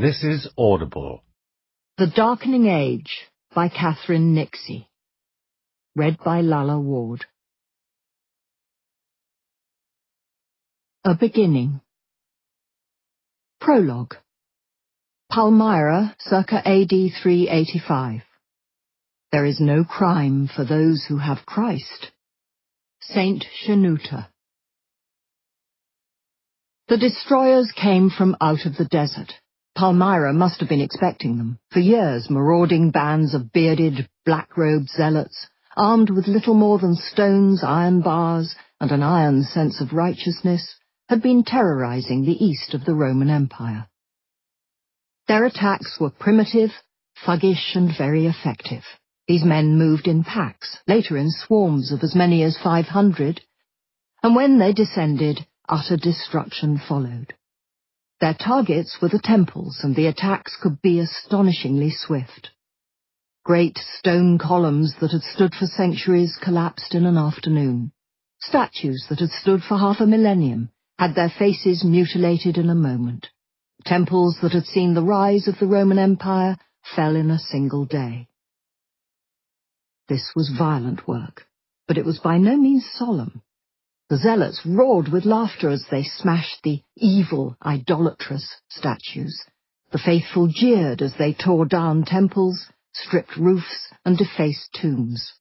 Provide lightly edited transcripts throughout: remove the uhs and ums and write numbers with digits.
This is Audible. The Darkening Age by Kethryn Nikse. Read by Lalla Ward. A Beginning. Prologue. Palmyra, circa AD 385. There is no crime for those who have Christ. Saint Shenouda. The destroyers came from out of the desert. Palmyra must have been expecting them. For years, marauding bands of bearded, black-robed zealots, armed with little more than stones, iron bars, and an iron sense of righteousness, had been terrorizing the east of the Roman Empire. Their attacks were primitive, thuggish, and very effective. These men moved in packs, later in swarms of as many as 500, and when they descended, utter destruction followed. Their targets were the temples, and the attacks could be astonishingly swift. Great stone columns that had stood for centuries collapsed in an afternoon. Statues that had stood for half a millennium had their faces mutilated in a moment. Temples that had seen the rise of the Roman Empire fell in a single day. This was violent work, but it was by no means solemn. The zealots roared with laughter as they smashed the evil, idolatrous statues. The faithful jeered as they tore down temples, stripped roofs, and defaced tombs.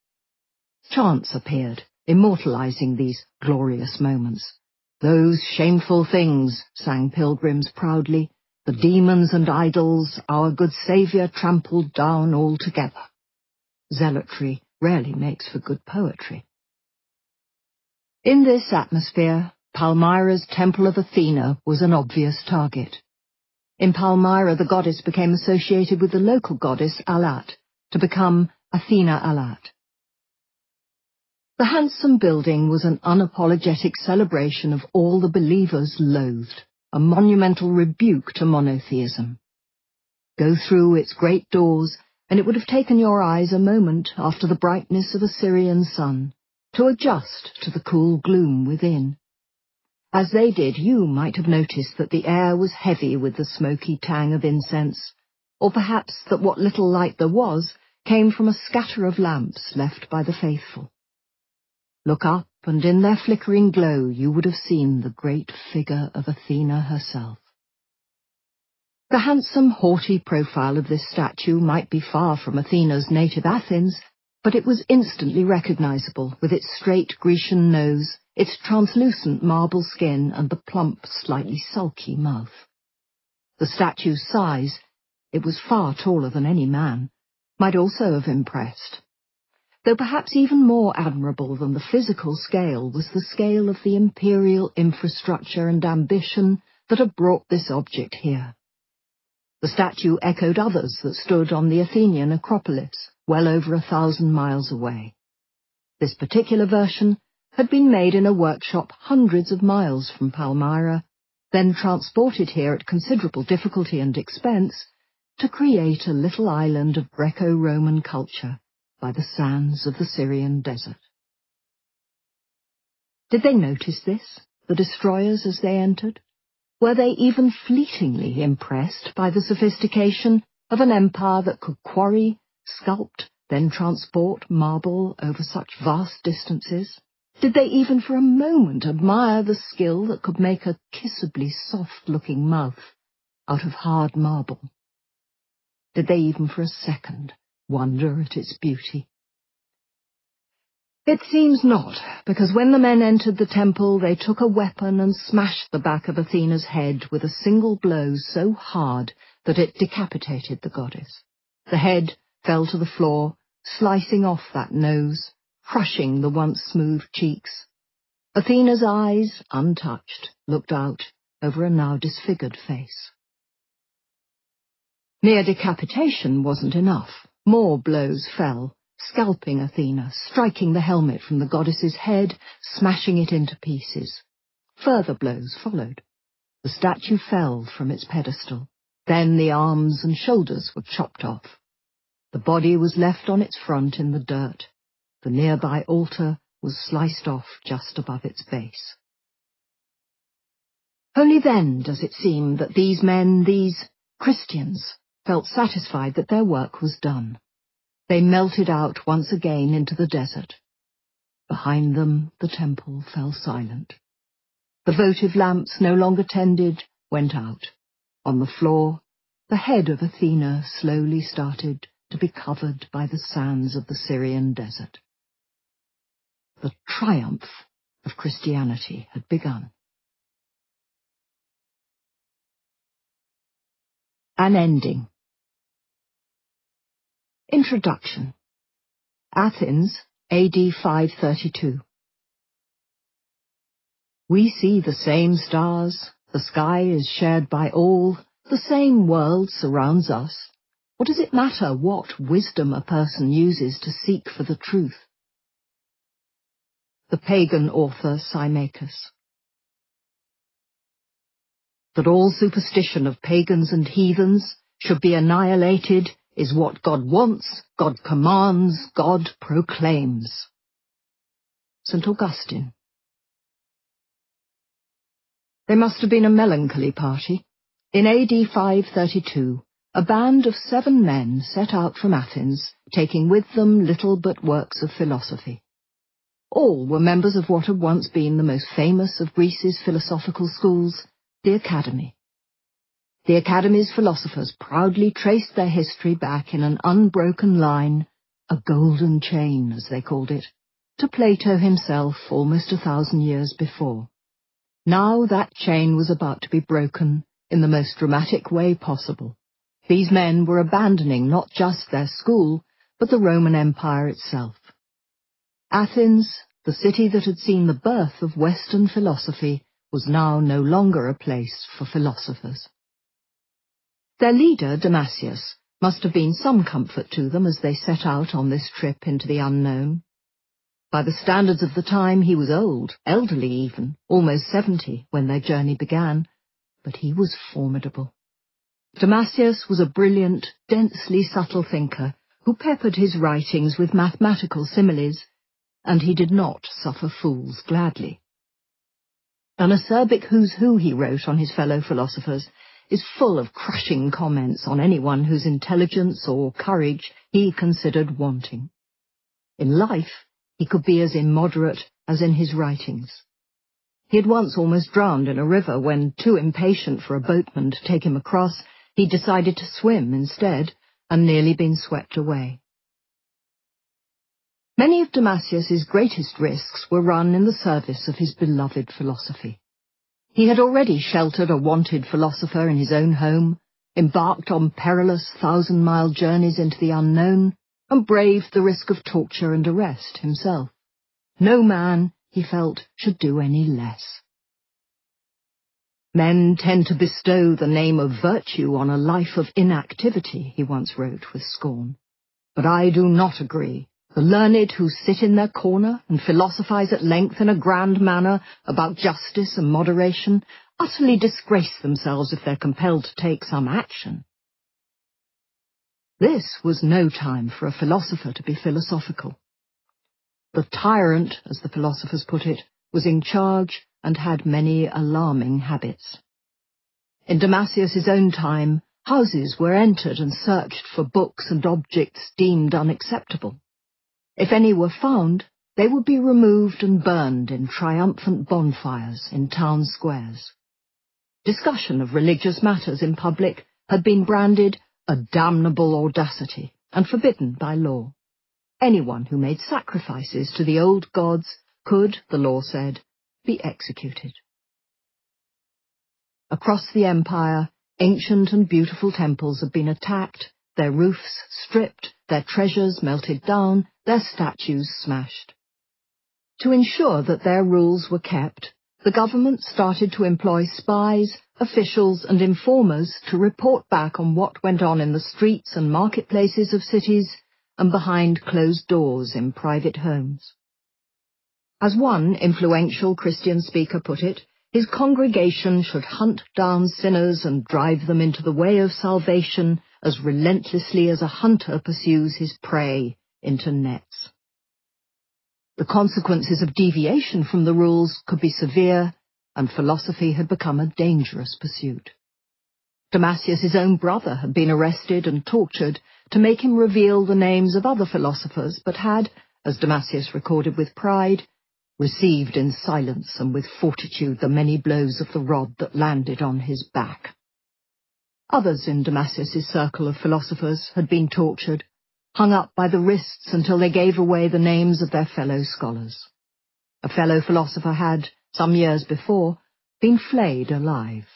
Chants appeared, immortalizing these glorious moments. Those shameful things, sang pilgrims proudly, the demons and idols our good Saviour trampled down altogether. Zealotry rarely makes for good poetry. In this atmosphere, Palmyra's Temple of Athena was an obvious target. In Palmyra, the goddess became associated with the local goddess Alat, to become Athena Alat. The handsome building was an unapologetic celebration of all the believers loathed, a monumental rebuke to monotheism. Go through its great doors, and it would have taken your eyes a moment after the brightness of a Syrian sun to adjust to the cool gloom within. As they did, you might have noticed that the air was heavy with the smoky tang of incense, or perhaps that what little light there was came from a scatter of lamps left by the faithful. Look up, and in their flickering glow you would have seen the great figure of Athena herself. The handsome, haughty profile of this statue might be far from Athena's native Athens, but it was instantly recognizable with its straight Grecian nose, its translucent marble skin, and the plump, slightly sulky mouth. The statue's size, it was far taller than any man, might also have impressed. Though perhaps even more admirable than the physical scale was the scale of the imperial infrastructure and ambition that had brought this object here. The statue echoed others that stood on the Athenian Acropolis, well over 1,000 miles away. This particular version had been made in a workshop hundreds of miles from Palmyra, then transported here at considerable difficulty and expense to create a little island of Greco-Roman culture by the sands of the Syrian desert. Did they notice this, the destroyers, as they entered? Were they even fleetingly impressed by the sophistication of an empire that could quarry, sculpt, then transport marble over such vast distances? Did they even for a moment admire the skill that could make a kissably soft-looking mouth out of hard marble? Did they even for a second wonder at its beauty? It seems not, because when the men entered the temple, they took a weapon and smashed the back of Athena's head with a single blow so hard that it decapitated the goddess. The head fell to the floor, slicing off that nose, crushing the once smooth cheeks. Athena's eyes, untouched, looked out over a now disfigured face. Mere decapitation wasn't enough. More blows fell, scalping Athena, striking the helmet from the goddess's head, smashing it into pieces. Further blows followed. The statue fell from its pedestal. Then the arms and shoulders were chopped off. The body was left on its front in the dirt. The nearby altar was sliced off just above its base. Only then does it seem that these men, these Christians felt satisfied that their work was done. They melted out once again into the desert. Behind them the temple fell silent. The votive lamps, no longer tended, went out. On the floor, the head of Athena slowly started to be covered by the sands of the Syrian desert. The triumph of Christianity had begun. An ending. Introduction. Athens, AD 532. We see the same stars, the sky is shared by all, the same world surrounds us. What does it matter what wisdom a person uses to seek for the truth? The pagan author Symmachus. That all superstition of pagans and heathens should be annihilated is what God wants, God commands, God proclaims. St. Augustine. They must have been a melancholy party. In AD 532, a band of 7 men set out from Athens, taking with them little but works of philosophy. All were members of what had once been the most famous of Greece's philosophical schools, the Academy. The Academy's philosophers proudly traced their history back in an unbroken line, a golden chain, as they called it, to Plato himself almost 1,000 years before. Now that chain was about to be broken in the most dramatic way possible. These men were abandoning not just their school, but the Roman Empire itself. Athens, the city that had seen the birth of Western philosophy, was now no longer a place for philosophers. Their leader, Damasius, must have been some comfort to them as they set out on this trip into the unknown. By the standards of the time, he was old, elderly even, almost 70 when their journey began, but he was formidable. Damasius was a brilliant, densely subtle thinker who peppered his writings with mathematical similes, and he did not suffer fools gladly. An acerbic who's who, he wrote on his fellow philosophers, is full of crushing comments on anyone whose intelligence or courage he considered wanting. In life, he could be as immoderate as in his writings. He had once almost drowned in a river when, too impatient for a boatman to take him across, he decided to swim instead, and nearly been swept away. Many of Damasius's greatest risks were run in the service of his beloved philosophy. He had already sheltered a wanted philosopher in his own home, embarked on perilous 1,000-mile journeys into the unknown, and braved the risk of torture and arrest himself. No man, he felt, should do any less. Men tend to bestow the name of virtue on a life of inactivity, he once wrote with scorn. But I do not agree. The learned who sit in their corner and philosophize at length in a grand manner about justice and moderation utterly disgrace themselves if they're compelled to take some action. This was no time for a philosopher to be philosophical. The tyrant, as the philosophers put it, was in charge and had many alarming habits. In Damasius's own time, houses were entered and searched for books and objects deemed unacceptable. If any were found, they would be removed and burned in triumphant bonfires in town squares. Discussion of religious matters in public had been branded a damnable audacity and forbidden by law. Anyone who made sacrifices to the old gods could, the law said, be executed. Across the empire, ancient and beautiful temples had been attacked, their roofs stripped, their treasures melted down, their statues smashed. To ensure that their rules were kept, the government started to employ spies, officials and informers to report back on what went on in the streets and marketplaces of cities and behind closed doors in private homes. As one influential Christian speaker put it, his congregation should hunt down sinners and drive them into the way of salvation as relentlessly as a hunter pursues his prey into nets. The consequences of deviation from the rules could be severe, and philosophy had become a dangerous pursuit. Damasius's own brother had been arrested and tortured to make him reveal the names of other philosophers, but had, as Damasius recorded with pride, received in silence and with fortitude the many blows of the rod that landed on his back. Others in Damasius's circle of philosophers had been tortured, hung up by the wrists until they gave away the names of their fellow scholars. A fellow philosopher had, some years before, been flayed alive.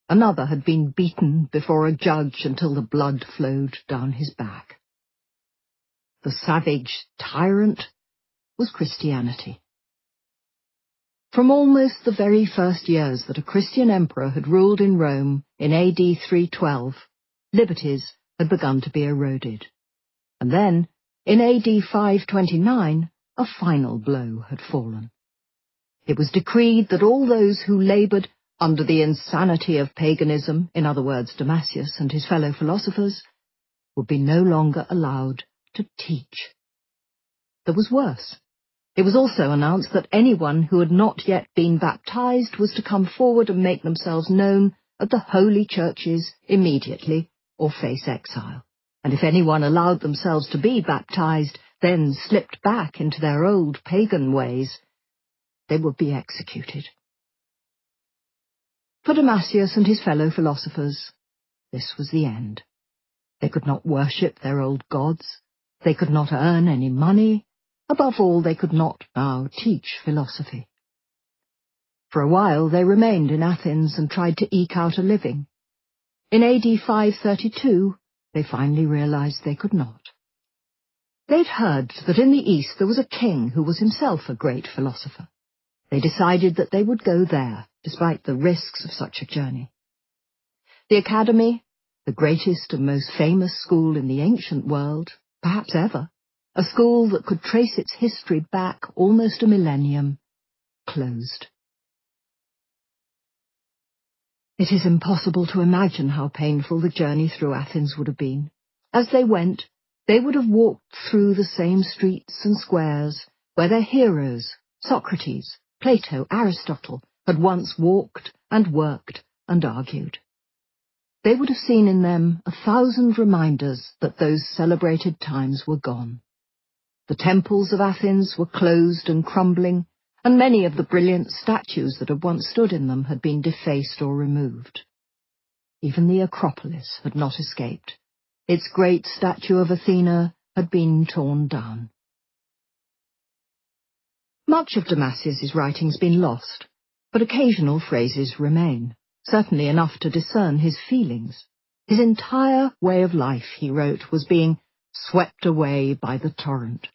Another had been beaten before a judge until the blood flowed down his back. The savage tyrant was Christianity. From almost the very first years that a Christian emperor had ruled in Rome in AD 312, liberties had begun to be eroded. And then, in AD 529, a final blow had fallen. It was decreed that all those who laboured under the insanity of paganism, in other words Damasius and his fellow philosophers, would be no longer allowed to teach. There was worse. It was also announced that anyone who had not yet been baptized was to come forward and make themselves known at the holy churches immediately or face exile. And if anyone allowed themselves to be baptized, then slipped back into their old pagan ways, they would be executed. For Damasius and his fellow philosophers, this was the end. They could not worship their old gods. They could not earn any money. Above all, they could not now teach philosophy. For a while they remained in Athens and tried to eke out a living. In AD 532, they finally realized they could not. They'd heard that in the East there was a king who was himself a great philosopher. They decided that they would go there, despite the risks of such a journey. The Academy, the greatest and most famous school in the ancient world, perhaps ever, a school that could trace its history back almost a millennium, closed. It is impossible to imagine how painful the journey through Athens would have been. As they went, they would have walked through the same streets and squares where their heroes, Socrates, Plato, Aristotle, had once walked and worked and argued. They would have seen in them 1,000 reminders that those celebrated times were gone. The temples of Athens were closed and crumbling, and many of the brilliant statues that had once stood in them had been defaced or removed. Even the Acropolis had not escaped. Its great statue of Athena had been torn down. Much of Damasius's writing's been lost, but occasional phrases remain, certainly enough to discern his feelings. His entire way of life, he wrote, was being swept away by the torrent.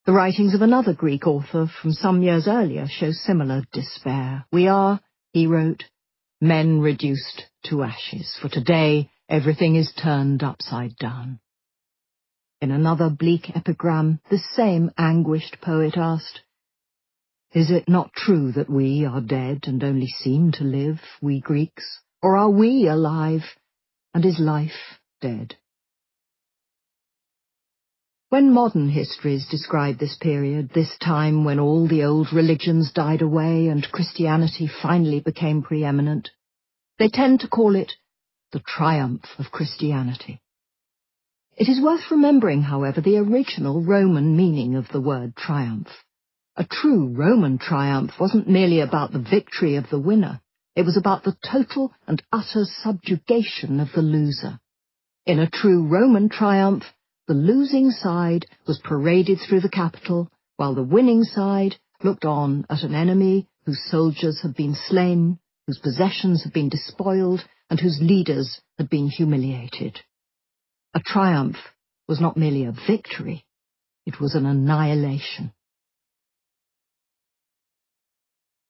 The writings of another Greek author from some years earlier show similar despair. We are, he wrote, men reduced to ashes, for today everything is turned upside down. In another bleak epigram, this same anguished poet asked, is it not true that we are dead and only seem to live, we Greeks, or are we alive, and is life dead? When modern histories describe this period, this time when all the old religions died away and Christianity finally became preeminent, they tend to call it the triumph of Christianity. It is worth remembering, however, the original Roman meaning of the word triumph. A true Roman triumph wasn't merely about the victory of the winner. It was about the total and utter subjugation of the loser. In a true Roman triumph, the losing side was paraded through the capital, while the winning side looked on at an enemy whose soldiers had been slain, whose possessions had been despoiled, and whose leaders had been humiliated. A triumph was not merely a victory, it was an annihilation.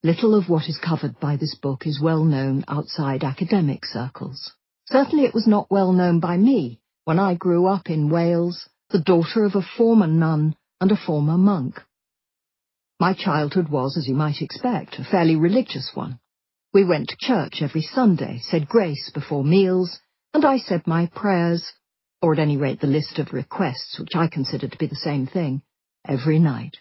Little of what is covered by this book is well known outside academic circles. Certainly it was not well known by me when I grew up in Wales, the daughter of a former nun and a former monk. My childhood was, as you might expect, a fairly religious one. We went to church every Sunday, said grace before meals, and I said my prayers, or at any rate the list of requests, which I considered to be the same thing, every night.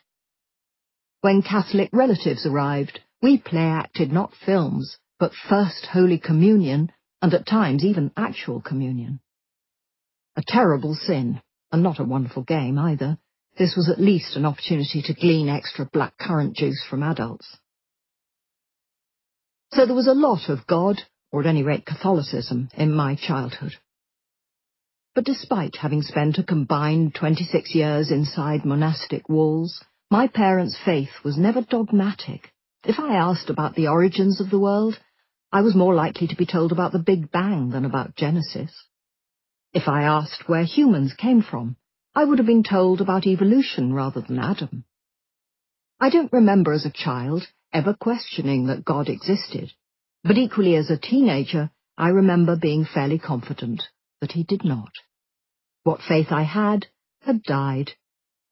When Catholic relatives arrived, we play-acted not films, but First Holy Communion and at times even actual communion. A terrible sin, and not a wonderful game either. This was at least an opportunity to glean extra black currant juice from adults. So there was a lot of God, or at any rate Catholicism, in my childhood. But despite having spent a combined 26 years inside monastic walls, my parents' faith was never dogmatic. If I asked about the origins of the world, I was more likely to be told about the Big Bang than about Genesis. If I asked where humans came from, I would have been told about evolution rather than Adam. I don't remember as a child ever questioning that God existed, but equally as a teenager, I remember being fairly confident that he did not. What faith I had died,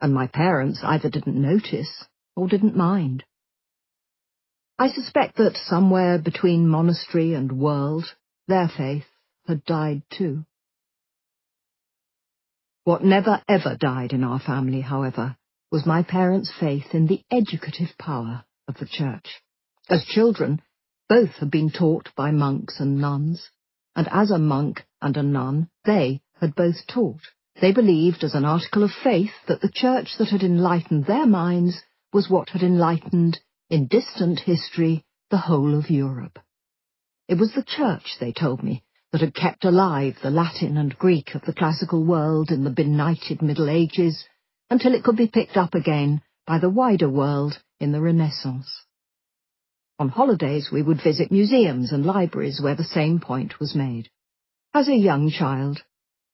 and my parents either didn't notice or didn't mind. I suspect that somewhere between monastery and world, their faith had died too. What never ever died in our family, however, was my parents' faith in the educative power of the Church. As children, both had been taught by monks and nuns, and as a monk and a nun, they had both taught. They believed as an article of faith that the Church that had enlightened their minds was what had enlightened, in distant history, the whole of Europe. It was the Church, they told me, that had kept alive the Latin and Greek of the classical world in the benighted Middle Ages, until it could be picked up again by the wider world in the Renaissance. On holidays we would visit museums and libraries where the same point was made. As a young child,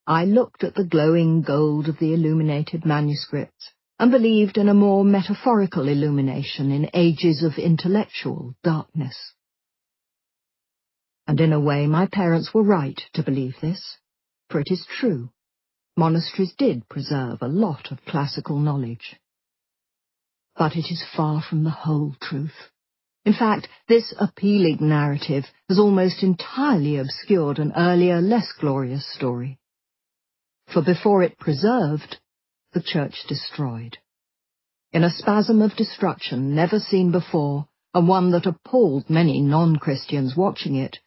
I looked at the glowing gold of the illuminated manuscripts and believed in a more metaphorical illumination in ages of intellectual darkness. And in a way my parents were right to believe this, for it is true. Monasteries did preserve a lot of classical knowledge. But it is far from the whole truth. In fact, this appealing narrative has almost entirely obscured an earlier, less glorious story. For before it preserved, the Church destroyed. In a spasm of destruction never seen before, and one that appalled many non-Christians watching it,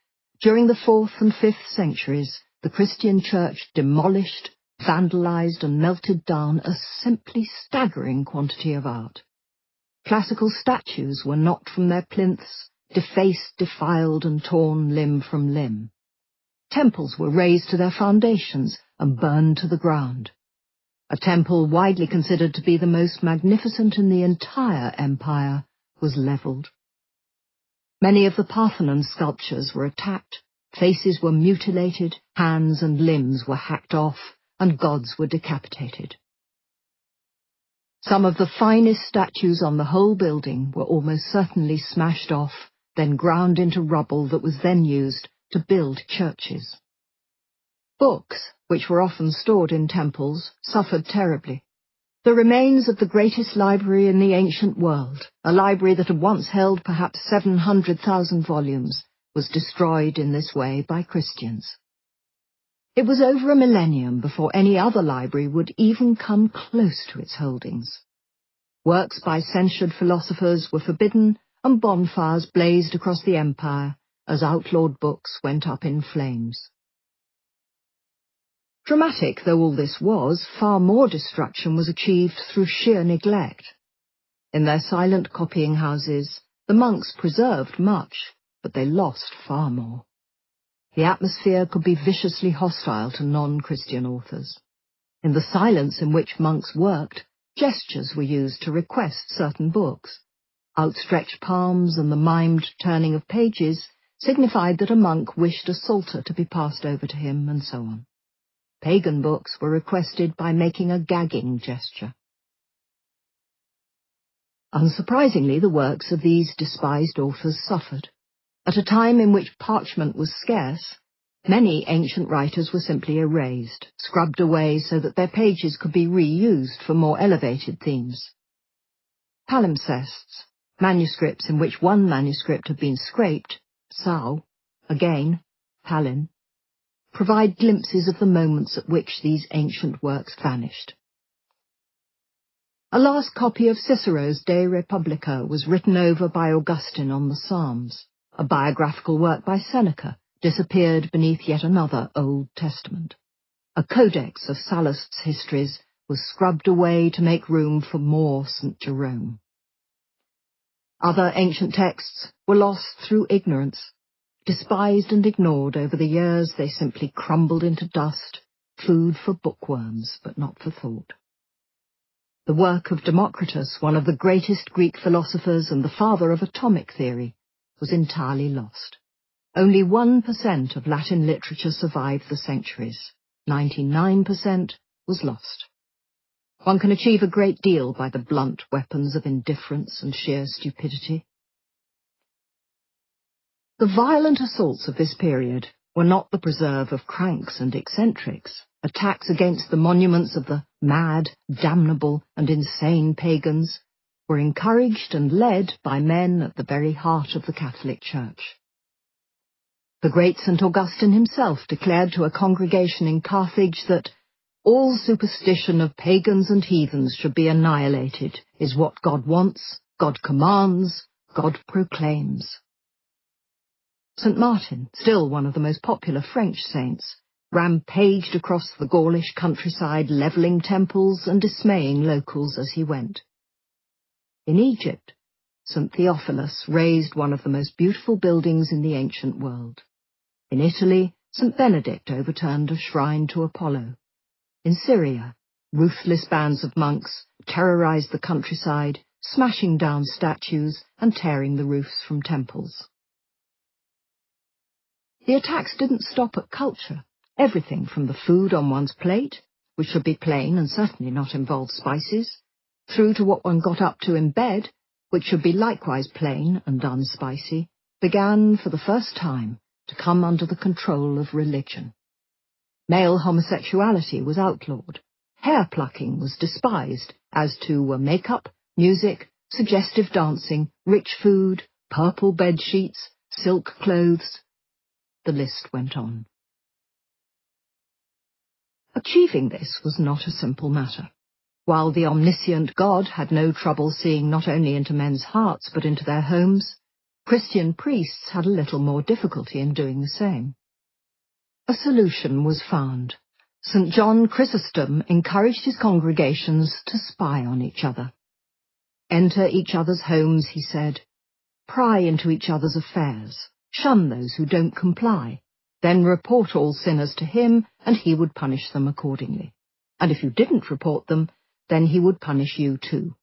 during the 4th and 5th centuries, the Christian Church demolished, vandalized and melted down a simply staggering quantity of art. Classical statues were knocked from their plinths, defaced, defiled and torn limb from limb. Temples were razed to their foundations and burned to the ground. A temple widely considered to be the most magnificent in the entire empire was levelled. Many of the Parthenon sculptures were attacked, faces were mutilated, hands and limbs were hacked off, and gods were decapitated. Some of the finest statues on the whole building were almost certainly smashed off, then ground into rubble that was then used to build churches. Books, which were often stored in temples, suffered terribly. The remains of the greatest library in the ancient world, a library that had once held perhaps 700,000 volumes, was destroyed in this way by Christians. It was over a millennium before any other library would even come close to its holdings. Works by censured philosophers were forbidden, and bonfires blazed across the empire as outlawed books went up in flames. Dramatic though all this was, far more destruction was achieved through sheer neglect. In their silent copying houses, the monks preserved much, but they lost far more. The atmosphere could be viciously hostile to non-Christian authors. In the silence in which monks worked, gestures were used to request certain books. Outstretched palms and the mimed turning of pages signified that a monk wished a psalter to be passed over to him, and so on. Pagan books were requested by making a gagging gesture. Unsurprisingly, the works of these despised authors suffered. At a time in which parchment was scarce, many ancient writers were simply erased, scrubbed away so that their pages could be reused for more elevated themes. Palimpsests, manuscripts in which one manuscript had been scraped, sao, again, palin, provide glimpses of the moments at which these ancient works vanished. A last copy of Cicero's De Republica was written over by Augustine on the Psalms. A biographical work by Seneca disappeared beneath yet another Old Testament. A codex of Sallust's histories was scrubbed away to make room for more St. Jerome. Other ancient texts were lost through ignorance. Despised and ignored over the years, they simply crumbled into dust, food for bookworms, but not for thought. The work of Democritus, one of the greatest Greek philosophers and the father of atomic theory, was entirely lost. Only 1% of Latin literature survived the centuries. 99% was lost. One can achieve a great deal by the blunt weapons of indifference and sheer stupidity. The violent assaults of this period were not the preserve of cranks and eccentrics. Attacks against the monuments of the mad, damnable, and insane pagans were encouraged and led by men at the very heart of the Catholic Church. The great St. Augustine himself declared to a congregation in Carthage that all superstition of pagans and heathens should be annihilated, is what God wants, God commands, God proclaims. St. Martin, still one of the most popular French saints, rampaged across the Gaulish countryside, levelling temples and dismaying locals as he went. In Egypt, St. Theophilus raised one of the most beautiful buildings in the ancient world. In Italy, St. Benedict overturned a shrine to Apollo. In Syria, ruthless bands of monks terrorized the countryside, smashing down statues and tearing the roofs from temples. The attacks didn't stop at culture. Everything from the food on one's plate, which should be plain and certainly not involve spices, through to what one got up to in bed, which should be likewise plain and unspicy, began for the first time to come under the control of religion. Male homosexuality was outlawed. Hair plucking was despised, as too were makeup, music, suggestive dancing, rich food, purple bed sheets, silk clothes. The list went on. Achieving this was not a simple matter. While the omniscient God had no trouble seeing not only into men's hearts but into their homes, Christian priests had a little more difficulty in doing the same. A solution was found. St. John Chrysostom encouraged his congregations to spy on each other. Enter each other's homes, he said. Pry into each other's affairs. Shun those who don't comply. Then report all sinners to him, and he would punish them accordingly. And if you didn't report them, then he would punish you too.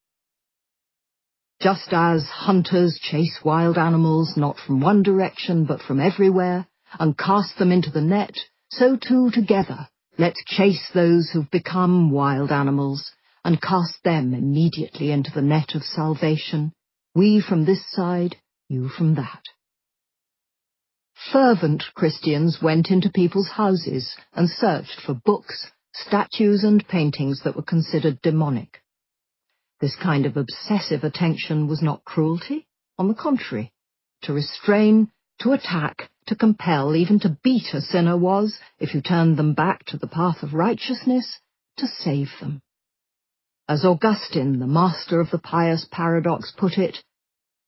Just as hunters chase wild animals not from one direction but from everywhere, and cast them into the net, so too together let's chase those who've become wild animals, and cast them immediately into the net of salvation, we from this side, you from that. Fervent Christians went into people's houses and searched for books, statues and paintings that were considered demonic. This kind of obsessive attention was not cruelty. On the contrary, to restrain, to attack, to compel, even to beat a sinner was, if you turned them back to the path of righteousness, to save them. As Augustine, the master of the pious paradox, put it,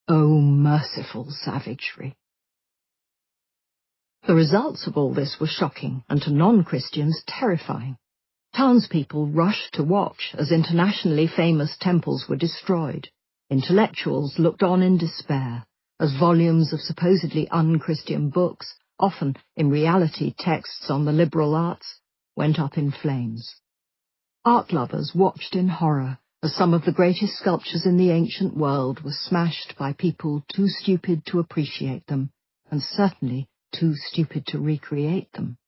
"O merciful savagery." The results of all this were shocking, and to non-Christians terrifying. Townspeople rushed to watch as internationally famous temples were destroyed. Intellectuals looked on in despair as volumes of supposedly un-Christian books, often in reality texts on the liberal arts, went up in flames. Art lovers watched in horror as some of the greatest sculptures in the ancient world were smashed by people too stupid to appreciate them, and certainly too stupid to recreate them.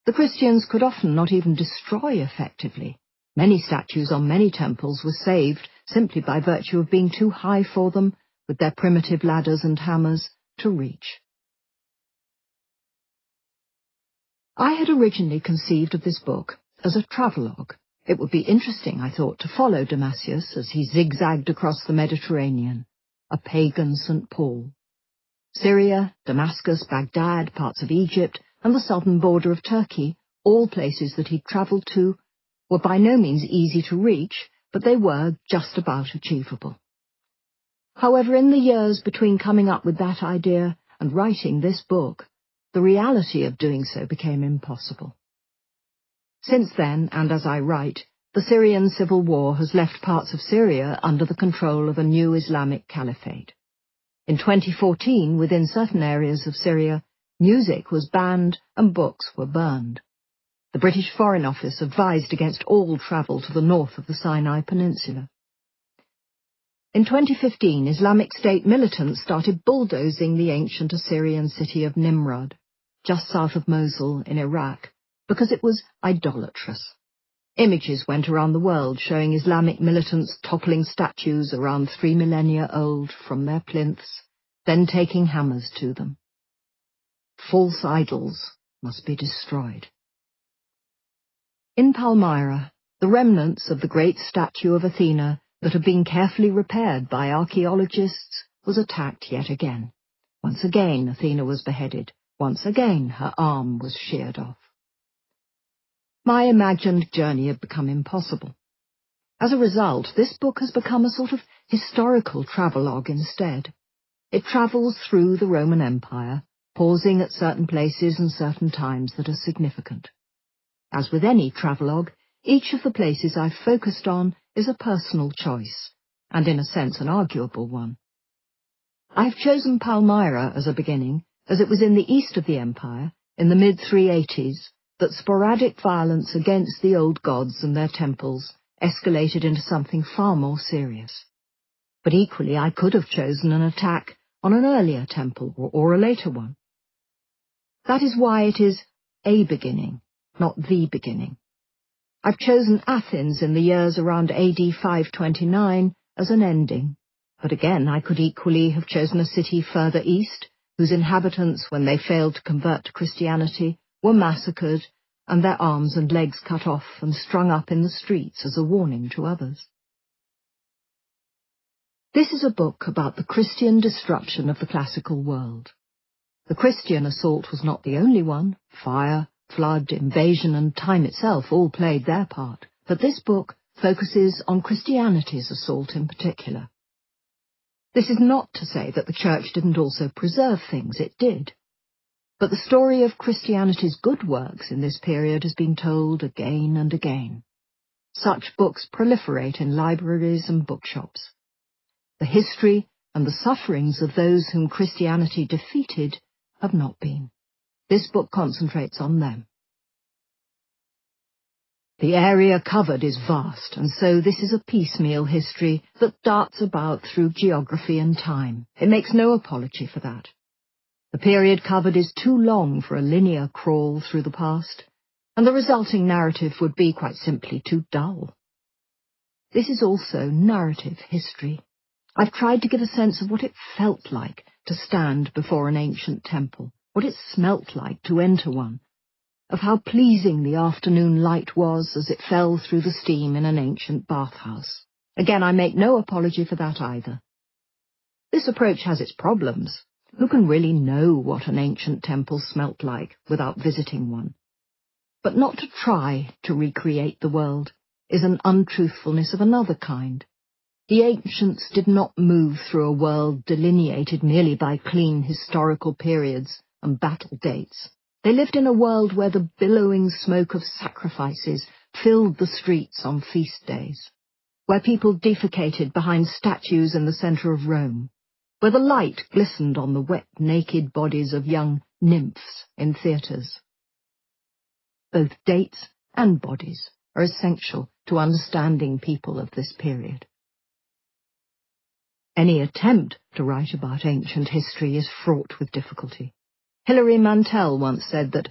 The Christians could often not even destroy effectively. Many statues on many temples were saved simply by virtue of being too high for them, with their primitive ladders and hammers, to reach. I had originally conceived of this book as a travelogue. It would be interesting, I thought, to follow Damascus as he zigzagged across the Mediterranean, a pagan St. Paul. Syria, Damascus, Baghdad, parts of Egypt, and the southern border of Turkey, all places that he'd travelled to, were by no means easy to reach, but they were just about achievable. However, in the years between coming up with that idea and writing this book, the reality of doing so became impossible. Since then, and as I write, the Syrian civil war has left parts of Syria under the control of a new Islamic caliphate. In 2014, within certain areas of Syria, music was banned and books were burned. The British Foreign Office advised against all travel to the north of the Sinai Peninsula. In 2015, Islamic State militants started bulldozing the ancient Assyrian city of Nimrud, just south of Mosul in Iraq, because it was idolatrous. Images went around the world showing Islamic militants toppling statues around 3 millennia old from their plinths, then taking hammers to them. False idols must be destroyed. In Palmyra, the remnants of the great statue of Athena that had been carefully repaired by archaeologists was attacked yet again. Once again, Athena was beheaded. Once again, her arm was sheared off. My imagined journey had become impossible. As a result, this book has become a sort of historical travelogue instead. It travels through the Roman Empire, pausing at certain places and certain times that are significant. As with any travelogue, each of the places I've focused on is a personal choice, and in a sense an arguable one. I've chosen Palmyra as a beginning, as it was in the east of the empire, in the mid-380s, that sporadic violence against the old gods and their temples escalated into something far more serious. But equally, I could have chosen an attack on an earlier temple or a later one. That is why it is a beginning, not the beginning. I've chosen Athens in the years around AD 529 as an ending, but again I could equally have chosen a city further east, whose inhabitants, when they failed to convert to Christianity, were massacred and their arms and legs cut off and strung up in the streets as a warning to others. This is a book about the Christian destruction of the classical world. The Christian assault was not the only one. Fire, flood, invasion, and time itself all played their part, but this book focuses on Christianity's assault in particular. This is not to say that the Church didn't also preserve things, it did. But the story of Christianity's good works in this period has been told again and again. Such books proliferate in libraries and bookshops. The history and the sufferings of those whom Christianity defeated have not been. This book concentrates on them. The area covered is vast, and so this is a piecemeal history that darts about through geography and time. It makes no apology for that. The period covered is too long for a linear crawl through the past, and the resulting narrative would be quite simply too dull. This is also narrative history. I've tried to give a sense of what it felt like to stand before an ancient temple, what it smelt like to enter one, of how pleasing the afternoon light was as it fell through the steam in an ancient bathhouse. Again, I make no apology for that either. This approach has its problems. Who can really know what an ancient temple smelt like without visiting one? But not to try to recreate the world is an untruthfulness of another kind. The ancients did not move through a world delineated merely by clean historical periods and battle dates. They lived in a world where the billowing smoke of sacrifices filled the streets on feast days, where people defecated behind statues in the centre of Rome, where the light glistened on the wet, naked bodies of young nymphs in theatres. Both dates and bodies are essential to understanding people of this period. Any attempt to write about ancient history is fraught with difficulty. Hilary Mantel once said that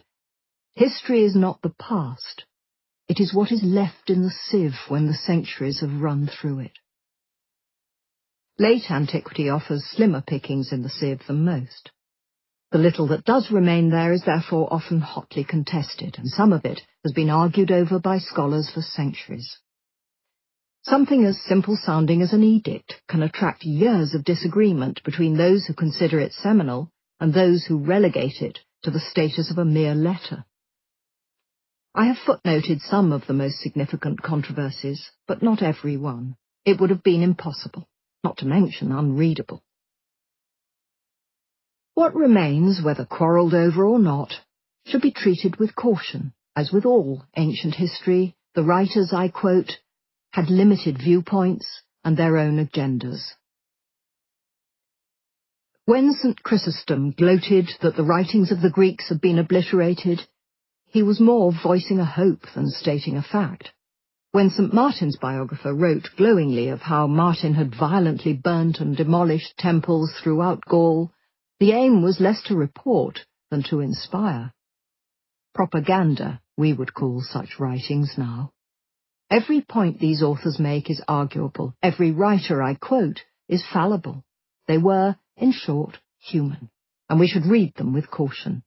history is not the past, it is what is left in the sieve when the centuries have run through it. Late antiquity offers slimmer pickings in the sieve than most. The little that does remain there is therefore often hotly contested, and some of it has been argued over by scholars for centuries. Something as simple-sounding as an edict can attract years of disagreement between those who consider it seminal and those who relegate it to the status of a mere letter. I have footnoted some of the most significant controversies, but not every one. It would have been impossible, not to mention unreadable. What remains, whether quarrelled over or not, should be treated with caution. As with all ancient history, the writers I quote had limited viewpoints and their own agendas. When St. Chrysostom gloated that the writings of the Greeks had been obliterated, he was more voicing a hope than stating a fact. When St. Martin's biographer wrote glowingly of how Martin had violently burnt and demolished temples throughout Gaul, the aim was less to report than to inspire. Propaganda, we would call such writings now. Every point these authors make is arguable. Every writer I quote is fallible. They were, in short, human, and we should read them with caution.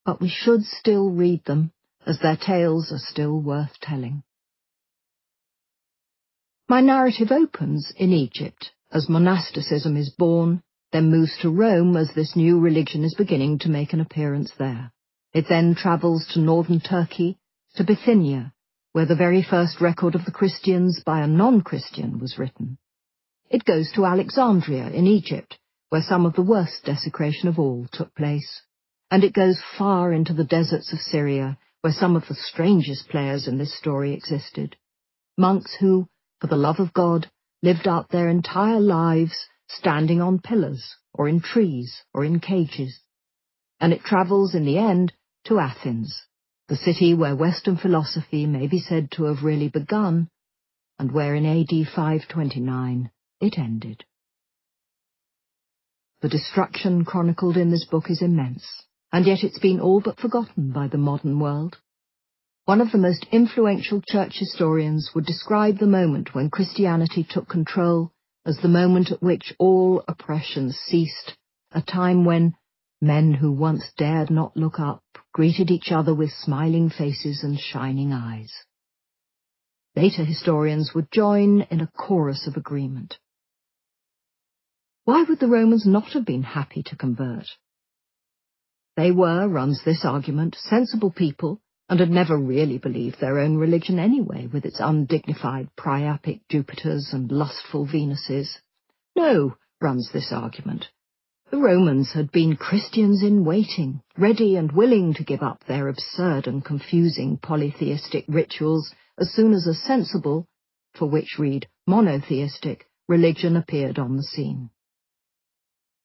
But we should still read them, as their tales are still worth telling. My narrative opens in Egypt, as monasticism is born, then moves to Rome as this new religion is beginning to make an appearance there. It then travels to northern Turkey, to Bithynia, where the very first record of the Christians by a non-Christian was written. It goes to Alexandria in Egypt, where some of the worst desecration of all took place. And it goes far into the deserts of Syria, where some of the strangest players in this story existed. Monks who, for the love of God, lived out their entire lives standing on pillars, or in trees, or in cages. And it travels, in the end, to Athens, the city where Western philosophy may be said to have really begun, and where in AD 529 it ended. The destruction chronicled in this book is immense, and yet it's been all but forgotten by the modern world. One of the most influential church historians would describe the moment when Christianity took control as the moment at which all oppression ceased, a time when men who once dared not look up greeted each other with smiling faces and shining eyes. Later historians would join in a chorus of agreement. Why would the Romans not have been happy to convert? They were, runs this argument, sensible people, and had never really believed their own religion anyway, with its undignified priapic Jupiters and lustful Venuses. No, runs this argument. The Romans had been Christians in waiting, ready and willing to give up their absurd and confusing polytheistic rituals as soon as a sensible, for which read monotheistic, religion appeared on the scene.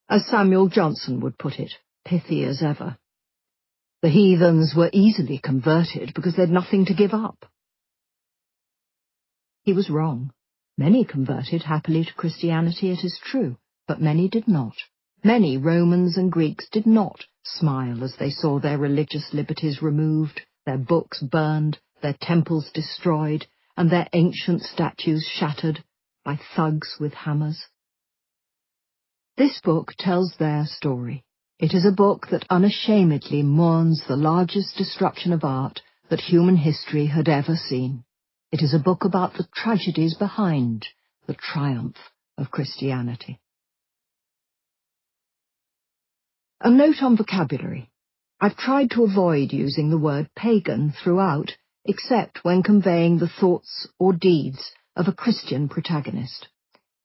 As Samuel Johnson would put it, pithy as ever, the heathens were easily converted because they'd nothing to give up. He was wrong. Many converted happily to Christianity, it is true, but many did not. Many Romans and Greeks did not smile as they saw their religious liberties removed, their books burned, their temples destroyed, and their ancient statues shattered by thugs with hammers. This book tells their story. It is a book that unashamedly mourns the largest destruction of art that human history had ever seen. It is a book about the tragedies behind the triumph of Christianity. A note on vocabulary. I've tried to avoid using the word pagan throughout, except when conveying the thoughts or deeds of a Christian protagonist.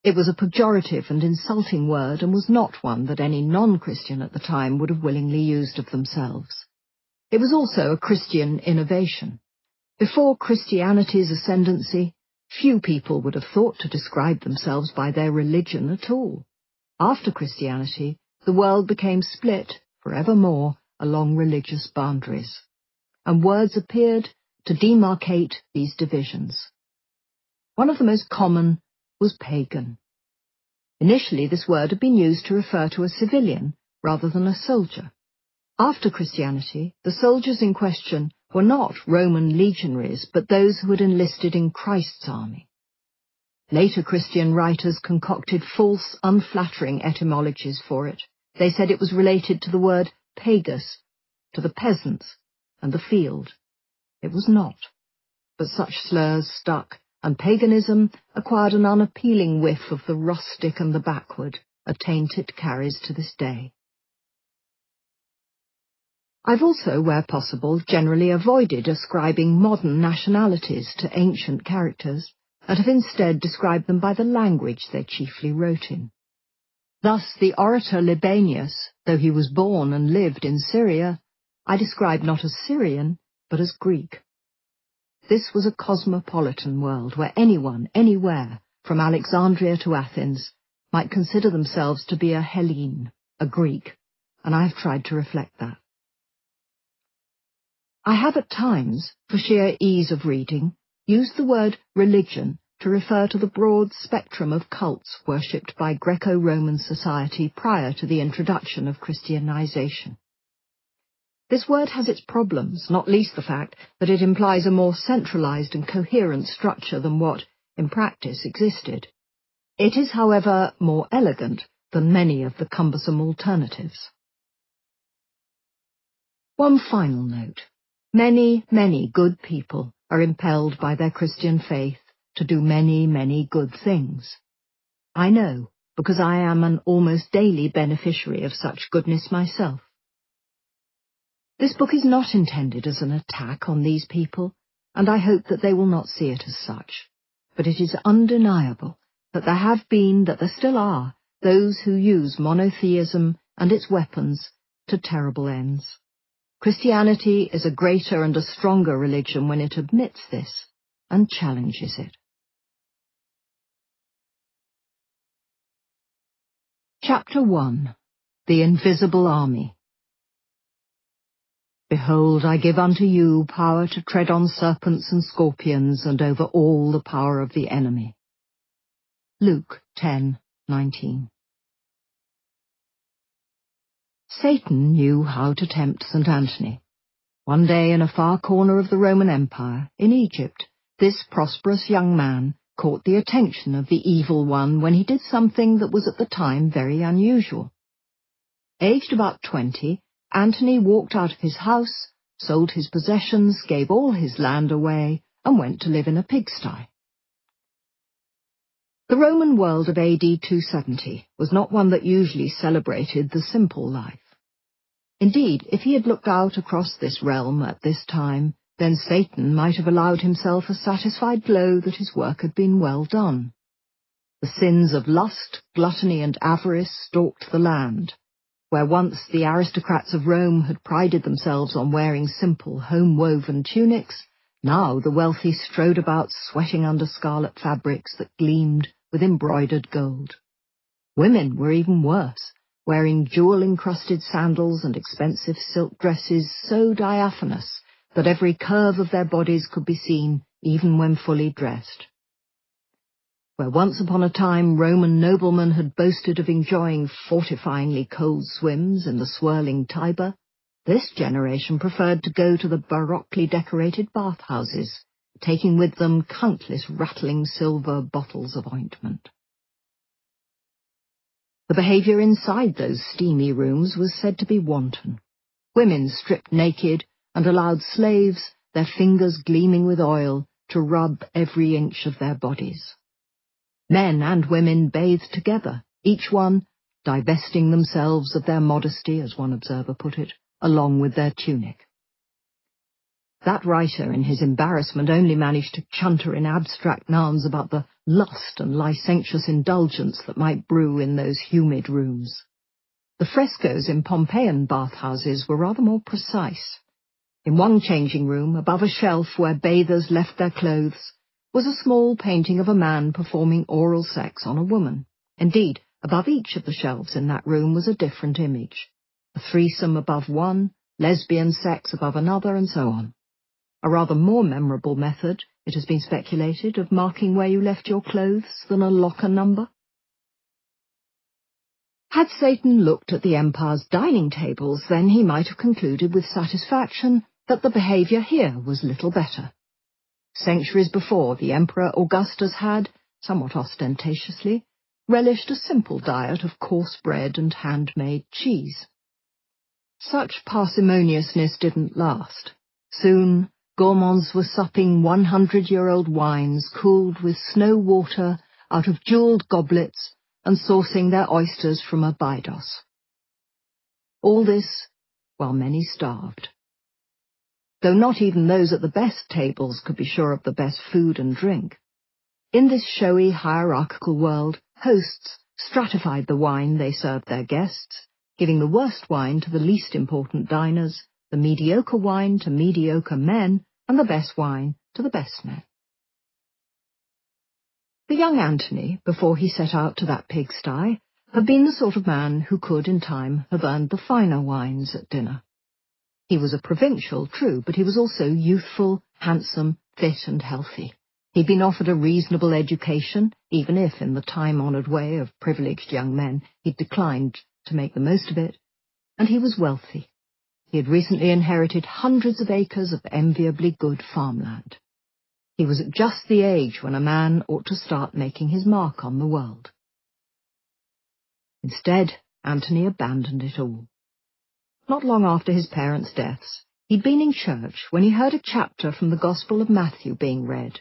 It was a pejorative and insulting word and was not one that any non-Christian at the time would have willingly used of themselves. It was also a Christian innovation. Before Christianity's ascendancy, few people would have thought to describe themselves by their religion at all. After Christianity, the world became split, forevermore, along religious boundaries, and words appeared to demarcate these divisions. One of the most common was pagan. Initially, this word had been used to refer to a civilian rather than a soldier. After Christianity, the soldiers in question were not Roman legionaries, but those who had enlisted in Christ's army. Later Christian writers concocted false, unflattering etymologies for it. They said it was related to the word pagus, to the peasants and the field. It was not, but such slurs stuck, and paganism acquired an unappealing whiff of the rustic and the backward, a taint it carries to this day. I've also, where possible, generally avoided ascribing modern nationalities to ancient characters, and have instead described them by the language they chiefly wrote in. Thus the orator Libanius, though he was born and lived in Syria, I describe not as Syrian, but as Greek. This was a cosmopolitan world where anyone, anywhere, from Alexandria to Athens, might consider themselves to be a Hellene, a Greek, and I have tried to reflect that. I have at times, for sheer ease of reading, used the word religion to refer to the broad spectrum of cults worshipped by Greco-Roman society prior to the introduction of Christianization. This word has its problems, not least the fact that it implies a more centralized and coherent structure than what, in practice, existed. It is, however, more elegant than many of the cumbersome alternatives. One final note. Many, many good people are impelled by their Christian faith to do many, many good things. I know, because I am an almost daily beneficiary of such goodness myself. This book is not intended as an attack on these people, and I hope that they will not see it as such. But it is undeniable that there have been, that there still are, those who use monotheism and its weapons to terrible ends. Christianity is a greater and a stronger religion when it admits this and challenges it. Chapter 1. The Invisible Army. Behold, I give unto you power to tread on serpents and scorpions, and over all the power of the enemy. Luke 10:19. Satan knew how to tempt St. Anthony. One day in a far corner of the Roman Empire, in Egypt, this prosperous young man caught the attention of the evil one when he did something that was at the time very unusual. Aged about 20, Antony walked out of his house, sold his possessions, gave all his land away, and went to live in a pigsty. The Roman world of AD 270 was not one that usually celebrated the simple life. Indeed, if he had looked out across this realm at this time, then Satan might have allowed himself a satisfied glow that his work had been well done. The sins of lust, gluttony, and avarice stalked the land. Where once the aristocrats of Rome had prided themselves on wearing simple, home-woven tunics, now the wealthy strode about sweating under scarlet fabrics that gleamed with embroidered gold. Women were even worse, wearing jewel-encrusted sandals and expensive silk dresses so diaphanous that every curve of their bodies could be seen even when fully dressed. Where once upon a time Roman noblemen had boasted of enjoying fortifyingly cold swims in the swirling Tiber, this generation preferred to go to the baroquely decorated bathhouses, taking with them countless rattling silver bottles of ointment. The behaviour inside those steamy rooms was said to be wanton. Women stripped naked and allowed slaves, their fingers gleaming with oil, to rub every inch of their bodies. Men and women bathed together, each one divesting themselves of their modesty, as one observer put it, along with their tunic. That writer, in his embarrassment, only managed to chunter in abstract nouns about the lust and licentious indulgence that might brew in those humid rooms. The frescoes in Pompeian bathhouses were rather more precise. In one changing room, above a shelf where bathers left their clothes, was a small painting of a man performing oral sex on a woman. Indeed, above each of the shelves in that room was a different image. A threesome above one, lesbian sex above another, and so on. A rather more memorable method, it has been speculated, of marking where you left your clothes than a locker number. Had Satan looked at the empire's dining tables, then he might have concluded with satisfaction that the behaviour here was little better. Centuries before, the Emperor Augustus had, somewhat ostentatiously, relished a simple diet of coarse bread and handmade cheese. Such parsimoniousness didn't last. Soon, gourmands were supping 100-year-old wines cooled with snow water out of jewelled goblets and sourcing their oysters from Abydos. All this while many starved. Though not even those at the best tables could be sure of the best food and drink. In this showy hierarchical world, hosts stratified the wine they served their guests, giving the worst wine to the least important diners, the mediocre wine to mediocre men, and the best wine to the best men. The young Antony, before he set out to that pigsty, had been the sort of man who could, in time, have earned the finer wines at dinner. He was a provincial, true, but he was also youthful, handsome, fit and healthy. He'd been offered a reasonable education, even if, in the time-honoured way of privileged young men, he'd declined to make the most of it, and he was wealthy. He had recently inherited hundreds of acres of enviably good farmland. He was at just the age when a man ought to start making his mark on the world. Instead, Antony abandoned it all. Not long after his parents' deaths, he'd been in church when he heard a chapter from the Gospel of Matthew being read.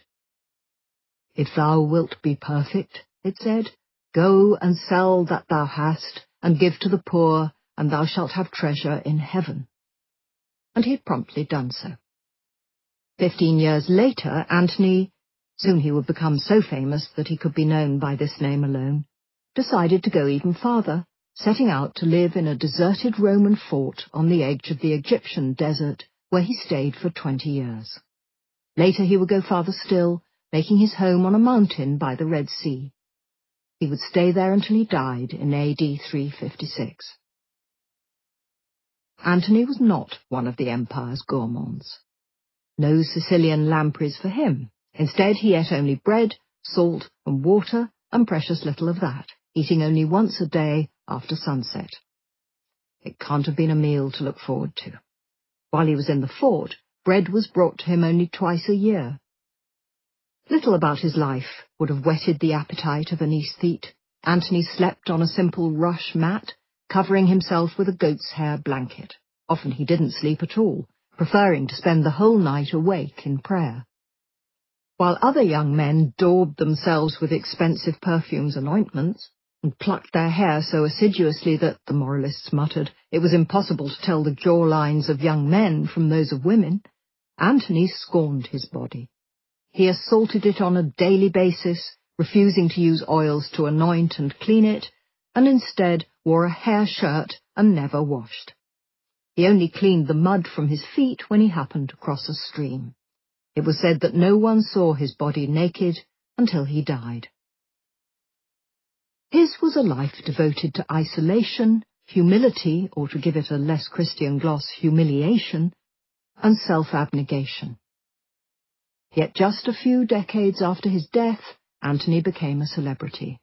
"If thou wilt be perfect," it said, "go and sell that thou hast, and give to the poor, and thou shalt have treasure in heaven." And he had promptly done so. 15 years later, Antony, soon he would become so famous that he could be known by this name alone, decided to go even farther, setting out to live in a deserted Roman fort on the edge of the Egyptian desert, where he stayed for 20 years. Later he would go farther still, making his home on a mountain by the Red Sea. He would stay there until he died in AD 356. Antony was not one of the empire's gourmands. No Sicilian lampreys for him. Instead, he ate only bread, salt and water, and precious little of that, eating only once a day after sunset. It can't have been a meal to look forward to. While he was in the fort, bread was brought to him only twice a year. Little about his life would have whetted the appetite of an aesthete. Antony slept on a simple rush mat, covering himself with a goat's hair blanket. Often he didn't sleep at all, preferring to spend the whole night awake in prayer. While other young men daubed themselves with expensive perfumes and ointments, and plucked their hair so assiduously that, the moralists muttered, it was impossible to tell the jawlines of young men from those of women, Antony scorned his body. He assaulted it on a daily basis, refusing to use oils to anoint and clean it, and instead wore a hair shirt and never washed. He only cleaned the mud from his feet when he happened to cross a stream. It was said that no one saw his body naked until he died. His was a life devoted to isolation, humility, or to give it a less Christian gloss, humiliation, and self-abnegation. Yet just a few decades after his death, Antony became a celebrity.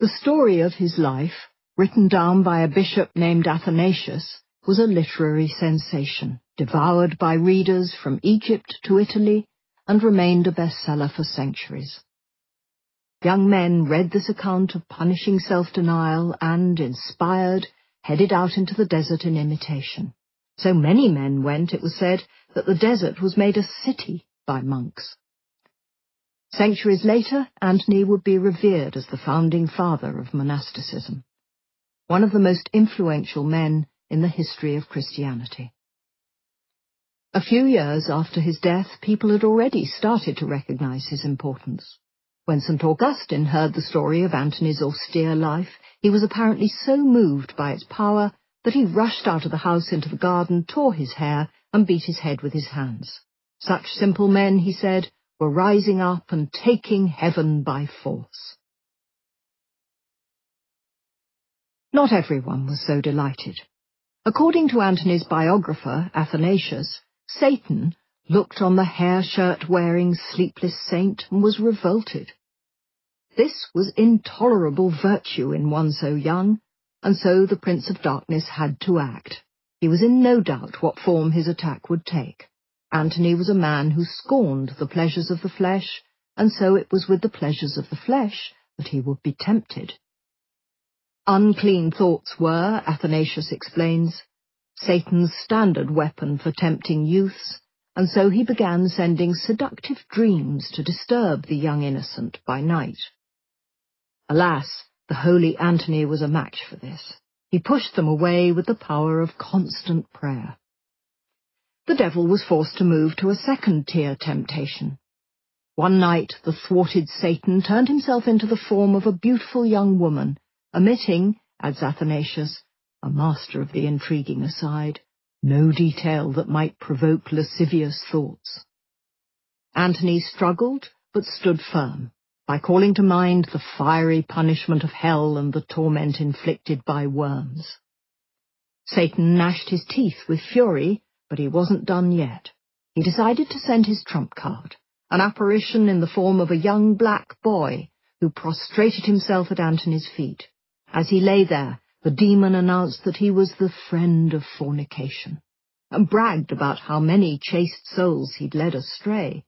The story of his life, written down by a bishop named Athanasius, was a literary sensation, devoured by readers from Egypt to Italy, and remained a bestseller for centuries. Young men read this account of punishing self-denial and, inspired, headed out into the desert in imitation. So many men went, it was said, that the desert was made a city by monks. Centuries later, Antony would be revered as the founding father of monasticism, one of the most influential men in the history of Christianity. A few years after his death, people had already started to recognize his importance. When St. Augustine heard the story of Antony's austere life, he was apparently so moved by its power that he rushed out of the house into the garden, tore his hair, and beat his head with his hands. Such simple men, he said, were rising up and taking heaven by force. Not everyone was so delighted. According to Antony's biographer, Athanasius, Satan looked on the hair-shirt-wearing sleepless saint and was revolted. This was intolerable virtue in one so young, and so the Prince of Darkness had to act. He was in no doubt what form his attack would take. Antony was a man who scorned the pleasures of the flesh, and so it was with the pleasures of the flesh that he would be tempted. Unclean thoughts were, Athanasius explains, Satan's standard weapon for tempting youths, and so he began sending seductive dreams to disturb the young innocent by night. Alas, the holy Antony was a match for this. He pushed them away with the power of constant prayer. The devil was forced to move to a second-tier temptation. One night the thwarted Satan turned himself into the form of a beautiful young woman, omitting, adds Athanasius, a master of the intriguing aside, no detail that might provoke lascivious thoughts. Antony struggled, but stood firm, by calling to mind the fiery punishment of hell and the torment inflicted by worms. Satan gnashed his teeth with fury, but he wasn't done yet. He decided to send his trump card, an apparition in the form of a young black boy who prostrated himself at Antony's feet. As he lay there, the demon announced that he was the friend of fornication, and bragged about how many chaste souls he'd led astray.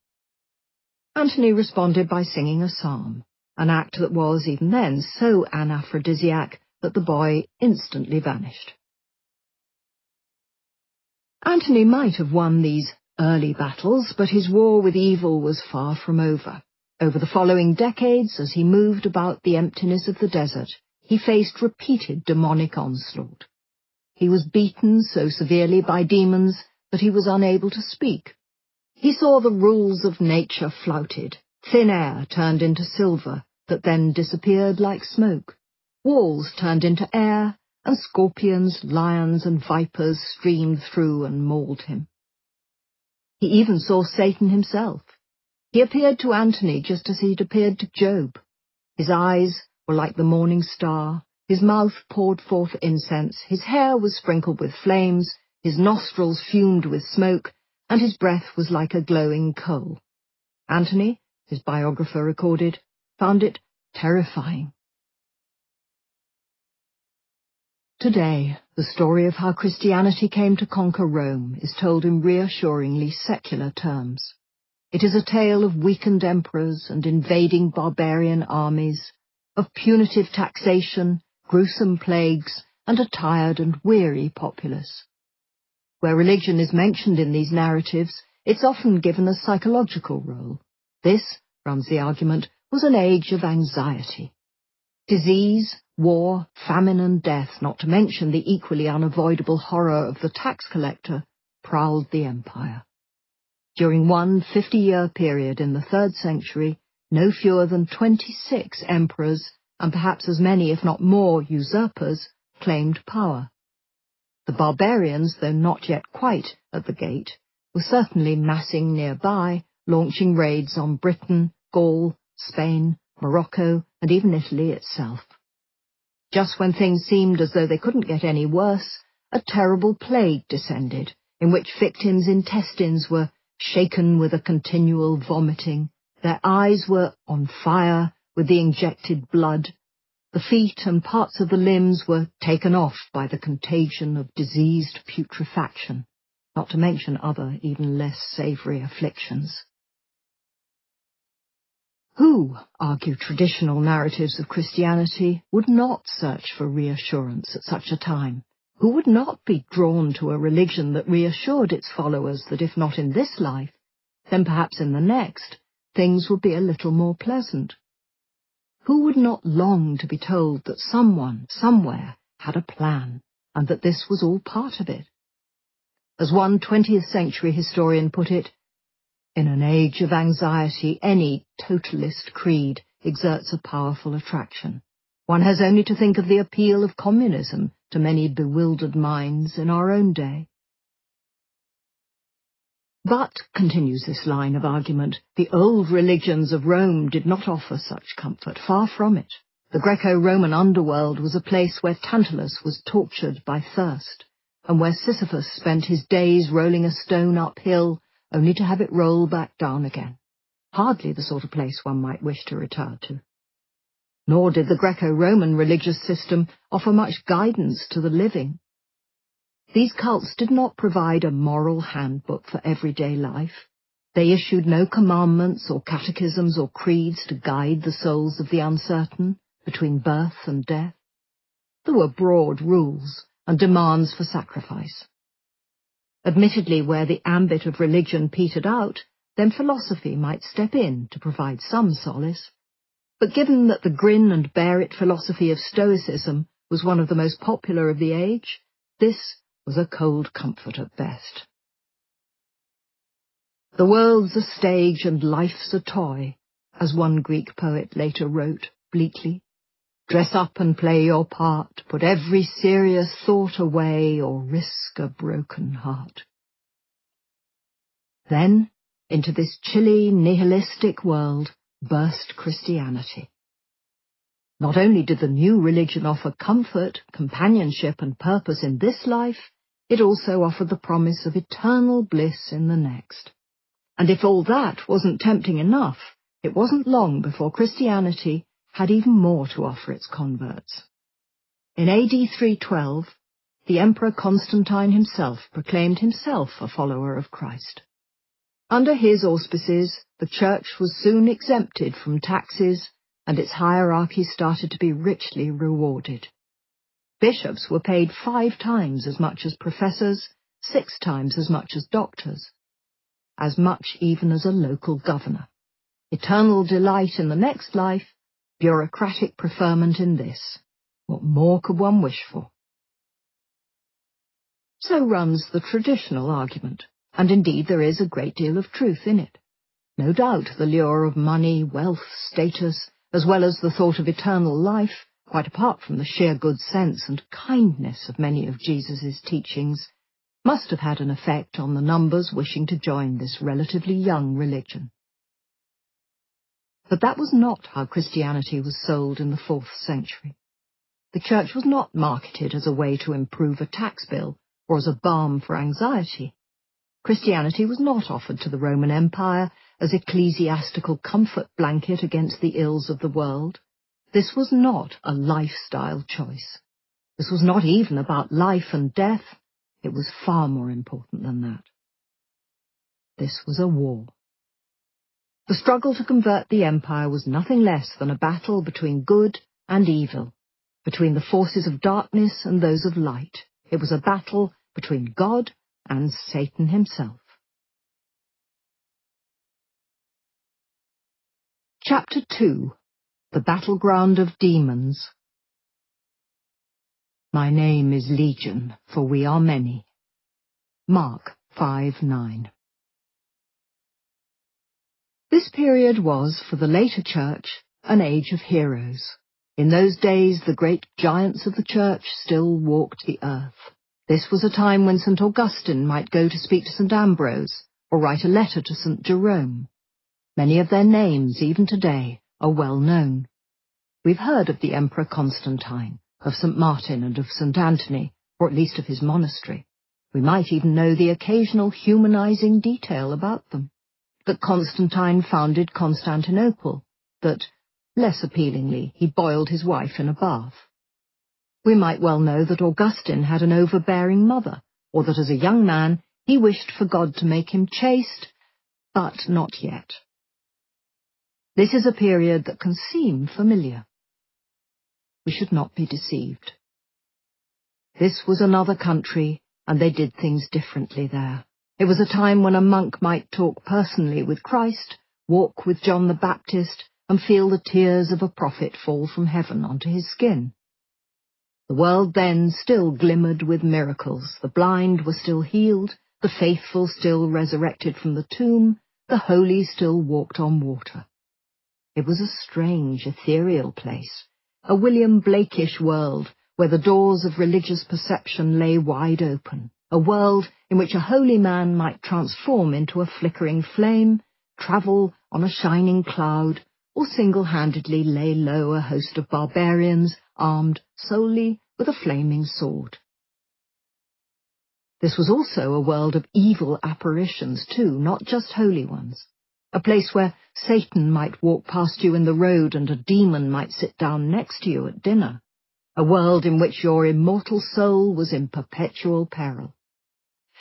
Antony responded by singing a psalm, an act that was, even then, so anaphrodisiac that the boy instantly vanished. Antony might have won these early battles, but his war with evil was far from over. Over the following decades, as he moved about the emptiness of the desert, he faced repeated demonic onslaught. He was beaten so severely by demons that he was unable to speak. He saw the rules of nature flouted, thin air turned into silver that then disappeared like smoke, walls turned into air, and scorpions, lions, and vipers streamed through and mauled him. He even saw Satan himself. He appeared to Antony just as he'd appeared to Job. His eyes were like the morning star, his mouth poured forth incense, his hair was sprinkled with flames, his nostrils fumed with smoke, and his breath was like a glowing coal. Antony, his biographer recorded, found it terrifying. Today, the story of how Christianity came to conquer Rome is told in reassuringly secular terms. It is a tale of weakened emperors and invading barbarian armies, of punitive taxation, gruesome plagues, and a tired and weary populace. Where religion is mentioned in these narratives, it's often given a psychological role. This, runs the argument, was an age of anxiety. Disease, war, famine and death, not to mention the equally unavoidable horror of the tax collector, prowled the empire. During one 50-year period in the 3rd century, no fewer than 26 emperors, and perhaps as many if not more usurpers, claimed power. The barbarians, though not yet quite at the gate, were certainly massing nearby, launching raids on Britain, Gaul, Spain, Morocco, and even Italy itself. Just when things seemed as though they couldn't get any worse, a terrible plague descended, in which victims' intestines were shaken with a continual vomiting, their eyes were on fire with the injected blood, the feet and parts of the limbs were taken off by the contagion of diseased putrefaction, not to mention other, even less savoury afflictions. Who, argue traditional narratives of Christianity, would not search for reassurance at such a time? Who would not be drawn to a religion that reassured its followers that if not in this life, then perhaps in the next, things would be a little more pleasant? Who would not long to be told that someone, somewhere, had a plan, and that this was all part of it? As one 20th century historian put it, in an age of anxiety, any totalist creed exerts a powerful attraction. One has only to think of the appeal of communism to many bewildered minds in our own day. But, continues this line of argument, the old religions of Rome did not offer such comfort, far from it. The Greco-Roman underworld was a place where Tantalus was tortured by thirst, and where Sisyphus spent his days rolling a stone uphill only to have it roll back down again. Hardly the sort of place one might wish to return to. Nor did the Greco-Roman religious system offer much guidance to the living. These cults did not provide a moral handbook for everyday life. They issued no commandments or catechisms or creeds to guide the souls of the uncertain between birth and death. There were broad rules and demands for sacrifice. Admittedly, where the ambit of religion petered out, then philosophy might step in to provide some solace. But given that the grin-and-bear-it philosophy of Stoicism was one of the most popular of the age, this was a cold comfort at best. The world's a stage and life's a toy, as one Greek poet later wrote bleakly. Dress up and play your part, put every serious thought away, or risk a broken heart. Then, into this chilly, nihilistic world, burst Christianity. Not only did the new religion offer comfort, companionship, and purpose in this life, it also offered the promise of eternal bliss in the next. And if all that wasn't tempting enough, it wasn't long before Christianity had even more to offer its converts. In AD 312, the Emperor Constantine himself proclaimed himself a follower of Christ. Under his auspices, the Church was soon exempted from taxes, and its hierarchy started to be richly rewarded. Bishops were paid 5 times as much as professors, 6 times as much as doctors, as much even as a local governor. Eternal delight in the next life, bureaucratic preferment in this. What more could one wish for? So runs the traditional argument, and indeed there is a great deal of truth in it. No doubt the lure of money, wealth, status, as well as the thought of eternal life, quite apart from the sheer good sense and kindness of many of Jesus' teachings, must have had an effect on the numbers wishing to join this relatively young religion. But that was not how Christianity was sold in the 4th century. The Church was not marketed as a way to improve a tax bill or as a balm for anxiety. Christianity was not offered to the Roman Empire as ecclesiastical comfort blanket against the ills of the world. This was not a lifestyle choice. This was not even about life and death. It was far more important than that. This was a war. The struggle to convert the empire was nothing less than a battle between good and evil, between the forces of darkness and those of light. It was a battle between God and Satan himself. Chapter 2. The Battleground of Demons. My name is Legion, for we are many. Mark 5:9. This period was, for the later Church, an age of heroes. In those days the great giants of the Church still walked the earth. This was a time when St. Augustine might go to speak to St. Ambrose, or write a letter to St. Jerome. Many of their names, even today, are well known. We've heard of the Emperor Constantine, of St. Martin and of St. Anthony, or at least of his monastery. We might even know the occasional humanizing detail about them. That Constantine founded Constantinople, that, less appealingly, he boiled his wife in a bath. We might well know that Augustine had an overbearing mother, or that as a young man he wished for God to make him chaste, but not yet. This is a period that can seem familiar. We should not be deceived. This was another country, and they did things differently there. It was a time when a monk might talk personally with Christ, walk with John the Baptist, and feel the tears of a prophet fall from heaven onto his skin. The world then still glimmered with miracles. The blind were still healed, the faithful still resurrected from the tomb, the holy still walked on water. It was a strange, ethereal place, a William Blakeish world where the doors of religious perception lay wide open, a world in which a holy man might transform into a flickering flame, travel on a shining cloud, or single-handedly lay low a host of barbarians armed solely with a flaming sword. This was also a world of evil apparitions too, not just holy ones. A place where Satan might walk past you in the road and a demon might sit down next to you at dinner. A world in which your immortal soul was in perpetual peril.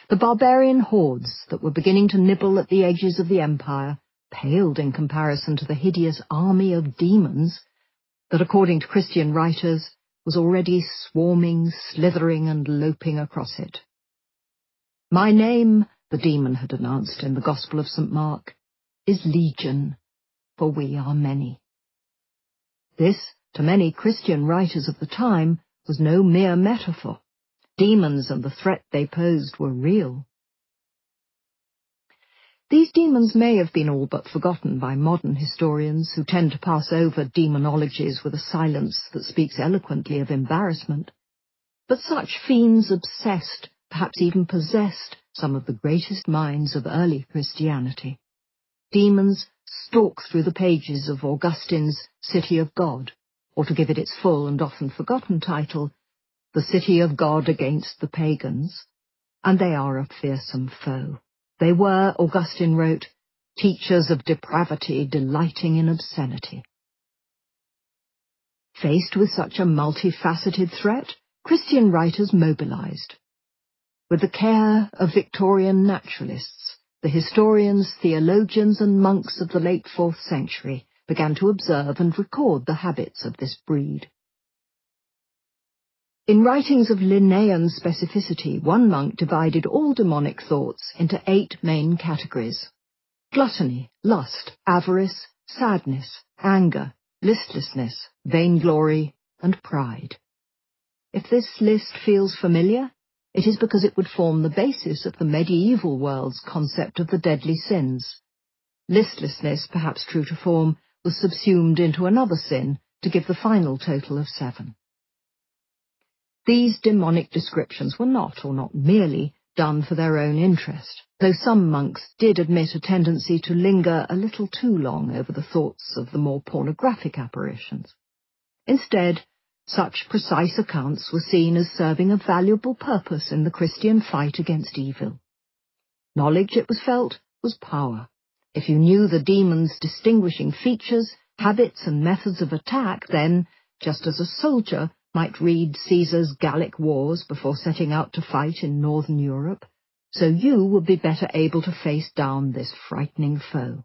The barbarian hordes that were beginning to nibble at the edges of the empire paled in comparison to the hideous army of demons that, according to Christian writers, was already swarming, slithering, and loping across it. My name, the demon had announced in the Gospel of St. Mark, is Legion, for we are many. This, to many Christian writers of the time, was no mere metaphor. Demons and the threat they posed were real. These demons may have been all but forgotten by modern historians who tend to pass over demonologies with a silence that speaks eloquently of embarrassment. But such fiends obsessed, perhaps even possessed, some of the greatest minds of early Christianity. Demons stalk through the pages of Augustine's City of God, or to give it its full and often forgotten title, The City of God Against the Pagans, and they are a fearsome foe. They were, Augustine wrote, teachers of depravity delighting in obscenity. Faced with such a multifaceted threat, Christian writers mobilized. With the care of Victorian naturalists, the historians, theologians and monks of the late 4th century began to observe and record the habits of this breed. In writings of Linnaean specificity, one monk divided all demonic thoughts into 8 main categories: gluttony, lust, avarice, sadness, anger, listlessness, vainglory, and pride. If this list feels familiar, it is because it would form the basis of the medieval world's concept of the deadly sins. Listlessness, perhaps true to form, was subsumed into another sin to give the final total of 7. These demonic descriptions were not, or not merely, done for their own interest, though some monks did admit a tendency to linger a little too long over the thoughts of the more pornographic apparitions. Instead, such precise accounts were seen as serving a valuable purpose in the Christian fight against evil. Knowledge, it was felt, was power. If you knew the demon's distinguishing features, habits and methods of attack, then, just as a soldier might read Caesar's Gallic Wars before setting out to fight in northern Europe, so you would be better able to face down this frightening foe.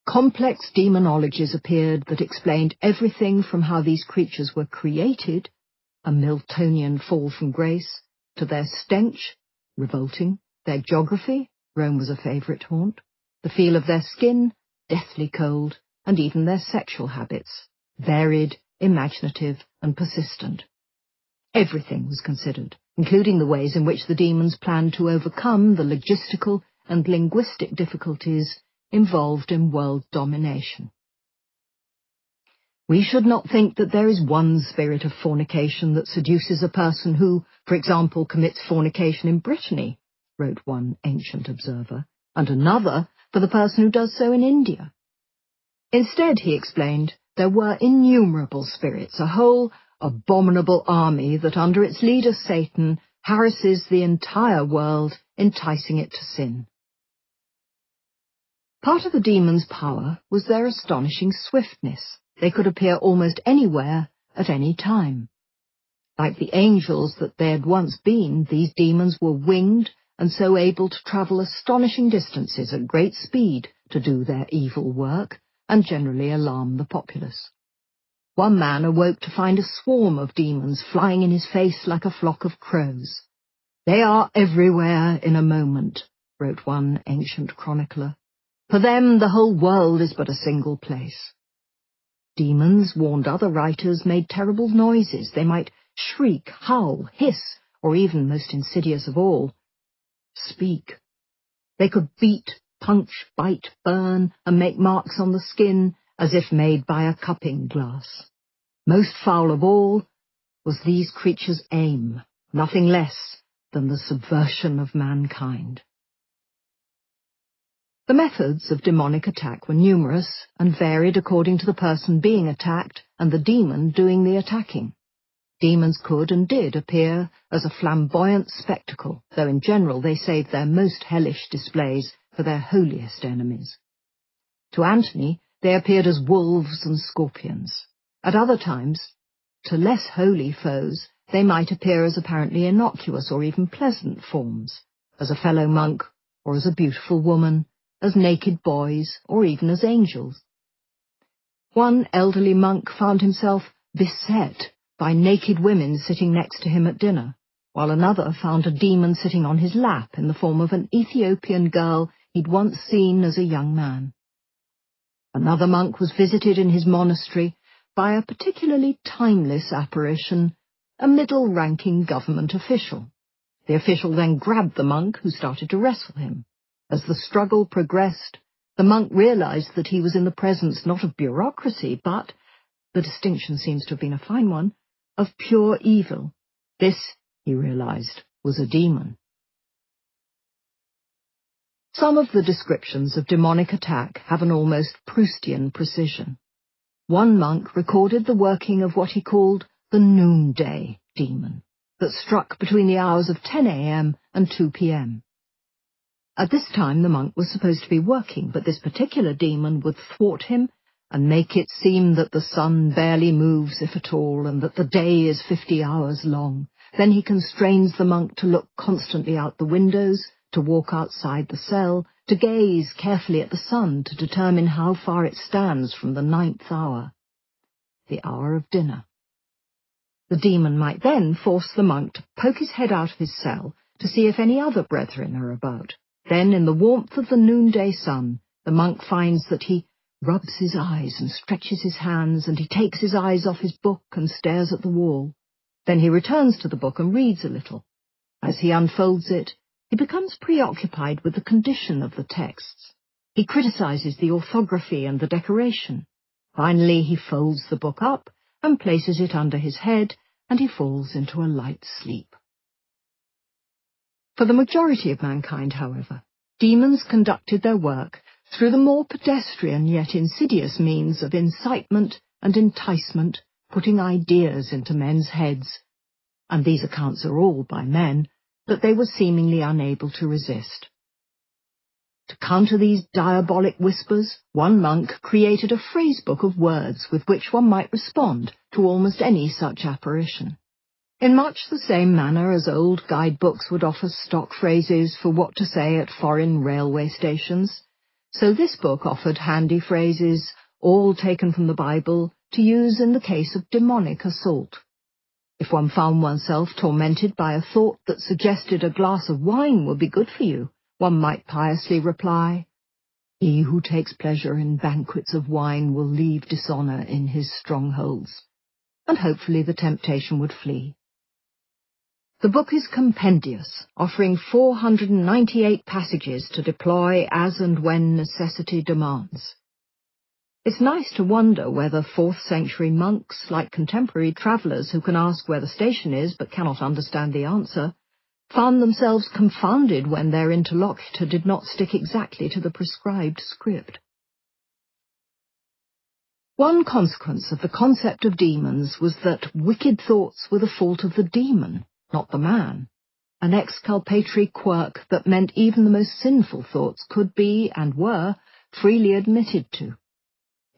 Complex demonologies appeared that explained everything from how these creatures were created, a Miltonian fall from grace, to their stench, revolting, their geography, Rome was a favourite haunt, the feel of their skin, deathly cold, and even their sexual habits, varied, imaginative, and persistent. Everything was considered, including the ways in which the demons planned to overcome the logistical and linguistic difficulties involved in world domination. We should not think that there is one spirit of fornication that seduces a person who, for example, commits fornication in Brittany, wrote one ancient observer, and another for the person who does so in India. Instead, he explained, there were innumerable spirits, a whole abominable army that under its leader Satan harasses the entire world, enticing it to sin. Part of the demons' power was their astonishing swiftness. They could appear almost anywhere, at any time. Like the angels that they had once been, these demons were winged and so able to travel astonishing distances at great speed to do their evil work and generally alarm the populace. One man awoke to find a swarm of demons flying in his face like a flock of crows. They are everywhere in a moment, wrote one ancient chronicler. For them the whole world is but a single place. Demons, warned other writers, made terrible noises. They might shriek, howl, hiss, or even, most insidious of all, speak. They could beat, punch, bite, burn, and make marks on the skin as if made by a cupping glass. Most foul of all was these creatures' aim, nothing less than the subversion of mankind. The methods of demonic attack were numerous and varied according to the person being attacked and the demon doing the attacking. Demons could and did appear as a flamboyant spectacle, though in general they saved their most hellish displays for their holiest enemies. To Antony they appeared as wolves and scorpions. At other times, to less holy foes, they might appear as apparently innocuous or even pleasant forms, as a fellow monk or as a beautiful woman, as naked boys, or even as angels. One elderly monk found himself beset by naked women sitting next to him at dinner, while another found a demon sitting on his lap in the form of an Ethiopian girl he'd once seen as a young man. Another monk was visited in his monastery by a particularly timeless apparition, a middle-ranking government official. The official then grabbed the monk, who started to wrestle him. As the struggle progressed, the monk realized that he was in the presence not of bureaucracy, but, the distinction seems to have been a fine one, of pure evil. This, he realized, was a demon. Some of the descriptions of demonic attack have an almost Proustian precision. One monk recorded the working of what he called the noonday demon, that struck between the hours of 10 a.m. and 2 p.m. At this time the monk was supposed to be working, but this particular demon would thwart him and make it seem that the sun barely moves, if at all, and that the day is 50 hours long. Then he constrains the monk to look constantly out the windows, to walk outside the cell, to gaze carefully at the sun to determine how far it stands from the 9th hour, the hour of dinner. The demon might then force the monk to poke his head out of his cell to see if any other brethren are about. Then, in the warmth of the noonday sun, the monk finds that he rubs his eyes and stretches his hands, and he takes his eyes off his book and stares at the wall. Then he returns to the book and reads a little. As he unfolds it, he becomes preoccupied with the condition of the texts. He criticizes the orthography and the decoration. Finally, he folds the book up and places it under his head, and he falls into a light sleep. For the majority of mankind, however, demons conducted their work through the more pedestrian yet insidious means of incitement and enticement, putting ideas into men's heads, and these accounts are all by men, that they were seemingly unable to resist. To counter these diabolic whispers, one monk created a phrase book of words with which one might respond to almost any such apparition. In much the same manner as old guidebooks would offer stock phrases for what to say at foreign railway stations, so this book offered handy phrases, all taken from the Bible, to use in the case of demonic assault. If one found oneself tormented by a thought that suggested a glass of wine would be good for you, one might piously reply, "He who takes pleasure in banquets of wine will leave dishonor in his strongholds," and hopefully the temptation would flee. The book is compendious, offering 498 passages to deploy as and when necessity demands. It's nice to wonder whether 4th century monks, like contemporary travellers who can ask where the station is but cannot understand the answer, found themselves confounded when their interlocutor did not stick exactly to the prescribed script. One consequence of the concept of demons was that wicked thoughts were the fault of the demon, not the man, an exculpatory quirk that meant even the most sinful thoughts could be, and were, freely admitted to.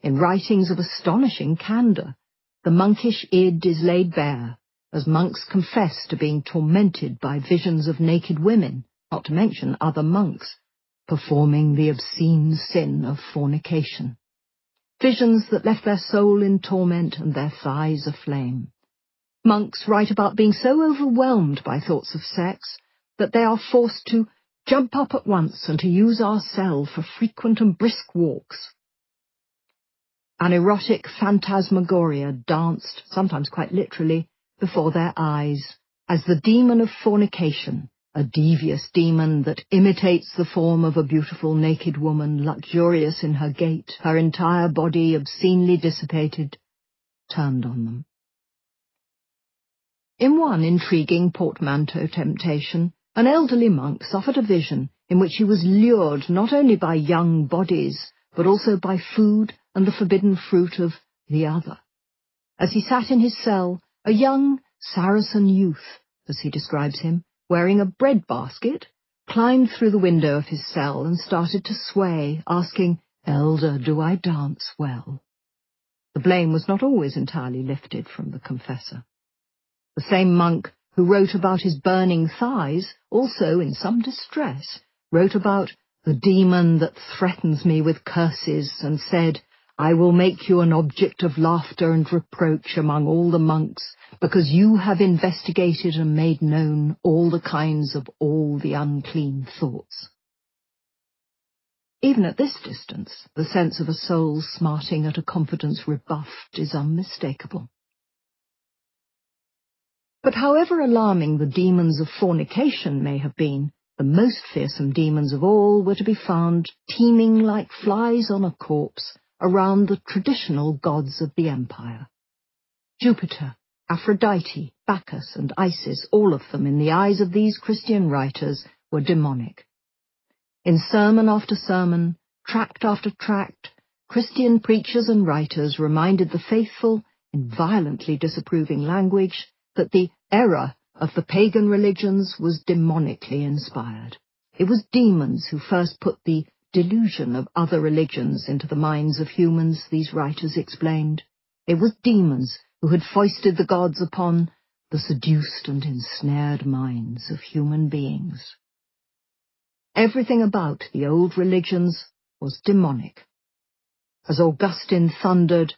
In writings of astonishing candour, the monkish id is laid bare, as monks confess to being tormented by visions of naked women, not to mention other monks, performing the obscene sin of fornication. Visions that left their soul in torment and their thighs aflame. Monks write about being so overwhelmed by thoughts of sex that they are forced to jump up at once and to use our cell for frequent and brisk walks. An erotic phantasmagoria danced, sometimes quite literally, before their eyes, as the demon of fornication, a devious demon that imitates the form of a beautiful naked woman, luxurious in her gait, her entire body obscenely dissipated, turned on them. In one intriguing portmanteau temptation, an elderly monk suffered a vision in which he was lured not only by young bodies, but also by food and the forbidden fruit of the other. As he sat in his cell, a young Saracen youth, as he describes him, wearing a bread basket, climbed through the window of his cell and started to sway, asking, "Elder, do I dance well?" The blame was not always entirely lifted from the confessor. The same monk who wrote about his burning thighs also, in some distress, wrote about the demon that threatens me with curses and said, "I will make you an object of laughter and reproach among all the monks, because you have investigated and made known all the kinds of all the unclean thoughts." Even at this distance, the sense of a soul smarting at a confidence rebuffed is unmistakable. But however alarming the demons of fornication may have been, the most fearsome demons of all were to be found teeming like flies on a corpse around the traditional gods of the empire. Jupiter, Aphrodite, Bacchus, and Isis, all of them, in the eyes of these Christian writers, were demonic. In sermon after sermon, tract after tract, Christian preachers and writers reminded the faithful, in violently disapproving language, that the error of the pagan religions was demonically inspired. It was demons who first put the delusion of other religions into the minds of humans, these writers explained. It was demons who had foisted the gods upon the seduced and ensnared minds of human beings. Everything about the old religions was demonic. As Augustine thundered,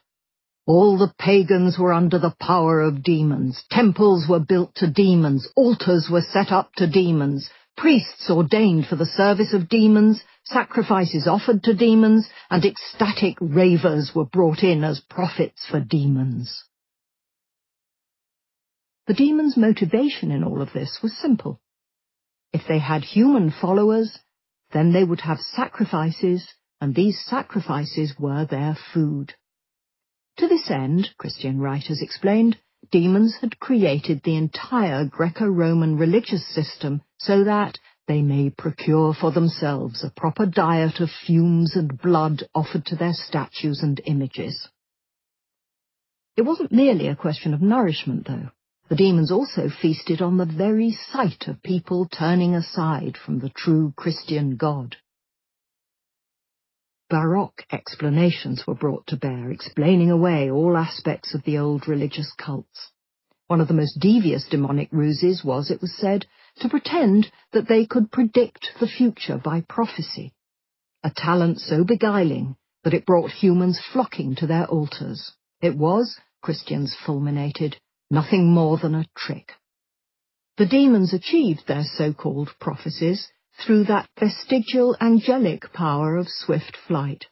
all the pagans were under the power of demons. Temples were built to demons. Altars were set up to demons. Priests ordained for the service of demons. Sacrifices offered to demons. And ecstatic ravers were brought in as prophets for demons. The demons' motivation in all of this was simple. If they had human followers, then they would have sacrifices, and these sacrifices were their food. To this end, Christian writers explained, demons had created the entire Greco-Roman religious system so that they may procure for themselves a proper diet of fumes and blood offered to their statues and images. It wasn't merely a question of nourishment, though. The demons also feasted on the very sight of people turning aside from the true Christian God. Baroque explanations were brought to bear, explaining away all aspects of the old religious cults. One of the most devious demonic ruses was, it was said, to pretend that they could predict the future by prophecy, a talent so beguiling that it brought humans flocking to their altars. It was, Christians fulminated, nothing more than a trick. The demons achieved their so-called prophecies through that vestigial angelic power of swift flight.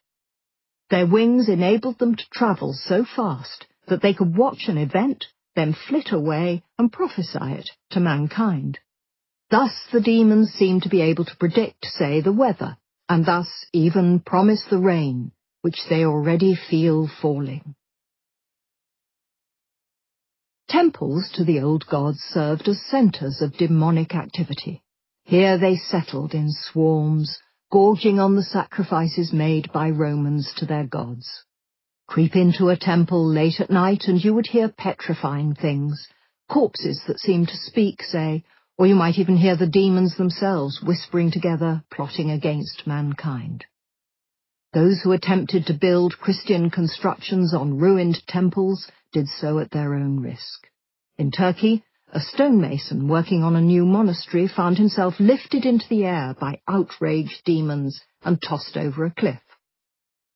Their wings enabled them to travel so fast that they could watch an event, then flit away and prophesy it to mankind. Thus the demons seemed to be able to predict, say, the weather, and thus even promise the rain, which they already feel falling. Temples to the old gods served as centres of demonic activity. Here they settled in swarms, gorging on the sacrifices made by Romans to their gods. Creep into a temple late at night and you would hear petrifying things, corpses that seemed to speak, say, or you might even hear the demons themselves whispering together, plotting against mankind. Those who attempted to build Christian constructions on ruined temples did so at their own risk. In Turkey, a stonemason working on a new monastery found himself lifted into the air by outraged demons and tossed over a cliff.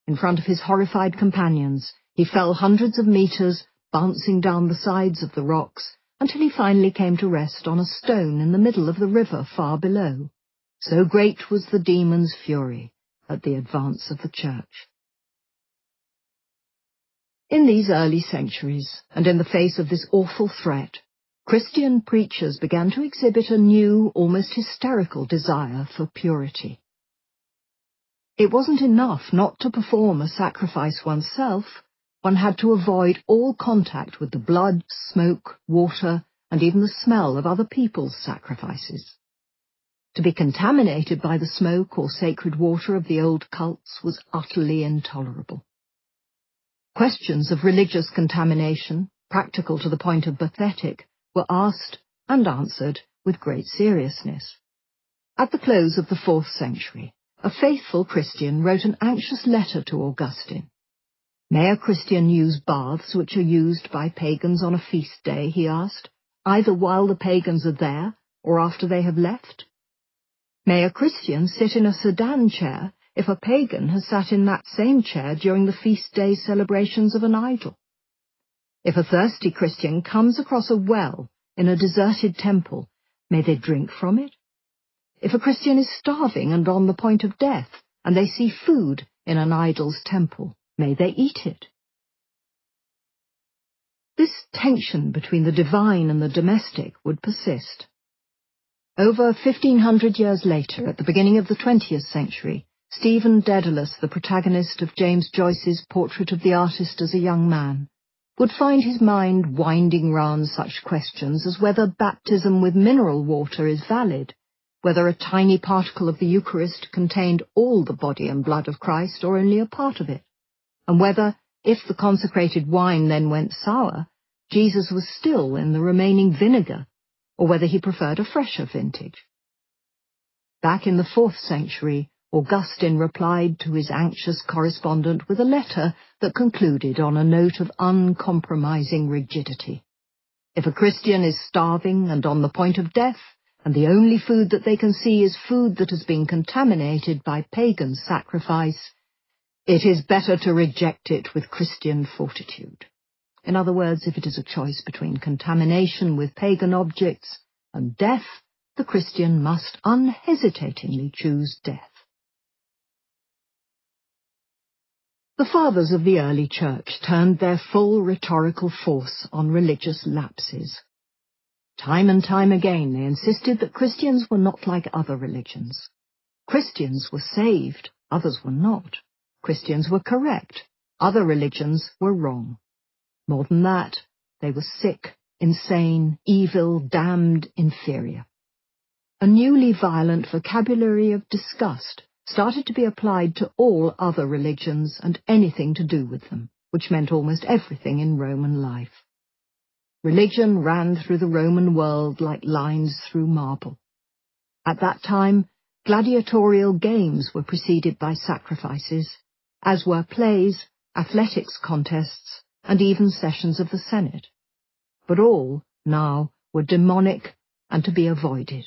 In front of his horrified companions, he fell hundreds of meters, bouncing down the sides of the rocks, until he finally came to rest on a stone in the middle of the river far below. So great was the demon's fury at the advance of the church. In these early centuries, and in the face of this awful threat, Christian preachers began to exhibit a new, almost hysterical desire for purity. It wasn't enough not to perform a sacrifice oneself. One had to avoid all contact with the blood, smoke, water, and even the smell of other people's sacrifices. To be contaminated by the smoke or sacred water of the old cults was utterly intolerable. Questions of religious contamination, practical to the point of pathetic, were asked and answered with great seriousness. At the close of the 4th century, a faithful Christian wrote an anxious letter to Augustine. May a Christian use baths which are used by pagans on a feast day, he asked, either while the pagans are there or after they have left? May a Christian sit in a sedan chair if a pagan has sat in that same chair during the feast day celebrations of an idol? If a thirsty Christian comes across a well in a deserted temple, may they drink from it? If a Christian is starving and on the point of death, and they see food in an idol's temple, may they eat it? This tension between the divine and the domestic would persist. Over 1,500 years later, at the beginning of the 20th century, Stephen Dedalus, the protagonist of James Joyce's Portrait of the Artist as a Young Man, would find his mind winding round such questions as whether baptism with mineral water is valid, whether a tiny particle of the Eucharist contained all the body and blood of Christ or only a part of it, and whether, if the consecrated wine then went sour, Jesus was still in the remaining vinegar, or whether he preferred a fresher vintage. Back in the 4th century, Augustine replied to his anxious correspondent with a letter that concluded on a note of uncompromising rigidity. If a Christian is starving and on the point of death, and the only food that they can see is food that has been contaminated by pagan sacrifice, it is better to reject it with Christian fortitude. In other words, if it is a choice between contamination with pagan objects and death, the Christian must unhesitatingly choose death. The fathers of the early church turned their full rhetorical force on religious lapses. Time and time again they insisted that Christians were not like other religions. Christians were saved, others were not. Christians were correct, other religions were wrong. More than that, they were sick, insane, evil, damned, inferior. A newly violent vocabulary of disgust started to be applied to all other religions and anything to do with them, which meant almost everything in Roman life. Religion ran through the Roman world like lines through marble. At that time, gladiatorial games were preceded by sacrifices, as were plays, athletics contests, and even sessions of the Senate. But all, now, were demonic and to be avoided.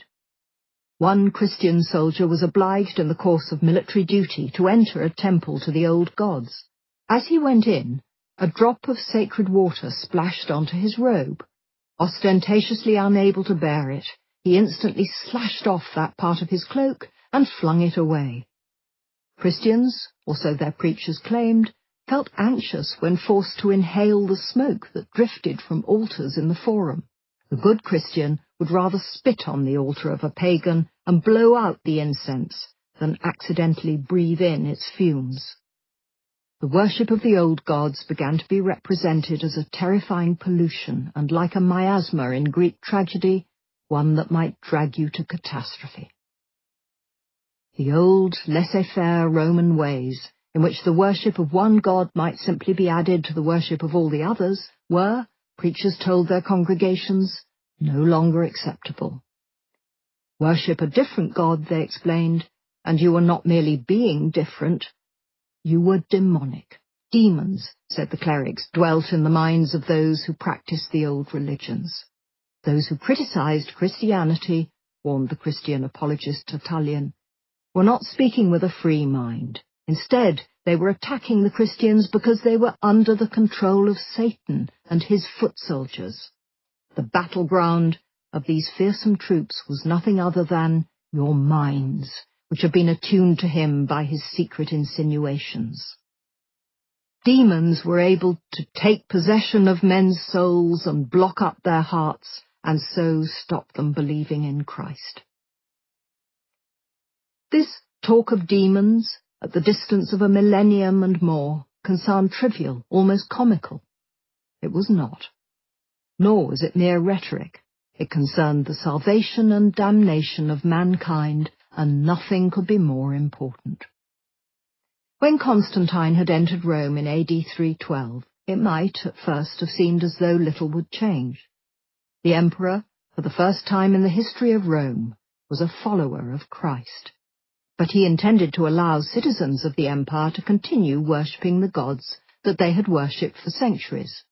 One Christian soldier was obliged in the course of military duty to enter a temple to the old gods. As he went in, a drop of sacred water splashed onto his robe. Ostentatiously unable to bear it, he instantly slashed off that part of his cloak and flung it away. Christians, or so their preachers claimed, felt anxious when forced to inhale the smoke that drifted from altars in the forum. The good Christian would rather spit on the altar of a pagan and blow out the incense than accidentally breathe in its fumes. The worship of the old gods began to be represented as a terrifying pollution and, like a miasma in Greek tragedy, one that might drag you to catastrophe. The old laissez-faire Roman ways, in which the worship of one god might simply be added to the worship of all the others, were, preachers told their congregations, no longer acceptable. Worship a different god, they explained, and you were not merely being different, you were demonic. Demons, said the clerics, dwelt in the minds of those who practiced the old religions. Those who criticized Christianity, warned the Christian apologist Tertullian, were not speaking with a free mind. Instead, they were attacking the Christians because they were under the control of Satan and his foot soldiers. The battleground of these fearsome troops was nothing other than your minds, which had been attuned to him by his secret insinuations. Demons were able to take possession of men's souls and block up their hearts, and so stop them believing in Christ. This talk of demons, at the distance of a millennium and more, can sound trivial, almost comical. It was not. Nor was it mere rhetoric. It concerned the salvation and damnation of mankind, and nothing could be more important. When Constantine had entered Rome in AD 312, it might, at first, have seemed as though little would change. The emperor, for the first time in the history of Rome, was a follower of Christ. But he intended to allow citizens of the empire to continue worshipping the gods that they had worshipped for centuries.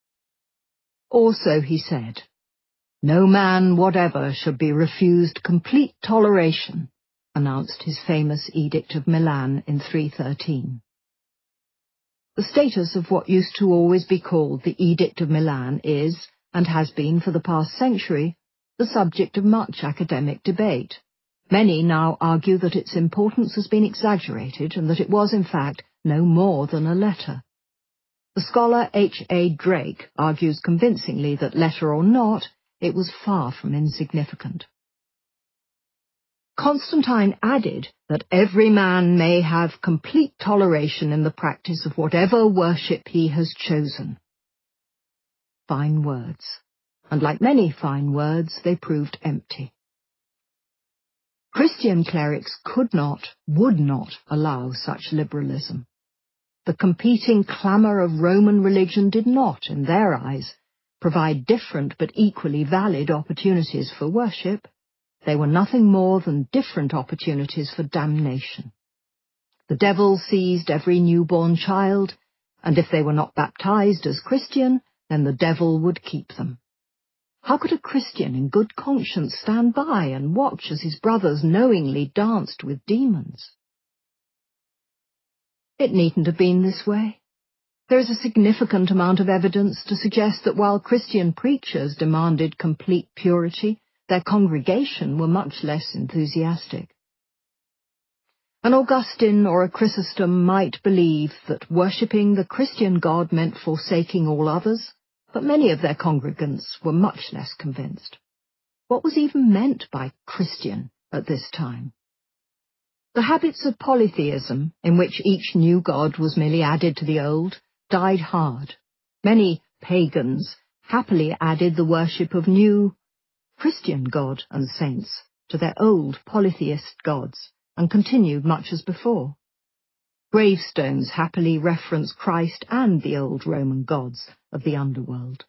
Also, he said, no man whatever should be refused complete toleration, announced his famous Edict of Milan in 313. The status of what used to always be called the Edict of Milan is, and has been for the past century, the subject of much academic debate. Many now argue that its importance has been exaggerated and that it was, in fact, no more than a letter. The scholar H.A. Drake argues convincingly that, letter or not, it was far from insignificant. Constantine added that every man may have complete toleration in the practice of whatever worship he has chosen. Fine words, and like many fine words, they proved empty. Christian clerics could not, would not allow such liberalism. The competing clamour of Roman religion did not, in their eyes, provide different but equally valid opportunities for worship. They were nothing more than different opportunities for damnation. The devil seized every newborn child, and if they were not baptized as Christian, then the devil would keep them. How could a Christian in good conscience stand by and watch as his brothers knowingly danced with demons? It needn't have been this way. There is a significant amount of evidence to suggest that while Christian preachers demanded complete purity, their congregation were much less enthusiastic. An Augustine or a Chrysostom might believe that worshipping the Christian God meant forsaking all others, but many of their congregants were much less convinced. What was even meant by Christian at this time? The habits of polytheism, in which each new god was merely added to the old, died hard. Many pagans happily added the worship of new Christian God and saints to their old polytheist gods, and continued much as before. Gravestones happily reference Christ and the old Roman gods of the underworld.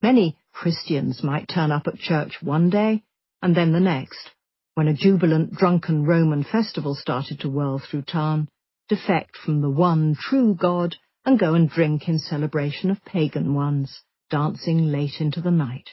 Many Christians might turn up at church one day, and then the next, when a jubilant drunken Roman festival started to whirl through town, defect from the one true God and go and drink in celebration of pagan ones, dancing late into the night.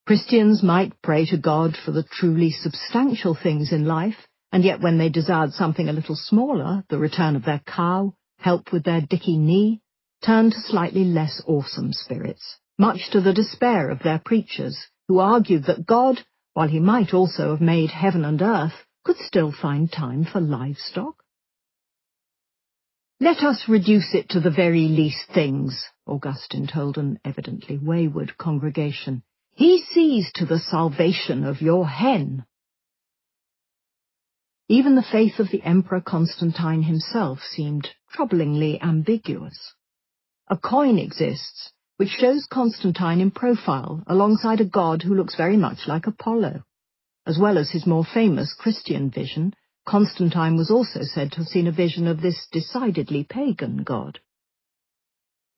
Christians might pray to God for the truly substantial things in life, and yet when they desired something a little smaller, the return of their cow, help with their dicky knee, turn to slightly less awesome spirits, much to the despair of their preachers, who argued that God, while he might also have made heaven and earth, could still find time for livestock. Let us reduce it to the very least things, Augustine told an evidently wayward congregation. He sees to the salvation of your hen. Even the faith of the Emperor Constantine himself seemed troublingly ambiguous. A coin exists which shows Constantine in profile alongside a god who looks very much like Apollo. As well as his more famous Christian vision, Constantine was also said to have seen a vision of this decidedly pagan god.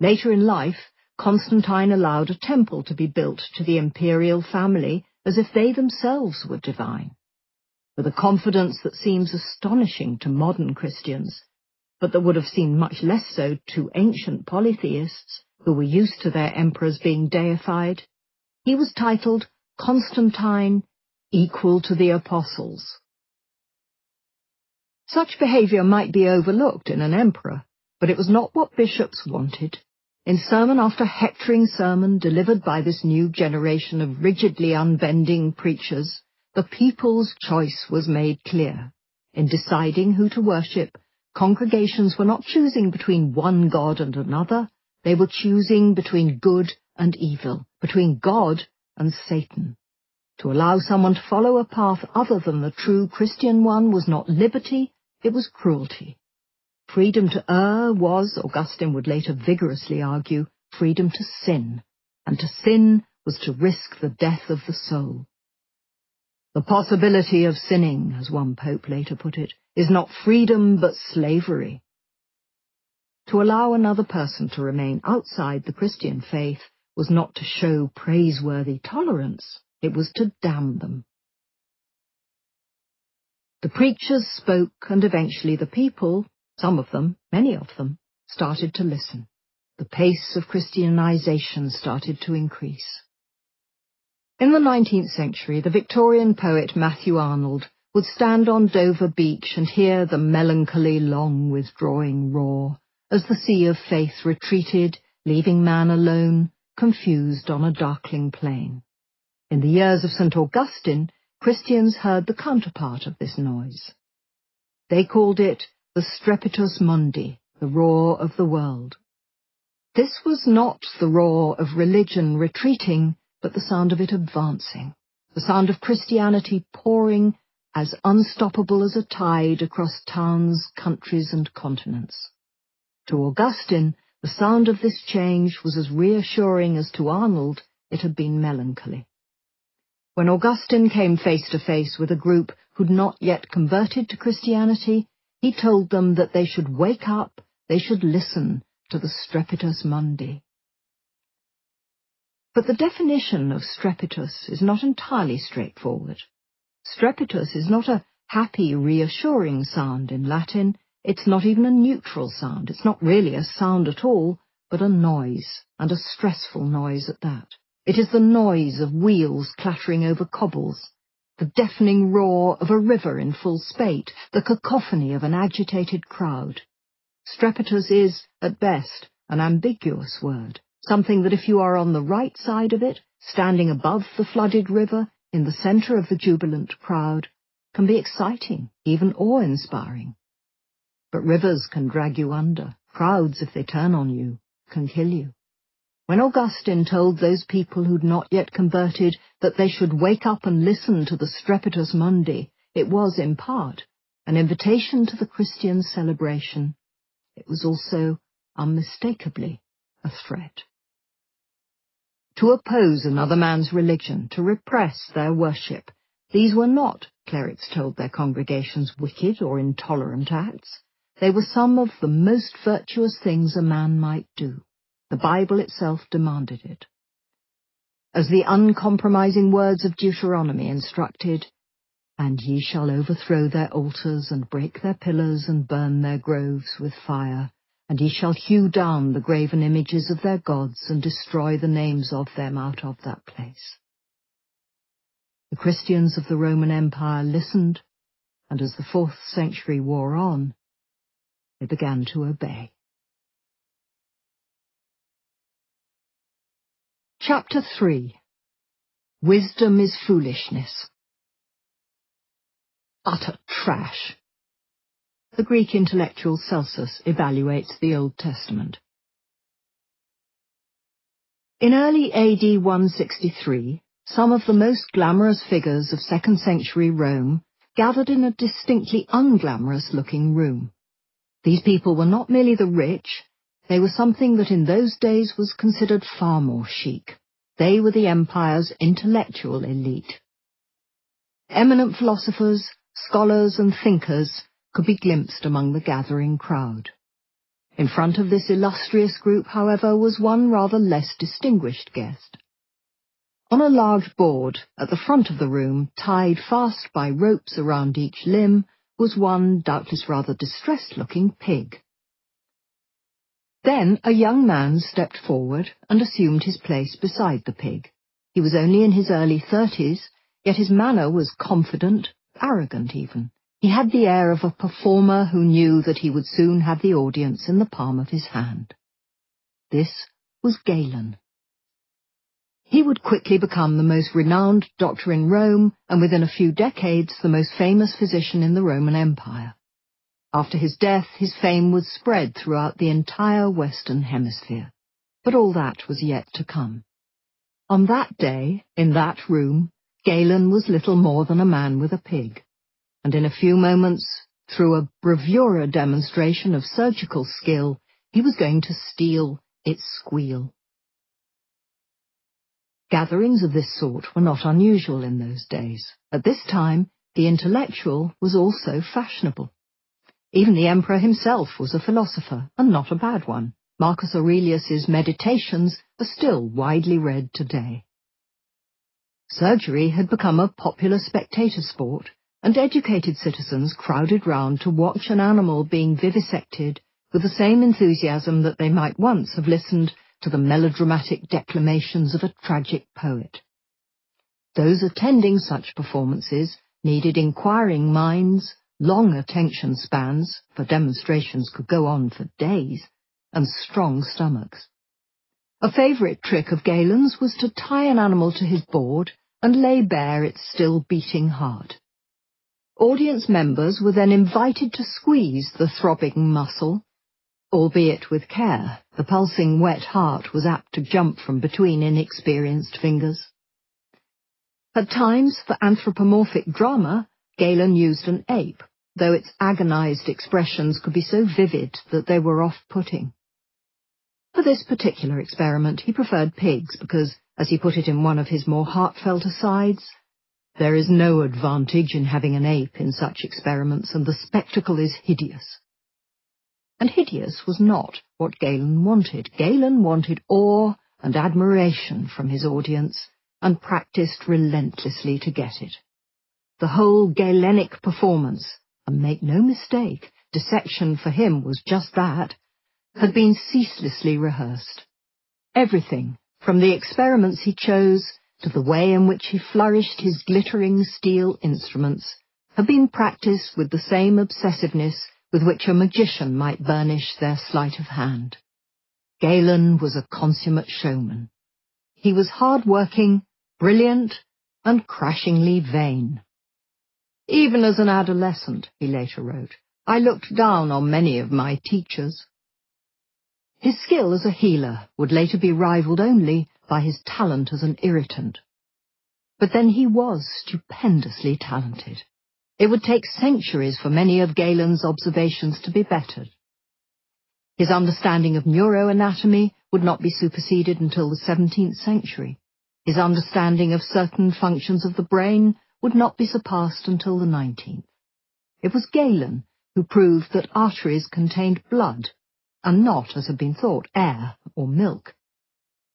Later in life, Constantine allowed a temple to be built to the imperial family as if they themselves were divine, with a confidence that seems astonishing to modern Christians, but that would have seemed much less so to ancient polytheists who were used to their emperors being deified. He was titled Constantine, equal to the apostles. Such behaviour might be overlooked in an emperor, but it was not what bishops wanted. In sermon after hectoring sermon delivered by this new generation of rigidly unbending preachers, the people's choice was made clear. In deciding who to worship, congregations were not choosing between one god and another, they were choosing between good and evil, between God and Satan. To allow someone to follow a path other than the true Christian one was not liberty, it was cruelty. Freedom to err was, Augustine would later vigorously argue, freedom to sin, and to sin was to risk the death of the soul. The possibility of sinning, as one pope later put it, is not freedom but slavery. To allow another person to remain outside the Christian faith was not to show praiseworthy tolerance, it was to damn them. The preachers spoke, and eventually the people, some of them, many of them, started to listen. The pace of Christianization started to increase. In the 19th century, the Victorian poet Matthew Arnold would stand on Dover beach and hear the melancholy, long withdrawing roar as the sea of faith retreated, leaving man alone, confused on a darkling plain. In the years of St. Augustine, Christians heard the counterpart of this noise. They called it the Strepitus Mundi, the roar of the world. This was not the roar of religion retreating, but the sound of it advancing, the sound of Christianity pouring as unstoppable as a tide across towns, countries, and continents. To Augustine, the sound of this change was as reassuring as to Arnold it had been melancholy. When Augustine came face to face with a group who'd not yet converted to Christianity, he told them that they should wake up, they should listen to the Strepitus Mundi. But the definition of strepitus is not entirely straightforward. Strepitus is not a happy, reassuring sound in Latin. It's not even a neutral sound. It's not really a sound at all, but a noise, and a stressful noise at that. It is the noise of wheels clattering over cobbles, the deafening roar of a river in full spate, the cacophony of an agitated crowd. Strepitus is, at best, an ambiguous word, something that if you are on the right side of it, standing above the flooded river, in the centre of the jubilant crowd, can be exciting, even awe-inspiring. But rivers can drag you under. Crowds, if they turn on you, can kill you. When Augustine told those people who'd not yet converted that they should wake up and listen to the Strepitus Mundi, it was, in part, an invitation to the Christian celebration. It was also, unmistakably, a threat. To oppose another man's religion, to repress their worship, these were not, clerics told their congregations, wicked or intolerant acts. They were some of the most virtuous things a man might do. The Bible itself demanded it. As the uncompromising words of Deuteronomy instructed, "And ye shall overthrow their altars, and break their pillars, and burn their groves with fire, and ye shall hew down the graven images of their gods, and destroy the names of them out of that place." The Christians of the Roman Empire listened, and as the 4th century wore on, they began to obey. Chapter 3. Wisdom is Foolishness. Utter trash. The Greek intellectual Celsus evaluates the Old Testament. In early AD 163, some of the most glamorous figures of 2nd century Rome gathered in a distinctly unglamorous-looking room. These people were not merely the rich, they were something that in those days was considered far more chic. They were the empire's intellectual elite. Eminent philosophers, scholars, and thinkers could be glimpsed among the gathering crowd. In front of this illustrious group, however, was one rather less distinguished guest. On a large board at the front of the room, tied fast by ropes around each limb, was one doubtless rather distressed-looking pig. Then a young man stepped forward and assumed his place beside the pig. He was only in his early 30s, yet his manner was confident, arrogant even. He had the air of a performer who knew that he would soon have the audience in the palm of his hand. This was Galen. He would quickly become the most renowned doctor in Rome, and within a few decades the most famous physician in the Roman Empire. After his death, his fame would spread throughout the entire Western Hemisphere. But all that was yet to come. On that day, in that room, Galen was little more than a man with a pig, and in a few moments, through a bravura demonstration of surgical skill, he was going to steal its squeal. Gatherings of this sort were not unusual in those days. At this time, the intellectual was also fashionable. Even the emperor himself was a philosopher, and not a bad one. Marcus Aurelius's Meditations are still widely read today. Surgery had become a popular spectator sport, and educated citizens crowded round to watch an animal being vivisected with the same enthusiasm that they might once have listened to the melodramatic declamations of a tragic poet. Those attending such performances needed inquiring minds, long attention spans, for demonstrations could go on for days, and strong stomachs. A favourite trick of Galen's was to tie an animal to his board and lay bare its still beating heart. Audience members were then invited to squeeze the throbbing muscle, albeit with care, the pulsing wet heart was apt to jump from between inexperienced fingers. At times, for anthropomorphic drama, Galen used an ape, though its agonized expressions could be so vivid that they were off-putting. For this particular experiment, he preferred pigs because, as he put it in one of his more heartfelt asides, "There is no advantage in having an ape in such experiments, and the spectacle is hideous." And hideous was not what Galen wanted. Galen wanted awe and admiration from his audience, and practiced relentlessly to get it. The whole Galenic performance, and make no mistake, dissection for him was just that, had been ceaselessly rehearsed. Everything, from the experiments he chose to the way in which he flourished his glittering steel instruments, had been practiced with the same obsessiveness with which a magician might burnish their sleight of hand. Galen was a consummate showman. He was hard-working, brilliant, and crashingly vain. "Even as an adolescent," he later wrote, "I looked down on many of my teachers." His skill as a healer would later be rivaled only by his talent as an irritant. But then he was stupendously talented. It would take centuries for many of Galen's observations to be bettered. His understanding of neuroanatomy would not be superseded until the 17th century. His understanding of certain functions of the brain would not be surpassed until the 19th. It was Galen who proved that arteries contained blood, and not, as had been thought, air or milk.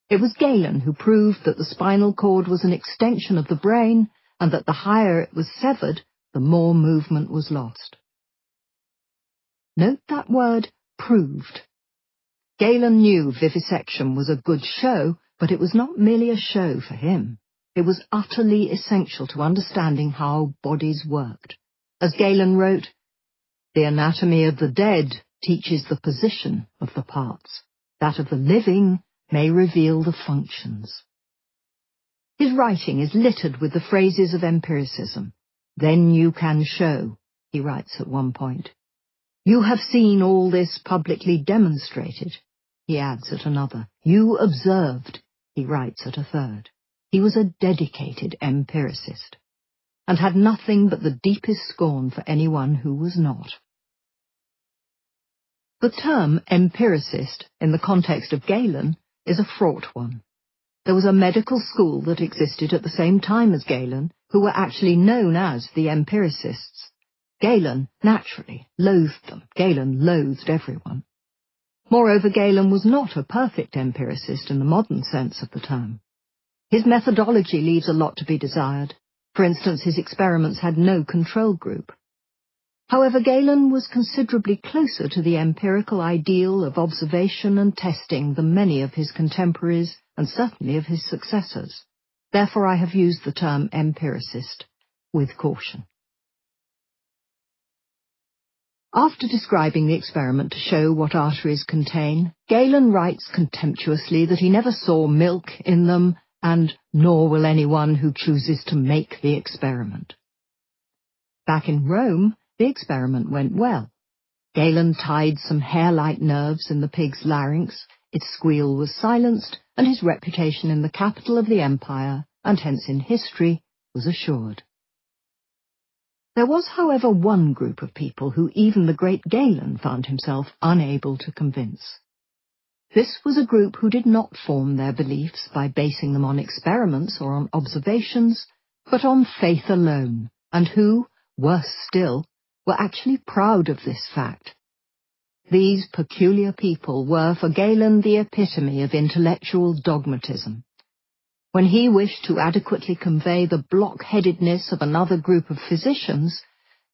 It was Galen who proved that the spinal cord was an extension of the brain, and that the higher it was severed, the more movement was lost. Note that word, proved. Galen knew vivisection was a good show, but it was not merely a show for him. It was utterly essential to understanding how bodies worked. As Galen wrote, "The anatomy of the dead teaches the position of the parts. That of the living may reveal the functions." His writing is littered with the phrases of empiricism. "Then you can show," he writes at one point. "You have seen all this publicly demonstrated," he adds at another. "You observed," he writes at a third. He was a dedicated empiricist, and had nothing but the deepest scorn for anyone who was not. The term empiricist, in the context of Galen, is a fraught one. There was a medical school that existed at the same time as Galen, who were actually known as the empiricists. Galen, naturally, loathed them. Galen loathed everyone. Moreover, Galen was not a perfect empiricist in the modern sense of the term. His methodology leaves a lot to be desired. For instance, his experiments had no control group. However, Galen was considerably closer to the empirical ideal of observation and testing than many of his contemporaries, and certainly of his successors. Therefore, I have used the term empiricist with caution. After describing the experiment to show what arteries contain, Galen writes contemptuously that he never saw milk in them, and nor will anyone who chooses to make the experiment. Back in Rome, the experiment went well. Galen tied some hair-like nerves in the pig's larynx, its squeal was silenced, and his reputation in the capital of the empire, and hence in history, was assured. There was, however, one group of people who even the great Galen found himself unable to convince. This was a group who did not form their beliefs by basing them on experiments or on observations, but on faith alone, and who, worse still, were actually proud of this fact. These peculiar people were for Galen the epitome of intellectual dogmatism. When he wished to adequately convey the block-headedness of another group of physicians,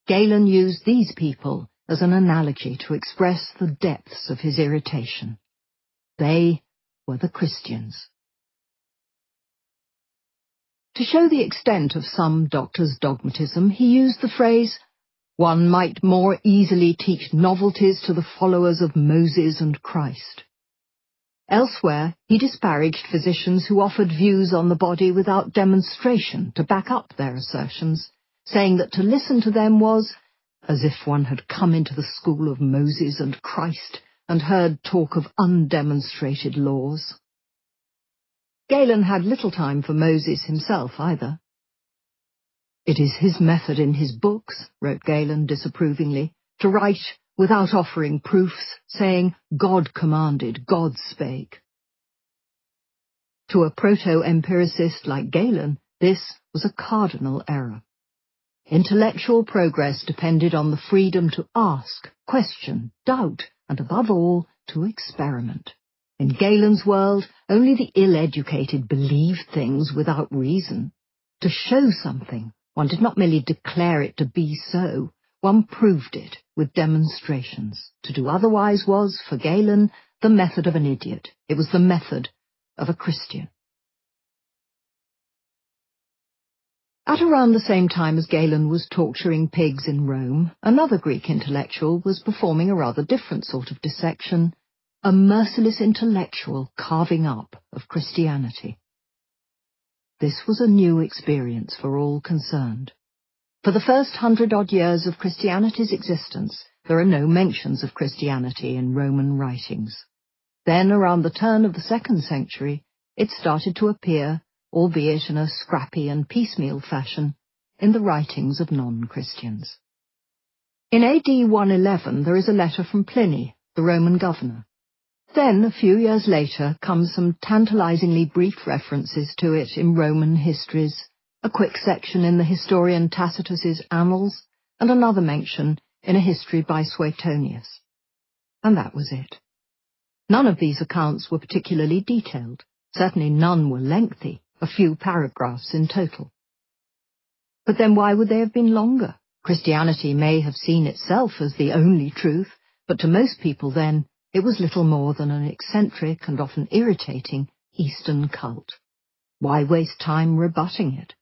Galen used these people as an analogy to express the depths of his irritation. They were the Christians. To show the extent of some doctors' dogmatism, he used the phrase, "One might more easily teach novelties to the followers of Moses and Christ." Elsewhere, he disparaged physicians who offered views on the body without demonstration to back up their assertions, saying that to listen to them was as if one had come into the school of Moses and Christ and heard talk of undemonstrated laws. Galen had little time for Moses himself either. "It is his method in his books," wrote Galen disapprovingly, "to write without offering proofs, saying, 'God commanded, God spake.'" To a proto-empiricist like Galen, this was a cardinal error. Intellectual progress depended on the freedom to ask, question, doubt, and above all, to experiment. In Galen's world, only the ill-educated believed things without reason. To show something, one did not merely declare it to be so, one proved it with demonstrations. To do otherwise was, for Galen, the method of an idiot. It was the method of a Christian. At around the same time as Galen was torturing pigs in Rome, another Greek intellectual was performing a rather different sort of dissection, a merciless intellectual carving up of Christianity. This was a new experience for all concerned. For the first 100-odd years of Christianity's existence, there are no mentions of Christianity in Roman writings. Then, around the turn of the 2nd century, it started to appear, albeit in a scrappy and piecemeal fashion, in the writings of non-Christians. In AD 111 there is a letter from Pliny, the Roman governor. Then, a few years later, come some tantalizingly brief references to it in Roman histories, a quick section in the historian Tacitus's Annals, and another mention in a history by Suetonius. And that was it. None of these accounts were particularly detailed. Certainly none were lengthy, a few paragraphs in total. But then why would they have been longer? Christianity may have seen itself as the only truth, but to most people then, it was little more than an eccentric and often irritating Eastern cult. Why waste time rebutting it?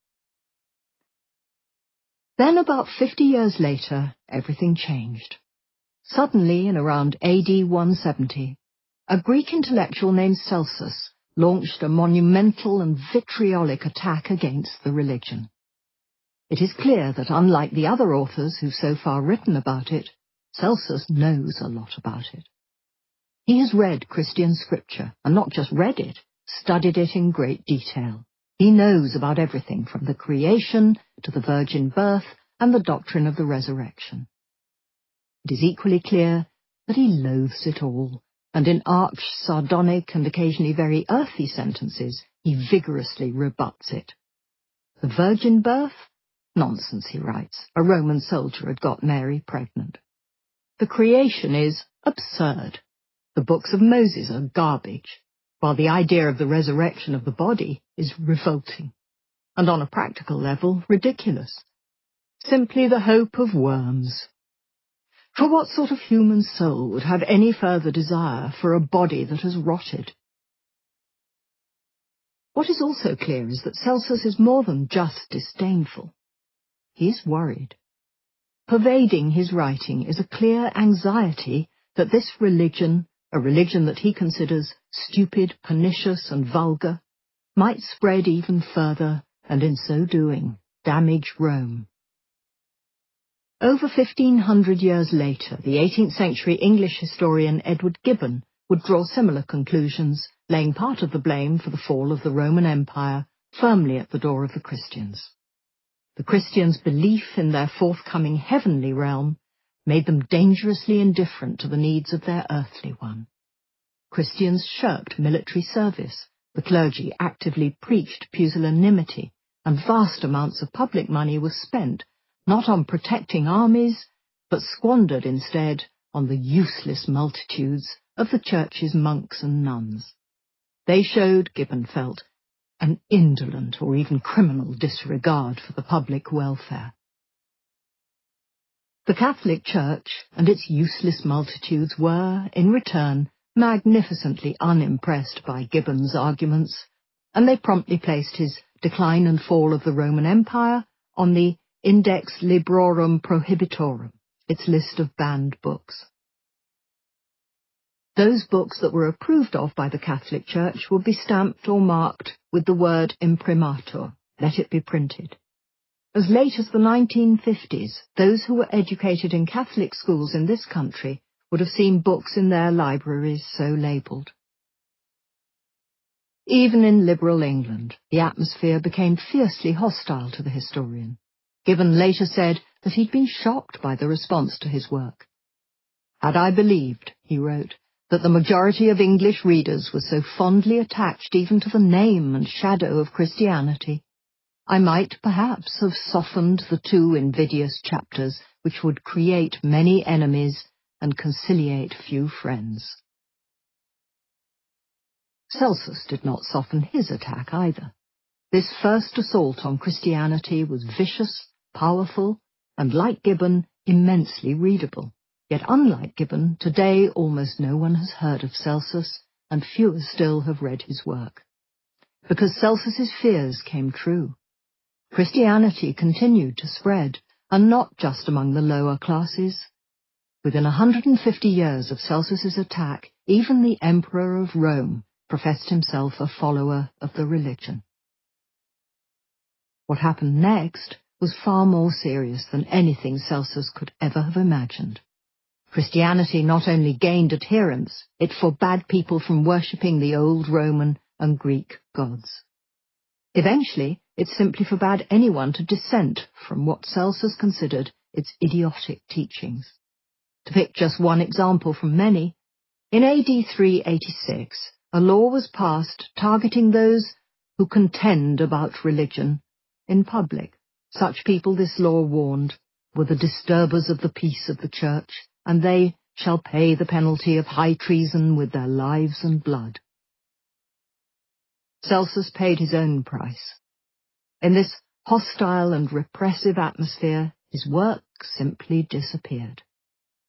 Then, about 50 years later, everything changed. Suddenly, in around AD 170, a Greek intellectual named Celsus launched a monumental and vitriolic attack against the religion. It is clear that unlike the other authors who've so far written about it, Celsus knows a lot about it. He has read Christian scripture, and not just read it, studied it in great detail. He knows about everything from the creation to the virgin birth and the doctrine of the resurrection. It is equally clear that he loathes it all, and in arch, sardonic, and occasionally very earthy sentences, he vigorously rebuts it. The virgin birth? Nonsense, he writes. A Roman soldier had got Mary pregnant. The creation is absurd. The books of Moses are garbage, while the idea of the resurrection of the body is revolting, and on a practical level, ridiculous. Simply the hope of worms. For what sort of human soul would have any further desire for a body that has rotted? What is also clear is that Celsus is more than just disdainful. He is worried. Pervading his writing is a clear anxiety that this religion, a religion that he considers stupid, pernicious, and vulgar, might spread even further, and in so doing, damage Rome. Over 1,500 years later, the 18th century English historian Edward Gibbon would draw similar conclusions, laying part of the blame for the fall of the Roman Empire firmly at the door of the Christians. The Christians' belief in their forthcoming heavenly realm made them dangerously indifferent to the needs of their earthly one. Christians shirked military service, the clergy actively preached pusillanimity, and vast amounts of public money was spent not on protecting armies, but squandered instead on the useless multitudes of the church's monks and nuns. They showed, Gibbon felt, an indolent or even criminal disregard for the public welfare. The Catholic Church and its useless multitudes were, in return, magnificently unimpressed by Gibbon's arguments, and they promptly placed his Decline and Fall of the Roman Empire on the Index Librorum Prohibitorum, its list of banned books. Those books that were approved of by the Catholic Church would be stamped or marked with the word imprimatur, let it be printed. As late as the 1950s, those who were educated in Catholic schools in this country would have seen books in their libraries so labelled. Even in liberal England, the atmosphere became fiercely hostile to the historian. Gibbon later said that he'd been shocked by the response to his work. "Had I believed," he wrote, "that the majority of English readers were so fondly attached even to the name and shadow of Christianity, I might perhaps have softened the two invidious chapters which would create many enemies and conciliate few friends." Celsus did not soften his attack either. This first assault on Christianity was vicious, powerful, and, like Gibbon, immensely readable. Yet unlike Gibbon, today almost no one has heard of Celsus, and fewer still have read his work. Because Celsus's fears came true. Christianity continued to spread, and not just among the lower classes. Within 150 years of Celsus's attack, even the Emperor of Rome professed himself a follower of the religion. What happened next was far more serious than anything Celsus could ever have imagined. Christianity not only gained adherents, it forbade people from worshipping the old Roman and Greek gods. Eventually, it simply forbade anyone to dissent from what Celsus considered its idiotic teachings. To pick just one example from many, in AD 386, a law was passed targeting those who contend about religion in public. Such people, this law warned, were the disturbers of the peace of the church, and they shall pay the penalty of high treason with their lives and blood. Celsus paid his own price. In this hostile and repressive atmosphere, his work simply disappeared.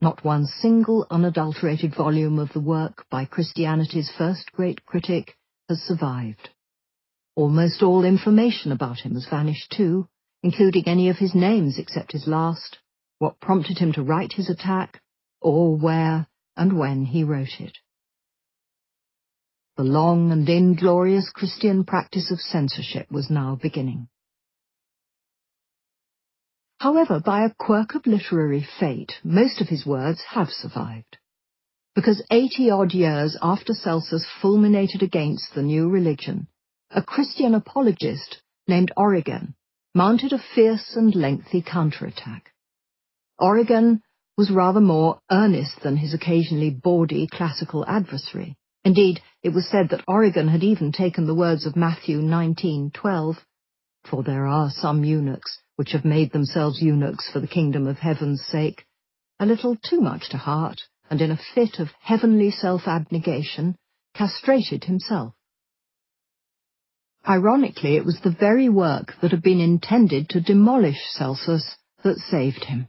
Not one single unadulterated volume of the work by Christianity's first great critic has survived. Almost all information about him has vanished too, including any of his names except his last, what prompted him to write his attack, or where and when he wrote it. The long and inglorious Christian practice of censorship was now beginning. However, by a quirk of literary fate, most of his words have survived. Because 80-odd years after Celsus fulminated against the new religion, a Christian apologist named Origen mounted a fierce and lengthy counterattack. Origen was rather more earnest than his occasionally bawdy classical adversary. Indeed, it was said that Origen had even taken the words of Matthew 19:12, "For there are some eunuchs which have made themselves eunuchs for the kingdom of heaven's sake," a little too much to heart, and in a fit of heavenly self-abnegation, castrated himself. Ironically, it was the very work that had been intended to demolish Celsus that saved him.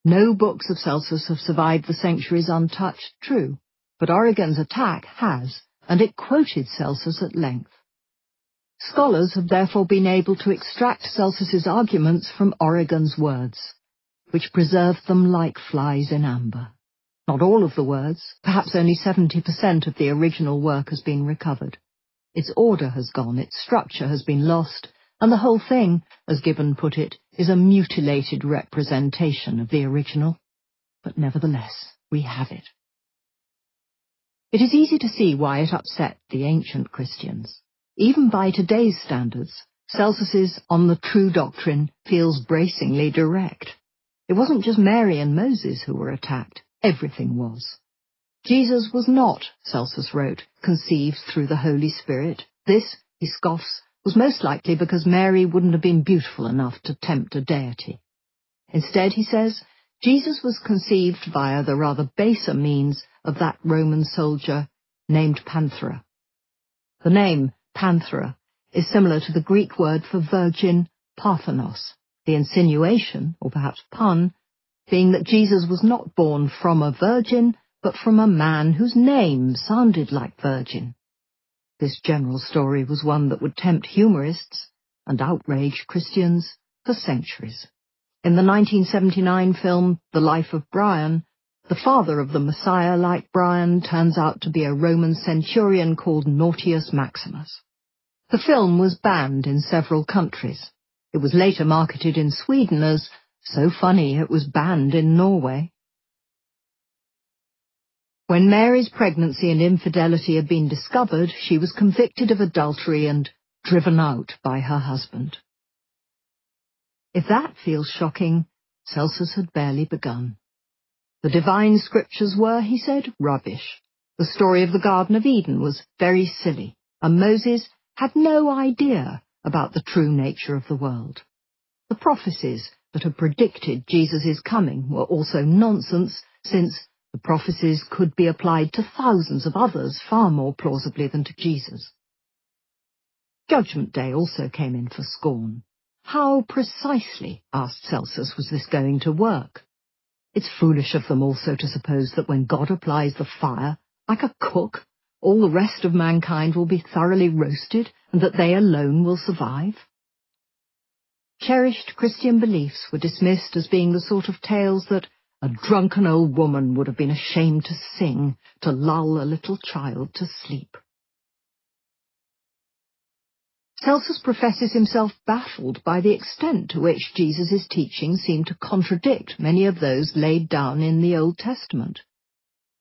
No books of Celsus have survived the centuries untouched, true, but Origen's attack has, and it quoted Celsus at length. Scholars have therefore been able to extract Celsus's arguments from Origen's words, which preserved them like flies in amber. Not all of the words, perhaps only 70% of the original work has been recovered. Its order has gone, its structure has been lost, and the whole thing, as Gibbon put it, is a mutilated representation of the original. But nevertheless, we have it. It is easy to see why it upset the ancient Christians. Even by today's standards, Celsus's On the True Doctrine feels bracingly direct. It wasn't just Mary and Moses who were attacked, everything was. Jesus was not, Celsus wrote, conceived through the Holy Spirit. This, he scoffs, was most likely because Mary wouldn't have been beautiful enough to tempt a deity. Instead, he says, Jesus was conceived via the rather baser means of that Roman soldier named Panthera. The name Panthera is similar to the Greek word for virgin, Parthenos, the insinuation, or perhaps pun, being that Jesus was not born from a virgin, but from a man whose name sounded like virgin. This general story was one that would tempt humorists and outrage Christians for centuries. In the 1979 film The Life of Brian, the father of the Messiah, like Brian, turns out to be a Roman centurion called Nautius Maximus. The film was banned in several countries. It was later marketed in Sweden as so funny it was banned in Norway. When Mary's pregnancy and infidelity had been discovered, she was convicted of adultery and driven out by her husband. If that feels shocking, Celsus had barely begun. The divine scriptures were, he said, rubbish. The story of the Garden of Eden was very silly, and Moses had no idea about the true nature of the world. The prophecies that had predicted Jesus' coming were also nonsense, since the prophecies could be applied to thousands of others far more plausibly than to Jesus. Judgment Day also came in for scorn. How precisely, asked Celsus, was this going to work? It's foolish of them also to suppose that when God applies the fire, like a cook, all the rest of mankind will be thoroughly roasted, and that they alone will survive. Cherished Christian beliefs were dismissed as being the sort of tales that a drunken old woman would have been ashamed to sing to lull a little child to sleep. Celsus professes himself baffled by the extent to which Jesus' teachings seem to contradict many of those laid down in the Old Testament.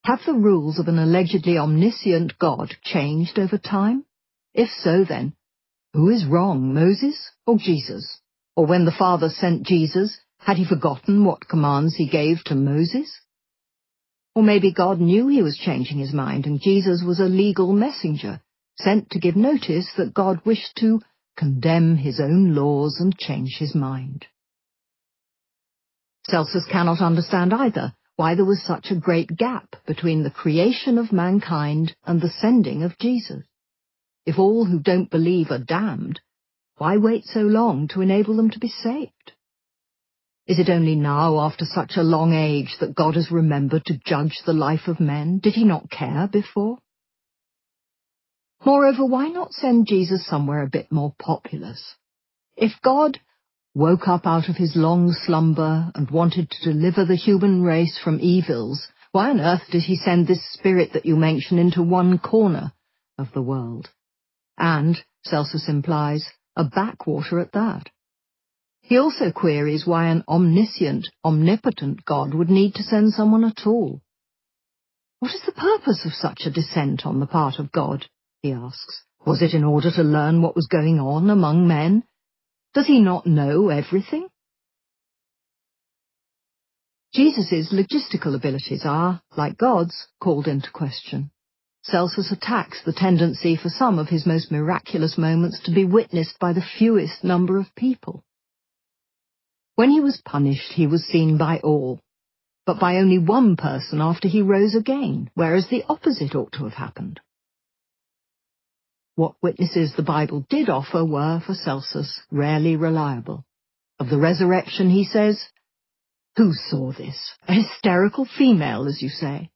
Have the rules of an allegedly omniscient God changed over time? If so, then, who is wrong, Moses or Jesus? Or when the Father sent Jesus, had he forgotten what commands he gave to Moses? Or maybe God knew he was changing his mind and Jesus was a legal messenger, sent to give notice that God wished to condemn his own laws and change his mind. Celsus cannot understand either why there was such a great gap between the creation of mankind and the sending of Jesus. If all who don't believe are damned, why wait so long to enable them to be saved? Is it only now, after such a long age, that God has remembered to judge the life of men? Did he not care before? Moreover, why not send Jesus somewhere a bit more populous? If God woke up out of his long slumber and wanted to deliver the human race from evils, why on earth did he send this spirit that you mention into one corner of the world? And, Celsus implies, a backwater at that. He also queries why an omniscient, omnipotent God would need to send someone at all. What is the purpose of such a descent on the part of God? He asks. Was it in order to learn what was going on among men? Does he not know everything? Jesus' logistical abilities are, like God's, called into question. Celsus attacks the tendency for some of his most miraculous moments to be witnessed by the fewest number of people. When he was punished, he was seen by all, but by only one person after he rose again, whereas the opposite ought to have happened. What witnesses the Bible did offer were, for Celsus, rarely reliable. Of the resurrection, he says, "Who saw this? A hysterical female, as you say."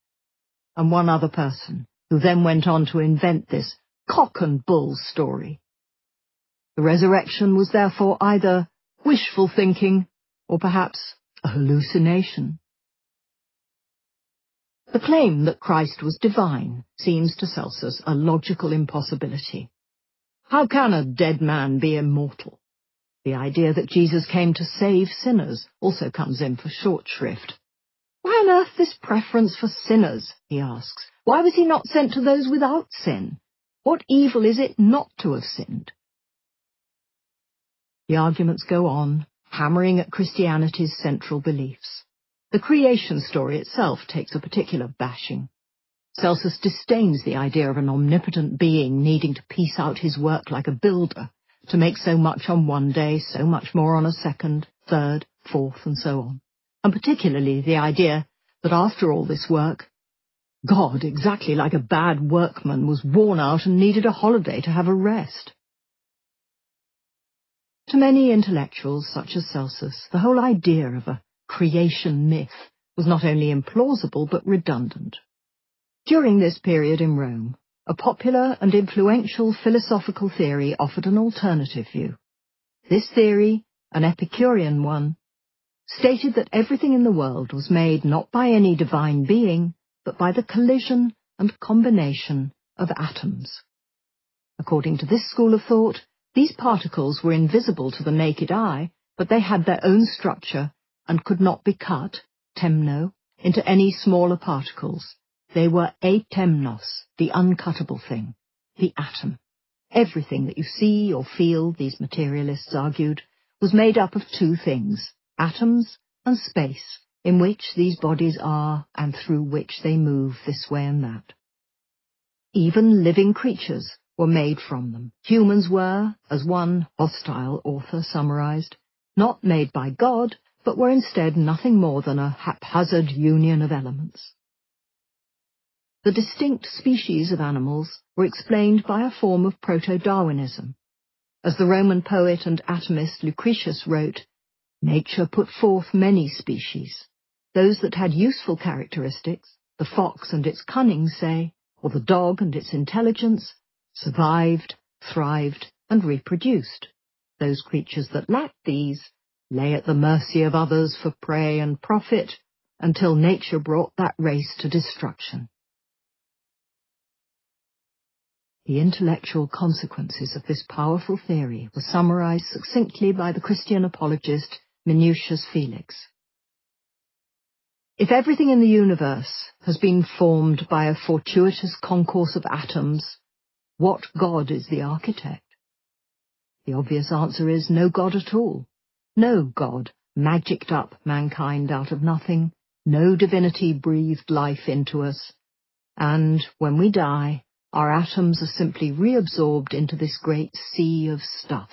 And one other person, who then went on to invent this cock and bull story. The resurrection was therefore either wishful thinking or perhaps a hallucination. The claim that Christ was divine seems to Celsus a logical impossibility. How can a dead man be immortal? The idea that Jesus came to save sinners also comes in for short shrift. Why on earth this preference for sinners, he asks. Why was he not sent to those without sin? What evil is it not to have sinned? The arguments go on, hammering at Christianity's central beliefs. The creation story itself takes a particular bashing. Celsus disdains the idea of an omnipotent being needing to piece out his work like a builder, to make so much on one day, so much more on a second, third, fourth, and so on. And particularly the idea that after all this work, God, exactly like a bad workman, was worn out and needed a holiday to have a rest. To many intellectuals, such as Celsus, the whole idea of a creation myth was not only implausible but redundant. During this period in Rome, a popular and influential philosophical theory offered an alternative view. This theory, an Epicurean one, stated that everything in the world was made not by any divine being, but by the collision and combination of atoms. According to this school of thought, these particles were invisible to the naked eye, but they had their own structure and could not be cut, temno, into any smaller particles. They were atemnos, the uncuttable thing, the atom. Everything that you see or feel, these materialists argued, was made up of two things, atoms and space, in which these bodies are and through which they move this way and that. Even living creatures were made from them. Humans were, as one hostile author summarized, not made by God, but were instead nothing more than a haphazard union of elements. The distinct species of animals were explained by a form of proto-Darwinism. As the Roman poet and atomist Lucretius wrote, "Nature put forth many species. Those that had useful characteristics, the fox and its cunning, say, or the dog and its intelligence, survived, thrived, and reproduced. Those creatures that lacked these lay at the mercy of others for prey and profit, until nature brought that race to destruction." The intellectual consequences of this powerful theory were summarized succinctly by the Christian apologist Minucius Felix. If everything in the universe has been formed by a fortuitous concourse of atoms, what God is the architect? The obvious answer is no God at all. No God magicked up mankind out of nothing, no divinity breathed life into us, and when we die, our atoms are simply reabsorbed into this great sea of stuff.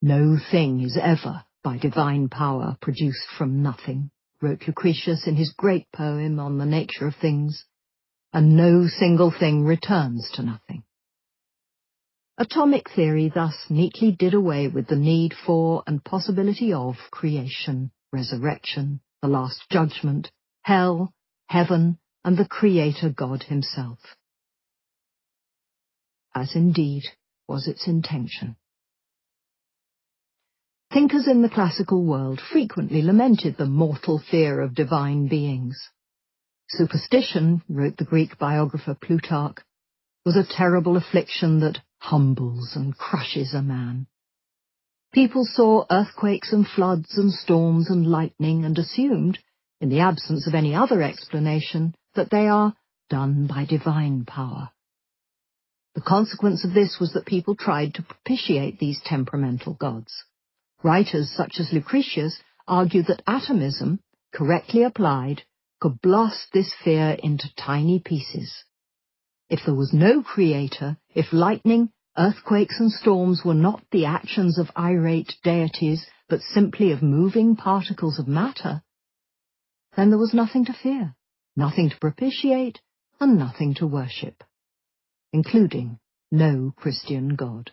"No thing is ever, by divine power, produced from nothing," wrote Lucretius in his great poem on the nature of things, "and no single thing returns to nothing." Atomic theory thus neatly did away with the need for and possibility of creation, resurrection, the last judgment, hell, heaven, and the Creator God himself. As indeed was its intention. Thinkers in the classical world frequently lamented the mortal fear of divine beings. Superstition, wrote the Greek biographer Plutarch, was a terrible affliction that humbles and crushes a man. People saw earthquakes and floods and storms and lightning and assumed, in the absence of any other explanation, that they are done by divine power. The consequence of this was that people tried to propitiate these temperamental gods. Writers such as Lucretius argued that atomism, correctly applied, could blast this fear into tiny pieces. If there was no creator, if lightning, earthquakes and storms were not the actions of irate deities, but simply of moving particles of matter, then there was nothing to fear, nothing to propitiate, and nothing to worship, including no Christian God.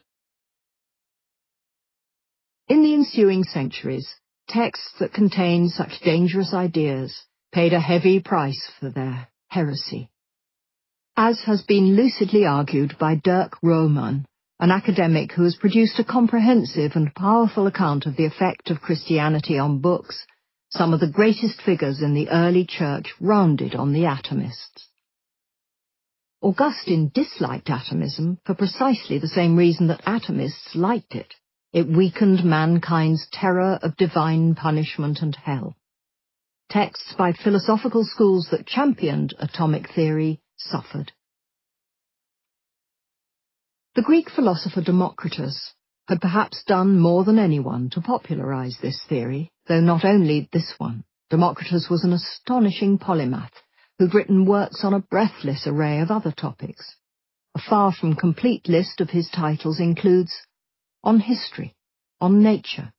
In the ensuing centuries, texts that contained such dangerous ideas paid a heavy price for their heresy. As has been lucidly argued by Dirk Roman, an academic who has produced a comprehensive and powerful account of the effect of Christianity on books, some of the greatest figures in the early church rounded on the atomists. Augustine disliked atomism for precisely the same reason that atomists liked it. It weakened mankind's terror of divine punishment and hell. Texts by philosophical schools that championed atomic theory suffered. The Greek philosopher Democritus had perhaps done more than anyone to popularize this theory, though not only this one. Democritus was an astonishing polymath who'd written works on a breathless array of other topics. A far from complete list of his titles includes On History, On Nature,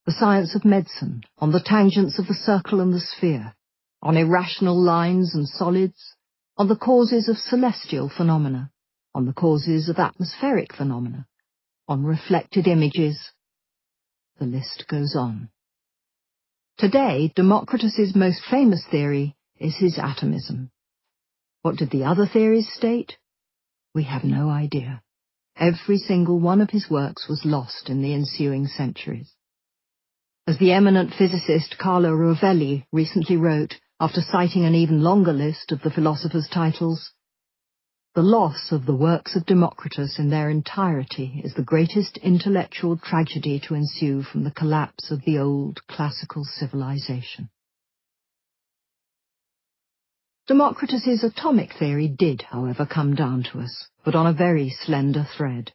The Science of Medicine, On the Tangents of the Circle and the Sphere, On Irrational Lines and Solids, On the Causes of Celestial Phenomena, On the Causes of Atmospheric Phenomena, On Reflected Images. The list goes on. Today, Democritus's most famous theory is his atomism. What did the other theories state? We have no idea. Every single one of his works was lost in the ensuing centuries. As the eminent physicist Carlo Rovelli recently wrote, after citing an even longer list of the philosopher's titles, the loss of the works of Democritus in their entirety is the greatest intellectual tragedy to ensue from the collapse of the old classical civilization. Democritus's atomic theory did, however, come down to us, but on a very slender thread.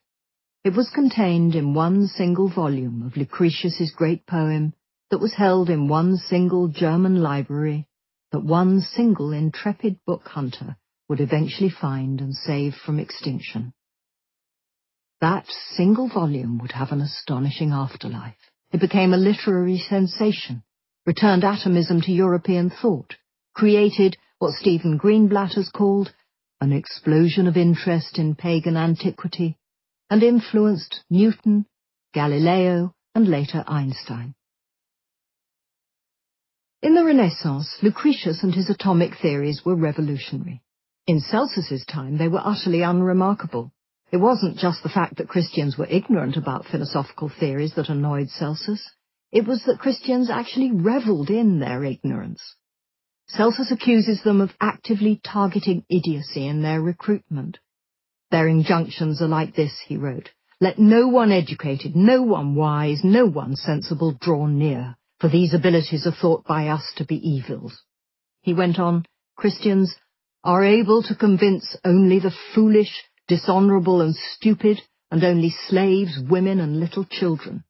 It was contained in one single volume of Lucretius's great poem that was held in one single German library that one single intrepid book hunter would eventually find and save from extinction. That single volume would have an astonishing afterlife. It became a literary sensation, returned atomism to European thought, created what Stephen Greenblatt has called an explosion of interest in pagan antiquity, and influenced Newton, Galileo, and later Einstein. In the Renaissance, Lucretius and his atomic theories were revolutionary. In Celsus's time, they were utterly unremarkable. It wasn't just the fact that Christians were ignorant about philosophical theories that annoyed Celsus. It was that Christians actually revelled in their ignorance. Celsus accuses them of actively targeting idiocy in their recruitment. Their injunctions are like this, he wrote, "Let no one educated, no one wise, no one sensible draw near, for these abilities are thought by us to be evils." He went on, "Christians are able to convince only the foolish, dishonourable and stupid, and only slaves, women and little children."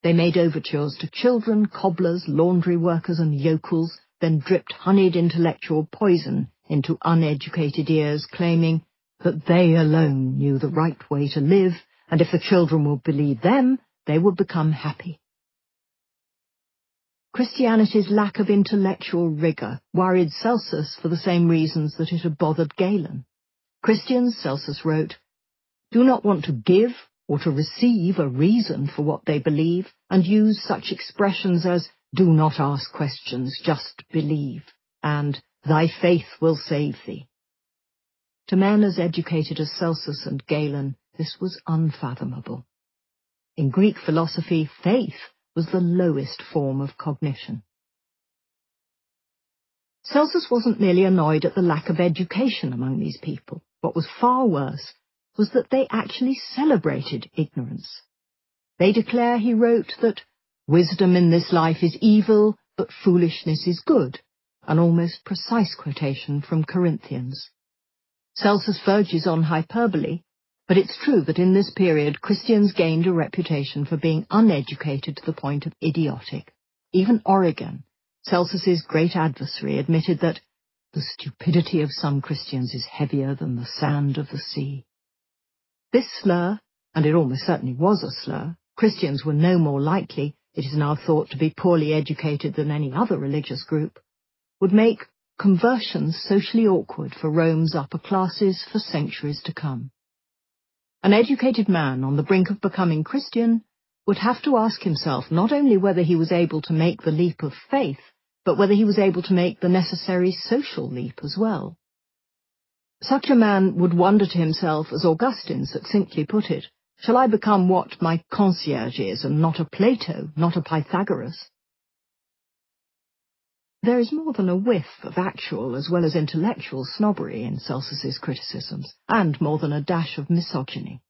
They made overtures to children, cobblers, laundry workers and yokels, then dripped honeyed intellectual poison into uneducated ears, claiming that they alone knew the right way to live, and if the children would believe them, they would become happy. Christianity's lack of intellectual rigour worried Celsus for the same reasons that it had bothered Galen. Christians, Celsus wrote, do not want to give or to receive a reason for what they believe, and use such expressions as, do not ask questions, just believe, and thy faith will save thee. To men as educated as Celsus and Galen, this was unfathomable. In Greek philosophy, faith was the lowest form of cognition. Celsus wasn't merely annoyed at the lack of education among these people. What was far worse was that they actually celebrated ignorance. They declare, he wrote, that wisdom in this life is evil, but foolishness is good, an almost precise quotation from Corinthians. Celsus verges on hyperbole, but it's true that in this period Christians gained a reputation for being uneducated to the point of idiotic. Even Origen, Celsus's great adversary, admitted that the stupidity of some Christians is heavier than the sand of the sea. This slur, and it almost certainly was a slur, Christians were no more likely, it is now thought, to be poorly educated than any other religious group, would make conversions socially awkward for Rome's upper classes for centuries to come. An educated man on the brink of becoming Christian would have to ask himself not only whether he was able to make the leap of faith, but whether he was able to make the necessary social leap as well. Such a man would wonder to himself, as Augustine succinctly put it, shall I become what my concierge is, and not a Plato, not a Pythagoras? There is more than a whiff of actual as well as intellectual snobbery in Celsus's criticisms, and more than a dash of misogyny.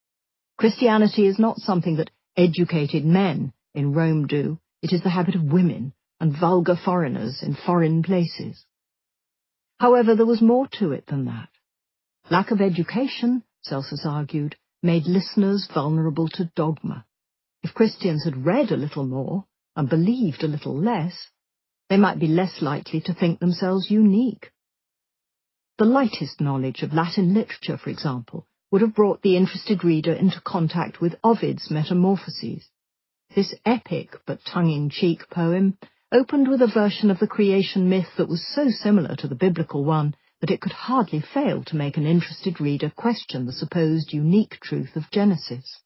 Christianity is not something that educated men in Rome do, it is the habit of women and vulgar foreigners in foreign places. However, there was more to it than that. Lack of education, Celsus argued, made listeners vulnerable to dogma. If Christians had read a little more and believed a little less, they might be less likely to think themselves unique. The lightest knowledge of Latin literature, for example, would have brought the interested reader into contact with Ovid's Metamorphoses. This epic but tongue-in-cheek poem opened with a version of the creation myth that was so similar to the biblical one that it could hardly fail to make an interested reader question the supposed unique truth of Genesis.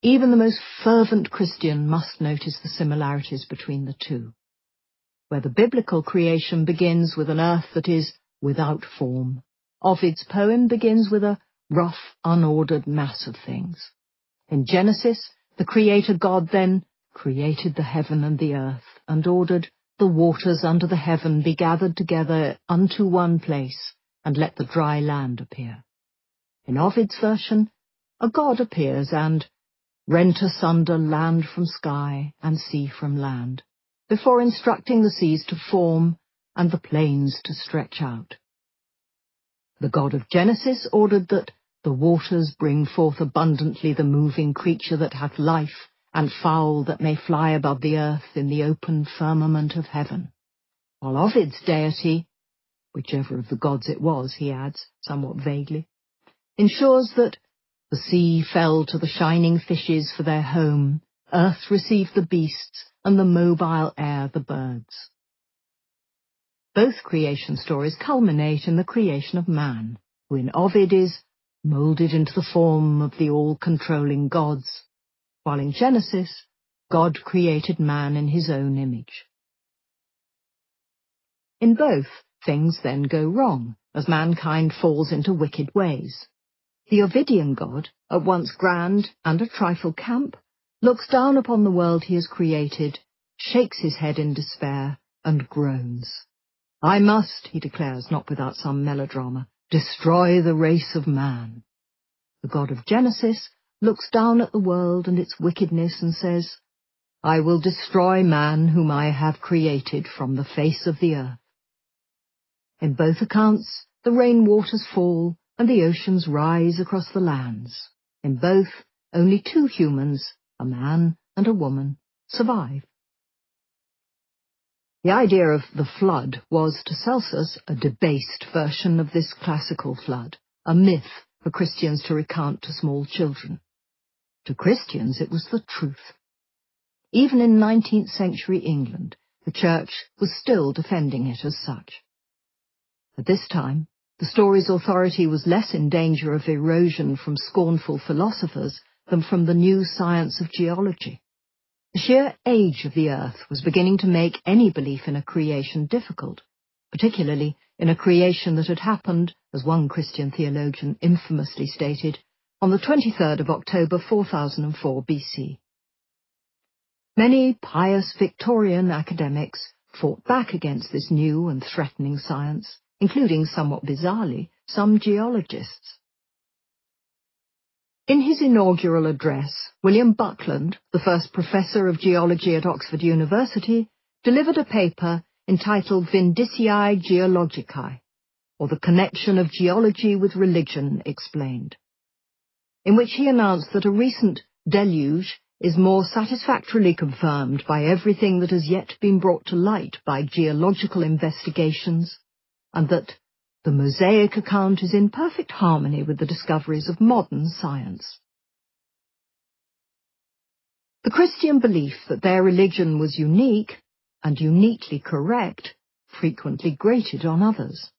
Even the most fervent Christian must notice the similarities between the two. Where the biblical creation begins with an earth that is without form, Ovid's poem begins with a rough, unordered mass of things. In Genesis, the Creator God then created the heaven and the earth, and ordered, the waters under the heaven be gathered together unto one place, and let the dry land appear. In Ovid's version, a God appears and rent asunder land from sky and sea from land, before instructing the seas to form and the plains to stretch out. The God of Genesis ordered that the waters bring forth abundantly the moving creature that hath life, and fowl that may fly above the earth in the open firmament of heaven. While Ovid's deity, whichever of the gods it was, he adds, somewhat vaguely, ensures that the sea fell to the shining fishes for their home, earth received the beasts, and the mobile air the birds. Both creation stories culminate in the creation of man, who in Ovid is moulded into the form of the all-controlling gods, while in Genesis, God created man in his own image. In both, things then go wrong, as mankind falls into wicked ways. The Ovidian God, at once grand and a trifle camp, looks down upon the world he has created, shakes his head in despair, and groans. I must, he declares, not without some melodrama, destroy the race of man. The God of Genesis looks down at the world and its wickedness and says, I will destroy man whom I have created from the face of the earth. In both accounts, the rain waters fall and the oceans rise across the lands. In both, only two humans, a man and a woman, survive. The idea of the flood was, to Celsus, a debased version of this classical flood, a myth for Christians to recount to small children. To Christians, it was the truth. Even in 19th century England, the Church was still defending it as such. At this time, the story's authority was less in danger of erosion from scornful philosophers than from the new science of geology. The sheer age of the earth was beginning to make any belief in a creation difficult, particularly in a creation that had happened, as one Christian theologian infamously stated, on the 23rd of October 4004 BC. Many pious Victorian academics fought back against this new and threatening science, including, somewhat bizarrely, some geologists. In his inaugural address, William Buckland, the first professor of geology at Oxford University, delivered a paper entitled Vindiciae Geologicae, or The Connection of Geology with Religion Explained, in which he announced that a recent deluge is more satisfactorily confirmed by everything that has yet been brought to light by geological investigations, and that the Mosaic account is in perfect harmony with the discoveries of modern science. The Christian belief that their religion was unique, and uniquely correct, frequently grated on others.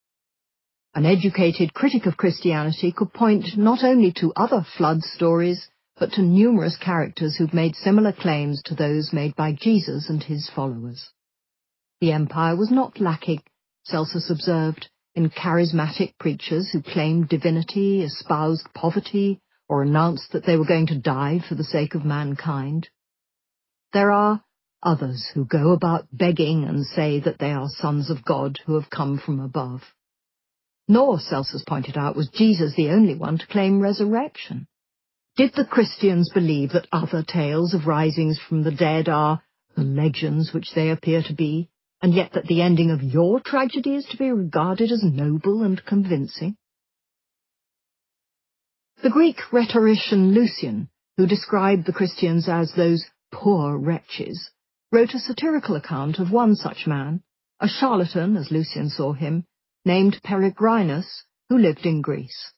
An educated critic of Christianity could point not only to other flood stories, but to numerous characters who've made similar claims to those made by Jesus and his followers. The empire was not lacking, Celsus observed, in charismatic preachers who claimed divinity, espoused poverty, or announced that they were going to die for the sake of mankind. There are others who go about begging and say that they are sons of God who have come from above. Nor, Celsus pointed out, was Jesus the only one to claim resurrection. Did the Christians believe that other tales of risings from the dead are the legends which they appear to be, and yet that the ending of your tragedy is to be regarded as noble and convincing? The Greek rhetorician Lucian, who described the Christians as those poor wretches, wrote a satirical account of one such man, a charlatan, as Lucian saw him, named Peregrinus, who lived in Greece.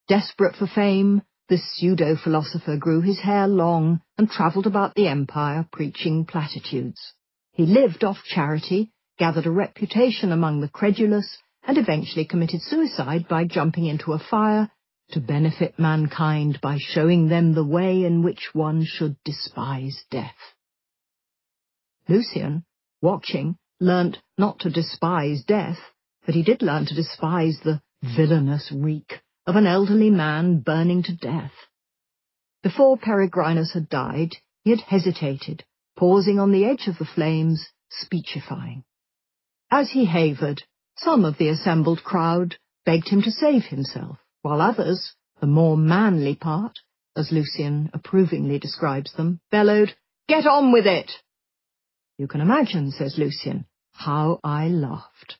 Desperate for fame, this pseudo-philosopher grew his hair long and travelled about the empire preaching platitudes. He lived off charity, gathered a reputation among the credulous, and eventually committed suicide by jumping into a fire to benefit mankind by showing them the way in which one should despise death. Lucian, watching, learnt not to despise death, but he did learn to despise the villainous reek of an elderly man burning to death. Before Peregrinus had died, he had hesitated, pausing on the edge of the flames, speechifying. As he havered, some of the assembled crowd begged him to save himself, while others, the more manly part, as Lucian approvingly describes them, bellowed, "Get on with it!" You can imagine, says Lucian, how I laughed."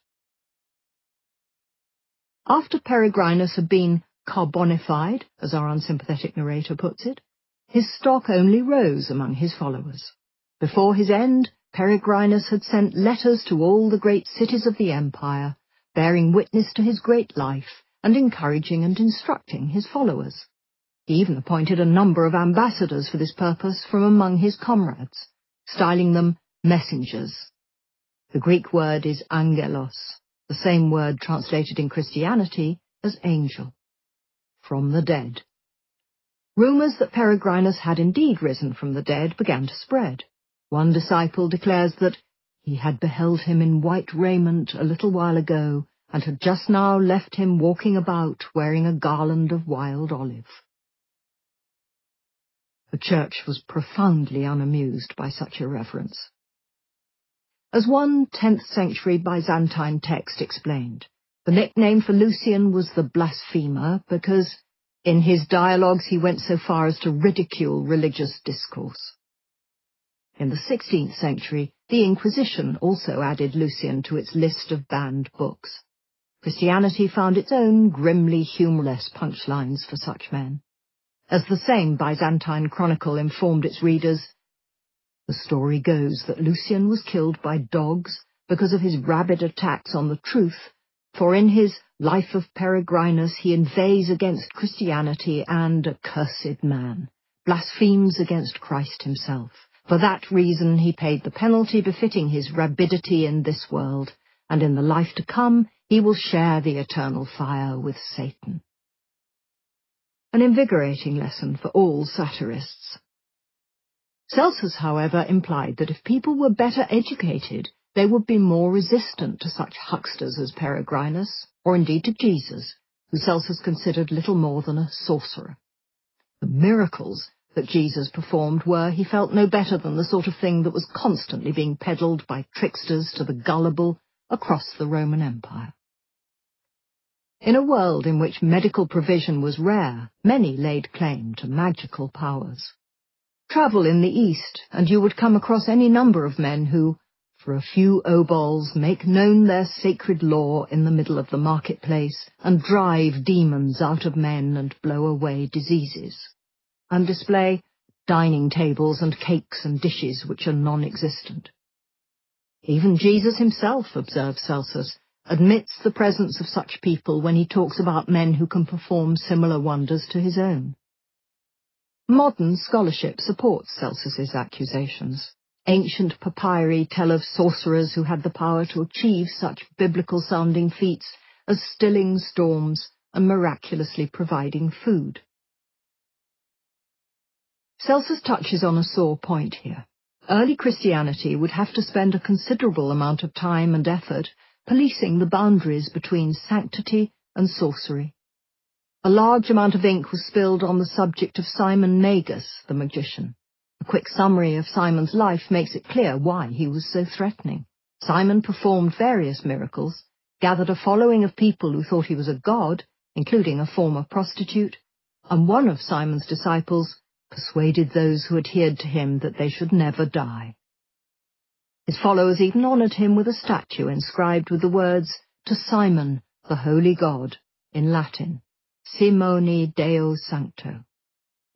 After Peregrinus had been carbonified, as our unsympathetic narrator puts it, his stock only rose among his followers. Before his end, Peregrinus had sent letters to all the great cities of the empire, bearing witness to his great life and encouraging and instructing his followers. He even appointed a number of ambassadors for this purpose from among his comrades, styling them messengers. The Greek word is angelos, the same word translated in Christianity as angel, from the dead. Rumours that Peregrinus had indeed risen from the dead began to spread. One disciple declares that he had beheld him in white raiment a little while ago, and had just now left him walking about wearing a garland of wild olive. The church was profoundly unamused by such irreverence. As one 10th century Byzantine text explained, the nickname for Lucian was the blasphemer because, in his dialogues, he went so far as to ridicule religious discourse. In the 16th century, the Inquisition also added Lucian to its list of banned books. Christianity found its own grimly humorless punchlines for such men. As the same Byzantine chronicle informed its readers, the story goes that Lucian was killed by dogs because of his rabid attacks on the truth, for in his Life of Peregrinus he inveighs against Christianity and, accursed man, blasphemes against Christ himself. For that reason he paid the penalty befitting his rabidity in this world, and in the life to come he will share the eternal fire with Satan. An invigorating lesson for all satirists. Celsus, however, implied that if people were better educated, they would be more resistant to such hucksters as Peregrinus, or indeed to Jesus, who Celsus considered little more than a sorcerer. The miracles that Jesus performed were, he felt, no better than the sort of thing that was constantly being peddled by tricksters to the gullible across the Roman Empire. In a world in which medical provision was rare, many laid claim to magical powers. Travel in the East, and you would come across any number of men who, for a few obols, make known their sacred law in the middle of the marketplace, and drive demons out of men and blow away diseases, and display dining tables and cakes and dishes which are non-existent. Even Jesus himself, observes Celsus, admits the presence of such people when he talks about men who can perform similar wonders to his own. Modern scholarship supports Celsus's accusations. Ancient papyri tell of sorcerers who had the power to achieve such biblical-sounding feats as stilling storms and miraculously providing food. Celsus touches on a sore point here. Early Christianity would have to spend a considerable amount of time and effort policing the boundaries between sanctity and sorcery. A large amount of ink was spilled on the subject of Simon Magus, the magician. A quick summary of Simon's life makes it clear why he was so threatening. Simon performed various miracles, gathered a following of people who thought he was a god, including a former prostitute, and one of Simon's disciples persuaded those who adhered to him that they should never die. His followers even honoured him with a statue inscribed with the words, "To Simon, the Holy God," in Latin, Simoni Deo Sancto.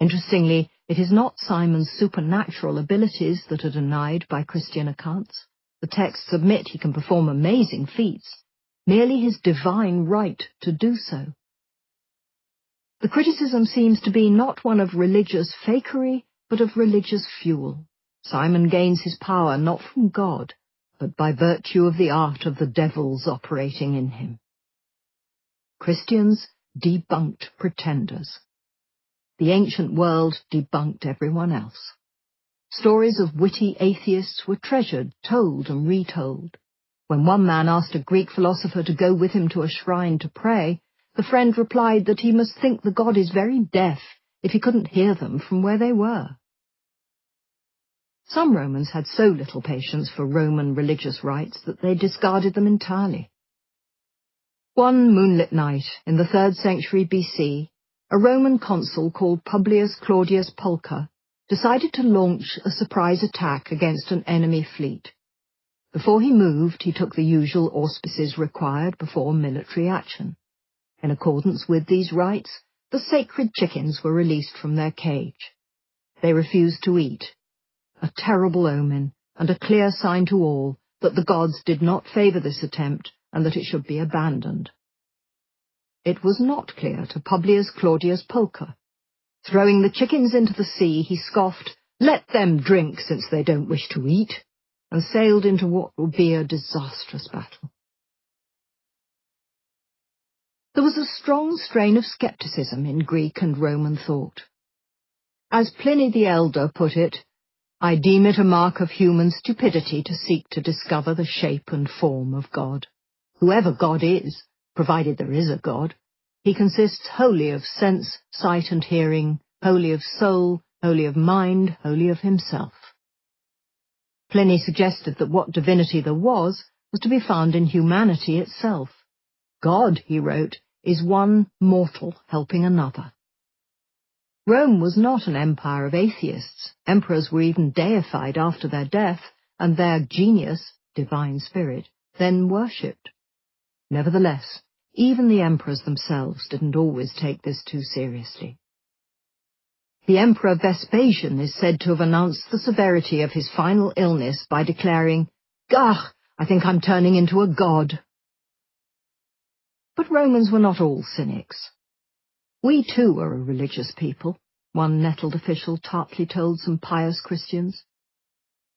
Interestingly, it is not Simon's supernatural abilities that are denied by Christian accounts. The texts admit he can perform amazing feats, merely his divine right to do so. The criticism seems to be not one of religious fakery, but of religious fuel. Simon gains his power not from God, but by virtue of the art of the devils operating in him. Christians debunked pretenders. The ancient world debunked everyone else. Stories of witty atheists were treasured, told and retold. When one man asked a Greek philosopher to go with him to a shrine to pray, the friend replied that he must think the god is very deaf if he couldn't hear them from where they were. Some Romans had so little patience for Roman religious rites that they discarded them entirely. One moonlit night in the 3rd century BC, a Roman consul called Publius Claudius Pulcher decided to launch a surprise attack against an enemy fleet. Before he moved, he took the usual auspices required before military action. In accordance with these rites, the sacred chickens were released from their cage. They refused to eat, a terrible omen and a clear sign to all that the gods did not favour this attempt and that it should be abandoned. It was not clear to Publius Claudius Pulcher. Throwing the chickens into the sea, he scoffed, "Let them drink, since they don't wish to eat," and sailed into what would be a disastrous battle. There was a strong strain of scepticism in Greek and Roman thought. As Pliny the Elder put it, "I deem it a mark of human stupidity to seek to discover the shape and form of God. Whoever God is, provided there is a God, he consists wholly of sense, sight and hearing, wholly of soul, wholly of mind, wholly of himself." Pliny suggested that what divinity there was to be found in humanity itself. God, he wrote, is one mortal helping another. Rome was not an empire of atheists. Emperors were even deified after their death, and their genius, divine spirit, then worshipped. Nevertheless, even the emperors themselves didn't always take this too seriously. The Emperor Vespasian is said to have announced the severity of his final illness by declaring, "Gah, I think I'm turning into a god." But Romans were not all cynics. "We too are a religious people," one nettled official tartly told some pious Christians.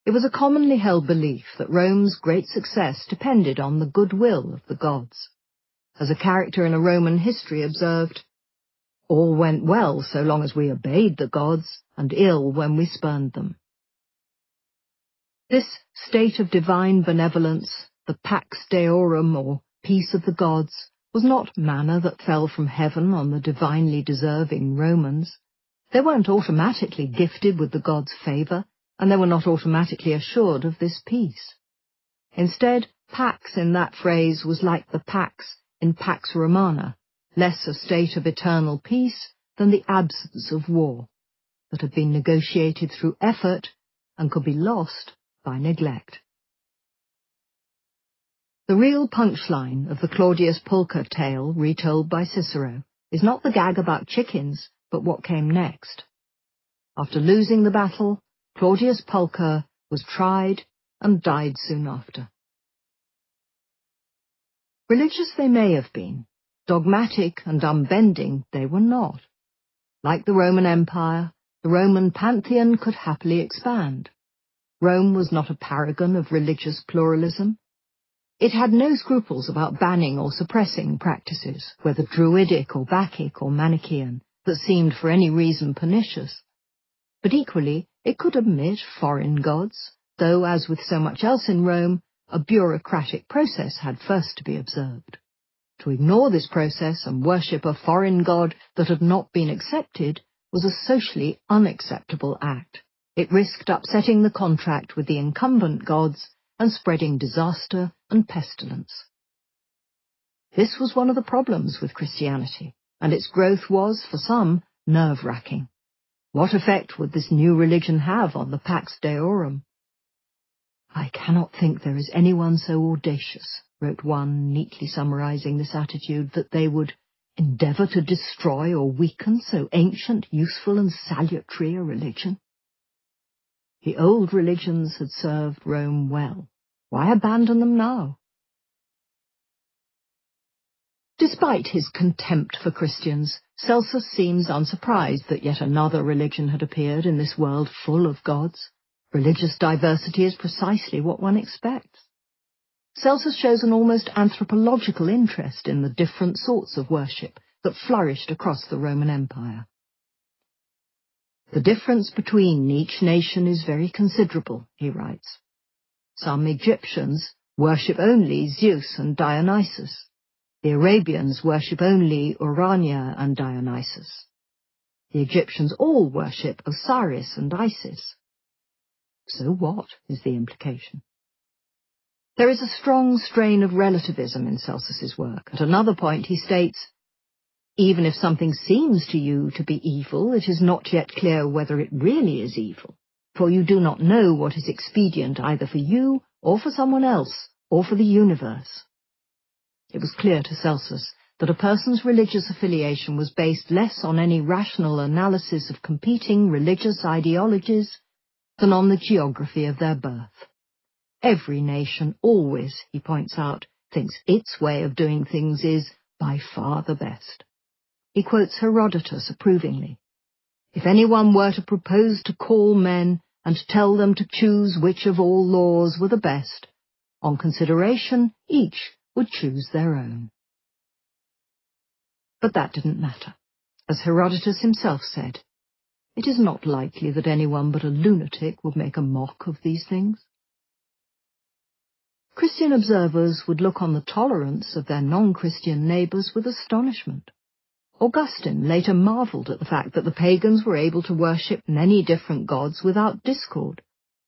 It was a commonly held belief that Rome's great success depended on the goodwill of the gods. As a character in a Roman history observed, "All went well so long as we obeyed the gods, and ill when we spurned them." This state of divine benevolence, the pax deorum, or peace of the gods, was not manna that fell from heaven on the divinely deserving Romans. They weren't automatically gifted with the gods' favour, and they were not automatically assured of this peace. Instead, pax in that phrase was like the pax in Pax Romana, less a state of eternal peace than the absence of war, that had been negotiated through effort and could be lost by neglect. The real punchline of the Claudius Pulcher tale, retold by Cicero, is not the gag about chickens, but what came next. After losing the battle, Claudius Pulcher was tried and died soon after. Religious they may have been, dogmatic and unbending they were not. Like the Roman Empire, the Roman pantheon could happily expand. Rome was not a paragon of religious pluralism. It had no scruples about banning or suppressing practices, whether Druidic or Bacchic or Manichaean, that seemed for any reason pernicious. But equally, it could admit foreign gods, though, as with so much else in Rome, a bureaucratic process had first to be observed. To ignore this process and worship a foreign god that had not been accepted was a socially unacceptable act. It risked upsetting the contract with the incumbent gods and spreading disaster and pestilence. This was one of the problems with Christianity, and its growth was, for some, nerve-wracking. What effect would this new religion have on the Pax Deorum? "I cannot think there is anyone so audacious," wrote one, neatly summarizing this attitude, "that they would endeavor to destroy or weaken so ancient, useful, and salutary a religion." The old religions had served Rome well. Why abandon them now? Despite his contempt for Christians, Celsus seems unsurprised that yet another religion had appeared in this world full of gods. Religious diversity is precisely what one expects. Celsus shows an almost anthropological interest in the different sorts of worship that flourished across the Roman Empire. "The difference between each nation is very considerable," he writes. "Some Egyptians worship only Zeus and Dionysus. The Arabians worship only Urania and Dionysus. The Egyptians all worship Osiris and Isis." So what is the implication? There is a strong strain of relativism in Celsus's work. At another point he states, "Even if something seems to you to be evil, it is not yet clear whether it really is evil, for you do not know what is expedient either for you or for someone else, or for the universe. It was clear to Celsus that a person's religious affiliation was based less on any rational analysis of competing religious ideologies than on the geography of their birth. Every nation always, he points out, thinks its way of doing things is by far the best. He quotes Herodotus approvingly. If anyone were to propose to call men and tell them to choose which of all laws were the best, on consideration each would choose their own. But that didn't matter. As Herodotus himself said, it is not likely that anyone but a lunatic would make a mock of these things. Christian observers would look on the tolerance of their non-Christian neighbours with astonishment. Augustine later marvelled at the fact that the pagans were able to worship many different gods without discord,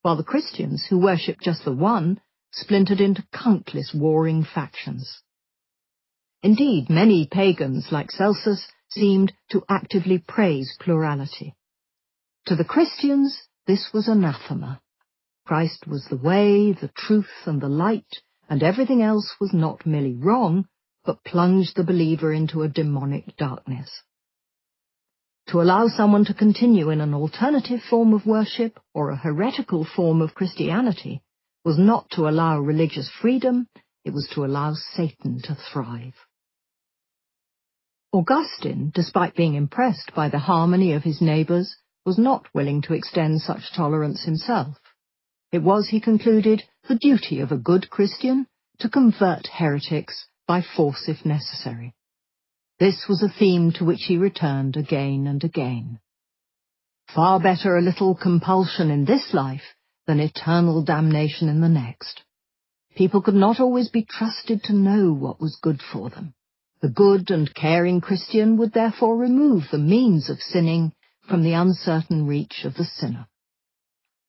while the Christians, who worshipped just the one, splintered into countless warring factions. Indeed, many pagans, like Celsus, seemed to actively praise plurality. To the Christians, this was anathema. Christ was the way, the truth, and the light, and everything else was not merely wrong, but plunged the believer into a demonic darkness. To allow someone to continue in an alternative form of worship or a heretical form of Christianity was not to allow religious freedom, it was to allow Satan to thrive. Augustine, despite being impressed by the harmony of his neighbours, was not willing to extend such tolerance himself. It was, he concluded, the duty of a good Christian to convert heretics by force if necessary. This was a theme to which he returned again and again. Far better a little compulsion in this life than eternal damnation in the next. People could not always be trusted to know what was good for them. The good and caring Christian would therefore remove the means of sinning from the uncertain reach of the sinner.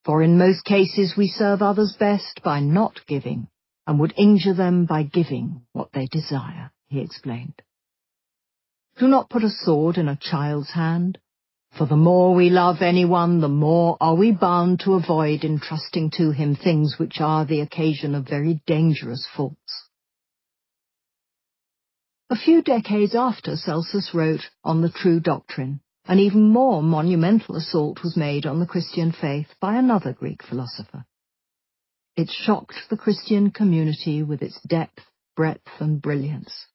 For in most cases we serve others best by not giving, and would injure them by giving what they desire, he explained. Do not put a sword in a child's hand, for the more we love anyone, the more are we bound to avoid entrusting to him things which are the occasion of very dangerous faults. A few decades after Celsus wrote On the True Doctrine, an even more monumental assault was made on the Christian faith by another Greek philosopher. It shocked the Christian community with its depth, breadth, and brilliance.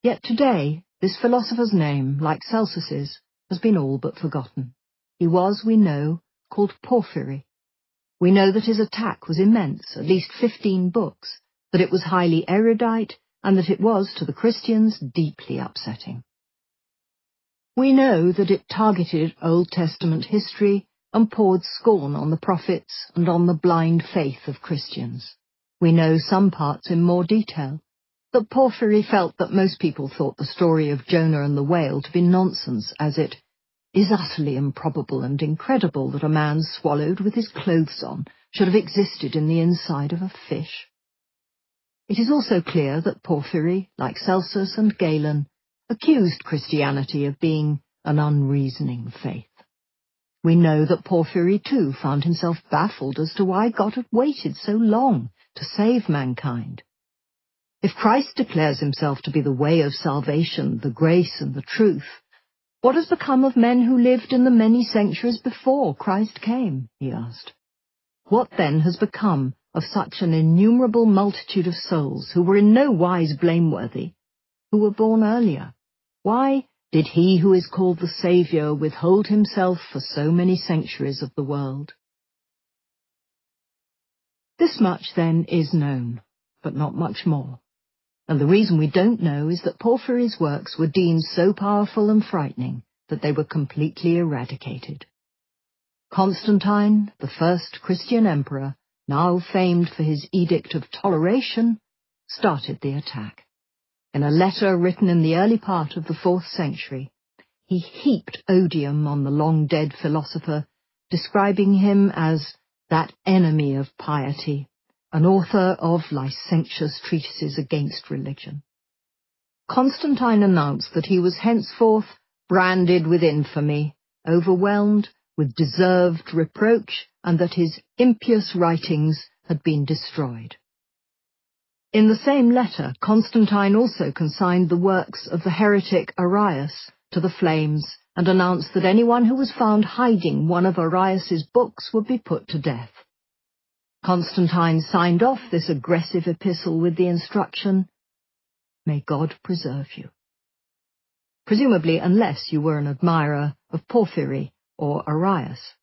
Yet today, this philosopher's name, like Celsus's, has been all but forgotten. He was, we know, called Porphyry. We know that his attack was immense, at least 15 books, that it was highly erudite, and that it was, to the Christians, deeply upsetting. We know that it targeted Old Testament history and poured scorn on the prophets and on the blind faith of Christians. We know some parts in more detail, that Porphyry felt that most people thought the story of Jonah and the whale to be nonsense, as it is utterly improbable and incredible that a man swallowed with his clothes on should have existed in the inside of a fish. It is also clear that Porphyry, like Celsus and Galen, accused Christianity of being an unreasoning faith. We know that Porphyry, too, found himself baffled as to why God had waited so long to save mankind. If Christ declares himself to be the way of salvation, the grace and the truth, what has become of men who lived in the many centuries before Christ came, he asked. What then has become of such an innumerable multitude of souls who were in no wise blameworthy, who were born earlier? Why did he who is called the Saviour withhold himself for so many centuries of the world? This much, then, is known, but not much more. And the reason we don't know is that Porphyry's works were deemed so powerful and frightening that they were completely eradicated. Constantine, the first Christian emperor, now famed for his edict of toleration, started the attack. In a letter written in the early part of the 4th century, he heaped odium on the long-dead philosopher, describing him as that enemy of piety, an author of licentious treatises against religion. Constantine announced that he was henceforth branded with infamy, overwhelmed with deserved reproach, and that his impious writings had been destroyed. In the same letter, Constantine also consigned the works of the heretic Arius to the flames and announced that anyone who was found hiding one of Arius's books would be put to death. Constantine signed off this aggressive epistle with the instruction, "May God preserve you," presumably unless you were an admirer of Porphyry or Arius.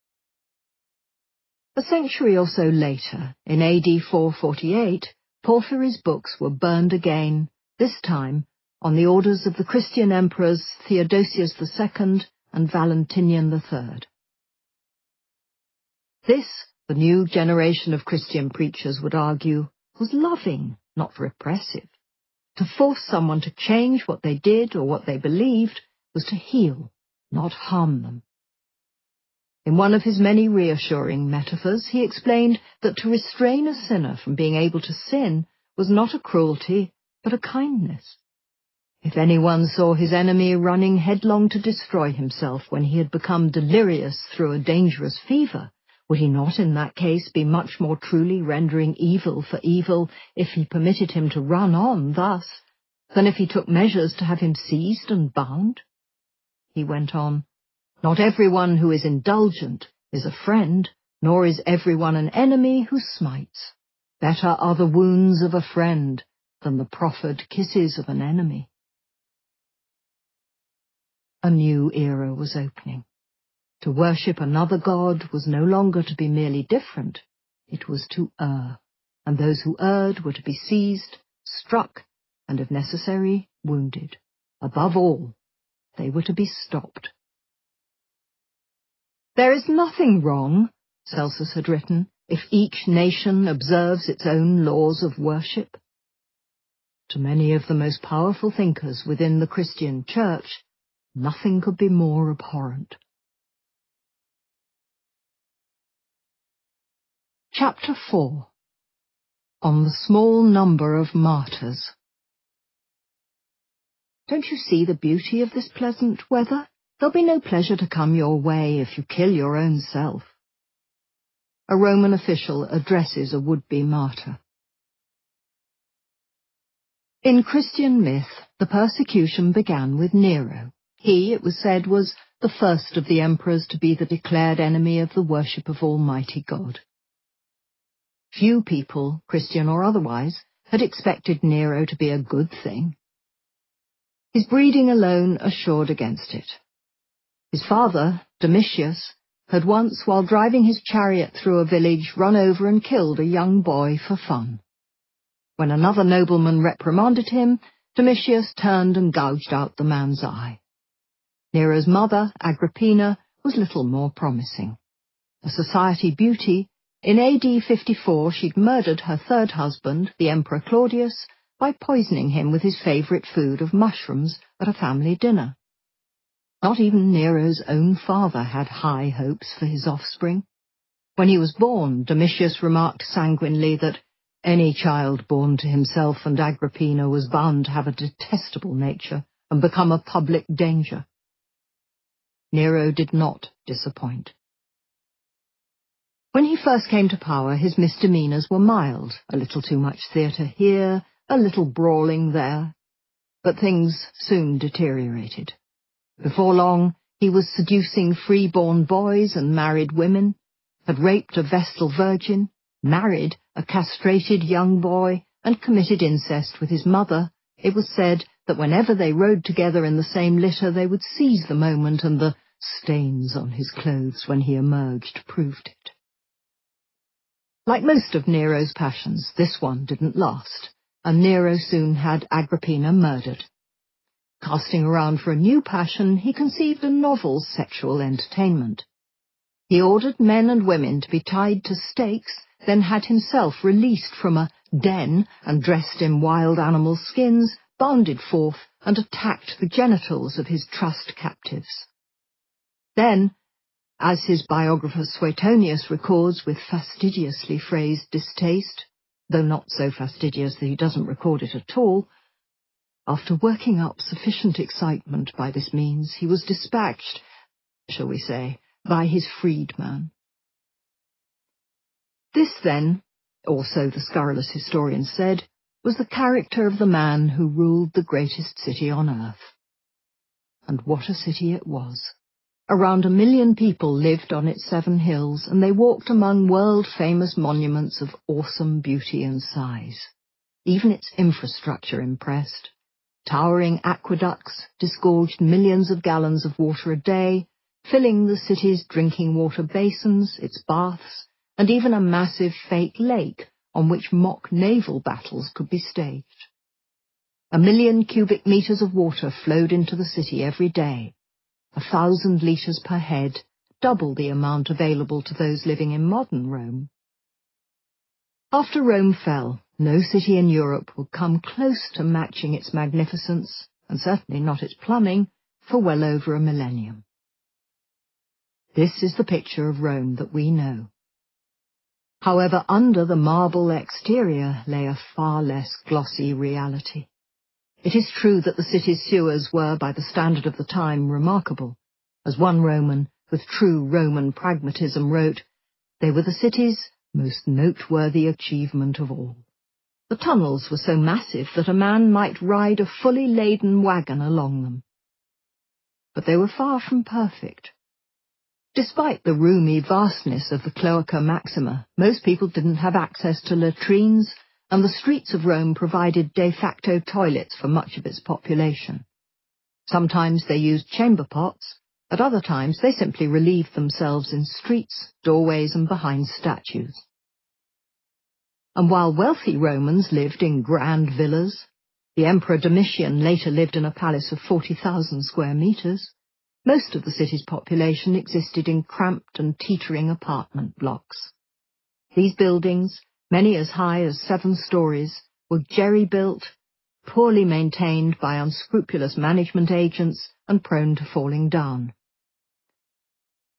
A century or so later, in AD 448, Porphyry's books were burned again, this time on the orders of the Christian emperors Theodosius II and Valentinian III. This, the new generation of Christian preachers would argue, was loving, not repressive. To force someone to change what they did or what they believed was to heal, not harm them. In one of his many reassuring metaphors, he explained that to restrain a sinner from being able to sin was not a cruelty, but a kindness. If anyone saw his enemy running headlong to destroy himself when he had become delirious through a dangerous fever, would he not in that case be much more truly rendering evil for evil if he permitted him to run on thus, than if he took measures to have him seized and bound? He went on, "Not everyone who is indulgent is a friend, nor is everyone an enemy who smites. Better are the wounds of a friend than the proffered kisses of an enemy." A new era was opening. To worship another god was no longer to be merely different, it was to err, and those who erred were to be seized, struck, and if necessary, wounded. Above all, they were to be stopped. "There is nothing wrong," Celsus had written, "if each nation observes its own laws of worship." To many of the most powerful thinkers within the Christian Church, nothing could be more abhorrent. Chapter 4. On the Small Number of Martyrs. "Don't you see the beauty of this pleasant weather? There'll be no pleasure to come your way if you kill your own self." A Roman official addresses a would-be martyr. In Christian myth, the persecution began with Nero. He, it was said, was the first of the emperors to be the declared enemy of the worship of Almighty God. Few people, Christian or otherwise, had expected Nero to be a good thing. His breeding alone assured against it. His father, Domitius, had once, while driving his chariot through a village, run over and killed a young boy for fun. When another nobleman reprimanded him, Domitius turned and gouged out the man's eye. Nero's mother, Agrippina, was little more promising. A society beauty, in AD 54 she'd murdered her third husband, the Emperor Claudius, by poisoning him with his favourite food of mushrooms at a family dinner. Not even Nero's own father had high hopes for his offspring. When he was born, Domitius remarked sanguinely that any child born to himself and Agrippina was bound to have a detestable nature and become a public danger. Nero did not disappoint. When he first came to power, his misdemeanours were mild, a little too much theatre here, a little brawling there. But things soon deteriorated. Before long, he was seducing free-born boys and married women, had raped a Vestal virgin, married a castrated young boy, and committed incest with his mother. It was said that whenever they rode together in the same litter, they would seize the moment, and the stains on his clothes when he emerged proved it. Like most of Nero's passions, this one didn't last, and Nero soon had Agrippina murdered. Casting around for a new passion, he conceived a novel sexual entertainment. He ordered men and women to be tied to stakes, then had himself released from a den and dressed in wild animal skins, bounded forth and attacked the genitals of his trussed captives. Then, as his biographer Suetonius records with fastidiously phrased distaste, though not so fastidious that he doesn't record it at all, after working up sufficient excitement by this means, he was dispatched, shall we say, by his freedman. This, then, or so the scurrilous historians said, was the character of the man who ruled the greatest city on earth. And what a city it was! Around 1 million people lived on its 7 hills, and they walked among world-famous monuments of awesome beauty and size. Even its infrastructure impressed. Towering aqueducts disgorged millions of gallons of water a day, filling the city's drinking water basins, its baths, and even a massive fake lake on which mock naval battles could be staged. 1 million cubic meters of water flowed into the city every day, 1,000 liters per head, double the amount available to those living in modern Rome. After Rome fell, no city in Europe would come close to matching its magnificence, and certainly not its plumbing, for well over a millennium. This is the picture of Rome that we know. However, under the marble exterior lay a far less glossy reality. It is true that the city's sewers were, by the standard of the time, remarkable. As one Roman, with true Roman pragmatism, wrote, they were the city's most noteworthy achievement of all. The tunnels were so massive that a man might ride a fully laden wagon along them. But they were far from perfect. Despite the roomy vastness of the Cloaca Maxima, most people didn't have access to latrines, and the streets of Rome provided de facto toilets for much of its population. Sometimes they used chamber pots, at other times they simply relieved themselves in streets, doorways, and behind statues. And while wealthy Romans lived in grand villas, the Emperor Domitian later lived in a palace of 40,000 square meters, most of the city's population existed in cramped and teetering apartment blocks. These buildings, many as high as 7 stories, were jerry-built, poorly maintained by unscrupulous management agents, and prone to falling down.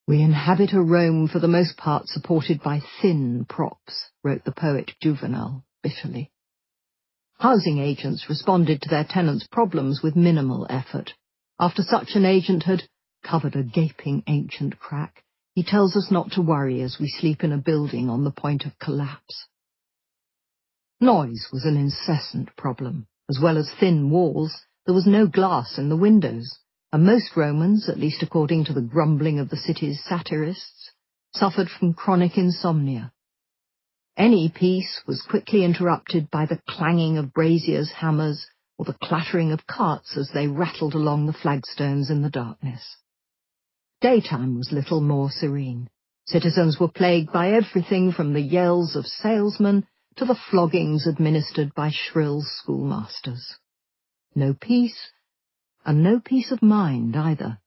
We inhabit a Rome for the most part supported by thin props, wrote the poet Juvenal bitterly. Housing agents responded to their tenants' problems with minimal effort. After such an agent had covered a gaping ancient crack, he tells us not to worry as we sleep in a building on the point of collapse. Noise was an incessant problem. As well as thin walls, there was no glass in the windows, and most Romans, at least according to the grumbling of the city's satirists, suffered from chronic insomnia. Any peace was quickly interrupted by the clanging of braziers' hammers or the clattering of carts as they rattled along the flagstones in the darkness. Daytime was little more serene. Citizens were plagued by everything from the yells of salesmen to the floggings administered by shrill schoolmasters. No peace, and no peace of mind either.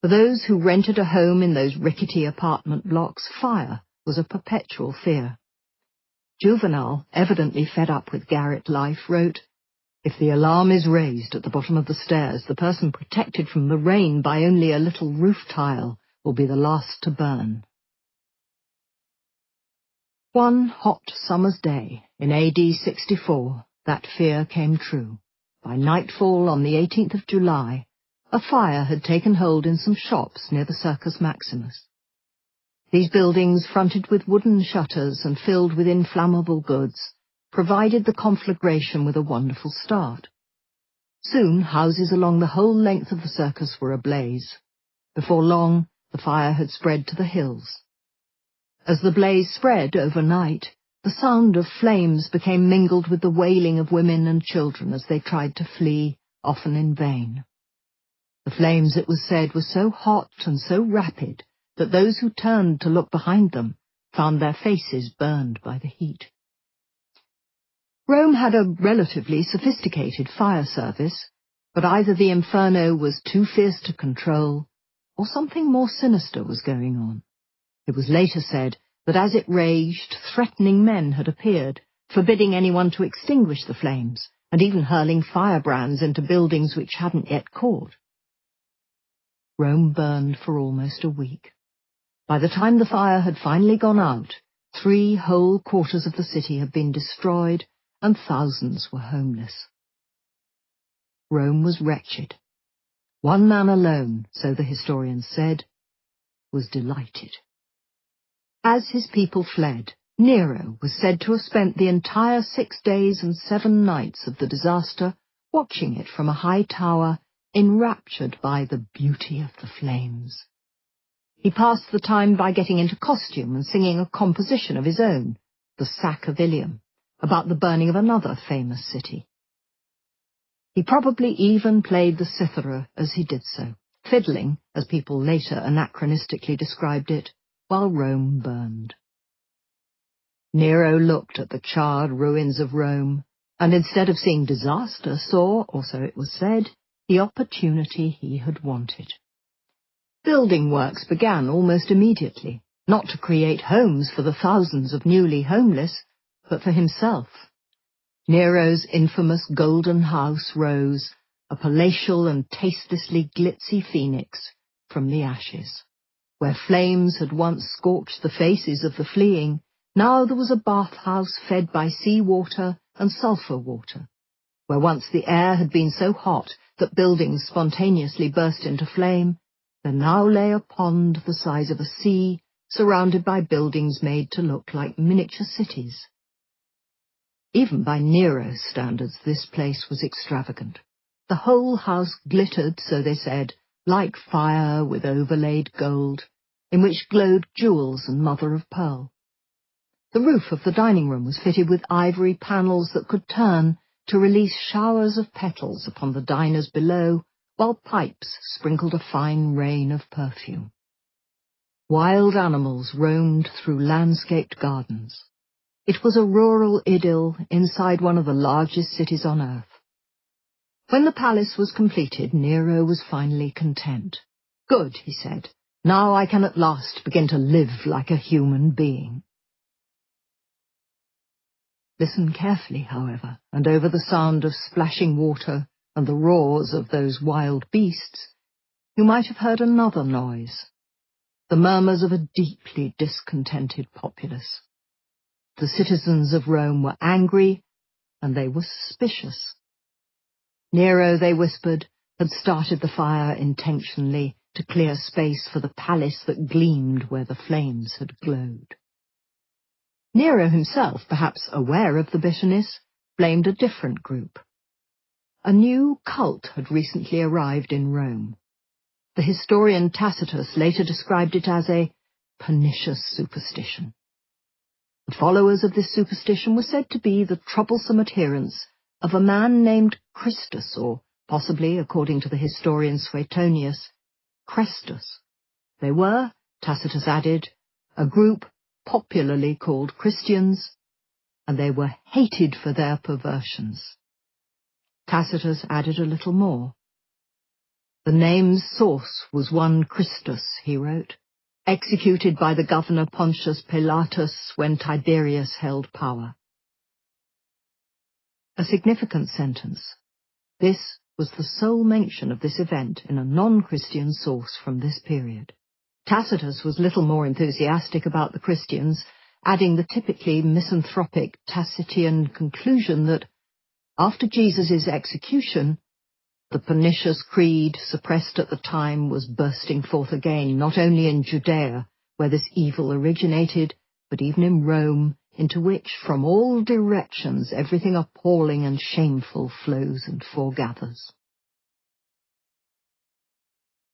For those who rented a home in those rickety apartment blocks, fire was a perpetual fear. Juvenal, evidently fed up with garret life, wrote, "If the alarm is raised at the bottom of the stairs, the person protected from the rain by only a little roof tile will be the last to burn." One hot summer's day in AD 64, that fear came true. By nightfall on the 18th of July, a fire had taken hold in some shops near the Circus Maximus. These buildings, fronted with wooden shutters and filled with inflammable goods, provided the conflagration with a wonderful start. Soon, houses along the whole length of the circus were ablaze. Before long, the fire had spread to the hills. As the blaze spread overnight, the sound of flames became mingled with the wailing of women and children as they tried to flee, often in vain. The flames, it was said, were so hot and so rapid that those who turned to look behind them found their faces burned by the heat. Rome had a relatively sophisticated fire service, but either the inferno was too fierce to control, or something more sinister was going on. It was later said that as it raged, threatening men had appeared, forbidding anyone to extinguish the flames, and even hurling firebrands into buildings which hadn't yet caught. Rome burned for almost a week. By the time the fire had finally gone out, 3 whole quarters of the city had been destroyed, and thousands were homeless. Rome was wretched. One man alone, so the historians said, was delighted. As his people fled, Nero was said to have spent the entire 6 days and 7 nights of the disaster watching it from a high tower, enraptured by the beauty of the flames. He passed the time by getting into costume and singing a composition of his own, the Sac of Ilium, about the burning of another famous city. He probably even played the cithara as he did so, fiddling, as people later anachronistically described it, while Rome burned. Nero looked at the charred ruins of Rome, and instead of seeing disaster, saw, or so it was said, the opportunity he had wanted. Building works began almost immediately, not to create homes for the thousands of newly homeless, but for himself. Nero's infamous Golden House rose, a palatial and tastelessly glitzy phoenix, from the ashes. Where flames had once scorched the faces of the fleeing, now there was a bathhouse fed by sea water and sulphur water. Where once the air had been so hot that buildings spontaneously burst into flame, there now lay a pond the size of a sea, surrounded by buildings made to look like miniature cities. Even by Nero's standards, this place was extravagant. The whole house glittered, so they said, like fire with overlaid gold, in which glowed jewels and mother-of-pearl. The roof of the dining room was fitted with ivory panels that could turn to release showers of petals upon the diners below, while pipes sprinkled a fine rain of perfume. Wild animals roamed through landscaped gardens. It was a rural idyll inside one of the largest cities on earth. When the palace was completed, Nero was finally content. "Good," he said, "now I can at last begin to live like a human being." Listen carefully, however, and over the sound of splashing water and the roars of those wild beasts, you might have heard another noise, the murmurs of a deeply discontented populace. The citizens of Rome were angry, and they were suspicious. Nero, they whispered, had started the fire intentionally to clear space for the palace that gleamed where the flames had glowed. Nero himself, perhaps aware of the bitterness, blamed a different group. A new cult had recently arrived in Rome. The historian Tacitus later described it as a pernicious superstition. The followers of this superstition were said to be the troublesome adherents of a man named Christus, or possibly, according to the historian Suetonius, Chrestus. They were, Tacitus added, a group popularly called Christians, and they were hated for their perversions. Tacitus added a little more. The name's source was one Christus, he wrote, executed by the governor Pontius Pilatus when Tiberius held power. A significant sentence. This was the sole mention of this event in a non-Christian source from this period. Tacitus was little more enthusiastic about the Christians, adding the typically misanthropic Tacitian conclusion that, after Jesus' execution, the pernicious creed suppressed at the time was bursting forth again, not only in Judea, where this evil originated, but even in Rome, into which, from all directions, everything appalling and shameful flows and foregathers.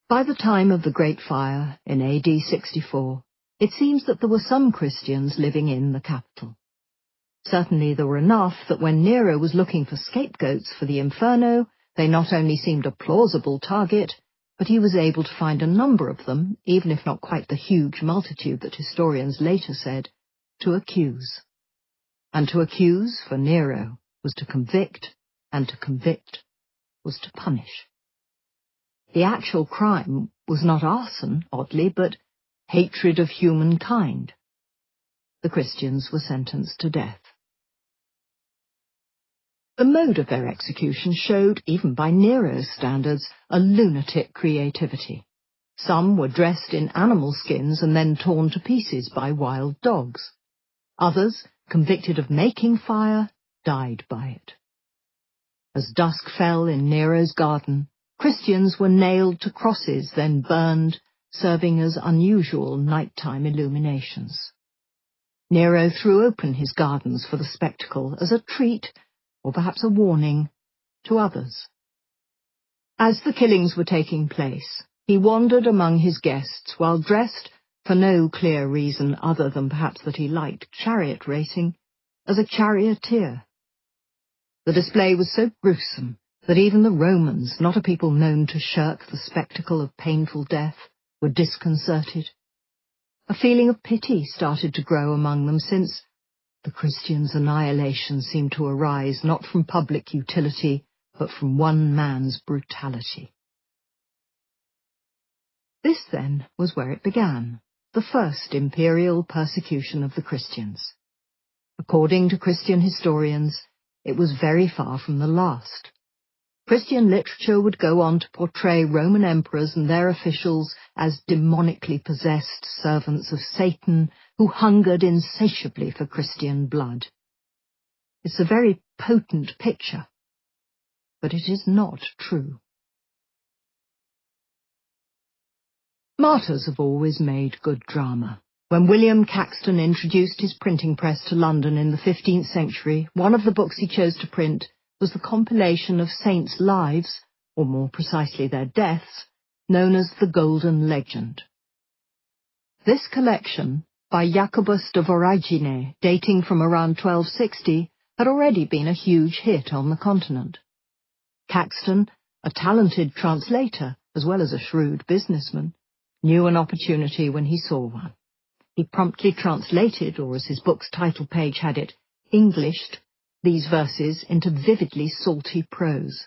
By the time of the Great Fire, in AD 64, it seems that there were some Christians living in the capital. Certainly there were enough that when Nero was looking for scapegoats for the Inferno, they not only seemed a plausible target, but he was able to find a number of them, even if not quite the huge multitude that historians later said, to accuse. And to accuse, for Nero, was to convict, and to convict was to punish. The actual crime was not arson, oddly, but hatred of humankind. The Christians were sentenced to death. The mode of their execution showed, even by Nero's standards, a lunatic creativity. Some were dressed in animal skins and then torn to pieces by wild dogs. Others, convicted of making fire, died by it. As dusk fell in Nero's garden, Christians were nailed to crosses, then burned, serving as unusual nighttime illuminations. Nero threw open his gardens for the spectacle as a treat, or perhaps a warning, to others. As the killings were taking place, he wandered among his guests while dressed, for no clear reason other than perhaps that he liked chariot racing, as a charioteer. The display was so gruesome that even the Romans, not a people known to shirk the spectacle of painful death, were disconcerted. A feeling of pity started to grow among them, since the Christians' annihilation seemed to arise not from public utility, but from one man's brutality. This, then, was where it began, the first imperial persecution of the Christians. According to Christian historians, it was very far from the last. Christian literature would go on to portray Roman emperors and their officials as demonically possessed servants of Satan who hungered insatiably for Christian blood. It's a very potent picture, but it is not true. Martyrs have always made good drama. When William Caxton introduced his printing press to London in the 15th century, one of the books he chose to print was the compilation of saints' lives, or more precisely their deaths, known as the Golden Legend. This collection, by Jacobus de Voragine, dating from around 1260, had already been a huge hit on the continent. Caxton, a talented translator as well as a shrewd businessman, knew an opportunity when he saw one. He promptly translated, or as his book's title page had it, Englished, these verses into vividly salty prose.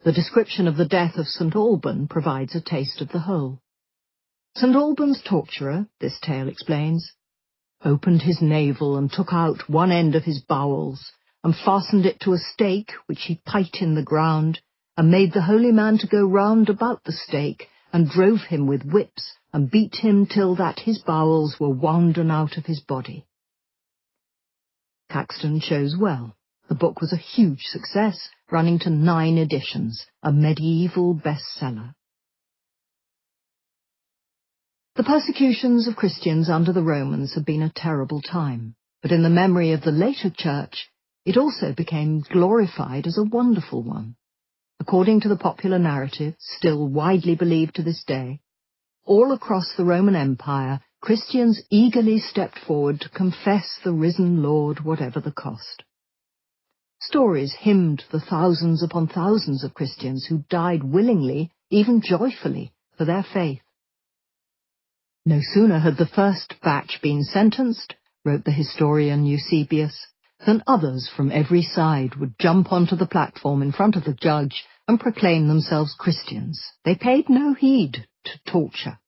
The description of the death of St. Alban provides a taste of the whole. St. Alban's torturer, this tale explains, opened his navel and took out one end of his bowels, and fastened it to a stake which he pite in the ground, and made the holy man to go round about the stake, and drove him with whips, and beat him till that his bowels were wounden out of his body. Caxton chose well. The book was a huge success, running to 9 editions, a medieval bestseller. The persecutions of Christians under the Romans had been a terrible time, but in the memory of the later church, it also became glorified as a wonderful one. According to the popular narrative, still widely believed to this day, all across the Roman Empire, Christians eagerly stepped forward to confess the risen Lord whatever the cost. Stories hymned the thousands upon thousands of Christians who died willingly, even joyfully, for their faith. No sooner had the first batch been sentenced, wrote the historian Eusebius, than others from every side would jump onto the platform in front of the judge and proclaim themselves Christians. They paid no heed to torture.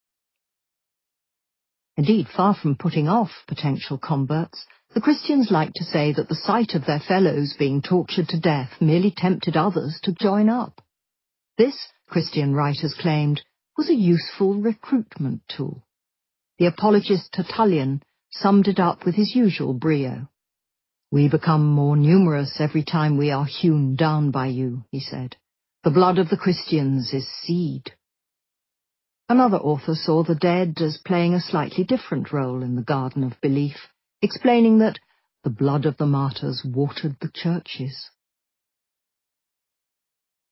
Indeed, far from putting off potential converts, the Christians liked to say that the sight of their fellows being tortured to death merely tempted others to join up. This, Christian writers claimed, was a useful recruitment tool. The apologist Tertullian summed it up with his usual brio. "We become more numerous every time we are hewn down by you," he said. "The blood of the Christians is seed." Another author saw the dead as playing a slightly different role in the garden of belief, explaining that the blood of the martyrs watered the churches.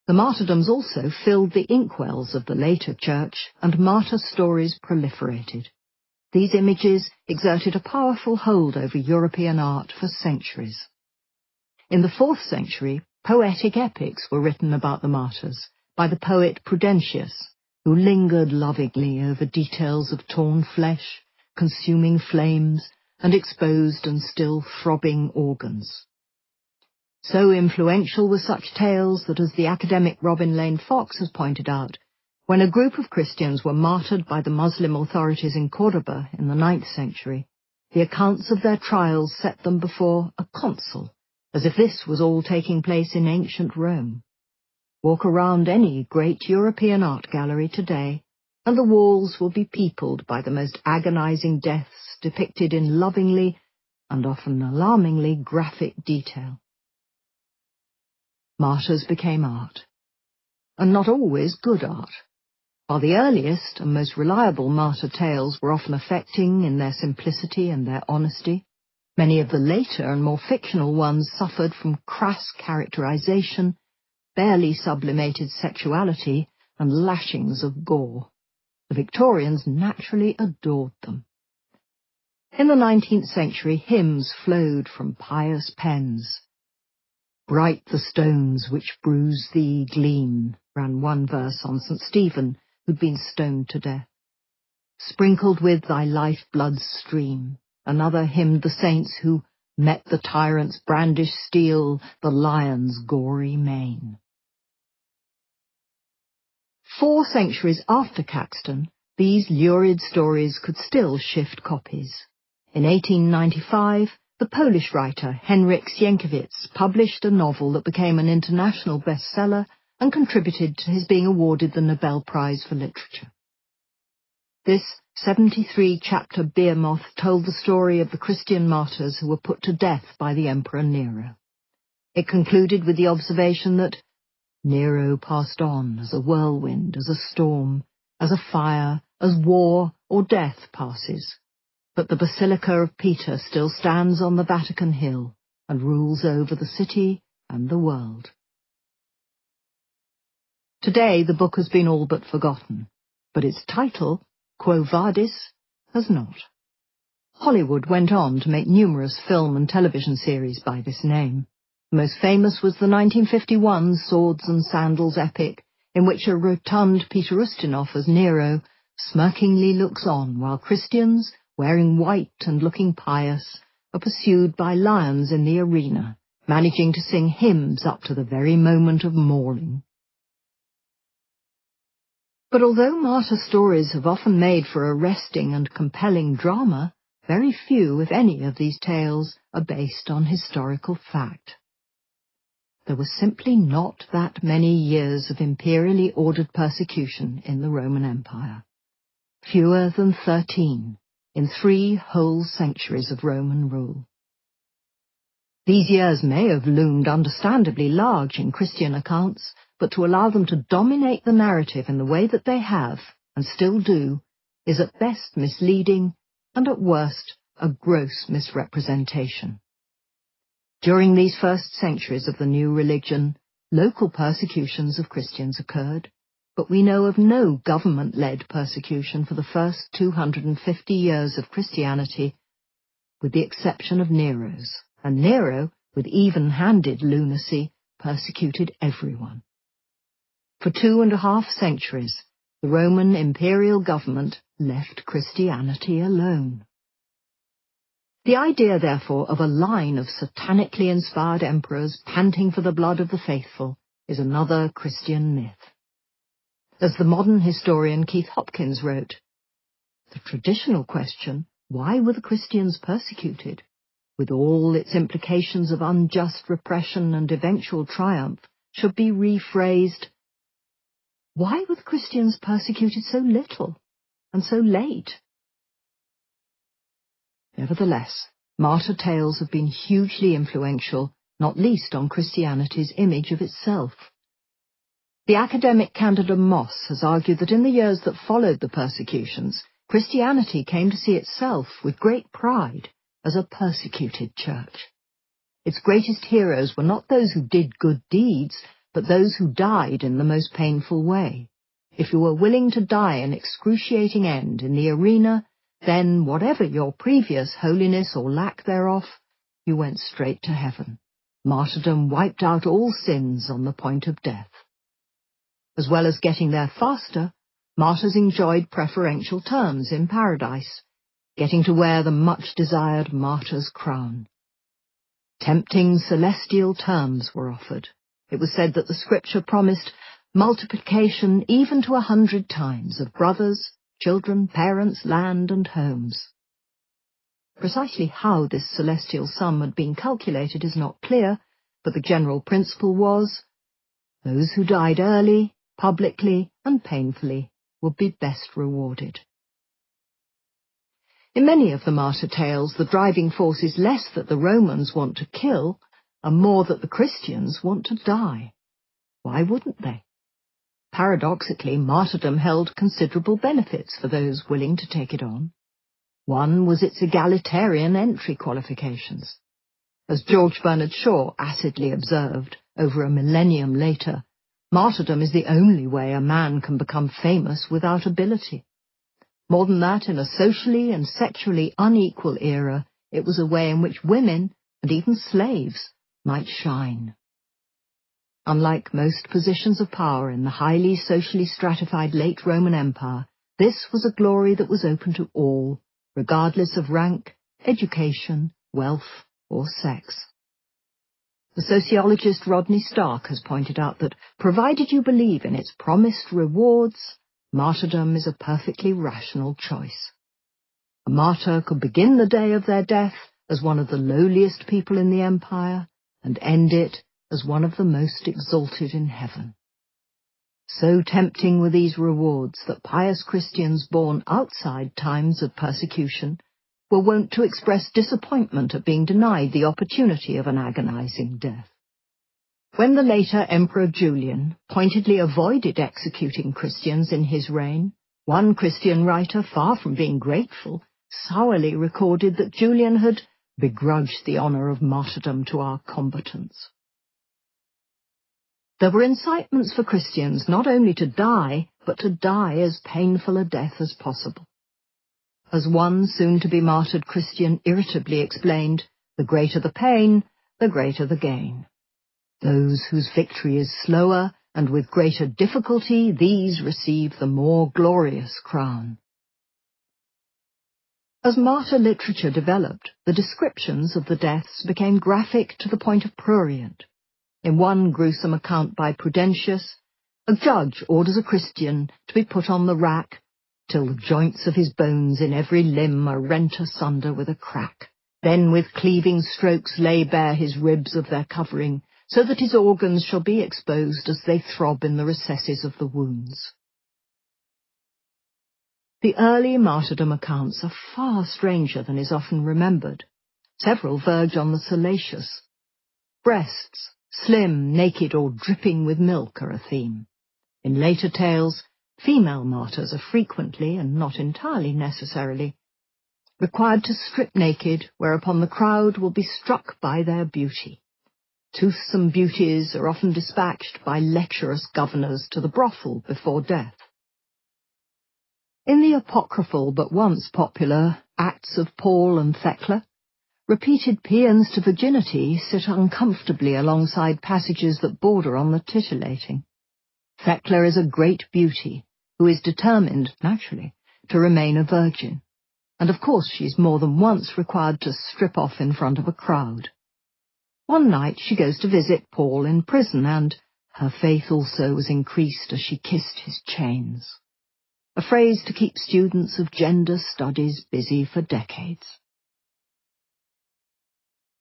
The martyrdoms also filled the inkwells of the later church, and martyr stories proliferated. These images exerted a powerful hold over European art for centuries. In the 4th century, poetic epics were written about the martyrs by the poet Prudentius, who lingered lovingly over details of torn flesh, consuming flames, and exposed and still throbbing organs. So influential were such tales that, as the academic Robin Lane Fox has pointed out, when a group of Christians were martyred by the Muslim authorities in Cordoba in the 9th century, the accounts of their trials set them before a consul, as if this was all taking place in ancient Rome. Walk around any great European art gallery today, and the walls will be peopled by the most agonizing deaths depicted in lovingly and often alarmingly graphic detail. Martyrs became art, and not always good art. While the earliest and most reliable martyr tales were often affecting in their simplicity and their honesty, many of the later and more fictional ones suffered from crass characterization, barely sublimated sexuality, and lashings of gore. The Victorians naturally adored them. In the 19th century, hymns flowed from pious pens. "Bright the stones which bruise thee gleam," ran one verse on St. Stephen, who'd been stoned to death. "Sprinkled with thy life-blood stream," another hymned the saints who met the tyrant's brandished steel, the lion's gory mane. 4 centuries after Caxton, these lurid stories could still shift copies. In 1895, the Polish writer Henryk Sienkiewicz published a novel that became an international bestseller and contributed to his being awarded the Nobel Prize for Literature. This 73-chapter beer moth told the story of the Christian martyrs who were put to death by the Emperor Nero. It concluded with the observation that Nero passed on as a whirlwind, as a storm, as a fire, as war or death passes, but the Basilica of Peter still stands on the Vatican Hill and rules over the city and the world. Today the book has been all but forgotten, but its title, Quo Vadis, has not. Hollywood went on to make numerous film and television series by this name. The most famous was the 1951 Swords and Sandals epic, in which a rotund Peter Ustinov as Nero smirkingly looks on while Christians, wearing white and looking pious, are pursued by lions in the arena, managing to sing hymns up to the very moment of mauling. But although martyr stories have often made for arresting and compelling drama, very few, if any, of these tales are based on historical fact. There were simply not that many years of imperially ordered persecution in the Roman Empire. Fewer than 13 in 3 whole centuries of Roman rule. These years may have loomed understandably large in Christian accounts, but to allow them to dominate the narrative in the way that they have, and still do, is at best misleading, and at worst a gross misrepresentation. During these first centuries of the new religion, local persecutions of Christians occurred, but we know of no government-led persecution for the first 250 years of Christianity, with the exception of Nero's, and Nero, with even-handed lunacy, persecuted everyone. For 2.5 centuries, the Roman imperial government left Christianity alone. The idea, therefore, of a line of satanically inspired emperors panting for the blood of the faithful is another Christian myth. As the modern historian Keith Hopkins wrote, the traditional question, why were the Christians persecuted, with all its implications of unjust repression and eventual triumph, should be rephrased, why were the Christians persecuted so little and so late? Nevertheless, martyr tales have been hugely influential, not least on Christianity's image of itself. The academic Candida Moss has argued that in the years that followed the persecutions, Christianity came to see itself with great pride as a persecuted church. Its greatest heroes were not those who did good deeds, but those who died in the most painful way. If you were willing to die an excruciating end in the arena, then, whatever your previous holiness or lack thereof, you went straight to heaven. Martyrdom wiped out all sins on the point of death. As well as getting there faster, martyrs enjoyed preferential terms in paradise, getting to wear the much-desired martyr's crown. Tempting celestial terms were offered. It was said that the scripture promised multiplication even to 100 times of brothers, children, parents, land, and homes. Precisely how this celestial sum had been calculated is not clear, but the general principle was, those who died early, publicly, and painfully would be best rewarded. In many of the martyr tales, the driving force is less that the Romans want to kill, and more that the Christians want to die. Why wouldn't they? Paradoxically, martyrdom held considerable benefits for those willing to take it on. One was its egalitarian entry qualifications. As George Bernard Shaw acidly observed over a millennium later, martyrdom is the only way a man can become famous without ability. More than that, in a socially and sexually unequal era, it was a way in which women, and even slaves, might shine. Unlike most positions of power in the highly socially stratified late Roman Empire, this was a glory that was open to all, regardless of rank, education, wealth, or sex. The sociologist Rodney Stark has pointed out that, provided you believe in its promised rewards, martyrdom is a perfectly rational choice. A martyr could begin the day of their death as one of the lowliest people in the empire, and end it as one of the most exalted in heaven. So tempting were these rewards that pious Christians born outside times of persecution were wont to express disappointment at being denied the opportunity of an agonizing death. When the later Emperor Julian pointedly avoided executing Christians in his reign, one Christian writer, far from being grateful, sourly recorded that Julian had begrudged the honor of martyrdom to our combatants. There were incitements for Christians not only to die, but to die as painful a death as possible. As one soon-to-be martyred Christian irritably explained, the greater the pain, the greater the gain. Those whose victory is slower and with greater difficulty, these receive the more glorious crown. As martyr literature developed, the descriptions of the deaths became graphic to the point of prurient. In one gruesome account by Prudentius, a judge orders a Christian to be put on the rack till the joints of his bones in every limb are rent asunder with a crack. Then with cleaving strokes lay bare his ribs of their covering, so that his organs shall be exposed as they throb in the recesses of the wounds. The early martyrdom accounts are far stranger than is often remembered. Several verge on the salacious. Breasts, slim, naked, or dripping with milk are a theme. In later tales, female martyrs are frequently, and not entirely necessarily, required to strip naked, whereupon the crowd will be struck by their beauty. Toothsome beauties are often dispatched by lecherous governors to the brothel before death. In the apocryphal but once popular Acts of Paul and Thecla, repeated paeans to virginity sit uncomfortably alongside passages that border on the titillating. Thecla is a great beauty, who is determined, naturally, to remain a virgin, and of course she is more than once required to strip off in front of a crowd. One night she goes to visit Paul in prison, and her faith also was increased as she kissed his chains. A phrase to keep students of gender studies busy for decades.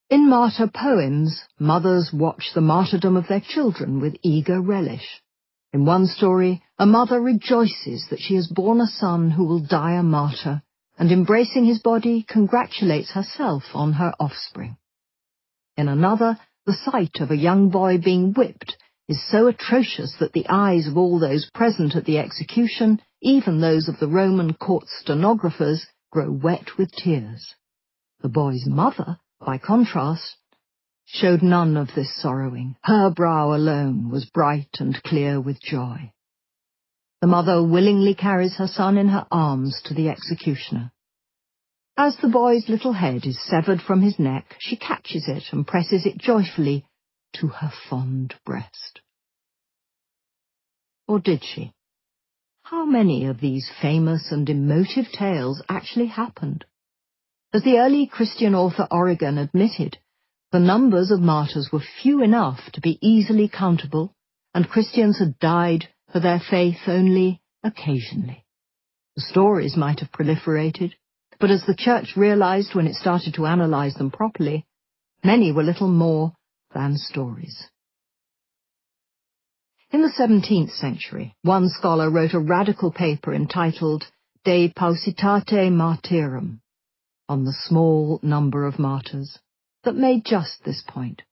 In martyr poems, mothers watch the martyrdom of their children with eager relish. In one story, a mother rejoices that she has borne a son who will die a martyr, and embracing his body, congratulates herself on her offspring. In another, the sight of a young boy being whipped is so atrocious that the eyes of all those present at the execution, even those of the Roman court stenographers, grow wet with tears. The boy's mother, by contrast, showed none of this sorrowing. Her brow alone was bright and clear with joy. The mother willingly carries her son in her arms to the executioner. As the boy's little head is severed from his neck, she catches it and presses it joyfully to her fond breast. Or did she? How many of these famous and emotive tales actually happened? As the early Christian author Origen admitted, the numbers of martyrs were few enough to be easily countable, and Christians had died for their faith only occasionally. The stories might have proliferated, but as the Church realized when it started to analyze them properly, many were little more than stories. In the 17th century, one scholar wrote a radical paper entitled De Paucitate Martyrum, on the small number of martyrs, that made just this point.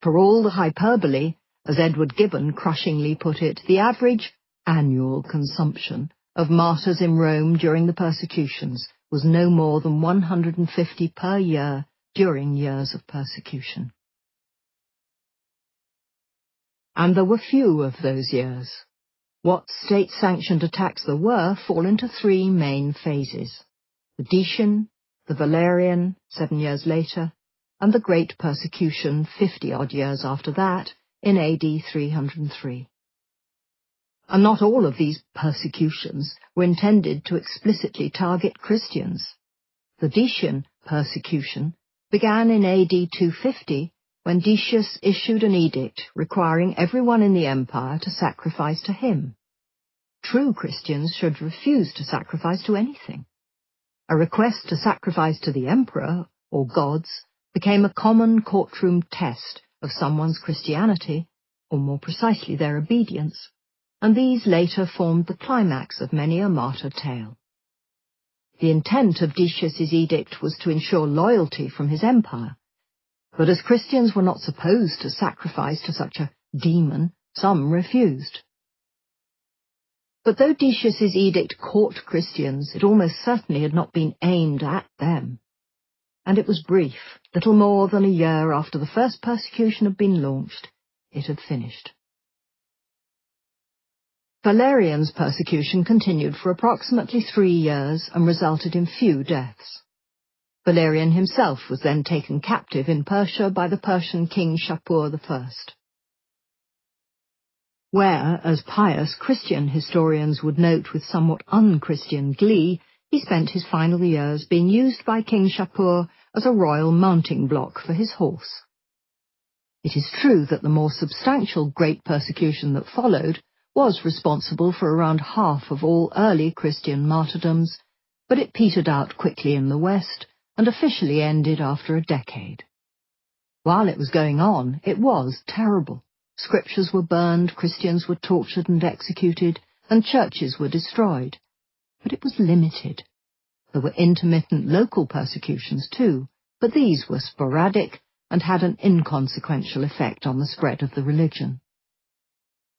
For all the hyperbole, as Edward Gibbon crushingly put it, the average annual consumption of martyrs in Rome during the persecutions was no more than 150 per year during years of persecution. And there were few of those years. What state-sanctioned attacks there were fall into three main phases: the Decian, the Valerian, 7 years later, and the Great Persecution 50-odd years after that, in AD 303. And not all of these persecutions were intended to explicitly target Christians. The Decian persecution began in AD 250, when Decius issued an edict requiring everyone in the empire to sacrifice to him. True Christians should refuse to sacrifice to anything. A request to sacrifice to the emperor, or gods, became a common courtroom test of someone's Christianity, or more precisely their obedience, and these later formed the climax of many a martyr tale. The intent of Decius's edict was to ensure loyalty from his empire, but as Christians were not supposed to sacrifice to such a demon, some refused. But though Decius's edict caught Christians, it almost certainly had not been aimed at them. And it was brief. Little more than a year after the first persecution had been launched, it had finished. Valerian's persecution continued for approximately 3 years and resulted in few deaths. Valerian himself was then taken captive in Persia by the Persian king Shapur I, where, as pious Christian historians would note with somewhat unchristian glee, he spent his final years being used by King Shapur as a royal mounting block for his horse. It is true that the more substantial great persecution that followed was responsible for around half of all early Christian martyrdoms, but it petered out quickly in the West and officially ended after a decade. While it was going on, it was terrible. Scriptures were burned, Christians were tortured and executed, and churches were destroyed. But it was limited. There were intermittent local persecutions too, but these were sporadic and had an inconsequential effect on the spread of the religion.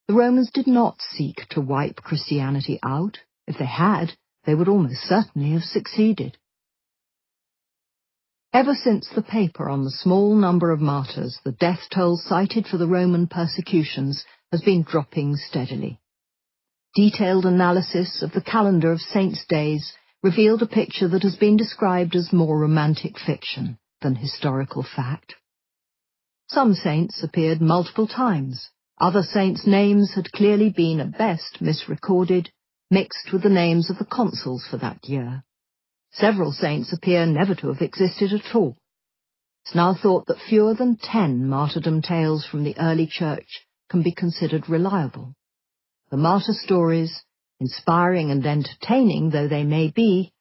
The Romans did not seek to wipe Christianity out. If they had, they would almost certainly have succeeded. Ever since the paper on the small number of martyrs, the death toll cited for the Roman persecutions has been dropping steadily. Detailed analysis of the calendar of saints' days revealed a picture that has been described as more romantic fiction than historical fact. Some saints appeared multiple times. Other saints' names had clearly been at best misrecorded, mixed with the names of the consuls for that year. Several saints appear never to have existed at all. It's now thought that fewer than 10 martyrdom tales from the early church can be considered reliable. The martyr stories, inspiring and entertaining though they may be,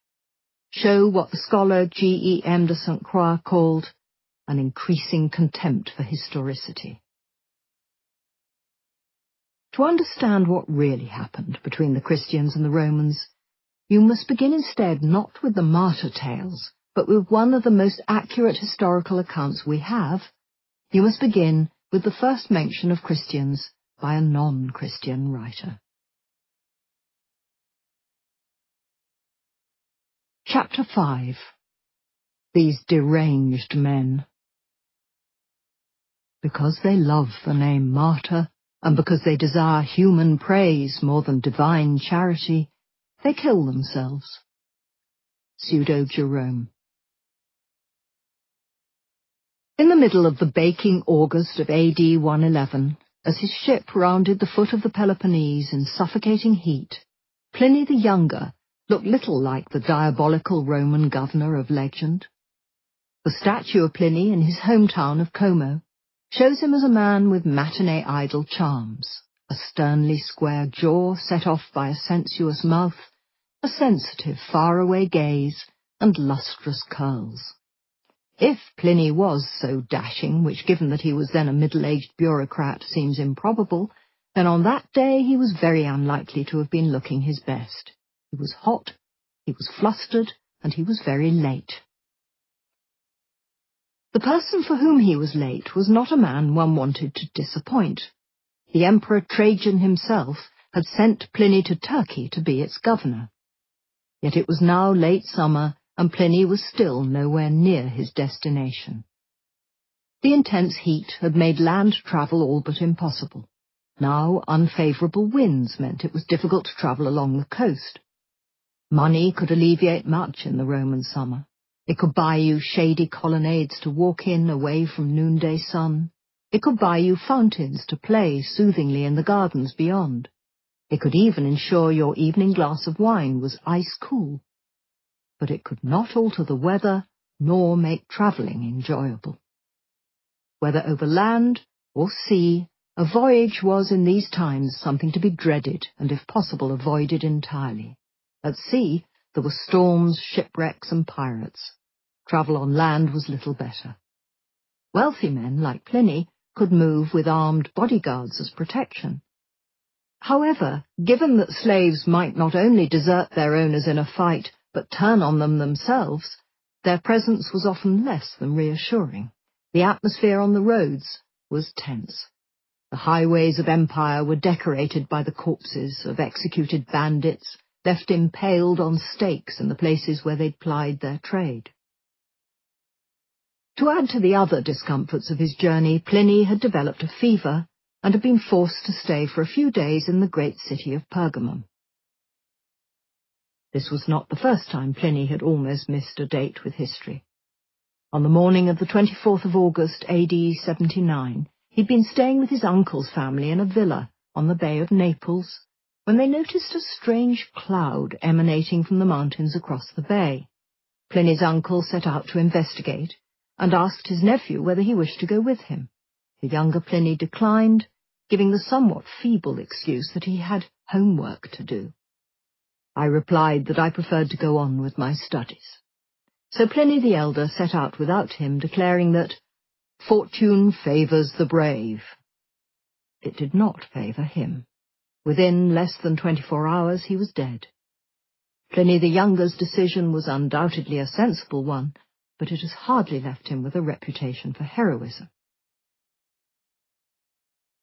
show what the scholar G.E.M. de St. Croix called an increasing contempt for historicity. To understand what really happened between the Christians and the Romans, you must begin instead not with the martyr tales, but with one of the most accurate historical accounts we have. You must begin with the first mention of Christians by a non-Christian writer. Chapter 5. These deranged men. Because they love the name martyr, and because they desire human praise more than divine charity, they kill themselves. Pseudo-Jerome. In the middle of the baking August of AD 111, as his ship rounded the foot of the Peloponnese in suffocating heat, Pliny the Younger looked little like the diabolical Roman governor of legend. The statue of Pliny in his hometown of Como shows him as a man with matinee idol charms, a sternly square jaw set off by a sensuous mouth, a sensitive faraway gaze, and lustrous curls. If Pliny was so dashing, which given that he was then a middle-aged bureaucrat seems improbable, then on that day he was very unlikely to have been looking his best. He was hot, he was flustered, and he was very late. The person for whom he was late was not a man one wanted to disappoint. the Emperor Trajan himself had sent Pliny to Turkey to be its governor. Yet it was now late summer, and Pliny was still nowhere near his destination. The intense heat had made land travel all but impossible. Now unfavourable winds meant it was difficult to travel along the coast. Money could alleviate much in the Roman summer. It could buy you shady colonnades to walk in away from noonday sun. It could buy you fountains to play soothingly in the gardens beyond. It could even ensure your evening glass of wine was ice-cool. But it could not alter the weather, nor make travelling enjoyable. Whether over land or sea, a voyage was in these times something to be dreaded and, if possible, avoided entirely. At sea, there were storms, shipwrecks, and pirates. Travel on land was little better. Wealthy men, like Pliny, could move with armed bodyguards as protection. However, given that slaves might not only desert their owners in a fight, but turn on them themselves, their presence was often less than reassuring. The atmosphere on the roads was tense. The highways of empire were decorated by the corpses of executed bandits, left impaled on stakes in the places where they'd plied their trade. To add to the other discomforts of his journey, Pliny had developed a fever and had been forced to stay for a few days in the great city of Pergamum. This was not the first time Pliny had almost missed a date with history. On the morning of the 24th of August, AD 79, he'd been staying with his uncle's family in a villa on the Bay of Naples, when they noticed a strange cloud emanating from the mountains across the bay. Pliny's uncle set out to investigate, and asked his nephew whether he wished to go with him. The younger Pliny declined, giving the somewhat feeble excuse that he had homework to do. I replied that I preferred to go on with my studies. So Pliny the elder set out without him, declaring that fortune favours the brave. It did not favour him. Within less than 24 hours he was dead. Pliny the younger's decision was undoubtedly a sensible one, but it has hardly left him with a reputation for heroism.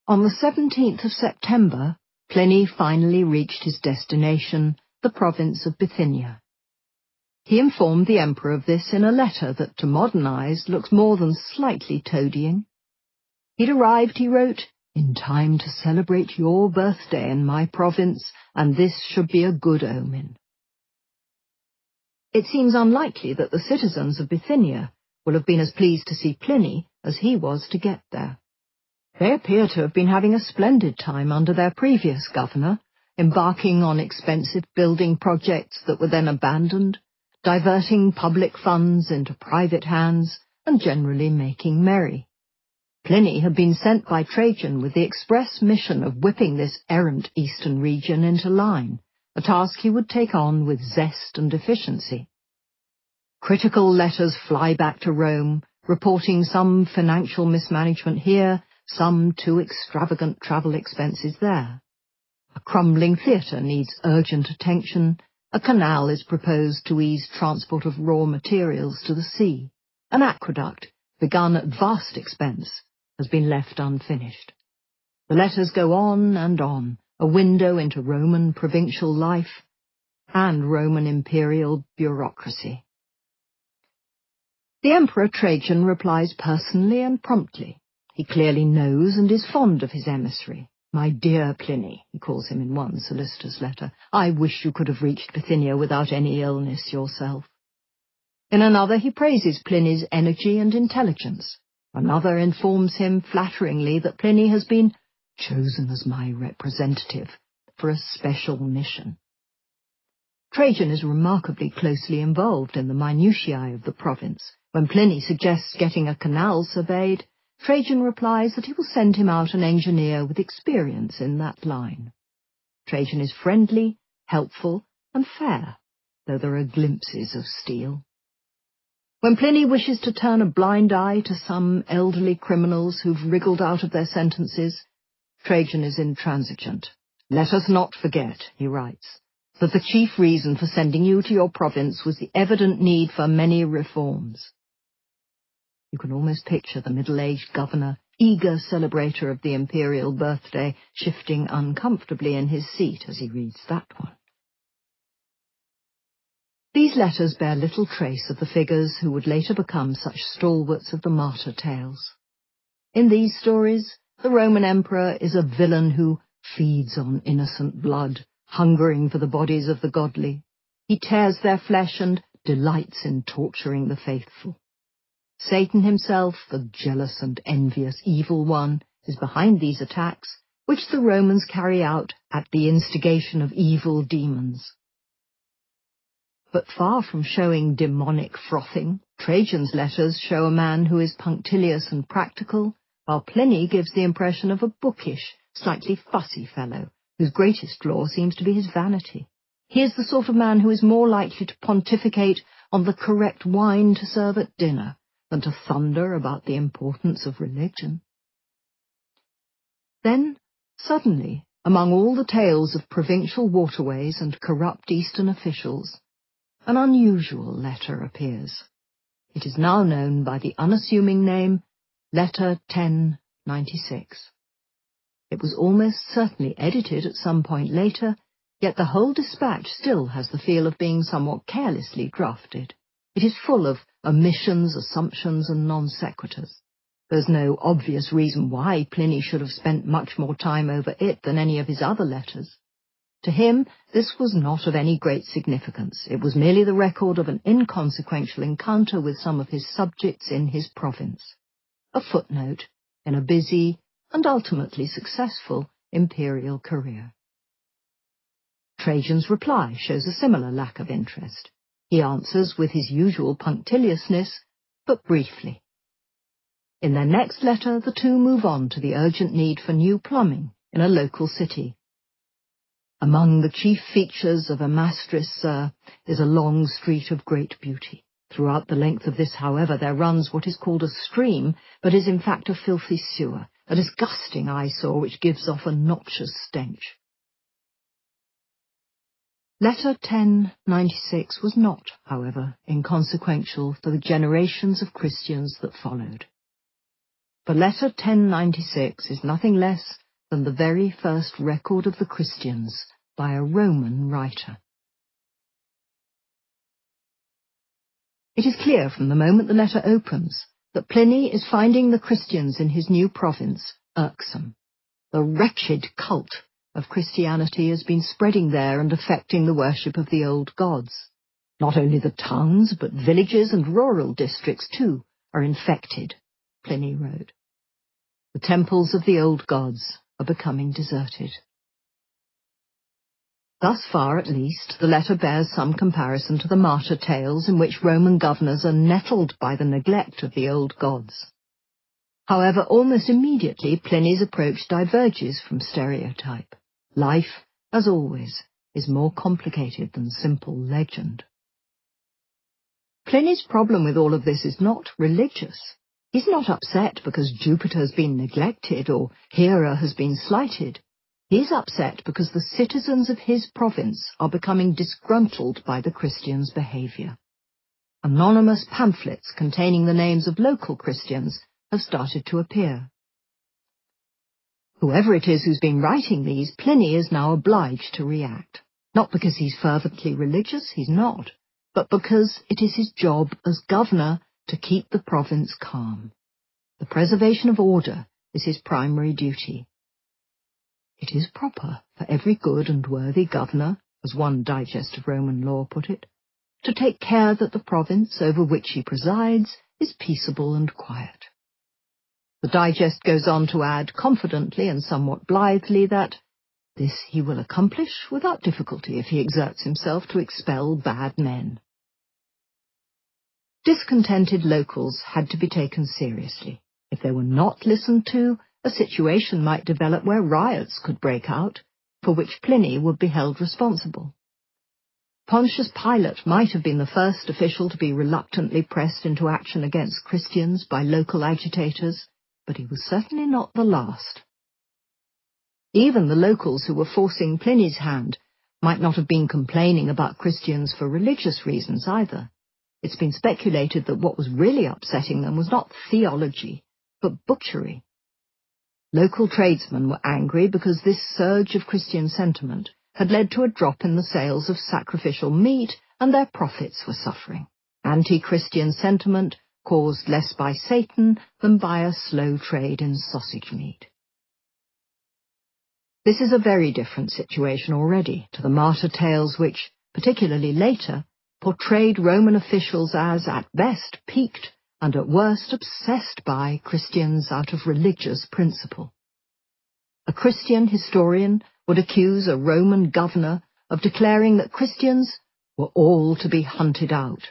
On the 17th of September, Pliny finally reached his destination, the province of Bithynia. He informed the emperor of this in a letter that, to modern eyes, looks more than slightly toadying. He'd arrived, he wrote, in time to celebrate your birthday in my province, and this should be a good omen. It seems unlikely that the citizens of Bithynia will have been as pleased to see Pliny as he was to get there. They appear to have been having a splendid time under their previous governor, embarking on expensive building projects that were then abandoned, diverting public funds into private hands, and generally making merry. Pliny had been sent by Trajan with the express mission of whipping this errant eastern region into line, a task he would take on with zest and efficiency. Critical letters fly back to Rome, reporting some financial mismanagement here, some too extravagant travel expenses there. A crumbling theatre needs urgent attention, a canal is proposed to ease transport of raw materials to the sea, an aqueduct, begun at vast expense, has been left unfinished. The letters go on, a window into Roman provincial life and Roman imperial bureaucracy. The Emperor Trajan replies personally and promptly. He clearly knows and is fond of his emissary. My dear Pliny, he calls him in one solicitous letter, I wish you could have reached Bithynia without any illness yourself. In another he praises Pliny's energy and intelligence. Another informs him flatteringly that Pliny has been chosen as my representative for a special mission. Trajan is remarkably closely involved in the minutiae of the province. When Pliny suggests getting a canal surveyed, Trajan replies that he will send him out an engineer with experience in that line. Trajan is friendly, helpful, and fair, though there are glimpses of steel. When Pliny wishes to turn a blind eye to some elderly criminals who've wriggled out of their sentences, Trajan is intransigent. Let us not forget, he writes, that the chief reason for sending you to your province was the evident need for many reforms. You can almost picture the middle-aged governor eager celebrator of the imperial birthday shifting uncomfortably in his seat as he reads that one. These letters bear little trace of the figures who would later become such stalwarts of the martyr tales. In these stories, the Roman emperor is a villain who feeds on innocent blood, hungering for the bodies of the godly. He tears their flesh and delights in torturing the faithful. Satan himself, the jealous and envious evil one, is behind these attacks, which the Romans carry out at the instigation of evil demons. But far from showing demonic frothing, Trajan's letters show a man who is punctilious and practical, while Pliny gives the impression of a bookish, slightly fussy fellow, whose greatest flaw seems to be his vanity. He is the sort of man who is more likely to pontificate on the correct wine to serve at dinner than to thunder about the importance of religion. Then, suddenly, among all the tales of provincial waterways and corrupt Eastern officials, an unusual letter appears. It is now known by the unassuming name Letter 1096. It was almost certainly edited at some point later, yet the whole dispatch still has the feel of being somewhat carelessly drafted. It is full of omissions, assumptions, and non sequiturs. There's no obvious reason why Pliny should have spent much more time over it than any of his other letters. To him, this was not of any great significance. It was merely the record of an inconsequential encounter with some of his subjects in his province. A footnote in a busy and ultimately successful imperial career. Trajan's reply shows a similar lack of interest. He answers with his usual punctiliousness, but briefly. In their next letter, the two move on to the urgent need for new plumbing in a local city. Among the chief features of Amastris, sir, is a long street of great beauty. Throughout the length of this, however, there runs what is called a stream, but is in fact a filthy sewer, a disgusting eyesore which gives off a noxious stench. Letter 1096 was not, however, inconsequential for the generations of Christians that followed. For letter 1096 is nothing less than the very first record of the Christians by a Roman writer. It is clear from the moment the letter opens that Pliny is finding the Christians in his new province irksome. The wretched cult of Christianity has been spreading there and affecting the worship of the old gods. Not only the towns, but villages and rural districts too are infected, Pliny wrote. The temples of the old gods are becoming deserted. Thus far, at least, the letter bears some comparison to the martyr tales in which Roman governors are nettled by the neglect of the old gods. However, almost immediately, Pliny's approach diverges from stereotype. Life, as always, is more complicated than simple legend. Pliny's problem with all of this is not religious. He's not upset because Jupiter has been neglected or Hera has been slighted. He's upset because the citizens of his province are becoming disgruntled by the Christians' behavior. Anonymous pamphlets containing the names of local Christians have started to appear. Whoever it is who's been writing these, Pliny is now obliged to react. Not because he's fervently religious, he's not, but because it is his job as governor to keep the province calm. The preservation of order is his primary duty. It is proper for every good and worthy governor, as one digest of Roman law put it, to take care that the province over which he presides is peaceable and quiet. The digest goes on to add confidently and somewhat blithely that this he will accomplish without difficulty if he exerts himself to expel bad men. Discontented locals had to be taken seriously. If they were not listened to, a situation might develop where riots could break out, for which Pliny would be held responsible. Pontius Pilate might have been the first official to be reluctantly pressed into action against Christians by local agitators, but he was certainly not the last. Even the locals who were forcing Pliny's hand might not have been complaining about Christians for religious reasons either. It's been speculated that what was really upsetting them was not theology, but butchery. Local tradesmen were angry because this surge of Christian sentiment had led to a drop in the sales of sacrificial meat, and their profits were suffering. Anti-Christian sentiment caused less by Satan than by a slow trade in sausage meat. This is a very different situation already to the martyr tales which, particularly later, portrayed Roman officials as, at best, piqued and at worst obsessed by Christians out of religious principle. A Christian historian would accuse a Roman governor of declaring that Christians were all to be hunted out.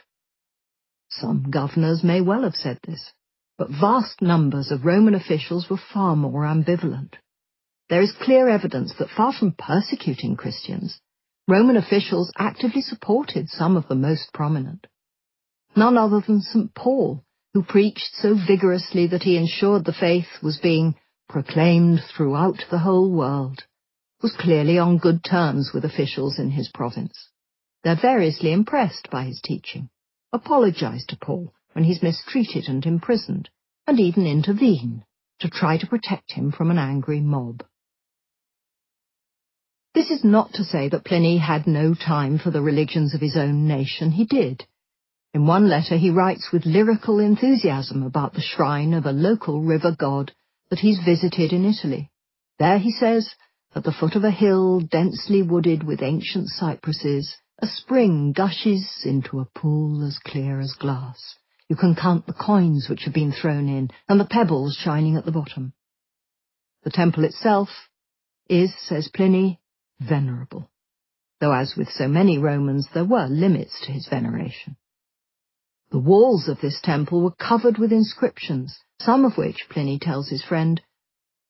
Some governors may well have said this, but vast numbers of Roman officials were far more ambivalent. There is clear evidence that far from persecuting Christians, Roman officials actively supported some of the most prominent. None other than St. Paul, who preached so vigorously that he ensured the faith was being proclaimed throughout the whole world, was clearly on good terms with officials in his province. They're variously impressed by his teaching, apologized to Paul when he's mistreated and imprisoned, and even intervene to try to protect him from an angry mob. This is not to say that Pliny had no time for the religions of his own nation. He did. In one letter he writes with lyrical enthusiasm about the shrine of a local river god that he's visited in Italy. There, he says, at the foot of a hill densely wooded with ancient cypresses, a spring gushes into a pool as clear as glass. You can count the coins which have been thrown in, and the pebbles shining at the bottom. The temple itself is, says Pliny, venerable, though as with so many Romans there were limits to his veneration. The walls of this temple were covered with inscriptions, some of which, Pliny tells his friend,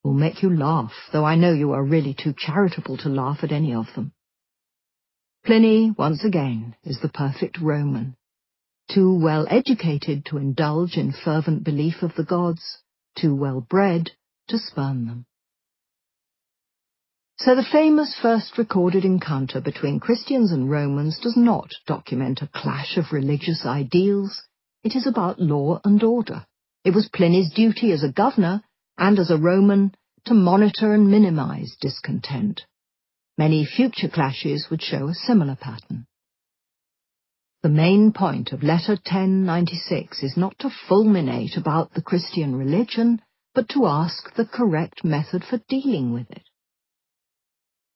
will make you laugh, though I know you are really too charitable to laugh at any of them. Pliny, once again, is the perfect Roman, too well educated to indulge in fervent belief of the gods, too well bred to spurn them. So the famous first recorded encounter between Christians and Romans does not document a clash of religious ideals. It is about law and order. It was Pliny's duty as a governor and as a Roman to monitor and minimize discontent. Many future clashes would show a similar pattern. The main point of letter 1096 is not to fulminate about the Christian religion, but to ask the correct method for dealing with it.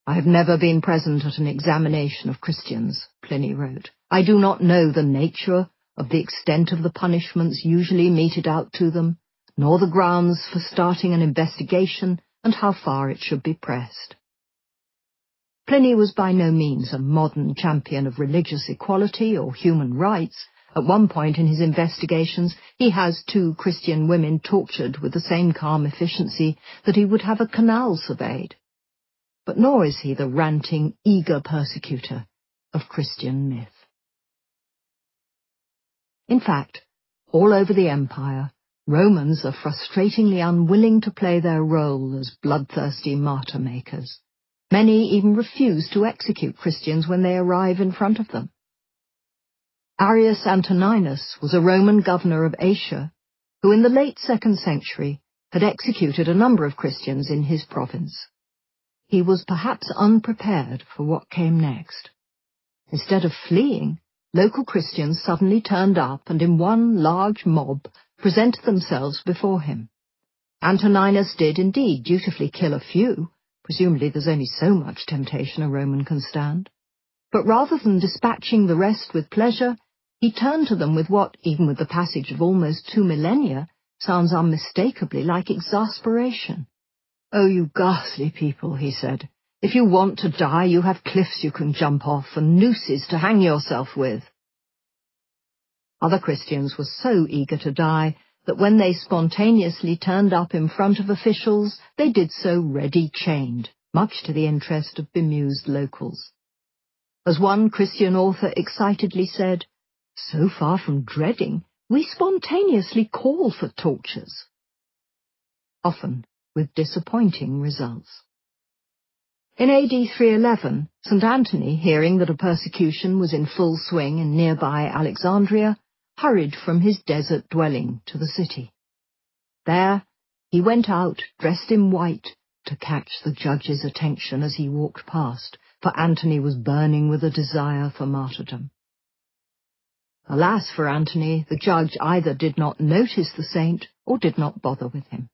I have never been present at an examination of Christians, Pliny wrote. I do not know the nature of the extent of the punishments usually meted out to them, nor the grounds for starting an investigation and how far it should be pressed. Pliny was by no means a modern champion of religious equality or human rights. At one point in his investigations, he has 2 Christian women tortured with the same calm efficiency that he would have a canal surveyed. But nor is he the ranting, eager persecutor of Christian myth. In fact, all over the empire, Romans are frustratingly unwilling to play their role as bloodthirsty martyr-makers. Many even refuse to execute Christians when they arrive in front of them. Arrius Antoninus was a Roman governor of Asia, who in the late 2nd century had executed a number of Christians in his province. He was perhaps unprepared for what came next. Instead of fleeing, local Christians suddenly turned up and in one large mob presented themselves before him. Antoninus did indeed dutifully kill a few. Presumably there's only so much temptation a Roman can stand. But rather than dispatching the rest with pleasure, he turned to them with what, even with the passage of almost 2 millennia, sounds unmistakably like exasperation. "Oh, you ghastly people," he said, "if you want to die, you have cliffs you can jump off and nooses to hang yourself with." Other Christians were so eager to die that when they spontaneously turned up in front of officials, they did so ready-chained, much to the interest of bemused locals. As one Christian author excitedly said, "So far from dreading, we spontaneously call for tortures." Often with disappointing results. In AD 311, St. Anthony, hearing that a persecution was in full swing in nearby Alexandria, hurried from his desert dwelling to the city. There, He went out, dressed in white, to catch the judge's attention as he walked past, for Antony was burning with a desire for martyrdom. Alas for Antony, the judge either did not notice the saint or did not bother with him.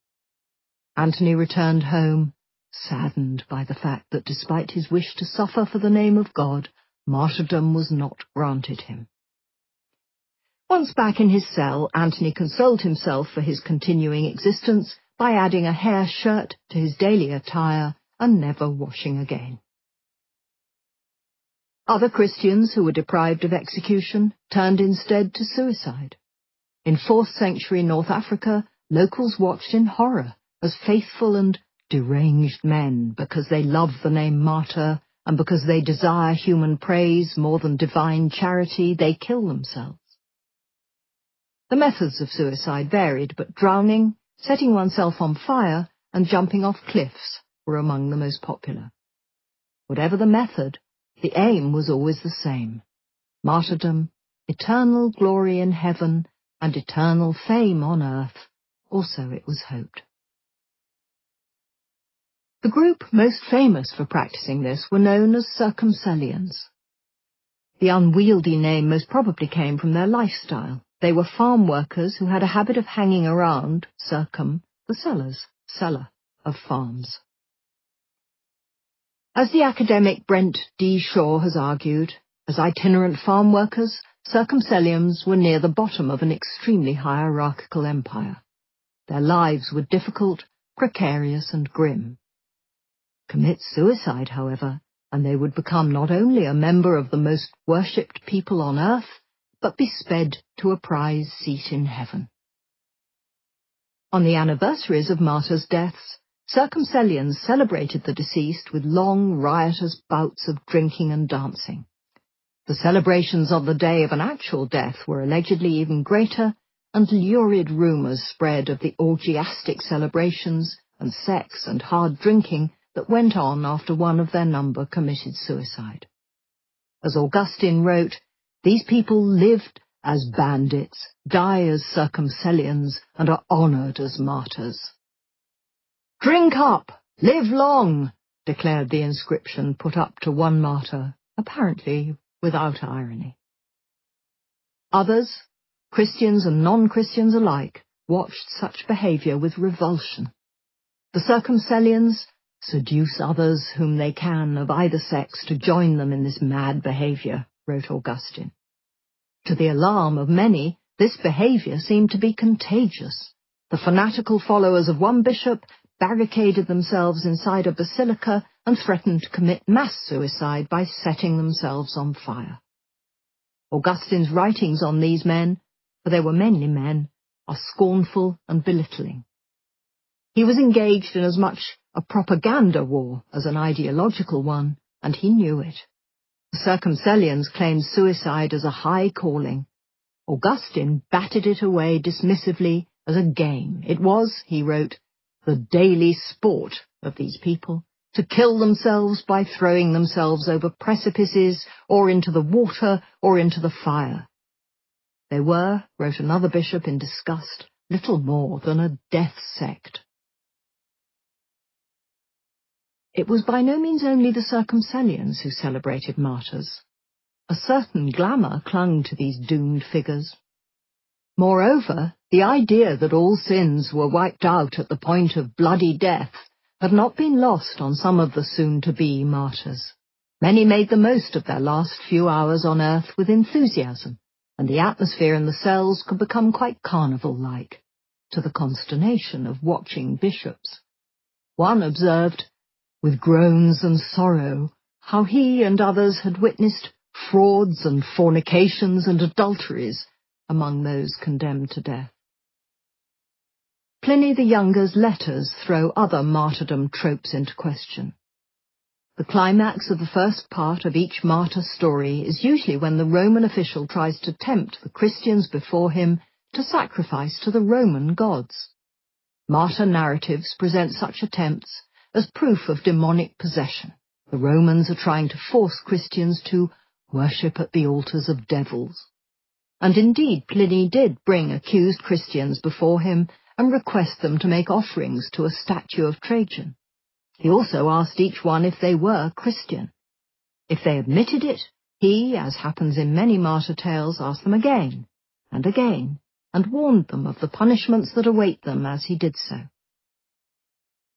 Antony returned home, saddened by the fact that despite his wish to suffer for the name of God, martyrdom was not granted him. Once back in his cell, Antony consoled himself for his continuing existence by adding a hair shirt to his daily attire and never washing again. Other Christians who were deprived of execution turned instead to suicide. In 4th century North Africa, locals watched in horror as faithful and deranged men, because they love the name martyr and because they desire human praise more than divine charity, they kill themselves. The methods of suicide varied, but drowning, setting oneself on fire, and jumping off cliffs were among the most popular. Whatever the method, the aim was always the same: martyrdom, eternal glory in heaven, and eternal fame on earth, or so it was hoped. The group most famous for practicing this were known as Circumcellions. The unwieldy name most probably came from their lifestyle. They were farm workers who had a habit of hanging around, circum, the cellar of farms. As the academic Brent D. Shaw has argued, as itinerant farm workers, Circumcellions were near the bottom of an extremely hierarchical empire. Their lives were difficult, precarious, and grim. Commit suicide, however, and they would become not only a member of the most worshipped people on earth, but be sped to a prize seat in heaven. On the anniversaries of martyrs' deaths, Circumcellions celebrated the deceased with long, riotous bouts of drinking and dancing. The celebrations on the day of an actual death were allegedly even greater, and lurid rumours spread of the orgiastic celebrations and sex and hard drinking that went on after one of their number committed suicide. As Augustine wrote, these people lived as bandits, die as Circumcellions, and are honoured as martyrs. "Drink up! Live long!" declared the inscription put up to one martyr, apparently without irony. Others, Christians and non-Christians alike, watched such behaviour with revulsion. The Circumcellions seduce others whom they can of either sex to join them in this mad behaviour, wrote Augustine. To the alarm of many, this behaviour seemed to be contagious. The fanatical followers of one bishop barricaded themselves inside a basilica and threatened to commit mass suicide by setting themselves on fire. Augustine's writings on these men, for they were mainly men, are scornful and belittling. He was engaged in as much a propaganda war as an ideological one, and he knew it. The Circumcellions claimed suicide as a high calling. Augustine batted it away dismissively as a game. It was, he wrote, the daily sport of these people to kill themselves by throwing themselves over precipices or into the water or into the fire. They were, wrote another bishop in disgust, little more than a death sect. It was by no means only the Circumcellions who celebrated martyrs. A certain glamour clung to these doomed figures. Moreover, the idea that all sins were wiped out at the point of bloody death had not been lost on some of the soon-to-be martyrs. Many made the most of their last few hours on earth with enthusiasm, and the atmosphere in the cells could become quite carnival-like, to the consternation of watching bishops. One observed, with groans and sorrow, how he and others had witnessed frauds and fornications and adulteries among those condemned to death. Pliny the Younger's letters throw other martyrdom tropes into question. The climax of the first part of each martyr story is usually when the Roman official tries to tempt the Christians before him to sacrifice to the Roman gods. Martyr narratives present such attempts as proof of demonic possession. The Romans are trying to force Christians to worship at the altars of devils. And indeed, Pliny did bring accused Christians before him and request them to make offerings to a statue of Trajan. He also asked each one if they were Christian. If they admitted it, he, as happens in many martyr tales, asked them again, and warned them of the punishments that await them as he did so.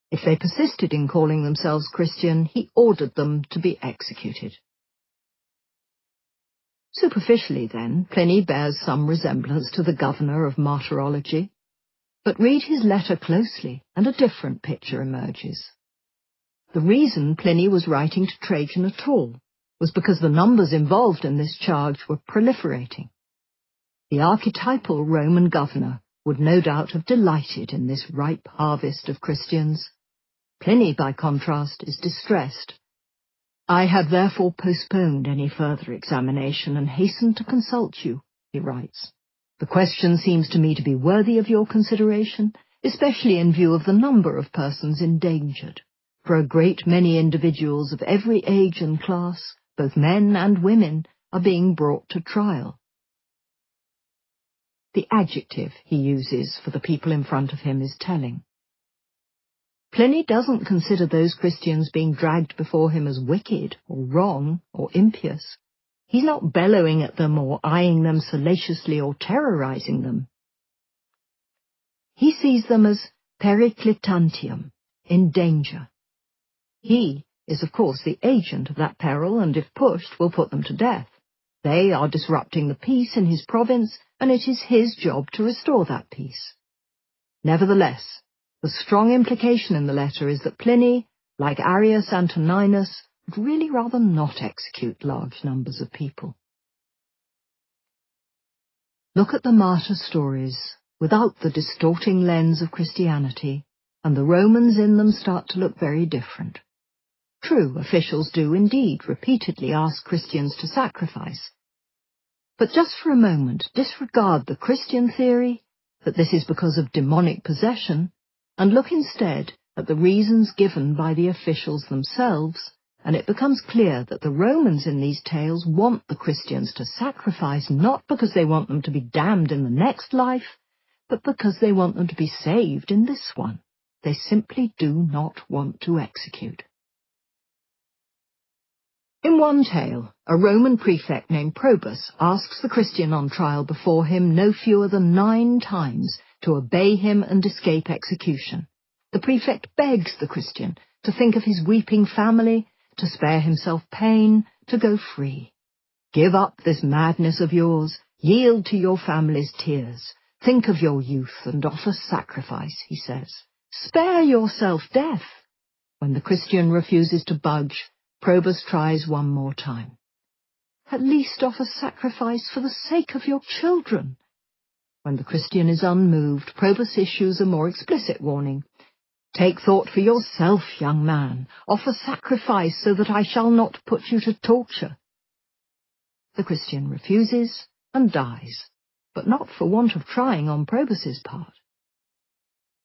If they persisted in calling themselves Christian, he ordered them to be executed. Superficially, then, Pliny bears some resemblance to the governor of martyrology, but read his letter closely and a different picture emerges. The reason Pliny was writing to Trajan at all was because the numbers involved in this charge were proliferating. The archetypal Roman governor would no doubt have delighted in this ripe harvest of Christians. Pliny, by contrast, is distressed. "I have therefore postponed any further examination and hastened to consult you," he writes. "The question seems to me to be worthy of your consideration, especially in view of the number of persons endangered. For a great many individuals of every age and class, both men and women, are being brought to trial." The adjective he uses for the people in front of him is telling. Pliny doesn't consider those Christians being dragged before him as wicked or wrong or impious. He's not bellowing at them or eyeing them salaciously or terrorizing them. He sees them as periclitantium, in danger. He is, of course, the agent of that peril, and if pushed, will put them to death. They are disrupting the peace in his province, and it is his job to restore that peace. Nevertheless, the strong implication in the letter is that Pliny, like Arrius Antoninus, would really rather not execute large numbers of people. Look at the martyr stories without the distorting lens of Christianity, and the Romans in them start to look very different. True, officials do indeed repeatedly ask Christians to sacrifice. But just for a moment, disregard the Christian theory that this is because of demonic possession, and look instead at the reasons given by the officials themselves, and it becomes clear that the Romans in these tales want the Christians to sacrifice not because they want them to be damned in the next life, but because they want them to be saved in this one. They simply do not want to execute. In one tale, a Roman prefect named Probus asks the Christian on trial before him no fewer than 9 times to obey him and escape execution. The prefect begs the Christian to think of his weeping family, to spare himself pain, to go free. "Give up this madness of yours, yield to your family's tears, think of your youth and offer sacrifice," he says. "Spare yourself death." When the Christian refuses to budge, Probus tries one more time. "At least offer sacrifice for the sake of your children." When the Christian is unmoved, Probus issues a more explicit warning. "Take thought for yourself, young man. Offer sacrifice so that I shall not put you to torture." The Christian refuses and dies, but not for want of trying on Probus's part.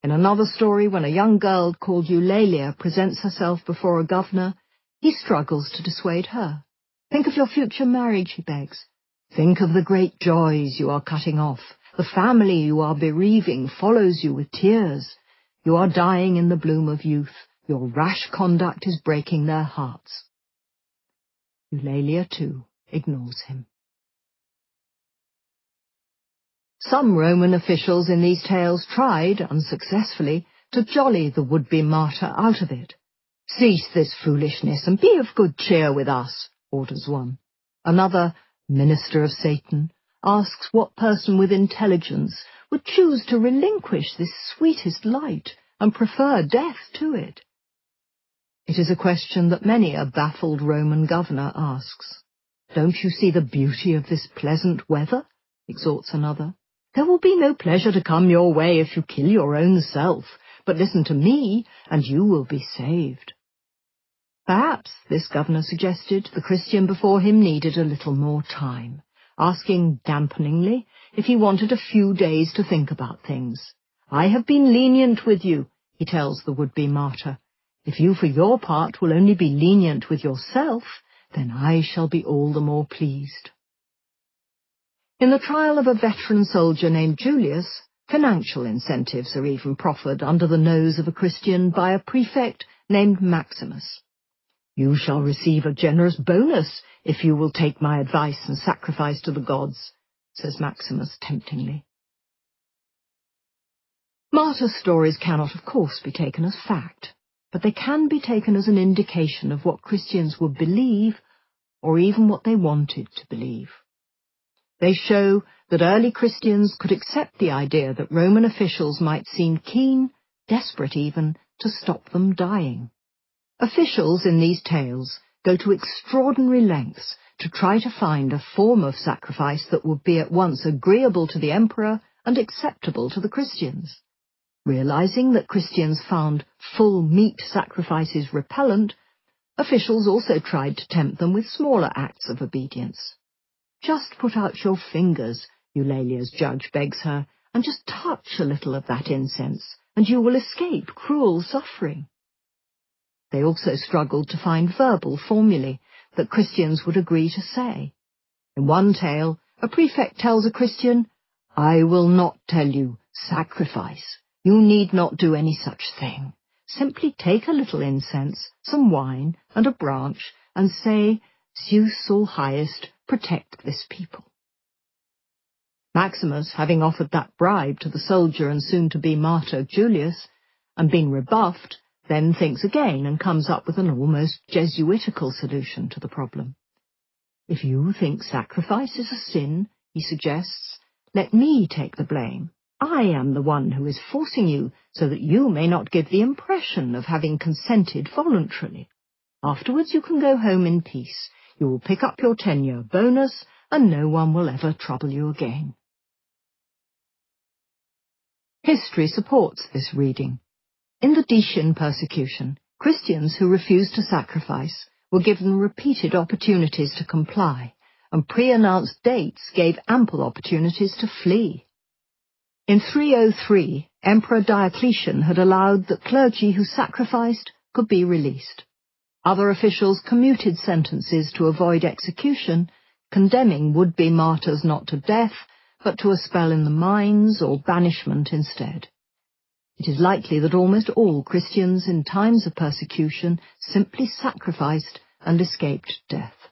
In another story, when a young girl called Eulalia presents herself before a governor, he struggles to dissuade her. "Think of your future marriage," he begs. "Think of the great joys you are cutting off. The family you are bereaving follows you with tears. You are dying in the bloom of youth. Your rash conduct is breaking their hearts." Eulalia, too, ignores him. Some Roman officials in these tales tried, unsuccessfully, to jolly the would-be martyr out of it. "Cease this foolishness and be of good cheer with us," orders one. Another, minister of Satan, asks what person with intelligence would choose to relinquish this sweetest light and prefer death to it. It is a question that many a baffled Roman governor asks. "Don't you see the beauty of this pleasant weather?" exhorts another. "There will be no pleasure to come your way if you kill your own self, but listen to me and you will be saved." Perhaps, this governor suggested, the Christian before him needed a little more time, asking dampeningly if he wanted a few days to think about things. "I have been lenient with you," he tells the would-be martyr. "If you for your part will only be lenient with yourself, then I shall be all the more pleased." In the trial of a veteran soldier named Julius, Financial incentives are even proffered under the nose of a Christian by a prefect named Maximus. "You shall receive a generous bonus if you will take my advice and sacrifice to the gods," says Maximus temptingly. Martyr stories cannot, of course, be taken as fact, but they can be taken as an indication of what Christians would believe, or even what they wanted to believe. They show that early Christians could accept the idea that Roman officials might seem keen, desperate even, to stop them dying. Officials in these tales go to extraordinary lengths to try to find a form of sacrifice that would be at once agreeable to the emperor and acceptable to the Christians. Realizing that Christians found full meat sacrifices repellent, officials also tried to tempt them with smaller acts of obedience. "Just put out your fingers," Eulalia's judge begs her, "and just touch a little of that incense, and you will escape cruel suffering." They also struggled to find verbal formulae that Christians would agree to say. In one tale, a prefect tells a Christian, "I will not tell you, sacrifice. You need not do any such thing. Simply take a little incense, some wine, and a branch, and say, 'Zeus all highest, protect this people.'" Maximus, having offered that bribe to the soldier and soon-to-be martyr Julius, and been rebuffed, then thinks again and comes up with an almost Jesuitical solution to the problem. "If you think sacrifice is a sin," he suggests, "let me take the blame. I am the one who is forcing you so that you may not give the impression of having consented voluntarily. Afterwards you can go home in peace. You will pick up your 10-year bonus, and no one will ever trouble you again." History supports this reading. In the Decian persecution, Christians who refused to sacrifice were given repeated opportunities to comply, and pre-announced dates gave ample opportunities to flee. In 303, Emperor Diocletian had allowed that clergy who sacrificed could be released. Other officials commuted sentences to avoid execution, condemning would-be martyrs not to death, but to a spell in the mines or banishment instead. It is likely that almost all Christians in times of persecution simply sacrificed and escaped death.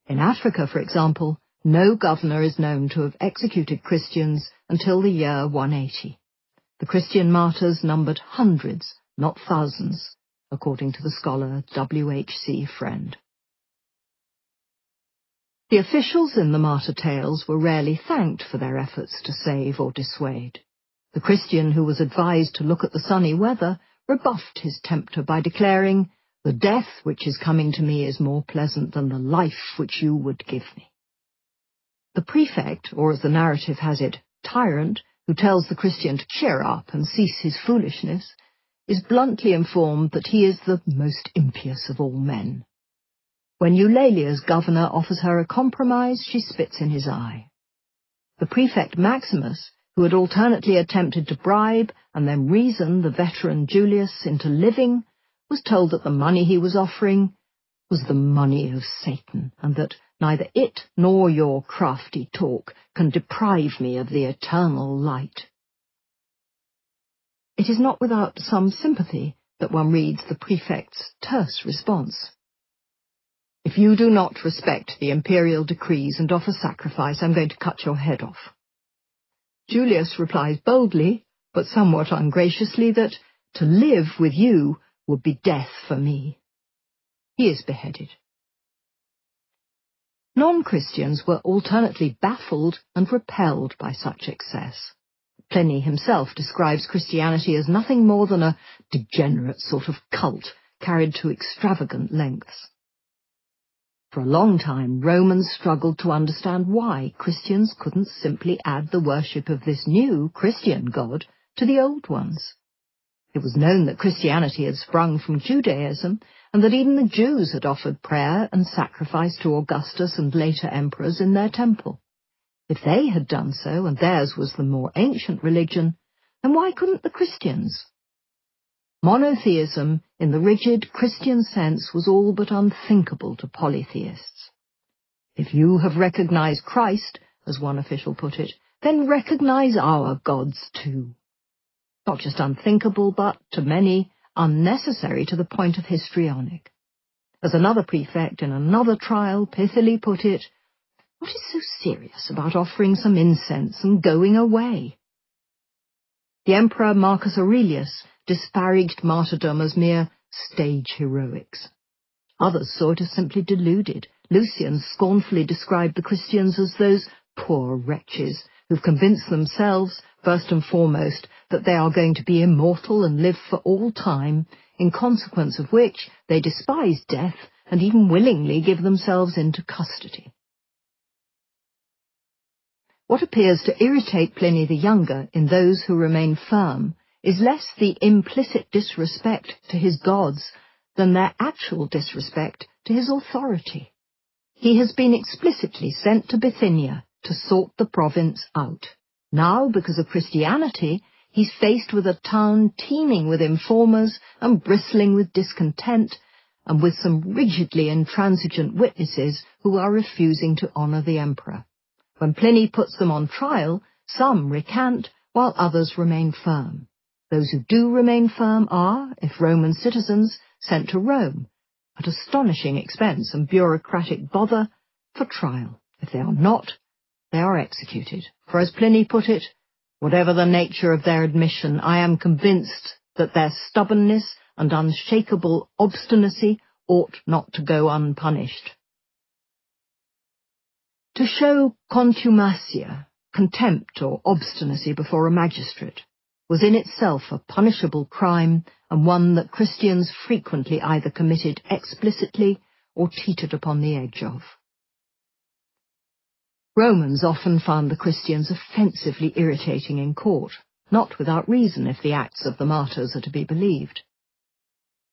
In Africa, for example, no governor is known to have executed Christians until the year 180. The Christian martyrs numbered hundreds, not thousands, according to the scholar W.H.C. Friend. The officials in the martyr tales were rarely thanked for their efforts to save or dissuade. The Christian who was advised to look at the sunny weather rebuffed his tempter by declaring, "The death which is coming to me is more pleasant than the life which you would give me." The prefect, or as the narrative has it, tyrant, who tells the Christian to cheer up and cease his foolishness, is bluntly informed that he is the most impious of all men. When Eulalia's governor offers her a compromise, she spits in his eye. The prefect Maximus, who had alternately attempted to bribe and then reason the veteran Julius into living, was told that the money he was offering was the money of Satan, and that neither it nor your crafty talk can deprive me of the eternal light. It is not without some sympathy that one reads the prefect's terse response. "If you do not respect the imperial decrees and offer sacrifice, I'm going to cut your head off." Julius replies boldly, but somewhat ungraciously, that to live with you would be death for me. He is beheaded. Non-Christians were alternately baffled and repelled by such excess. Pliny himself describes Christianity as nothing more than a degenerate sort of cult carried to extravagant lengths. For a long time, Romans struggled to understand why Christians couldn't simply add the worship of this new Christian god to the old ones. It was known that Christianity had sprung from Judaism, and that even the Jews had offered prayer and sacrifice to Augustus and later emperors in their temple. If they had done so, and theirs was the more ancient religion, then why couldn't the Christians? Monotheism, in the rigid Christian sense, was all but unthinkable to polytheists. "If you have recognized Christ," as one official put it, then recognize our gods too. Not just unthinkable, but, to many, unnecessary to the point of histrionic. As another prefect in another trial pithily put it, what is so serious about offering some incense and going away? The Emperor Marcus Aurelius disparaged martyrdom as mere stage heroics. Others saw it as simply deluded. Lucian scornfully described the Christians as those poor wretches who've convinced themselves, first and foremost, that they are going to be immortal and live for all time, in consequence of which they despise death and even willingly give themselves into custody. What appears to irritate Pliny the Younger in those who remain firm is less the implicit disrespect to his gods than their actual disrespect to his authority. He has been explicitly sent to Bithynia to sort the province out. Now, because of Christianity, he's faced with a town teeming with informers and bristling with discontent, and with some rigidly intransigent witnesses who are refusing to honour the emperor. When Pliny puts them on trial, some recant, while others remain firm. Those who do remain firm are, if Roman citizens, sent to Rome, at astonishing expense and bureaucratic bother, for trial. If they are not, they are executed. For as Pliny put it, whatever the nature of their admission, I am convinced that their stubbornness and unshakable obstinacy ought not to go unpunished. To show contumacia, contempt or obstinacy before a magistrate, was in itself a punishable crime, and one that Christians frequently either committed explicitly or teetered upon the edge of. Romans often found the Christians offensively irritating in court, not without reason if the acts of the martyrs are to be believed.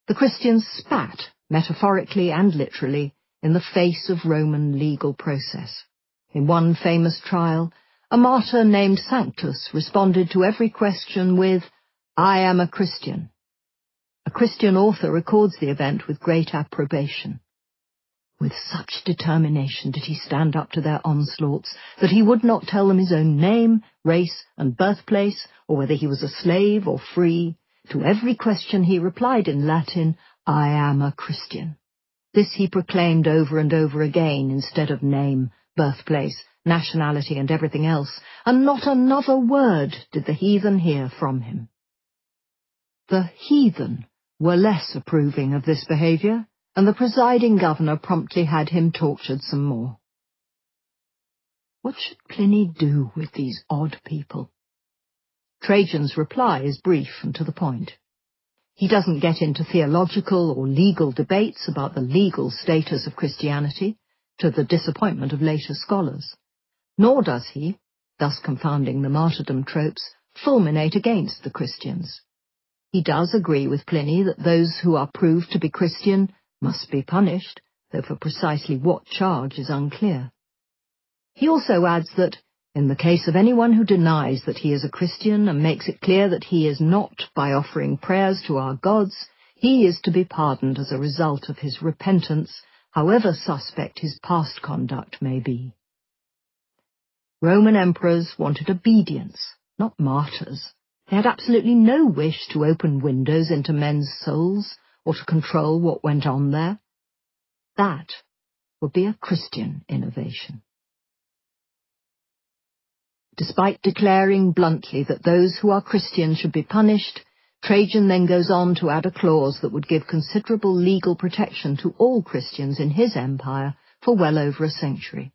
The Christians spat, metaphorically and literally, in the face of Roman legal process. In one famous trial, a martyr named Sanctus responded to every question with, "I am a Christian." A Christian author records the event with great approbation. With such determination did he stand up to their onslaughts that he would not tell them his own name, race, and birthplace, or whether he was a slave or free. To every question he replied in Latin, "I am a Christian." This he proclaimed over and over again instead of name, birthplace, nationality, and everything else, and not another word did the heathen hear from him. The heathen were less approving of this behaviour, and the presiding governor promptly had him tortured some more. What should Pliny do with these odd people? Trajan's reply is brief and to the point. He doesn't get into theological or legal debates about the legal status of Christianity, to the disappointment of later scholars. Nor does he, thus confounding the martyrdom tropes, fulminate against the Christians. He does agree with Pliny that those who are proved to be Christian must be punished, though for precisely what charge is unclear. He also adds that, in the case of anyone who denies that he is a Christian and makes it clear that he is not by offering prayers to our gods, he is to be pardoned as a result of his repentance, however suspect his past conduct may be. Roman emperors wanted obedience, not martyrs. They had absolutely no wish to open windows into men's souls or to control what went on there. That would be a Christian innovation. Despite declaring bluntly that those who are Christian should be punished, Trajan then goes on to add a clause that would give considerable legal protection to all Christians in his empire for well over a century.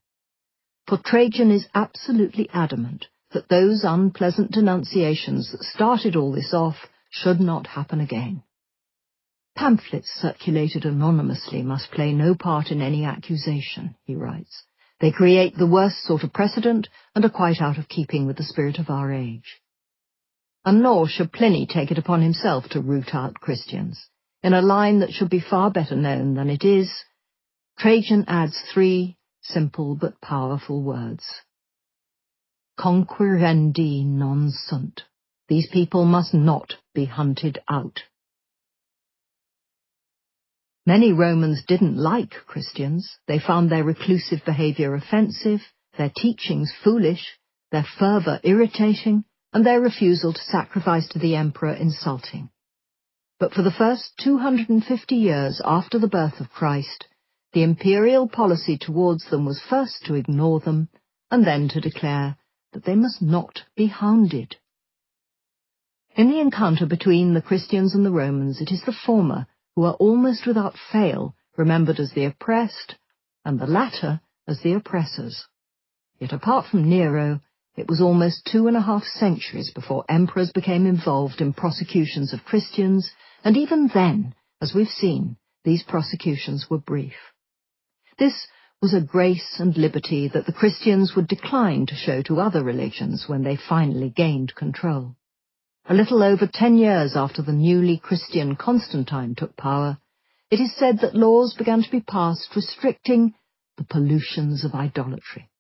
For Trajan is absolutely adamant that those unpleasant denunciations that started all this off should not happen again. Pamphlets circulated anonymously must play no part in any accusation, he writes. They create the worst sort of precedent and are quite out of keeping with the spirit of our age. And nor should Pliny take it upon himself to root out Christians. In a line that should be far better known than it is, Trajan adds 3 simple but powerful words. Conquirendi non sunt. These people must not be hunted out. Many Romans didn't like Christians. They found their reclusive behaviour offensive, their teachings foolish, their fervour irritating, and their refusal to sacrifice to the emperor insulting. But for the first 250 years after the birth of Christ, the imperial policy towards them was first to ignore them, and then to declare that they must not be hounded. In the encounter between the Christians and the Romans, it is the former who are almost without fail remembered as the oppressed, and the latter as the oppressors. Yet apart from Nero, it was almost 2.5 centuries before emperors became involved in prosecutions of Christians, and even then, as we've seen, these prosecutions were brief. This was a grace and liberty that the Christians would decline to show to other religions when they finally gained control. A little over 10 years after the newly Christian Constantine took power, it is said that laws began to be passed restricting the pollutions of idolatry.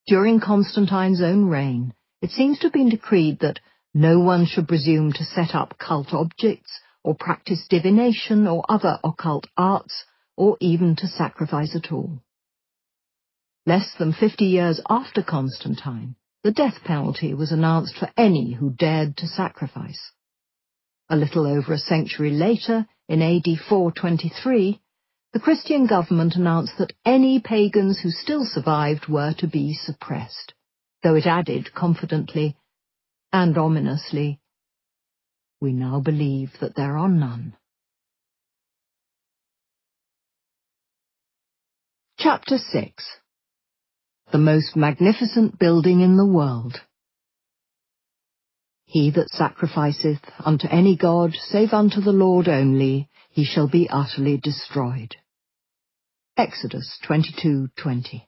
During Constantine's own reign, it seems to have been decreed that no one should presume to set up cult objects or practice divination or other occult arts, or even to sacrifice at all. Less than 50 years after Constantine, the death penalty was announced for any who dared to sacrifice. A little over a century later, in AD 423, the Christian government announced that any pagans who still survived were to be suppressed, though it added confidently and ominously, "We now believe that there are none." Chapter 6. The most magnificent building in the world. He that sacrificeth unto any god, save unto the Lord only, he shall be utterly destroyed. Exodus 22:20.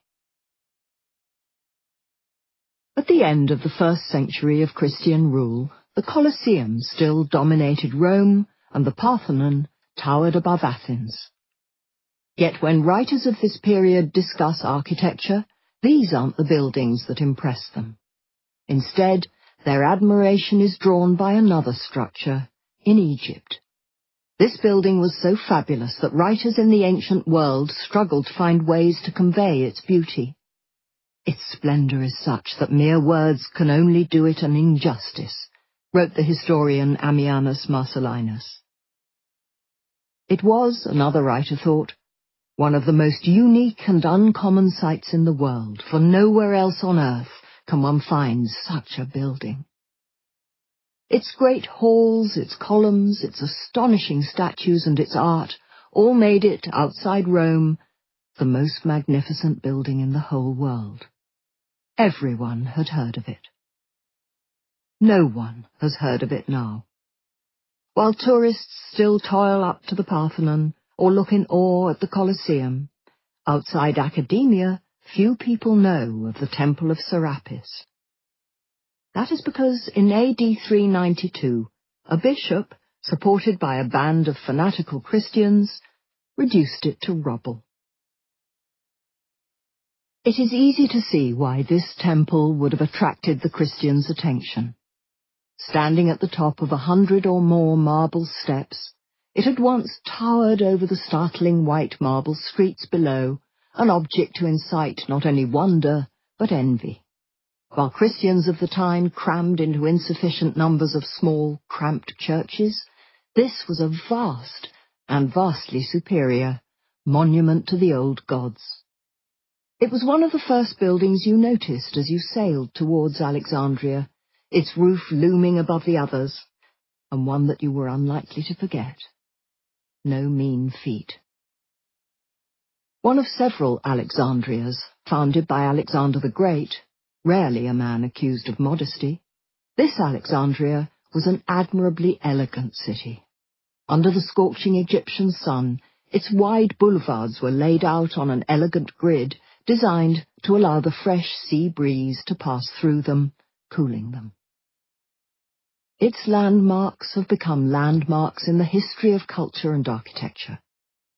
At the end of the 1st century of Christian rule, the Colosseum still dominated Rome, and the Parthenon towered above Athens. Yet when writers of this period discuss architecture, these aren't the buildings that impress them. Instead, their admiration is drawn by another structure in Egypt. This building was so fabulous that writers in the ancient world struggled to find ways to convey its beauty. Its splendor is such that mere words can only do it an injustice, wrote the historian Ammianus Marcellinus. It was, another writer thought, one of the most unique and uncommon sights in the world, for nowhere else on earth can one find such a building. Its great halls, its columns, its astonishing statues, and its art all made it, outside Rome, the most magnificent building in the whole world. Everyone had heard of it. No one has heard of it now. While tourists still toil up to the Parthenon or look in awe at the Colosseum, outside academia, few people know of the Temple of Serapis. That is because in AD 392, a bishop, supported by a band of fanatical Christians, reduced it to rubble. It is easy to see why this temple would have attracted the Christians' attention. Standing at the top of 100 or more marble steps, it had once towered over the startling white marble streets below, an object to incite not only wonder, but envy. While Christians of the time crammed into insufficient numbers of small, cramped churches, this was a vast, and vastly superior, monument to the old gods. It was one of the first buildings you noticed as you sailed towards Alexandria, its roof looming above the others, and one that you were unlikely to forget. No mean feat. One of several Alexandrias, founded by Alexander the Great, rarely a man accused of modesty, this Alexandria was an admirably elegant city. Under the scorching Egyptian sun, its wide boulevards were laid out on an elegant grid designed to allow the fresh sea breeze to pass through them, cooling them. Its landmarks have become landmarks in the history of culture and architecture.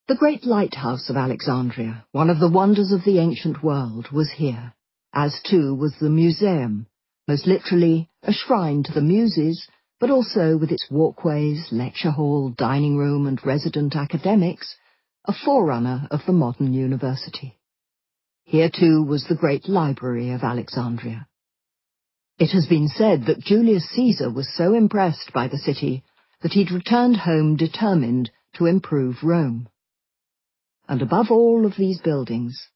The great lighthouse of Alexandria, one of the wonders of the ancient world, was here, as too was the museum, most literally a shrine to the muses, but also with its walkways, lecture hall, dining room, and resident academics, a forerunner of the modern university. Here too was the great library of Alexandria. It has been said that Julius Caesar was so impressed by the city that he'd returned home determined to improve Rome. And above all of these buildings,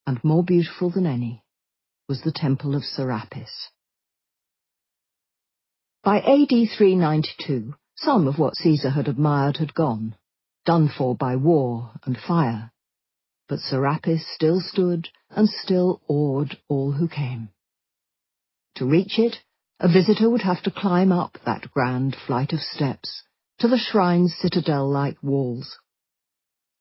and more beautiful than any, was the Temple of Serapis. By AD 392, some of what Caesar had admired had gone, done for by war and fire, but Serapis still stood and still awed all who came. To reach it, a visitor would have to climb up that grand flight of steps to the shrine's citadel-like walls.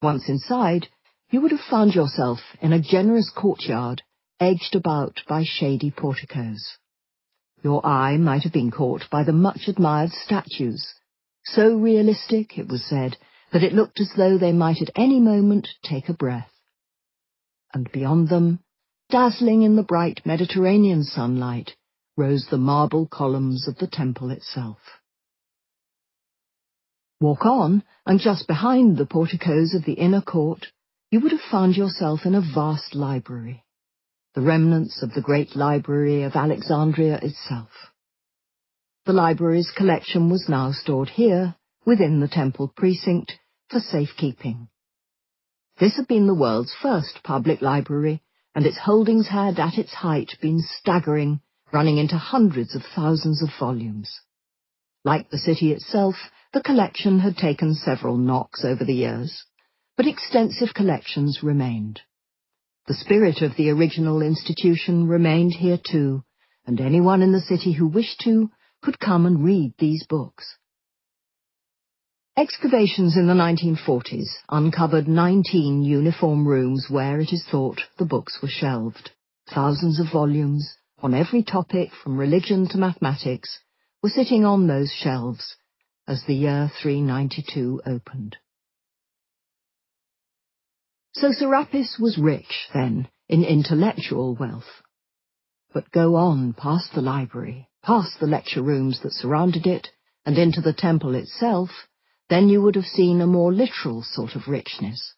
Once inside, you would have found yourself in a generous courtyard edged about by shady porticos. Your eye might have been caught by the much-admired statues, so realistic, it was said, that it looked as though they might at any moment take a breath. And beyond them, dazzling in the bright Mediterranean sunlight, rose the marble columns of the temple itself. Walk on, and just behind the porticos of the inner court, you would have found yourself in a vast library, the remnants of the great library of Alexandria itself. The library's collection was now stored here, within the temple precinct, for safekeeping. This had been the world's first public library, and its holdings had, at its height, been staggering, running into hundreds of thousands of volumes. Like the city itself, the collection had taken several knocks over the years, but extensive collections remained. The spirit of the original institution remained here too, and anyone in the city who wished to could come and read these books. Excavations in the 1940s uncovered 19 uniform rooms where, it is thought, the books were shelved. Thousands of volumes, on every topic from religion to mathematics, were sitting on those shelves as the year 392 opened. So Serapis was rich, then, in intellectual wealth. But go on past the library, past the lecture rooms that surrounded it, and into the temple itself, then you would have seen a more literal sort of richness.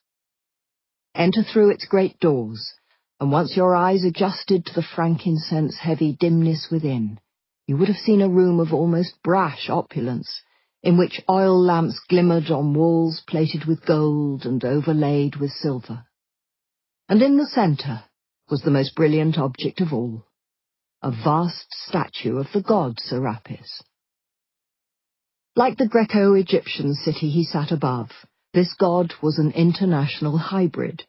Enter through its great doors, and once your eyes adjusted to the frankincense-heavy dimness within, you would have seen a room of almost brash opulence, in which oil lamps glimmered on walls plated with gold and overlaid with silver. And in the centre was the most brilliant object of all, a vast statue of the god Serapis. Like the Greco-Egyptian city he sat above, this god was an international hybrid.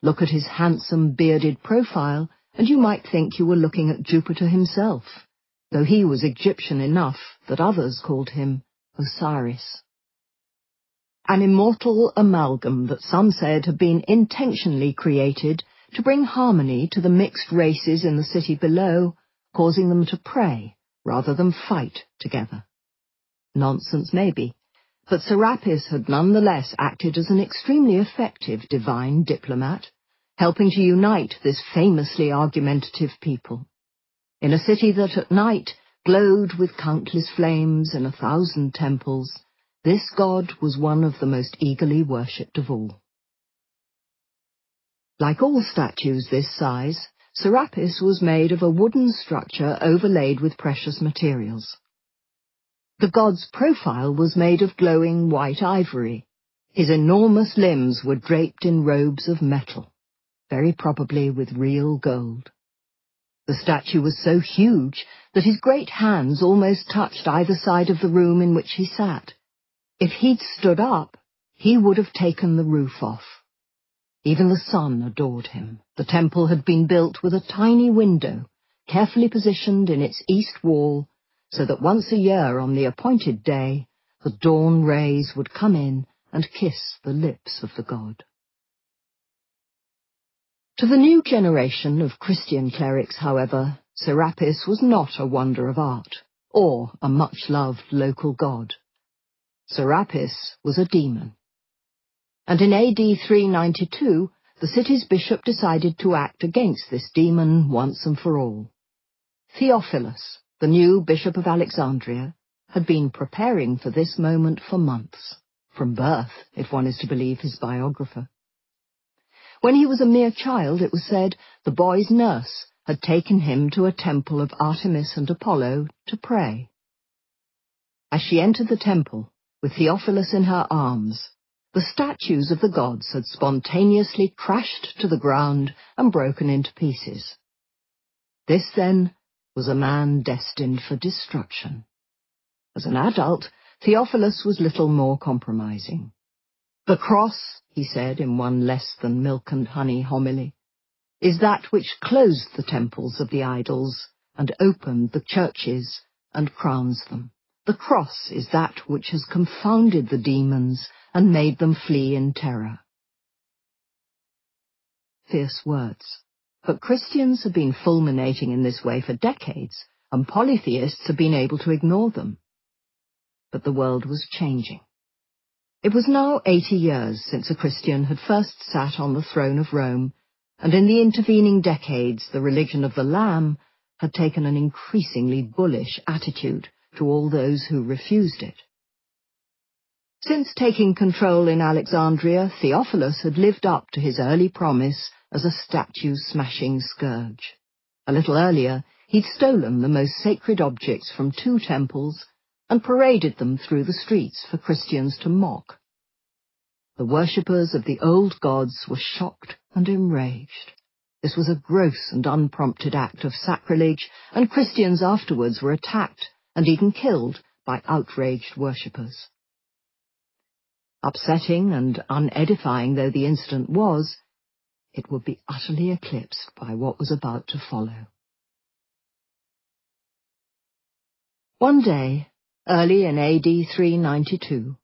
Look at his handsome bearded profile, and you might think you were looking at Jupiter himself, though he was Egyptian enough that others called him Osiris. An immortal amalgam that some said had been intentionally created to bring harmony to the mixed races in the city below, causing them to pray rather than fight together. Nonsense maybe, but Serapis had nonetheless acted as an extremely effective divine diplomat, helping to unite this famously argumentative people. In a city that at night glowed with countless flames and 1,000 temples, this god was one of the most eagerly worshipped of all. Like all statues this size, Serapis was made of a wooden structure overlaid with precious materials. The god's profile was made of glowing white ivory. His enormous limbs were draped in robes of metal, very probably with real gold. The statue was so huge that his great hands almost touched either side of the room in which he sat. If he'd stood up, he would have taken the roof off. Even the sun adored him. The temple had been built with a tiny window, carefully positioned in its east wall, so that once a year on the appointed day, the dawn rays would come in and kiss the lips of the god. To the new generation of Christian clerics, however, Serapis was not a wonder of art, or a much-loved local god. Serapis was a demon. And in AD 392, the city's bishop decided to act against this demon once and for all. Theophilus, the new bishop of Alexandria, had been preparing for this moment for months, from birth, if one is to believe his biographer. When he was a mere child, it was said, the boy's nurse had taken him to a temple of Artemis and Apollo to pray. As she entered the temple, with Theophilus in her arms, the statues of the gods had spontaneously crashed to the ground and broken into pieces. This, then, was a man destined for destruction. As an adult, Theophilus was little more compromising. "The cross," he said in one less than milk and honey homily, "is that which closed the temples of the idols and opened the churches and crowns them. The cross is that which has confounded the demons and made them flee in terror." Fierce words. But Christians have been fulminating in this way for decades, and polytheists have been able to ignore them. But the world was changing. It was now 80 years since a Christian had first sat on the throne of Rome, and in the intervening decades the religion of the Lamb had taken an increasingly bullish attitude to all those who refused it. Since taking control in Alexandria, Theophilus had lived up to his early promise as a statue-smashing scourge. A little earlier, he'd stolen the most sacred objects from 2 temples and paraded them through the streets for Christians to mock. The worshippers of the old gods were shocked and enraged. This was a gross and unprompted act of sacrilege, and Christians afterwards were attacked and even killed by outraged worshippers. Upsetting and unedifying though the incident was, it would be utterly eclipsed by what was about to follow. One day, early in AD 392,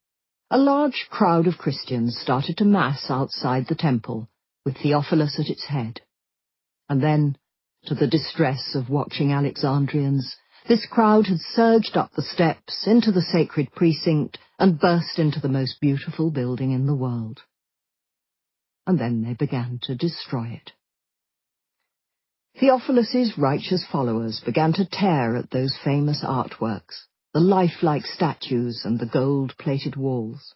a large crowd of Christians started to mass outside the temple, with Theophilus at its head. And then, to the distress of watching Alexandrians, this crowd had surged up the steps into the sacred precinct and burst into the most beautiful building in the world. And then they began to destroy it. Theophilus's righteous followers began to tear at those famous artworks, the lifelike statues and the gold-plated walls.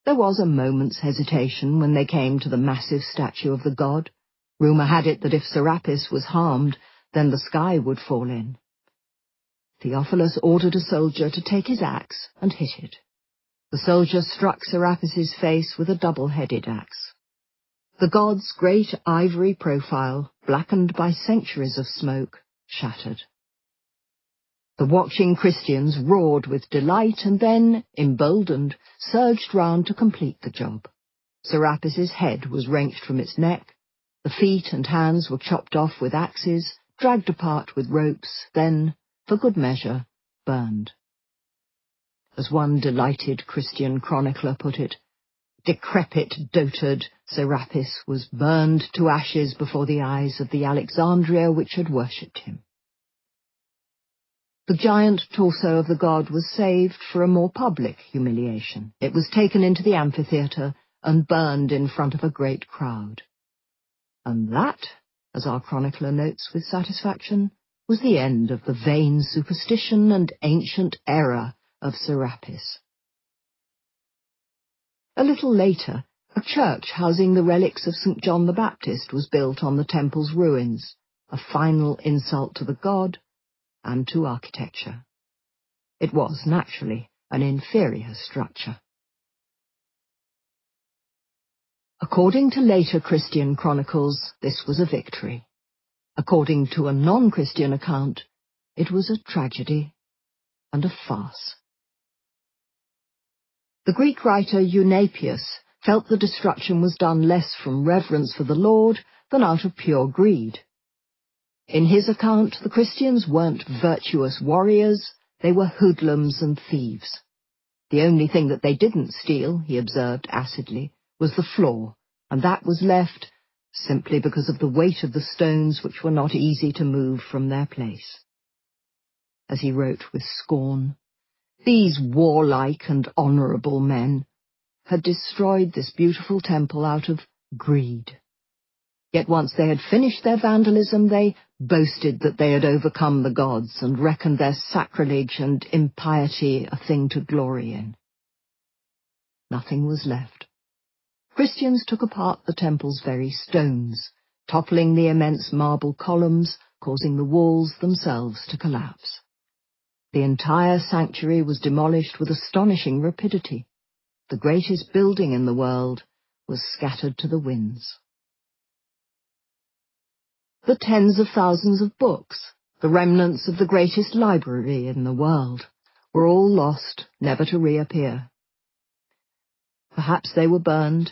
There was a moment's hesitation when they came to the massive statue of the god. Rumour had it that if Serapis was harmed, then the sky would fall in. Theophilus ordered a soldier to take his axe and hit it. The soldier struck Serapis's face with a double-headed axe. The god's great ivory profile, blackened by centuries of smoke, shattered. The watching Christians roared with delight and then, emboldened, surged round to complete the job. Serapis's head was wrenched from its neck, the feet and hands were chopped off with axes, dragged apart with ropes, then, for good measure, burned. As one delighted Christian chronicler put it, decrepit dotard Serapis was burned to ashes before the eyes of the Alexandria which had worshipped him. The giant torso of the god was saved for a more public humiliation. It was taken into the amphitheatre and burned in front of a great crowd. And that, as our chronicler notes with satisfaction, was the end of the vain superstition and ancient error of Serapis. A little later, a church housing the relics of St. John the Baptist was built on the temple's ruins, a final insult to the god and to architecture. It was, naturally, an inferior structure. According to later Christian chronicles, this was a victory. According to a non-Christian account, it was a tragedy and a farce. The Greek writer Eunapius felt the destruction was done less from reverence for the Lord than out of pure greed. In his account, the Christians weren't virtuous warriors, they were hoodlums and thieves. The only thing that they didn't steal, he observed acidly, was the floor, and that was left simply because of the weight of the stones which were not easy to move from their place. As he wrote with scorn, these warlike and honourable men had destroyed this beautiful temple out of greed. Yet once they had finished their vandalism, they boasted that they had overcome the gods and reckoned their sacrilege and impiety a thing to glory in. Nothing was left. Christians took apart the temple's very stones, toppling the immense marble columns, causing the walls themselves to collapse. The entire sanctuary was demolished with astonishing rapidity. The greatest building in the world was scattered to the winds. The tens of thousands of books, the remnants of the greatest library in the world, were all lost, never to reappear. Perhaps they were burned.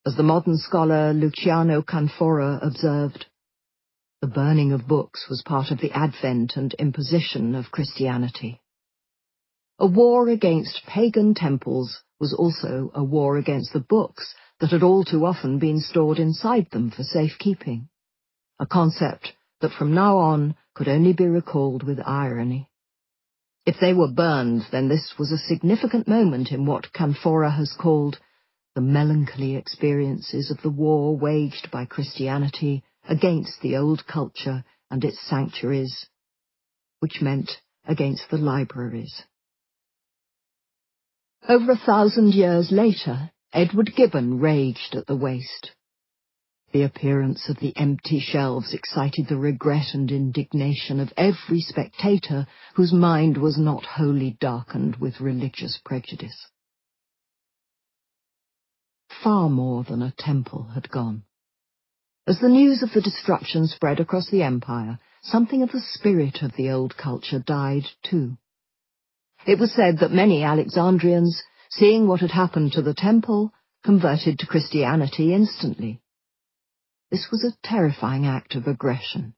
As the modern scholar Luciano Canfora observed, the burning of books was part of the advent and imposition of Christianity. A war against pagan temples was also a war against the books that had all too often been stored inside them for safekeeping, a concept that from now on could only be recalled with irony. If they were burned, then this was a significant moment in what Canfora has called the melancholy experiences of the war waged by Christianity against the old culture and its sanctuaries, which meant against the libraries. Over 1,000 years later, Edward Gibbon raged at the waste. The appearance of the empty shelves excited the regret and indignation of every spectator whose mind was not wholly darkened with religious prejudice. Far more than a temple had gone. As the news of the destruction spread across the empire, something of the spirit of the old culture died too. It was said that many Alexandrians, seeing what had happened to the temple, converted to Christianity instantly. This was a terrifying act of aggression.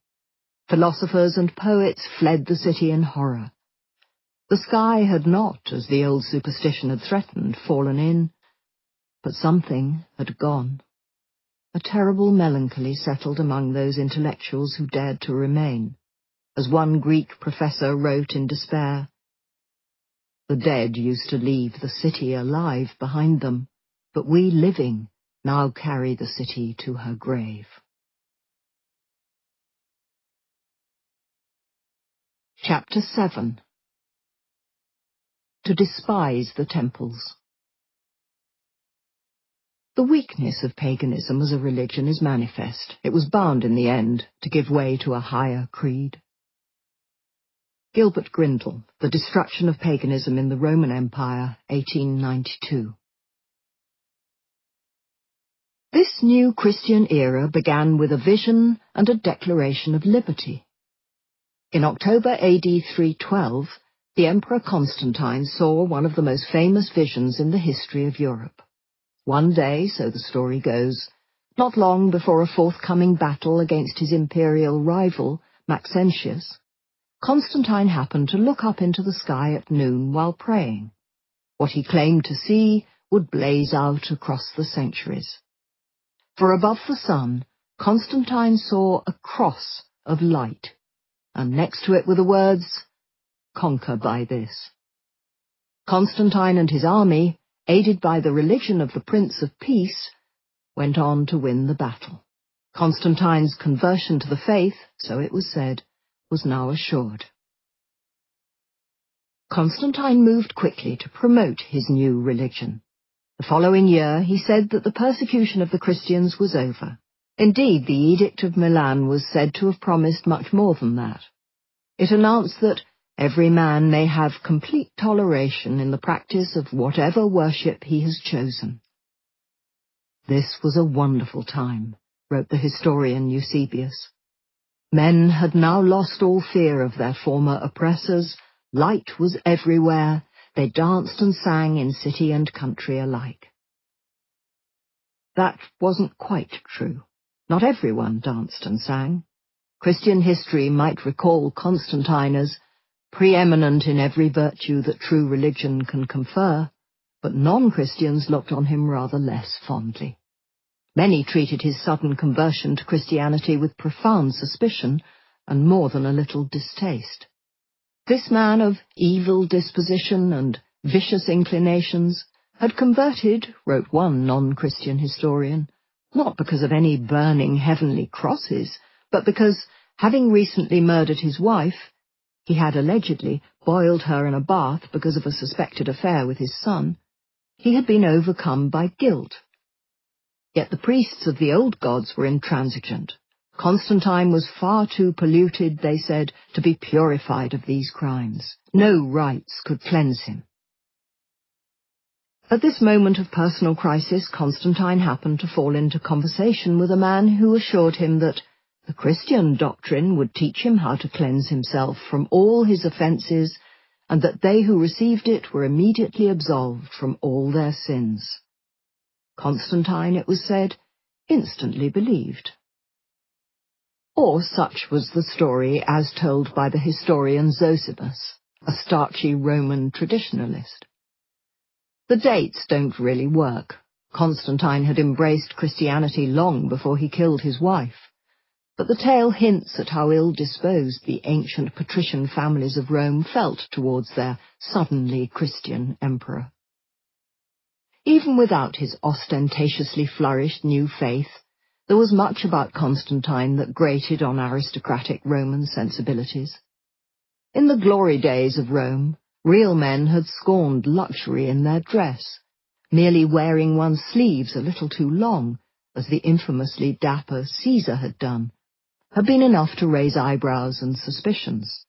Philosophers and poets fled the city in horror. The sky had not, as the old superstition had threatened, fallen in, but something had gone. A terrible melancholy settled among those intellectuals who dared to remain. As one Greek professor wrote in despair, "The dead used to leave the city alive behind them, but we living now carry the city to her grave." Chapter 7. To despise the temples. The weakness of paganism as a religion is manifest. It was bound in the end to give way to a higher creed. Gilbert Grindal, The Destruction of Paganism in the Roman Empire, 1892. This new Christian era began with a vision and a declaration of liberty. In October AD 312, the Emperor Constantine saw one of the most famous visions in the history of Europe. One day, so the story goes, not long before a forthcoming battle against his imperial rival, Maxentius, Constantine happened to look up into the sky at noon while praying. What he claimed to see would blaze out across the centuries. For above the sun, Constantine saw a cross of light, and next to it were the words, "Conquer by this." Constantine and his army, aided by the religion of the Prince of Peace, went on to win the battle. Constantine's conversion to the faith, so it was said, was now assured. Constantine moved quickly to promote his new religion. The following year he said that the persecution of the Christians was over. Indeed, the Edict of Milan was said to have promised much more than that. It announced that every man may have complete toleration in the practice of whatever worship he has chosen. This was a wonderful time, wrote the historian Eusebius. Men had now lost all fear of their former oppressors, light was everywhere, they danced and sang in city and country alike. That wasn't quite true. Not everyone danced and sang. Christian history might recall Constantine as preeminent in every virtue that true religion can confer, but non-Christians looked on him rather less fondly. Many treated his sudden conversion to Christianity with profound suspicion and more than a little distaste. This man of evil disposition and vicious inclinations had converted, wrote one non-Christian historian, not because of any burning heavenly crosses, but because, having recently murdered his wife, he had allegedly boiled her in a bath because of a suspected affair with his son, he had been overcome by guilt. Yet the priests of the old gods were intransigent, Constantine was far too polluted, they said, to be purified of these crimes. No rites could cleanse him. At this moment of personal crisis, Constantine happened to fall into conversation with a man who assured him that the Christian doctrine would teach him how to cleanse himself from all his offences, and that they who received it were immediately absolved from all their sins. Constantine, it was said, instantly believed. Or such was the story as told by the historian Zosimus, a starchy Roman traditionalist. The dates don't really work. Constantine had embraced Christianity long before he killed his wife, but the tale hints at how ill-disposed the ancient patrician families of Rome felt towards their suddenly Christian emperor. Even without his ostentatiously flourished new faith, there was much about Constantine that grated on aristocratic Roman sensibilities. In the glory days of Rome, real men had scorned luxury in their dress. Merely wearing one's sleeves a little too long, as the infamously dapper Caesar had done, had been enough to raise eyebrows and suspicions.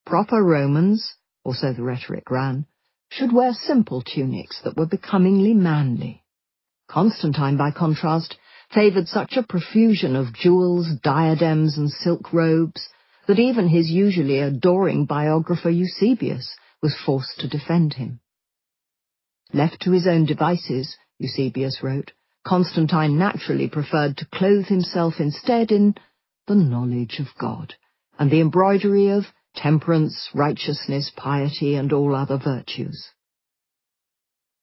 Proper Romans, or so the rhetoric ran, should wear simple tunics that were becomingly manly. Constantine, by contrast, favoured such a profusion of jewels, diadems, and silk robes that even his usually adoring biographer Eusebius was forced to defend him. Left to his own devices, Eusebius wrote, Constantine naturally preferred to clothe himself instead in the knowledge of God, and the embroidery of temperance, righteousness, piety, and all other virtues.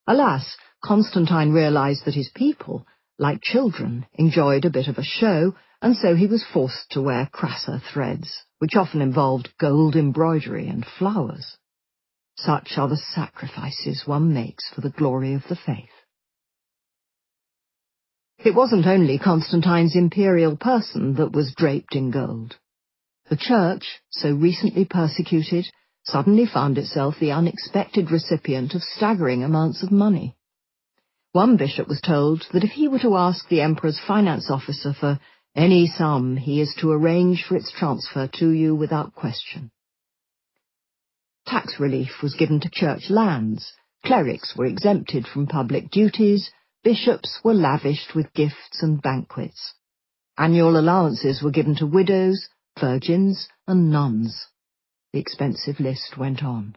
Alas, Constantine realized that his people, like children, enjoyed a bit of a show, and so he was forced to wear crasser threads, which often involved gold embroidery and flowers. Such are the sacrifices one makes for the glory of the faith. It wasn't only Constantine's imperial person that was draped in gold. The Church, so recently persecuted, suddenly found itself the unexpected recipient of staggering amounts of money. One bishop was told that if he were to ask the emperor's finance officer for any sum, he is to arrange for its transfer to you without question. Tax relief was given to church lands, clerics were exempted from public duties, bishops were lavished with gifts and banquets. Annual allowances were given to widows, virgins, and nuns. The expensive list went on.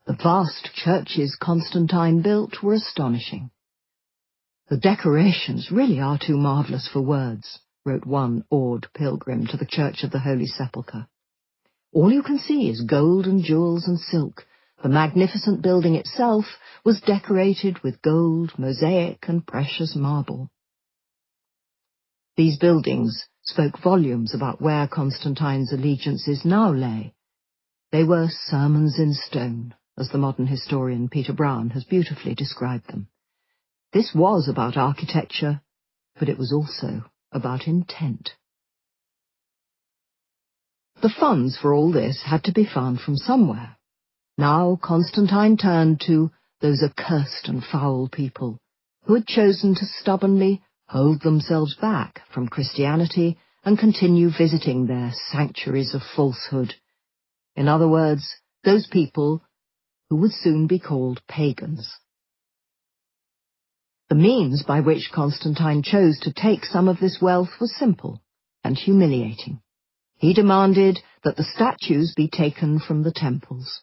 The vast churches Constantine built were astonishing. The decorations really are too marvellous for words, wrote one awed pilgrim to the Church of the Holy Sepulchre. All you can see is gold and jewels and silk. The magnificent building itself was decorated with gold, mosaic, and precious marble. These buildings spoke volumes about where Constantine's allegiances now lay. They were sermons in stone, as the modern historian Peter Brown has beautifully described them. This was about architecture, but it was also about intent. The funds for all this had to be found from somewhere. Now Constantine turned to those accursed and foul people who had chosen to stubbornly hold themselves back from Christianity and continue visiting their sanctuaries of falsehood. In other words, those people who would soon be called pagans. The means by which Constantine chose to take some of this wealth was simple and humiliating. He demanded that the statues be taken from the temples.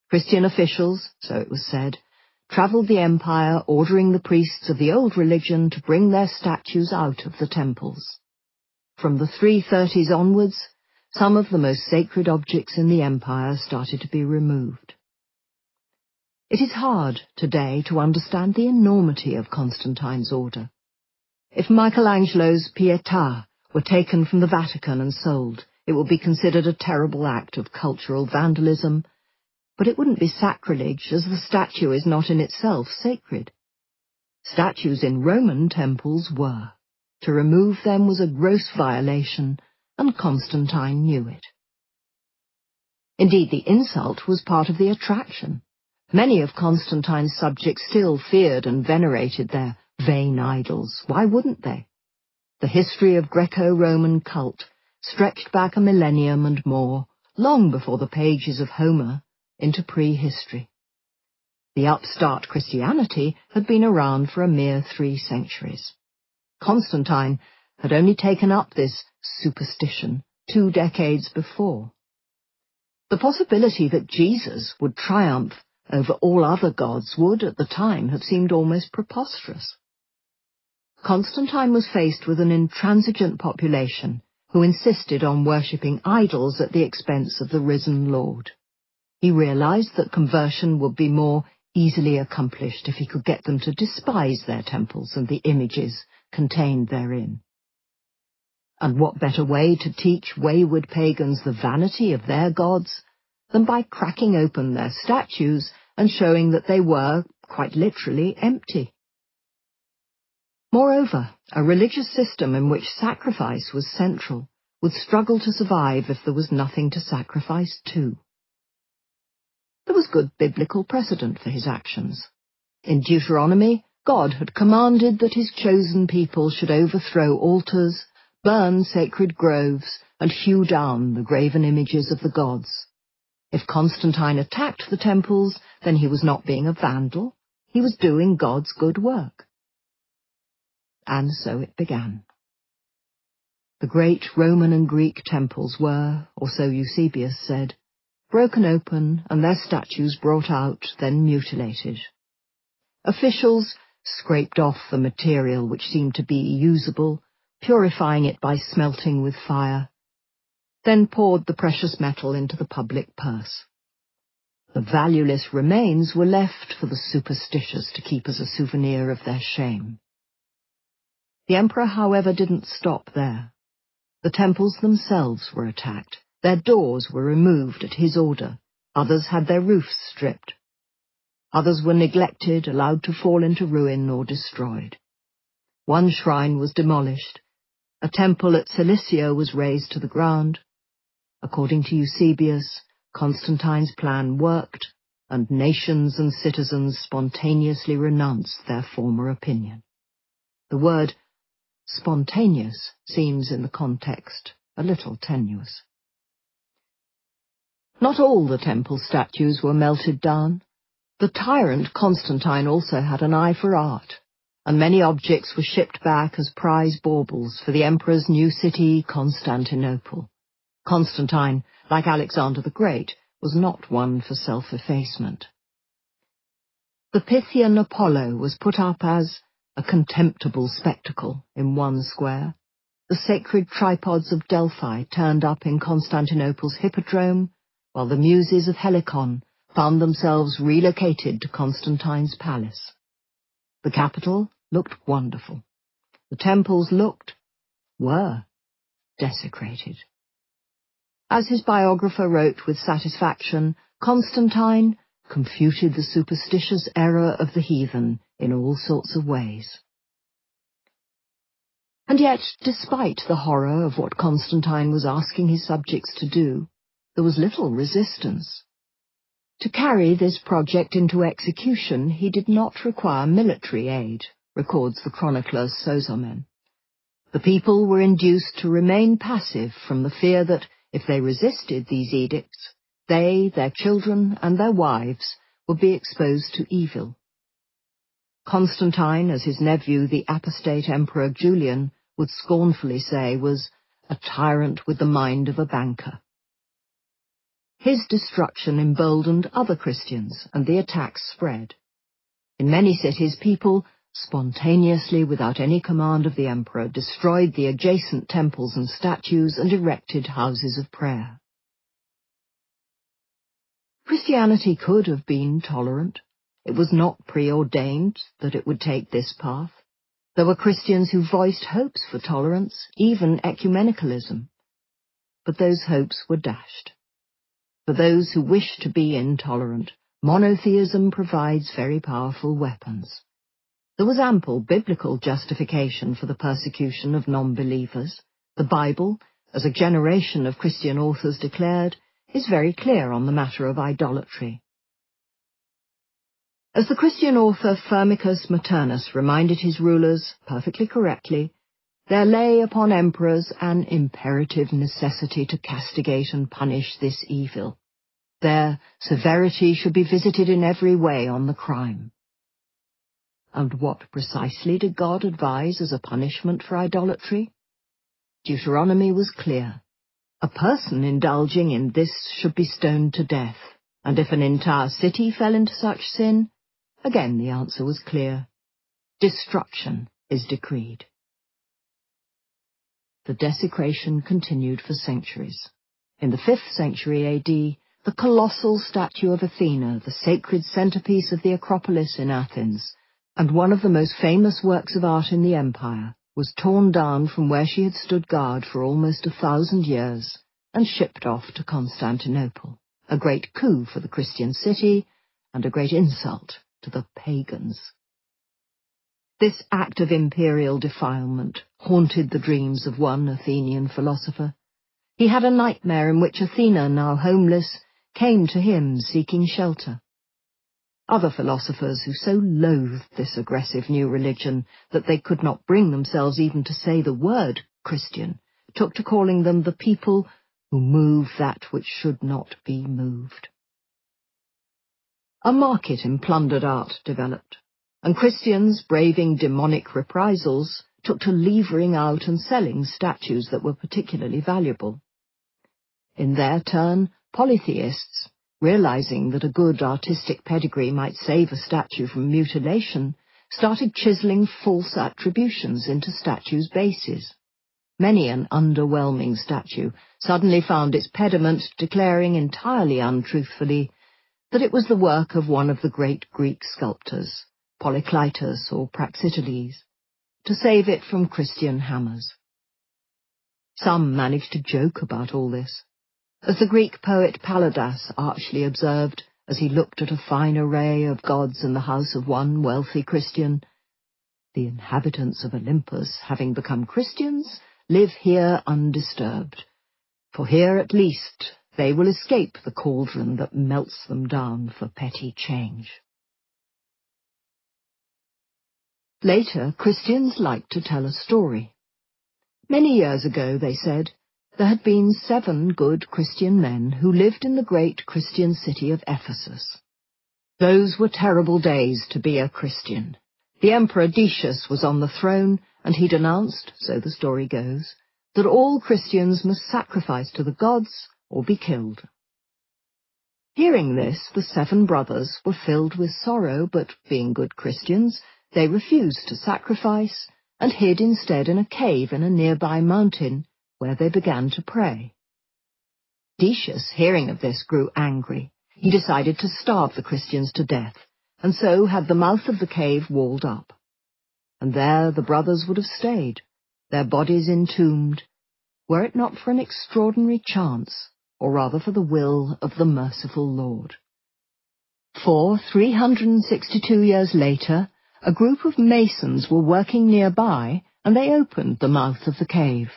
Christian officials, so it was said, travelled the empire ordering the priests of the old religion to bring their statues out of the temples. From the 330s onwards, some of the most sacred objects in the empire started to be removed. It is hard today to understand the enormity of Constantine's order. If Michelangelo's Pietà were taken from the Vatican and sold, it would be considered a terrible act of cultural vandalism, but it wouldn't be sacrilege, as the statue is not in itself sacred. Statues in Roman temples were. To remove them was a gross violation, and Constantine knew it. Indeed, the insult was part of the attraction. Many of Constantine's subjects still feared and venerated their vain idols. Why wouldn't they? The history of Greco-Roman cult stretched back a millennium and more, long before the pages of Homer, into prehistory. The upstart Christianity had been around for a mere 3 centuries. Constantine had only taken up this superstition 2 decades before. The possibility that Jesus would triumph over all other gods would, at the time, have seemed almost preposterous. Constantine was faced with an intransigent population who insisted on worshipping idols at the expense of the risen Lord. He realized that conversion would be more easily accomplished if he could get them to despise their temples and the images contained therein. And what better way to teach wayward pagans the vanity of their gods than by cracking open their statues and showing that they were, quite literally, empty? Moreover, a religious system in which sacrifice was central would struggle to survive if there was nothing to sacrifice to. There was good biblical precedent for his actions. In Deuteronomy, God had commanded that his chosen people should overthrow altars, burn sacred groves, and hew down the graven images of the gods. If Constantine attacked the temples, then he was not being a vandal, he was doing God's good work. And so it began. The great Roman and Greek temples were, or so Eusebius said, broken open and their statues brought out, then mutilated. Officials scraped off the material which seemed to be usable, purifying it by smelting with fire, then poured the precious metal into the public purse. The valueless remains were left for the superstitious to keep as a souvenir of their shame. The emperor, however, didn't stop there. The temples themselves were attacked. Their doors were removed at his order. Others had their roofs stripped. Others were neglected, allowed to fall into ruin or destroyed. One shrine was demolished. A temple at Cilicia was razed to the ground. According to Eusebius, Constantine's plan worked, and nations and citizens spontaneously renounced their former opinion. The word spontaneous seems in the context a little tenuous. Not all the temple statues were melted down. The tyrant Constantine also had an eye for art, and many objects were shipped back as prize baubles for the emperor's new city, Constantinople. Constantine, like Alexander the Great, was not one for self-effacement. The Pythian Apollo was put up as a contemptible spectacle in one square. The sacred tripods of Delphi turned up in Constantinople's Hippodrome, while the muses of Helicon found themselves relocated to Constantine's palace. The capital looked wonderful. The temples were desecrated. As his biographer wrote with satisfaction, Constantine confuted the superstitious error of the heathen in all sorts of ways. And yet, despite the horror of what Constantine was asking his subjects to do, there was little resistance. To carry this project into execution, he did not require military aid, records the chronicler Sozomen. The people were induced to remain passive from the fear that, if they resisted these edicts, they, their children, and their wives would be exposed to evil. Constantine, as his nephew, the apostate Emperor Julian, would scornfully say, was a tyrant with the mind of a banker. His destruction emboldened other Christians, and the attacks spread. In many cities, people, spontaneously, without any command of the emperor, destroyed the adjacent temples and statues and erected houses of prayer. Christianity could have been tolerant. It was not preordained that it would take this path. There were Christians who voiced hopes for tolerance, even ecumenicalism. But those hopes were dashed. For those who wish to be intolerant, monotheism provides very powerful weapons. There was ample biblical justification for the persecution of non-believers. The Bible, as a generation of Christian authors declared, is very clear on the matter of idolatry. As the Christian author Firmicus Maternus reminded his rulers, perfectly correctly, there lay upon emperors an imperative necessity to castigate and punish this evil. Their severity should be visited in every way on the crime. And what precisely did God advise as a punishment for idolatry? Deuteronomy was clear. A person indulging in this should be stoned to death, and if an entire city fell into such sin, again the answer was clear. Destruction is decreed. The desecration continued for centuries. In the 5th century AD, the colossal statue of Athena, the sacred centerpiece of the Acropolis in Athens, and one of the most famous works of art in the empire, was torn down from where she had stood guard for almost 1,000 years and shipped off to Constantinople, a great coup for the Christian city and a great insult to the pagans. This act of imperial defilement haunted the dreams of one Athenian philosopher. He had a nightmare in which Athena, now homeless, came to him seeking shelter. Other philosophers who so loathed this aggressive new religion that they could not bring themselves even to say the word Christian took to calling them the people who move that which should not be moved. A market in plundered art developed, and Christians, braving demonic reprisals, took to levering out and selling statues that were particularly valuable. In their turn, polytheists, realizing that a good artistic pedigree might save a statue from mutilation, started chiseling false attributions into statues' bases. Many an underwhelming statue suddenly found its pediment declaring entirely untruthfully that it was the work of one of the great Greek sculptors, Polykleitos or Praxiteles, to save it from Christian hammers. Some managed to joke about all this. As the Greek poet Palladas archly observed, as he looked at a fine array of gods in the house of one wealthy Christian, "The inhabitants of Olympus, having become Christians, live here undisturbed, for here at least they will escape the cauldron that melts them down for petty change." Later, Christians liked to tell a story. Many years ago, they said, there had been 7 good Christian men who lived in the great Christian city of Ephesus. Those were terrible days to be a Christian. The Emperor Decius was on the throne, and he'd announced, so the story goes, that all Christians must sacrifice to the gods or be killed. Hearing this, the 7 brothers were filled with sorrow, but being good Christians, they refused to sacrifice and hid instead in a cave in a nearby mountain, where they began to pray. Decius, hearing of this, grew angry. He decided to starve the Christians to death, and so had the mouth of the cave walled up. And there the brothers would have stayed, their bodies entombed, were it not for an extraordinary chance, or rather for the will of the merciful Lord. For 362 years later, a group of masons were working nearby, and they opened the mouth of the cave.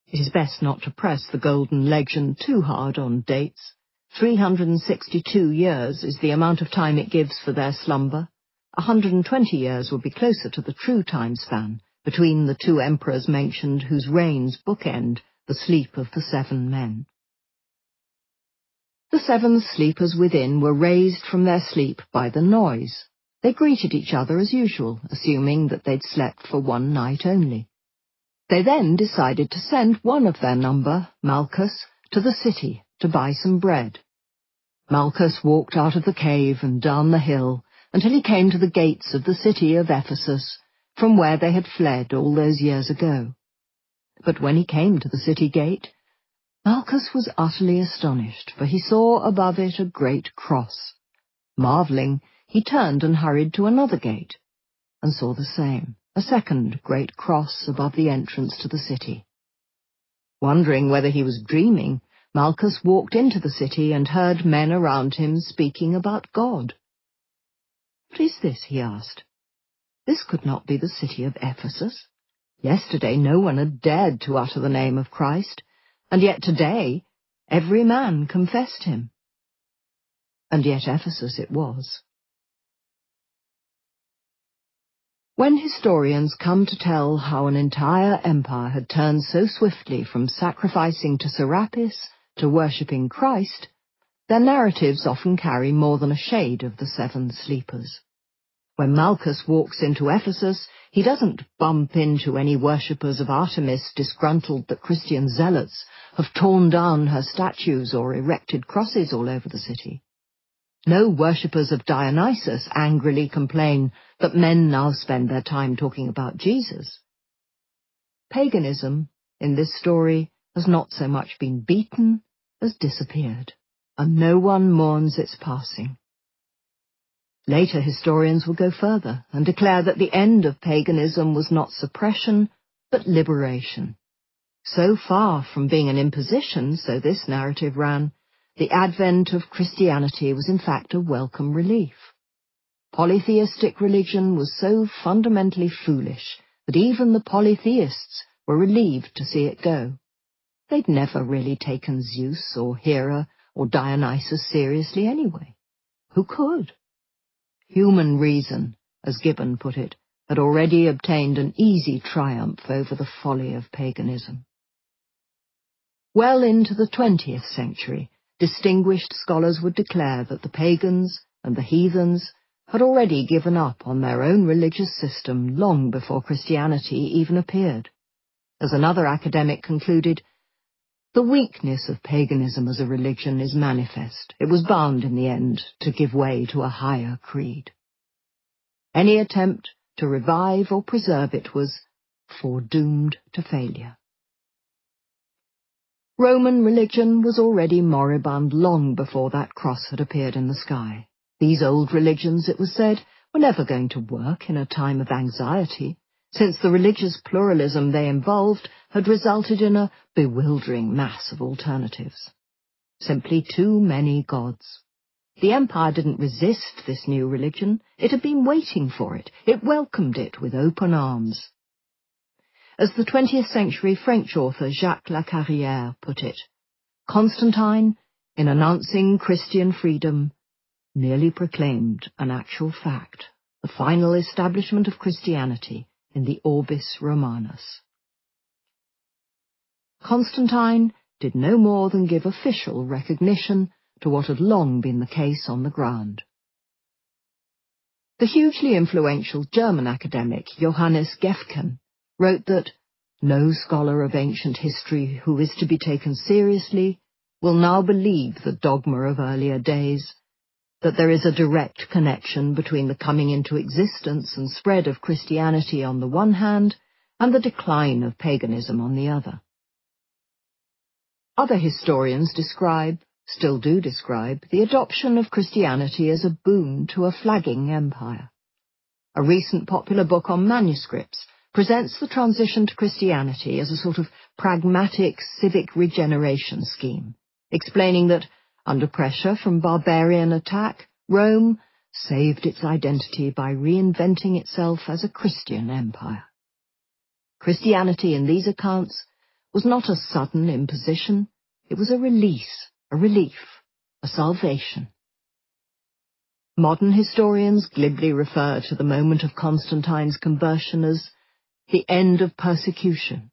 It is best not to press the golden legend too hard on dates. 362 years is the amount of time it gives for their slumber. 120 years would be closer to the true time span between the 2 emperors mentioned whose reigns bookend the sleep of the 7 men. The 7 sleepers within were raised from their sleep by the noise. They greeted each other as usual, assuming that they'd slept for one night only. They then decided to send one of their number, Malchus, to the city to buy some bread. Malchus walked out of the cave and down the hill until he came to the gates of the city of Ephesus, from where they had fled all those years ago. But when he came to the city gate, Malchus was utterly astonished, for he saw above it a great cross. Marvelling, he turned and hurried to another gate, and saw the same, a second great cross above the entrance to the city. Wondering whether he was dreaming, Malchus walked into the city and heard men around him speaking about God. "What is this?" he asked. "This could not be the city of Ephesus. Yesterday no one had dared to utter the name of Christ, and yet today every man confessed him." And yet Ephesus it was. When historians come to tell how an entire empire had turned so swiftly from sacrificing to Serapis to worshipping Christ, their narratives often carry more than a shade of the seven sleepers. When Malchus walks into Ephesus, he doesn't bump into any worshippers of Artemis disgruntled that Christian zealots have torn down her statues or erected crosses all over the city. No worshippers of Dionysus angrily complain that men now spend their time talking about Jesus. Paganism, in this story, has not so much been beaten as disappeared, and no one mourns its passing. Later historians will go further and declare that the end of paganism was not suppression, but liberation. So far from being an imposition, so this narrative ran, the advent of Christianity was in fact a welcome relief. Polytheistic religion was so fundamentally foolish that even the polytheists were relieved to see it go. They'd never really taken Zeus or Hera or Dionysus seriously anyway. Who could? Human reason, as Gibbon put it, had already obtained an easy triumph over the folly of paganism. Well into the 20th century, distinguished scholars would declare that the pagans and the heathens had already given up on their own religious system long before Christianity even appeared. As another academic concluded, the weakness of paganism as a religion is manifest. It was bound in the end to give way to a higher creed. Any attempt to revive or preserve it was foredoomed to failure. Roman religion was already moribund long before that cross had appeared in the sky. These old religions, it was said, were never going to work in a time of anxiety, since the religious pluralism they involved had resulted in a bewildering mass of alternatives. Simply too many gods. The empire didn't resist this new religion. It had been waiting for it. It welcomed it with open arms. As the 20th century French author Jacques Lacarrière put it, Constantine, in announcing Christian freedom, merely proclaimed an actual fact, the final establishment of Christianity in the Orbis Romanus. Constantine did no more than give official recognition to what had long been the case on the ground. The hugely influential German academic Johannes Gefgen wrote that no scholar of ancient history who is to be taken seriously will now believe the dogma of earlier days, that there is a direct connection between the coming into existence and spread of Christianity on the one hand and the decline of paganism on the other. Other historians still do describe, the adoption of Christianity as a boon to a flagging empire. A recent popular book on manuscripts presents the transition to Christianity as a sort of pragmatic civic regeneration scheme, explaining that, under pressure from barbarian attack, Rome saved its identity by reinventing itself as a Christian empire. Christianity in these accounts was not a sudden imposition, it was a release, a relief, a salvation. Modern historians glibly refer to the moment of Constantine's conversion as the end of persecution.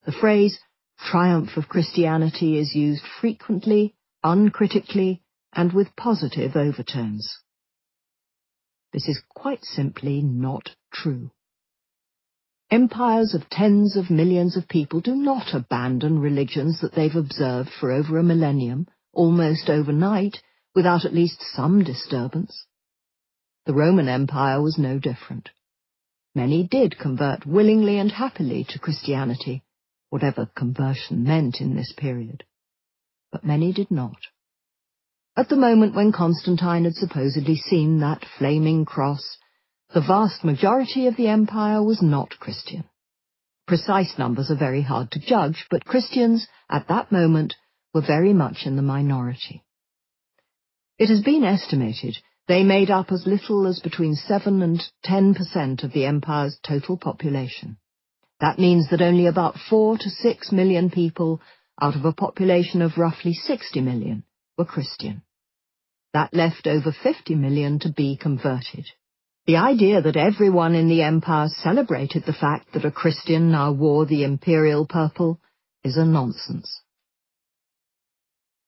The phrase triumph of Christianity is used frequently, uncritically, and with positive overtones. This is quite simply not true. Empires of tens of millions of people do not abandon religions that they've observed for over a millennium, almost overnight, without at least some disturbance. The Roman Empire was no different. Many did convert willingly and happily to Christianity, whatever conversion meant in this period. But many did not. At the moment when Constantine had supposedly seen that flaming cross, the vast majority of the empire was not Christian. Precise numbers are very hard to judge, but Christians, at that moment, were very much in the minority. It has been estimated they made up as little as between 7 and 10% of the empire's total population. That means that only about 4 to 6 million people out of a population of roughly 60 million were Christian. That left over 50 million to be converted. The idea that everyone in the empire celebrated the fact that a Christian now wore the imperial purple is a nonsense.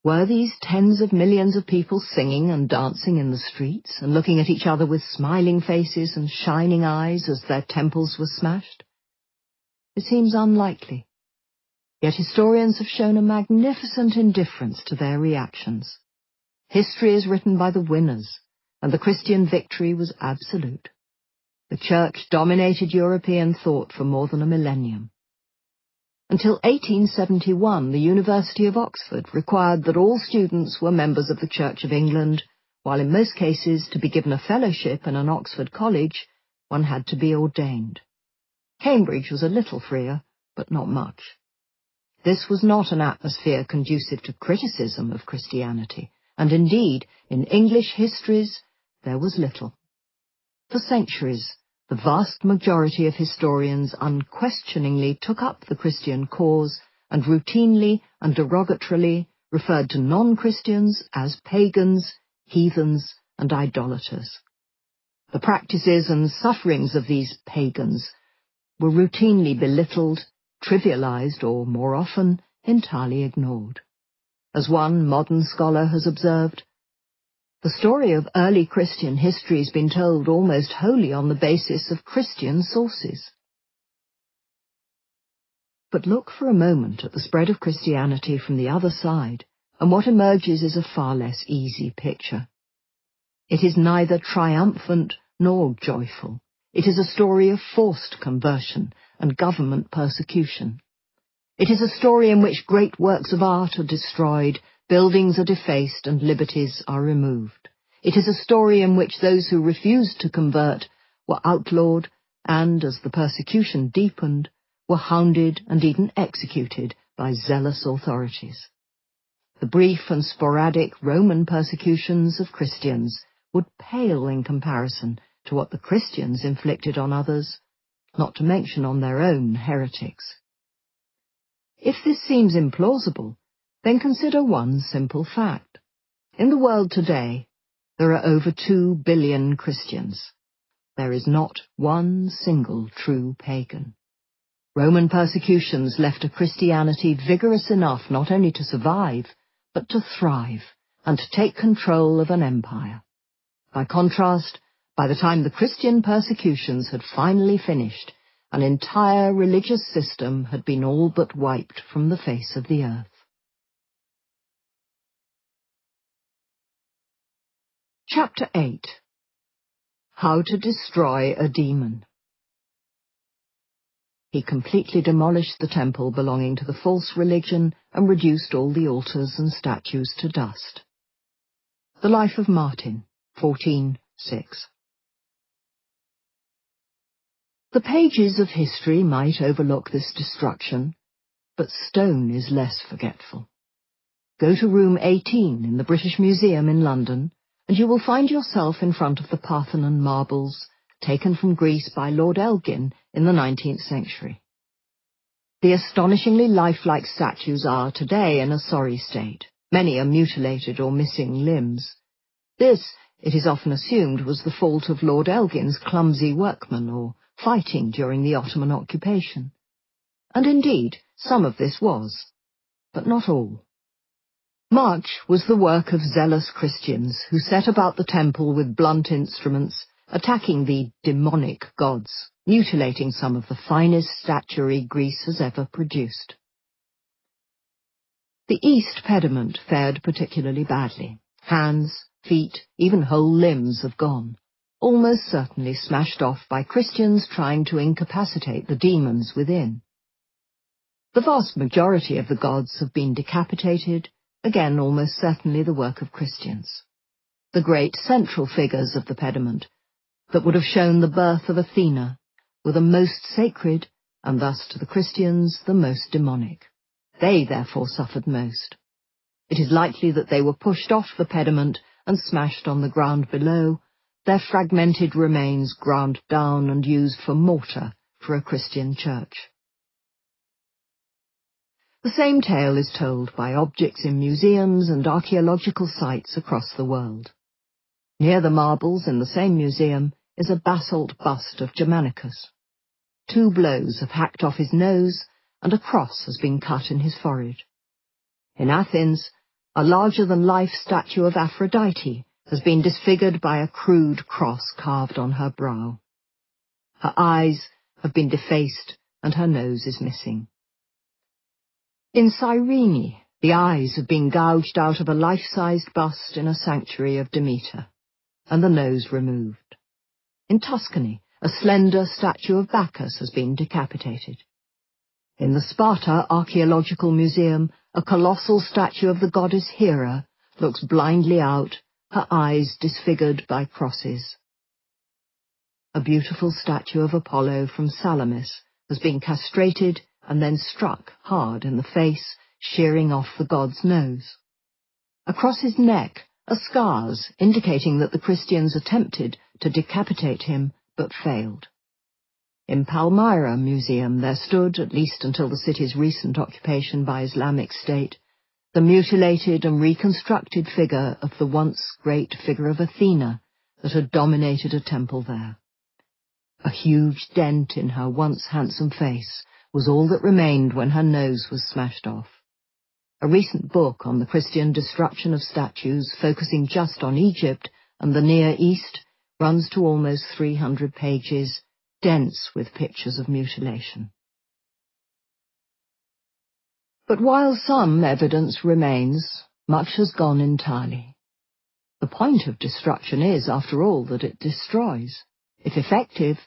Were these tens of millions of people singing and dancing in the streets and looking at each other with smiling faces and shining eyes as their temples were smashed? It seems unlikely. Yet historians have shown a magnificent indifference to their reactions. History is written by the winners, and the Christian victory was absolute. The Church dominated European thought for more than a millennium. Until 1871, the University of Oxford required that all students were members of the Church of England, while in most cases, to be given a fellowship in an Oxford college, one had to be ordained. Cambridge was a little freer, but not much. This was not an atmosphere conducive to criticism of Christianity, and indeed, in English histories, there was little. For centuries, the vast majority of historians unquestioningly took up the Christian cause and routinely and derogatorily referred to non-Christians as pagans, heathens, and idolaters. The practices and sufferings of these pagans were routinely belittled, trivialized, or, more often, entirely ignored. As one modern scholar has observed, the story of early Christian history has been told almost wholly on the basis of Christian sources. But look for a moment at the spread of Christianity from the other side, and what emerges is a far less easy picture. It is neither triumphant nor joyful. It is a story of forced conversion and government persecution. It is a story in which great works of art are destroyed, buildings are defaced, and liberties are removed. It is a story in which those who refused to convert were outlawed and, as the persecution deepened, were hounded and even executed by zealous authorities. The brief and sporadic Roman persecutions of Christians would pale in comparison to what the Christians inflicted on others, not to mention on their own heretics. If this seems implausible, then consider one simple fact. In the world today, there are over 2 billion Christians. There is not one single true pagan. Roman persecutions left a Christianity vigorous enough not only to survive, but to thrive and to take control of an empire. By contrast, by the time the Christian persecutions had finally finished, an entire religious system had been all but wiped from the face of the earth. Chapter 8. How to Destroy a Demon. He completely demolished the temple belonging to the false religion and reduced all the altars and statues to dust. The Life of Martin, 14:6. The pages of history might overlook this destruction, but stone is less forgetful. Go to room 18 in the British Museum in London, and you will find yourself in front of the Parthenon marbles, taken from Greece by Lord Elgin in the 19th century. The astonishingly lifelike statues are today in a sorry state. Many are mutilated or missing limbs. This, it is often assumed, was the fault of Lord Elgin's clumsy workmen or fighting during the Ottoman occupation. And indeed, some of this was, but not all. Much was the work of zealous Christians who set about the temple with blunt instruments, attacking the demonic gods, mutilating some of the finest statuary Greece has ever produced. The east pediment fared particularly badly. Hands, feet, even whole limbs have gone, almost certainly smashed off by Christians trying to incapacitate the demons within. The vast majority of the gods have been decapitated, again almost certainly the work of Christians. The great central figures of the pediment, that would have shown the birth of Athena, were the most sacred, and thus to the Christians the most demonic. They therefore suffered most. It is likely that they were pushed off the pediment and smashed on the ground below, their fragmented remains ground down and used for mortar for a Christian church. The same tale is told by objects in museums and archaeological sites across the world. Near the marbles in the same museum, is a basalt bust of Germanicus. 2 blows have hacked off his nose, and a cross has been cut in his forehead. In Athens, a larger-than-life statue of Aphrodite has been disfigured by a crude cross carved on her brow. Her eyes have been defaced, and her nose is missing. In Cyrene, the eyes have been gouged out of a life-sized bust in a sanctuary of Demeter, and the nose removed. In Tuscany, a slender statue of Bacchus has been decapitated. In the Sparta Archaeological Museum, a colossal statue of the goddess Hera looks blindly out, her eyes disfigured by crosses. A beautiful statue of Apollo from Salamis has been castrated and then struck hard in the face, shearing off the god's nose. Across his neck are scars indicating that the Christians attempted to decapitate him but failed. In Palmyra Museum there stood, at least until the city's recent occupation by Islamic State, the mutilated and reconstructed figure of the once great figure of Athena that had dominated a temple there. A huge dent in her once handsome face was all that remained when her nose was smashed off. A recent book on the Christian destruction of statues, focusing just on Egypt and the Near East, runs to almost 300 pages, dense with pictures of mutilation. But while some evidence remains, much has gone entirely. The point of destruction is, after all, that it destroys. If effective,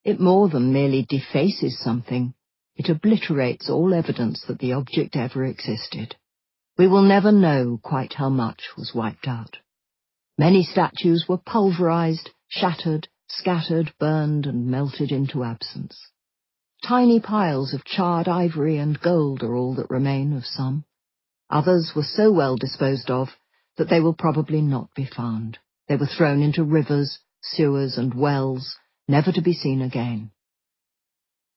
it more than merely defaces something, it obliterates all evidence that the object ever existed. We will never know quite how much was wiped out. Many statues were pulverized, shattered, scattered, burned, and melted into absence. Tiny piles of charred ivory and gold are all that remain of some. Others were so well disposed of that they will probably not be found. They were thrown into rivers, sewers, and wells, never to be seen again.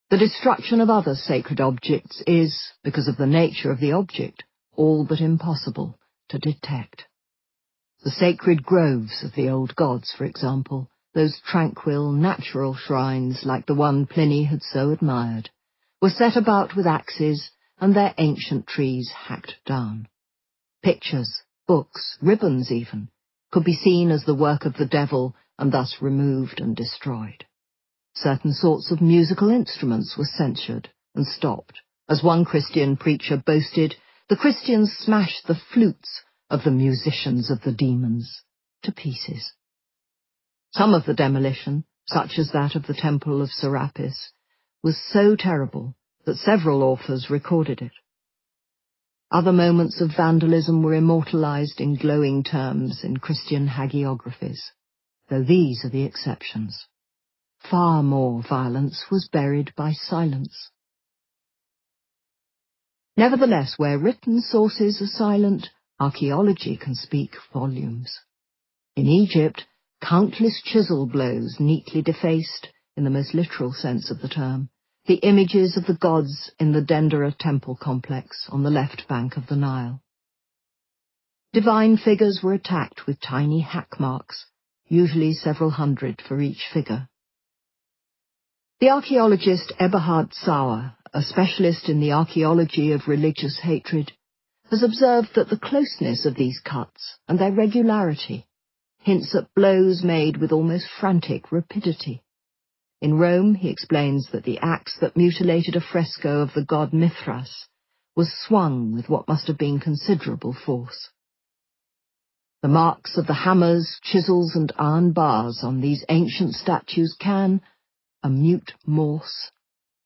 The destruction of other sacred objects is, because of the nature of the object, all but impossible to detect. The sacred groves of the old gods, for example, those tranquil, natural shrines like the one Pliny had so admired, were set about with axes and their ancient trees hacked down. Pictures, books, ribbons even, could be seen as the work of the devil and thus removed and destroyed. Certain sorts of musical instruments were censured and stopped. As one Christian preacher boasted, the Christians smashed the flutes of the musicians of the demons to pieces. Some of the demolition, such as that of the temple of Serapis, was so terrible that several authors recorded it. Other moments of vandalism were immortalized in glowing terms in Christian hagiographies, though these are the exceptions. Far more violence was buried by silence. Nevertheless, where written sources are silent, archaeology can speak volumes. In Egypt, countless chisel blows neatly defaced, in the most literal sense of the term, the images of the gods in the Dendera temple complex on the left bank of the Nile. Divine figures were attacked with tiny hack marks, usually several hundred for each figure. The archaeologist Eberhard Sauer, a specialist in the archaeology of religious hatred, has observed that the closeness of these cuts and their regularity hints at blows made with almost frantic rapidity. In Rome, he explains that the axe that mutilated a fresco of the god Mithras was swung with what must have been considerable force. The marks of the hammers, chisels, and iron bars on these ancient statues can, a mute Morse,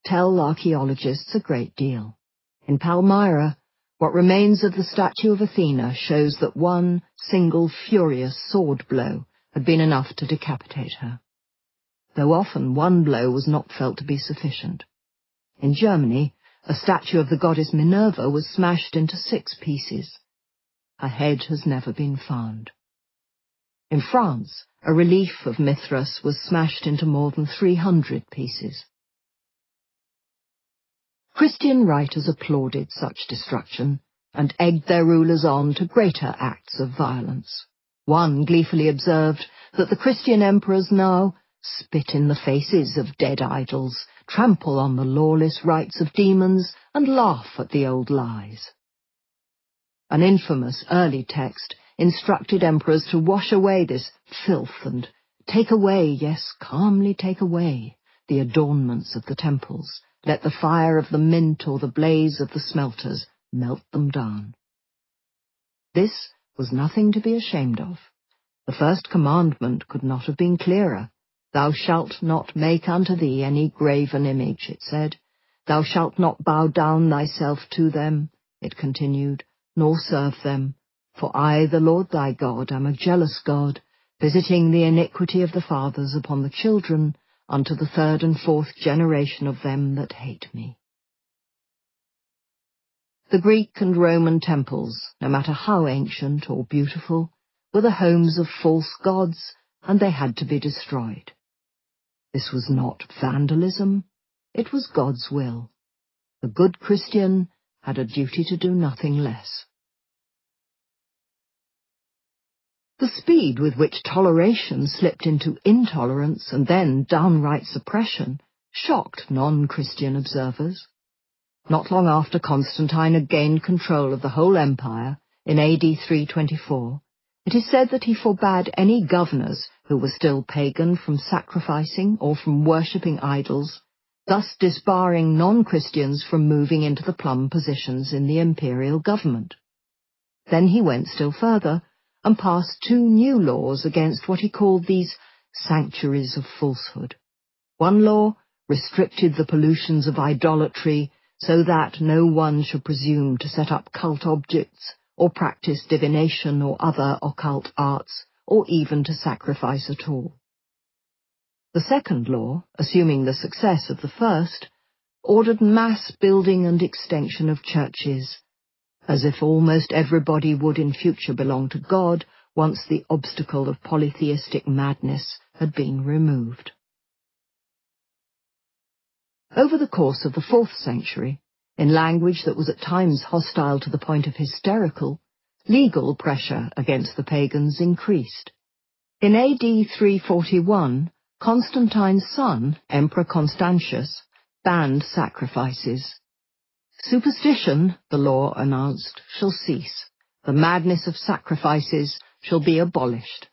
tell archaeologists a great deal. In Palmyra, what remains of the statue of Athena shows that one single furious sword blow had been enough to decapitate her, though often one blow was not felt to be sufficient. In Germany, a statue of the goddess Minerva was smashed into 6 pieces. Her head has never been found. In France, a relief of Mithras was smashed into more than 300 pieces. Christian writers applauded such destruction and egged their rulers on to greater acts of violence. One gleefully observed that the Christian emperors now spit in the faces of dead idols, trample on the lawless rights of demons, and laugh at the old lies. An infamous early text instructed emperors to wash away this filth and take away, yes, calmly take away, the adornments of the temples. Let the fire of the mint or the blaze of the smelters melt them down. This was nothing to be ashamed of. The first commandment could not have been clearer. Thou shalt not make unto thee any graven image, it said. Thou shalt not bow down thyself to them, it continued, nor serve them. For I, the Lord thy God, am a jealous God, visiting the iniquity of the fathers upon the children, unto the third and fourth generation of them that hate me. The Greek and Roman temples, no matter how ancient or beautiful, were the homes of false gods, and they had to be destroyed. This was not vandalism, it was God's will. The good Christian had a duty to do nothing less. The speed with which toleration slipped into intolerance and then downright suppression shocked non-Christian observers. Not long after Constantine had gained control of the whole empire, in AD 324, it is said that he forbade any governors who were still pagan from sacrificing or from worshipping idols, thus disbarring non-Christians from moving into the plum positions in the imperial government. Then he went still further and passed 2 new laws against what he called these sanctuaries of falsehood. One law restricted the pollutions of idolatry so that no one should presume to set up cult objects or practice divination or other occult arts, or even to sacrifice at all. The second law, assuming the success of the first, ordered mass building and extension of churches, as if almost everybody would in future belong to God once the obstacle of polytheistic madness had been removed. Over the course of the 4th century, in language that was at times hostile to the point of hysterical, legal pressure against the pagans increased. In AD 341, Constantine's son, Emperor Constantius, banned sacrifices. Superstition, the law announced, shall cease. The madness of sacrifices shall be abolished.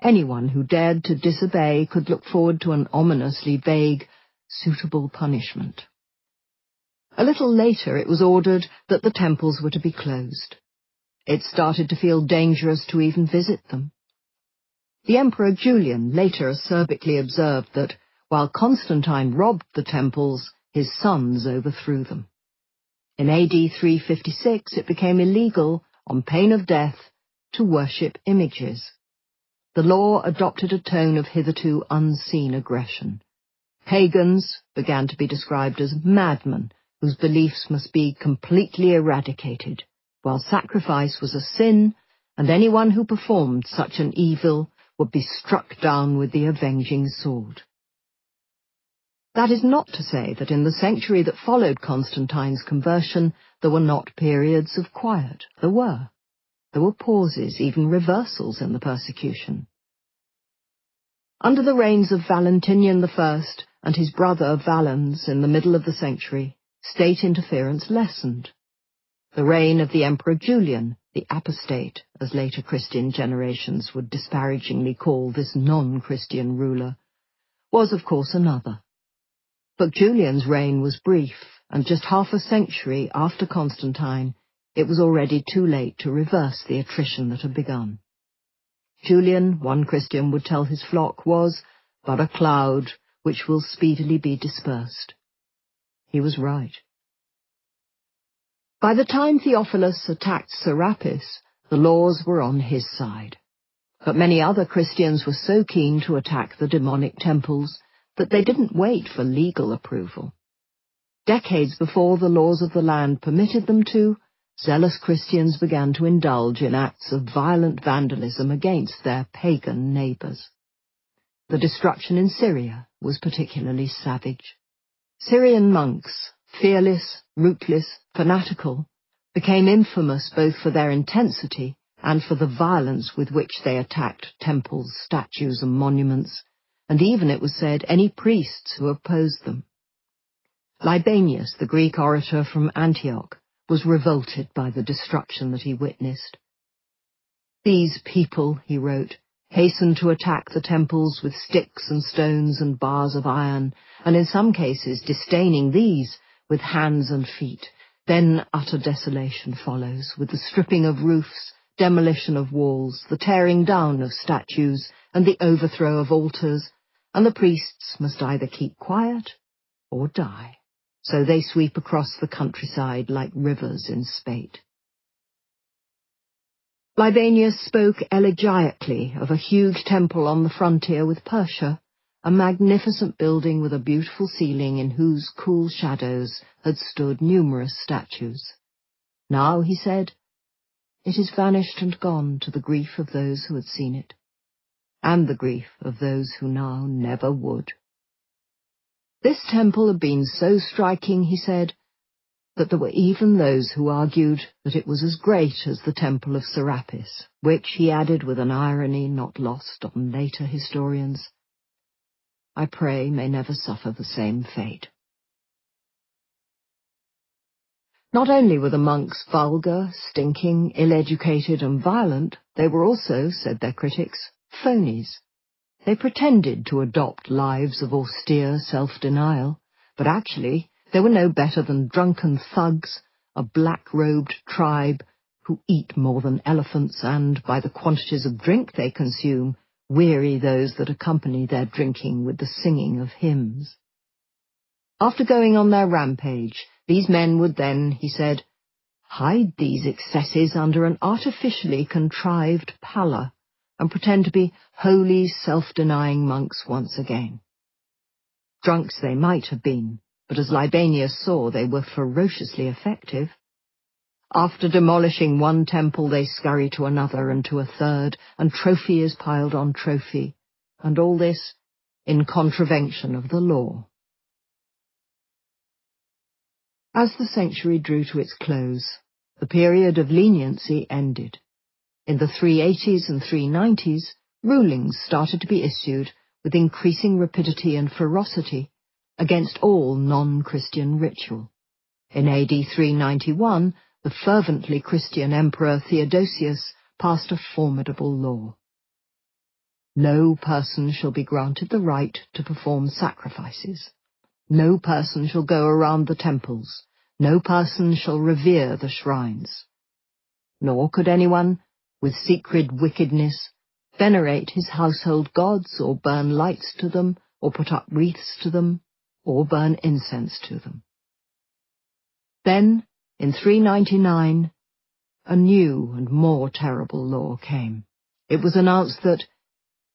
Anyone who dared to disobey could look forward to an ominously vague, suitable punishment. A little later it was ordered that the temples were to be closed. It started to feel dangerous to even visit them. The Emperor Julian later acerbically observed that, while Constantine robbed the temples, his sons overthrew them. In AD 356 it became illegal, on pain of death, to worship images. The law adopted a tone of hitherto unseen aggression. Pagans began to be described as madmen, whose beliefs must be completely eradicated, while sacrifice was a sin, and anyone who performed such an evil would be struck down with the avenging sword. That is not to say that in the century that followed Constantine's conversion there were not periods of quiet. There were. There were pauses, even reversals in the persecution. Under the reigns of Valentinian I and his brother Valens in the middle of the century, state interference lessened. The reign of the Emperor Julian, the apostate, as later Christian generations would disparagingly call this non-Christian ruler, was of course another. But Julian's reign was brief, and just half a century after Constantine, it was already too late to reverse the attrition that had begun. Julian, one Christian would tell his flock, was but a cloud which will speedily be dispersed. He was right. By the time Theophilus attacked Serapis, the laws were on his side. But many other Christians were so keen to attack the demonic temples that they didn't wait for legal approval. Decades before the laws of the land permitted them to, zealous Christians began to indulge in acts of violent vandalism against their pagan neighbors. The destruction in Syria was particularly savage. Syrian monks, fearless, rootless, fanatical, became infamous both for their intensity and for the violence with which they attacked temples, statues, and monuments, and even, it was said, any priests who opposed them. Libanius, the Greek orator from Antioch, was revolted by the destruction that he witnessed. "These people," he wrote, "hasten to attack the temples with sticks and stones and bars of iron, and in some cases, disdaining these, with hands and feet. Then utter desolation follows, with the stripping of roofs, demolition of walls, the tearing down of statues, and the overthrow of altars, and the priests must either keep quiet or die. So they sweep across the countryside like rivers in spate." Libanius spoke elegiacally of a huge temple on the frontier with Persia, a magnificent building with a beautiful ceiling in whose cool shadows had stood numerous statues. Now, he said, it is vanished and gone to the grief of those who had seen it, and the grief of those who now never would. This temple had been so striking, he said, that there were even those who argued that it was as great as the temple of Serapis, which, he added with an irony not lost on later historians, I pray may never suffer the same fate. Not only were the monks vulgar, stinking, ill-educated and violent, they were also, said their critics, phonies. They pretended to adopt lives of austere self-denial, but actually they were no better than drunken thugs, a black-robed tribe who eat more than elephants and, by the quantities of drink they consume, weary those that accompany their drinking with the singing of hymns. After going on their rampage, these men would then, he said, hide these excesses under an artificially contrived pallor and pretend to be holy, self-denying monks once again. Drunks they might have been, but as Libanius saw, they were ferociously effective. After demolishing one temple, they scurry to another and to a third, and trophy is piled on trophy, and all this in contravention of the law. As the century drew to its close, the period of leniency ended. In the 380s and 390s, rulings started to be issued with increasing rapidity and ferocity against all non-Christian ritual. In AD 391, the fervently Christian Emperor Theodosius passed a formidable law. No person shall be granted the right to perform sacrifices. No person shall go around the temples. No person shall revere the shrines. Nor could anyone, with secret wickedness, venerate his household gods, or burn lights to them, or put up wreaths to them, or burn incense to them. Then, in 399, a new and more terrible law came. It was announced that,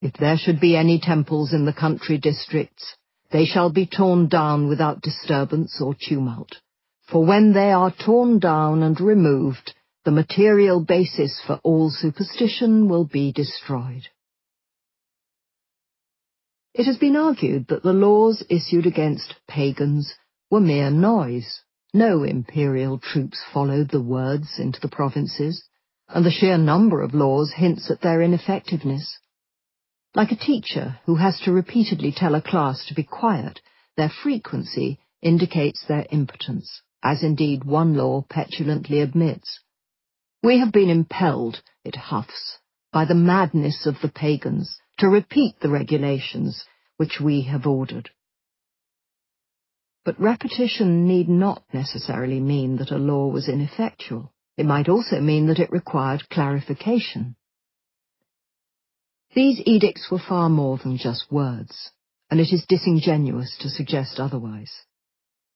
if there should be any temples in the country districts, they shall be torn down without disturbance or tumult, for when they are torn down and removed, the material basis for all superstition will be destroyed. It has been argued that the laws issued against pagans were mere noise. No imperial troops followed the words into the provinces, and the sheer number of laws hints at their ineffectiveness. Like a teacher who has to repeatedly tell a class to be quiet, their frequency indicates their impotence, as indeed one law petulantly admits. We have been impelled, it huffs, by the madness of the pagans to repeat the regulations which we have ordered. But repetition need not necessarily mean that a law was ineffectual. It might also mean that it required clarification. These edicts were far more than just words, and it is disingenuous to suggest otherwise.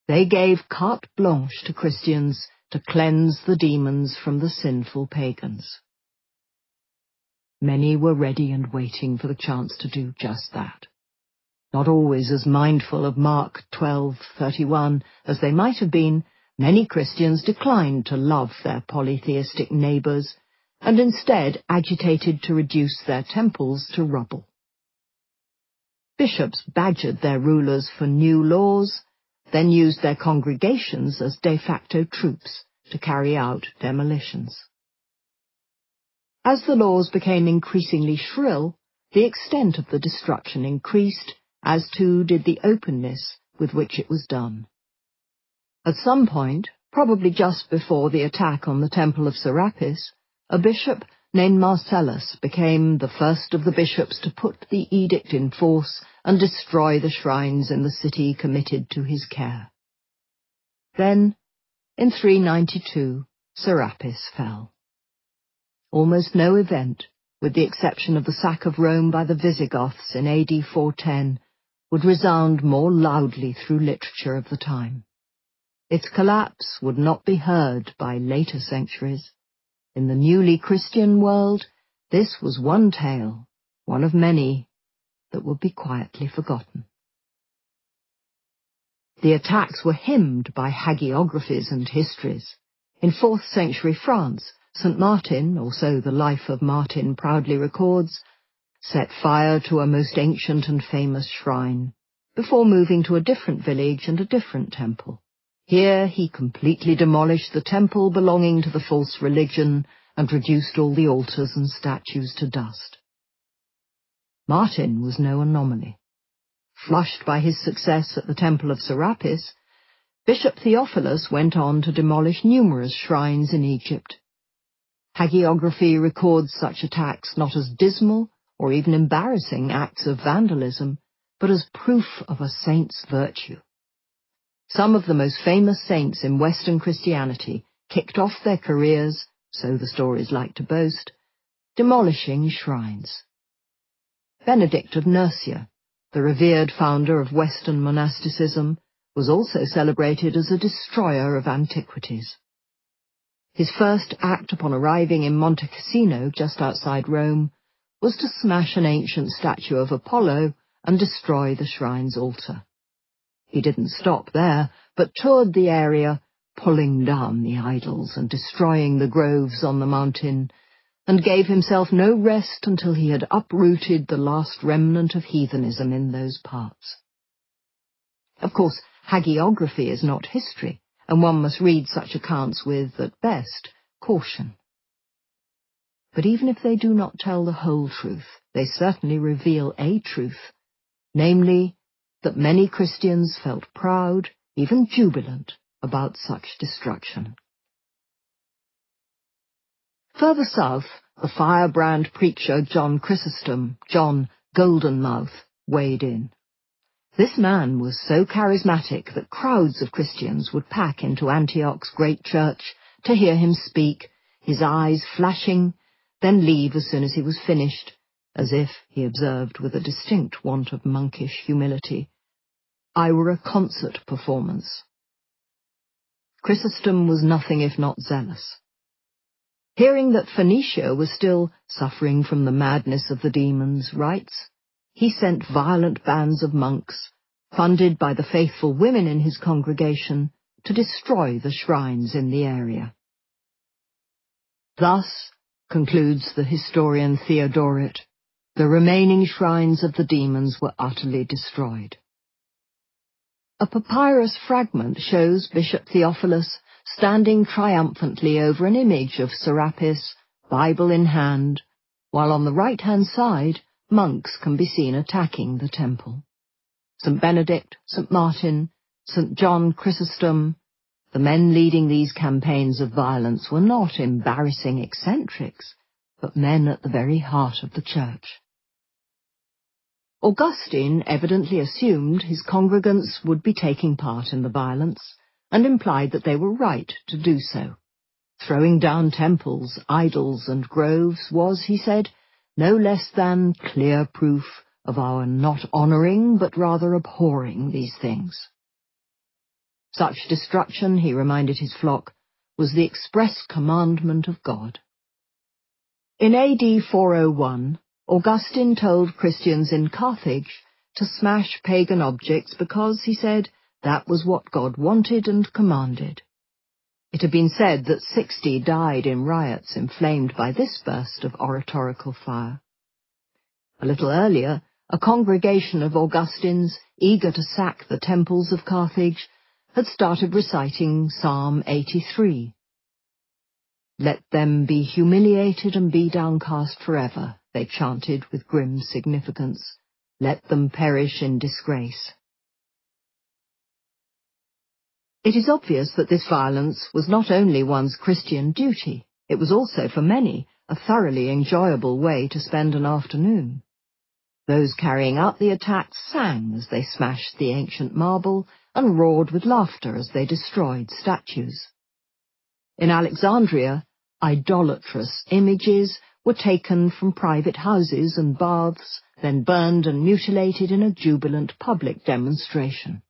They gave carte blanche to Christians to cleanse the demons from the sinful pagans. Many were ready and waiting for the chance to do just that. Not always as mindful of Mark 12:31 as they might have been, many Christians declined to love their polytheistic neighbours and instead agitated to reduce their temples to rubble. Bishops badgered their rulers for new laws, then used their congregations as de facto troops to carry out demolitions. As the laws became increasingly shrill, the extent of the destruction increased, as too did the openness with which it was done. At some point, probably just before the attack on the Temple of Serapis, a bishop named Marcellus became the first of the bishops to put the edict in force and destroy the shrines in the city committed to his care. Then, in 392, Serapis fell. Almost no event, with the exception of the sack of Rome by the Visigoths in AD 410, would resound more loudly through literature of the time. Its collapse would not be heard by later centuries. In the newly Christian world, this was one tale, one of many, that would be quietly forgotten. The attacks were hymned by hagiographies and histories. In 4th century France, St. Martin, or so the life of Martin proudly records, set fire to a most ancient and famous shrine, before moving to a different village and a different temple. Here he completely demolished the temple belonging to the false religion and reduced all the altars and statues to dust. Martin was no anomaly. Flushed by his success at the Temple of Serapis, Bishop Theophilus went on to demolish numerous shrines in Egypt. Hagiography records such attacks not as dismal or even embarrassing acts of vandalism, but as proof of a saint's virtue. Some of the most famous saints in Western Christianity kicked off their careers, so the stories like to boast, demolishing shrines. Benedict of Nursia, the revered founder of Western monasticism, was also celebrated as a destroyer of antiquities. His first act upon arriving in Monte Cassino, just outside Rome, was to smash an ancient statue of Apollo and destroy the shrine's altar. He didn't stop there, but toured the area, pulling down the idols and destroying the groves on the mountain, and gave himself no rest until he had uprooted the last remnant of heathenism in those parts. Of course, hagiography is not history, and one must read such accounts with, at best, caution. But even if they do not tell the whole truth, they certainly reveal a truth, namely, that many Christians felt proud, even jubilant, about such destruction. Further south, the firebrand preacher John Chrysostom, John Goldenmouth, weighed in. This man was so charismatic that crowds of Christians would pack into Antioch's great church to hear him speak, his eyes flashing, then leave as soon as he was finished, as if, he observed with a distinct want of monkish humility, I were a concert performance. Chrysostom was nothing if not zealous. Hearing that Phoenicia was still suffering from the madness of the demons' rites, he sent violent bands of monks, funded by the faithful women in his congregation, to destroy the shrines in the area. Thus, concludes the historian Theodoret, the remaining shrines of the demons were utterly destroyed. A papyrus fragment shows Bishop Theophilus standing triumphantly over an image of Serapis, Bible in hand, while on the right-hand side, monks can be seen attacking the temple. St. Benedict, St. Martin, St. John Chrysostom, the men leading these campaigns of violence were not embarrassing eccentrics, but men at the very heart of the church. Augustine evidently assumed his congregants would be taking part in the violence, and implied that they were right to do so. Throwing down temples, idols, and groves was, he said, no less than clear proof of our not honouring, but rather abhorring these things. Such destruction, he reminded his flock, was the express commandment of God. In AD 401, Augustine told Christians in Carthage to smash pagan objects because, he said, that was what God wanted and commanded. It had been said that 60 died in riots inflamed by this burst of oratorical fire. A little earlier, a congregation of Augustines, eager to sack the temples of Carthage, had started reciting Psalm 83. "Let them be humiliated and be downcast forever," they chanted with grim significance. "Let them perish in disgrace." It is obvious that this violence was not only one's Christian duty, it was also for many a thoroughly enjoyable way to spend an afternoon. Those carrying out the attacks sang as they smashed the ancient marble and roared with laughter as they destroyed statues. In Alexandria, idolatrous images were taken from private houses and baths, then burned and mutilated in a jubilant public demonstration.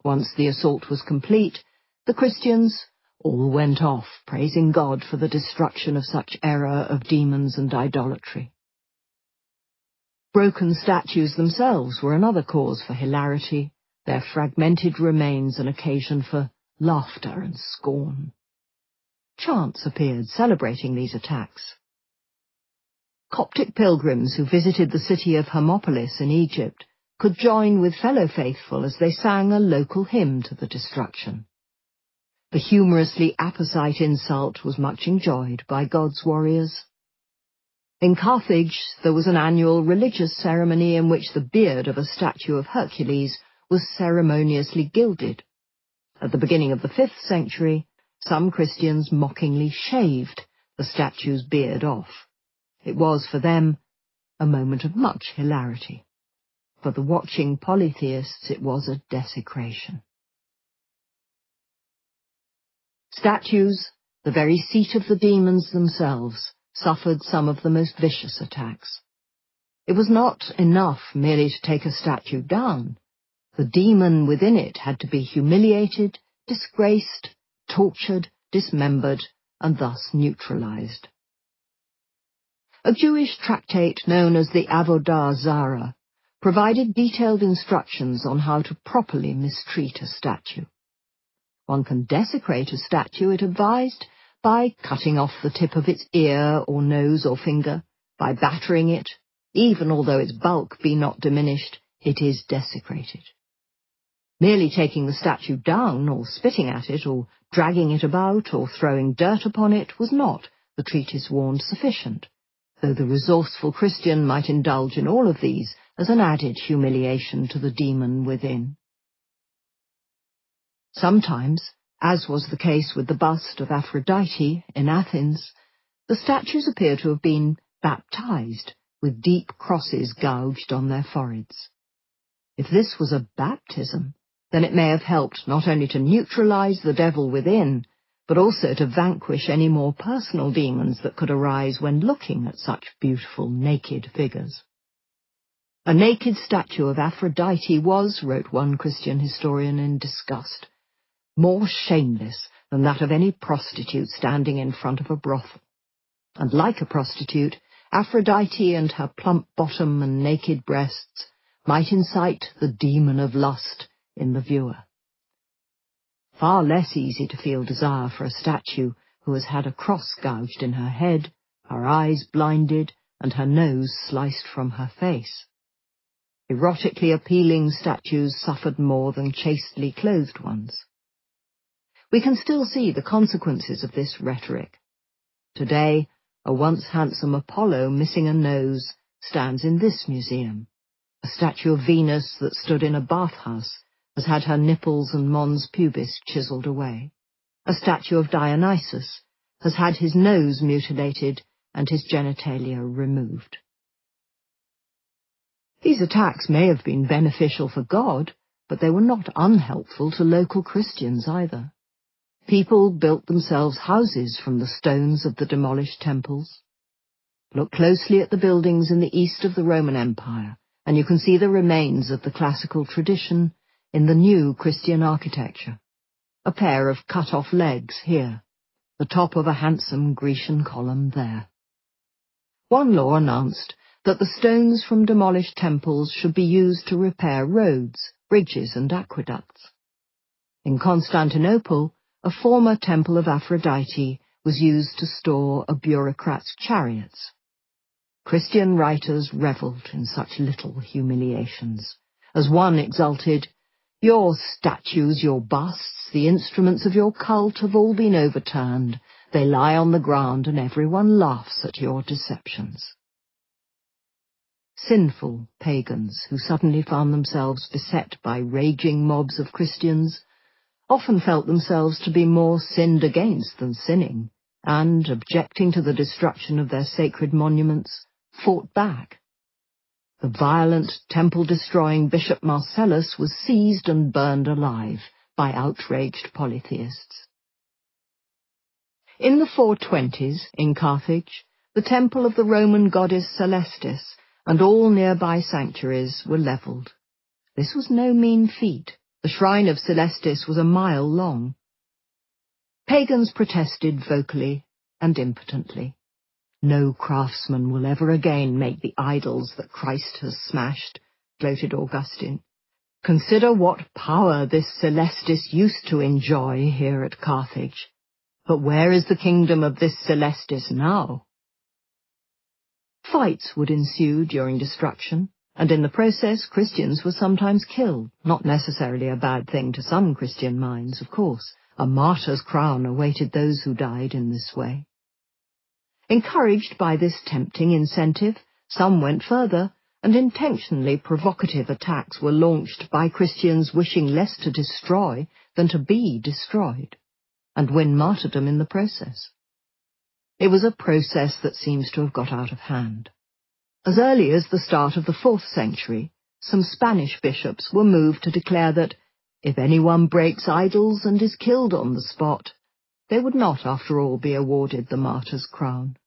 Once the assault was complete, the Christians all went off, praising God for the destruction of such error of demons and idolatry. Broken statues themselves were another cause for hilarity, their fragmented remains an occasion for laughter and scorn. Chants appeared celebrating these attacks. Coptic pilgrims who visited the city of Hermopolis in Egypt could join with fellow faithful as they sang a local hymn to the destruction. The humorously apposite insult was much enjoyed by God's warriors. In Carthage, there was an annual religious ceremony in which the beard of a statue of Hercules was ceremoniously gilded. At the beginning of the 5th century, some Christians mockingly shaved the statue's beard off. It was, for them, a moment of much hilarity. For the watching polytheists, it was a desecration. Statues, the very seat of the demons themselves, suffered some of the most vicious attacks. It was not enough merely to take a statue down. The demon within it had to be humiliated, disgraced, tortured, dismembered, and thus neutralized. A Jewish tractate known as the Avodah Zarah provided detailed instructions on how to properly mistreat a statue. One can desecrate a statue, it advised, by cutting off the tip of its ear or nose or finger, by battering it. Even although its bulk be not diminished, it is desecrated. Merely taking the statue down, or spitting at it, or dragging it about, or throwing dirt upon it was not, the treatise warned, sufficient, though the resourceful Christian might indulge in all of these as an added humiliation to the demon within. Sometimes, as was the case with the bust of Aphrodite in Athens, the statues appear to have been baptized, with deep crosses gouged on their foreheads. If this was a baptism, then it may have helped not only to neutralize the devil within, but also to vanquish any more personal demons that could arise when looking at such beautiful naked figures. A naked statue of Aphrodite was, wrote one Christian historian in disgust, more shameless than that of any prostitute standing in front of a brothel. And like a prostitute, Aphrodite and her plump bottom and naked breasts might incite the demon of lust in the viewer. Far less easy to feel desire for a statue who has had a cross gouged in her head, her eyes blinded, and her nose sliced from her face. Erotically appealing statues suffered more than chastely clothed ones. We can still see the consequences of this rhetoric. Today, a once handsome Apollo missing a nose stands in this museum. A statue of Venus that stood in a bathhouse has had her nipples and mons pubis chiseled away. A statue of Dionysus has had his nose mutilated and his genitalia removed. These attacks may have been beneficial for God, but they were not unhelpful to local Christians either. People built themselves houses from the stones of the demolished temples. Look closely at the buildings in the east of the Roman Empire, and you can see the remains of the classical tradition in the new Christian architecture. A pair of cut-off legs here, the top of a handsome Grecian column there. One law announced that the stones from demolished temples should be used to repair roads, bridges, and aqueducts. In Constantinople, a former temple of Aphrodite was used to store a bureaucrat's chariots. Christian writers revelled in such little humiliations. As one exulted, "Your statues, your busts, the instruments of your cult have all been overturned, They lie on the ground and everyone laughs at your deceptions. Sinful pagans who suddenly found themselves beset by raging mobs of Christians often felt themselves to be more sinned against than sinning, and, objecting to the destruction of their sacred monuments, fought back. The violent, temple-destroying Bishop Marcellus was seized and burned alive by outraged polytheists. In the 420s, in Carthage, the temple of the Roman goddess Celestis and all nearby sanctuaries were levelled. This was no mean feat. The shrine of Celestis was a mile long. Pagans protested vocally and impotently. No craftsman will ever again make the idols that Christ has smashed, gloated Augustine. Consider what power this Celestis used to enjoy here at Carthage. But where is the kingdom of this Celestis now? Fights would ensue during destruction, and in the process Christians were sometimes killed, not necessarily a bad thing to some Christian minds, of course. A martyr's crown awaited those who died in this way. Encouraged by this tempting incentive, some went further, and intentionally provocative attacks were launched by Christians wishing less to destroy than to be destroyed, and win martyrdom in the process. It was a process that seems to have got out of hand. As early as the start of the 4th century, some Spanish bishops were moved to declare that, if anyone breaks idols and is killed on the spot, they would not, after all, be awarded the martyr's crown.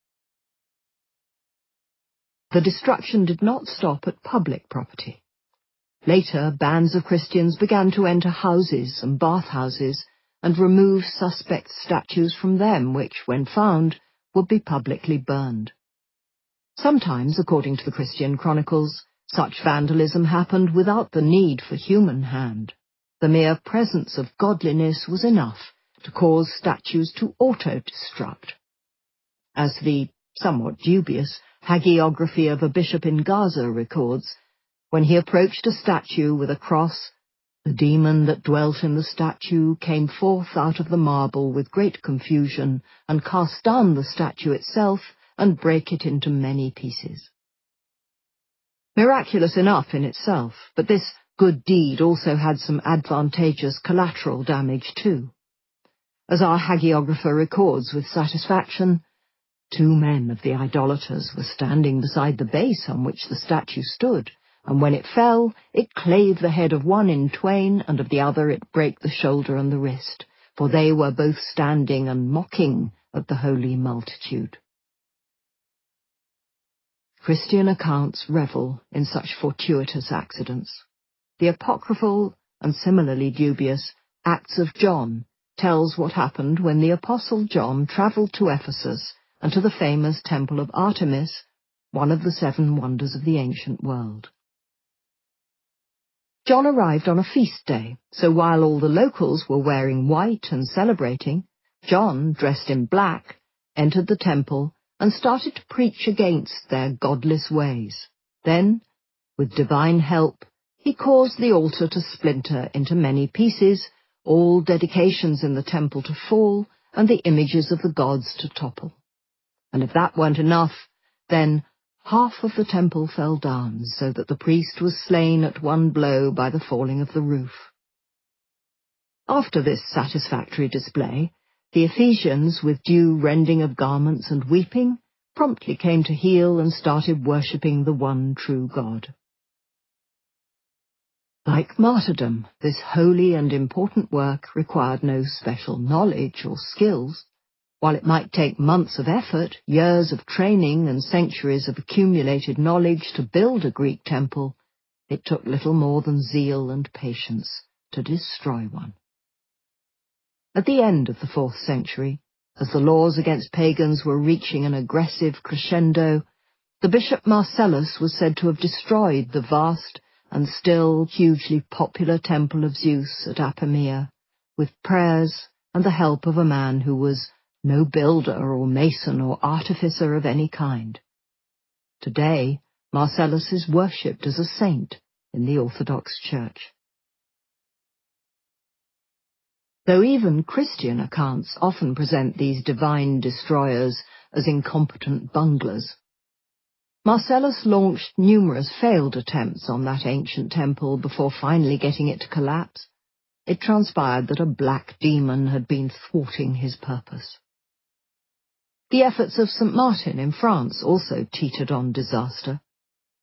The destruction did not stop at public property. Later, bands of Christians began to enter houses and bathhouses and remove suspect statues from them, which, when found, would be publicly burned. Sometimes, according to the Christian chronicles, such vandalism happened without the need for human hand. The mere presence of godliness was enough to cause statues to auto-destruct. As the somewhat dubious hagiography of a bishop in Gaza records, when he approached a statue with a cross, the demon that dwelt in the statue came forth out of the marble with great confusion, and cast down the statue itself, and brake it into many pieces. Miraculous enough in itself, but this good deed also had some advantageous collateral damage too. As our hagiographer records with satisfaction, 2 men of the idolaters were standing beside the base on which the statue stood, and when it fell, it clave the head of one in twain, and of the other it brake the shoulder and the wrist, for they were both standing and mocking at the holy multitude. Christian accounts revel in such fortuitous accidents. The apocryphal, and similarly dubious, Acts of John tells what happened when the Apostle John travelled to Ephesus and to the famous Temple of Artemis, one of the 7 wonders of the ancient world. John arrived on a feast day, so while all the locals were wearing white and celebrating, John, dressed in black, entered the temple and started to preach against their godless ways. Then, with divine help, he caused the altar to splinter into many pieces, all dedications in the temple to fall, and the images of the gods to topple. And if that weren't enough, then half of the temple fell down, so that the priest was slain at one blow by the falling of the roof. After this satisfactory display, the Ephesians, with due rending of garments and weeping, promptly came to heel and started worshipping the one true God. Like martyrdom, this holy and important work required no special knowledge or skills. While it might take months of effort, years of training, and centuries of accumulated knowledge to build a Greek temple, it took little more than zeal and patience to destroy one. At the end of the 4th century, as the laws against pagans were reaching an aggressive crescendo, the Bishop Marcellus was said to have destroyed the vast and still hugely popular temple of Zeus at Apamea, with prayers and the help of a man who was no builder or mason or artificer of any kind. Today, Marcellus is worshipped as a saint in the Orthodox Church. though even Christian accounts often present these divine destroyers as incompetent bunglers. Marcellus launched numerous failed attempts on that ancient temple before finally getting it to collapse. It transpired that a black demon had been thwarting his purpose. The efforts of St. Martin in France also teetered on disaster.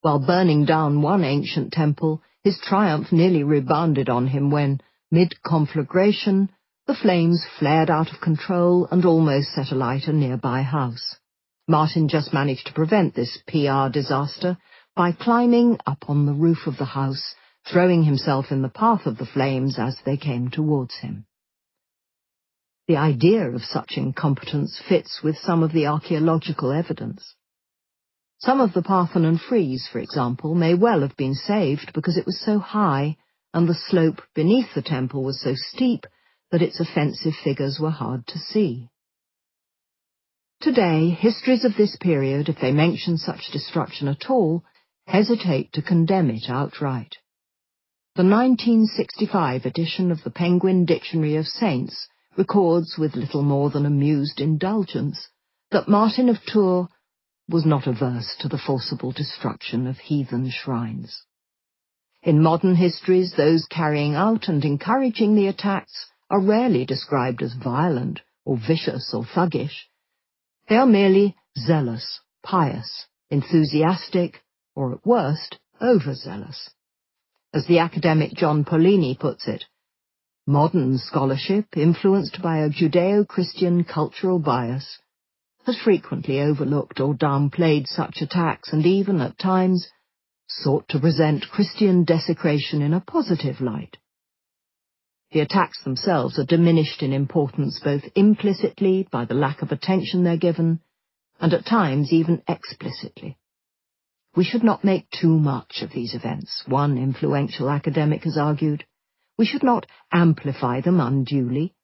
While burning down one ancient temple, his triumph nearly rebounded on him when, mid-conflagration, the flames flared out of control and almost set alight a nearby house. Martin just managed to prevent this PR disaster by climbing up on the roof of the house, throwing himself in the path of the flames as they came towards him. The idea of such incompetence fits with some of the archaeological evidence. Some of the Parthenon frieze, for example, may well have been saved because it was so high and the slope beneath the temple was so steep that its offensive figures were hard to see. Today, histories of this period, if they mention such destruction at all, hesitate to condemn it outright. The 1965 edition of the Penguin Dictionary of Saints records with little more than amused indulgence that Martin of Tours was not averse to the forcible destruction of heathen shrines. In modern histories, those carrying out and encouraging the attacks are rarely described as violent or vicious or thuggish. They are merely zealous, pious, enthusiastic, or at worst, overzealous. As the academic John Polini puts it, modern scholarship, influenced by a Judeo-Christian cultural bias, has frequently overlooked or downplayed such attacks and even, at times, sought to present Christian desecration in a positive light. The attacks themselves are diminished in importance both implicitly by the lack of attention they're given, and at times even explicitly. We should not make too much of these events, one influential academic has argued. We should not amplify them unduly,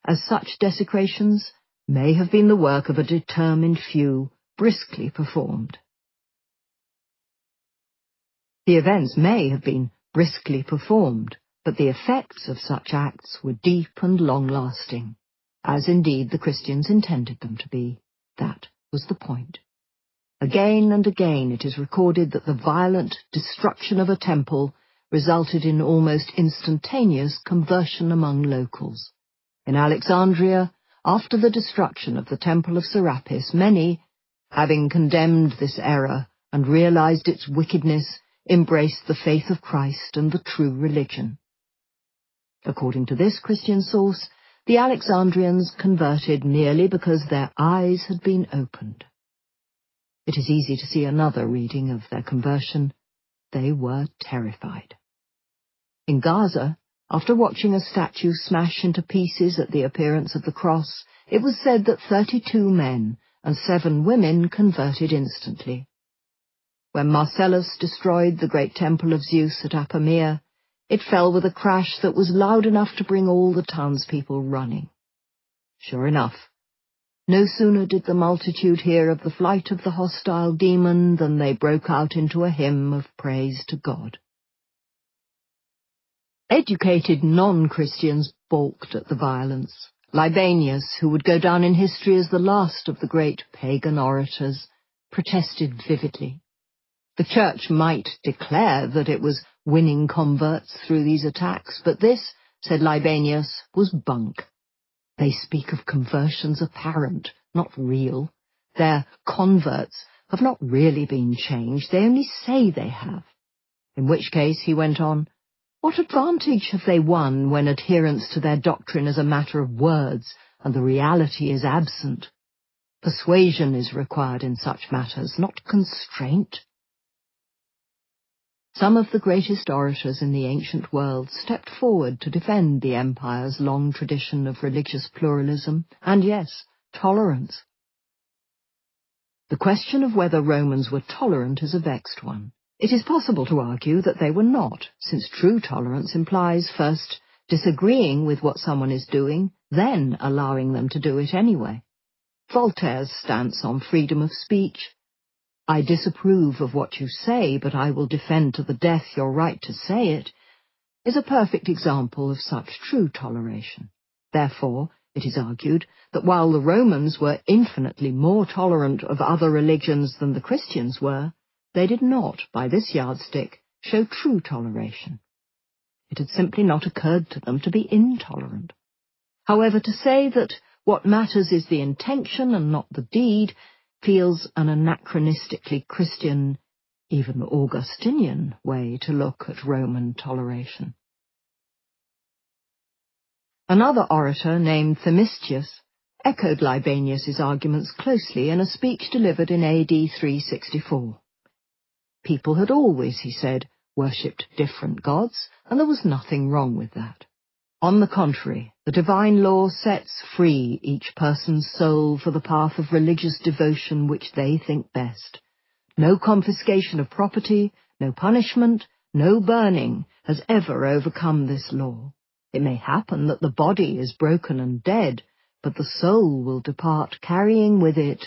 as such desecrations may have been the work of a determined few, briskly performed. The events may have been briskly performed, but the effects of such acts were deep and long-lasting, as indeed the Christians intended them to be. That was the point. Again and again it is recorded that the violent destruction of a temple resulted in almost instantaneous conversion among locals. In Alexandria, after the destruction of the temple of Serapis, many, having condemned this error and realized its wickedness, embraced the faith of Christ and the true religion. According to this Christian source, the Alexandrians converted merely because their eyes had been opened. It is easy to see another reading of their conversion. They were terrified. In Gaza, after watching a statue smash into pieces at the appearance of the cross, it was said that 32 men and 7 women converted instantly. When Marcellus destroyed the great temple of Zeus at Apamea, it fell with a crash that was loud enough to bring all the townspeople running. Sure enough, no sooner did the multitude hear of the flight of the hostile demon than they broke out into a hymn of praise to God. Educated non-Christians balked at the violence. Libanius, who would go down in history as the last of the great pagan orators, protested vividly. The Church might declare that it was winning converts through these attacks, but this, said Libanius, was bunk. They speak of conversions apparent, not real. Their converts have not really been changed, they only say they have. In which case, he went on, what advantage have they won when adherence to their doctrine is a matter of words and the reality is absent? Persuasion is required in such matters, not constraint. Some of the greatest orators in the ancient world stepped forward to defend the empire's long tradition of religious pluralism and, yes, tolerance. The question of whether Romans were tolerant is a vexed one. It is possible to argue that they were not, since true tolerance implies first disagreeing with what someone is doing, then allowing them to do it anyway. Voltaire's stance on freedom of speech, I disapprove of what you say, but I will defend to the death your right to say it, is a perfect example of such true toleration. Therefore, it is argued that while the Romans were infinitely more tolerant of other religions than the Christians were, they did not, by this yardstick, show true toleration. It had simply not occurred to them to be intolerant. However, to say that what matters is the intention and not the deed feels an anachronistically Christian, even Augustinian, way to look at Roman toleration. Another orator named Themistius echoed Libanius's arguments closely in a speech delivered in AD 364. People had always, he said, worshipped different gods, and there was nothing wrong with that. On the contrary, the divine law sets free each person's soul for the path of religious devotion which they think best. No confiscation of property, no punishment, no burning has ever overcome this law. It may happen that the body is broken and dead, but the soul will depart carrying with it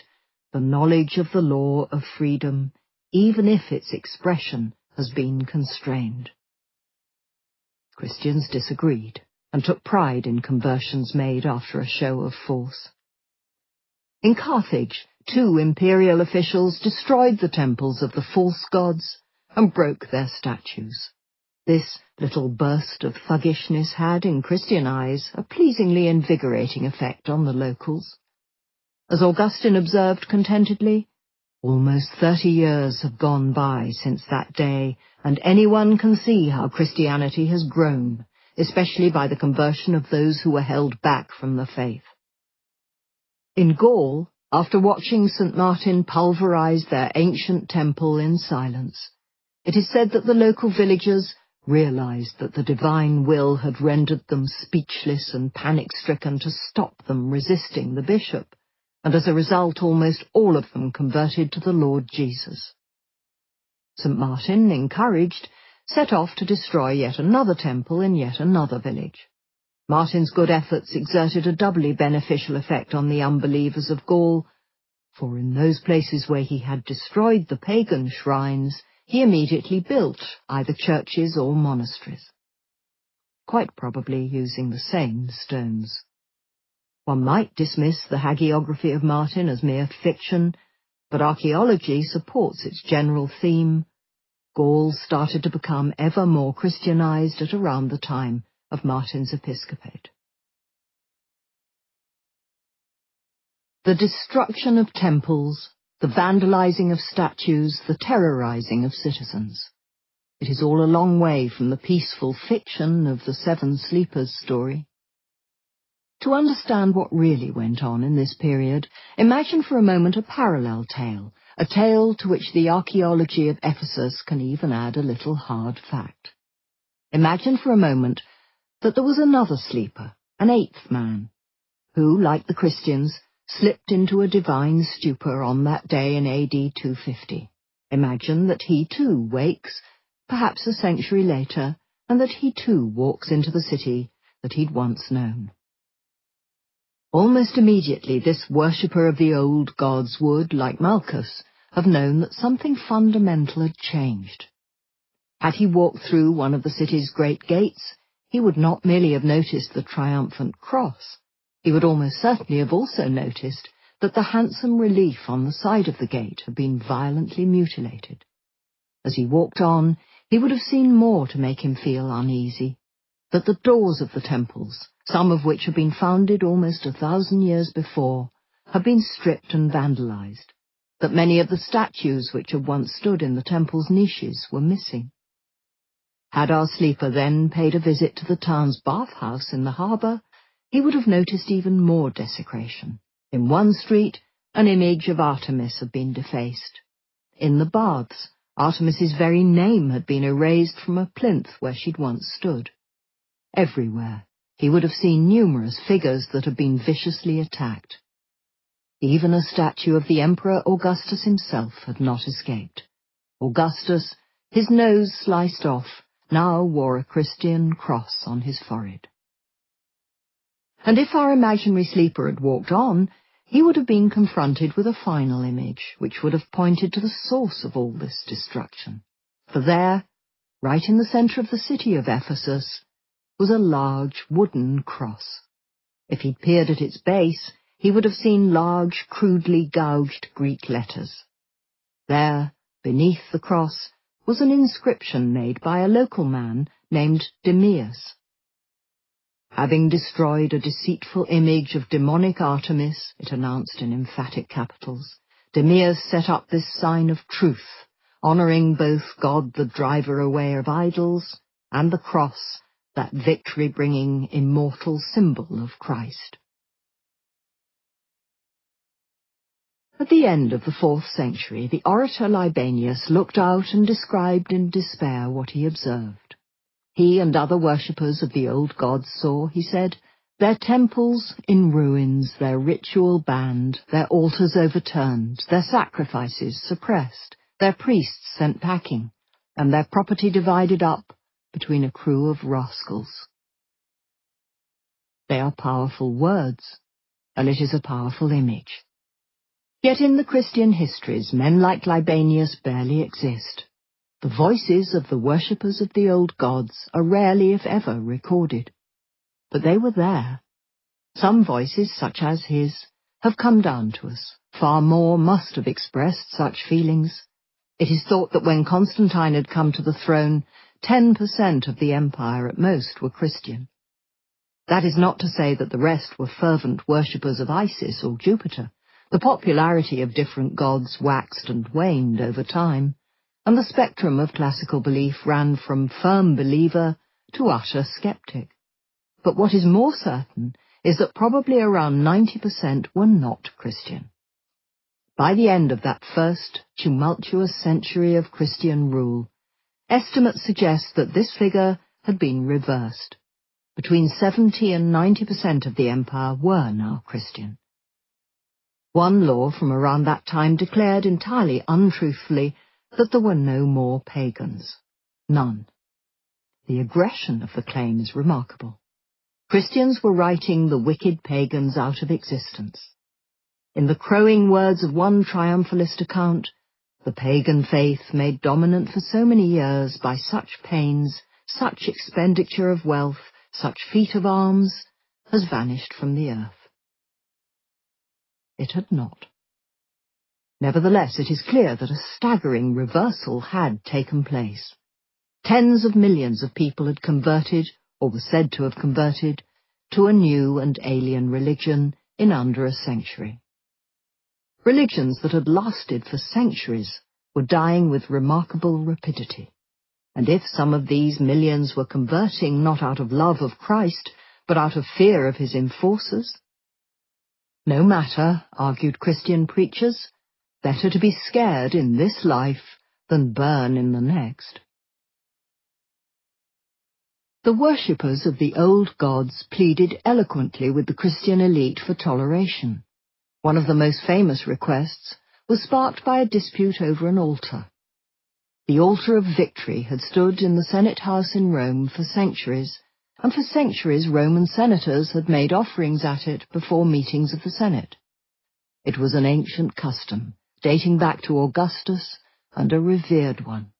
the knowledge of the law of freedom, even if its expression has been constrained. Christians disagreed and took pride in conversions made after a show of force. In Carthage, 2 imperial officials destroyed the temples of the false gods and broke their statues. This little burst of thuggishness had, in Christian eyes, a pleasingly invigorating effect on the locals. As Augustine observed contentedly, almost 30 years have gone by since that day, and anyone can see how Christianity has grown, especially by the conversion of those who were held back from the faith. In Gaul, after watching St. Martin pulverize their ancient temple in silence, it is said that the local villagers realized that the divine will had rendered them speechless and panic-stricken to stop them resisting the bishop, and as a result almost all of them converted to the Lord Jesus. St. Martin, encouraged, set off to destroy yet another temple in yet another village. Martin's good efforts exerted a doubly beneficial effect on the unbelievers of Gaul, for in those places where he had destroyed the pagan shrines, he immediately built either churches or monasteries, quite probably using the same stones. One might dismiss the hagiography of Martin as mere fiction, but archaeology supports its general theme. Gaul started to become ever more Christianized at around the time of Martin's episcopate. The destruction of temples, the vandalizing of statues, the terrorizing of citizens. It is all a long way from the peaceful fiction of the Seven Sleepers story. To understand what really went on in this period, imagine for a moment a parallel tale, a tale to which the archaeology of Ephesus can even add a little hard fact. Imagine for a moment that there was another sleeper, an 8th man, who, like the Christians, slipped into a divine stupor on that day in AD 250. Imagine that he too wakes, perhaps a century later, and that he too walks into the city that he'd once known. Almost immediately this worshipper of the old gods would, like Malchus, have known that something fundamental had changed. Had he walked through one of the city's great gates, he would not merely have noticed the triumphant cross, he would almost certainly have also noticed that the handsome relief on the side of the gate had been violently mutilated. As he walked on, he would have seen more to make him feel uneasy, that the doors of the temples, some of which had been founded almost 1,000 years before, had been stripped and vandalized, that many of the statues which had once stood in the temple's niches were missing. Had our sleeper then paid a visit to the town's bathhouse in the harbour, he would have noticed even more desecration. In one street, an image of Artemis had been defaced. In the baths, Artemis's very name had been erased from a plinth where she'd once stood. Everywhere, he would have seen numerous figures that had been viciously attacked. Even a statue of the Emperor Augustus himself had not escaped. Augustus, his nose sliced off, now wore a Christian cross on his forehead. And if our imaginary sleeper had walked on, he would have been confronted with a final image, which would have pointed to the source of all this destruction. For there, right in the centre of the city of Ephesus, was a large wooden cross. If he'd peered at its base, he would have seen large, crudely gouged Greek letters. There, beneath the cross, was an inscription made by a local man named Demeas. Having destroyed a deceitful image of demonic Artemis, it announced in emphatic capitals, Demeas set up this sign of truth, honouring both God the driver away of idols and the cross, that victory-bringing immortal symbol of Christ. At the end of the 4th century, the orator Libanius looked out and described in despair what he observed. He and other worshippers of the old gods saw, he said, their temples in ruins, their ritual banned, their altars overturned, their sacrifices suppressed, their priests sent packing, and their property divided up between a crew of rascals. They are powerful words, and it is a powerful image. Yet in the Christian histories, men like Libanius barely exist. The voices of the worshippers of the old gods are rarely, if ever, recorded. But they were there. Some voices, such as his, have come down to us. Far more must have expressed such feelings. It is thought that when Constantine had come to the throne, 10% of the empire at most were Christian. That is not to say that the rest were fervent worshippers of Isis or Jupiter. The popularity of different gods waxed and waned over time, and the spectrum of classical belief ran from firm believer to utter skeptic. But what is more certain is that probably around 90% were not Christian. By the end of that first tumultuous century of Christian rule, estimates suggest that this figure had been reversed. Between 70 and 90% of the empire were now Christian. One law from around that time declared entirely untruthfully that there were no more pagans. None. The aggression of the claim is remarkable. Christians were writing the wicked pagans out of existence. In the crowing words of one triumphalist account, the pagan faith made dominant for so many years by such pains, such expenditure of wealth, such feat of arms, has vanished from the earth. It had not. Nevertheless, it is clear that a staggering reversal had taken place. Tens of millions of people had converted, or were said to have converted, to a new and alien religion in under a century. Religions that had lasted for centuries were dying with remarkable rapidity. And if some of these millions were converting not out of love of Christ, but out of fear of his enforcers, no matter, argued Christian preachers, better to be scared in this life than burn in the next. The worshippers of the old gods pleaded eloquently with the Christian elite for toleration. One of the most famous requests was sparked by a dispute over an altar. The altar of victory had stood in the Senate house in Rome for centuries, and for centuries Roman senators had made offerings at it before meetings of the Senate. It was an ancient custom, dating back to Augustus, and a revered one.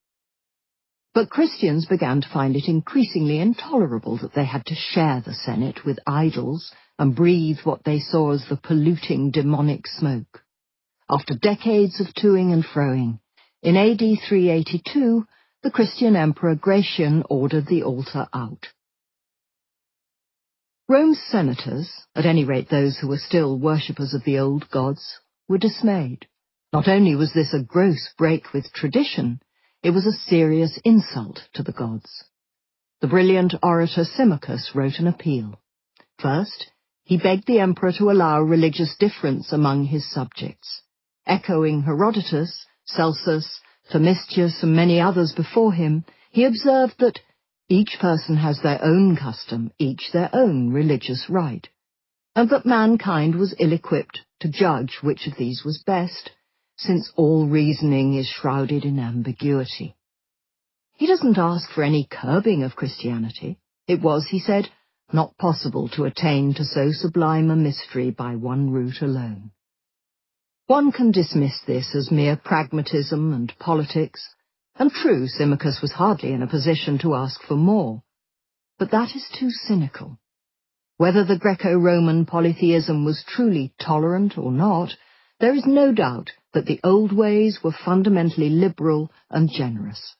But Christians began to find it increasingly intolerable that they had to share the Senate with idols and breathe what they saw as the polluting demonic smoke. After decades of toing and froing, in AD 382, the Christian Emperor Gratian ordered the altar out. Rome's senators, at any rate those who were still worshippers of the old gods, were dismayed. Not only was this a gross break with tradition, it was a serious insult to the gods. The brilliant orator Symmachus wrote an appeal. First, he begged the emperor to allow religious difference among his subjects. Echoing Herodotus, Celsus, Themistius, and many others before him, he observed that each person has their own custom, each their own religious rite, and that mankind was ill-equipped to judge which of these was best, since all reasoning is shrouded in ambiguity. He doesn't ask for any curbing of Christianity. It was, he said, not possible to attain to so sublime a mystery by one route alone. One can dismiss this as mere pragmatism and politics, and true, Symmachus was hardly in a position to ask for more. But that is too cynical. Whether the Greco-Roman polytheism was truly tolerant or not, there is no doubt that the old ways were fundamentally liberal and generous.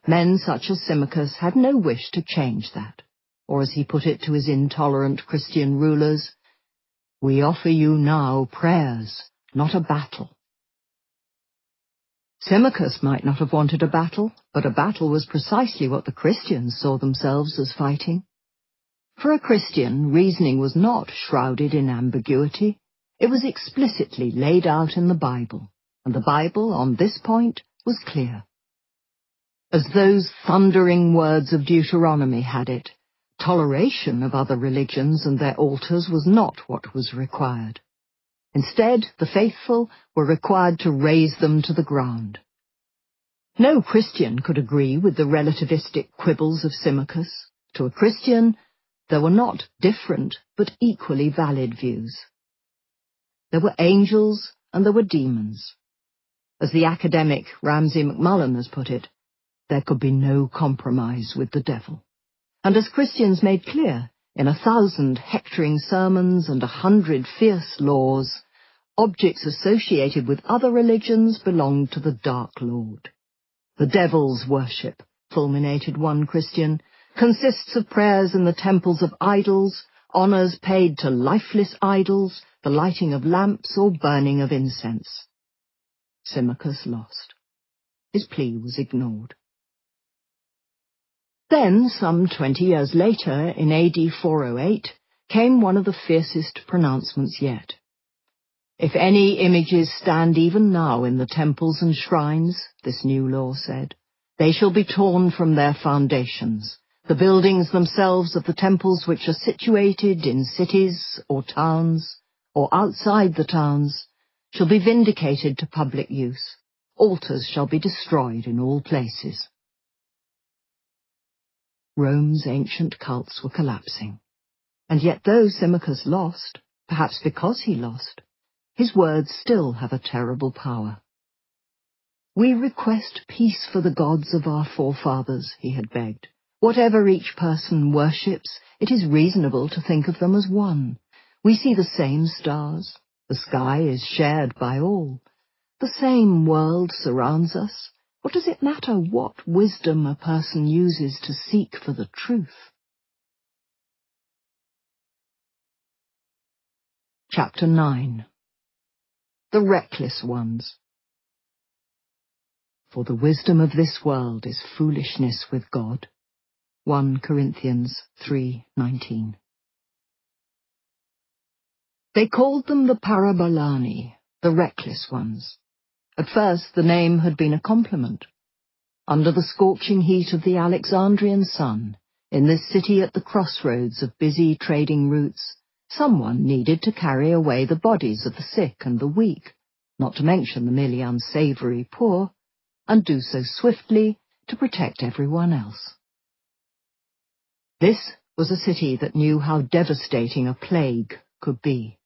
Men such as Symmachus had no wish to change that, or as he put it to his intolerant Christian rulers, "We offer you now prayers, not a battle." Symmachus might not have wanted a battle, but a battle was precisely what the Christians saw themselves as fighting. For a Christian, reasoning was not shrouded in ambiguity. It was explicitly laid out in the Bible, and the Bible, on this point, was clear. As those thundering words of Deuteronomy had it, toleration of other religions and their altars was not what was required. Instead, the faithful were required to raze them to the ground. No Christian could agree with the relativistic quibbles of Symmachus. To a Christian, there were not different but equally valid views. There were angels and there were demons. As the academic Ramsay MacMullen has put it, there could be no compromise with the devil. And as Christians made clear, in 1,000 hectoring sermons and 100 fierce laws, objects associated with other religions belonged to the Dark Lord. The devil's worship, fulminated one Christian, consists of prayers in the temples of idols, honours paid to lifeless idols, the lighting of lamps or burning of incense. Symmachus lost. His plea was ignored. Then, some 20 years later, in AD 408, came one of the fiercest pronouncements yet. "If any images stand even now in the temples and shrines," this new law said, "they shall be torn from their foundations. The buildings themselves of the temples which are situated in cities or towns, or outside the towns, shall be vindicated to public use. Altars shall be destroyed in all places." Rome's ancient cults were collapsing. And yet though Symmachus lost, perhaps because he lost, his words still have a terrible power. "We request peace for the gods of our forefathers," he had begged. "Whatever each person worships, it is reasonable to think of them as one. We see the same stars. The sky is shared by all. The same world surrounds us. What does it matter what wisdom a person uses to seek for the truth?" Chapter 9. The Reckless Ones. "For the wisdom of this world is foolishness with God." 1 Corinthians 3:19. They called them the Parabolani, the reckless ones. At first the name had been a compliment. Under the scorching heat of the Alexandrian sun, in this city at the crossroads of busy trading routes, someone needed to carry away the bodies of the sick and the weak, not to mention the merely unsavoury poor, and do so swiftly to protect everyone else. This was a city that knew how devastating a plague could be.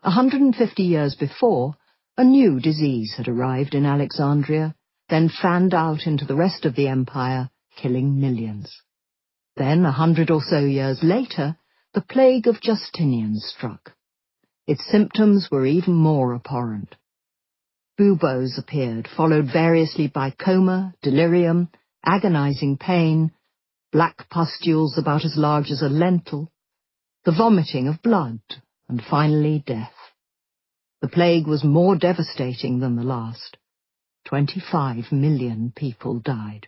150 years before, a new disease had arrived in Alexandria, then fanned out into the rest of the empire, killing millions. Then, 100 or so years later, the plague of Justinian struck. Its symptoms were even more abhorrent. Buboes appeared, followed variously by coma, delirium, agonizing pain, black pustules about as large as a lentil, the vomiting of blood, and finally death. The plague was more devastating than the last. 25 million people died.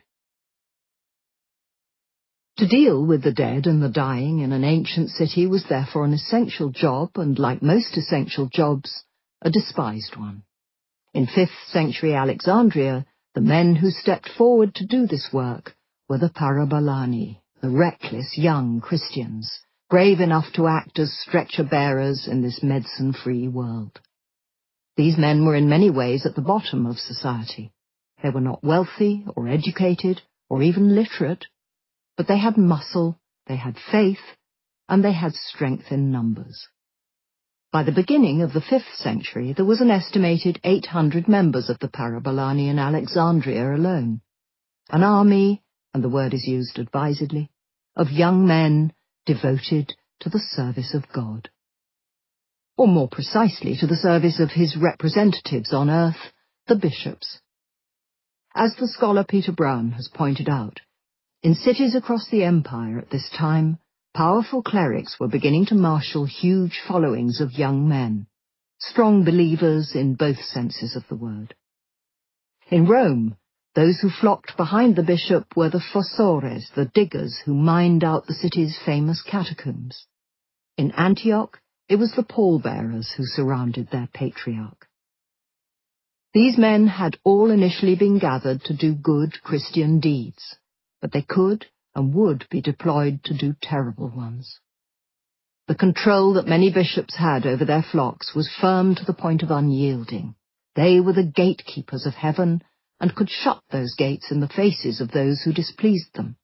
To deal with the dead and the dying in an ancient city was therefore an essential job, and like most essential jobs, a despised one. In 5th century Alexandria, the men who stepped forward to do this work were the Parabolani, the reckless young Christians, brave enough to act as stretcher-bearers in this medicine-free world. These men were in many ways at the bottom of society. They were not wealthy or educated or even literate, but they had muscle, they had faith, and they had strength in numbers. By the beginning of the 5th century, there was an estimated 800 members of the Parabolani in Alexandria alone. An army, and the word is used advisedly, of young men, devoted, to the service of God. Or more precisely, to the service of his representatives on earth, the bishops. As the scholar Peter Brown has pointed out, in cities across the empire at this time, powerful clerics were beginning to marshal huge followings of young men, strong believers in both senses of the word. In Rome, those who flocked behind the bishop were the fossores, the diggers who mined out the city's famous catacombs. In Antioch, it was the pallbearers who surrounded their patriarch. These men had all initially been gathered to do good Christian deeds, but they could and would be deployed to do terrible ones. The control that many bishops had over their flocks was firm to the point of unyielding. They were the gatekeepers of heaven and could shut those gates in the faces of those who displeased them.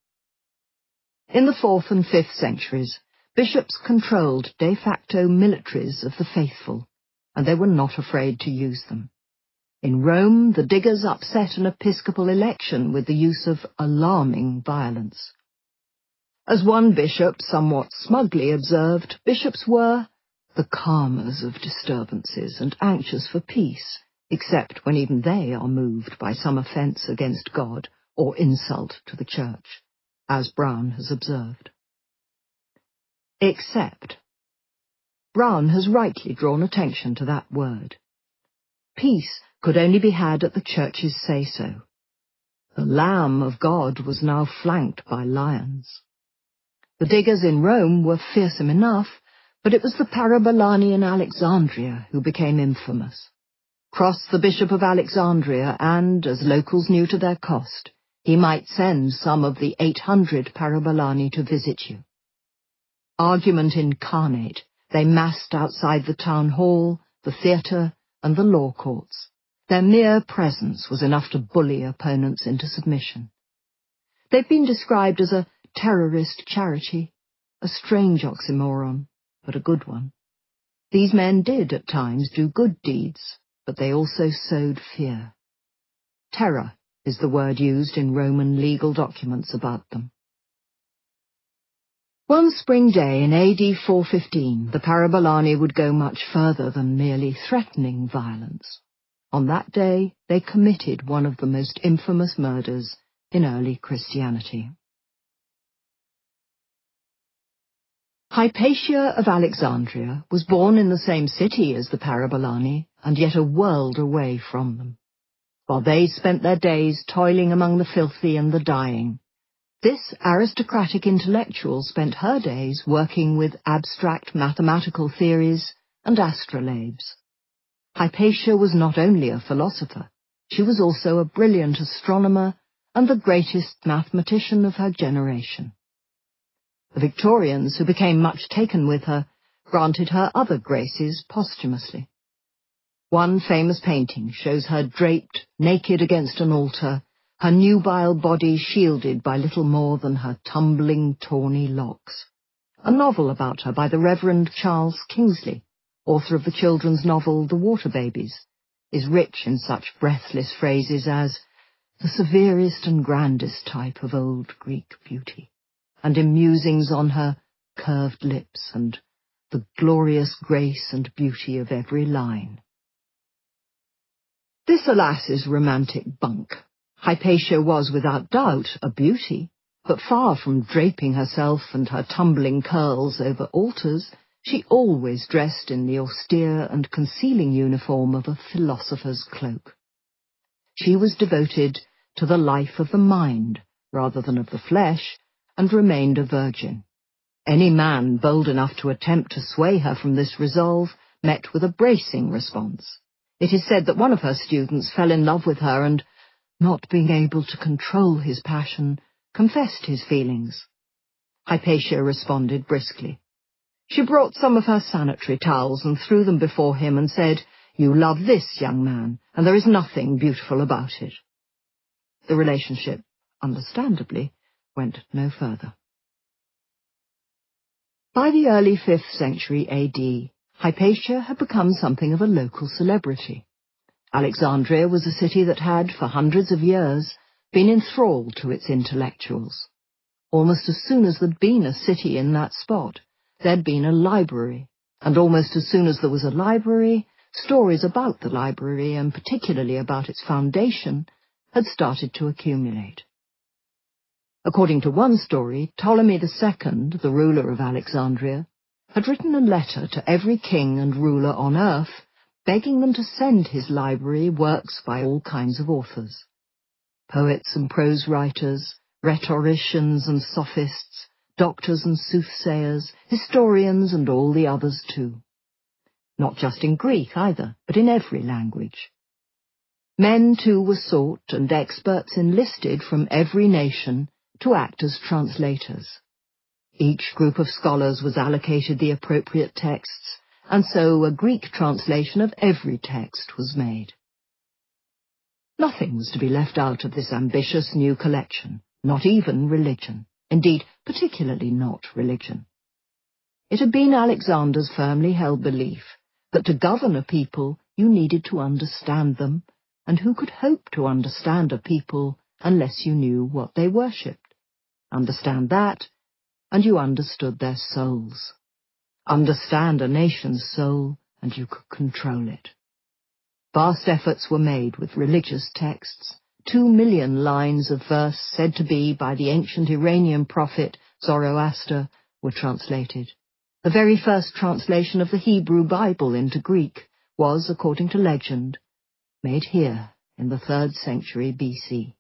In the 4th and 5th centuries, bishops controlled de facto militaries of the faithful, and they were not afraid to use them. In Rome, the diggers upset an episcopal election with the use of alarming violence. As one bishop somewhat smugly observed, bishops were the calmers of disturbances and anxious for peace, except when even they are moved by some offence against God or insult to the Church, as Brown has observed. Except. Brown has rightly drawn attention to that word. Peace could only be had at the Church's say-so. The Lamb of God was now flanked by lions. The diggers in Rome were fearsome enough, but it was the Parabolani in Alexandria who became infamous. Cross the Bishop of Alexandria and, as locals knew to their cost, he might send some of the 800 Parabolani to visit you. Argument incarnate, they massed outside the town hall, the theatre, and the law courts. Their mere presence was enough to bully opponents into submission. They've been described as a terrorist charity, a strange oxymoron, but a good one. These men did at times do good deeds, but they also sowed fear. Terror is the word used in Roman legal documents about them. One spring day in AD 415, the Parabolani would go much further than merely threatening violence. On that day, they committed one of the most infamous murders in early Christianity. Hypatia of Alexandria was born in the same city as the Parabolani, and yet a world away from them. While they spent their days toiling among the filthy and the dying, this aristocratic intellectual spent her days working with abstract mathematical theories and astrolabes. Hypatia was not only a philosopher, she was also a brilliant astronomer and the greatest mathematician of her generation. The Victorians, who became much taken with her, granted her other graces posthumously. One famous painting shows her draped, naked against an altar, her nubile body shielded by little more than her tumbling, tawny locks. A novel about her by the Reverend Charles Kingsley, author of the children's novel The Water Babies, is rich in such breathless phrases as the severest and grandest type of old Greek beauty, and in musings on her curved lips and the glorious grace and beauty of every line. This, alas, is romantic bunk. Hypatia was without doubt a beauty, but far from draping herself and her tumbling curls over altars, she always dressed in the austere and concealing uniform of a philosopher's cloak. She was devoted to the life of the mind rather than of the flesh, and remained a virgin. Any man bold enough to attempt to sway her from this resolve met with a bracing response. It is said that one of her students fell in love with her and, not being able to control his passion, confessed his feelings. Hypatia responded briskly. She brought some of her sanitary towels and threw them before him and said, "You love this, young man, and there is nothing beautiful about it." The relationship, understandably, went no further. By the early 5th century AD, Hypatia had become something of a local celebrity. Alexandria was a city that had, for hundreds of years, been enthralled to its intellectuals. Almost as soon as there'd been a city in that spot, there'd been a library, and almost as soon as there was a library, stories about the library, and particularly about its foundation, had started to accumulate. According to one story, Ptolemy II, the ruler of Alexandria, had written a letter to every king and ruler on earth, begging them to send his library works by all kinds of authors. Poets and prose writers, rhetoricians and sophists, doctors and soothsayers, historians and all the others too. Not just in Greek either, but in every language. Men too were sought and experts enlisted from every nation to act as translators. Each group of scholars was allocated the appropriate texts, and so a Greek translation of every text was made. Nothing was to be left out of this ambitious new collection, not even religion. Indeed, particularly not religion. It had been Alexander's firmly held belief that to govern a people you needed to understand them, and who could hope to understand a people unless you knew what they worshipped? Understand that, and you understood their souls. Understand a nation's soul, and you could control it. Vast efforts were made with religious texts. 2 million lines of verse said to be by the ancient Iranian prophet Zoroaster were translated. The very first translation of the Hebrew Bible into Greek was, according to legend, made here in the 3rd century BC.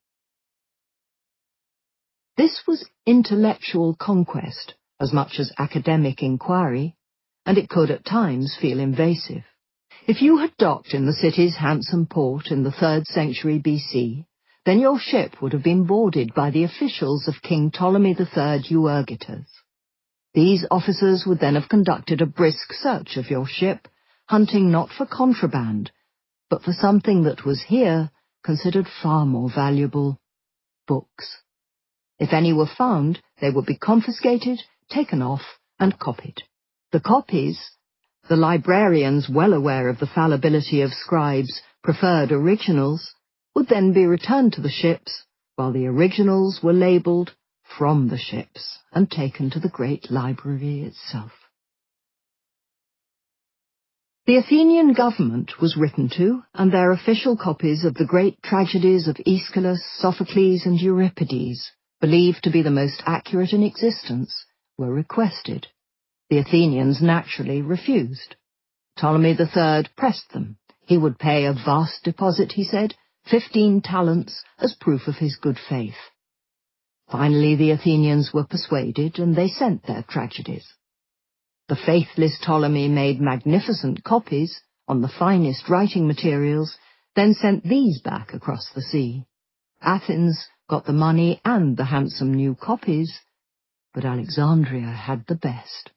This was intellectual conquest as much as academic inquiry, and it could at times feel invasive. If you had docked in the city's handsome port in the 3rd century BC, then your ship would have been boarded by the officials of King Ptolemy III Euergetes. These officers would then have conducted a brisk search of your ship, hunting not for contraband, but for something that was here considered far more valuable: books. If any were found, they would be confiscated, taken off, and copied. The copies, the librarians, well aware of the fallibility of scribes, preferred originals, would then be returned to the ships, while the originals were labelled from the ships and taken to the great library itself. The Athenian government was written to, and their official copies of the great tragedies of Aeschylus, Sophocles, and Euripides, believed to be the most accurate in existence, were requested. The Athenians naturally refused. Ptolemy III pressed them. He would pay a vast deposit, he said, 15 talents, as proof of his good faith. Finally the Athenians were persuaded, and they sent their tragedies. The faithless Ptolemy made magnificent copies, on the finest writing materials, then sent these back across the sea. Athens got the money and the handsome new copies, but Alexandria had the best.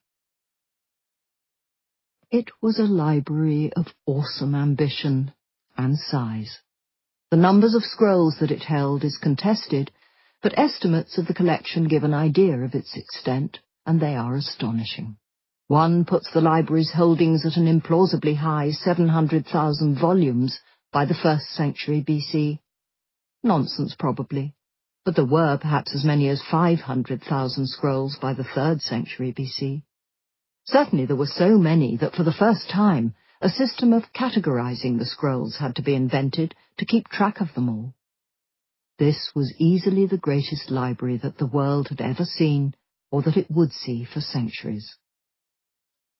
It was a library of awesome ambition and size. The numbers of scrolls that it held is contested, but estimates of the collection give an idea of its extent, and they are astonishing. One puts the library's holdings at an implausibly high 700,000 volumes by the 1st century BC. Nonsense, probably, but there were perhaps as many as 500,000 scrolls by the 3rd century BC. Certainly there were so many that for the first time a system of categorizing the scrolls had to be invented to keep track of them all. This was easily the greatest library that the world had ever seen, or that it would see for centuries.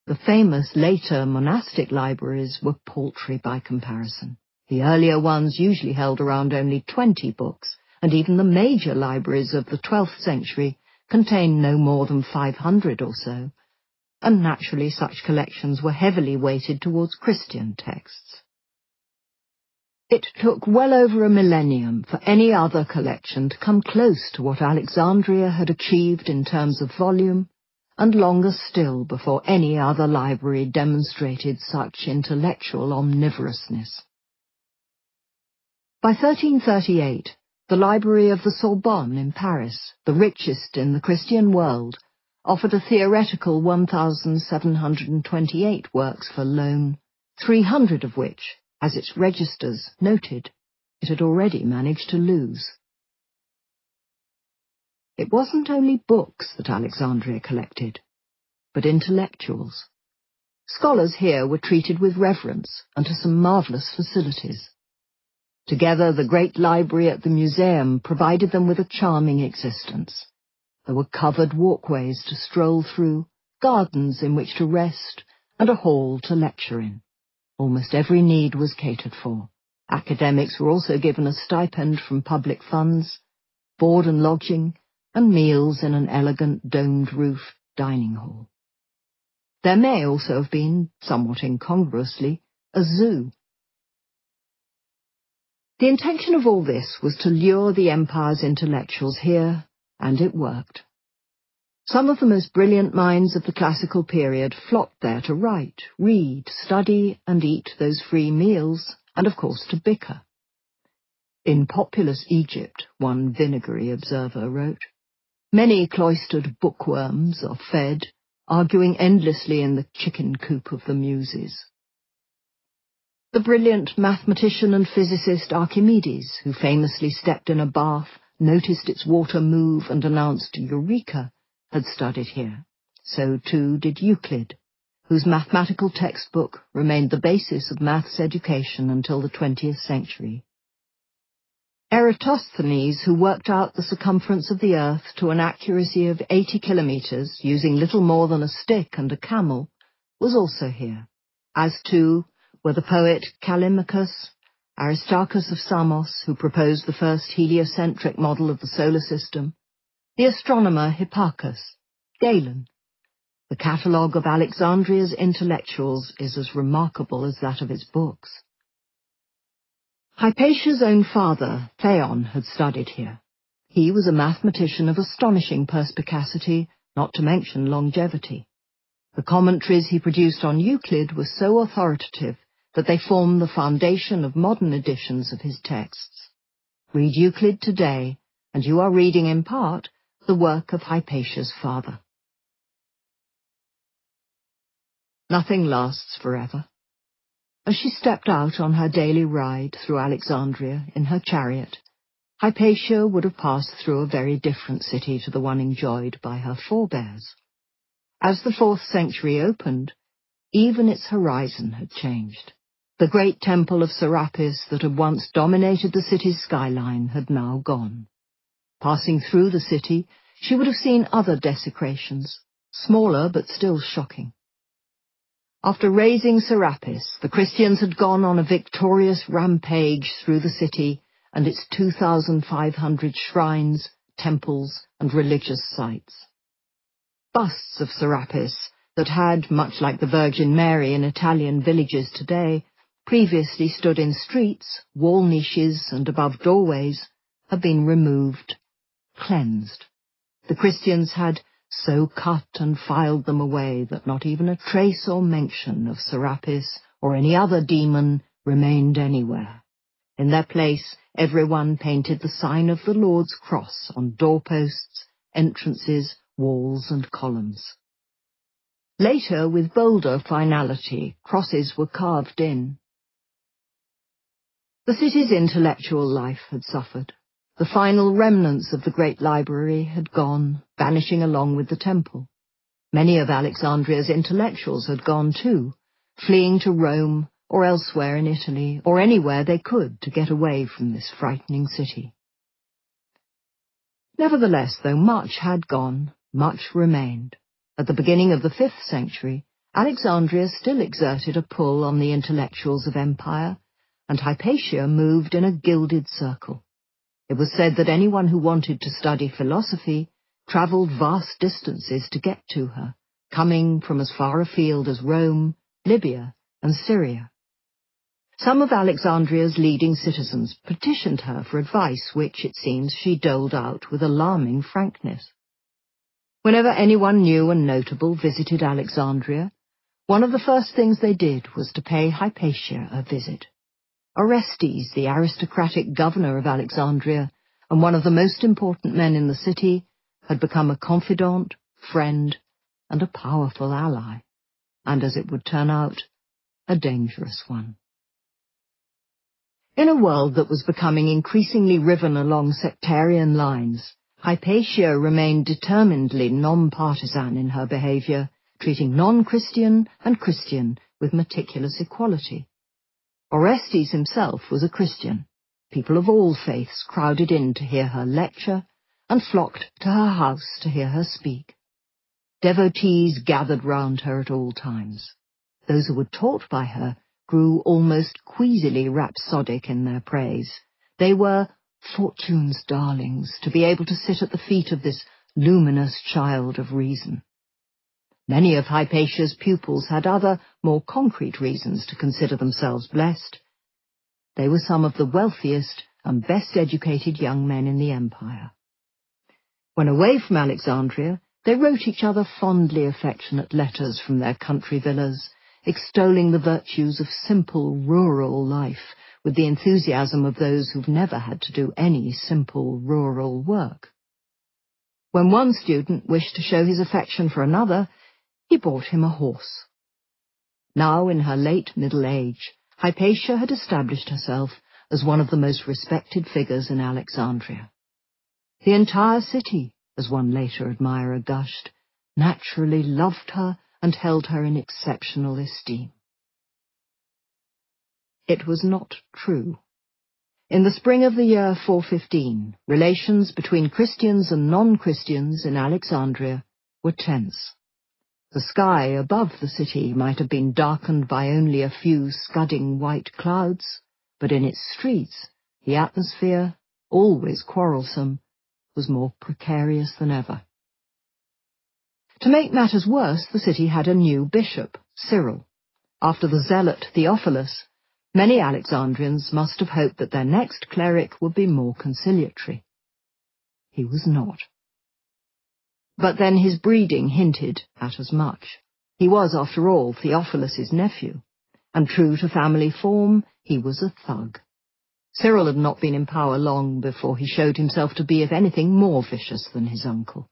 The famous later monastic libraries were paltry by comparison. The earlier ones usually held around only 20 books, and even the major libraries of the 12th century contained no more than 500 or so, and naturally such collections were heavily weighted towards Christian texts. It took well over a millennium for any other collection to come close to what Alexandria had achieved in terms of volume, and longer still before any other library demonstrated such intellectual omnivorousness. By 1338, the library of the Sorbonne in Paris, the richest in the Christian world, offered a theoretical 1,728 works for loan, 300 of which, as its registers noted, it had already managed to lose. It wasn't only books that Alexandria collected. but intellectuals. Scholars here were treated with reverence and to some marvellous facilities. Together, the great library at the museum provided them with a charming existence. There were covered walkways to stroll through, gardens in which to rest, and a hall to lecture in. Almost every need was catered for. Academics were also given a stipend from public funds, board and lodging, and meals in an elegant domed-roof dining hall. There may also have been, somewhat incongruously, a zoo. The intention of all this was to lure the empire's intellectuals here, and it worked. Some of the most brilliant minds of the classical period flocked there to write, read, study, and eat those free meals, and of course to bicker. In populous Egypt, one vinegary observer wrote, many cloistered bookworms are fed, arguing endlessly in the chicken coop of the muses. The brilliant mathematician and physicist Archimedes, who famously stepped in a bath, noticed its water move and announced Eureka, had studied here. So too did Euclid, whose mathematical textbook remained the basis of maths education until the 20th century. Eratosthenes, who worked out the circumference of the Earth to an accuracy of 80 kilometers using little more than a stick and a camel, was also here, as too were the poet Callimachus, Aristarchus of Samos, who proposed the first heliocentric model of the solar system, the astronomer Hipparchus, Galen. The catalogue of Alexandria's intellectuals is as remarkable as that of its books. Hypatia's own father, Theon, had studied here. He was a mathematician of astonishing perspicacity, not to mention longevity. The commentaries he produced on Euclid were so authoritative that they form the foundation of modern editions of his texts. Read Euclid today, and you are reading in part the work of Hypatia's father. Nothing lasts forever. As she stepped out on her daily ride through Alexandria in her chariot, Hypatia would have passed through a very different city to the one enjoyed by her forebears. As the 4th century opened, even its horizon had changed. The great temple of Serapis that had once dominated the city's skyline had now gone. Passing through the city, she would have seen other desecrations, smaller but still shocking. After razing Serapis, the Christians had gone on a victorious rampage through the city and its 2,500 shrines, temples, and religious sites. Busts of Serapis that had, much like the Virgin Mary in Italian villages today, previously stood in streets, wall niches, and above doorways, had been removed, cleansed. The Christians had so cut and filed them away that not even a trace or mention of Serapis or any other demon remained anywhere. In their place, everyone painted the sign of the Lord's cross on doorposts, entrances, walls, and columns. Later, with bolder finality, crosses were carved in. The city's intellectual life had suffered. The final remnants of the great library had gone, vanishing along with the temple. Many of Alexandria's intellectuals had gone too, fleeing to Rome or elsewhere in Italy, or anywhere they could to get away from this frightening city. Nevertheless, though much had gone, much remained. At the beginning of the 5th century, Alexandria still exerted a pull on the intellectuals of empire, and Hypatia moved in a gilded circle. It was said that anyone who wanted to study philosophy travelled vast distances to get to her, coming from as far afield as Rome, Libya, and Syria. Some of Alexandria's leading citizens petitioned her for advice which, it seems, she doled out with alarming frankness. Whenever anyone new and notable visited Alexandria, one of the first things they did was to pay Hypatia a visit. Orestes, the aristocratic governor of Alexandria, and one of the most important men in the city, had become a confidant, friend, and a powerful ally, and as it would turn out, a dangerous one. In a world that was becoming increasingly riven along sectarian lines, Hypatia remained determinedly non-partisan in her behavior treating non-Christian and Christian with meticulous equality. Orestes himself was a Christian. People of all faiths crowded in to hear her lecture and flocked to her house to hear her speak. Devotees gathered round her at all times. Those who were taught by her grew almost queasily rhapsodic in their praise. They were fortune's darlings to be able to sit at the feet of this luminous child of reason. Many of Hypatia's pupils had other, more concrete reasons to consider themselves blessed. They were some of the wealthiest and best educated young men in the empire. When away from Alexandria, they wrote each other fondly affectionate letters from their country villas, extolling the virtues of simple rural life with the enthusiasm of those who've never had to do any simple rural work. When one student wished to show his affection for another, he bought him a horse. Now, in her late middle age, Hypatia had established herself as one of the most respected figures in Alexandria. The entire city, as one later admirer gushed, naturally loved her and held her in exceptional esteem. It was not true. In the spring of the year 415, relations between Christians and non-Christians in Alexandria were tense. The sky above the city might have been darkened by only a few scudding white clouds, but in its streets, the atmosphere, always quarrelsome, was more precarious than ever. To make matters worse, the city had a new bishop, Cyril. After the zealot Theophilus, many Alexandrians must have hoped that their next cleric would be more conciliatory. He was not. But then his breeding hinted at as much. He was, after all, Theophilus's nephew, and true to family form, he was a thug. Cyril had not been in power long before he showed himself to be, if anything, more vicious than his uncle.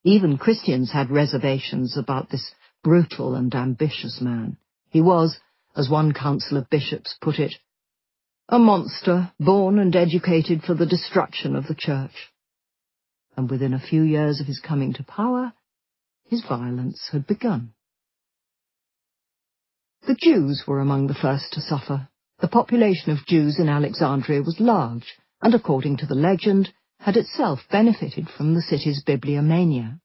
Even Christians had reservations about this brutal and ambitious man. He was, as one council of bishops put it, a monster born and educated for the destruction of the church. And within a few years of his coming to power, his violence had begun. The Jews were among the first to suffer. The population of Jews in Alexandria was large, and according to the legend, had itself benefited from the city's bibliomania.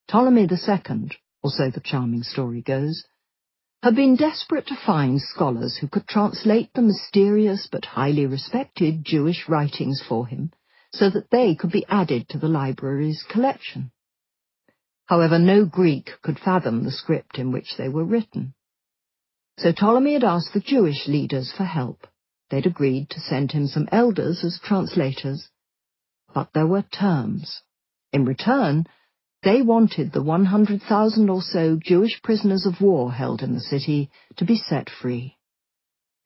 Ptolemy II, or so the charming story goes, had been desperate to find scholars who could translate the mysterious but highly respected Jewish writings for him, so that they could be added to the library's collection. However, no Greek could fathom the script in which they were written. So Ptolemy had asked the Jewish leaders for help. They'd agreed to send him some elders as translators, but there were terms. In return, they wanted the 100,000 or so Jewish prisoners of war held in the city to be set free.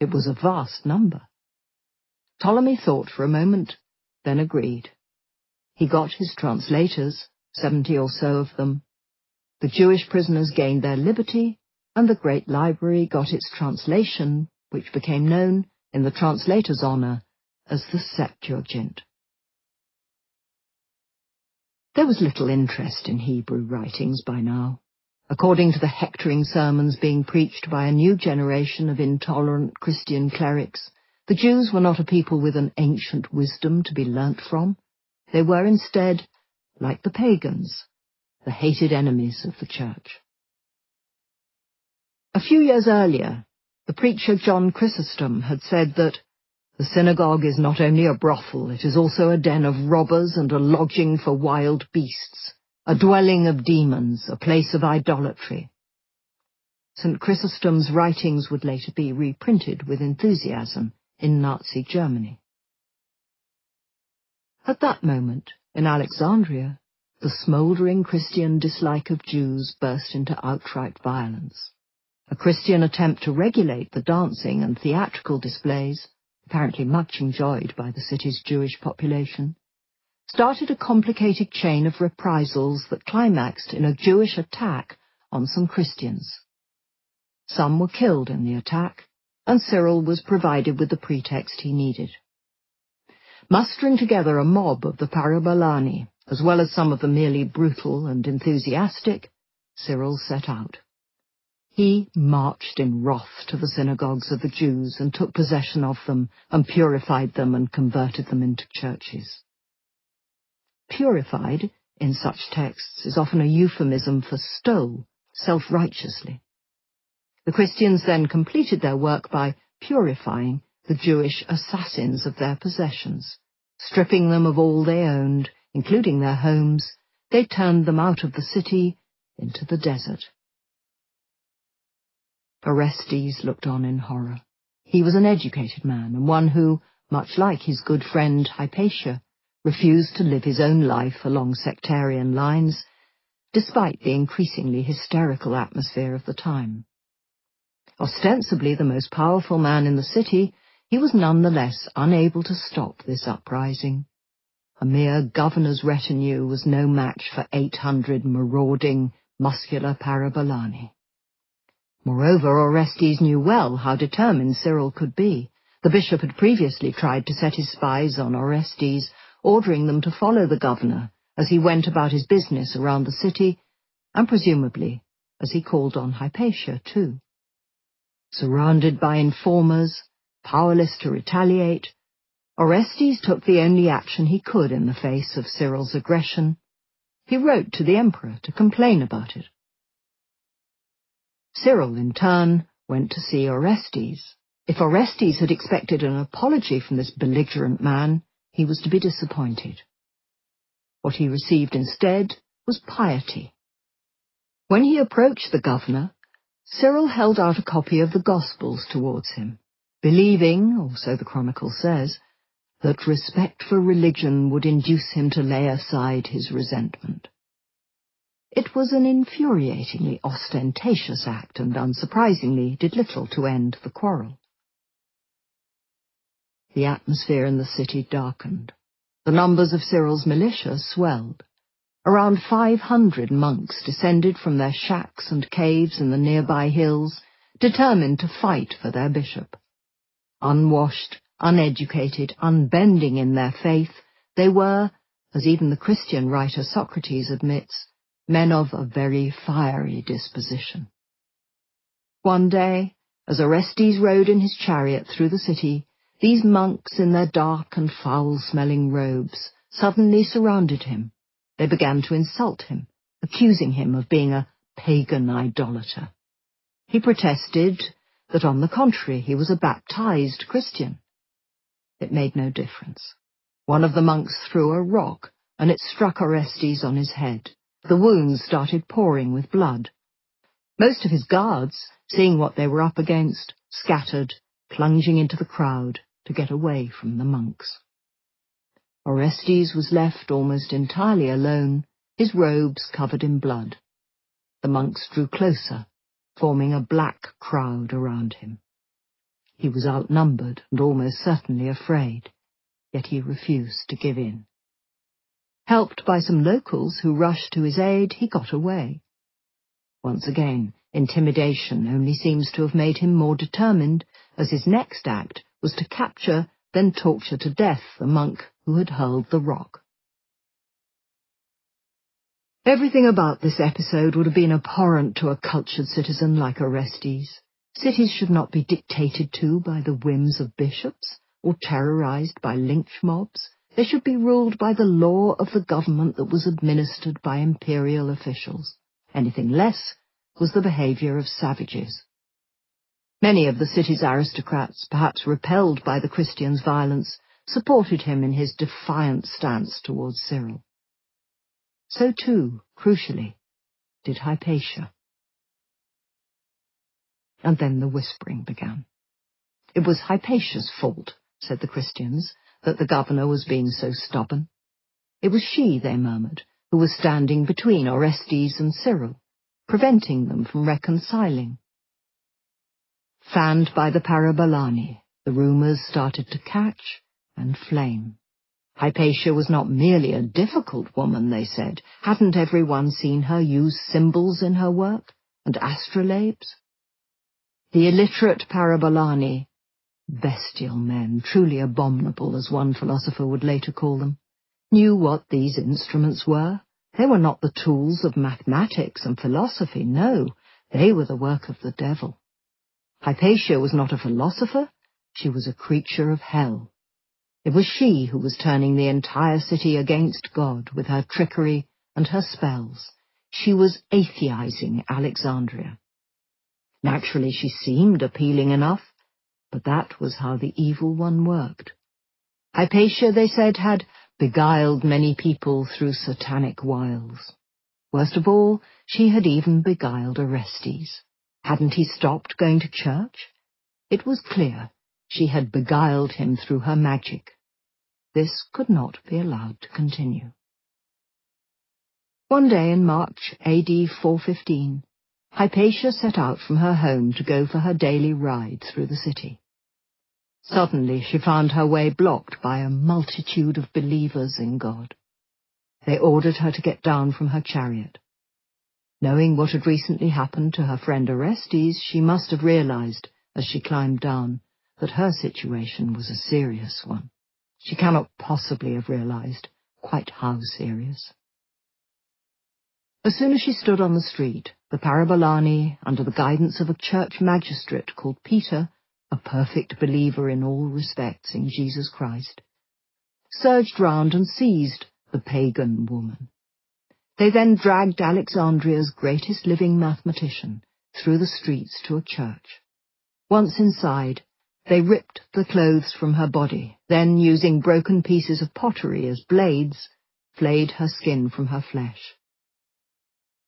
It was a vast number. Ptolemy thought for a moment, then agreed. He got his translators, 70 or so of them. The Jewish prisoners gained their liberty, and the great library got its translation, which became known, in the translator's honor, as the Septuagint. There was little interest in Hebrew writings by now. According to the hectoring sermons being preached by a new generation of intolerant Christian clerics, the Jews were not a people with an ancient wisdom to be learnt from. They were instead, like the pagans, the hated enemies of the church. A few years earlier, the preacher John Chrysostom had said that the synagogue is not only a brothel, it is also a den of robbers and a lodging for wild beasts, a dwelling of demons, a place of idolatry. St. Chrysostom's writings would later be reprinted with enthusiasm in Nazi Germany. At that moment, in Alexandria, the smouldering Christian dislike of Jews burst into outright violence. A Christian attempt to regulate the dancing and theatrical displays, apparently much enjoyed by the city's Jewish population, started a complicated chain of reprisals that climaxed in a Jewish attack on some Christians. Some were killed in the attack, and Cyril was provided with the pretext he needed. Mustering together a mob of the Parabolani, as well as some of the merely brutal and enthusiastic, Cyril set out. He marched in wrath to the synagogues of the Jews and took possession of them and purified them and converted them into churches. Purified, in such texts, is often a euphemism for stole, self-righteously. The Christians then completed their work by purifying the Jewish assassins of their possessions. Stripping them of all they owned, including their homes, they turned them out of the city into the desert. Orestes looked on in horror. He was an educated man, and one who, much like his good friend Hypatia, refused to live his own life along sectarian lines, despite the increasingly hysterical atmosphere of the time. Ostensibly the most powerful man in the city, he was nonetheless unable to stop this uprising. A mere governor's retinue was no match for 800 marauding, muscular parabolani. Moreover, Orestes knew well how determined Cyril could be. The bishop had previously tried to set his spies on Orestes, ordering them to follow the governor as he went about his business around the city, and presumably as he called on Hypatia too. Surrounded by informers, powerless to retaliate, Orestes took the only action he could in the face of Cyril's aggression. He wrote to the emperor to complain about it. Cyril, in turn, went to see Orestes. If Orestes had expected an apology from this belligerent man, he was to be disappointed. What he received instead was piety. When he approached the governor, Cyril held out a copy of the Gospels towards him, believing, or so the chronicle says, that respect for religion would induce him to lay aside his resentment. It was an infuriatingly ostentatious act, and unsurprisingly did little to end the quarrel. The atmosphere in the city darkened. The numbers of Cyril's militia swelled. Around 500 monks descended from their shacks and caves in the nearby hills, determined to fight for their bishop. Unwashed, uneducated, unbending in their faith, they were, as even the Christian writer Socrates admits, men of a very fiery disposition. One day, as Orestes rode in his chariot through the city, these monks in their dark and foul-smelling robes suddenly surrounded him. They began to insult him, accusing him of being a pagan idolater. He protested that, on the contrary, he was a baptized Christian. It made no difference. One of the monks threw a rock, and it struck Orestes on his head. The wounds started pouring with blood. Most of his guards, seeing what they were up against, scattered, plunging into the crowd to get away from the monks. Orestes was left almost entirely alone, his robes covered in blood. The monks drew closer, forming a black crowd around him. He was outnumbered and almost certainly afraid, yet he refused to give in. Helped by some locals who rushed to his aid, he got away. Once again, intimidation only seems to have made him more determined, as his next act was to capture, then torture to death the monk who had hurled the rock. Everything about this episode would have been abhorrent to a cultured citizen like Orestes. Cities should not be dictated to by the whims of bishops, or terrorized by lynch mobs. They should be ruled by the law of the government that was administered by imperial officials. Anything less was the behavior of savages. Many of the city's aristocrats, perhaps repelled by the Christians' violence, supported him in his defiant stance towards Cyril. So too, crucially, did Hypatia. And then the whispering began. It was Hypatia's fault, said the Christians, that the governor was being so stubborn. It was she, they murmured, who was standing between Orestes and Cyril, preventing them from reconciling. Fanned by the parabolani, the rumours started to catch and flame. Hypatia was not merely a difficult woman, they said. Hadn't everyone seen her use symbols in her work, and astrolabes? The illiterate parabolani, bestial men, truly abominable, as one philosopher would later call them, knew what these instruments were. They were not the tools of mathematics and philosophy, no, They were the work of the devil. Hypatia was not a philosopher, she was a creature of hell. It was she who was turning the entire city against God with her trickery and her spells. She was atheizing Alexandria. Naturally, she seemed appealing enough, but that was how the evil one worked. Hypatia, they said, had beguiled many people through satanic wiles. Worst of all, she had even beguiled Orestes. Hadn't he stopped going to church? It was clear she had beguiled him through her magic. This could not be allowed to continue. One day in March AD 415, Hypatia set out from her home to go for her daily ride through the city. Suddenly she found her way blocked by a multitude of believers in God. They ordered her to get down from her chariot. Knowing what had recently happened to her friend Orestes, she must have realized, as she climbed down, that her situation was a serious one. She cannot possibly have realized quite how serious. As soon as she stood on the street, the Parabolani, under the guidance of a church magistrate called Peter, a perfect believer in all respects in Jesus Christ, surged round and seized the pagan woman. They then dragged Alexandria's greatest living mathematician through the streets to a church. Once inside, they ripped the clothes from her body, then, using broken pieces of pottery as blades, flayed her skin from her flesh.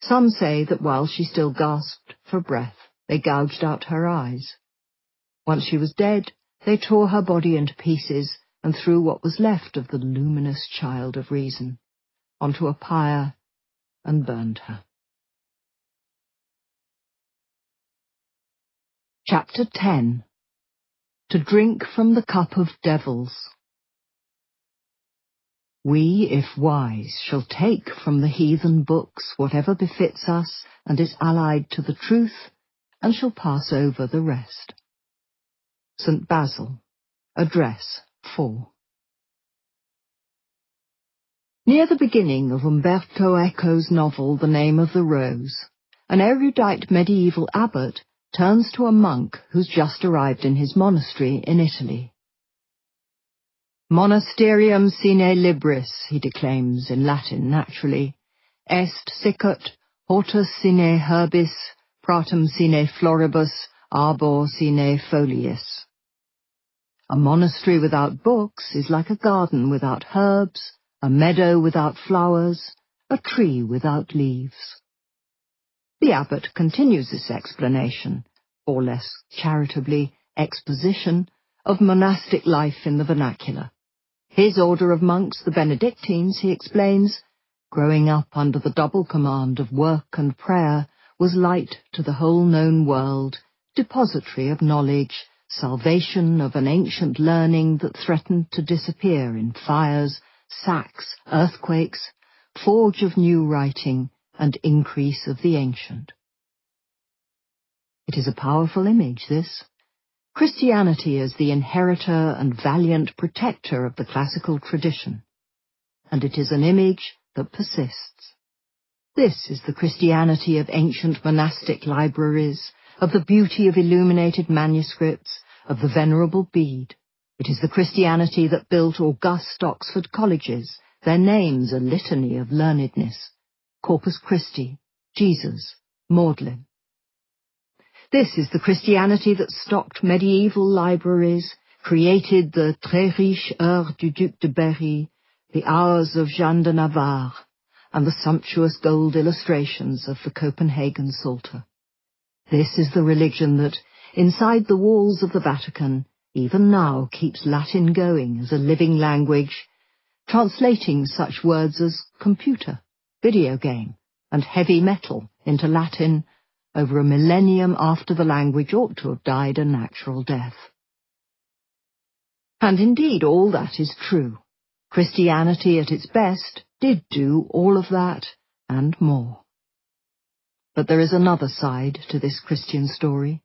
Some say that while she still gasped for breath, they gouged out her eyes. Once she was dead, they tore her body into pieces and threw what was left of the luminous child of reason onto a pyre and burned her. Chapter 10. To drink from the cup of devils. We, if wise, shall take from the heathen books whatever befits us and is allied to the truth, and shall pass over the rest. St. Basil, Address 4. Near the beginning of Umberto Eco's novel The Name of the Rose, an erudite medieval abbot turns to a monk who's just arrived in his monastery in Italy. Monasterium sine libris, he declaims in Latin naturally, est sicut hortus sine herbis, pratum sine floribus, arbor sine foliis. A monastery without books is like a garden without herbs, a meadow without flowers, a tree without leaves. The abbot continues this explanation, or less charitably, exposition, of monastic life in the vernacular. His order of monks, the Benedictines, he explains, growing up under the double command of work and prayer, was light to the whole known world, depository of knowledge, salvation of an ancient learning that threatened to disappear in fires, sacks, earthquakes, forge of new writing, and increase of the ancient. It is a powerful image, this. Christianity as the inheritor and valiant protector of the classical tradition, and it is an image that persists. This is the Christianity of ancient monastic libraries, of the beauty of illuminated manuscripts, of the venerable Bede. It is the Christianity that built august Oxford colleges, their names a litany of learnedness, Corpus Christi, Jesus, Magdalene. This is the Christianity that stocked medieval libraries, created the Très riche Heures du Duc de Berry, the Hours of Jeanne de Navarre, and the sumptuous gold illustrations of the Copenhagen Psalter. This is the religion that, inside the walls of the Vatican, even now keeps Latin going as a living language, translating such words as computer, video game, and heavy metal into Latin over a millennium after the language ought to have died a natural death. And indeed all that is true. Christianity at its best did do all of that and more. But there is another side to this Christian story,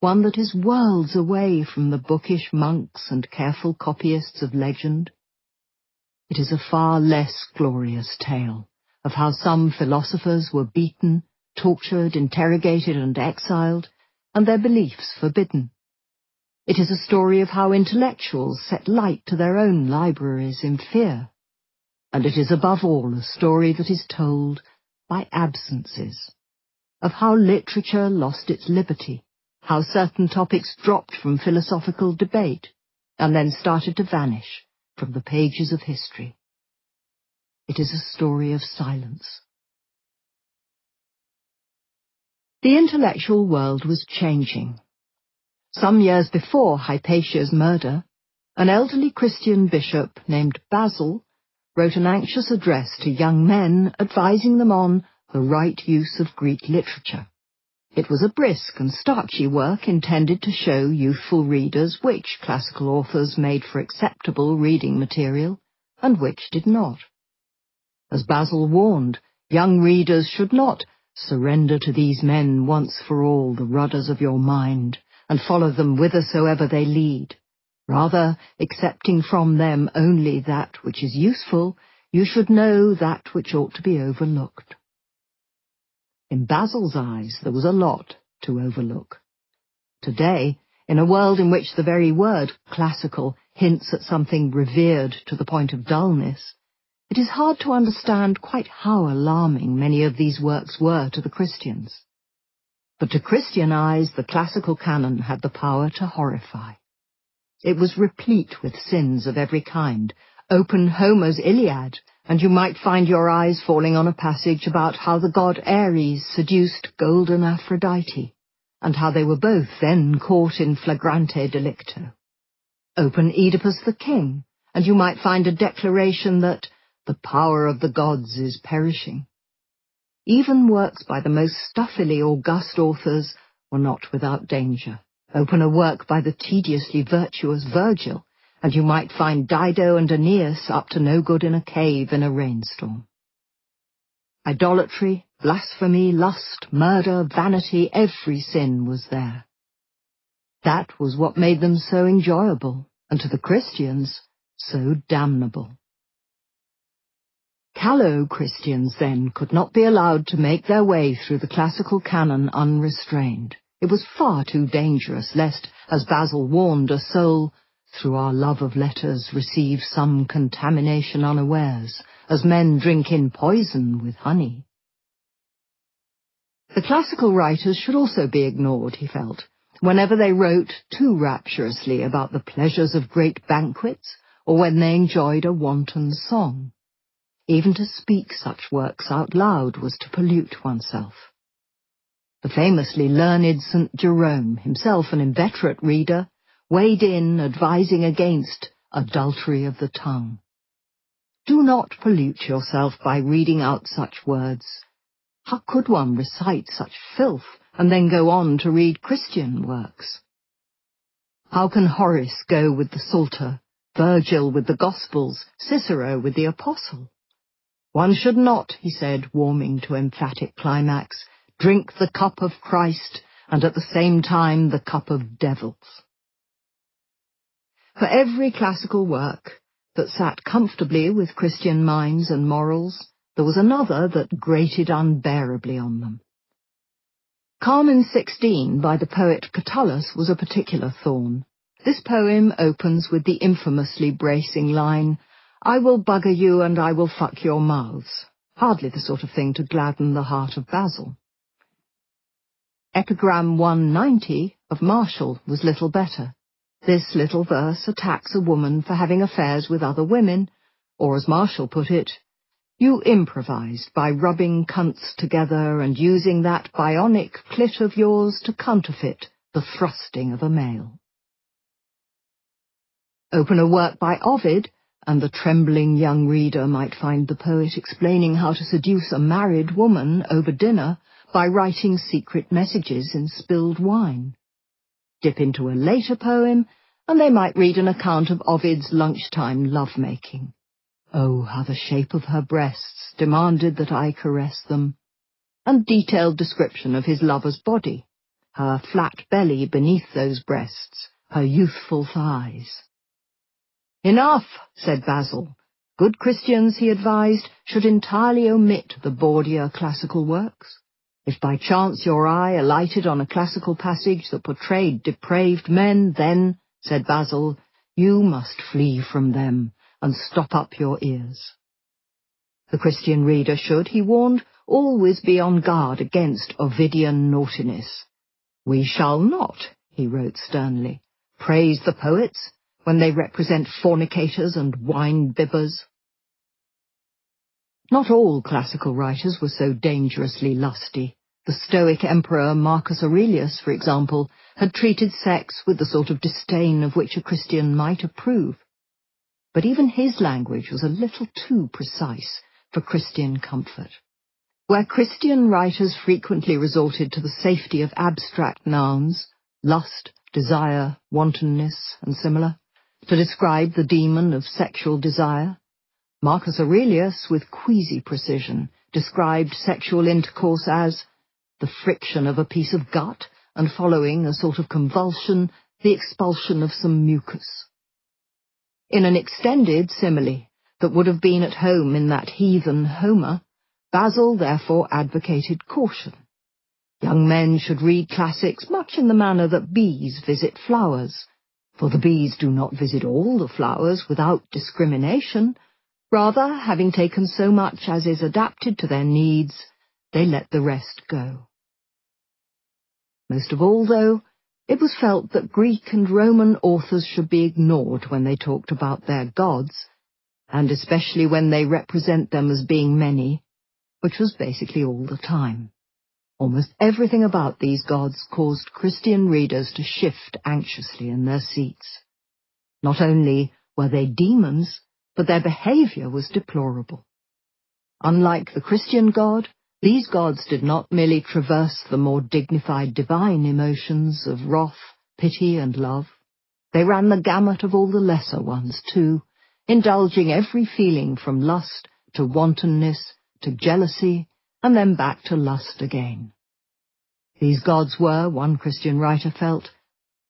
one that is worlds away from the bookish monks and careful copyists of legend. It is a far less glorious tale of how some philosophers were beaten, tortured, interrogated and exiled, and their beliefs forbidden. It is a story of how intellectuals set light to their own libraries in fear. And it is above all a story that is told by absences, of how literature lost its liberty, how certain topics dropped from philosophical debate, and then started to vanish from the pages of history. It is a story of silence. The intellectual world was changing. Some years before Hypatia's murder, an elderly Christian bishop named Basil wrote an anxious address to young men advising them on the right use of Greek literature. It was a brisk and starchy work intended to show youthful readers which classical authors made for acceptable reading material and which did not. As Basil warned, young readers should not surrender to these men once for all the rudders of your mind and follow them whithersoever they lead. Rather, accepting from them only that which is useful, you should know that which ought to be overlooked. In Basil's eyes, there was a lot to overlook. Today, in a world in which the very word classical hints at something revered to the point of dullness, it is hard to understand quite how alarming many of these works were to the Christians. But to Christian eyes, the classical canon had the power to horrify. It was replete with sins of every kind. Open Homer's Iliad, and you might find your eyes falling on a passage about how the god Ares seduced golden Aphrodite, and how they were both then caught in flagrante delicto. Open Oedipus the king, and you might find a declaration that the power of the gods is perishing. Even works by the most stuffily august authors were not without danger. Open a work by the tediously virtuous Virgil, and you might find Dido and Aeneas up to no good in a cave in a rainstorm. Idolatry, blasphemy, lust, murder, vanity, every sin was there. That was what made them so enjoyable, and to the Christians, so damnable. Callow Christians, then, could not be allowed to make their way through the classical canon unrestrained. It was far too dangerous, lest, as Basil warned, a soul, through our love of letters, receive some contamination unawares, as men drink in poison with honey. The classical writers should also be ignored, he felt, whenever they wrote too rapturously about the pleasures of great banquets, or when they enjoyed a wanton song. Even to speak such works out loud was to pollute oneself. The famously learned St. Jerome, himself an inveterate reader, weighed in, advising against adultery of the tongue. Do not pollute yourself by reading out such words. How could one recite such filth and then go on to read Christian works? How can Horace go with the Psalter, Virgil with the Gospels, Cicero with the Apostle? One should not, he said, warming to emphatic climax, drink the cup of Christ and at the same time the cup of devils. For every classical work that sat comfortably with Christian minds and morals, there was another that grated unbearably on them. Carmen 16 by the poet Catullus was a particular thorn. This poem opens with the infamously bracing line, "I will bugger you and I will fuck your mouths," hardly the sort of thing to gladden the heart of Basil. Epigram 190 of Martial was little better. This little verse attacks a woman for having affairs with other women, or as Martial put it, "You improvised by rubbing cunts together and using that bionic clit of yours to counterfeit the thrusting of a male." Open a work by Ovid, and the trembling young reader might find the poet explaining how to seduce a married woman over dinner by writing secret messages in spilled wine. Dip into a later poem, and they might read an account of Ovid's lunchtime love-making. Oh, how the shape of her breasts demanded that I caress them, and detailed description of his lover's body, her flat belly beneath those breasts, her youthful thighs. "Enough," said Basil. Good Christians, he advised, should entirely omit the bawdier classical works. If by chance your eye alighted on a classical passage that portrayed depraved men, then, said Basil, you must flee from them and stop up your ears. The Christian reader should, he warned, always be on guard against Ovidian naughtiness. We shall not, he wrote sternly, praise the poets when they represent fornicators and wine-bibbers. Not all classical writers were so dangerously lusty. The Stoic emperor Marcus Aurelius, for example, had treated sex with the sort of disdain of which a Christian might approve. But even his language was a little too precise for Christian comfort. Where Christian writers frequently resorted to the safety of abstract nouns, lust, desire, wantonness, and similar, to describe the demon of sexual desire, Marcus Aurelius, with queasy precision, described sexual intercourse as the friction of a piece of gut, and following a sort of convulsion, the expulsion of some mucus. In an extended simile that would have been at home in that heathen Homer, Basil therefore advocated caution. Young men should read classics much in the manner that bees visit flowers, for the bees do not visit all the flowers without discrimination. Rather, having taken so much as is adapted to their needs, they let the rest go. Most of all, though, it was felt that Greek and Roman authors should be ignored when they talked about their gods, and especially when they represent them as being many, which was basically all the time. Almost everything about these gods caused Christian readers to shift anxiously in their seats. Not only were they demons, but their behavior was deplorable. Unlike the Christian god, these gods did not merely traverse the more dignified divine emotions of wrath, pity, and love. They ran the gamut of all the lesser ones, too, indulging every feeling from lust to wantonness to jealousy, and then back to lust again. These gods were, one Christian writer felt,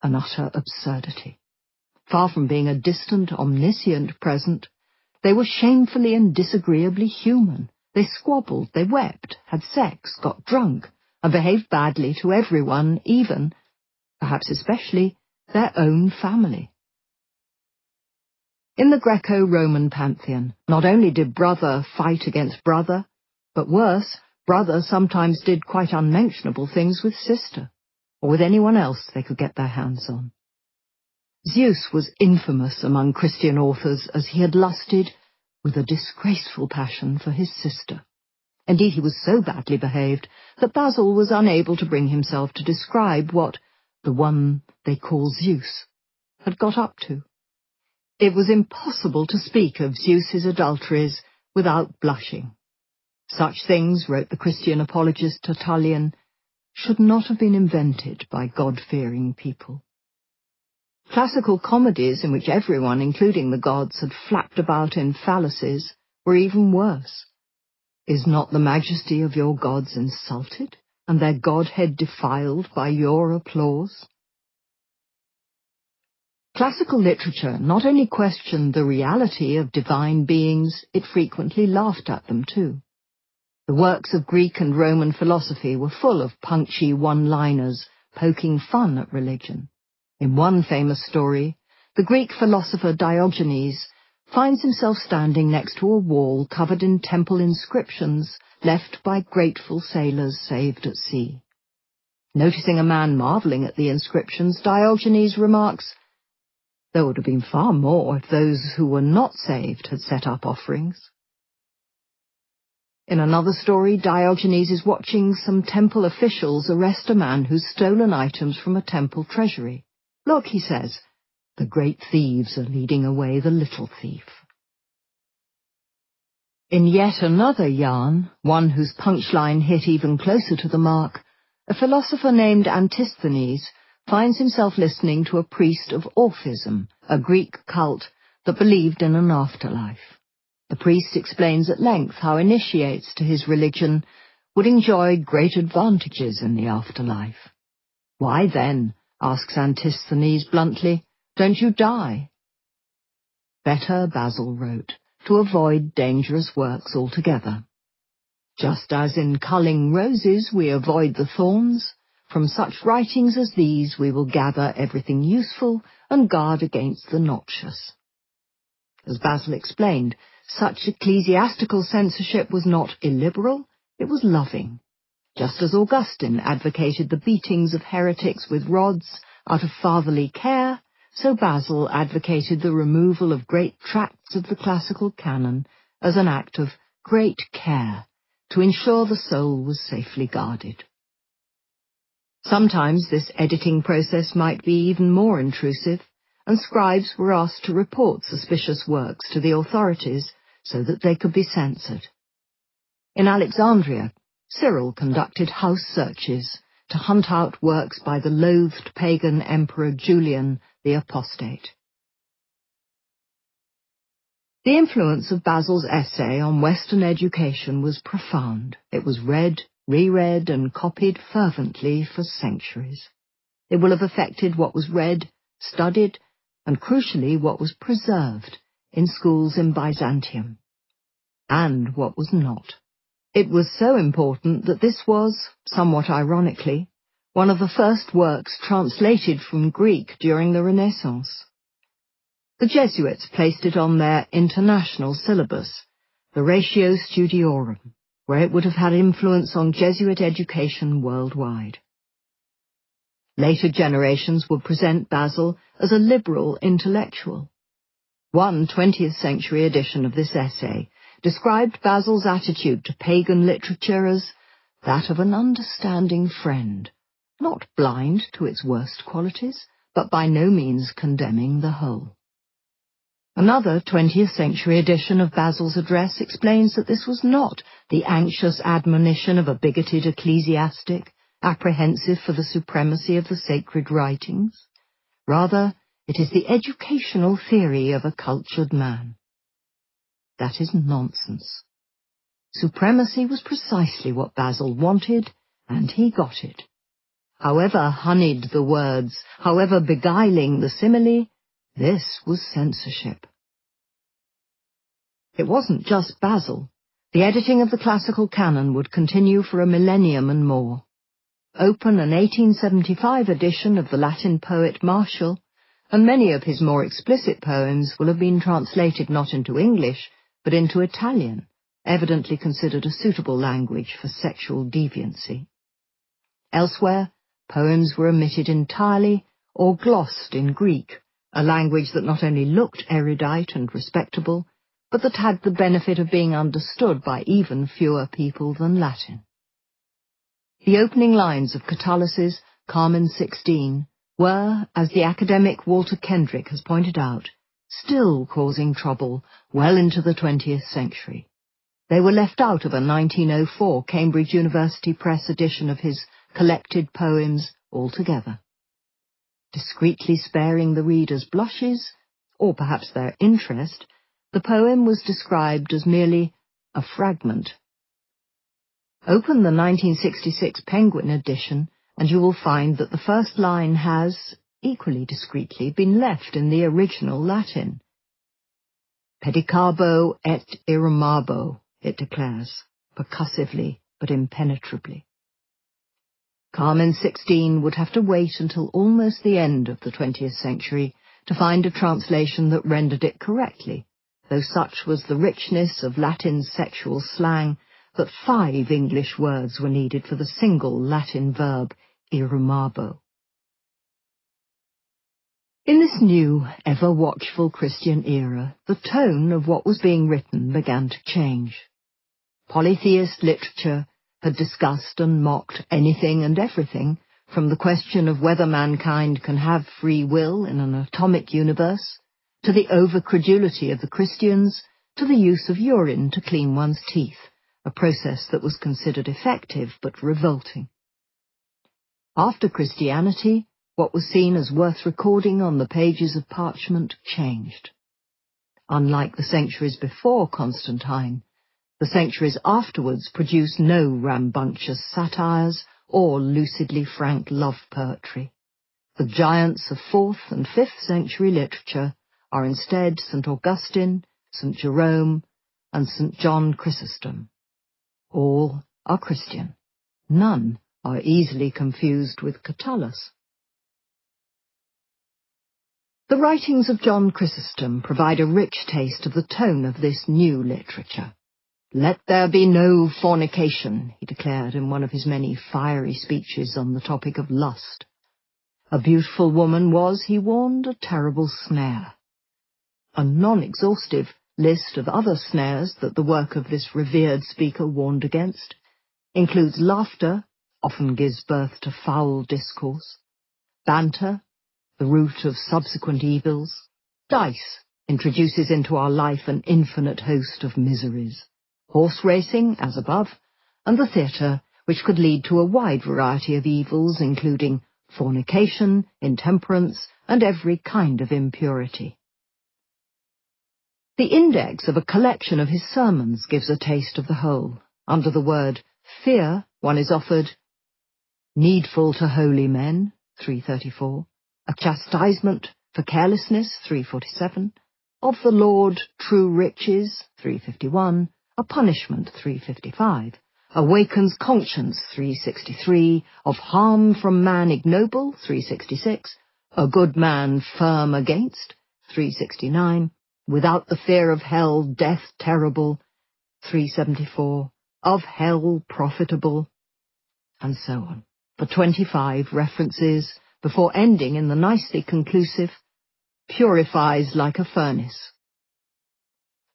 an utter absurdity. Far from being a distant, omniscient present, they were shamefully and disagreeably human. They squabbled, they wept, had sex, got drunk, and behaved badly to everyone, even, perhaps especially, their own family. In the Greco-Roman pantheon, not only did brother fight against brother, but worse, brother sometimes did quite unmentionable things with sister, or with anyone else they could get their hands on. Zeus was infamous among Christian authors as he had lusted with a disgraceful passion for his sister. Indeed, he was so badly behaved that Basil was unable to bring himself to describe what the one they call Zeus had got up to. It was impossible to speak of Zeus's adulteries without blushing. Such things, wrote the Christian apologist Tertullian, should not have been invented by God-fearing people. Classical comedies in which everyone, including the gods, had flapped about in fallacies were even worse. Is not the majesty of your gods insulted, and their godhead defiled by your applause? Classical literature not only questioned the reality of divine beings, it frequently laughed at them too. The works of Greek and Roman philosophy were full of punchy one-liners, poking fun at religion. In one famous story, the Greek philosopher Diogenes finds himself standing next to a wall covered in temple inscriptions left by grateful sailors saved at sea. Noticing a man marvelling at the inscriptions, Diogenes remarks, "There would have been far more if those who were not saved had set up offerings." In another story, Diogenes is watching some temple officials arrest a man who's stolen items from a temple treasury. "Look," he says, "the great thieves are leading away the little thief." In yet another yarn, one whose punchline hit even closer to the mark, a philosopher named Antisthenes finds himself listening to a priest of Orphism, a Greek cult that believed in an afterlife. The priest explains at length how initiates to his religion would enjoy great advantages in the afterlife. "Why then," asks Antisthenes bluntly, "don't you die?" Better, Basil wrote, to avoid dangerous works altogether. Just as in culling roses we avoid the thorns, from such writings as these we will gather everything useful and guard against the noxious. As Basil explained, such ecclesiastical censorship was not illiberal, it was loving. Just as Augustine advocated the beatings of heretics with rods out of fatherly care, so Basil advocated the removal of great tracts of the classical canon as an act of great care to ensure the soul was safely guarded. Sometimes this editing process might be even more intrusive, and scribes were asked to report suspicious works to the authorities so that they could be censored. In Alexandria, Cyril conducted house searches to hunt out works by the loathed pagan emperor Julian the Apostate. The influence of Basil's essay on Western education was profound. It was read, reread, and copied fervently for centuries. It will have affected what was read, studied, and crucially what was preserved in schools in Byzantium, and what was not. It was so important that this was, somewhat ironically, one of the first works translated from Greek during the Renaissance. The Jesuits placed it on their international syllabus, the Ratio Studiorum, where it would have had influence on Jesuit education worldwide. Later generations would present Basil as a liberal intellectual. One 20th century edition of this essay described Basil's attitude to pagan literature as that of an understanding friend, not blind to its worst qualities, but by no means condemning the whole. Another 20th century edition of Basil's address explains that this was not the anxious admonition of a bigoted ecclesiastic, apprehensive for the supremacy of the sacred writings. Rather, it is the educational theory of a cultured man. That is nonsense. Supremacy was precisely what Basil wanted, and he got it. However honeyed the words, however beguiling the simile, this was censorship. It wasn't just Basil. The editing of the classical canon would continue for a millennium and more. Open an 1875 edition of the Latin poet Martial, and many of his more explicit poems will have been translated not into English, but into Italian, evidently considered a suitable language for sexual deviancy. Elsewhere, poems were omitted entirely or glossed in Greek, a language that not only looked erudite and respectable, but that had the benefit of being understood by even fewer people than Latin. The opening lines of Catullus's Carmen 16 were, as the academic Walter Kendrick has pointed out, still causing trouble well into the 20th century. They were left out of a 1904 Cambridge University Press edition of his collected poems altogether. Discreetly sparing the reader's blushes, or perhaps their interest, the poem was described as merely a fragment. Open the 1966 Penguin edition, and you will find that the first line has, equally discreetly, been left in the original Latin. Pedicabo et irumabo, it declares, percussively but impenetrably. Carmen 16 would have to wait until almost the end of the 20th century to find a translation that rendered it correctly, though such was the richness of Latin's sexual slang that 5 English words were needed for the single Latin verb irumabo. In this new, ever-watchful Christian era, the tone of what was being written began to change. Polytheist literature had discussed and mocked anything and everything, from the question of whether mankind can have free will in an atomic universe, to the over-credulity of the Christians, to the use of urine to clean one's teeth, a process that was considered effective but revolting. After Christianity, what was seen as worth recording on the pages of parchment changed. Unlike the centuries before Constantine, the centuries afterwards produced no rambunctious satires or lucidly frank love poetry. The giants of 4th and 5th century literature are instead St. Augustine, St. Jerome, and St. John Chrysostom. All are Christian. None are easily confused with Catullus. The writings of John Chrysostom provide a rich taste of the tone of this new literature. "Let there be no fornication," he declared in one of his many fiery speeches on the topic of lust. A beautiful woman was, he warned, a terrible snare. A non-exhaustive list of other snares that the work of this revered speaker warned against includes laughter, often gives birth to foul discourse; banter, the root of subsequent evils; dice introduces into our life an infinite host of miseries; horse racing, as above; and the theatre, which could lead to a wide variety of evils, including fornication, intemperance, and every kind of impurity. The index of a collection of his sermons gives a taste of the whole. Under the word fear, one is offered needful to holy men, 334, a chastisement for carelessness, 347, of the Lord true riches, 351, a punishment, 355, awakens conscience, 363, of harm from man ignoble, 366, a good man firm against, 369, without the fear of hell, death terrible, 374, of hell profitable, and so on, for 25 references, before ending in the nicely conclusive, purifies like a furnace.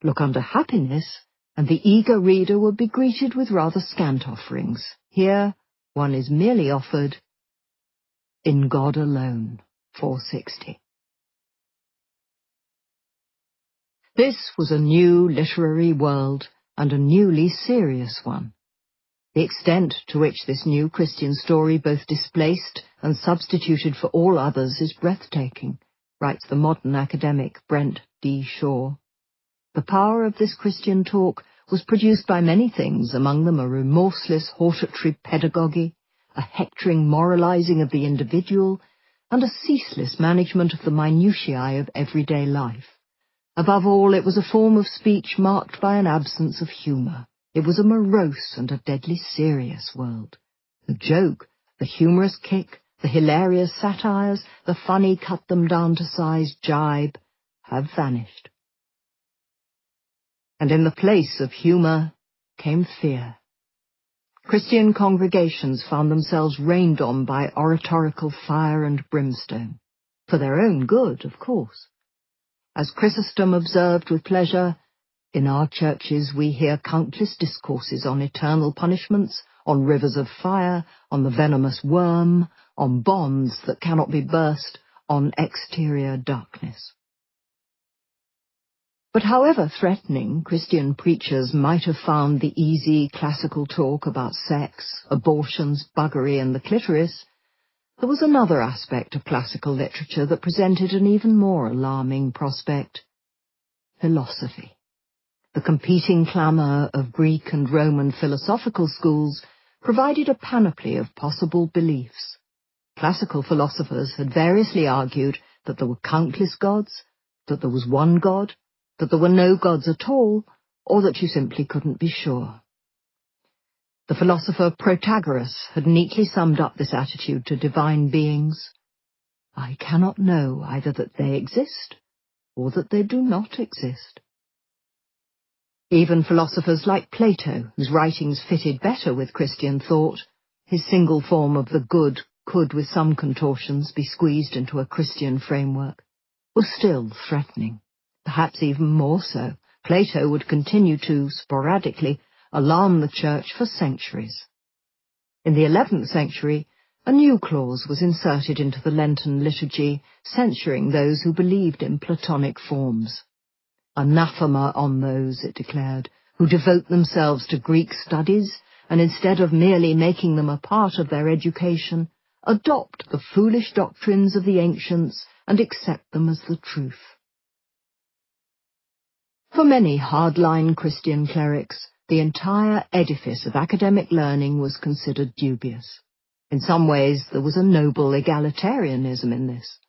Look under happiness, and the eager reader would be greeted with rather scant offerings. Here one is merely offered, in God alone, 460. This was a new literary world, and a newly serious one. The extent to which this new Christian story both displaced and substituted for all others is breathtaking, writes the modern academic Brent D. Shaw. The power of this Christian talk was produced by many things, among them a remorseless hortatory pedagogy, a hectoring moralizing of the individual, and a ceaseless management of the minutiae of everyday life. Above all, it was a form of speech marked by an absence of humour. It was a morose and a deadly serious world. The joke, the humorous kick, the hilarious satires, the funny cut-them-down-to-size jibe, have vanished. And in the place of humour came fear. Christian congregations found themselves rained on by oratorical fire and brimstone, for their own good, of course. As Chrysostom observed with pleasure, in our churches we hear countless discourses on eternal punishments, on rivers of fire, on the venomous worm, on bonds that cannot be burst, on exterior darkness. But however threatening Christian preachers might have found the easy classical talk about sex, abortions, buggery, and the clitoris, there was another aspect of classical literature that presented an even more alarming prospect: philosophy. The competing clamour of Greek and Roman philosophical schools provided a panoply of possible beliefs. Classical philosophers had variously argued that there were countless gods, that there was one God, that there were no gods at all, or that you simply couldn't be sure. The philosopher Protagoras had neatly summed up this attitude to divine beings: I cannot know either that they exist, or that they do not exist. Even philosophers like Plato, whose writings fitted better with Christian thought, his single form of the good could, with some contortions, be squeezed into a Christian framework, was still threatening. Perhaps even more so, Plato would continue to, sporadically, alarm the Church for centuries. In the 11th century, a new clause was inserted into the Lenten liturgy, censuring those who believed in Platonic forms. Anathema on those, it declared, who devote themselves to Greek studies, and instead of merely making them a part of their education, adopt the foolish doctrines of the ancients and accept them as the truth. For many hardline Christian clerics, the entire edifice of academic learning was considered dubious. In some ways, there was a noble egalitarianism in this.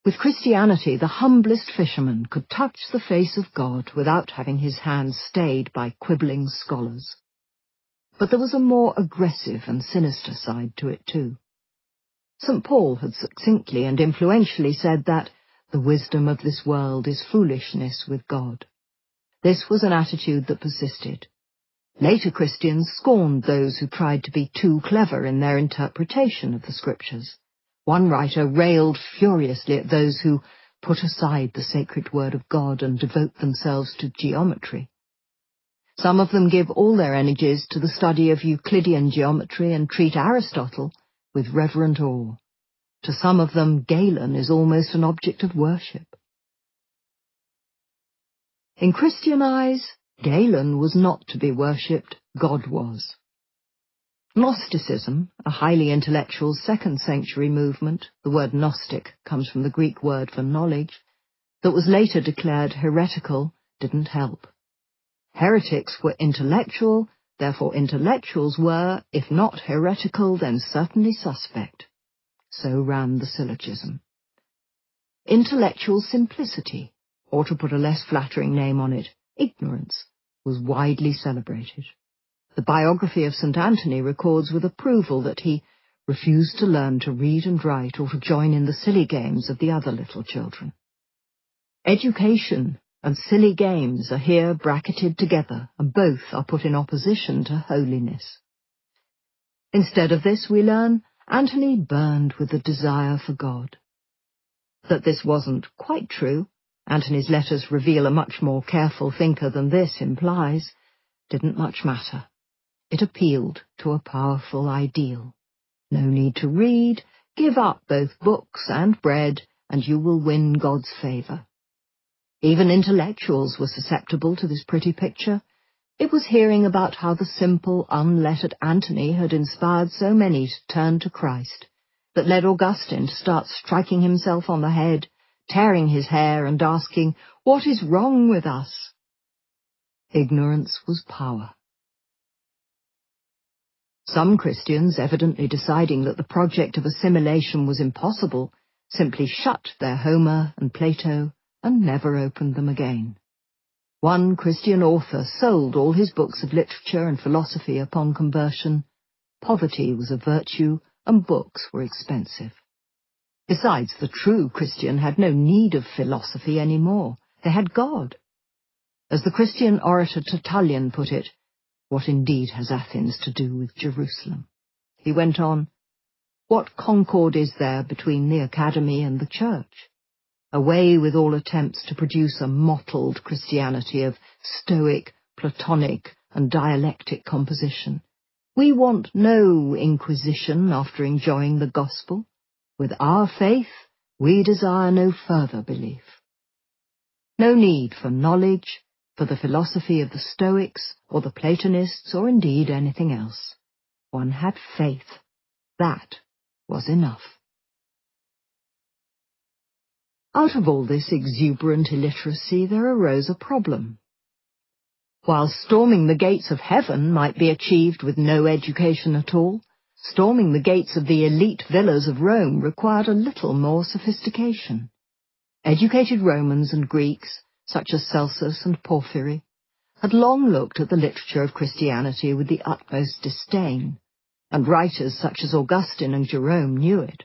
With Christianity, the humblest fisherman could touch the face of God without having his hands stayed by quibbling scholars. But there was a more aggressive and sinister side to it too. St. Paul had succinctly and influentially said that the wisdom of this world is foolishness with God. This was an attitude that persisted. Later Christians scorned those who tried to be too clever in their interpretation of the Scriptures. One writer railed furiously at those who put aside the sacred word of God and devote themselves to geometry. Some of them give all their energies to the study of Euclidean geometry and treat Aristotle with reverent awe. To some of them, Galen is almost an object of worship. In Christian eyes, Galen was not to be worshipped, God was. Gnosticism, a highly intellectual 2nd century movement, the word Gnostic comes from the Greek word for knowledge, that was later declared heretical, didn't help. Heretics were intellectual, therefore intellectuals were, if not heretical, then certainly suspect. So ran the syllogism. Intellectual simplicity, or to put a less flattering name on it, ignorance, was widely celebrated. The biography of St. Anthony records with approval that he refused to learn to read and write or to join in the silly games of the other little children. Education and silly games are here bracketed together, and both are put in opposition to holiness. Instead of this, we learn Anthony burned with the desire for God. That this wasn't quite true, Anthony's letters reveal a much more careful thinker than this implies, didn't much matter. It appealed to a powerful ideal. No need to read, give up both books and bread, and you will win God's favour. Even intellectuals were susceptible to this pretty picture. It was hearing about how the simple, unlettered Anthony had inspired so many to turn to Christ, that led Augustine to start striking himself on the head, tearing his hair and asking, "What is wrong with us?" Ignorance was power. Some Christians, evidently deciding that the project of assimilation was impossible, simply shut their Homer and Plato and never opened them again. One Christian author sold all his books of literature and philosophy upon conversion. Poverty was a virtue, and books were expensive. Besides, the true Christian had no need of philosophy any more. They had God. As the Christian orator Tertullian put it, "What indeed has Athens to do with Jerusalem?" He went on, "What concord is there between the academy and the church? Away with all attempts to produce a mottled Christianity of Stoic, Platonic, and dialectic composition. We want no inquisition after enjoying the gospel. With our faith, we desire no further belief. No need for knowledge, for the philosophy of the Stoics, or the Platonists, or indeed anything else. One had faith. That was enough." Out of all this exuberant illiteracy there arose a problem. While storming the gates of heaven might be achieved with no education at all, storming the gates of the elite villas of Rome required a little more sophistication. Educated Romans and Greeks, such as Celsus and Porphyry, had long looked at the literature of Christianity with the utmost disdain, and writers such as Augustine and Jerome knew it.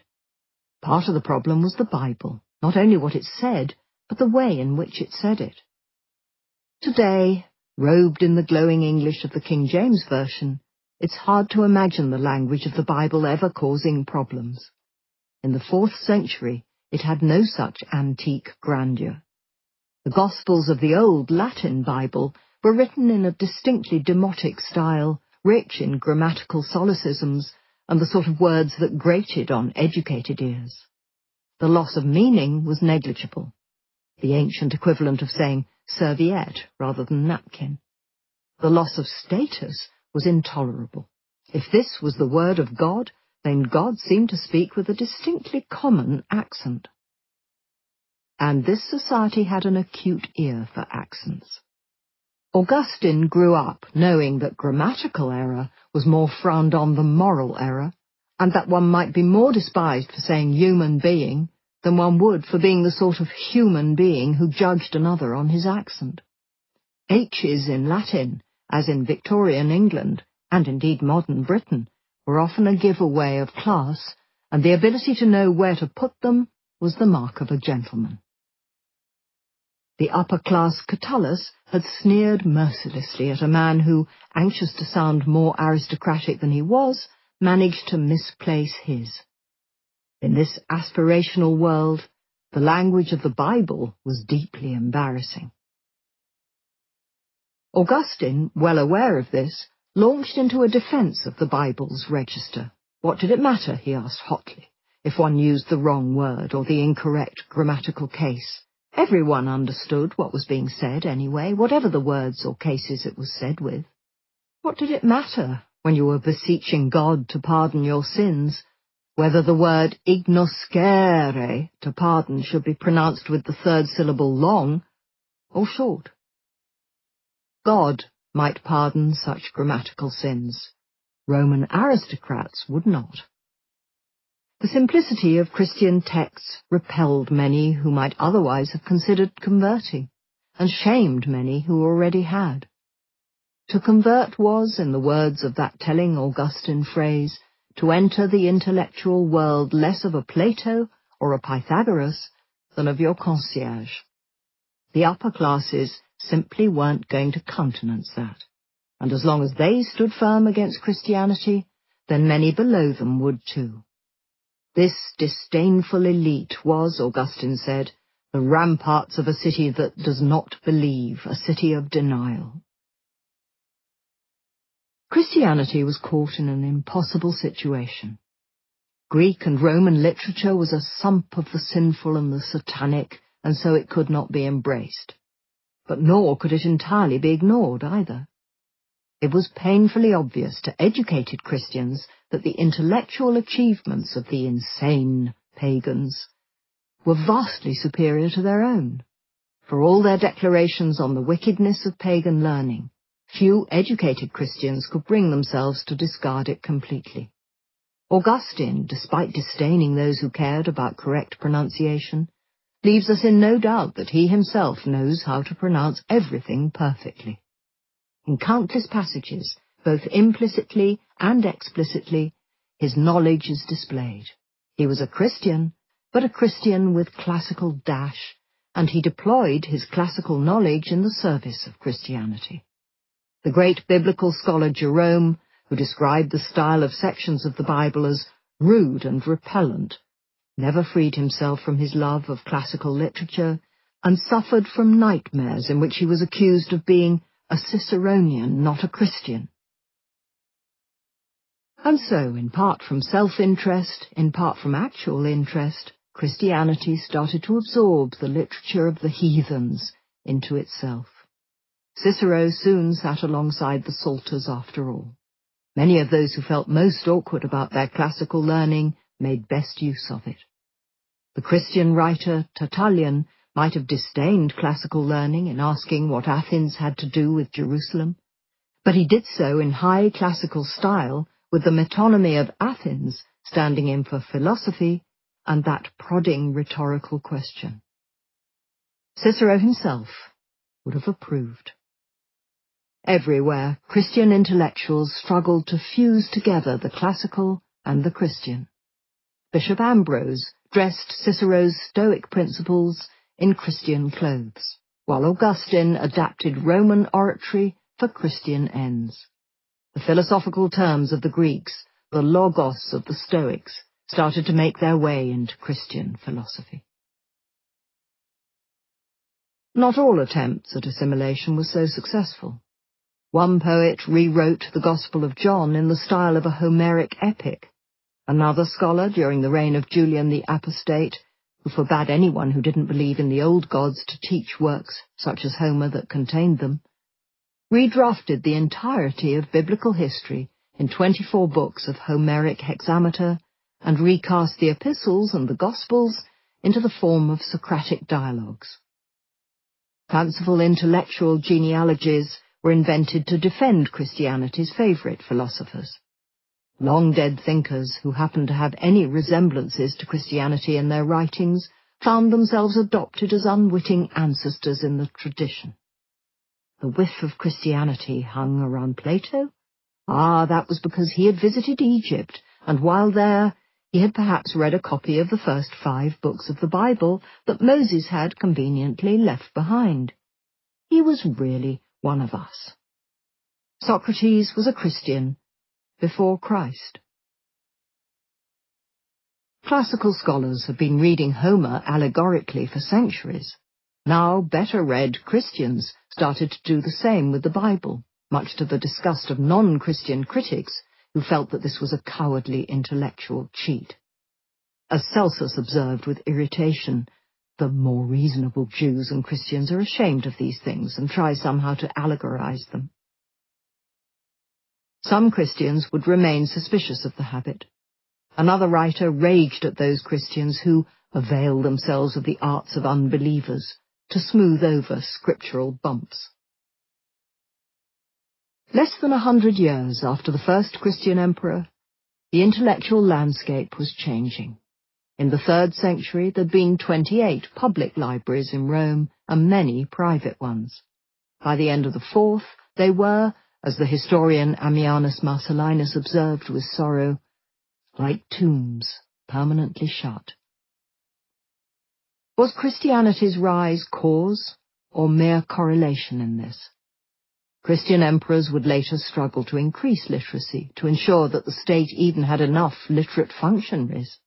Part of the problem was the Bible, not only what it said, but the way in which it said it. Today, robed in the glowing English of the King James Version, it's hard to imagine the language of the Bible ever causing problems. In the 4th century, it had no such antique grandeur. The Gospels of the old Latin Bible were written in a distinctly demotic style, rich in grammatical solecisms and the sort of words that grated on educated ears. The loss of meaning was negligible, the ancient equivalent of saying serviette rather than napkin. The loss of status was intolerable. If this was the word of God, then God seemed to speak with a distinctly common accent. And this society had an acute ear for accents. Augustine grew up knowing that grammatical error was more frowned on than moral error, and that one might be more despised for saying human being than one would for being the sort of human being who judged another on his accent. H's in Latin, as in Victorian England, and indeed modern Britain, were often a giveaway of class, and the ability to know where to put them was the mark of a gentleman. The upper-class Catullus had sneered mercilessly at a man who, anxious to sound more aristocratic than he was, managed to misplace his. In this aspirational world, the language of the Bible was deeply embarrassing. Augustine, well aware of this, launched into a defense of the Bible's register. What did it matter, he asked hotly, if one used the wrong word or the incorrect grammatical case? Everyone understood what was being said anyway, whatever the words or cases it was said with. What did it matter, when you were beseeching God to pardon your sins, whether the word ignoscere, to pardon, should be pronounced with the third syllable long or short? God might pardon such grammatical sins. Roman aristocrats would not. The simplicity of Christian texts repelled many who might otherwise have considered converting, and shamed many who already had. To convert was, in the words of that telling Augustine phrase, to enter the intellectual world less of a Plato or a Pythagoras than of your concierge. The upper classes simply weren't going to countenance that, and as long as they stood firm against Christianity, then many below them would too. This disdainful elite was, Augustine said, the ramparts of a city that does not believe, a city of denial. Christianity was caught in an impossible situation. Greek and Roman literature was a sump of the sinful and the satanic, and so it could not be embraced. But nor could it entirely be ignored either. It was painfully obvious to educated Christians that the intellectual achievements of the insane pagans were vastly superior to their own. For all their declarations on the wickedness of pagan learning, few educated Christians could bring themselves to discard it completely. Augustine, despite disdaining those who cared about correct pronunciation, leaves us in no doubt that he himself knows how to pronounce everything perfectly. In countless passages, both implicitly and explicitly, his knowledge is displayed. He was a Christian, but a Christian with classical dash, and he deployed his classical knowledge in the service of Christianity. The great biblical scholar Jerome, who described the style of sections of the Bible as rude and repellent, never freed himself from his love of classical literature, and suffered from nightmares in which he was accused of being a Ciceronian, not a Christian. And so, in part from self-interest, in part from actual interest, Christianity started to absorb the literature of the heathens into itself. Cicero soon sat alongside the Psalters after all. Many of those who felt most awkward about their classical learning made best use of it. The Christian writer Tertullian might have disdained classical learning in asking what Athens had to do with Jerusalem, but he did so in high classical style, with the metonymy of Athens standing in for philosophy and that prodding rhetorical question. Cicero himself would have approved. Everywhere, Christian intellectuals struggled to fuse together the classical and the Christian. Bishop Ambrose dressed Cicero's Stoic principles in Christian clothes, while Augustine adapted Roman oratory for Christian ends. The philosophical terms of the Greeks, the logos of the Stoics, started to make their way into Christian philosophy. Not all attempts at assimilation were so successful. One poet rewrote the Gospel of John in the style of a Homeric epic. Another scholar, during the reign of Julian the Apostate, who forbade anyone who didn't believe in the old gods to teach works such as Homer that contained them, redrafted the entirety of biblical history in 24 books of Homeric hexameter and recast the epistles and the Gospels into the form of Socratic dialogues. Fanciful intellectual genealogies were invented to defend Christianity's favourite philosophers. Long-dead thinkers who happened to have any resemblances to Christianity in their writings found themselves adopted as unwitting ancestors in the tradition. The whiff of Christianity hung around Plato, That was because he had visited Egypt, and while there, he had perhaps read a copy of the first 5 books of the Bible that Moses had conveniently left behind. He was really one of us. Socrates was a Christian before Christ. Classical scholars have been reading Homer allegorically for centuries. Now better-read Christians started to do the same with the Bible, much to the disgust of non-Christian critics who felt that this was a cowardly intellectual cheat. As Celsus observed with irritation, the more reasonable Jews and Christians are ashamed of these things and try somehow to allegorize them. Some Christians would remain suspicious of the habit. Another writer raged at those Christians who avail themselves of the arts of unbelievers to smooth over scriptural bumps. Less than 100 years after the first Christian emperor, the intellectual landscape was changing. In the 3rd century, there'd been 28 public libraries in Rome and many private ones. By the end of the 4th, they were, as the historian Ammianus Marcellinus observed with sorrow, like tombs, permanently shut. Was Christianity's rise cause or mere correlation in this? Christian emperors would later struggle to increase literacy, to ensure that the state even had enough literate functionaries.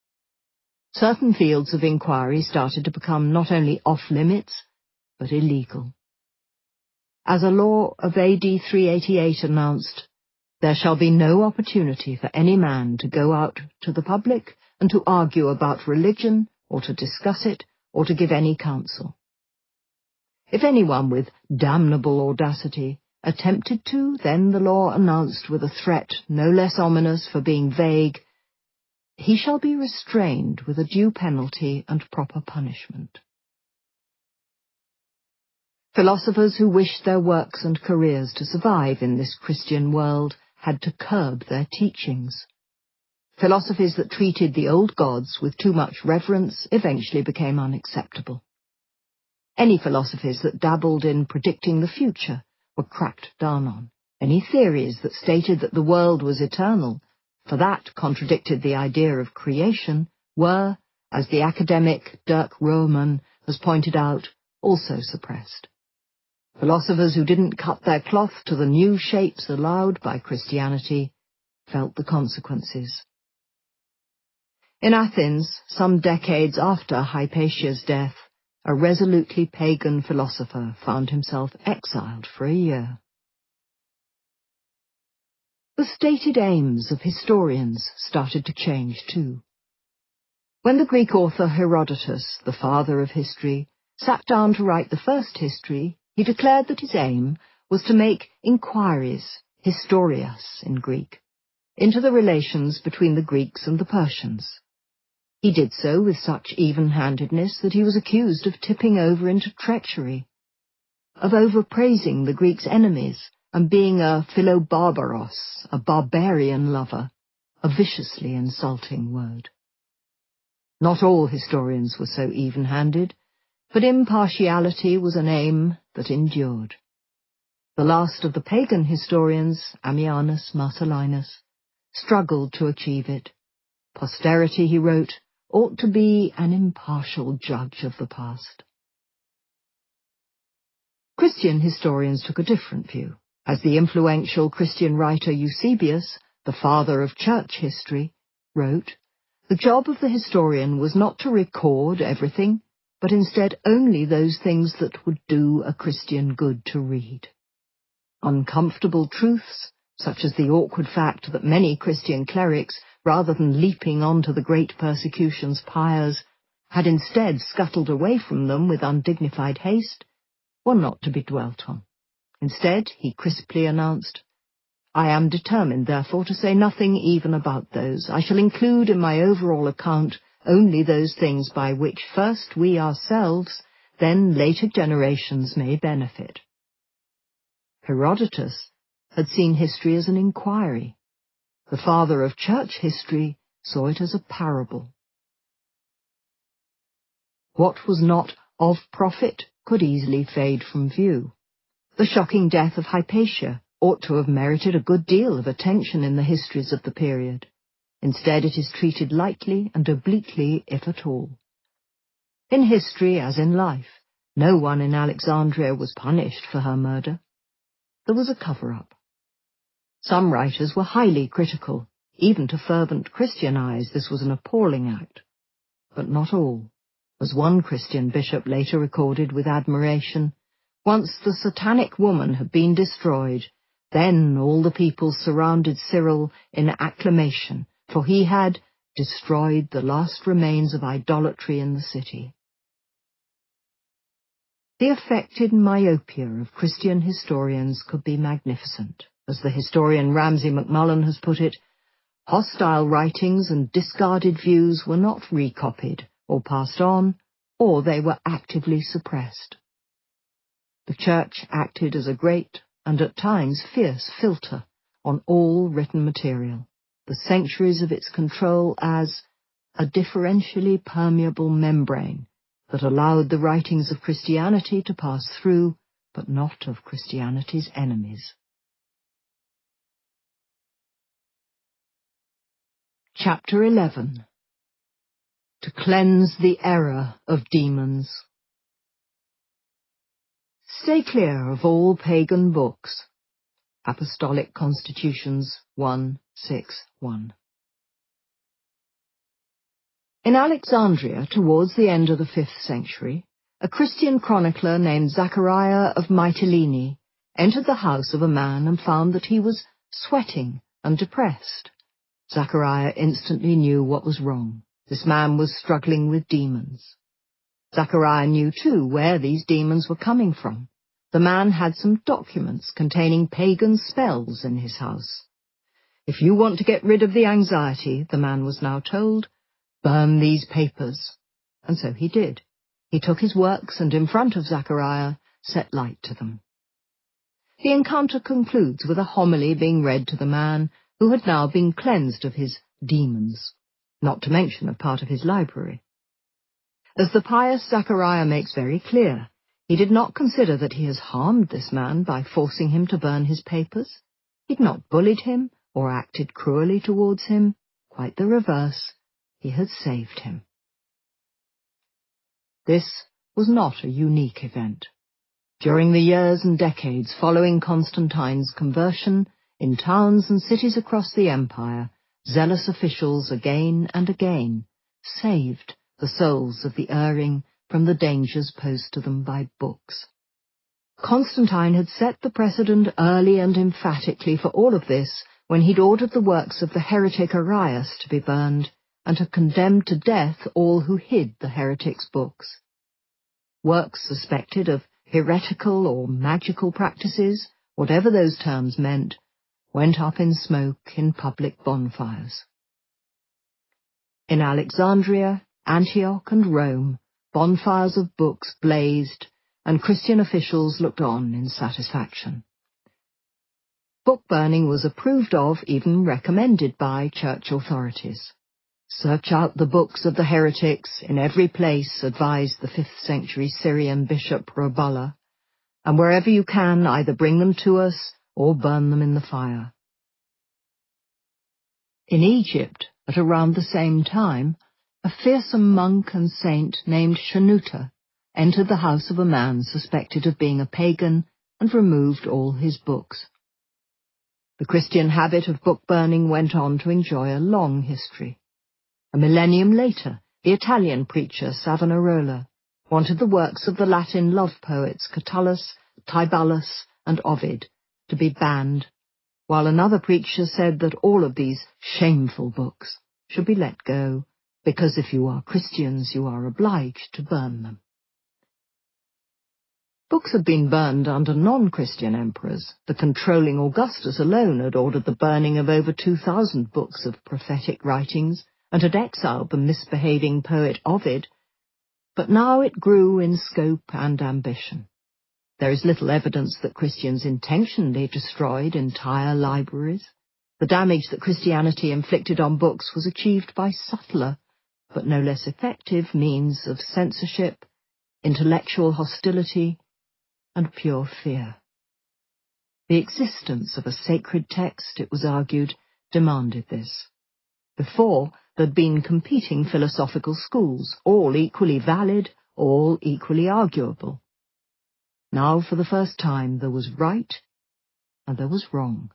Certain fields of inquiry started to become not only off-limits, but illegal. As a law of AD 388 announced, "There shall be no opportunity for any man to go out to the public and to argue about religion, or to discuss it, or to give any counsel." If anyone with damnable audacity attempted to, then the law announced with a threat no less ominous for being vague, "He shall be restrained with a due penalty and proper punishment." Philosophers who wished their works and careers to survive in this Christian world had to curb their teachings. Philosophies that treated the old gods with too much reverence eventually became unacceptable. Any philosophies that dabbled in predicting the future were cracked down on. Any theories that stated that the world was eternal, for that contradicted the idea of creation, were, as the academic Dirk Roman has pointed out, also suppressed. Philosophers who didn't cut their cloth to the new shapes allowed by Christianity felt the consequences. In Athens, some decades after Hypatia's death, a resolutely pagan philosopher found himself exiled for a year. The stated aims of historians started to change too. When the Greek author Herodotus, the father of history, sat down to write the first history, he declared that his aim was to make inquiries, historias in Greek, into the relations between the Greeks and the Persians. He did so with such even-handedness that he was accused of tipping over into treachery, of overpraising the Greeks' enemies and being a philobarbaros, a barbarian lover, a viciously insulting word. Not all historians were so even-handed, but impartiality was an aim that endured. The last of the pagan historians, Ammianus Marcellinus, struggled to achieve it. Posterity, he wrote, ought to be an impartial judge of the past. Christian historians took a different view. As the influential Christian writer Eusebius, the father of church history, wrote, the job of the historian was not to record everything, but instead only those things that would do a Christian good to read. Uncomfortable truths, such as the awkward fact that many Christian clerics, rather than leaping onto the great persecution's pyres, had instead scuttled away from them with undignified haste, were not to be dwelt on. Instead, he crisply announced, I am determined, therefore, to say nothing even about those. I shall include in my overall account only those things by which first we ourselves, then later generations may benefit. Herodotus had seen history as an inquiry. The father of church history saw it as a parable. What was not of profit could easily fade from view. The shocking death of Hypatia ought to have merited a good deal of attention in the histories of the period. Instead, it is treated lightly and obliquely, if at all. In history, as in life, no one in Alexandria was punished for her murder. There was a cover-up. Some writers were highly critical. Even to fervent Christian eyes, this was an appalling act. But not all. As one Christian bishop later recorded with admiration, once the satanic woman had been destroyed, then all the people surrounded Cyril in acclamation, for he had destroyed the last remains of idolatry in the city. The affected myopia of Christian historians could be magnificent. As the historian Ramsay MacMullen has put it, hostile writings and discarded views were not recopied or passed on, or they were actively suppressed. The Church acted as a great and at times fierce filter on all written material, the sanctuaries of its control as a differentially permeable membrane that allowed the writings of Christianity to pass through, but not of Christianity's enemies. Chapter 11. To cleanse the error of demons. Stay clear of all pagan books. Apostolic Constitutions 1:6:1. In Alexandria, towards the end of the 5th century, a Christian chronicler named Zachariah of Mytilene entered the house of a man and found that he was sweating and depressed. Zachariah instantly knew what was wrong. This man was struggling with demons. Zachariah knew, too, where these demons were coming from. The man had some documents containing pagan spells in his house. If you want to get rid of the anxiety, the man was now told, burn these papers. And so he did. He took his works and in front of Zachariah set light to them. The encounter concludes with a homily being read to the man who had now been cleansed of his demons, not to mention a part of his library. As the pious Zachariah makes very clear, he did not consider that he has harmed this man by forcing him to burn his papers. He'd not bullied him or acted cruelly towards him. Quite the reverse. He had saved him. This was not a unique event. During the years and decades following Constantine's conversion, in towns and cities across the empire, zealous officials again and again saved the souls of the erring from the dangers posed to them by books. Constantine had set the precedent early and emphatically for all of this when he'd ordered the works of the heretic Arius to be burned and had condemned to death all who hid the heretic's books. Works suspected of heretical or magical practices, whatever those terms meant, went up in smoke in public bonfires. In Alexandria, Antioch, and Rome, bonfires of books blazed, and Christian officials looked on in satisfaction. Book burning was approved of, even recommended by church authorities. Search out the books of the heretics in every place, advised the 5th century Syrian bishop Roballa, and wherever you can, either bring them to us or burn them in the fire. In Egypt, at around the same time, a fearsome monk and saint named Shenouda entered the house of a man suspected of being a pagan and removed all his books. The Christian habit of book burning went on to enjoy a long history. A millennium later, the Italian preacher Savonarola wanted the works of the Latin love poets Catullus, Tibullus, and Ovid to be banned, while another preacher said that all of these shameful books should be let go, because if you are Christians, you are obliged to burn them. Books had been burned under non-Christian emperors. The controlling Augustus alone had ordered the burning of over 2,000 books of prophetic writings and had exiled the misbehaving poet Ovid, but now it grew in scope and ambition. There is little evidence that Christians intentionally destroyed entire libraries. The damage that Christianity inflicted on books was achieved by subtler, but no less effective means of censorship, intellectual hostility, and pure fear. The existence of a sacred text, it was argued, demanded this. Before, there'd been competing philosophical schools, all equally valid, all equally arguable. Now, for the first time, there was right and there was wrong.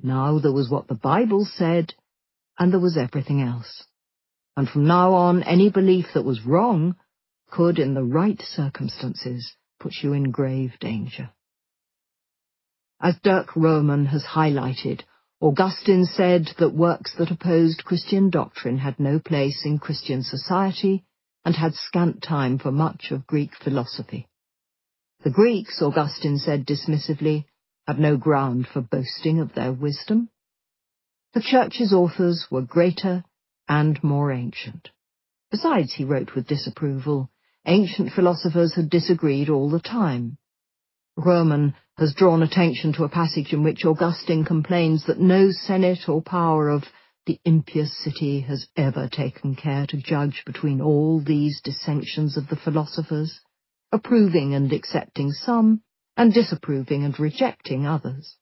Now there was what the Bible said, and there was everything else. And from now on, any belief that was wrong could, in the right circumstances, put you in grave danger. As Dirk Roman has highlighted, Augustine said that works that opposed Christian doctrine had no place in Christian society and had scant time for much of Greek philosophy. The Greeks, Augustine said dismissively, had no ground for boasting of their wisdom. The Church's authors were greater and more ancient. Besides, he wrote with disapproval, ancient philosophers had disagreed all the time. Roman has drawn attention to a passage in which Augustine complains that no senate or power of the impious city has ever taken care to judge between all these dissensions of the philosophers, approving and accepting some, and disapproving and rejecting others.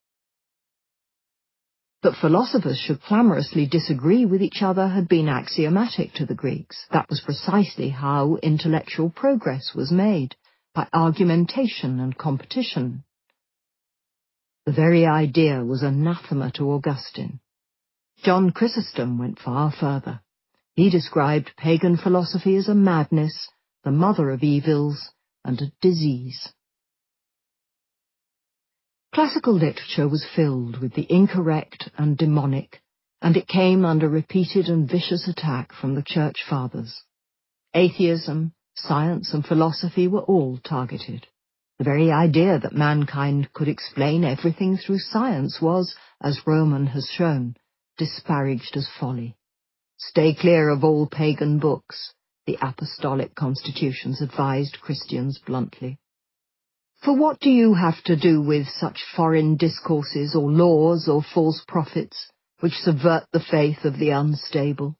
That philosophers should clamorously disagree with each other had been axiomatic to the Greeks. That was precisely how intellectual progress was made, by argumentation and competition. The very idea was anathema to Augustine. John Chrysostom went far further. He described pagan philosophy as a madness, the mother of evils, and a disease. Classical literature was filled with the incorrect and demonic, and it came under repeated and vicious attack from the Church Fathers. Atheism, science and philosophy were all targeted. The very idea that mankind could explain everything through science was, as Roman has shown, disparaged as folly. Stay clear of all pagan books, the apostolic constitutions advised Christians bluntly. For what do you have to do with such foreign discourses or laws or false prophets, which subvert the faith of the unstable?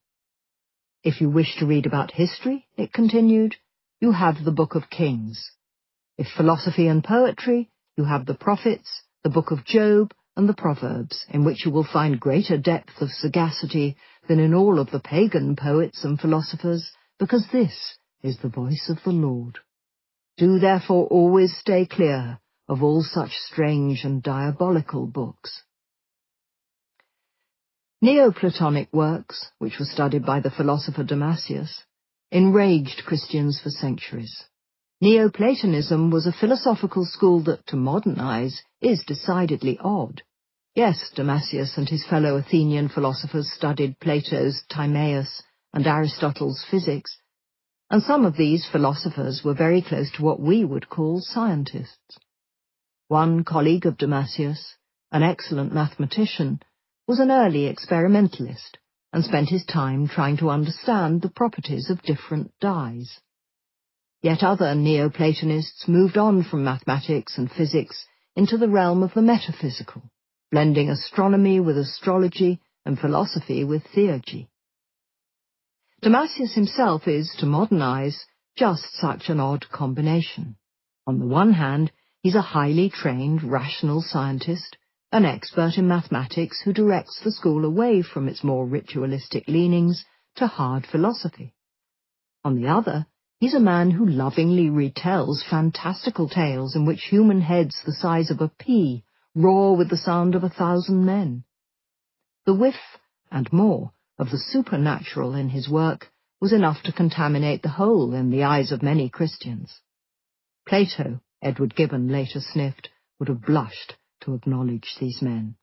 If you wish to read about history, it continued, you have the Book of Kings. If philosophy and poetry, you have the prophets, the Book of Job, and the Proverbs, in which you will find greater depth of sagacity than in all of the pagan poets and philosophers, because this is the voice of the Lord. Do therefore always stay clear of all such strange and diabolical books. Neoplatonic works, which were studied by the philosopher Damasius, enraged Christians for centuries. Neoplatonism was a philosophical school that, to modernize, is decidedly odd. Yes, Damasius and his fellow Athenian philosophers studied Plato's Timaeus and Aristotle's physics, and some of these philosophers were very close to what we would call scientists. One colleague of Damasius, an excellent mathematician, was an early experimentalist and spent his time trying to understand the properties of different dyes. Yet other Neoplatonists moved on from mathematics and physics into the realm of the metaphysical, blending astronomy with astrology and philosophy with theurgy. Damasius himself is, to modernize, just such an odd combination. On the one hand, he's a highly trained, rational scientist, an expert in mathematics who directs the school away from its more ritualistic leanings to hard philosophy. On the other, he's a man who lovingly retells fantastical tales in which human heads the size of a pea roar with the sound of 1,000 men. The whiff, and more, of the supernatural in his work was enough to contaminate the whole in the eyes of many Christians. Plato, Edward Gibbon later sniffed, would have blushed to acknowledge these men.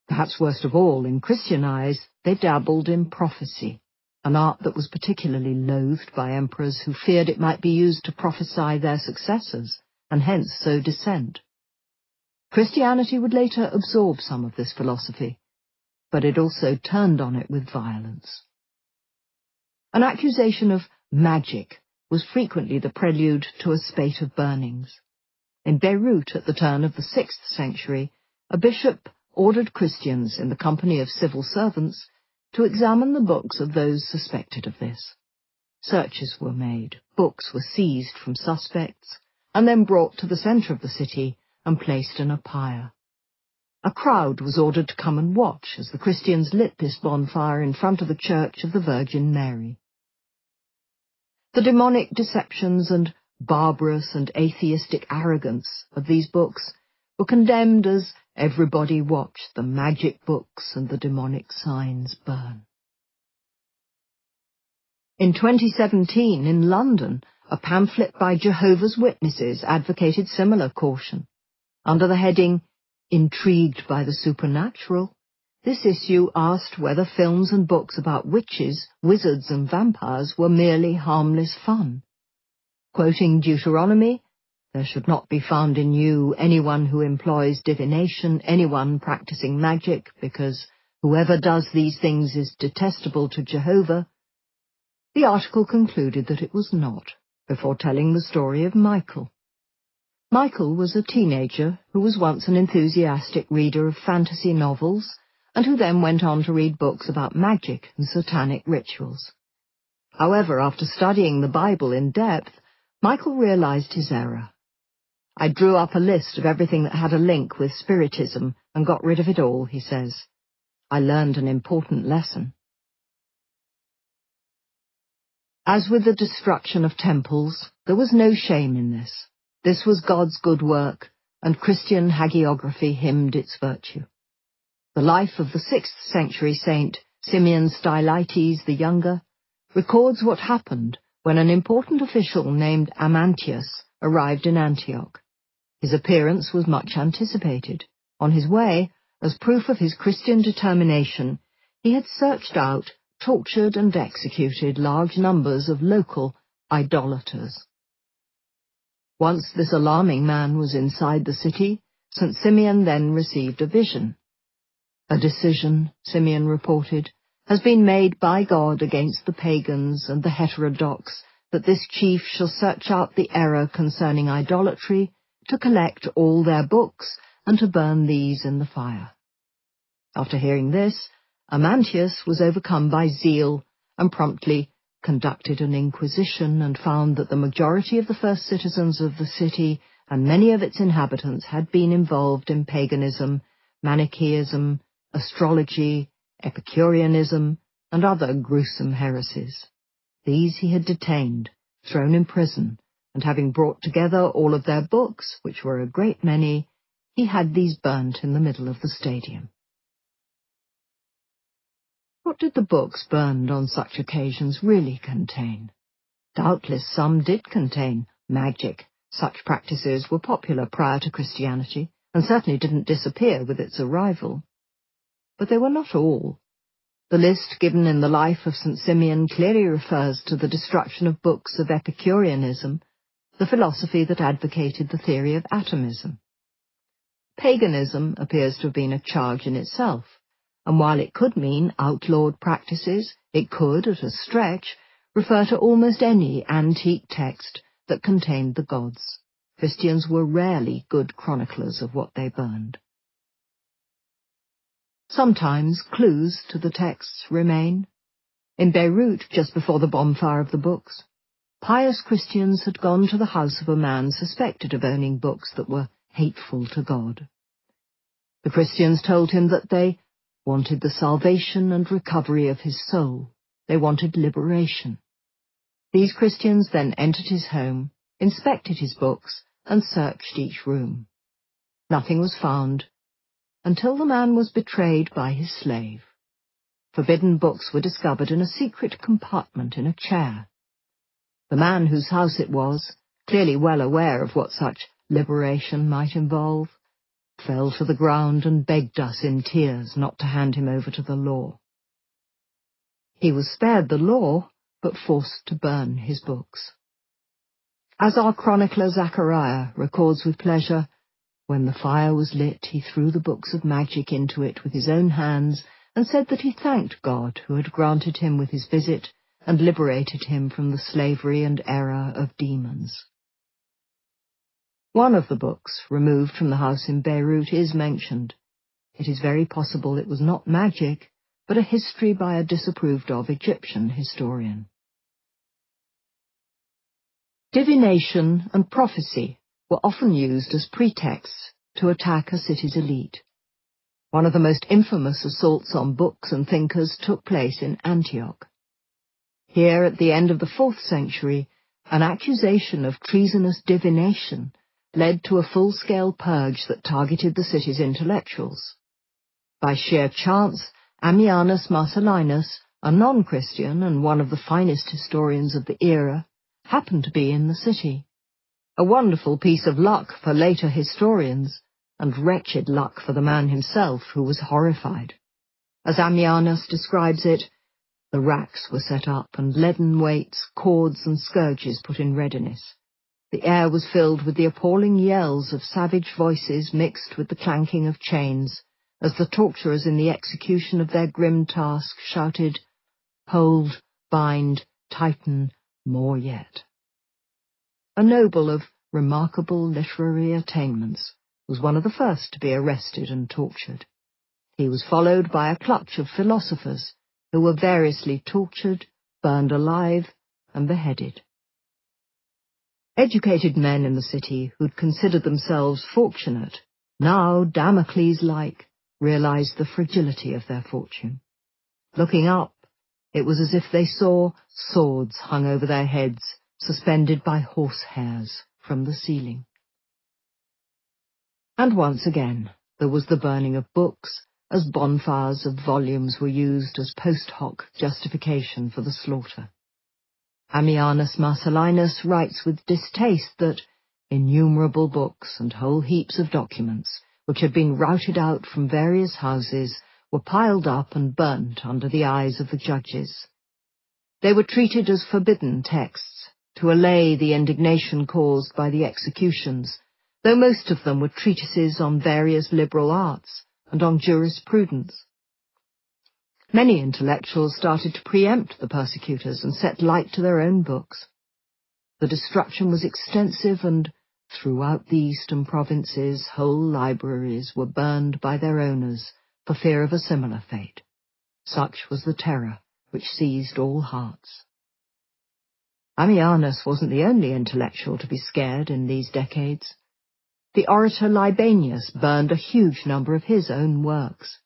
Perhaps worst of all, in Christian eyes, they dabbled in prophecy, an art that was particularly loathed by emperors who feared it might be used to prophesy their successors, and hence sow dissent. Christianity would later absorb some of this philosophy, but it also turned on it with violence. An accusation of magic was frequently the prelude to a spate of burnings. In Beirut at the turn of the 6th century, a bishop ordered Christians in the company of civil servants to examine the books of those suspected of this. Searches were made, books were seized from suspects, and then brought to the centre of the city, and placed in a pyre. A crowd was ordered to come and watch as the Christians lit this bonfire in front of the Church of the Virgin Mary. The demonic deceptions and barbarous and atheistic arrogance of these books were condemned as everybody watched the magic books and the demonic signs burn. In 2017, in London, a pamphlet by Jehovah's Witnesses advocated similar caution. Under the heading, Intrigued by the Supernatural, this issue asked whether films and books about witches, wizards and vampires were merely harmless fun. Quoting Deuteronomy, "There should not be found in you anyone who employs divination, anyone practicing magic, because whoever does these things is detestable to Jehovah," the article concluded that it was not, before telling the story of Michael. Michael was a teenager who was once an enthusiastic reader of fantasy novels and who then went on to read books about magic and satanic rituals. However, after studying the Bible in depth, Michael realized his error. "I drew up a list of everything that had a link with Spiritism and got rid of it all," he says. "I learned an important lesson." As with the destruction of temples, there was no shame in this. This was God's good work, and Christian hagiography hymned its virtue. The life of the 6th century saint, Simeon Stylites the Younger, records what happened when an important official named Amantius arrived in Antioch. His appearance was much anticipated. On his way, as proof of his Christian determination, he had searched out, tortured and executed large numbers of local idolaters. Once this alarming man was inside the city, St. Simeon then received a vision. "A decision," Simeon reported, "has been made by God against the pagans and the heterodox, that this chief shall search out the error concerning idolatry, to collect all their books, and to burn these in the fire." After hearing this, Amantius was overcome by zeal and promptly conducted an inquisition and found that the majority of the first citizens of the city and many of its inhabitants had been involved in paganism, Manichaeism, astrology, Epicureanism, and other gruesome heresies. These he had detained, thrown in prison, and having brought together all of their books, which were a great many, he had these burnt in the middle of the stadium. What did the books burned on such occasions really contain? Doubtless some did contain magic. Such practices were popular prior to Christianity, and certainly didn't disappear with its arrival. But they were not all. The list given in the life of St. Simeon clearly refers to the destruction of books of Epicureanism, the philosophy that advocated the theory of atomism. Paganism appears to have been a charge in itself, and while it could mean outlawed practices, it could, at a stretch, refer to almost any antique text that contained the gods. Christians were rarely good chroniclers of what they burned. Sometimes clues to the texts remain. In Beirut, just before the bonfire of the books, pious Christians had gone to the house of a man suspected of owning books that were hateful to God. The Christians told him that they wanted the salvation and recovery of his soul. They wanted liberation. These Christians then entered his home, inspected his books, and searched each room. Nothing was found, until the man was betrayed by his slave. Forbidden books were discovered in a secret compartment in a chair. The man whose house it was, clearly well aware of what such liberation might involve, fell to the ground and begged us in tears not to hand him over to the law. He was spared the law, but forced to burn his books. As our chronicler Zechariah records with pleasure, when the fire was lit, he threw the books of magic into it with his own hands and said that he thanked God who had granted him with his visit and liberated him from the slavery and error of demons. One of the books, removed from the house in Beirut, is mentioned. It is very possible it was not magic, but a history by a disapproved of Egyptian historian. Divination and prophecy were often used as pretexts to attack a city's elite. One of the most infamous assaults on books and thinkers took place in Antioch. Here, at the end of the 4th century, an accusation of treasonous divination led to a full-scale purge that targeted the city's intellectuals. By sheer chance, Ammianus Marcellinus, a non-Christian and one of the finest historians of the era, happened to be in the city. A wonderful piece of luck for later historians, and wretched luck for the man himself, who was horrified. As Ammianus describes it, the racks were set up and leaden weights, cords and scourges put in readiness. The air was filled with the appalling yells of savage voices mixed with the clanking of chains, as the torturers in the execution of their grim task shouted, "Hold, bind, tighten, more yet." A noble of remarkable literary attainments was one of the first to be arrested and tortured. He was followed by a clutch of philosophers who were variously tortured, burned alive, and beheaded. Educated men in the city who'd considered themselves fortunate, now Damocles-like, realized the fragility of their fortune. Looking up, it was as if they saw swords hung over their heads, suspended by horsehairs from the ceiling. And once again, there was the burning of books, as bonfires of volumes were used as post hoc justification for the slaughter. Ammianus Marcellinus writes with distaste that innumerable books and whole heaps of documents, which had been routed out from various houses, were piled up and burnt under the eyes of the judges. They were treated as forbidden texts, to allay the indignation caused by the executions, though most of them were treatises on various liberal arts and on jurisprudence. Many intellectuals started to preempt the persecutors and set light to their own books. The destruction was extensive, and throughout the eastern provinces whole libraries were burned by their owners for fear of a similar fate. Such was the terror which seized all hearts. Ammianus wasn't the only intellectual to be scared in these decades. The orator Libanius burned a huge number of his own works.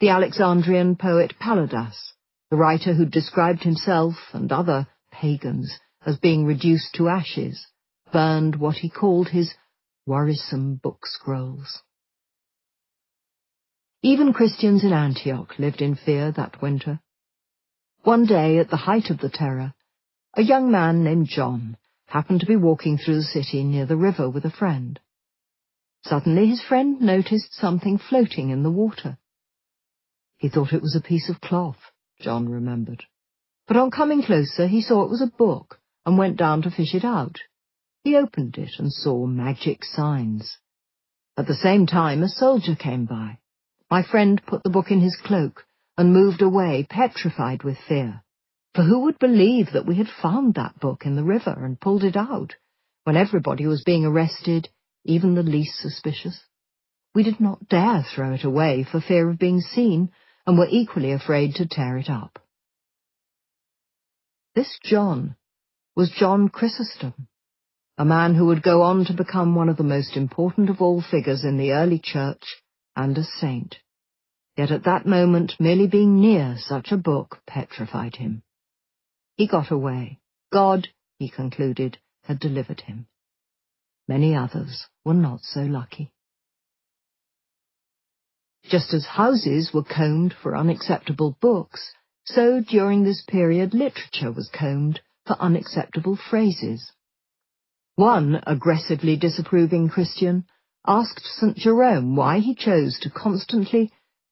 The Alexandrian poet Palladas, the writer who described himself and other pagans as being reduced to ashes, burned what he called his worrisome book scrolls. Even Christians in Antioch lived in fear that winter. One day, at the height of the terror, a young man named John happened to be walking through the city near the river with a friend. Suddenly his friend noticed something floating in the water. He thought it was a piece of cloth, John remembered. But on coming closer he saw it was a book and went down to fish it out. He opened it and saw magic signs. At the same time a soldier came by. My friend put the book in his cloak and moved away, petrified with fear. For who would believe that we had found that book in the river and pulled it out, when everybody was being arrested, even the least suspicious? We did not dare throw it away for fear of being seen, and were equally afraid to tear it up. This John was John Chrysostom, a man who would go on to become one of the most important of all figures in the early church and a saint. Yet at that moment, merely being near such a book petrified him. He got away. God, he concluded, had delivered him. Many others were not so lucky. Just as houses were combed for unacceptable books, so during this period literature was combed for unacceptable phrases. One aggressively disapproving Christian asked St. Jerome why he chose to constantly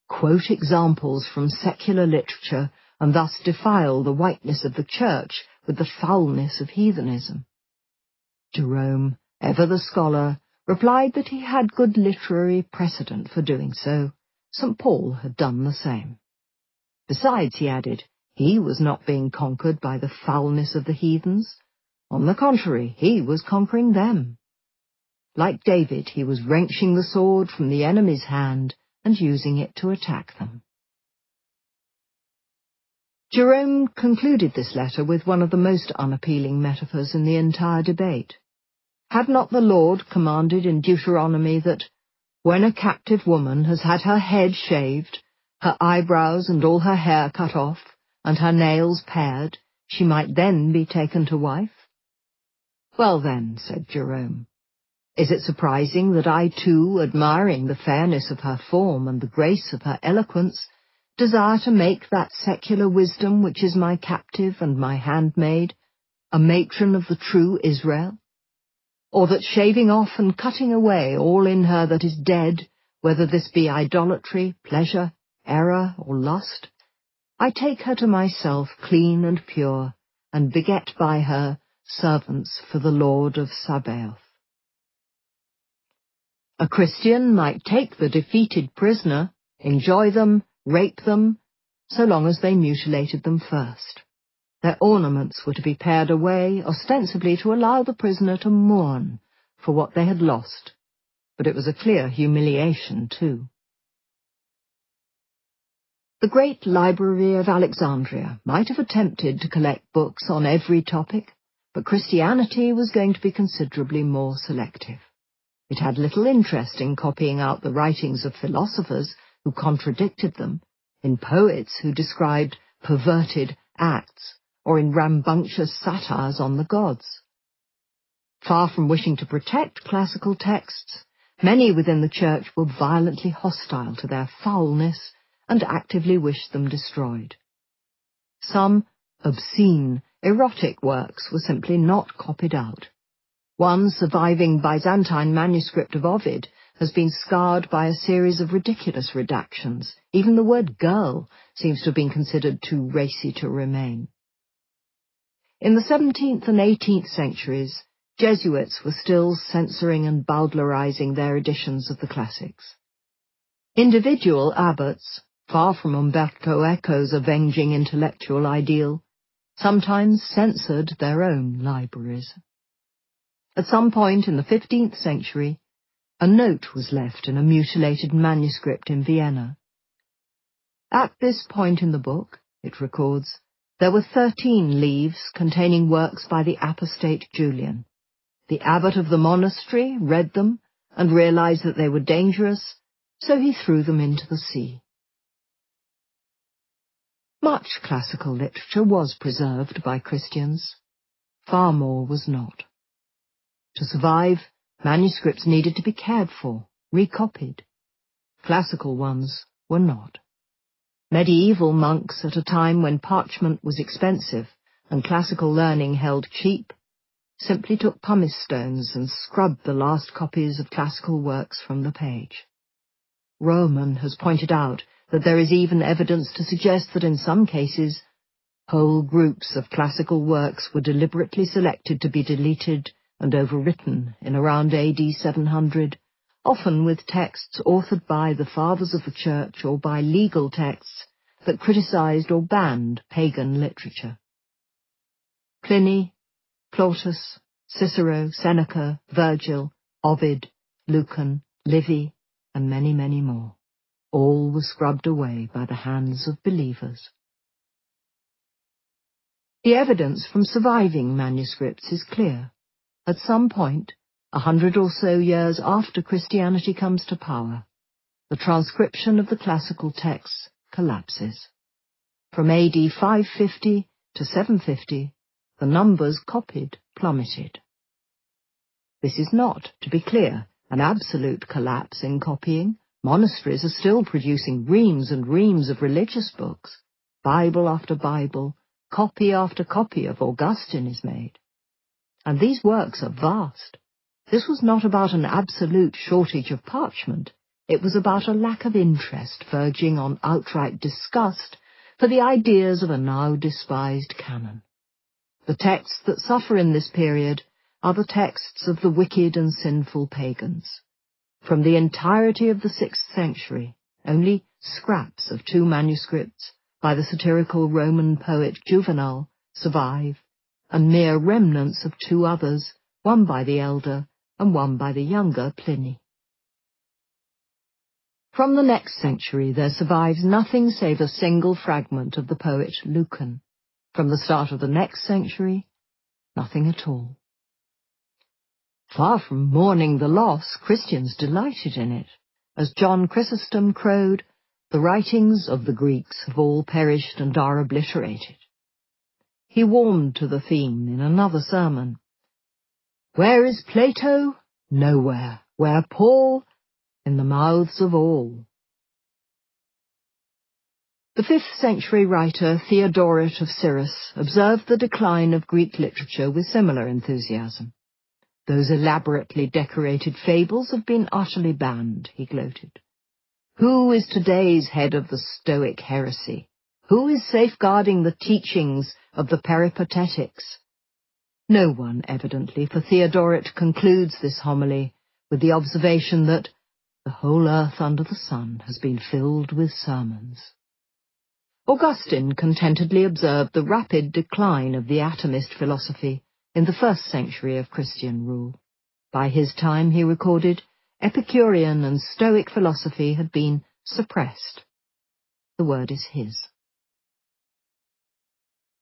quote examples from secular literature and thus defile the whiteness of the church with the foulness of heathenism. Jerome, ever the scholar, replied that he had good literary precedent for doing so. St. Paul had done the same. Besides, he added, he was not being conquered by the foulness of the heathens. On the contrary, he was conquering them. Like David, he was wrenching the sword from the enemy's hand and using it to attack them. Jerome concluded this letter with one of the most unappealing metaphors in the entire debate. Had not the Lord commanded in Deuteronomy that, when a captive woman has had her head shaved, her eyebrows and all her hair cut off, and her nails pared, she might then be taken to wife? Well then, said Jerome, is it surprising that I too, admiring the fairness of her form and the grace of her eloquence, desire to make that secular wisdom which is my captive and my handmaid a matron of the true Israel? Or that shaving off and cutting away all in her that is dead, whether this be idolatry, pleasure, error, or lust, I take her to myself clean and pure, and beget by her servants for the Lord of Sabaoth. A Christian might take the defeated prisoner, enjoy them, rape them, so long as they mutilated them first. Their ornaments were to be pared away, ostensibly to allow the prisoner to mourn for what they had lost, but it was a clear humiliation too. The great library of Alexandria might have attempted to collect books on every topic, but Christianity was going to be considerably more selective. It had little interest in copying out the writings of philosophers who contradicted them, in poets who described perverted acts, or in rambunctious satires on the gods. Far from wishing to protect classical texts, many within the Church were violently hostile to their foulness and actively wished them destroyed. Some obscene, erotic works were simply not copied out. One surviving Byzantine manuscript of Ovid has been scarred by a series of ridiculous redactions. Even the word girl seems to have been considered too racy to remain. In the 17th and 18th centuries, Jesuits were still censoring and bowdlerizing their editions of the classics. Individual abbots, far from Umberto Eco's avenging intellectual ideal, sometimes censored their own libraries. At some point in the 15th century, a note was left in a mutilated manuscript in Vienna. At this point in the book, it records, there were 13 leaves containing works by the apostate Julian. The abbot of the monastery read them and realized that they were dangerous, so he threw them into the sea. Much classical literature was preserved by Christians. Far more was not. To survive, manuscripts needed to be cared for, recopied. Classical ones were not. Medieval monks, at a time when parchment was expensive and classical learning held cheap, simply took pumice stones and scrubbed the last copies of classical works from the page. Roman has pointed out that there is even evidence to suggest that in some cases, whole groups of classical works were deliberately selected to be deleted and overwritten in around AD 700, often with texts authored by the fathers of the Church or by legal texts that criticized or banned pagan literature. Pliny, Plautus, Cicero, Seneca, Virgil, Ovid, Lucan, Livy, and many, many more. All were scrubbed away by the hands of believers. The evidence from surviving manuscripts is clear. At some point, 100 or so years after Christianity comes to power, the transcription of the classical texts collapses. From AD 550 to 750, the numbers copied plummeted. This is not, to be clear, an absolute collapse in copying. Monasteries are still producing reams and reams of religious books. Bible after Bible, copy after copy of Augustine is made. And these works are vast. This was not about an absolute shortage of parchment. It was about a lack of interest verging on outright disgust for the ideas of a now despised canon. The texts that suffer in this period are the texts of the wicked and sinful pagans. From the entirety of the 6th century, only scraps of 2 manuscripts by the satirical Roman poet Juvenal survive, and mere remnants of 2 others, one by the elder and one by the younger Pliny. From the next century there survives nothing save a single fragment of the poet Lucan. From the start of the next century, nothing at all. Far from mourning the loss, Christians delighted in it. As John Chrysostom crowed, "The writings of the Greeks have all perished and are obliterated." He warmed to the theme in another sermon. "Where is Plato? Nowhere. Where Paul? In the mouths of all." The 5th century writer Theodoret of Cyrus observed the decline of Greek literature with similar enthusiasm. "Those elaborately decorated fables have been utterly banned," he gloated. "Who is today's head of the Stoic heresy? Who is safeguarding the teachings of the Peripatetics?" No one, evidently, for Theodoret concludes this homily with the observation that the whole earth under the sun has been filled with sermons. Augustine contentedly observed the rapid decline of the atomist philosophy in the 1st century of Christian rule. By his time, he recorded, Epicurean and Stoic philosophy had been suppressed. The word is his.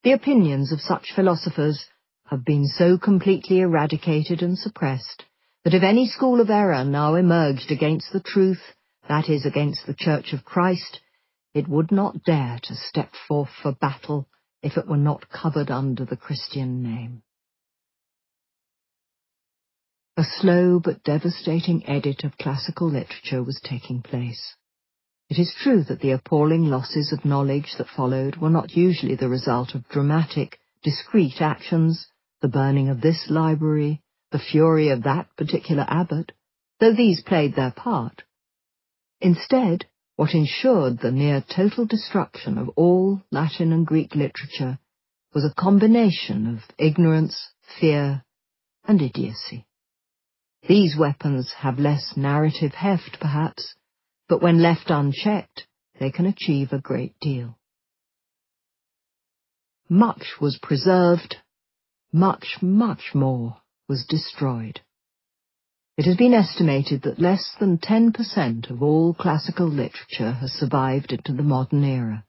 The opinions of such philosophers have been so completely eradicated and suppressed that if any school of error now emerged against the truth, that is, against the Church of Christ, it would not dare to step forth for battle if it were not covered under the Christian name. A slow but devastating edit of classical literature was taking place. It is true that the appalling losses of knowledge that followed were not usually the result of dramatic, discrete actions, the burning of this library, the fury of that particular abbot, though these played their part. Instead, what ensured the near total destruction of all Latin and Greek literature was a combination of ignorance, fear, and idiocy. These weapons have less narrative heft, perhaps, but when left unchecked, they can achieve a great deal. Much was preserved, much more was destroyed. It has been estimated that less than 10% of all classical literature has survived into the modern era.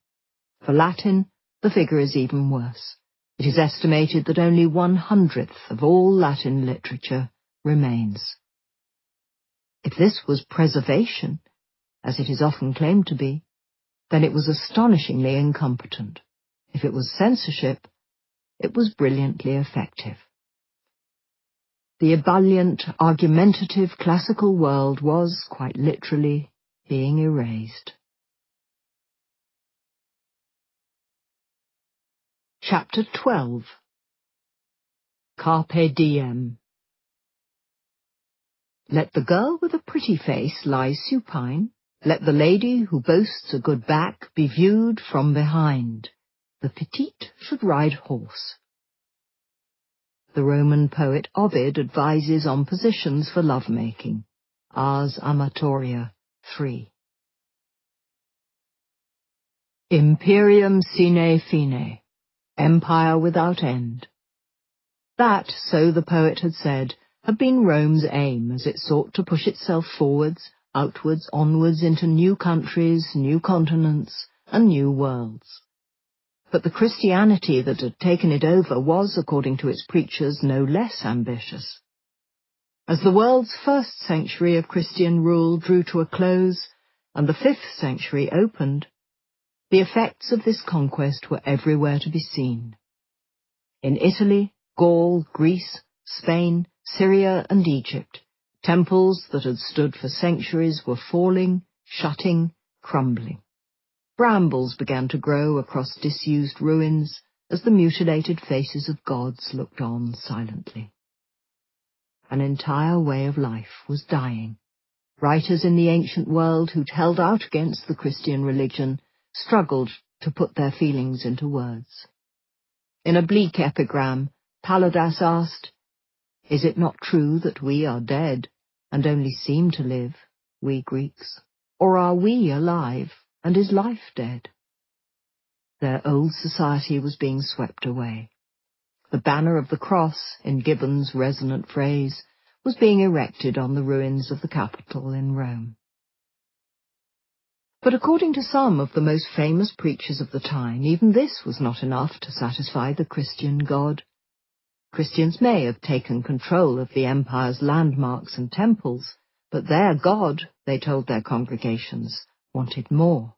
For Latin, the figure is even worse. It is estimated that only 1/100th of all Latin literature remains. If this was preservation, as it is often claimed to be, then it was astonishingly incompetent. If it was censorship, it was brilliantly effective. The ebullient, argumentative classical world was, quite literally, being erased. Chapter 12. Carpe Diem. Let the girl with a pretty face lie supine. Let the lady who boasts a good back be viewed from behind. The petite should ride horse. The Roman poet Ovid advises on positions for love-making. Ars Amatoria 3. Imperium sine fine, empire without end. That, so the poet had said, had been Rome's aim as it sought to push itself forwards, outwards, onwards into new countries, new continents, and new worlds. But the Christianity that had taken it over was, according to its preachers, no less ambitious. As the world's 1st century of Christian rule drew to a close, and the 5th century opened, the effects of this conquest were everywhere to be seen. In Italy, Gaul, Greece, Spain, Syria, and Egypt, temples that had stood for centuries were falling, shutting, crumbling. Brambles began to grow across disused ruins as the mutilated faces of gods looked on silently. An entire way of life was dying. Writers in the ancient world who'd held out against the Christian religion struggled to put their feelings into words. In a bleak epigram, Paladas asked, "Is it not true that we are dead, and only seem to live, we Greeks? Or are we alive, and is life dead?" Their old society was being swept away. The banner of the cross, in Gibbon's resonant phrase, was being erected on the ruins of the Capitol in Rome. But according to some of the most famous preachers of the time, even this was not enough to satisfy the Christian God. Christians may have taken control of the empire's landmarks and temples, but their God, they told their congregations, wanted more.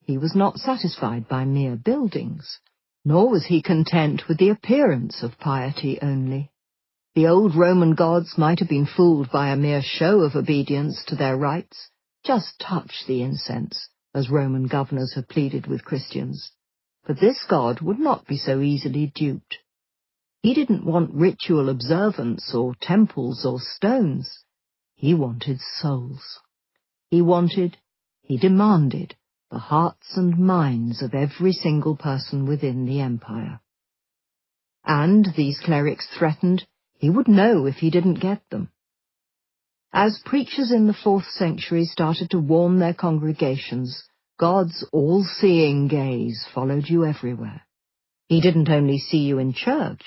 He was not satisfied by mere buildings, nor was he content with the appearance of piety only. The old Roman gods might have been fooled by a mere show of obedience to their rites. Just touch the incense, as Roman governors have pleaded with Christians. But this God would not be so easily duped. He didn't want ritual observance or temples or stones. He wanted souls. He demanded the hearts and minds of every single person within the empire. And, these clerics threatened, he would know if he didn't get them. As preachers in the 4th century started to warn their congregations, God's all-seeing gaze followed you everywhere. He didn't only see you in church,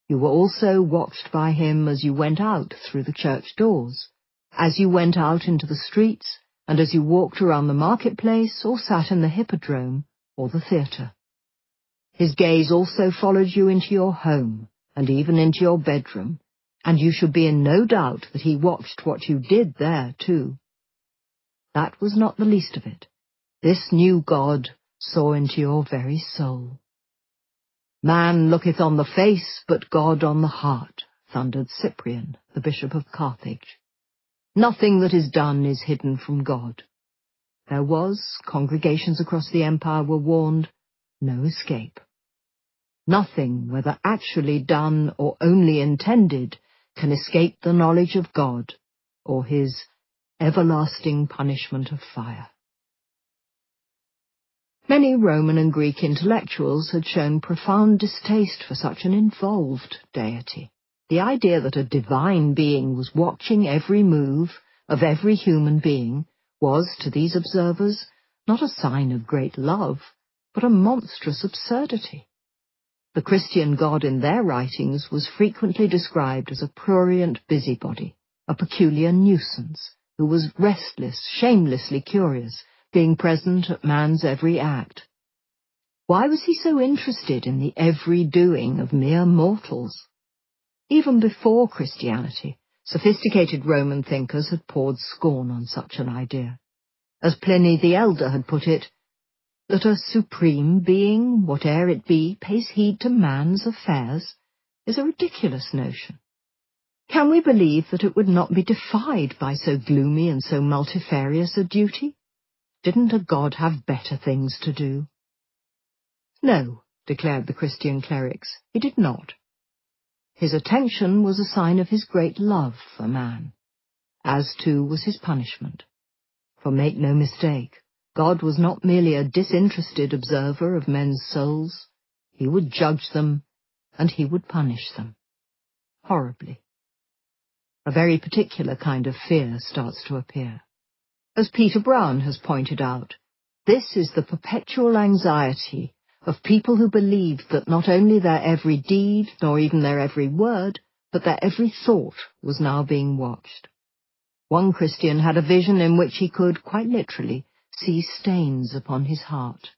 you were also watched by him as you went out through the church doors, as you went out into the streets, and as you walked around the marketplace or sat in the hippodrome or the theatre. His gaze also followed you into your home and even into your bedroom, and you should be in no doubt that he watched what you did there too. That was not the least of it. This new God saw into your very soul. Man looketh on the face, but God on the heart, thundered Cyprian, the Bishop of Carthage. Nothing that is done is hidden from God. There was, congregations across the empire were warned, no escape. Nothing, whether actually done or only intended, can escape the knowledge of God or his everlasting punishment of fire. Many Roman and Greek intellectuals had shown profound distaste for such an involved deity. The idea that a divine being was watching every move of every human being was, to these observers, not a sign of great love, but a monstrous absurdity. The Christian God in their writings was frequently described as a prurient busybody, a peculiar nuisance, who was restless, shamelessly curious, being present at man's every act. Why was he so interested in the every doing of mere mortals? Even before Christianity, sophisticated Roman thinkers had poured scorn on such an idea. As Pliny the Elder had put it, that a supreme being, whate'er it be, pays heed to man's affairs, is a ridiculous notion. Can we believe that it would not be defied by so gloomy and so multifarious a duty? Didn't a God have better things to do? No, declared the Christian clerics, he did not. His attention was a sign of his great love for man, as too was his punishment. For make no mistake, God was not merely a disinterested observer of men's souls. He would judge them, and he would punish them. Horribly. A very particular kind of fear starts to appear. As Peter Brown has pointed out, this is the perpetual anxiety of people who believed that not only their every deed, nor even their every word, but their every thought was now being watched. One Christian had a vision in which he could, quite literally, see stains upon his heart.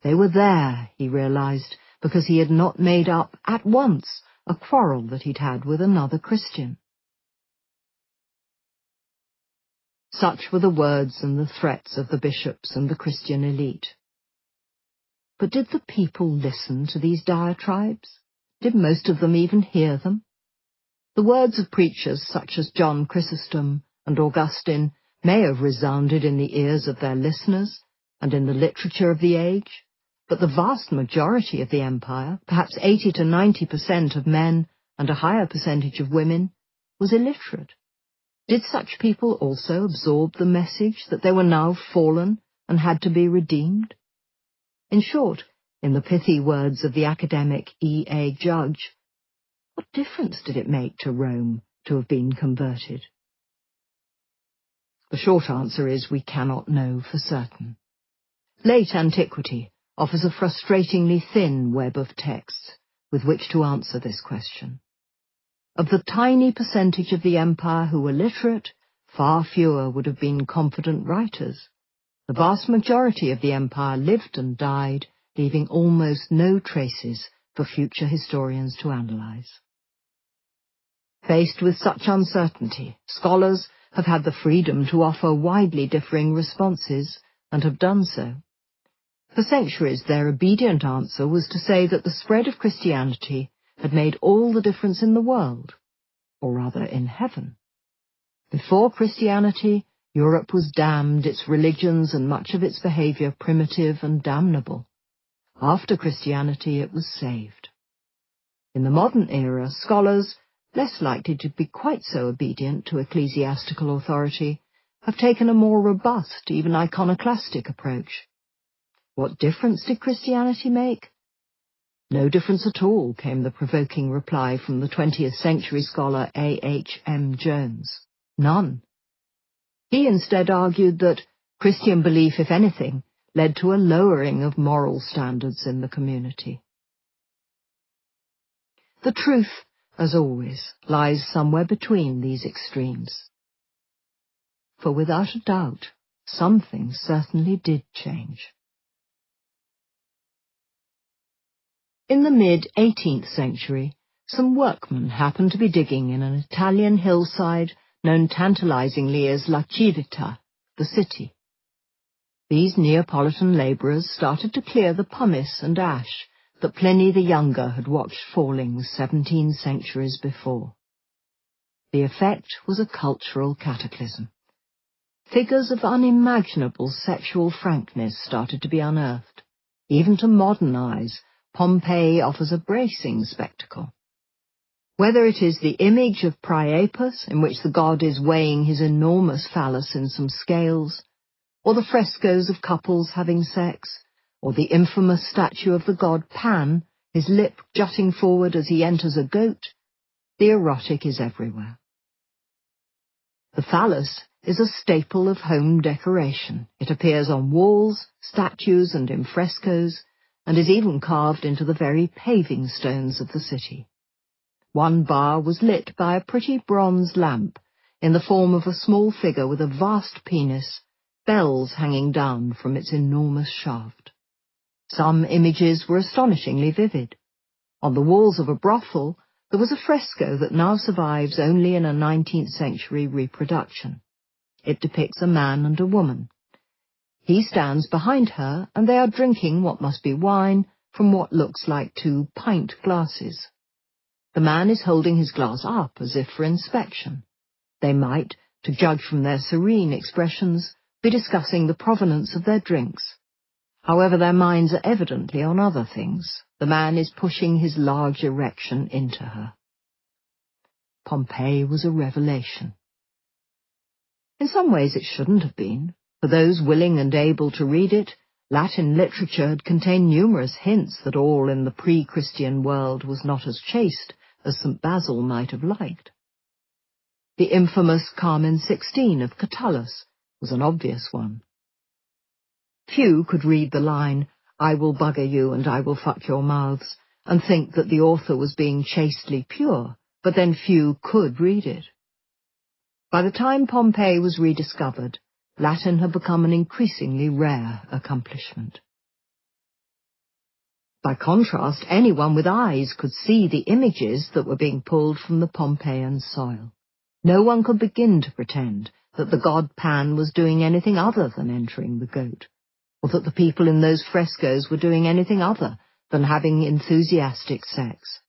They were there, he realized, because he had not made up, at once, a quarrel that he'd had with another Christian. Such were the words and the threats of the bishops and the Christian elite. But did the people listen to these diatribes? Did most of them even hear them? The words of preachers such as John Chrysostom and Augustine may have resounded in the ears of their listeners and in the literature of the age, but the vast majority of the empire, perhaps 80 to 90% of men and a higher percentage of women, was illiterate. Did such people also absorb the message that they were now fallen and had to be redeemed? In short, in the pithy words of the academic E. A. Judge, what difference did it make to Rome to have been converted? The short answer is we cannot know for certain. Late antiquity offers a frustratingly thin web of texts with which to answer this question. Of the tiny percentage of the empire who were literate, far fewer would have been confident writers. The vast majority of the empire lived and died, leaving almost no traces for future historians to analyze. Faced with such uncertainty, scholars have had the freedom to offer widely differing responses, and have done so. For centuries, their obedient answer was to say that the spread of Christianity had made all the difference in the world, or rather in heaven. Before Christianity, Europe was damned, its religions and much of its behavior primitive and damnable. After Christianity, it was saved. In the modern era, scholars, less likely to be quite so obedient to ecclesiastical authority, have taken a more robust, even iconoclastic approach. What difference did Christianity make? No difference at all, came the provoking reply from the 20th century scholar A.H.M. Jones. None. He instead argued that Christian belief, if anything, led to a lowering of moral standards in the community. The truth, as always, lies somewhere between these extremes. For without a doubt, something certainly did change. In the mid-18th century, some workmen happened to be digging in an Italian hillside known tantalizingly as La Civita, the city. These Neapolitan labourers started to clear the pumice and ash that Pliny the Younger had watched falling 17 centuries before. The effect was a cultural cataclysm. Figures of unimaginable sexual frankness started to be unearthed. Even to modern eyes, Pompeii offers a bracing spectacle. Whether it is the image of Priapus, in which the god is weighing his enormous phallus in some scales, or the frescoes of couples having sex, or the infamous statue of the god Pan, his lip jutting forward as he enters a goat, the erotic is everywhere. The phallus is a staple of home decoration. It appears on walls, statues, and in frescoes, and is even carved into the very paving stones of the city. One bar was lit by a pretty bronze lamp in the form of a small figure with a vast penis, bells hanging down from its enormous shaft. Some images were astonishingly vivid. On the walls of a brothel, there was a fresco that now survives only in a 19th century reproduction. It depicts a man and a woman. He stands behind her, and they are drinking what must be wine from what looks like 2 pint glasses. The man is holding his glass up as if for inspection. They might, to judge from their serene expressions, be discussing the provenance of their drinks. However, their minds are evidently on other things. The man is pushing his large erection into her. Pompeii was a revelation. In some ways it shouldn't have been. For those willing and able to read it, Latin literature had contained numerous hints that all in the pre-Christian world was not as chaste as St. Basil might have liked. The infamous Carmen 16 of Catullus was an obvious one. Few could read the line, "I will bugger you and I will fuck your mouths," and think that the author was being chastely pure, but then few could read it. By the time Pompeii was rediscovered, Latin had become an increasingly rare accomplishment. By contrast, anyone with eyes could see the images that were being pulled from the Pompeian soil. No one could begin to pretend that the god Pan was doing anything other than entering the goat, or that the people in those frescoes were doing anything other than having enthusiastic sex.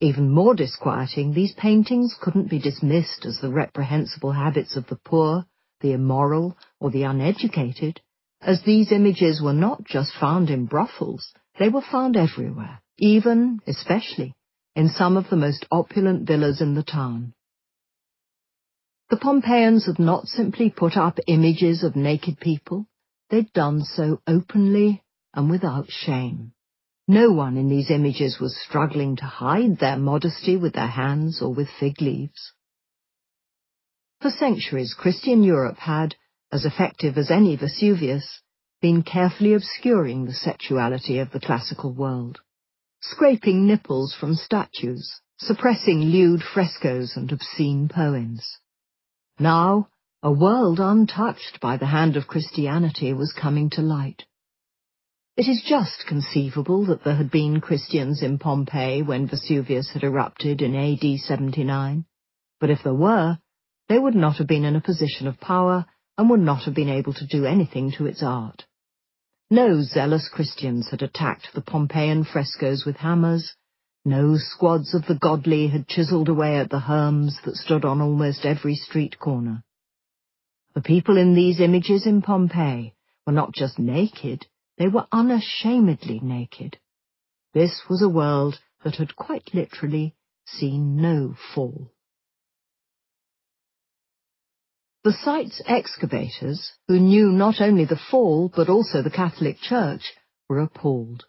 Even more disquieting, these paintings couldn't be dismissed as the reprehensible habits of the poor, the immoral, or the uneducated, as these images were not just found in brothels, they were found everywhere, even, especially, in some of the most opulent villas in the town. The Pompeians had not simply put up images of naked people, they'd done so openly and without shame. No one in these images was struggling to hide their modesty with their hands or with fig leaves. For centuries, Christian Europe had, as effective as any Vesuvius, been carefully obscuring the sexuality of the classical world, scraping nipples from statues, suppressing lewd frescoes and obscene poems. Now, a world untouched by the hand of Christianity was coming to light. It is just conceivable that there had been Christians in Pompeii when Vesuvius had erupted in AD 79, but if there were, they would not have been in a position of power and would not have been able to do anything to its art. No zealous Christians had attacked the Pompeian frescoes with hammers. No squads of the godly had chiselled away at the herms that stood on almost every street corner. The people in these images in Pompeii were not just naked, they were unashamedly naked. This was a world that had quite literally seen no fall. The site's excavators, who knew not only the fall but also the Catholic Church, were appalled.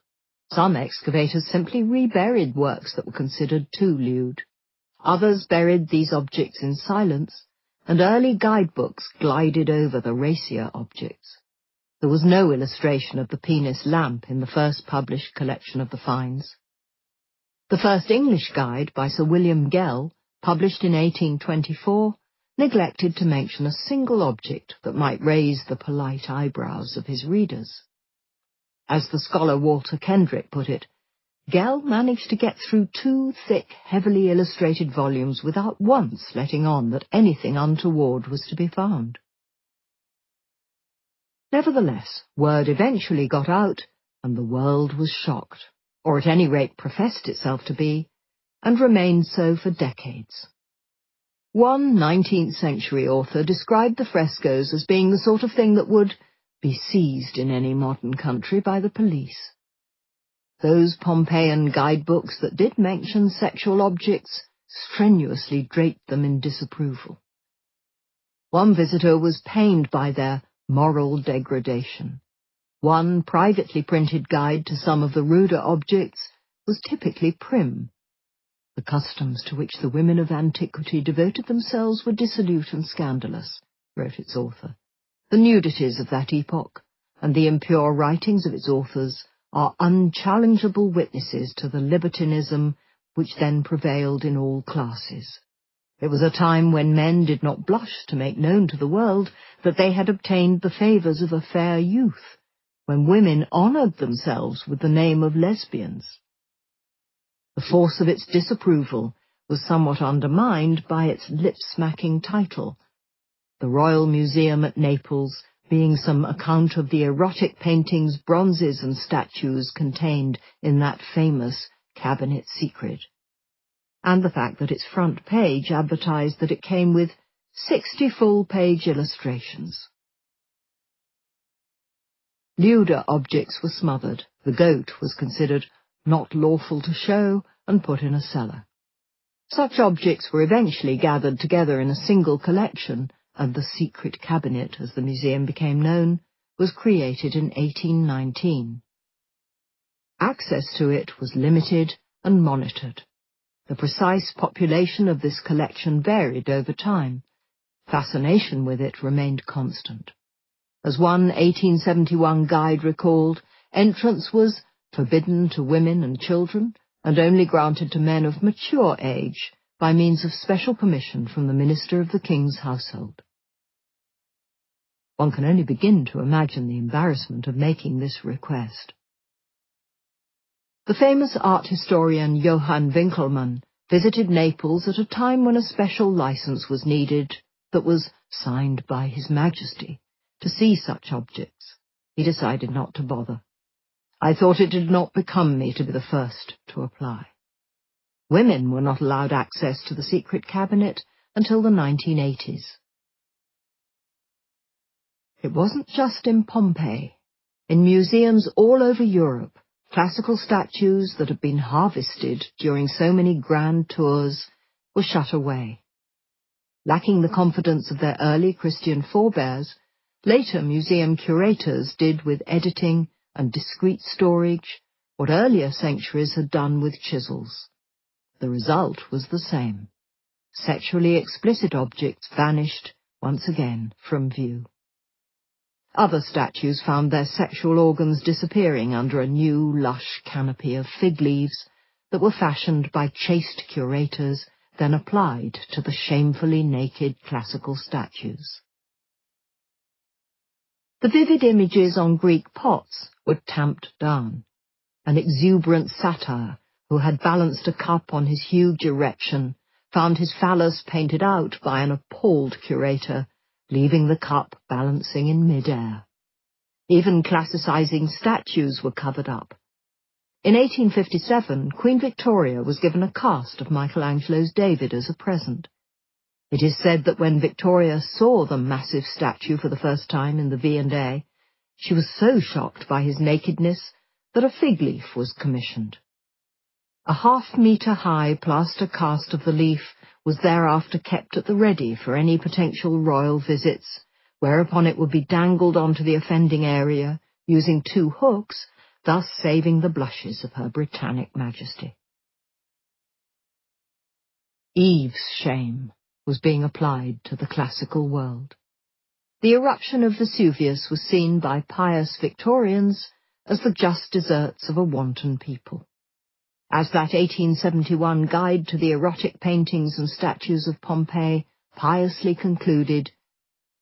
Some excavators simply reburied works that were considered too lewd. Others buried these objects in silence, and early guidebooks glided over the racier objects. There was no illustration of the penis lamp in the first published collection of the finds. The first English guide by Sir William Gell, published in 1824, neglected to mention a single object that might raise the polite eyebrows of his readers. As the scholar Walter Kendrick put it, Gell managed to get through 2 thick, heavily illustrated volumes without once letting on that anything untoward was to be found. Nevertheless, word eventually got out, and the world was shocked, or at any rate professed itself to be, and remained so for decades. One 19th century author described the frescoes as being the sort of thing that would be seized in any modern country by the police. Those Pompeian guidebooks that did mention sexual objects strenuously draped them in disapproval. One visitor was pained by their moral degradation. One privately printed guide to some of the ruder objects was typically prim. The customs to which the women of antiquity devoted themselves were dissolute and scandalous, wrote its author. The nudities of that epoch, and the impure writings of its authors, are unchallengeable witnesses to the libertinism which then prevailed in all classes. It was a time when men did not blush to make known to the world that they had obtained the favours of a fair youth, when women honoured themselves with the name of lesbians. The force of its disapproval was somewhat undermined by its lip-smacking title, the Royal Museum at Naples being some account of the erotic paintings, bronzes and statues contained in that famous cabinet secret, and the fact that its front page advertised that it came with 60 full-page illustrations. Lewder objects were smothered. The goat was considered not lawful to show, and put in a cellar. Such objects were eventually gathered together in a single collection, and the secret cabinet, as the museum became known, was created in 1819. Access to it was limited and monitored. The precise population of this collection varied over time. Fascination with it remained constant. As one 1871 guide recalled, entrance was forbidden to women and children, and only granted to men of mature age by means of special permission from the minister of the king's household. One can only begin to imagine the embarrassment of making this request. The famous art historian Johann Winckelmann visited Naples at a time when a special license was needed that was signed by His Majesty to see such objects. He decided not to bother. I thought it did not become me to be the first to apply. Women were not allowed access to the secret cabinet until the 1980s. It wasn't just in Pompeii. In museums all over Europe, classical statues that had been harvested during so many grand tours were shut away. Lacking the confidence of their early Christian forebears, later museum curators did with editing and discreet storage what earlier centuries had done with chisels. The result was the same. Sexually explicit objects vanished once again from view. Other statues found their sexual organs disappearing under a new, lush canopy of fig leaves that were fashioned by chaste curators, then applied to the shamefully naked classical statues. The vivid images on Greek pots were tamped down. An exuberant satyr, who had balanced a cup on his huge erection, found his phallus painted out by an appalled curator, leaving the cup balancing in mid-air. Even classicizing statues were covered up. In 1857, Queen Victoria was given a cast of Michelangelo's David as a present. It is said that when Victoria saw the massive statue for the first time in the V&A, she was so shocked by his nakedness that a fig leaf was commissioned. A half-metre-high plaster cast of the leaf was thereafter kept at the ready for any potential royal visits, whereupon it would be dangled onto the offending area using 2 hooks, thus saving the blushes of Her Britannic Majesty. Eve's shame was being applied to the classical world. The eruption of Vesuvius was seen by pious Victorians as the just deserts of a wanton people. As that 1871 guide to the erotic paintings and statues of Pompeii piously concluded,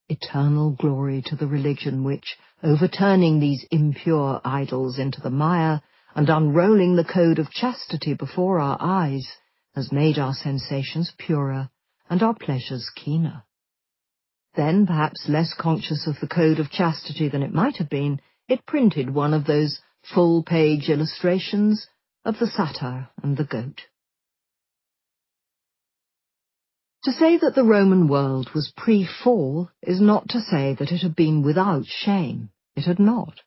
"Eternal glory to the religion which, overturning these impure idols into the mire and unrolling the code of chastity before our eyes, has made our sensations purer and our pleasures keener." Then, perhaps less conscious of the code of chastity than it might have been, it printed one of those full-page illustrations of the satyr and the goat. To say that the Roman world was pre-fall is not to say that it had been without shame. It had not.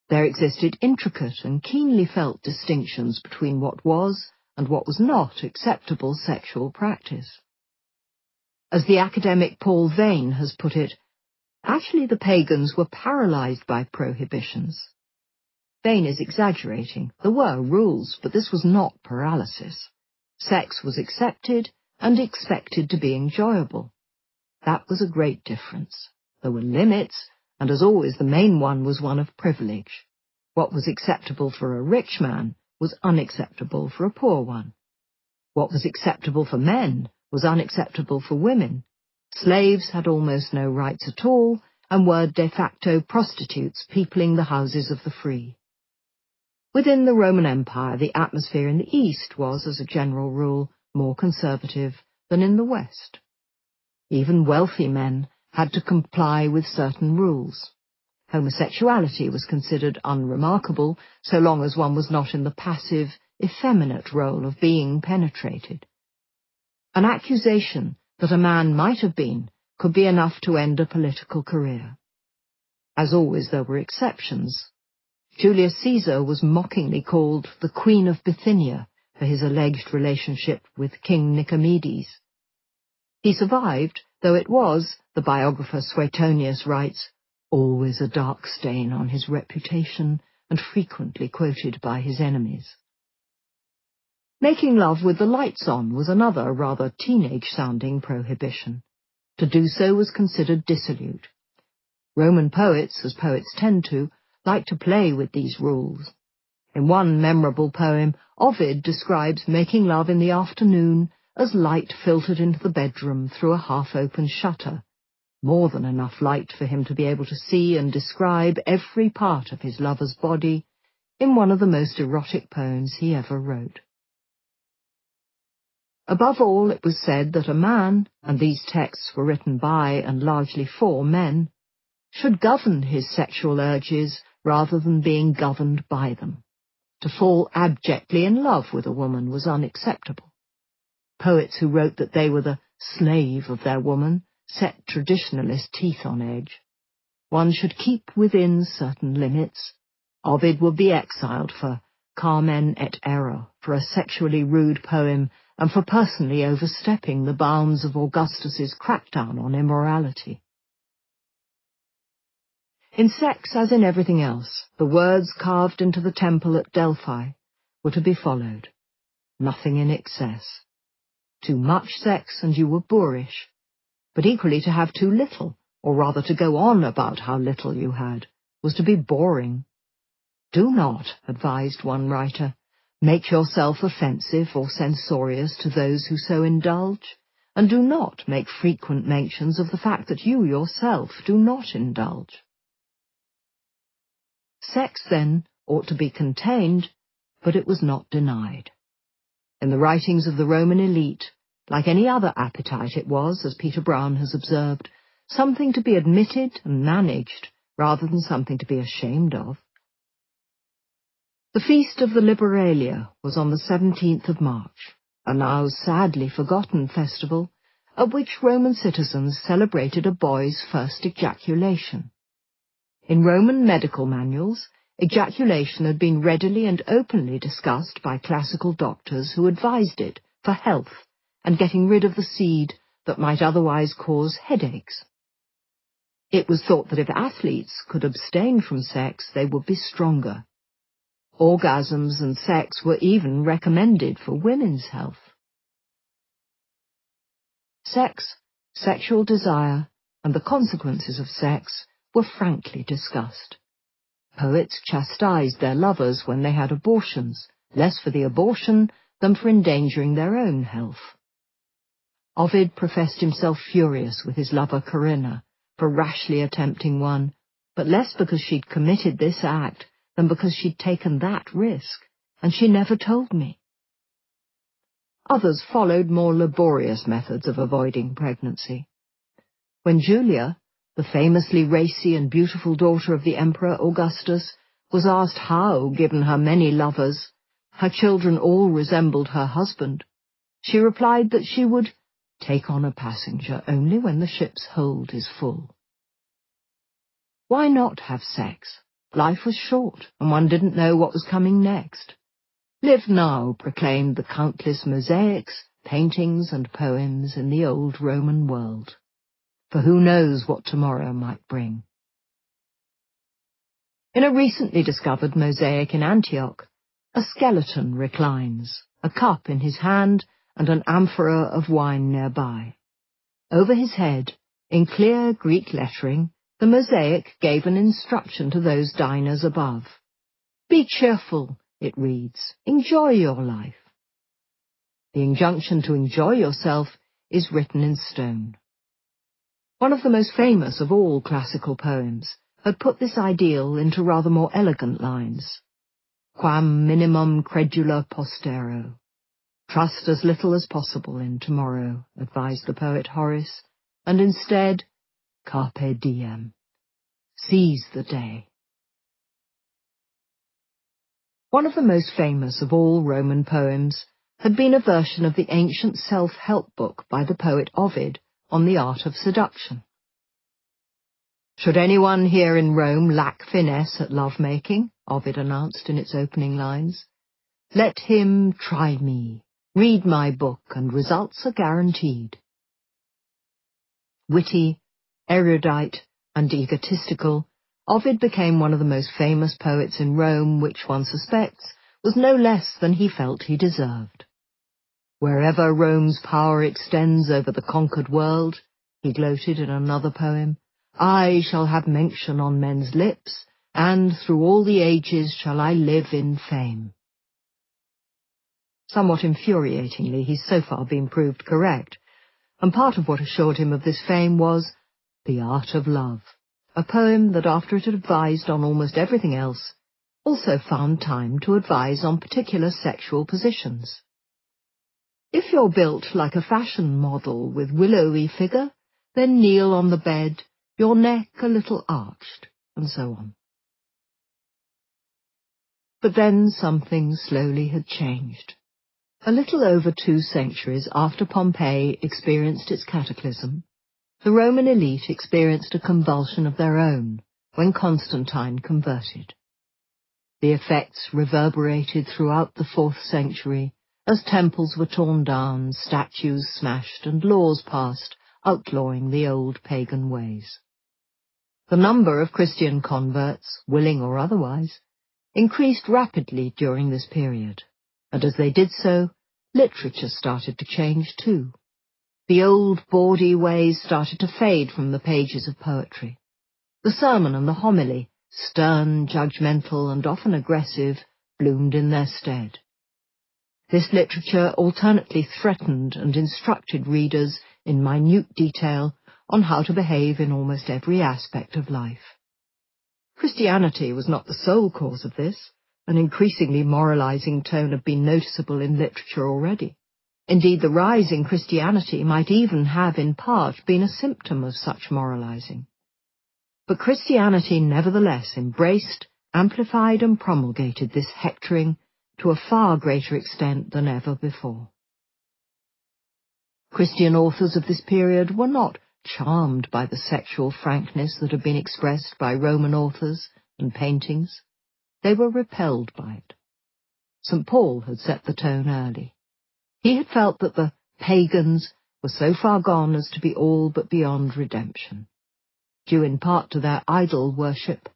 There existed intricate and keenly felt distinctions between what was and what was not acceptable sexual practice. As the academic Paul Vane has put it, actually the pagans were paralyzed by prohibitions. Vane is exaggerating. There were rules, but this was not paralysis. Sex was accepted and expected to be enjoyable. That was a great difference. There were limits, and as always the main one was one of privilege. What was acceptable for a rich man was unacceptable for a poor one. What was acceptable for men was unacceptable for women. Slaves had almost no rights at all, and were de facto prostitutes peopling the houses of the free. Within the Roman Empire, the atmosphere in the East was, as a general rule, more conservative than in the West. Even wealthy men had to comply with certain rules. Homosexuality was considered unremarkable so long as one was not in the passive, effeminate role of being penetrated. An accusation that a man might have been could be enough to end a political career. As always, there were exceptions. Julius Caesar was mockingly called the Queen of Bithynia for his alleged relationship with King Nicomedes. He survived, though it was, the biographer Suetonius writes, always a dark stain on his reputation and frequently quoted by his enemies. Making love with the lights on was another rather teenage-sounding prohibition. To do so was considered dissolute. Roman poets, as poets tend to, liked to play with these rules. In one memorable poem, Ovid describes making love in the afternoon as light filtered into the bedroom through a half-open shutter, more than enough light for him to be able to see and describe every part of his lover's body in one of the most erotic poems he ever wrote. Above all, it was said that a man, and these texts were written by and largely for men, should govern his sexual urges rather than being governed by them. To fall abjectly in love with a woman was unacceptable. Poets who wrote that they were the slave of their woman set traditionalist teeth on edge. One should keep within certain limits. Ovid would be exiled for Carmen et Error, for a sexually rude poem, and for personally overstepping the bounds of Augustus's crackdown on immorality. In sex, as in everything else, the words carved into the temple at Delphi were to be followed. Nothing in excess. Too much sex and you were boorish, but equally to have too little, or rather to go on about how little you had, was to be boring. Do not, advised one writer, make yourself offensive or censorious to those who so indulge, and do not make frequent mentions of the fact that you yourself do not indulge. Sex, then, ought to be contained, but it was not denied. In the writings of the Roman elite, like any other appetite, it was, as Peter Brown has observed, something to be admitted and managed, rather than something to be ashamed of. The feast of the Liberalia was on the 17th of March, a now sadly forgotten festival, at which Roman citizens celebrated a boy's first ejaculation. In Roman medical manuals, ejaculation had been readily and openly discussed by classical doctors who advised it for health and getting rid of the seed that might otherwise cause headaches. It was thought that if athletes could abstain from sex, they would be stronger. Orgasms and sex were even recommended for women's health. Sex, sexual desire, and the consequences of sex were frankly discussed. Poets chastised their lovers when they had abortions, less for the abortion than for endangering their own health. Ovid professed himself furious with his lover Corinna for rashly attempting one, but less because she'd committed this act than because she'd taken that risk, and she never told me. Others followed more laborious methods of avoiding pregnancy. When Julia, the famously racy and beautiful daughter of the Emperor Augustus, was asked how, given her many lovers, her children all resembled her husband, she replied that she would take on a passenger only when the ship's hold is full. Why not have sex? Life was short, and one didn't know what was coming next. Live now, proclaimed the countless mosaics, paintings, and poems in the old Roman world. For who knows what tomorrow might bring? In a recently discovered mosaic in Antioch, a skeleton reclines, a cup in his hand and an amphora of wine nearby. Over his head, in clear Greek lettering, the mosaic gave an instruction to those diners above. Be cheerful, it reads, enjoy your life. The injunction to enjoy yourself is written in stone. One of the most famous of all classical poems had put this ideal into rather more elegant lines. Quam minimum credula postero. Trust as little as possible in tomorrow, advised the poet Horace, and instead, carpe diem. Seize the day. One of the most famous of all Roman poems had been a version of the ancient self-help book by the poet Ovid on the art of seduction. Should anyone here in Rome lack finesse at love-making, Ovid announced in its opening lines, let him try me, read my book, and results are guaranteed. Witty, erudite, and egotistical, Ovid became one of the most famous poets in Rome, which one suspects was no less than he felt he deserved. Wherever Rome's power extends over the conquered world, he gloated in another poem, I shall have mention on men's lips, and through all the ages shall I live in fame. Somewhat infuriatingly, he's so far been proved correct, and part of what assured him of this fame was The Art of Love, a poem that, after it had advised on almost everything else, also found time to advise on particular sexual positions. If you're built like a fashion model with willowy figure, then kneel on the bed, your neck a little arched, and so on. But then something slowly had changed. A little over 2 centuries after Pompeii experienced its cataclysm, the Roman elite experienced a convulsion of their own when Constantine converted. The effects reverberated throughout the 4th century as temples were torn down, statues smashed, and laws passed outlawing the old pagan ways. The number of Christian converts, willing or otherwise, increased rapidly during this period, and as they did so, literature started to change too. The old bawdy ways started to fade from the pages of poetry. The sermon and the homily, stern, judgmental, and often aggressive, bloomed in their stead. This literature alternately threatened and instructed readers in minute detail on how to behave in almost every aspect of life. Christianity was not the sole cause of this. An increasingly moralizing tone had been noticeable in literature already. Indeed, the rise in Christianity might even have, in part, been a symptom of such moralizing. But Christianity nevertheless embraced, amplified and promulgated this hectoring to a far greater extent than ever before. Christian authors of this period were not charmed by the sexual frankness that had been expressed by Roman authors and paintings. They were repelled by it. St. Paul had set the tone early. He had felt that the pagans were so far gone as to be all but beyond redemption. Due in part to their idol worship,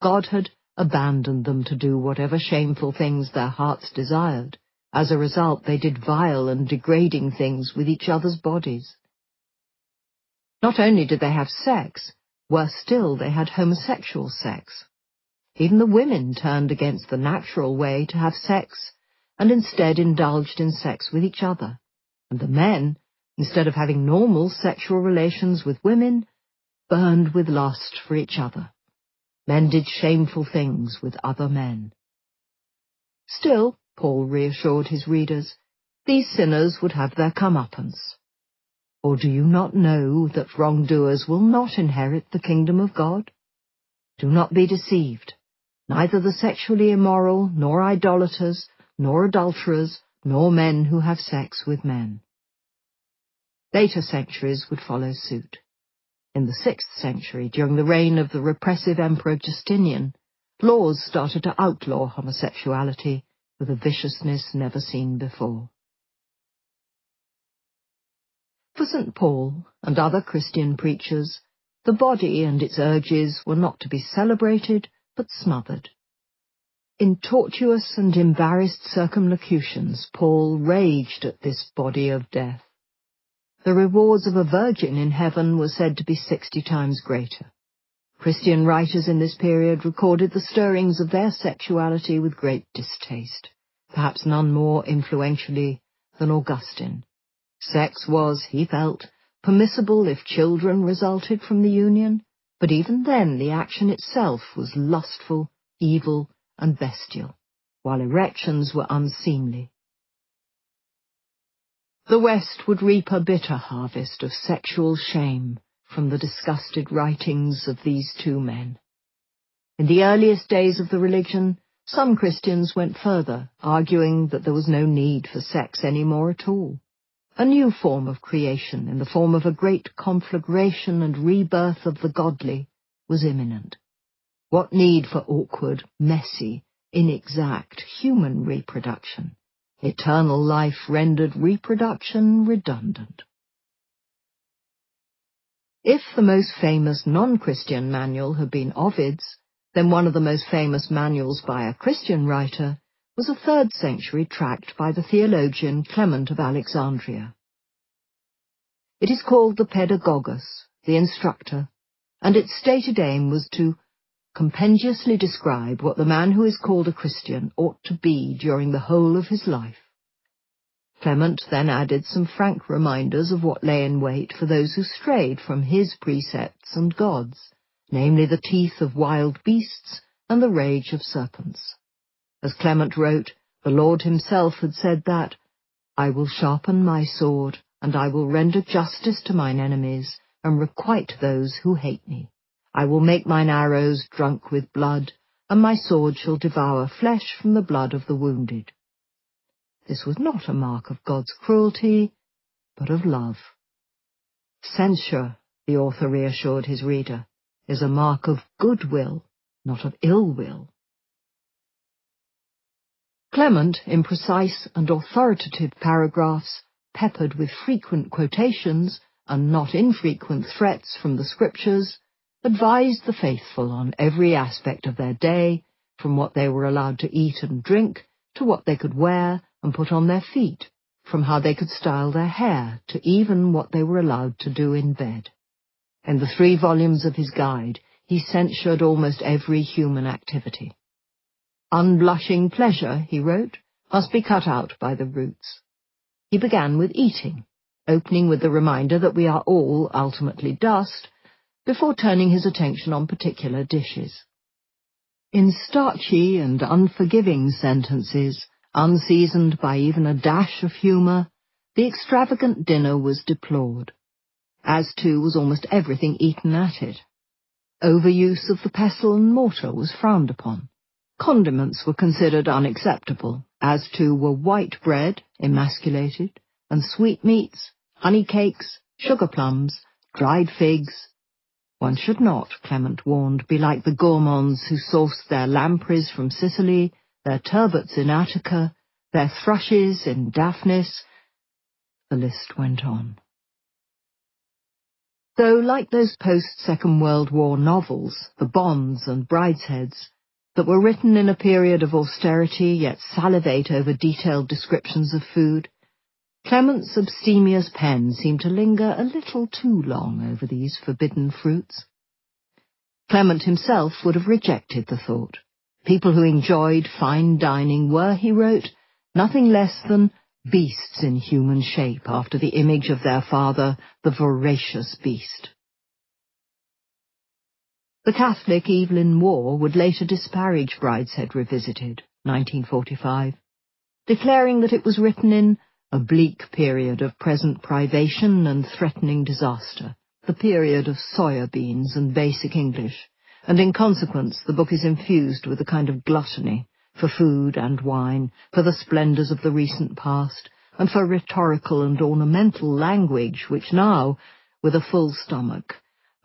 God had abandoned them to do whatever shameful things their hearts desired. As a result, they did vile and degrading things with each other's bodies. Not only did they have sex, worse still, they had homosexual sex. Even the women turned against the natural way to have sex, and instead indulged in sex with each other. And the men, instead of having normal sexual relations with women, burned with lust for each other. Men did shameful things with other men. Still, Paul reassured his readers, these sinners would have their comeuppance. Or do you not know that wrongdoers will not inherit the kingdom of God? Do not be deceived. Neither the sexually immoral, nor idolaters, nor adulterers, nor men who have sex with men. Later centuries would follow suit. In the 6th century, during the reign of the repressive Emperor Justinian, laws started to outlaw homosexuality with a viciousness never seen before. For St. Paul and other Christian preachers, the body and its urges were not to be celebrated, but smothered. In tortuous and embarrassed circumlocutions, Paul raged at this body of death. The rewards of a virgin in heaven were said to be 60 times greater. Christian writers in this period recorded the stirrings of their sexuality with great distaste, perhaps none more influentially than Augustine. Sex was, he felt, permissible if children resulted from the union, but even then the action itself was lustful, evil, and bestial, while erections were unseemly. The West would reap a bitter harvest of sexual shame from the disgusted writings of these two men. In the earliest days of the religion, some Christians went further, arguing that there was no need for sex any more at all. A new form of creation, in the form of a great conflagration and rebirth of the godly, was imminent. What need for awkward, messy, inexact human reproduction? Eternal life rendered reproduction redundant. If the most famous non-Christian manual had been Ovid's, then one of the most famous manuals by a Christian writer was a 3rd century tract by the theologian Clement of Alexandria. It is called the Pedagogus, the instructor, and its stated aim was to compendiously describe what the man who is called a Christian ought to be during the whole of his life. Clement then added some frank reminders of what lay in wait for those who strayed from his precepts and God's, namely the teeth of wild beasts and the rage of serpents. As Clement wrote, the Lord himself had said that, "I will sharpen my sword, and I will render justice to mine enemies, and requite those who hate me. I will make mine arrows drunk with blood, and my sword shall devour flesh from the blood of the wounded." This was not a mark of God's cruelty, but of love. Censure, the author reassured his reader, is a mark of goodwill, not of ill will. Clement, in precise and authoritative paragraphs, peppered with frequent quotations and not infrequent threats from the Scriptures, advised the faithful on every aspect of their day, from what they were allowed to eat and drink, to what they could wear and put on their feet, from how they could style their hair to even what they were allowed to do in bed. In the 3 volumes of his guide, he censured almost every human activity. Unblushing pleasure, he wrote, must be cut out by the roots. He began with eating, opening with the reminder that we are all ultimately dust, before turning his attention on particular dishes. In starchy and unforgiving sentences, unseasoned by even a dash of humour, the extravagant dinner was deplored, as too was almost everything eaten at it. Overuse of the pestle and mortar was frowned upon. Condiments were considered unacceptable, as too were white bread, emasculated, and sweetmeats, honey cakes, sugar plums, dried figs. One should not, Clement warned, be like the gourmands who sourced their lampreys from Sicily, their turbots in Attica, their thrushes in Daphnis. The list went on. Though, like those post-Second World War novels, The Bonds and Bridesheads, that were written in a period of austerity yet salivate over detailed descriptions of food, Clement's abstemious pen seemed to linger a little too long over these forbidden fruits. Clement himself would have rejected the thought. People who enjoyed fine dining were, he wrote, nothing less than beasts in human shape after the image of their father, the voracious beast. The Catholic Evelyn Waugh would later disparage Brideshead Revisited, 1945, declaring that it was written in a bleak period of present privation and threatening disaster, the period of soya beans and basic English, and in consequence the book is infused with a kind of gluttony for food and wine, for the splendours of the recent past, and for rhetorical and ornamental language which now, with a full stomach,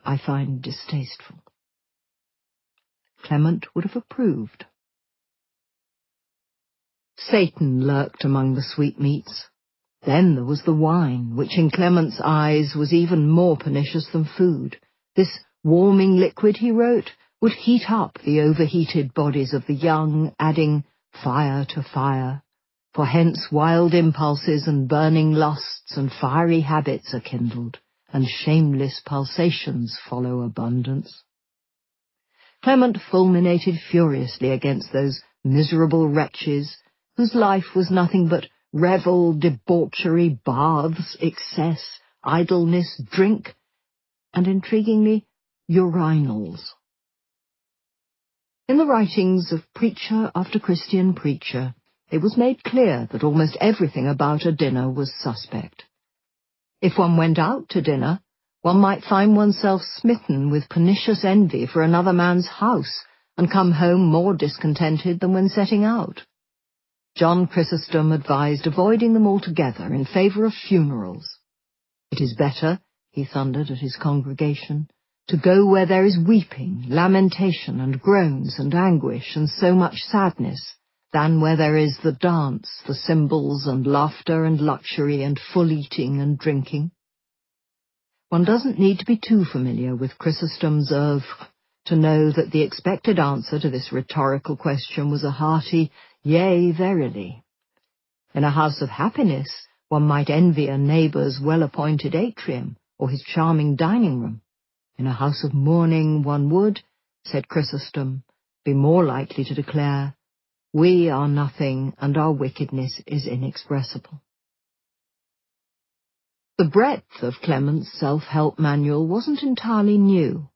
I find distasteful. Clement would have approved. Satan lurked among the sweetmeats. Then there was the wine, which in Clement's eyes was even more pernicious than food. This warming liquid, he wrote, would heat up the overheated bodies of the young, adding fire to fire, for hence wild impulses and burning lusts and fiery habits are kindled, and shameless pulsations follow abundance. Clement fulminated furiously against those miserable wretches whose life was nothing but revel, debauchery, baths, excess, idleness, drink, and, intriguingly, urinals. In the writings of preacher after Christian preacher, it was made clear that almost everything about a dinner was suspect. If one went out to dinner, one might find oneself smitten with pernicious envy for another man's house, and come home more discontented than when setting out. John Chrysostom advised avoiding them altogether in favour of funerals. It is better, he thundered at his congregation, to go where there is weeping, lamentation, and groans, and anguish, and so much sadness, than where there is the dance, the cymbals, and laughter, and luxury, and full eating and drinking. One doesn't need to be too familiar with Chrysostom's oeuvre to know that the expected answer to this rhetorical question was a hearty, yea, verily. In a house of happiness, one might envy a neighbour's well-appointed atrium, or his charming dining-room. In a house of mourning, one would, said Chrysostom, be more likely to declare, we are nothing, and our wickedness is inexpressible. The breadth of Clement's self-help manual wasn't entirely new.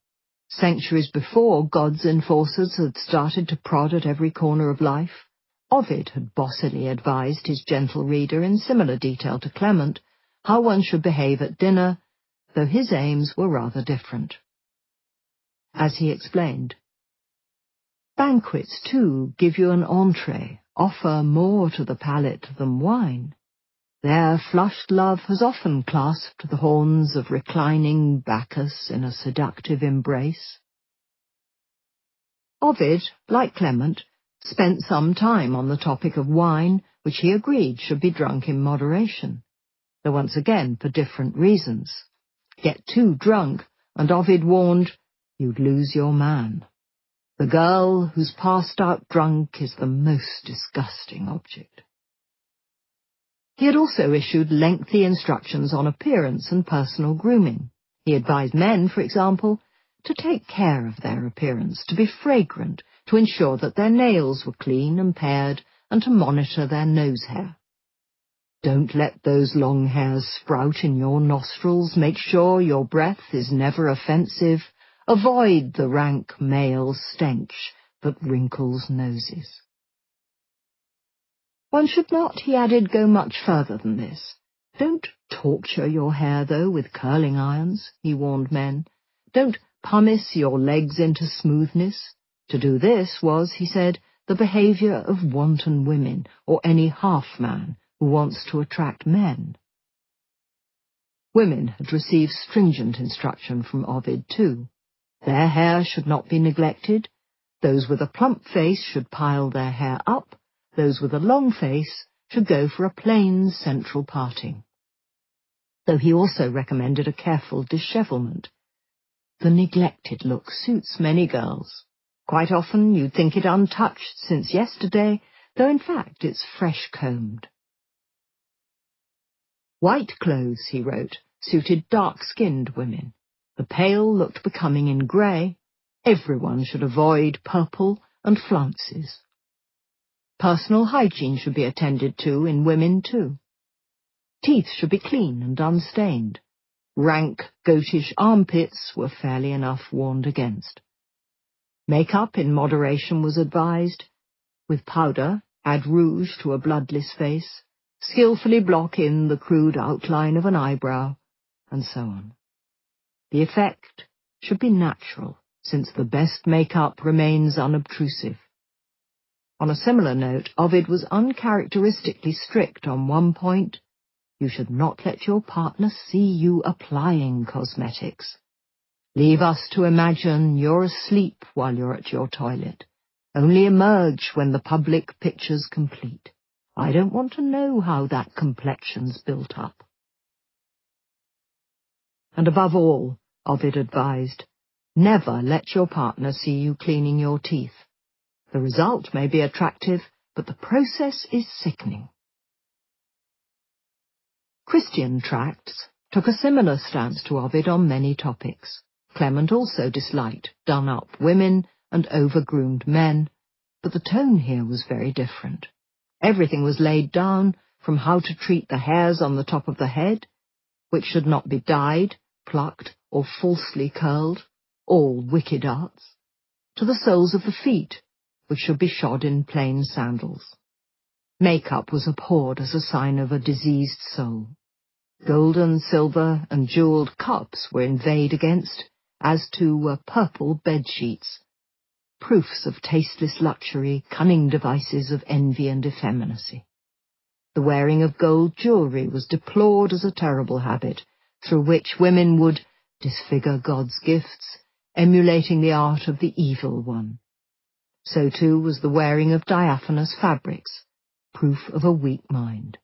Centuries before, God's enforcers had started to prod at every corner of life. Ovid had bossily advised his gentle reader in similar detail to Clement how one should behave at dinner, though his aims were rather different. As he explained, banquets, too, give you an entree, offer more to the palate than wine. There flushed love has often clasped the horns of reclining Bacchus in a seductive embrace. Ovid, like Clement, spent some time on the topic of wine, which he agreed should be drunk in moderation, though once again for different reasons. Get too drunk, and Ovid warned, you'd lose your man. The girl who's passed out drunk is the most disgusting object. He had also issued lengthy instructions on appearance and personal grooming. He advised men, for example, to take care of their appearance, to be fragrant, to ensure that their nails were clean and pared, and to monitor their nose hair. Don't let those long hairs sprout in your nostrils. Make sure your breath is never offensive. Avoid the rank male stench, that wrinkles noses. One should not, he added, go much further than this. Don't torture your hair, though, with curling irons, he warned men. Don't pumice your legs into smoothness. To do this was, he said, the behaviour of wanton women, or any half-man who wants to attract men. Women had received stringent instruction from Ovid too. Their hair should not be neglected. Those with a plump face should pile their hair up. Those with a long face should go for a plain central parting. Though he also recommended a careful dishevelment. The neglected look suits many girls. Quite often you'd think it untouched since yesterday, though in fact it's fresh-combed. White clothes, he wrote, suited dark-skinned women. The pale looked becoming in grey. Everyone should avoid purple and flounces. Personal hygiene should be attended to in women too. Teeth should be clean and unstained. Rank, goatish armpits were fairly enough warned against. Make-up in moderation was advised. With powder, add rouge to a bloodless face, skillfully block in the crude outline of an eyebrow, and so on. The effect should be natural, since the best make-up remains unobtrusive. On a similar note, Ovid was uncharacteristically strict on one point. You should not let your partner see you applying cosmetics. Leave us to imagine you're asleep while you're at your toilet. Only emerge when the public picture's complete. I don't want to know how that complexion's built up. And above all, Ovid advised, never let your partner see you cleaning your teeth. The result may be attractive, but the process is sickening. Christian tracts took a similar stance to Ovid on many topics. Clement also disliked done-up women and over-groomed men, but the tone here was very different. Everything was laid down, from how to treat the hairs on the top of the head, which should not be dyed, plucked, or falsely curled, all wicked arts, to the soles of the feet, which should be shod in plain sandals. Make-up was abhorred as a sign of a diseased soul. Golden, silver, and jewelled cups were inveighed against, as too were purple bed-sheets, proofs of tasteless luxury, cunning devices of envy and effeminacy. The wearing of gold jewellery was deplored as a terrible habit, through which women would disfigure God's gifts, emulating the art of the evil one. So too was the wearing of diaphanous fabrics, proof of a weak mind.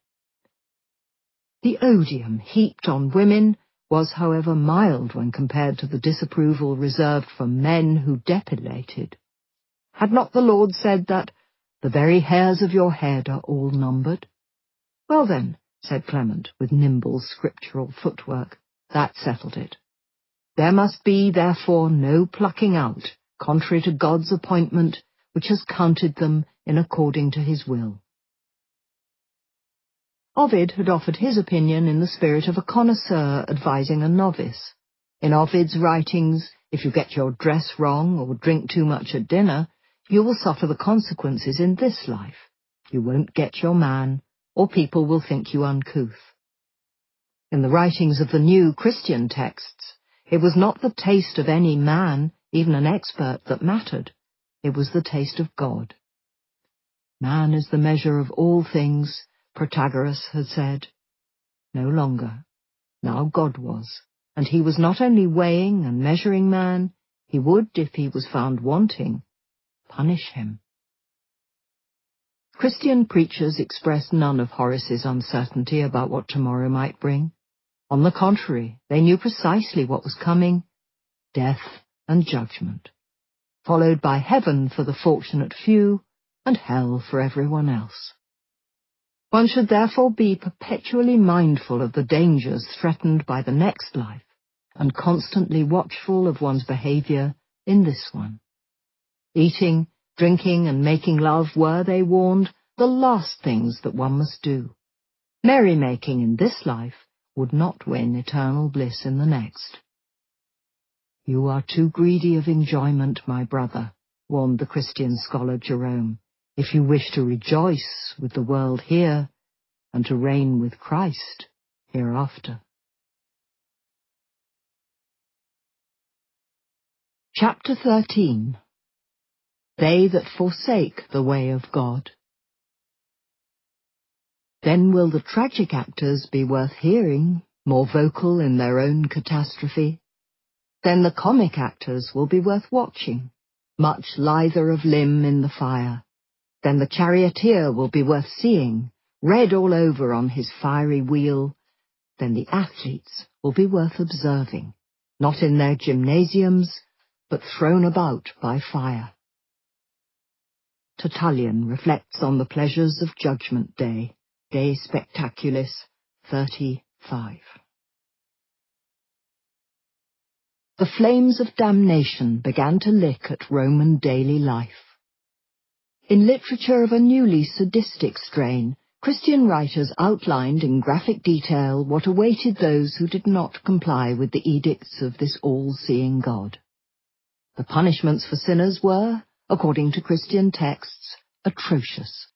The odium heaped on women was, however, mild when compared to the disapproval reserved for men who depilated. Had not the Lord said that the very hairs of your head are all numbered? Well then, said Clement, with nimble scriptural footwork, that settled it. There must be, therefore, no plucking out, contrary to God's appointment, which has counted them in according to his will. Ovid had offered his opinion in the spirit of a connoisseur advising a novice. In Ovid's writings, if you get your dress wrong or drink too much at dinner, you will suffer the consequences in this life. You won't get your man, or people will think you uncouth. In the writings of the new Christian texts, it was not the taste of any man, even an expert, that mattered. It was the taste of God. Man is the measure of all things, Protagoras had said. No longer. Now God was, and he was not only weighing and measuring man, he would, if he was found wanting, punish him. Christian preachers expressed none of Horace's uncertainty about what tomorrow might bring. On the contrary, they knew precisely what was coming, death and judgment, followed by heaven for the fortunate few and hell for everyone else. One should therefore be perpetually mindful of the dangers threatened by the next life, and constantly watchful of one's behaviour in this one. Eating, drinking, and making love were, they warned, the last things that one must do. Merrymaking in this life would not win eternal bliss in the next. You are too greedy of enjoyment, my brother, warned the Christian scholar Jerome, if you wish to rejoice with the world here and to reign with Christ hereafter. Chapter 13. They that forsake the way of God. Then will the tragic actors be worth hearing, more vocal in their own catastrophe. Then the comic actors will be worth watching, much lither of limb in the fire. Then the charioteer will be worth seeing, red all over on his fiery wheel. Then the athletes will be worth observing, not in their gymnasiums, but thrown about by fire. Tertullian reflects on the pleasures of Judgment Day, De Spectaculis 35. The flames of damnation began to lick at Roman daily life. In literature of a newly sadistic strain, Christian writers outlined in graphic detail what awaited those who did not comply with the edicts of this all-seeing God. The punishments for sinners were, according to Christian texts, atrocious.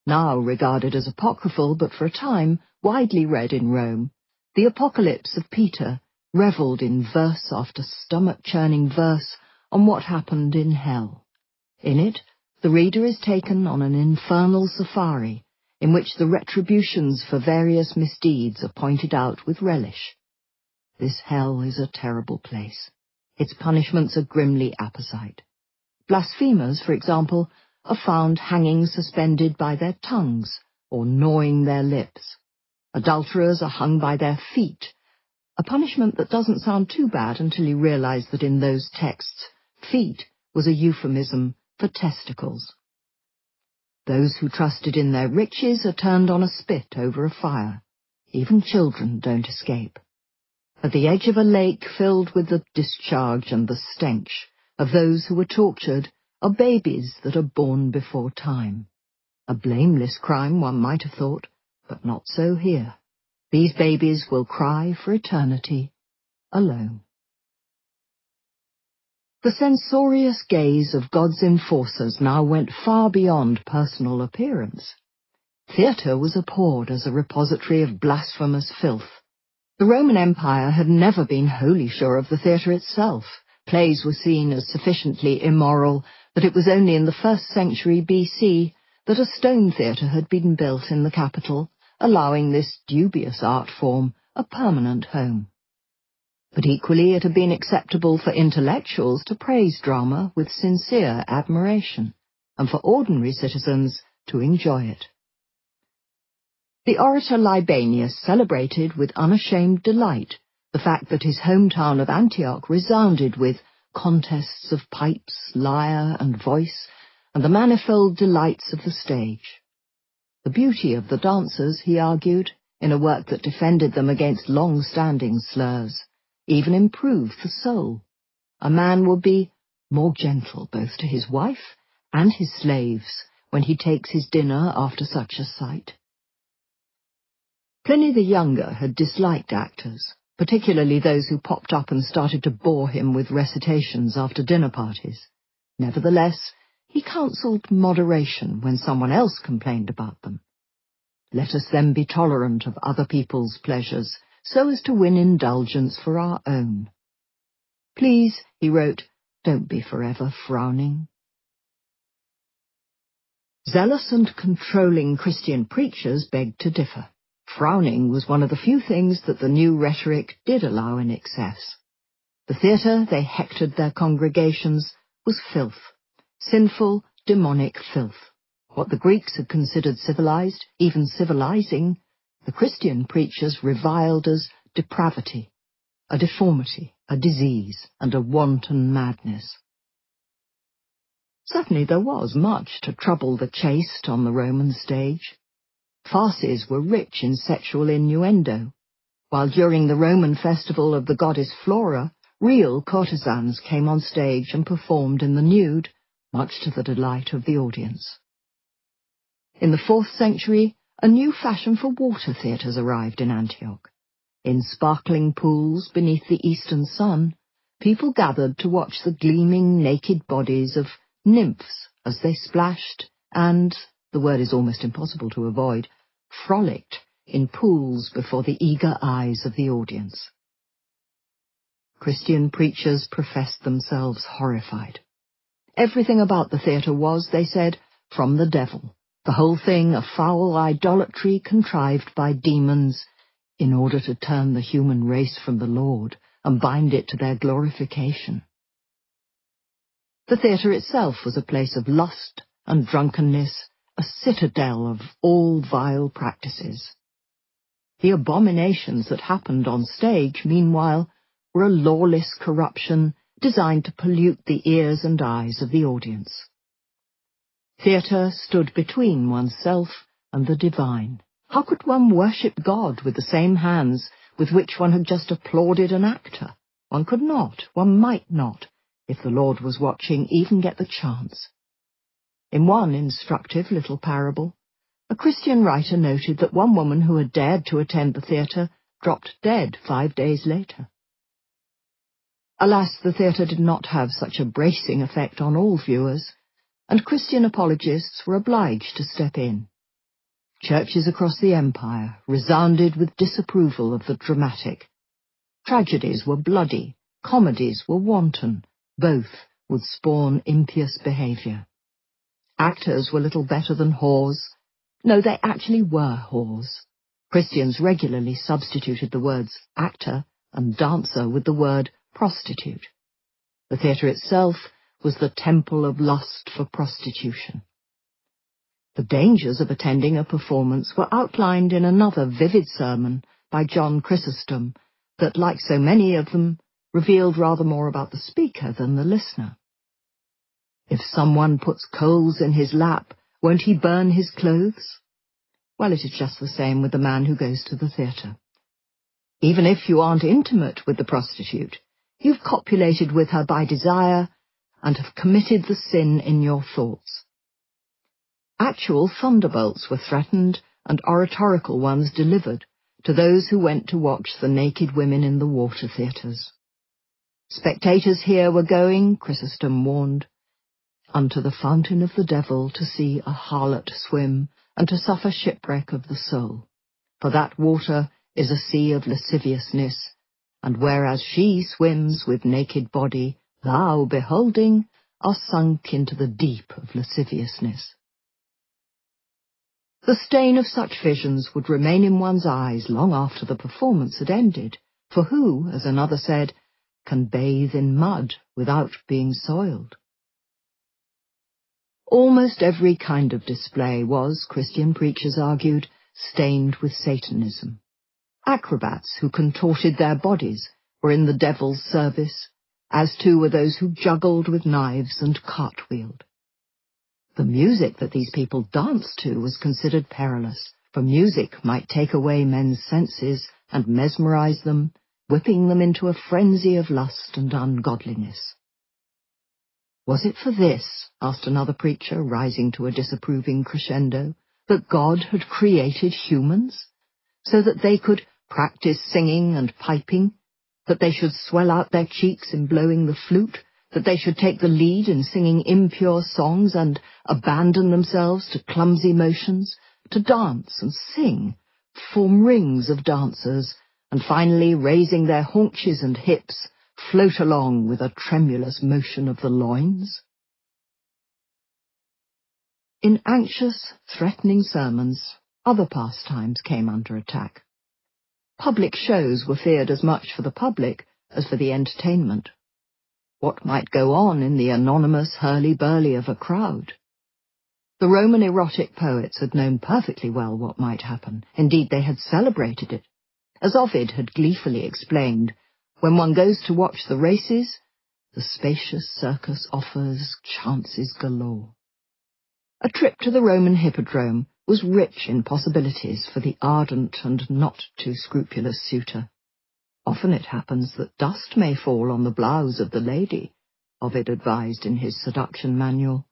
Now regarded as apocryphal, but for a time widely read in Rome, the Apocalypse of Peter revelled in verse after stomach-churning verse on what happened in hell. In it, the reader is taken on an infernal safari, in which the retributions for various misdeeds are pointed out with relish. This hell is a terrible place. Its punishments are grimly apposite. Blasphemers, for example, are found hanging suspended by their tongues, or gnawing their lips. Adulterers are hung by their feet, a punishment that doesn't sound too bad until you realize that in those texts, feet was a euphemism for testicles. Those who trusted in their riches are turned on a spit over a fire. Even children don't escape. At the edge of a lake filled with the discharge and the stench of those who were tortured are babies that are born before time. A blameless crime, one might have thought, but not so here. These babies will cry for eternity, alone. The censorious gaze of God's enforcers now went far beyond personal appearance. Theatre was abhorred as a repository of blasphemous filth. The Roman Empire had never been wholly sure of the theatre itself. Plays were seen as sufficiently immoral that it was only in the 1st century BC that a stone theatre had been built in the capital, allowing this dubious art form a permanent home. But equally it had been acceptable for intellectuals to praise drama with sincere admiration, and for ordinary citizens to enjoy it. The orator Libanius celebrated with unashamed delight the fact that his hometown of Antioch resounded with contests of pipes, lyre, and voice, and the manifold delights of the stage. The beauty of the dancers, he argued, in a work that defended them against long-standing slurs, even improved the soul. A man will be more gentle both to his wife and his slaves when he takes his dinner after such a sight. Pliny the Younger had disliked actors, particularly those who popped up and started to bore him with recitations after dinner parties. Nevertheless, he counselled moderation when someone else complained about them. Let us then be tolerant of other people's pleasures, so as to win indulgence for our own. Please, he wrote, don't be forever frowning. Zealous and controlling Christian preachers begged to differ. Frowning was one of the few things that the new rhetoric did allow in excess. The theatre, they hectored their congregations, was filth. Sinful, demonic filth. What the Greeks had considered civilized, even civilizing, the Christian preachers reviled as depravity, a deformity, a disease, and a wanton madness. Certainly there was much to trouble the chaste on the Roman stage. Farces were rich in sexual innuendo, while during the Roman festival of the goddess Flora, real courtesans came on stage and performed in the nude, much to the delight of the audience. In the 4th century, a new fashion for water theatres arrived in Antioch. In sparkling pools beneath the eastern sun, people gathered to watch the gleaming naked bodies of nymphs as they splashed and, the word is almost impossible to avoid, frolicked in pools before the eager eyes of the audience. Christian preachers professed themselves horrified. Everything about the theatre was, they said, from the devil, the whole thing a foul idolatry contrived by demons in order to turn the human race from the Lord and bind it to their glorification. The theatre itself was a place of lust and drunkenness, a citadel of all vile practices. The abominations that happened on stage, meanwhile, were a lawless corruption designed to pollute the ears and eyes of the audience. Theatre stood between oneself and the divine. How could one worship God with the same hands with which one had just applauded an actor? One could not, one might not, if the Lord was watching, even get the chance. In one instructive little parable, a Christian writer noted that one woman who had dared to attend the theatre dropped dead 5 days later. Alas, the theatre did not have such a bracing effect on all viewers, and Christian apologists were obliged to step in. Churches across the empire resounded with disapproval of the dramatic. Tragedies were bloody, comedies were wanton, both would spawn impious behaviour. Actors were little better than whores. No, they actually were whores. Christians regularly substituted the words actor and dancer with the word prostitute. The theatre itself was the temple of lust for prostitution. The dangers of attending a performance were outlined in another vivid sermon by John Chrysostom that, like so many of them, revealed rather more about the speaker than the listener. If someone puts coals in his lap, won't he burn his clothes? Well, it is just the same with the man who goes to the theatre. Even if you aren't intimate with the prostitute, you've copulated with her by desire and have committed the sin in your thoughts. Actual thunderbolts were threatened and oratorical ones delivered to those who went to watch the naked women in the water theatres. Spectators here were going, Chrysostom warned, unto the fountain of the devil to see a harlot swim and to suffer shipwreck of the soul. For that water is a sea of lasciviousness, and whereas she swims with naked body, thou, beholding, art sunk into the deep of lasciviousness. The stain of such visions would remain in one's eyes long after the performance had ended, for who, as another said, can bathe in mud without being soiled? Almost every kind of display was, Christian preachers argued, stained with Satanism. Acrobats who contorted their bodies were in the devil's service, as too were those who juggled with knives and cartwheeled. The music that these people danced to was considered perilous, for music might take away men's senses and mesmerize them, whipping them into a frenzy of lust and ungodliness. Was it for this, asked another preacher, rising to a disapproving crescendo, that God had created humans, so that they could practice singing and piping, that they should swell out their cheeks in blowing the flute, that they should take the lead in singing impure songs and abandon themselves to clumsy motions, to dance and sing, form rings of dancers, and finally, raising their haunches and hips, float along with a tremulous motion of the loins? In anxious, threatening sermons, other pastimes came under attack. Public shows were feared as much for the public as for the entertainment. What might go on in the anonymous hurly-burly of a crowd? The Roman erotic poets had known perfectly well what might happen. Indeed, they had celebrated it. As Ovid had gleefully explained, when one goes to watch the races, the spacious circus offers chances galore. A trip to the Roman hippodrome was rich in possibilities for the ardent and not too scrupulous suitor. Often it happens that dust may fall on the blouse of the lady, Ovid advised in his seduction manual.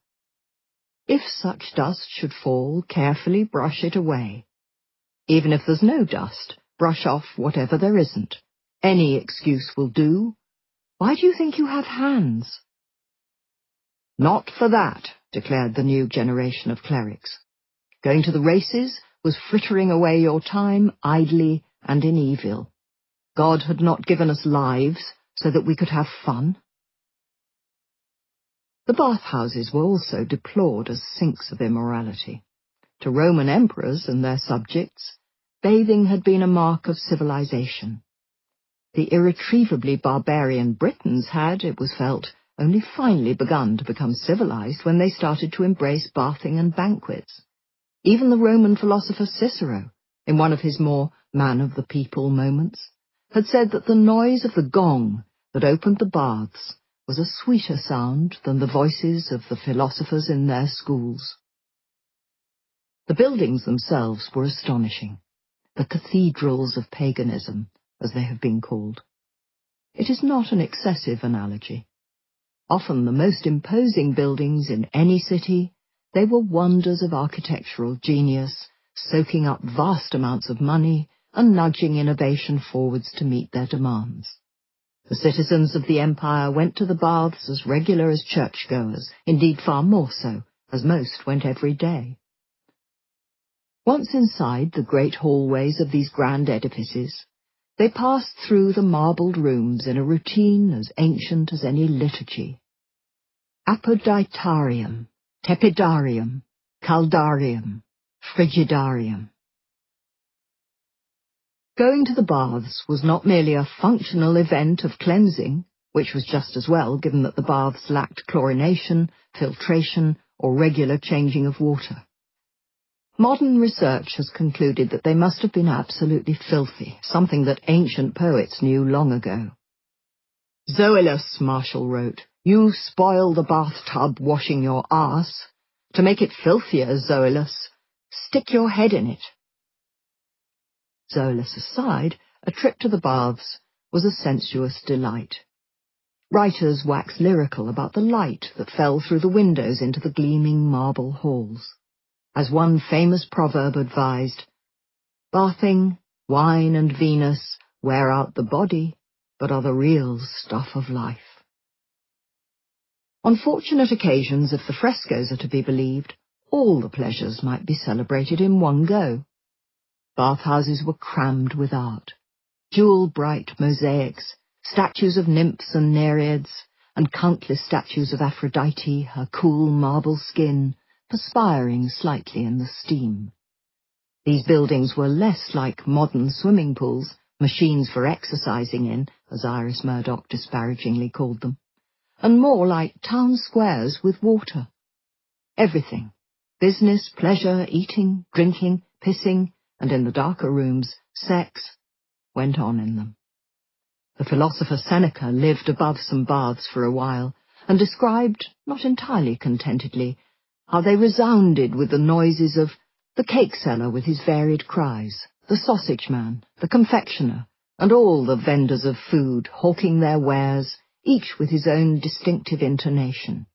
If such dust should fall, carefully brush it away. Even if there's no dust, brush off whatever there isn't. Any excuse will do. Why do you think you have hands? Not for that, declared the new generation of clerics. Going to the races was frittering away your time idly and in evil. God had not given us lives so that we could have fun. The bathhouses were also deplored as sinks of immorality. To Roman emperors and their subjects, bathing had been a mark of civilization. The irretrievably barbarian Britons had, it was felt, only finally begun to become civilized when they started to embrace bathing and banquets. Even the Roman philosopher Cicero, in one of his more man-of-the-people moments, had said that the noise of the gong that opened the baths was a sweeter sound than the voices of the philosophers in their schools. The buildings themselves were astonishing, the cathedrals of paganism, as they have been called. It is not an excessive analogy. Often the most imposing buildings in any city, they were wonders of architectural genius, soaking up vast amounts of money and nudging innovation forwards to meet their demands. The citizens of the empire went to the baths as regular as churchgoers, indeed far more so, as most went every day. Once inside the great hallways of these grand edifices, they passed through the marbled rooms in a routine as ancient as any liturgy. Apoditarium, tepidarium, caldarium, frigidarium. Going to the baths was not merely a functional event of cleansing, which was just as well given that the baths lacked chlorination, filtration, or regular changing of water. Modern research has concluded that they must have been absolutely filthy, something that ancient poets knew long ago. Zoilus, Marshall wrote, you spoil the bathtub washing your arse. To make it filthier, Zoilus, stick your head in it. Zoilus aside, a trip to the baths was a sensuous delight. Writers wax lyrical about the light that fell through the windows into the gleaming marble halls. As one famous proverb advised, bathing, wine and Venus wear out the body, but are the real stuff of life. On fortunate occasions, if the frescoes are to be believed, all the pleasures might be celebrated in one go. Bathhouses were crammed with art. Jewel-bright mosaics, statues of nymphs and nereids, and countless statues of Aphrodite, her cool marble skin, perspiring slightly in the steam. These buildings were less like modern swimming pools, machines for exercising in, as Iris Murdoch disparagingly called them, and more like town squares with water. Everything, business, pleasure, eating, drinking, pissing, and in the darker rooms, sex, went on in them. The philosopher Seneca lived above some baths for a while, and described, not entirely contentedly, how they resounded with the noises of the cake seller with his varied cries, the sausage man, the confectioner, and all the vendors of food hawking their wares, each with his own distinctive intonation.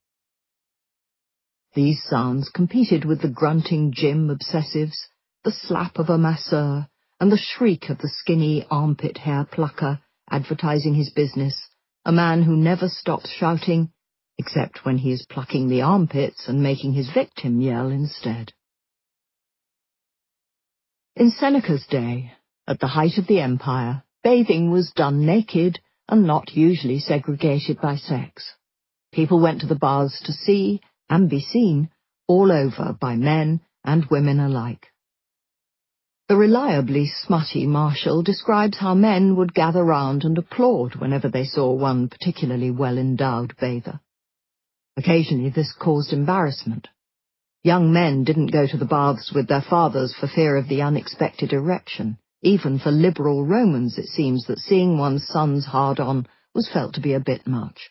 These sounds competed with the grunting gym obsessives, the slap of a masseur, and the shriek of the skinny armpit hair plucker advertising his business, a man who never stops shouting, except when he is plucking the armpits and making his victim yell instead. In Seneca's day, at the height of the empire, bathing was done naked and not usually segregated by sex. People went to the baths to see and be seen all over by men and women alike. The reliably smutty Marshall describes how men would gather round and applaud whenever they saw one particularly well-endowed bather. Occasionally this caused embarrassment. Young men didn't go to the baths with their fathers for fear of the unexpected erection. Even for liberal Romans it seems that seeing one's son's hard-on was felt to be a bit much.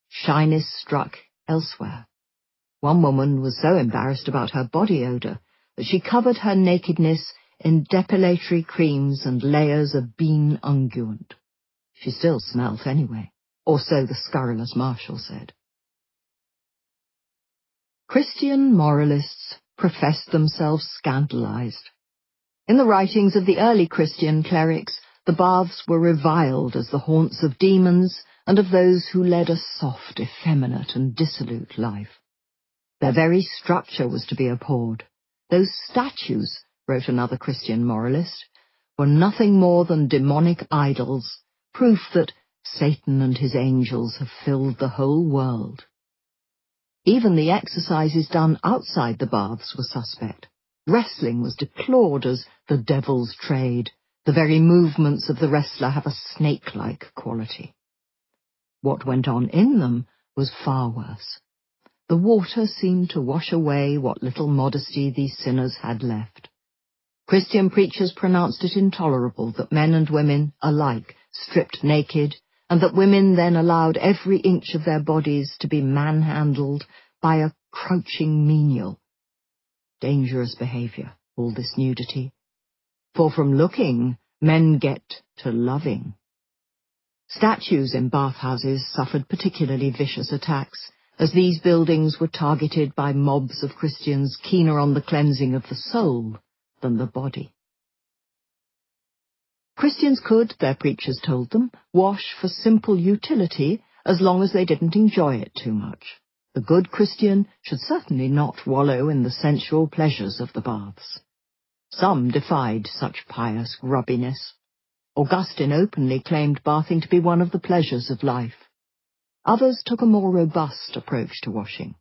Shyness struck elsewhere. One woman was so embarrassed about her body odour that she covered her nakedness in depilatory creams and layers of bean unguent. She still smelt anyway, or so the scurrilous Marshall said. Christian moralists professed themselves scandalized. In the writings of the early Christian clerics, the baths were reviled as the haunts of demons and of those who led a soft, effeminate, and dissolute life. Their very structure was to be abhorred. Those statues, wrote another Christian moralist, were nothing more than demonic idols, proof that Satan and his angels have filled the whole world. Even the exercises done outside the baths were suspect. Wrestling was deplored as the devil's trade. The very movements of the wrestler have a snake-like quality. What went on in them was far worse. The water seemed to wash away what little modesty these sinners had left. Christian preachers pronounced it intolerable that men and women alike stripped naked, and that women then allowed every inch of their bodies to be manhandled by a crouching menial. Dangerous behaviour, all this nudity. For from looking, men get to loving. Statues in bathhouses suffered particularly vicious attacks, as these buildings were targeted by mobs of Christians keener on the cleansing of the soul than the body. Christians could, their preachers told them, wash for simple utility as long as they didn't enjoy it too much. The good Christian should certainly not wallow in the sensual pleasures of the baths. Some defied such pious grubbiness. Augustine openly claimed bathing to be one of the pleasures of life. Others took a more robust approach to washing.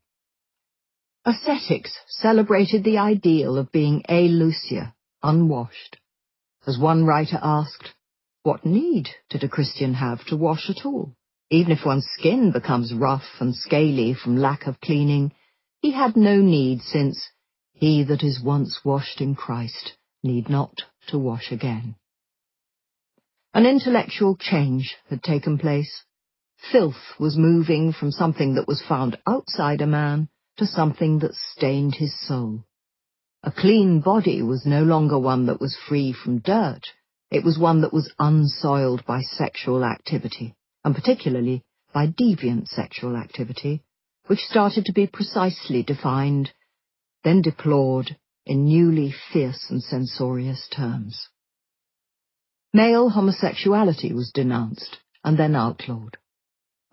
Ascetics celebrated the ideal of being alucia, unwashed. As one writer asked, what need did a Christian have to wash at all? Even if one's skin becomes rough and scaly from lack of cleaning, he had no need, since he that is once washed in Christ need not to wash again. An intellectual change had taken place. Filth was moving from something that was found outside a man to something that stained his soul. A clean body was no longer one that was free from dirt. It was one that was unsoiled by sexual activity, and particularly by deviant sexual activity, which started to be precisely defined, then deplored in newly fierce and censorious terms. Male homosexuality was denounced and then outlawed.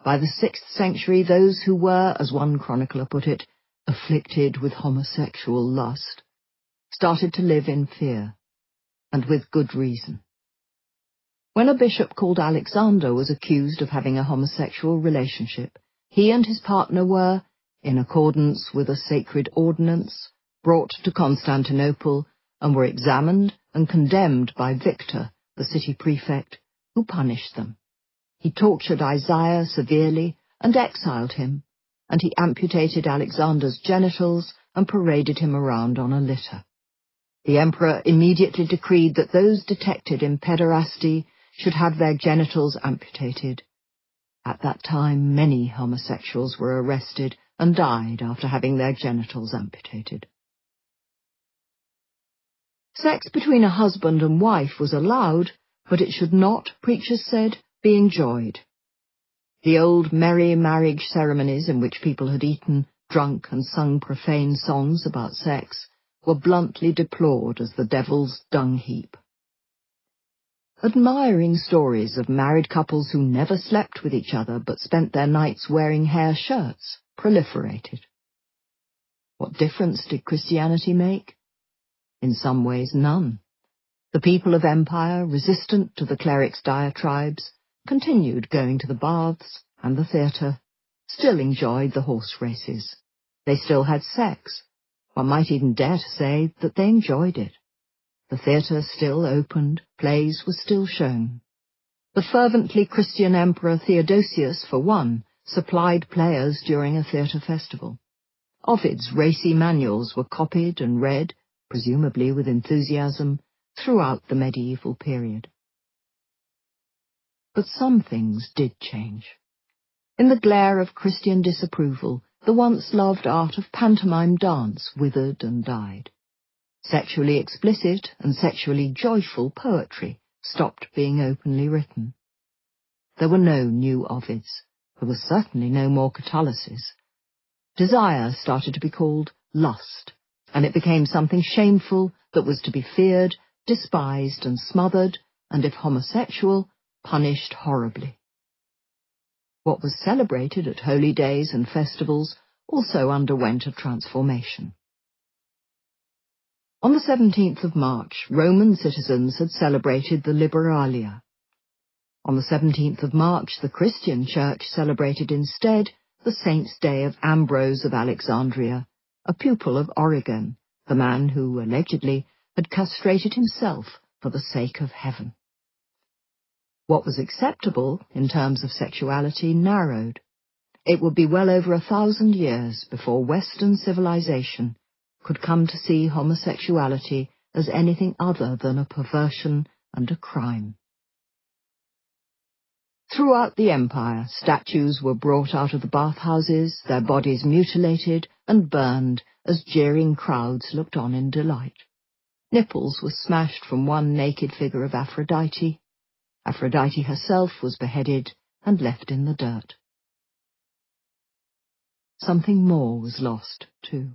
By the 6th century, those who were, as one chronicler put it, afflicted with homosexual lust, started to live in fear, and with good reason. When a bishop called Alexander was accused of having a homosexual relationship, he and his partner were, in accordance with a sacred ordinance, brought to Constantinople and were examined and condemned by Victor, the city prefect, who punished them. He tortured Isaiah severely and exiled him, and he amputated Alexander's genitals and paraded him around on a litter. The emperor immediately decreed that those detected in pederasty should have their genitals amputated. At that time, many homosexuals were arrested and died after having their genitals amputated. Sex between a husband and wife was allowed, but it should not, preachers said, be enjoyed. The old merry marriage ceremonies in which people had eaten, drunk, and sung profane songs about sex were bluntly deplored as the devil's dung heap. Admiring stories of married couples who never slept with each other but spent their nights wearing hair shirts proliferated. What difference did Christianity make? In some ways, none. The people of empire, resistant to the clerics' diatribes, continued going to the baths and the theatre, still enjoyed the horse races. They still had sex. One might even dare to say that they enjoyed it. The theatre still opened, plays were still shown. The fervently Christian Emperor Theodosius, for one, supplied players during a theatre festival. Ovid's racy manuals were copied and read, presumably with enthusiasm, throughout the medieval period. But some things did change. In the glare of Christian disapproval, the once loved art of pantomime dance withered and died. Sexually explicit and sexually joyful poetry stopped being openly written. There were no new Ovids. There was certainly no more Catulluses. Desire started to be called lust, and it became something shameful that was to be feared, despised, and smothered and if homosexual, punished horribly. What was celebrated at holy days and festivals also underwent a transformation. On the 17th of March, Roman citizens had celebrated the Liberalia. On the 17th of March, the Christian Church celebrated instead the Saint's Day of Ambrose of Alexandria, a pupil of Origen, the man who, allegedly, had castrated himself for the sake of heaven. What was acceptable in terms of sexuality narrowed. It would be well over 1,000 years before Western civilization could come to see homosexuality as anything other than a perversion and a crime. Throughout the empire, statues were brought out of the bathhouses, their bodies mutilated and burned as jeering crowds looked on in delight. Nipples were smashed from one naked figure of Aphrodite. Aphrodite herself was beheaded and left in the dirt. Something more was lost, too.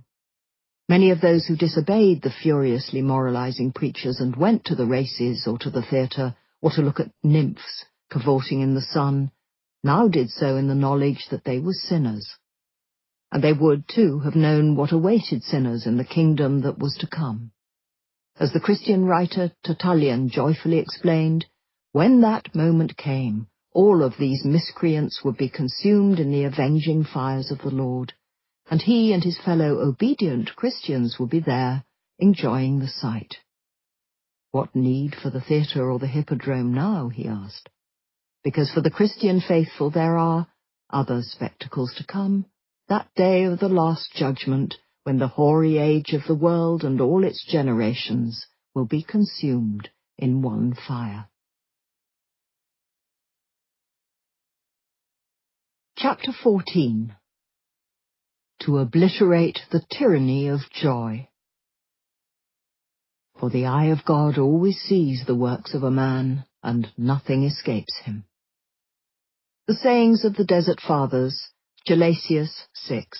Many of those who disobeyed the furiously moralizing preachers and went to the races or to the theatre or to look at nymphs cavorting in the sun, now did so in the knowledge that they were sinners. And they would, too, have known what awaited sinners in the kingdom that was to come. As the Christian writer Tertullian joyfully explained, when that moment came, all of these miscreants would be consumed in the avenging fires of the Lord, and he and his fellow obedient Christians would be there, enjoying the sight. What need for the theatre or the hippodrome now, he asked, because for the Christian faithful there are other spectacles to come, that day of the last judgment, when the hoary age of the world and all its generations will be consumed in one fire. Chapter 14. To obliterate the tyranny of joy. For the eye of God always sees the works of a man, and nothing escapes him. The sayings of the Desert Fathers, Gelasius 6.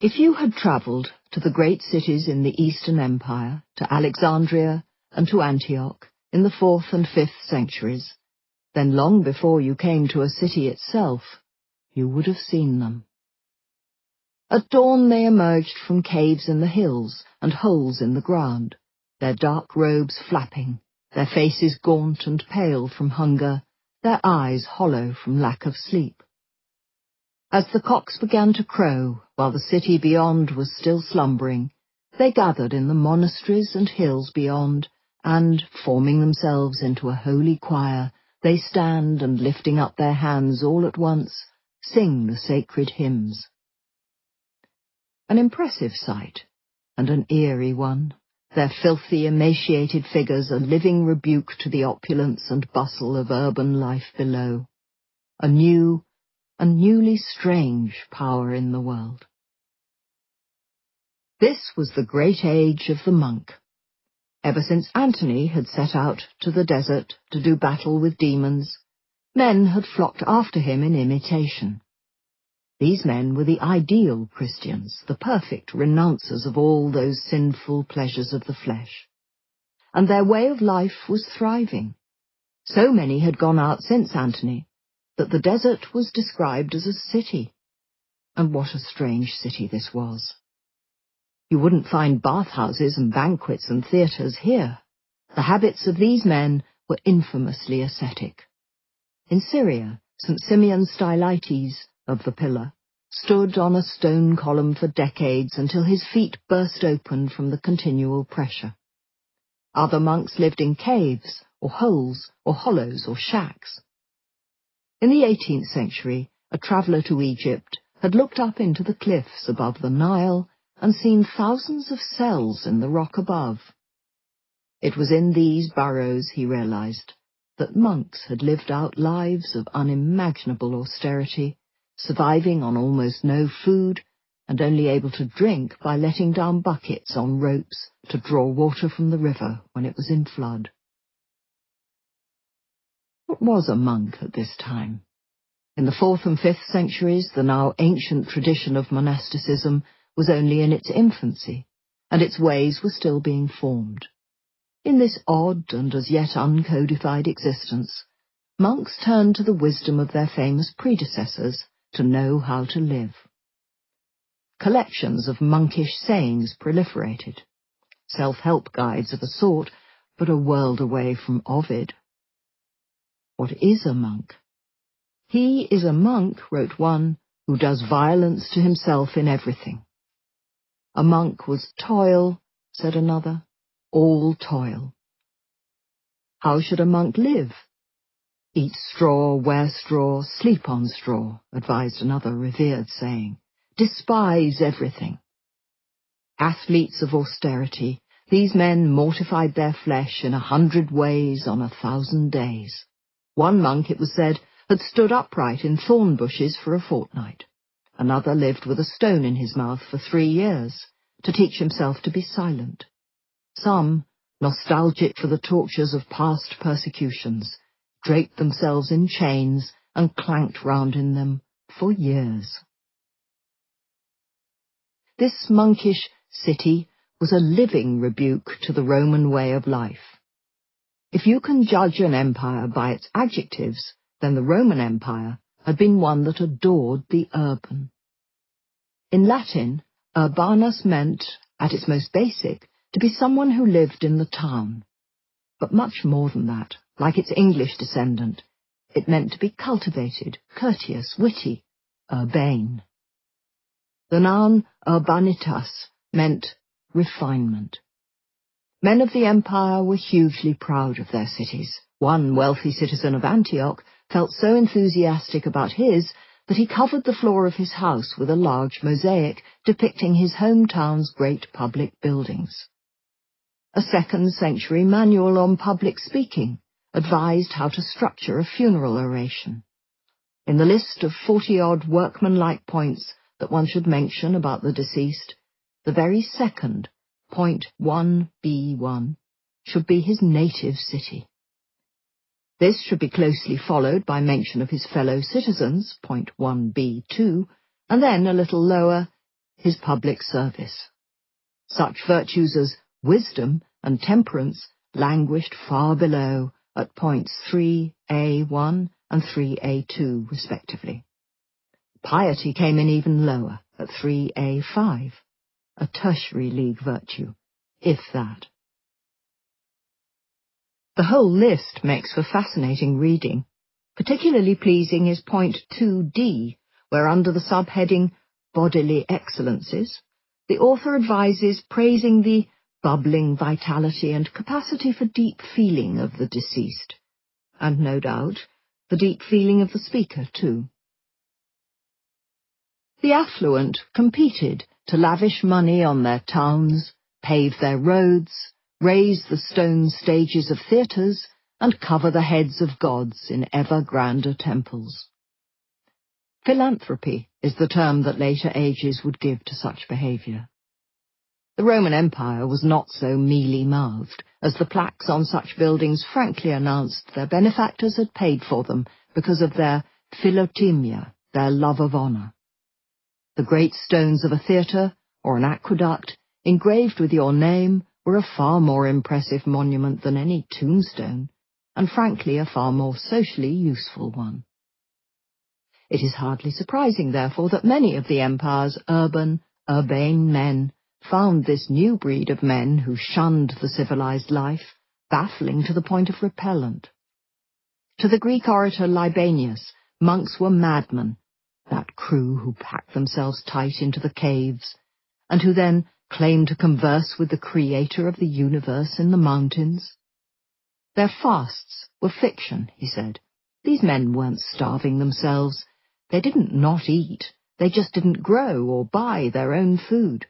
If you had travelled to the great cities in the Eastern Empire, to Alexandria and to Antioch in the 4th and 5th centuries, then long before you came to a city itself, you would have seen them. At dawn they emerged from caves in the hills and holes in the ground, their dark robes flapping, their faces gaunt and pale from hunger, their eyes hollow from lack of sleep. As the cocks began to crow, while the city beyond was still slumbering, they gathered in the monasteries and hills beyond, and, forming themselves into a holy choir, they stand and, lifting up their hands all at once, sing the sacred hymns. An impressive sight, and an eerie one, their filthy, emaciated figures a living rebuke to the opulence and bustle of urban life below. A new, a newly strange power in the world. This was the great age of the monk. Ever since Antony had set out to the desert to do battle with demons, men had flocked after him in imitation. These men were the ideal Christians, the perfect renouncers of all those sinful pleasures of the flesh. And their way of life was thriving. So many had gone out since Antony that the desert was described as a city. And what a strange city this was. You wouldn't find bathhouses and banquets and theatres here. The habits of these men were infamously ascetic. In Syria, St. Simeon Stylites, of the Pillar, stood on a stone column for decades until his feet burst open from the continual pressure. Other monks lived in caves, or holes, or hollows, or shacks. In the 18th century, a traveller to Egypt had looked up into the cliffs above the Nile and seen thousands of cells in the rock above. It was in these burrows, he realized, that monks had lived out lives of unimaginable austerity, surviving on almost no food, and only able to drink by letting down buckets on ropes to draw water from the river when it was in flood. What was a monk at this time? In the 4th and 5th centuries, the now ancient tradition of monasticism was only in its infancy, and its ways were still being formed. in this odd and as yet uncodified existence, monks turned to the wisdom of their famous predecessors to know how to live. Collections of monkish sayings proliferated, self-help guides of a sort, but a world away from Ovid. What is a monk? He is a monk, wrote one, who does violence to himself in everything. A monk was toil, said another, all toil. How should a monk live? Eat straw, wear straw, sleep on straw, advised another revered saying. Despise everything. Athletes of austerity, these men mortified their flesh in 100 ways on 1,000 days. One monk, it was said, had stood upright in thorn bushes for a fortnight. Another lived with a stone in his mouth for 3 years, to teach himself to be silent. Some, nostalgic for the tortures of past persecutions, draped themselves in chains and clanked round in them for years. This monkish city was a living rebuke to the Roman way of life. If you can judge an empire by its adjectives, then the Roman Empire had been one that adored the urban. In Latin, urbanus meant, at its most basic, to be someone who lived in the town. But much more than that, like its English descendant, it meant to be cultivated, courteous, witty, urbane. The noun urbanitas meant refinement. Men of the empire were hugely proud of their cities. One wealthy citizen of Antioch felt so enthusiastic about his that he covered the floor of his house with a large mosaic depicting his hometown's great public buildings. A 2nd century manual on public speaking advised how to structure a funeral oration. In the list of 40-odd workmanlike points that one should mention about the deceased, the very second, point 1b1, should be his native city. This should be closely followed by mention of his fellow citizens, point 1b2, and then, a little lower, his public service. Such virtues as wisdom and temperance languished far below at points 3a1 and 3a2, respectively. Piety came in even lower, at 3a5, a tertiary league virtue, if that. The whole list makes for fascinating reading. Particularly pleasing is point 2d, where under the subheading Bodily Excellences, the author advises praising the bubbling vitality and capacity for deep feeling of the deceased, and no doubt the deep feeling of the speaker too. The affluent competed to lavish money on their towns, pave their roads, raise the stone stages of theatres, and cover the heads of gods in ever grander temples. Philanthropy is the term that later ages would give to such behaviour. The Roman Empire was not so mealy-mouthed, as the plaques on such buildings frankly announced their benefactors had paid for them because of their philotimia, their love of honour. The great stones of a theatre, or an aqueduct, engraved with your name, were a far more impressive monument than any tombstone, and frankly a far more socially useful one. It is hardly surprising, therefore, that many of the empire's urbane men found this new breed of men who shunned the civilized life baffling to the point of repellent. To the Greek orator Libanius, monks were madmen, that crew who packed themselves tight into the caves, and who then claimed to converse with the creator of the universe in the mountains. Their fasts were fiction, he said. These men weren't starving themselves. They didn't not eat. They just didn't grow or buy their own food.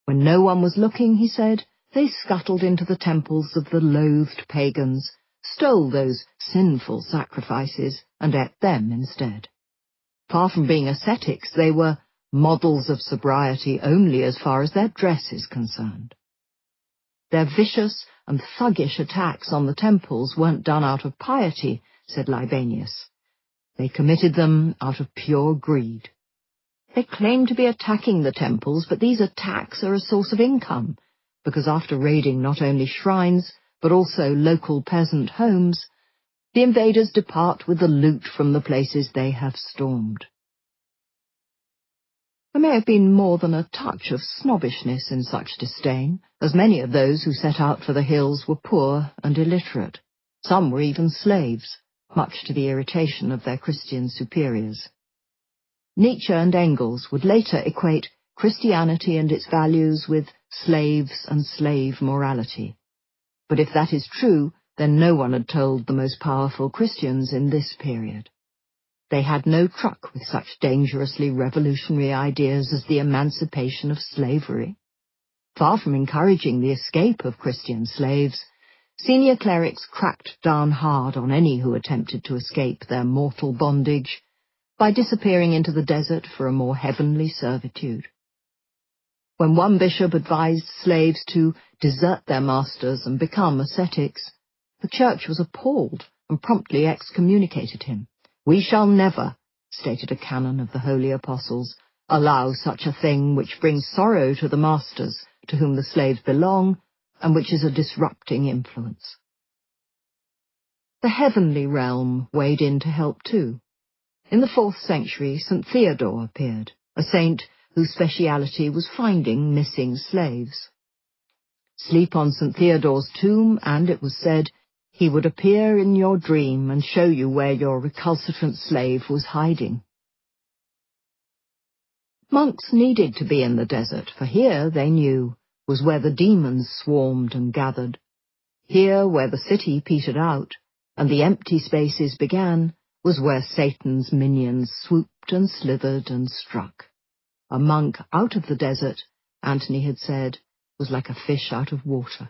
When no one was looking, he said, they scuttled into the temples of the loathed pagans, stole those sinful sacrifices, and ate them instead. Far from being ascetics, they were models of sobriety only as far as their dress is concerned. Their vicious and thuggish attacks on the temples weren't done out of piety, said Libanius. They committed them out of pure greed. They claim to be attacking the temples, but these attacks are a source of income, because after raiding not only shrines, but also local peasant homes, the invaders depart with the loot from the places they have stormed. There may have been more than a touch of snobbishness in such disdain, as many of those who set out for the hills were poor and illiterate. Some were even slaves, much to the irritation of their Christian superiors. Nietzsche and Engels would later equate Christianity and its values with slaves and slave morality. But if that is true, then no one had told the most powerful Christians in this period. They had no truck with such dangerously revolutionary ideas as the emancipation of slavery. Far from encouraging the escape of Christian slaves, senior clerics cracked down hard on any who attempted to escape their mortal bondage by disappearing into the desert for a more heavenly servitude. When one bishop advised slaves to desert their masters and become ascetics, the church was appalled and promptly excommunicated him. "We shall never," stated a canon of the Holy Apostles, "allow such a thing which brings sorrow to the masters to whom the slaves belong, and which is a disrupting influence." The heavenly realm weighed in to help too. In the 4th century, St. Theodore appeared, a saint whose speciality was finding missing slaves. Sleep on St. Theodore's tomb, and it was said, he would appear in your dream and show you where your recalcitrant slave was hiding. Monks needed to be in the desert, for here, they knew, was where the demons swarmed and gathered. Here, where the city petered out, and the empty spaces began, was where Satan's minions swooped and slithered and struck. A monk out of the desert, Anthony had said, was like a fish out of water.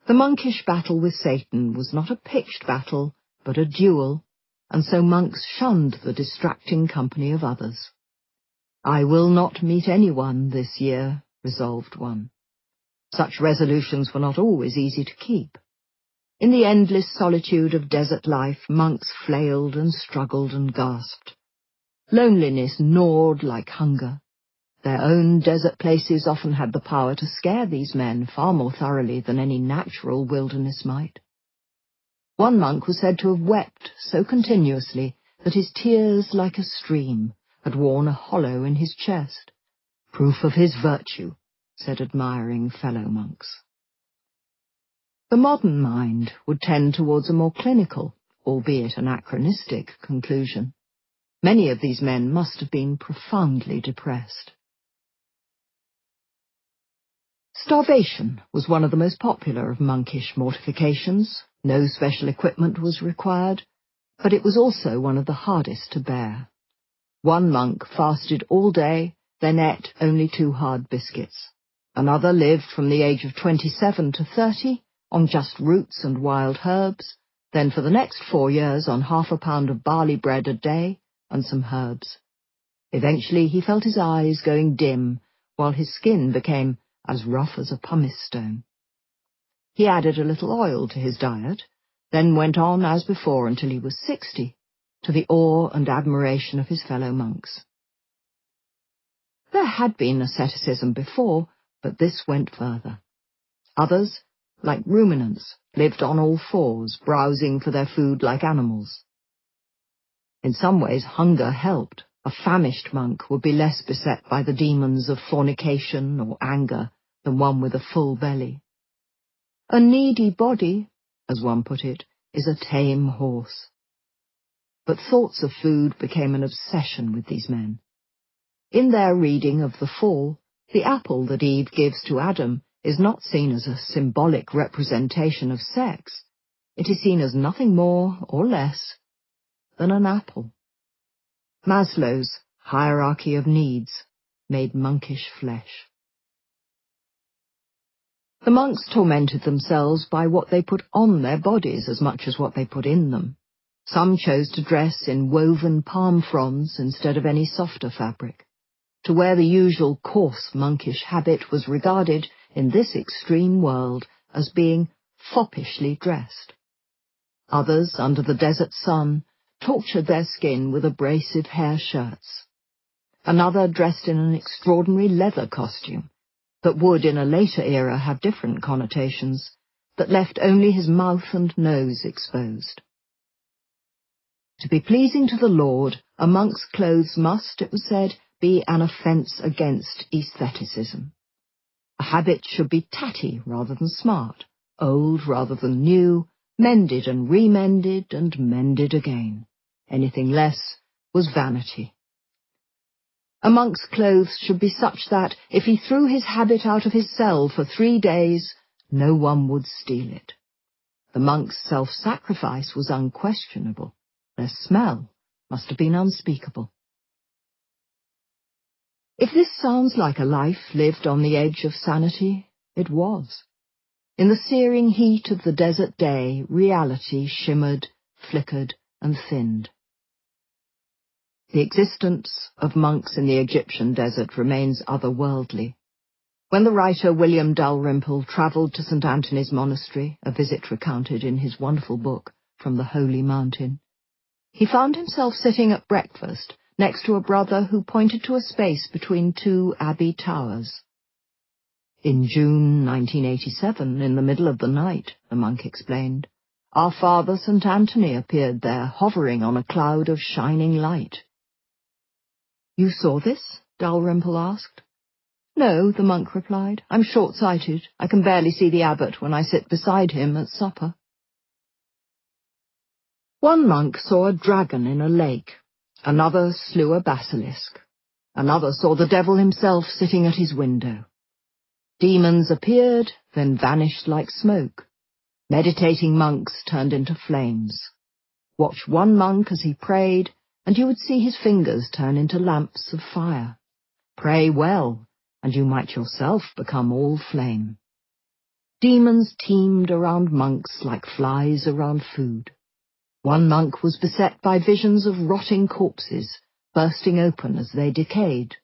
The monkish battle with Satan was not a pitched battle, but a duel, and so monks shunned the distracting company of others. "I will not meet anyone this year," resolved one. Such resolutions were not always easy to keep. In the endless solitude of desert life, monks flailed and struggled and gasped. Loneliness gnawed like hunger. Their own desert places often had the power to scare these men far more thoroughly than any natural wilderness might. One monk was said to have wept so continuously that his tears, like a stream, had worn a hollow in his chest. "Proof of his virtue," said admiring fellow monks. The modern mind would tend towards a more clinical, albeit anachronistic, conclusion. Many of these men must have been profoundly depressed. Starvation was one of the most popular of monkish mortifications. No special equipment was required, but it was also one of the hardest to bear. One monk fasted all day, then ate only 2 hard biscuits. Another lived from the age of 27 to 30 on just roots and wild herbs, then for the next 4 years on half a pound of barley bread a day and some herbs. Eventually he felt his eyes going dim, while his skin became as rough as a pumice stone. He added a little oil to his diet, then went on as before until he was 60, to the awe and admiration of his fellow monks. There had been asceticism before, but this went further. Others, like ruminants, lived on all fours, browsing for their food like animals. In some ways, hunger helped. A famished monk would be less beset by the demons of fornication or anger than one with a full belly. A needy body, as one put it, is a tame horse. But thoughts of food became an obsession with these men. In their reading of the fall, the apple that Eve gives to Adam is not seen as a symbolic representation of sex. It is seen as nothing more or less than an apple. Maslow's hierarchy of needs made monkish flesh. The monks tormented themselves by what they put on their bodies as much as what they put in them. Some chose to dress in woven palm fronds instead of any softer fabric. To wear the usual coarse monkish habit was regarded, in this extreme world, as being foppishly dressed. Others, under the desert sun, tortured their skin with abrasive hair shirts. Another dressed in an extraordinary leather costume that would in a later era have different connotations, that left only his mouth and nose exposed. To be pleasing to the Lord, a monk's clothes must, it was said, be an offence against aestheticism. A habit should be tatty rather than smart, old rather than new, mended and remended and mended again. Anything less was vanity. A monk's clothes should be such that, if he threw his habit out of his cell for 3 days, no one would steal it. The monk's self-sacrifice was unquestionable. Their smell must have been unspeakable. If this sounds like a life lived on the edge of sanity, it was. In the searing heat of the desert day, reality shimmered, flickered, and thinned. The existence of monks in the Egyptian desert remains otherworldly. When the writer William Dalrymple travelled to St. Anthony's Monastery, a visit recounted in his wonderful book, From the Holy Mountain, he found himself sitting at breakfast next to a brother who pointed to a space between 2 abbey towers. In June 1987, in the middle of the night, the monk explained, our Father St. Anthony appeared there, hovering on a cloud of shining light. You saw this? Dalrymple asked. No, the monk replied. I'm short-sighted. I can barely see the abbot when I sit beside him at supper. One monk saw a dragon in a lake. Another slew a basilisk. Another saw the devil himself sitting at his window. Demons appeared, then vanished like smoke. Meditating monks turned into flames. Watch one monk as he prayed, and you would see his fingers turn into lamps of fire. Pray well, and you might yourself become all flame. Demons teemed around monks like flies around food. One monk was beset by visions of rotting corpses, bursting open as they decayed.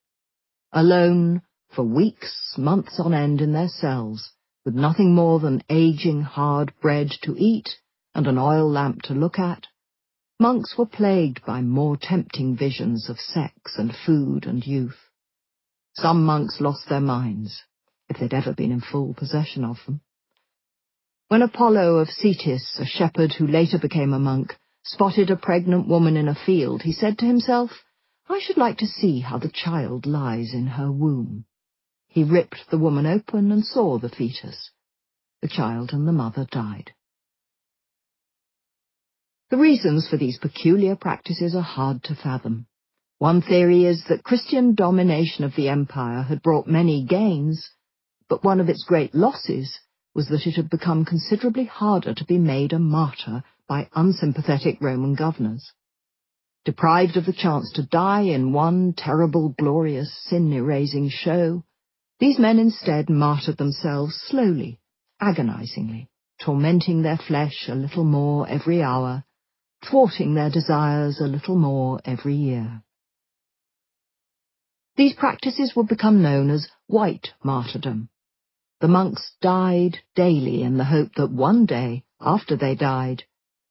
Alone, for weeks, months on end in their cells, with nothing more than aging hard bread to eat and an oil lamp to look at, monks were plagued by more tempting visions of sex and food and youth. Some monks lost their minds, if they'd ever been in full possession of them. When Apollo of Cetus, a shepherd who later became a monk, spotted a pregnant woman in a field, he said to himself, I should like to see how the child lies in her womb. He ripped the woman open and saw the fetus. The child and the mother died. The reasons for these peculiar practices are hard to fathom. One theory is that Christian domination of the empire had brought many gains, but one of its great losses was that it had become considerably harder to be made a martyr by unsympathetic Roman governors. Deprived of the chance to die in one terrible, glorious, sin-erasing show, these men instead martyred themselves slowly, agonizingly, tormenting their flesh a little more every hour, thwarting their desires a little more every year. These practices would become known as white martyrdom. The monks died daily in the hope that one day, after they died,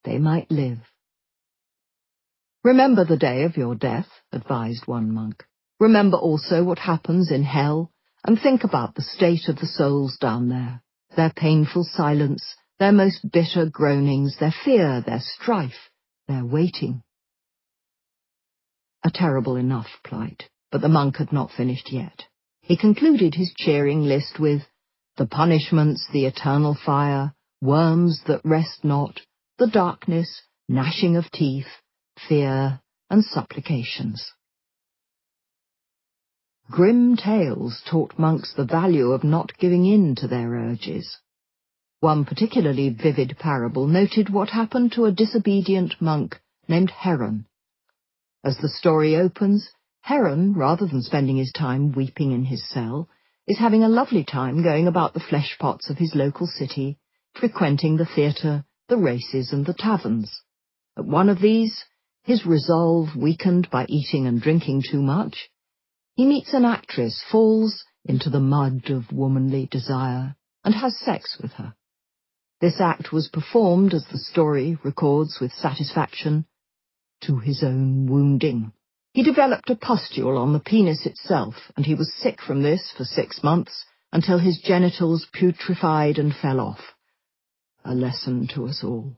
they might live. Remember the day of your death, advised one monk. Remember also what happens in hell, and think about the state of the souls down there, their painful silence, their most bitter groanings, their fear, their strife, their waiting. A terrible enough plight, but the monk had not finished yet. He concluded his cheering list with, the punishments, the eternal fire, worms that rest not, the darkness, gnashing of teeth, fear, and supplications. Grim tales taught monks the value of not giving in to their urges. One particularly vivid parable noted what happened to a disobedient monk named Heron. As the story opens, Heron, rather than spending his time weeping in his cell, is having a lovely time going about the flesh pots of his local city, frequenting the theatre, the races, and the taverns. At one of these, his resolve weakened by eating and drinking too much, he meets an actress, falls into the mud of womanly desire, and has sex with her. This act was performed, as the story records with satisfaction, to his own wounding. He developed a pustule on the penis itself, and he was sick from this for 6 months, until his genitals putrefied and fell off. a lesson to us all.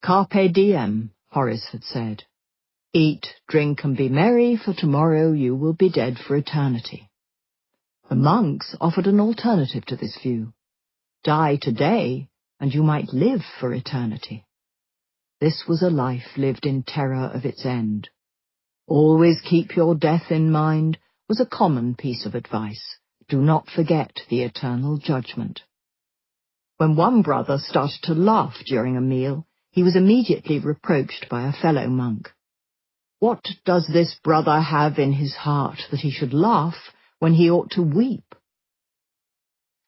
Carpe diem, Horace had said. Eat, drink, and be merry, for tomorrow you will be dead for eternity. The monks offered an alternative to this view. Die today, and you might live for eternity. This was a life lived in terror of its end. Always keep your death in mind was a common piece of advice. Do not forget the eternal judgment. When one brother started to laugh during a meal, he was immediately reproached by a fellow monk. What does this brother have in his heart that he should laugh when he ought to weep?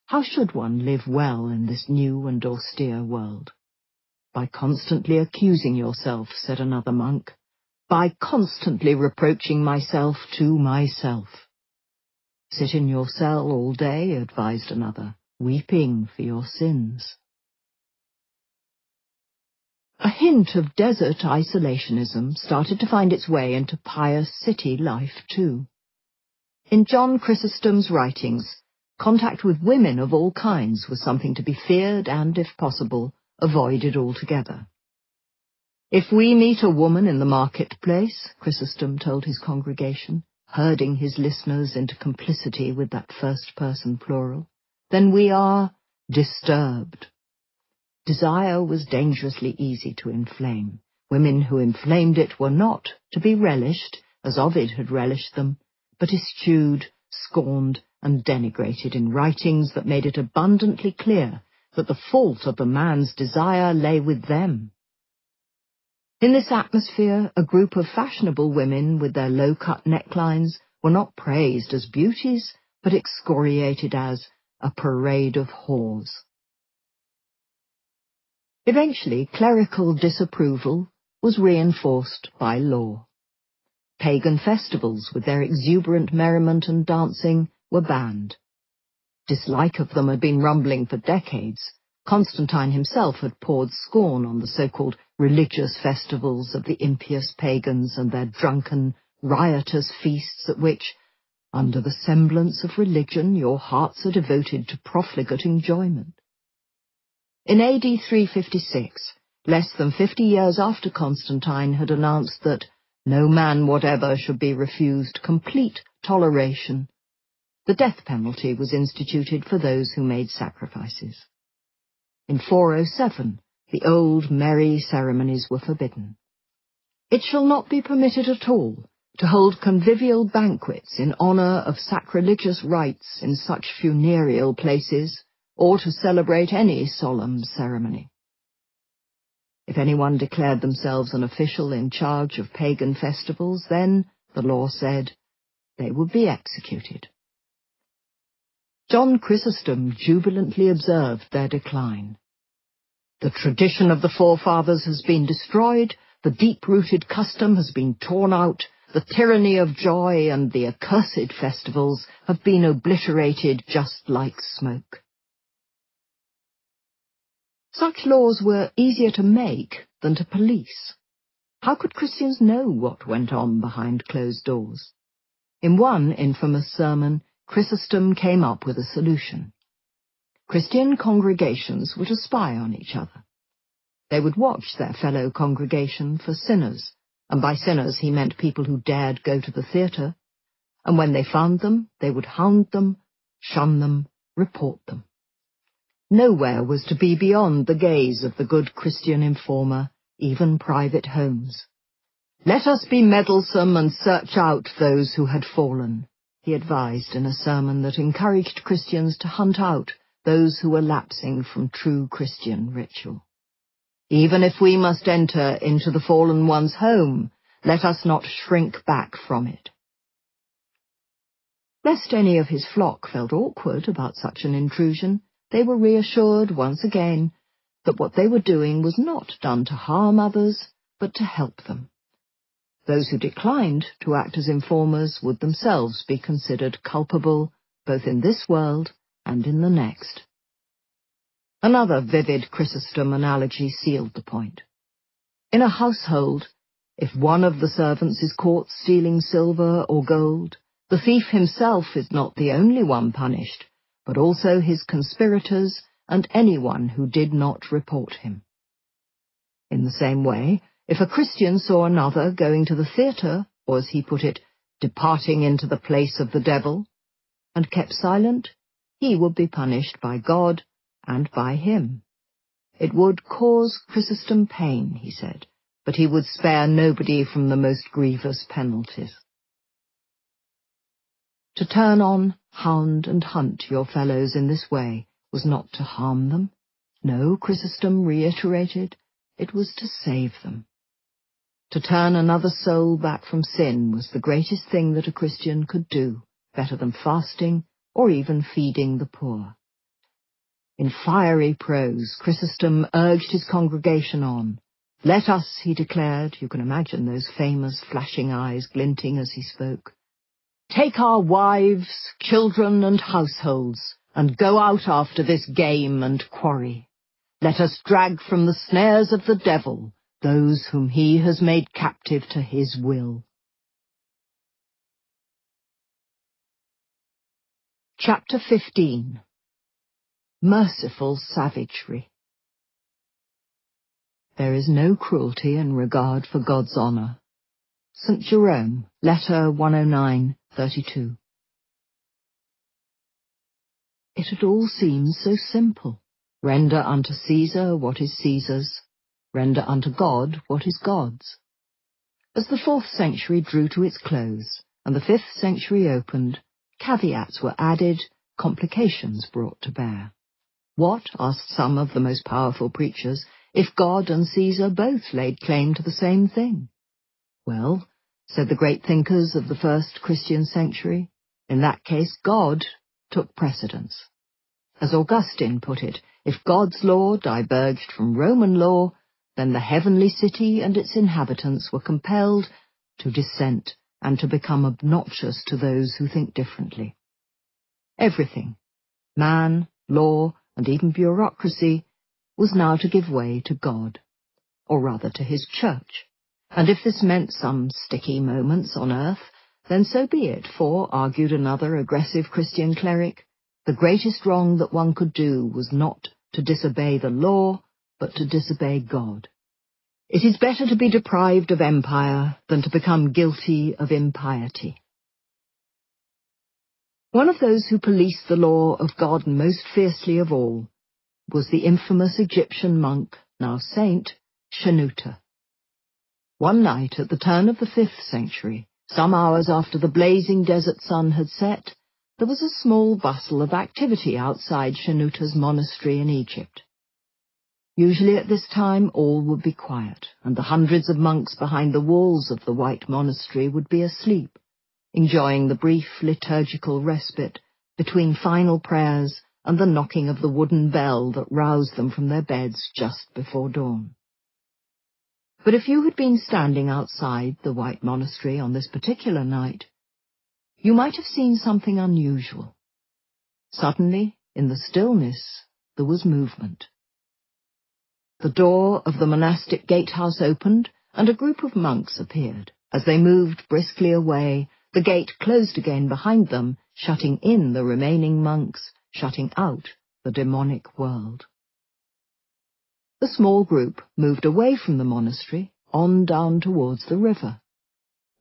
How should one live well in this new and austere world? By constantly accusing yourself, said another monk. By constantly reproaching myself to myself. Sit in your cell all day, advised another, weeping for your sins. A hint of desert isolationism started to find its way into pious city life too. In John Chrysostom's writings, contact with women of all kinds was something to be feared and, if possible, avoided altogether. If we meet a woman in the marketplace, Chrysostom told his congregation, herding his listeners into complicity with that first-person plural, then we are disturbed. Desire was dangerously easy to inflame. Women who inflamed it were not to be relished, as Ovid had relished them, but eschewed, scorned, and denigrated in writings that made it abundantly clear that the fault of the man's desire lay with them. In this atmosphere, a group of fashionable women with their low-cut necklines were not praised as beauties, but excoriated as a parade of whores. Eventually, clerical disapproval was reinforced by law. Pagan festivals, with their exuberant merriment and dancing, were banned. Dislike of them had been rumbling for decades. Constantine himself had poured scorn on the so-called religious festivals of the impious pagans and their drunken, riotous feasts at which, under the semblance of religion, your hearts are devoted to profligate enjoyment. In AD 356, less than 50 years after Constantine had announced that no man whatever should be refused complete toleration, the death penalty was instituted for those who made sacrifices. In 407, the old merry ceremonies were forbidden. It shall not be permitted at all to hold convivial banquets in honour of sacrilegious rites in such funereal places, or to celebrate any solemn ceremony. If anyone declared themselves an official in charge of pagan festivals, then, the law said, they would be executed. John Chrysostom jubilantly observed their decline. The tradition of the forefathers has been destroyed, the deep-rooted custom has been torn out, the tyranny of joy and the accursed festivals have been obliterated just like smoke. Such laws were easier to make than to police. How could Christians know what went on behind closed doors? In one infamous sermon, Chrysostom came up with a solution. Christian congregations were to spy on each other. They would watch their fellow congregation for sinners, and by sinners he meant people who dared go to the theatre, and when they found them, they would hound them, shun them, report them. Nowhere was to be beyond the gaze of the good Christian informer, even private homes. Let us be meddlesome and search out those who had fallen, he advised in a sermon that encouraged Christians to hunt out those who were lapsing from true Christian ritual. Even if we must enter into the fallen one's home, let us not shrink back from it. Lest any of his flock felt awkward about such an intrusion, they were reassured once again that what they were doing was not done to harm others, but to help them. Those who declined to act as informers would themselves be considered culpable both in this world and in the next. Another vivid Chrysostom analogy sealed the point. In a household, if one of the servants is caught stealing silver or gold, the thief himself is not the only one punished, but also his conspirators and anyone who did not report him. In the same way, if a Christian saw another going to the theatre, or as he put it, departing into the place of the devil, and kept silent, he would be punished by God and by him. It would cause Chrysostom pain, he said, but he would spare nobody from the most grievous penalties. To turn on, hound and hunt your fellows in this way was not to harm them. No, Chrysostom reiterated, it was to save them. To turn another soul back from sin was the greatest thing that a Christian could do, better than fasting or even feeding the poor. In fiery prose, Chrysostom urged his congregation on. Let us, he declared, you can imagine those famous flashing eyes glinting as he spoke, take our wives, children, and households, and go out after this game and quarry. Let us drag from the snares of the devil those whom he has made captive to his will. Chapter 15. Merciful Savagery. There is no cruelty in regard for God's honour. St. Jerome, Letter 109:32. It had all seemed so simple. Render unto Caesar what is Caesar's, render unto God what is God's. As the 4th century drew to its close, and the 5th century opened, caveats were added, complications brought to bear. What, asked some of the most powerful preachers, if God and Caesar both laid claim to the same thing? Well, said the great thinkers of the first Christian century, in that case God took precedence. As Augustine put it, if God's law diverged from Roman law, then the heavenly city and its inhabitants were compelled to dissent and to become obnoxious to those who think differently. Everything, man, law, and even bureaucracy, was now to give way to God, or rather to his church. And if this meant some sticky moments on earth, then so be it, for, argued another aggressive Christian cleric, the greatest wrong that one could do was not to disobey the law, but to disobey God. It is better to be deprived of empire than to become guilty of impiety. One of those who policed the law of God most fiercely of all was the infamous Egyptian monk, now saint, Shenouta. One night at the turn of the 5th century, some hours after the blazing desert sun had set, there was a small bustle of activity outside Shenouta's monastery in Egypt. Usually at this time all would be quiet, and the hundreds of monks behind the walls of the white monastery would be asleep, enjoying the brief liturgical respite between final prayers and the knocking of the wooden bell that roused them from their beds just before dawn. But if you had been standing outside the white monastery on this particular night, you might have seen something unusual. Suddenly, in the stillness, there was movement. The door of the monastic gatehouse opened, and a group of monks appeared. As they moved briskly away, the gate closed again behind them, shutting in the remaining monks, shutting out the demonic world. The small group moved away from the monastery, on down towards the river.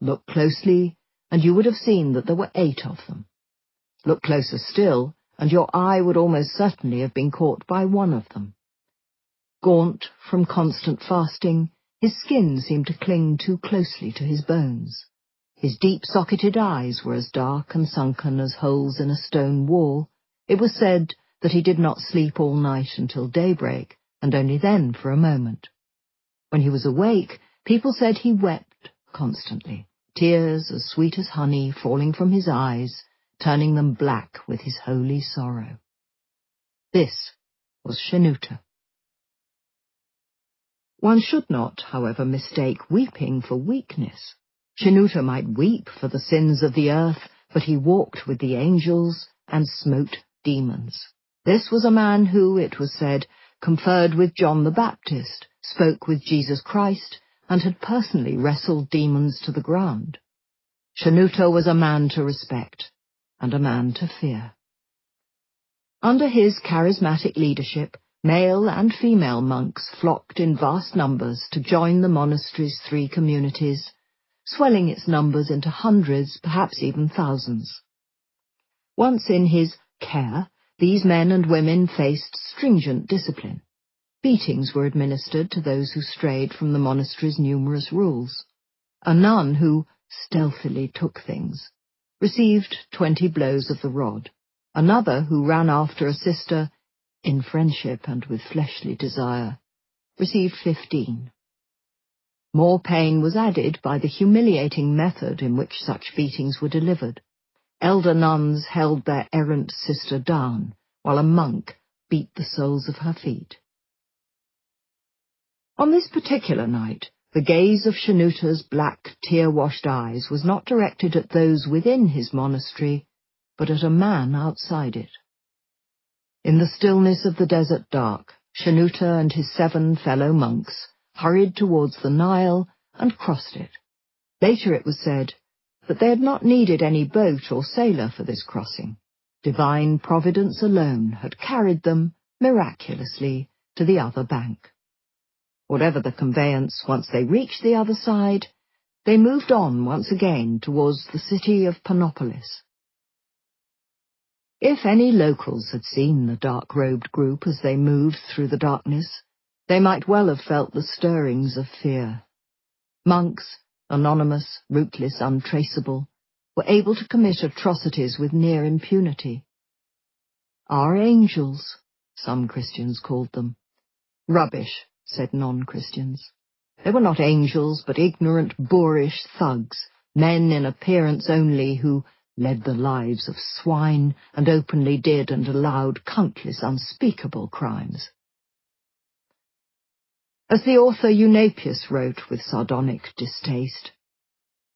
Look closely, and you would have seen that there were 8 of them. Look closer still, and your eye would almost certainly have been caught by one of them. Gaunt from constant fasting, his skin seemed to cling too closely to his bones. His deep-socketed eyes were as dark and sunken as holes in a stone wall. It was said that he did not sleep all night until daybreak, and only then for a moment. When he was awake, people said he wept constantly, tears as sweet as honey falling from his eyes, turning them black with his holy sorrow. This was Shenouta. One should not, however, mistake weeping for weakness. Shenouta might weep for the sins of the earth, but he walked with the angels and smote demons. This was a man who, it was said, conferred with John the Baptist, spoke with Jesus Christ, and had personally wrestled demons to the ground. Shenouta was a man to respect, and a man to fear. Under his charismatic leadership, male and female monks flocked in vast numbers to join the monastery's 3 communities, swelling its numbers into hundreds, perhaps even thousands. Once in his care, these men and women faced stringent discipline. Beatings were administered to those who strayed from the monastery's numerous rules. A nun who stealthily took things received 20 blows of the rod. Another who ran after a sister, in friendship and with fleshly desire, received 15. More pain was added by the humiliating method in which such beatings were delivered. Elder nuns held their errant sister down, while a monk beat the soles of her feet. On this particular night, the gaze of Shanuta's black, tear-washed eyes was not directed at those within his monastery, but at a man outside it. In the stillness of the desert dark, Shanuta and his 7 fellow monks hurried towards the Nile and crossed it. Later it was said that they had not needed any boat or sailor for this crossing. Divine providence alone had carried them, miraculously, to the other bank. Whatever the conveyance, once they reached the other side, they moved on once again towards the city of Panopolis. If any locals had seen the dark-robed group as they moved through the darkness, they might well have felt the stirrings of fear. Monks, anonymous, rootless, untraceable, were able to commit atrocities with near impunity. Our angels, some Christians called them. Rubbish, said non-Christians. They were not angels, but ignorant, boorish thugs, men in appearance only, who led the lives of swine and openly did and allowed countless unspeakable crimes. As the author Eunapius wrote with sardonic distaste,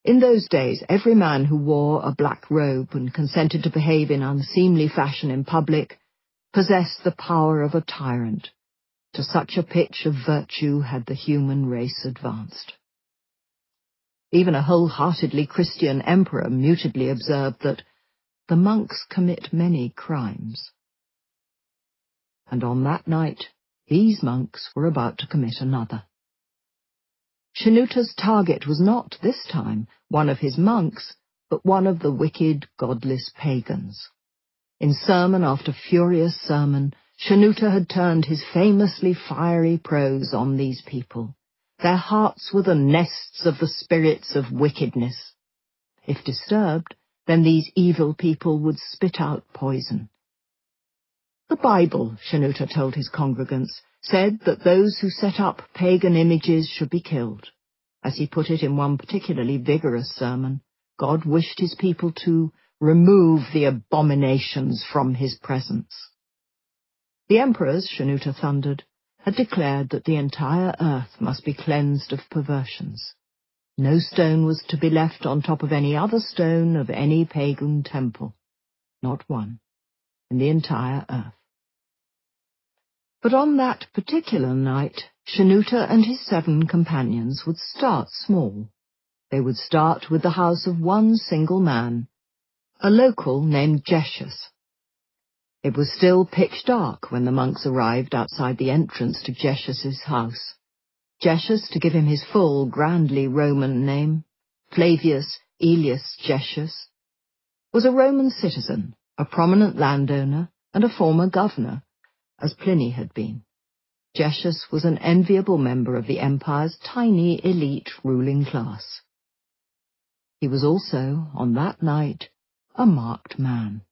in those days every man who wore a black robe and consented to behave in unseemly fashion in public possessed the power of a tyrant. To such a pitch of virtue had the human race advanced. Even a wholeheartedly Christian emperor mutedly observed that the monks commit many crimes. And on that night, these monks were about to commit another. Shanuta's target was not, this time, one of his monks, but one of the wicked, godless pagans. In sermon after furious sermon, Shanuta had turned his famously fiery prose on these people. Their hearts were the nests of the spirits of wickedness. If disturbed, then these evil people would spit out poison. The Bible, Shanuta told his congregants, said that those who set up pagan images should be killed. As he put it in one particularly vigorous sermon, God wished his people to remove the abominations from his presence. The emperors, Shanuta thundered, had declared that the entire earth must be cleansed of perversions. No stone was to be left on top of any other stone of any pagan temple. Not one, in the entire earth. But on that particular night, Shanuta and his 7 companions would start small. They would start with the house of one single man, a local named Geshius. It was still pitch dark when the monks arrived outside the entrance to Geshius's house. Geshius, to give him his full, grandly Roman name, Flavius Aelius Geshius, was a Roman citizen, a prominent landowner, and a former governor, as Pliny had been. Geshius was an enviable member of the empire's tiny elite ruling class. He was also, on that night, a marked man.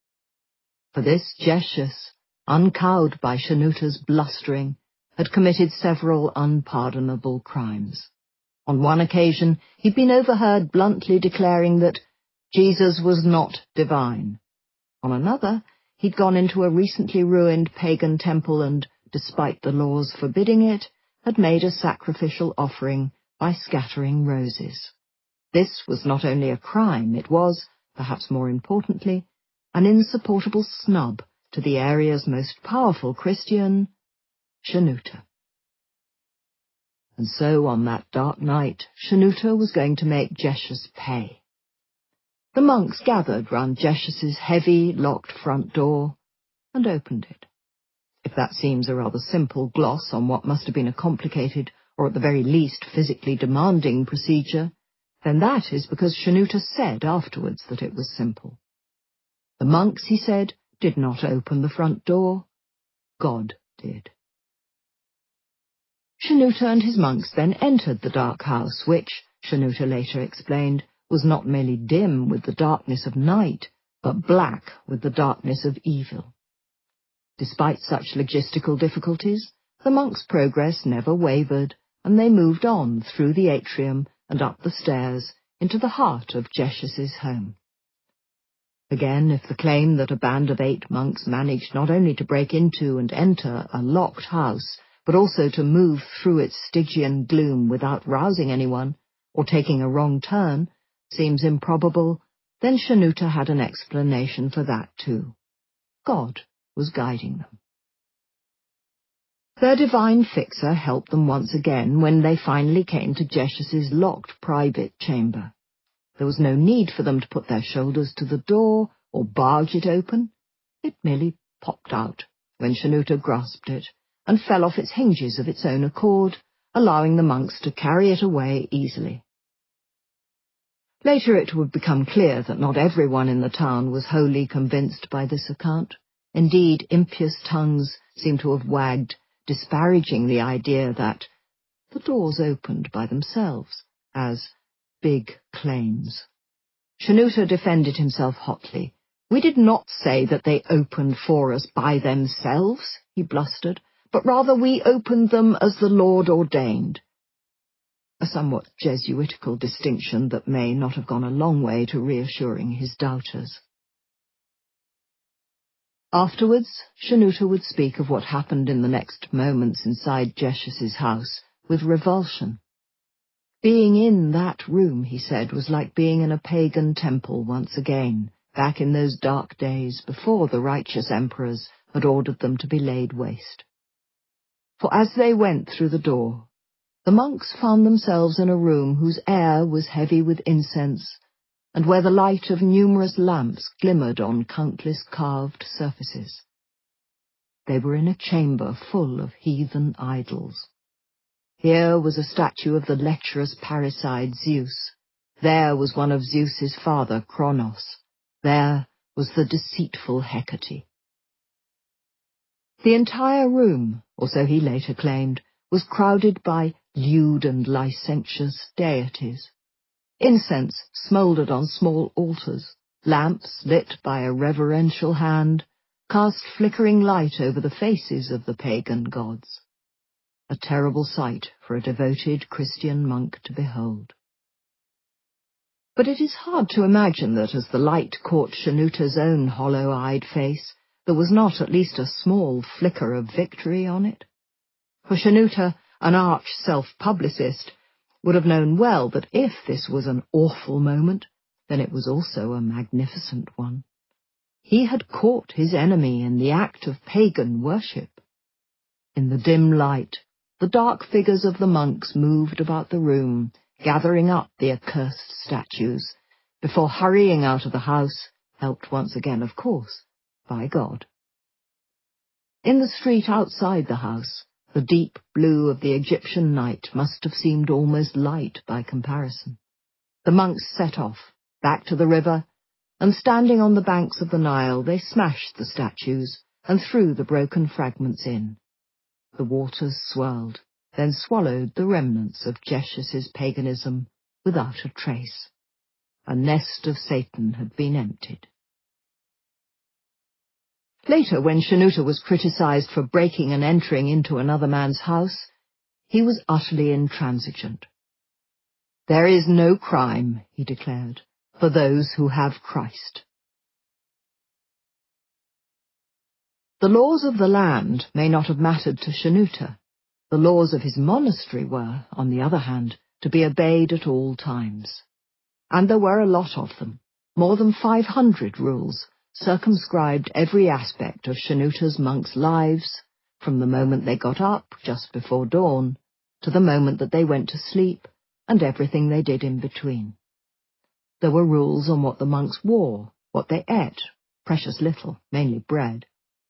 For this Geshius, uncowed by Shanuta's blustering, had committed several unpardonable crimes. On one occasion, he'd been overheard bluntly declaring that Jesus was not divine. On another, he'd gone into a recently ruined pagan temple and, despite the laws forbidding it, had made a sacrificial offering by scattering roses. This was not only a crime, it was, perhaps more importantly, an insupportable snub to the area's most powerful Christian, Shanuta. And so on that dark night, Shanuta was going to make Geshius pay. The monks gathered round Geshius's heavy, locked front door, and opened it. If that seems a rather simple gloss on what must have been a complicated, or at the very least physically demanding procedure, then that is because Shanouta said afterwards that it was simple. The monks, he said, did not open the front door. God did. Shanouta and his monks then entered the dark house, which, Shanouta later explained, was not merely dim with the darkness of night, but black with the darkness of evil. Despite such logistical difficulties, the monks' progress never wavered, and they moved on through the atrium and up the stairs into the heart of Jeshus's home. Again, if the claim that a band of 8 monks managed not only to break into and enter a locked house, but also to move through its Stygian gloom without rousing anyone, or taking a wrong turn, seems improbable, then Shanouta had an explanation for that too. God was guiding them. Their divine fixer helped them once again when they finally came to Jeshus's locked private chamber. There was no need for them to put their shoulders to the door or barge it open. It merely popped out when Shanouta grasped it and fell off its hinges of its own accord, allowing the monks to carry it away easily. Later it would become clear that not everyone in the town was wholly convinced by this account. Indeed, impious tongues seem to have wagged, disparaging the idea that the doors opened by themselves, as big claims. Shanouta defended himself hotly. "We did not say that they opened for us by themselves," he blustered, "but rather we opened them as the Lord ordained." A somewhat Jesuitical distinction that may not have gone a long way to reassuring his doubters. Afterwards, Shanouta would speak of what happened in the next moments inside Jeshus's house with revulsion. Being in that room, he said, was like being in a pagan temple once again, back in those dark days before the righteous emperors had ordered them to be laid waste. For as they went through the door, the monks found themselves in a room whose air was heavy with incense, and where the light of numerous lamps glimmered on countless carved surfaces. They were in a chamber full of heathen idols. Here was a statue of the lecherous parricide Zeus. There was one of Zeus's father, Kronos. There was the deceitful Hecate. The entire room, or so he later claimed, was crowded by lewd and licentious deities. Incense smouldered on small altars, lamps lit by a reverential hand cast flickering light over the faces of the pagan gods. A terrible sight for a devoted Christian monk to behold. But it is hard to imagine that as the light caught Shanutta's own hollow-eyed face, there was not at least a small flicker of victory on it. For Shanutta, an arch self-publicist, would have known well that if this was an awful moment, then it was also a magnificent one. He had caught his enemy in the act of pagan worship. In the dim light, the dark figures of the monks moved about the room, gathering up the accursed statues, before hurrying out of the house, helped once again, of course, by God. In the street outside the house, the deep blue of the Egyptian night must have seemed almost light by comparison. The monks set off, back to the river, and standing on the banks of the Nile, they smashed the statues and threw the broken fragments in. The waters swirled, then swallowed the remnants of Jeshus's paganism without a trace. A nest of Satan had been emptied. Later, when Shanutta was criticized for breaking and entering into another man's house, he was utterly intransigent. There is no crime, he declared, for those who have Christ. The laws of the land may not have mattered to Shanutta. The laws of his monastery were, on the other hand, to be obeyed at all times. And there were a lot of them. More than 500 rules circumscribed every aspect of Shanutta's monks' lives, from the moment they got up just before dawn to the moment that they went to sleep, and everything they did in between. There were rules on what the monks wore, what they ate, precious little, mainly bread,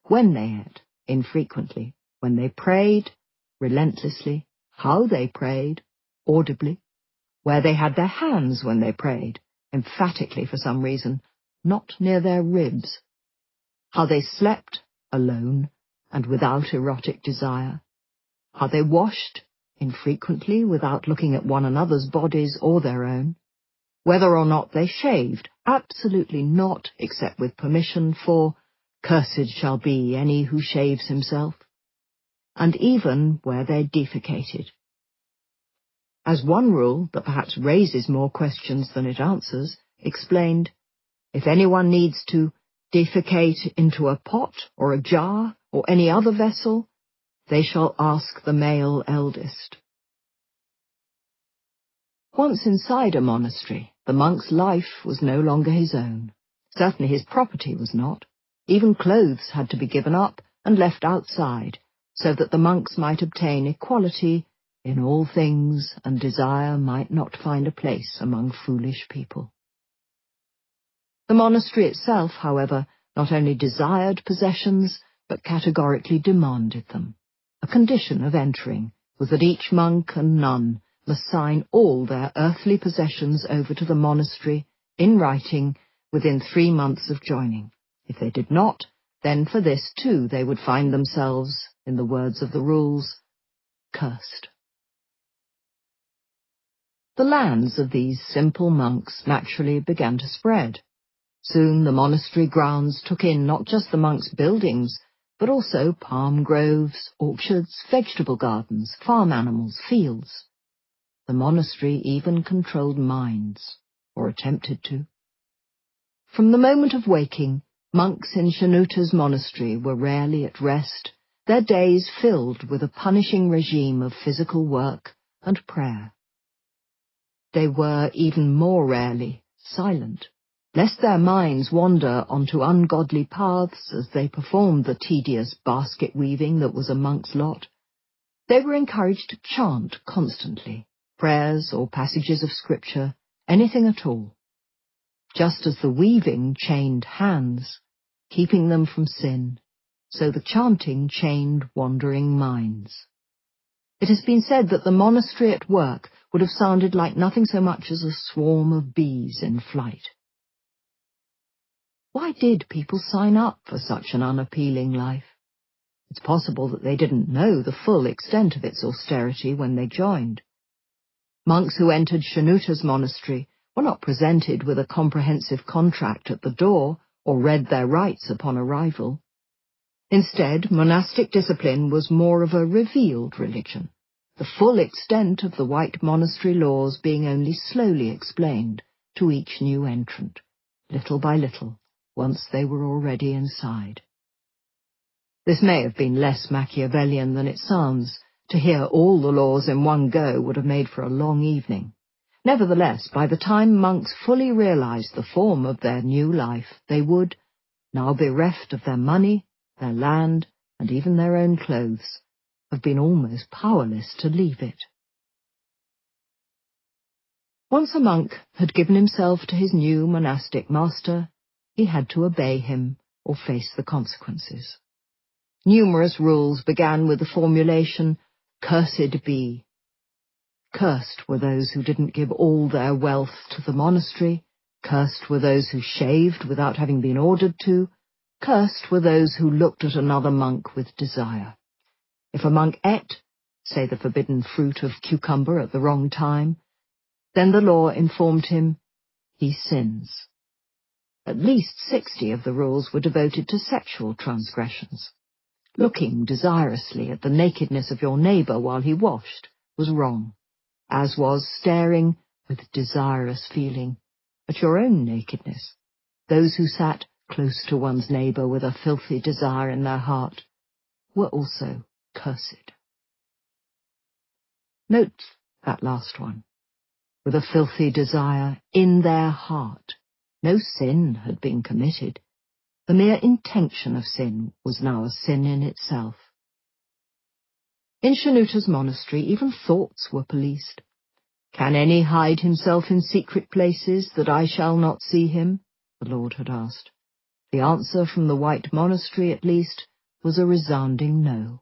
when they ate, infrequently, when they prayed, relentlessly, how they prayed, audibly, where they had their hands when they prayed, emphatically for some reason, not near their ribs, how they slept, alone, and without erotic desire, how they washed, infrequently, without looking at one another's bodies or their own, whether or not they shaved, absolutely not except with permission, for cursed shall be any who shaves himself, and even where they defecated. As one rule that perhaps raises more questions than it answers, explained, if anyone needs to defecate into a pot or a jar or any other vessel, they shall ask the male eldest. Once inside a monastery, the monk's life was no longer his own. Certainly his property was not. Even clothes had to be given up and left outside, so that the monks might obtain equality in all things, and desire might not find a place among foolish people. The monastery itself, however, not only desired possessions, but categorically demanded them. A condition of entering was that each monk and nun must sign all their earthly possessions over to the monastery in writing within 3 months of joining. If they did not, then for this too they would find themselves, in the words of the rules, cursed. The lands of these simple monks naturally began to spread. Soon the monastery grounds took in not just the monks' buildings, but also palm groves, orchards, vegetable gardens, farm animals, fields. The monastery even controlled mines, or attempted to. From the moment of waking, monks in Shanuta's monastery were rarely at rest, their days filled with a punishing regime of physical work and prayer. They were even more rarely silent, lest their minds wander onto ungodly paths as they performed the tedious basket-weaving that was a monk's lot. They were encouraged to chant constantly, prayers or passages of scripture, anything at all. Just as the weaving chained hands, keeping them from sin, so the chanting chained wandering minds. It has been said that the monastery at work would have sounded like nothing so much as a swarm of bees in flight. Why did people sign up for such an unappealing life? It's possible that they didn't know the full extent of its austerity when they joined. Monks who entered Shanuta's monastery were not presented with a comprehensive contract at the door or read their rights upon arrival. Instead, monastic discipline was more of a revealed religion, the full extent of the white monastery laws being only slowly explained to each new entrant, little by little, once they were already inside. This may have been less Machiavellian than it sounds. To hear all the laws in one go would have made for a long evening. Nevertheless, by the time monks fully realized the form of their new life, they would, now bereft of their money, their land, and even their own clothes, have been almost powerless to leave it. Once a monk had given himself to his new monastic master, he had to obey him or face the consequences. Numerous rules began with the formulation, "Cursed be." Cursed were those who didn't give all their wealth to the monastery, cursed were those who shaved without having been ordered to, cursed were those who looked at another monk with desire. If a monk ate, say the forbidden fruit of cucumber at the wrong time, then the law informed him, he sins. At least 60 of the rules were devoted to sexual transgressions. Looking desirously at the nakedness of your neighbour while he washed was wrong, as was staring with desirous feeling at your own nakedness. Those who sat close to one's neighbour with a filthy desire in their heart were also cursed. Note that last one. With a filthy desire in their heart. No sin had been committed. The mere intention of sin was now a sin in itself. In Shanuta's monastery, even thoughts were policed. Can any hide himself in secret places that I shall not see him? The Lord had asked. The answer from the white monastery, at least, was a resounding no.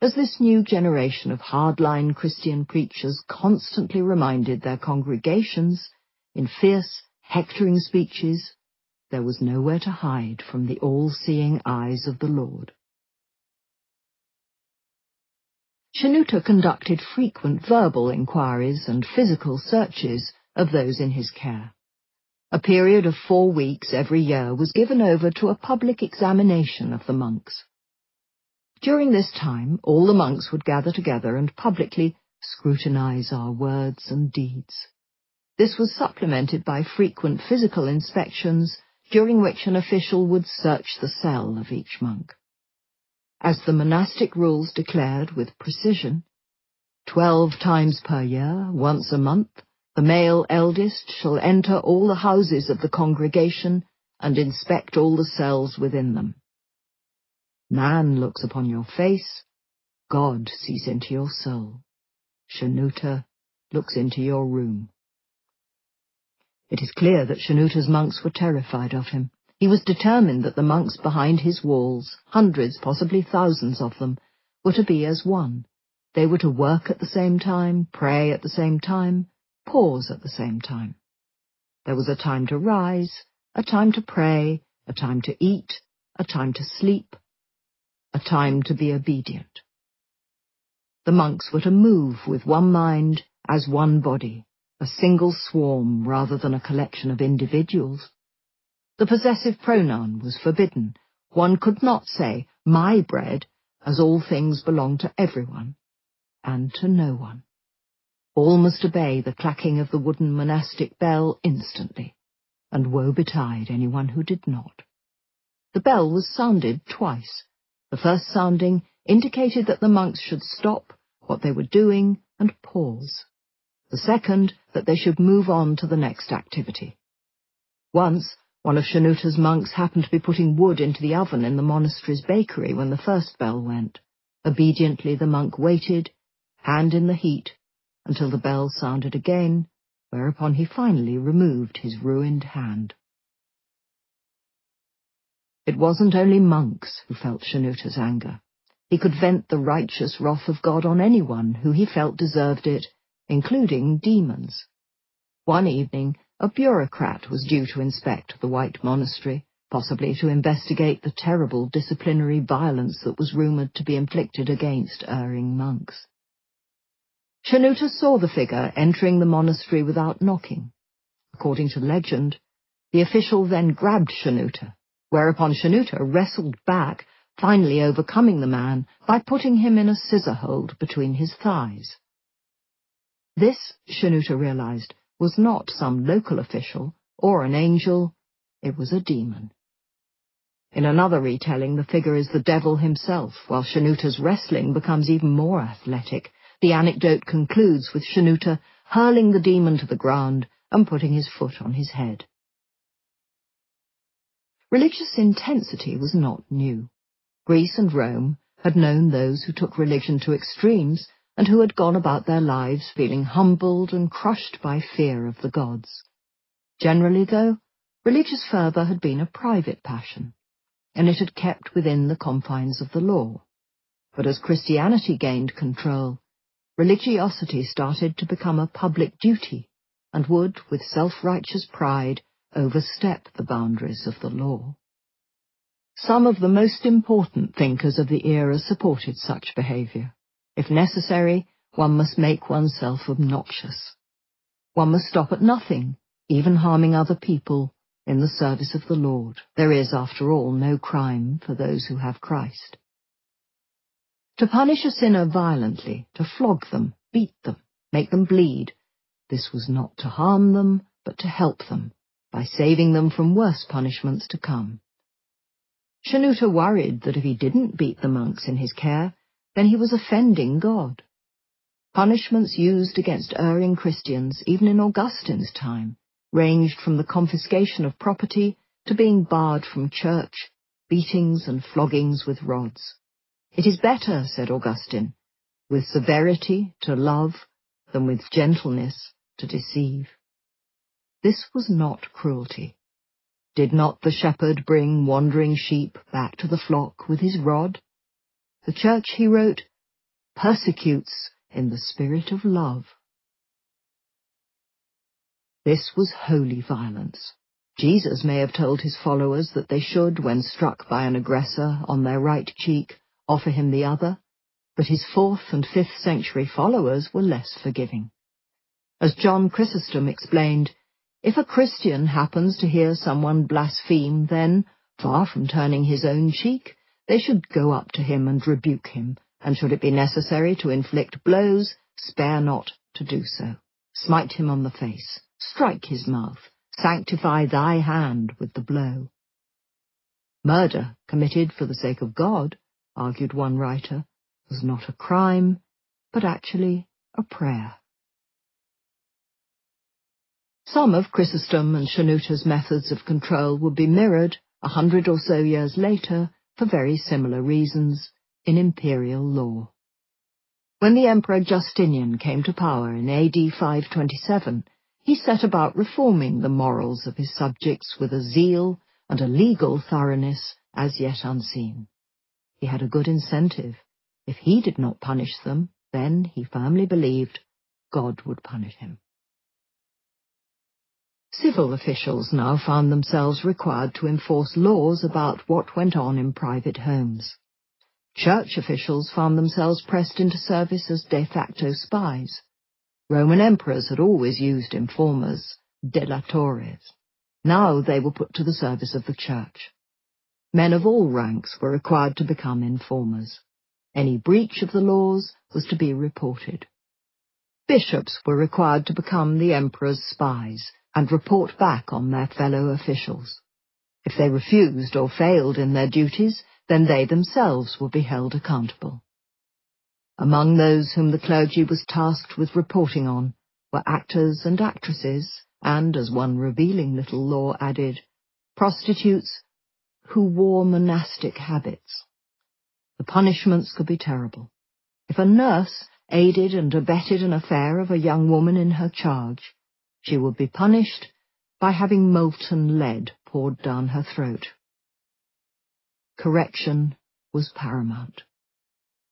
As this new generation of hardline Christian preachers constantly reminded their congregations, in fierce, hectoring speeches, there was nowhere to hide from the all-seeing eyes of the Lord. Shanouta conducted frequent verbal inquiries and physical searches of those in his care. A period of 4 weeks every year was given over to a public examination of the monks. During this time, all the monks would gather together and publicly scrutinize our words and deeds. This was supplemented by frequent physical inspections, during which an official would search the cell of each monk. As the monastic rules declared with precision, 12 times per year, once a month, the male eldest shall enter all the houses of the congregation and inspect all the cells within them. Man looks upon your face, God sees into your soul. Shanouta looks into your room. It is clear that Shanouta's monks were terrified of him. He was determined that the monks behind his walls, hundreds, possibly thousands of them, were to be as one. They were to work at the same time, pray at the same time, pause at the same time. There was a time to rise, a time to pray, a time to eat, a time to sleep, a time to be obedient. The monks were to move with one mind as one body, a single swarm rather than a collection of individuals. The possessive pronoun was forbidden. One could not say, my bread, as all things belong to everyone, and to no one. All must obey the clacking of the wooden monastic bell instantly, and woe betide anyone who did not. The bell was sounded twice. The first sounding indicated that the monks should stop what they were doing and pause. The second, that they should move on to the next activity. Once, one of Shanouta's monks happened to be putting wood into the oven in the monastery's bakery when the first bell went. Obediently the monk waited, hand in the heat, until the bell sounded again, whereupon he finally removed his ruined hand. It wasn't only monks who felt Shanouta's anger. He could vent the righteous wrath of God on anyone who he felt deserved it, including demons. One evening, a bureaucrat was due to inspect the White Monastery, possibly to investigate the terrible disciplinary violence that was rumoured to be inflicted against erring monks. Shanouta saw the figure entering the monastery without knocking. According to legend, the official then grabbed Shanouta, whereupon Shanouta wrestled back, finally overcoming the man by putting him in a scissor hold between his thighs. This, Shanouta realized, was not some local official or an angel, it was a demon. In another retelling, the figure is the devil himself, while Shanouta's wrestling becomes even more athletic. The anecdote concludes with Shanouta hurling the demon to the ground and putting his foot on his head. Religious intensity was not new. Greece and Rome had known those who took religion to extremes and who had gone about their lives feeling humbled and crushed by fear of the gods. Generally, though, religious fervour had been a private passion, and it had kept within the confines of the law. But as Christianity gained control, religiosity started to become a public duty, and would, with self-righteous pride, overstep the boundaries of the law. Some of the most important thinkers of the era supported such behaviour. If necessary, one must make oneself obnoxious. One must stop at nothing, even harming other people, in the service of the Lord. There is, after all, no crime for those who have Christ. To punish a sinner violently, to flog them, beat them, make them bleed, this was not to harm them, but to help them, by saving them from worse punishments to come. Shanouta worried that if he didn't beat the monks in his care, then he was offending God. Punishments used against erring Christians, even in Augustine's time, ranged from the confiscation of property to being barred from church, beatings and floggings with rods. It is better, said Augustine, with severity to love than with gentleness to deceive. This was not cruelty. Did not the shepherd bring wandering sheep back to the flock with his rod? The church, he wrote, persecutes in the spirit of love. This was holy violence. Jesus may have told his followers that they should, when struck by an aggressor on their right cheek, offer him the other, but his 4th and 5th century followers were less forgiving. As John Chrysostom explained, if a Christian happens to hear someone blaspheme, then, far from turning his own cheek, they should go up to him and rebuke him, and should it be necessary to inflict blows, spare not to do so. Smite him on the face, strike his mouth, sanctify thy hand with the blow. Murder committed for the sake of God, argued one writer, was not a crime, but actually a prayer. Some of Chrysostom and Shenouda's methods of control would be mirrored 100 or so years later, for very similar reasons, in imperial law. When the Emperor Justinian came to power in AD 527, he set about reforming the morals of his subjects with a zeal and a legal thoroughness as yet unseen. He had a good incentive. If he did not punish them, then, he firmly believed, God would punish him. Civil officials now found themselves required to enforce laws about what went on in private homes. Church officials found themselves pressed into service as de facto spies. Roman emperors had always used informers, delatores. Now they were put to the service of the church. Men of all ranks were required to become informers. Any breach of the laws was to be reported. Bishops were required to become the emperor's spies and report back on their fellow officials. If they refused or failed in their duties, then they themselves would be held accountable. Among those whom the clergy was tasked with reporting on were actors and actresses, and, as one revealing little law added, prostitutes who wore monastic habits. The punishments could be terrible. If a nurse aided and abetted an affair of a young woman in her charge, she would be punished by having molten lead poured down her throat. Correction was paramount.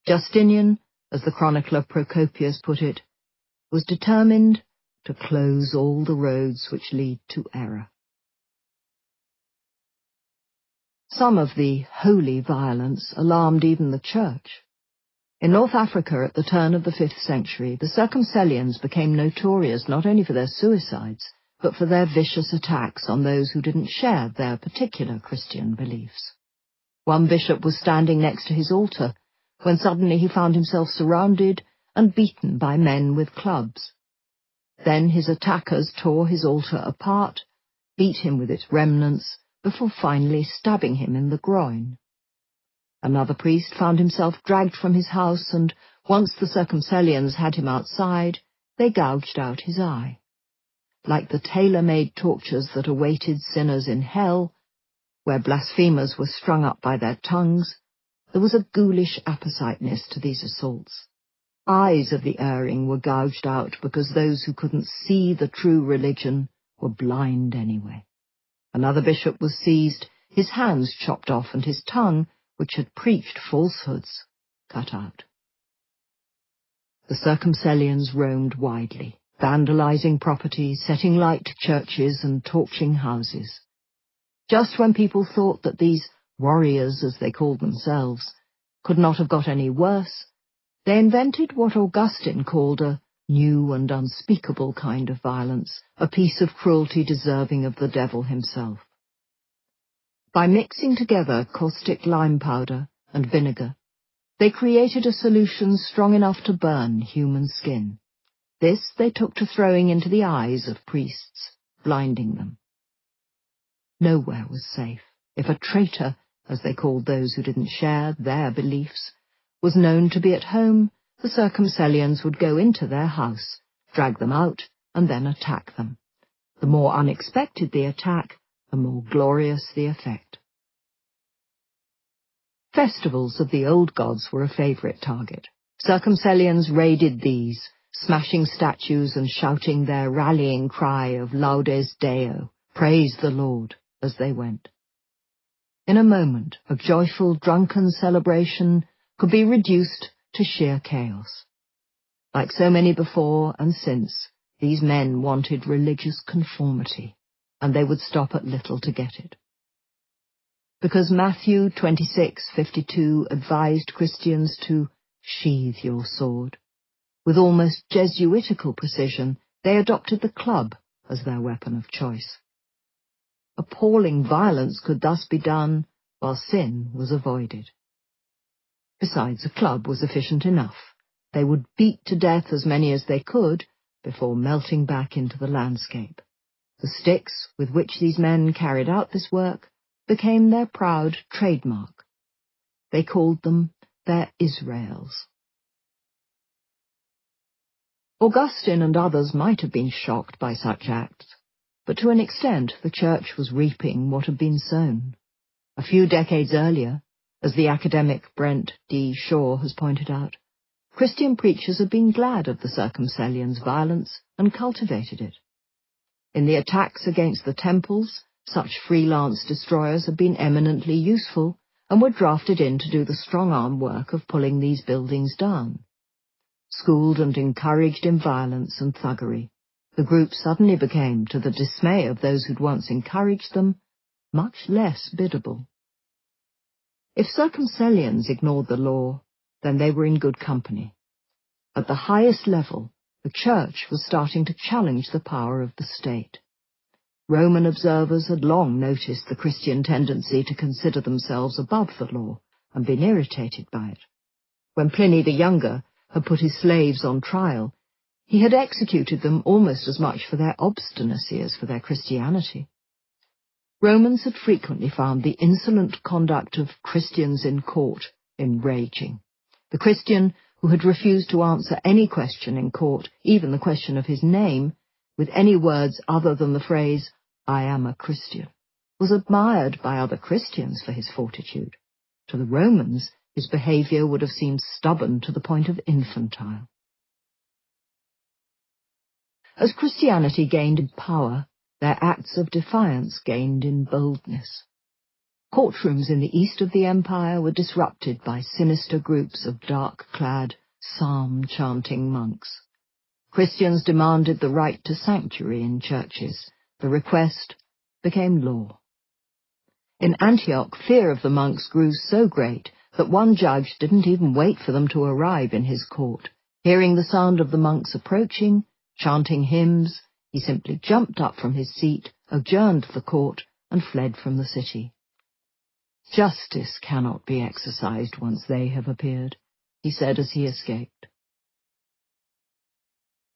Justinian, as the chronicler Procopius put it, was determined to close all the roads which lead to error. Some of the holy violence alarmed even the church. In North Africa at the turn of the 5th century, the Circumcellions became notorious not only for their suicides, but for their vicious attacks on those who didn't share their particular Christian beliefs. One bishop was standing next to his altar when suddenly he found himself surrounded and beaten by men with clubs. Then his attackers tore his altar apart, beat him with its remnants, before finally stabbing him in the groin. Another priest found himself dragged from his house, and once the Circumcellions had him outside, they gouged out his eye. Like the tailor-made tortures that awaited sinners in hell, where blasphemers were strung up by their tongues, there was a ghoulish appositeness to these assaults. Eyes of the erring were gouged out because those who couldn't see the true religion were blind anyway. Another bishop was seized, his hands chopped off, and his tongue, which had preached falsehoods, cut out. The Circumcellions roamed widely, vandalizing property, setting light to churches, and torching houses. Just when people thought that these warriors, as they called themselves, could not have got any worse, they invented what Augustine called a new and unspeakable kind of violence, a piece of cruelty deserving of the devil himself. By mixing together caustic lime powder and vinegar, they created a solution strong enough to burn human skin. This they took to throwing into the eyes of priests, blinding them. Nowhere was safe. If a traitor, as they called those who didn't share their beliefs, was known to be at home, the Circumcellions would go into their house, drag them out, and then attack them. The more unexpected the attack, the more glorious the effect. Festivals of the old gods were a favourite target. Circumcellions raided these, smashing statues and shouting their rallying cry of Laudes Deo, praise the Lord. as they went. In a moment, a joyful, drunken celebration could be reduced to sheer chaos. Like so many before and since, these men wanted religious conformity, and they would stop at little to get it. Because Matthew 26:52 advised Christians to sheathe your sword, with almost Jesuitical precision, they adopted the club as their weapon of choice. Appalling violence could thus be done while sin was avoided. Besides, a club was efficient enough. They would beat to death as many as they could before melting back into the landscape. The sticks with which these men carried out this work became their proud trademark. They called them their Israels. Augustine and others might have been shocked by such acts, but to an extent the Church was reaping what had been sown. A few decades earlier, as the academic Brent D. Shaw has pointed out, Christian preachers had been glad of the Circumcellions' violence and cultivated it. In the attacks against the temples, such freelance destroyers had been eminently useful and were drafted in to do the strong-arm work of pulling these buildings down. Schooled and encouraged in violence and thuggery, the group suddenly became, to the dismay of those who'd once encouraged them, much less biddable. If Circumcellions ignored the law, then they were in good company. At the highest level, the Church was starting to challenge the power of the state. Roman observers had long noticed the Christian tendency to consider themselves above the law and been irritated by it. When Pliny the Younger had put his slaves on trial, he had executed them almost as much for their obstinacy as for their Christianity. Romans had frequently found the insolent conduct of Christians in court enraging. The Christian who had refused to answer any question in court, even the question of his name, with any words other than the phrase, "I am a Christian," was admired by other Christians for his fortitude. To the Romans, his behavior would have seemed stubborn to the point of infantile. As Christianity gained in power, their acts of defiance gained in boldness. Courtrooms in the east of the empire were disrupted by sinister groups of dark-clad, psalm-chanting monks. Christians demanded the right to sanctuary in churches. The request became law. In Antioch, fear of the monks grew so great that one judge didn't even wait for them to arrive in his court. Hearing the sound of the monks approaching, chanting hymns, he simply jumped up from his seat, adjourned the court, and fled from the city. "Justice cannot be exercised once they have appeared," he said as he escaped.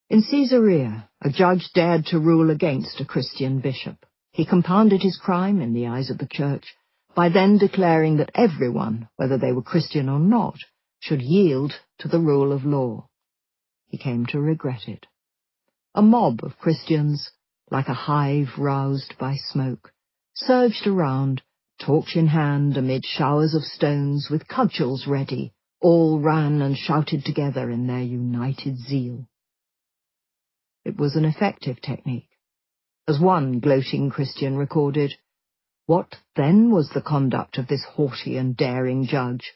In Caesarea, a judge dared to rule against a Christian bishop. He compounded his crime in the eyes of the Church by then declaring that everyone, whether they were Christian or not, should yield to the rule of law. He came to regret it. A mob of Christians, like a hive roused by smoke, surged around, torch in hand amid showers of stones with cudgels ready. All ran and shouted together in their united zeal. It was an effective technique. As one gloating Christian recorded, "What then was the conduct of this haughty and daring judge?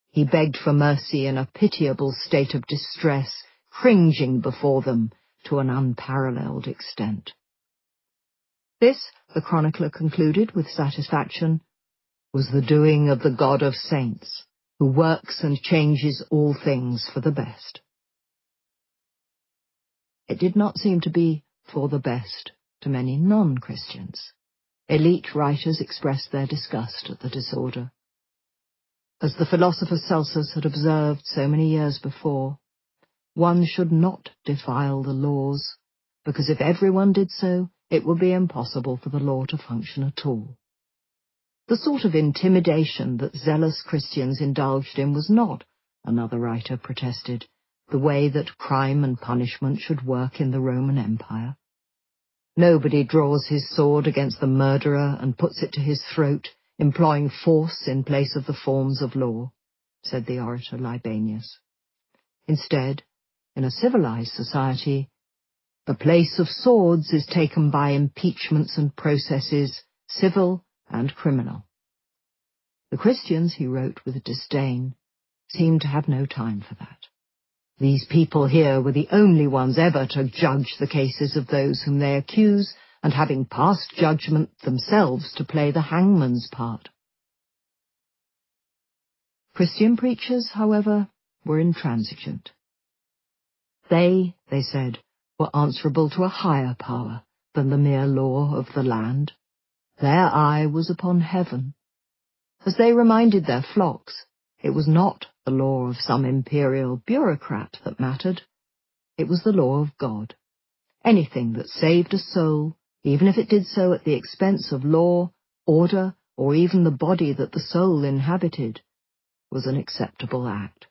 He begged for mercy in a pitiable state of distress, cringing before them to an unparalleled extent." This, the chronicler concluded with satisfaction, was the doing of the God of saints, who works and changes all things for the best. It did not seem to be for the best to many non-Christians. Elite writers expressed their disgust at the disorder. As the philosopher Celsus had observed so many years before, one should not defile the laws, because if everyone did so, it would be impossible for the law to function at all. The sort of intimidation that zealous Christians indulged in was not, another writer protested, the way that crime and punishment should work in the Roman Empire. Nobody draws his sword against the murderer and puts it to his throat, employing force in place of the forms of law, said the orator Libanius. Instead, in a civilized society, the place of swords is taken by impeachments and processes, civil and criminal. The Christians, he wrote with disdain, seemed to have no time for that. These people here were the only ones ever to judge the cases of those whom they accuse, and having passed judgment themselves to play the hangman's part. Christian preachers, however, were intransigent. They said, were answerable to a higher power than the mere law of the land. Their eye was upon heaven. As they reminded their flocks, it was not the law of some imperial bureaucrat that mattered. It was the law of God. Anything that saved a soul, even if it did so at the expense of law, order, or even the body that the soul inhabited, was an acceptable act.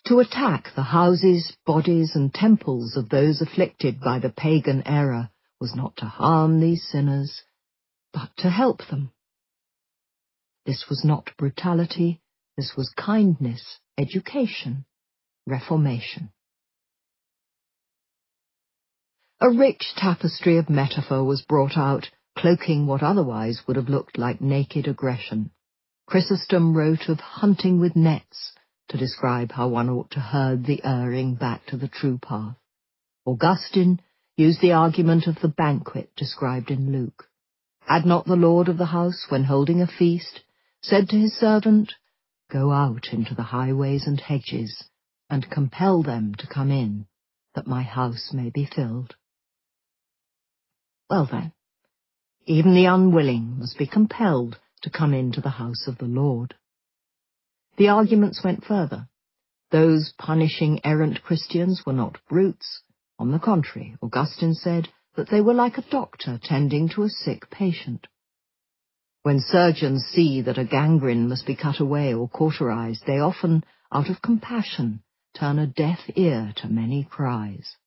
To attack the houses, bodies, and temples of those afflicted by the pagan error was not to harm these sinners, but to help them. This was not brutality, this was kindness, education, reformation. A rich tapestry of metaphor was brought out, cloaking what otherwise would have looked like naked aggression. Chrysostom wrote of hunting with nets to describe how one ought to herd the erring back to the true path. Augustine used the argument of the banquet described in Luke. Had not the lord of the house, when holding a feast, said to his servant, "Go out into the highways and hedges, and compel them to come in, that my house may be filled"? Well then, even the unwilling must be compelled to come into the house of the Lord. The arguments went further. Those punishing errant Christians were not brutes. On the contrary, Augustine said that they were like a doctor tending to a sick patient. When surgeons see that a gangrene must be cut away or cauterized, they often, out of compassion, turn a deaf ear to many cries.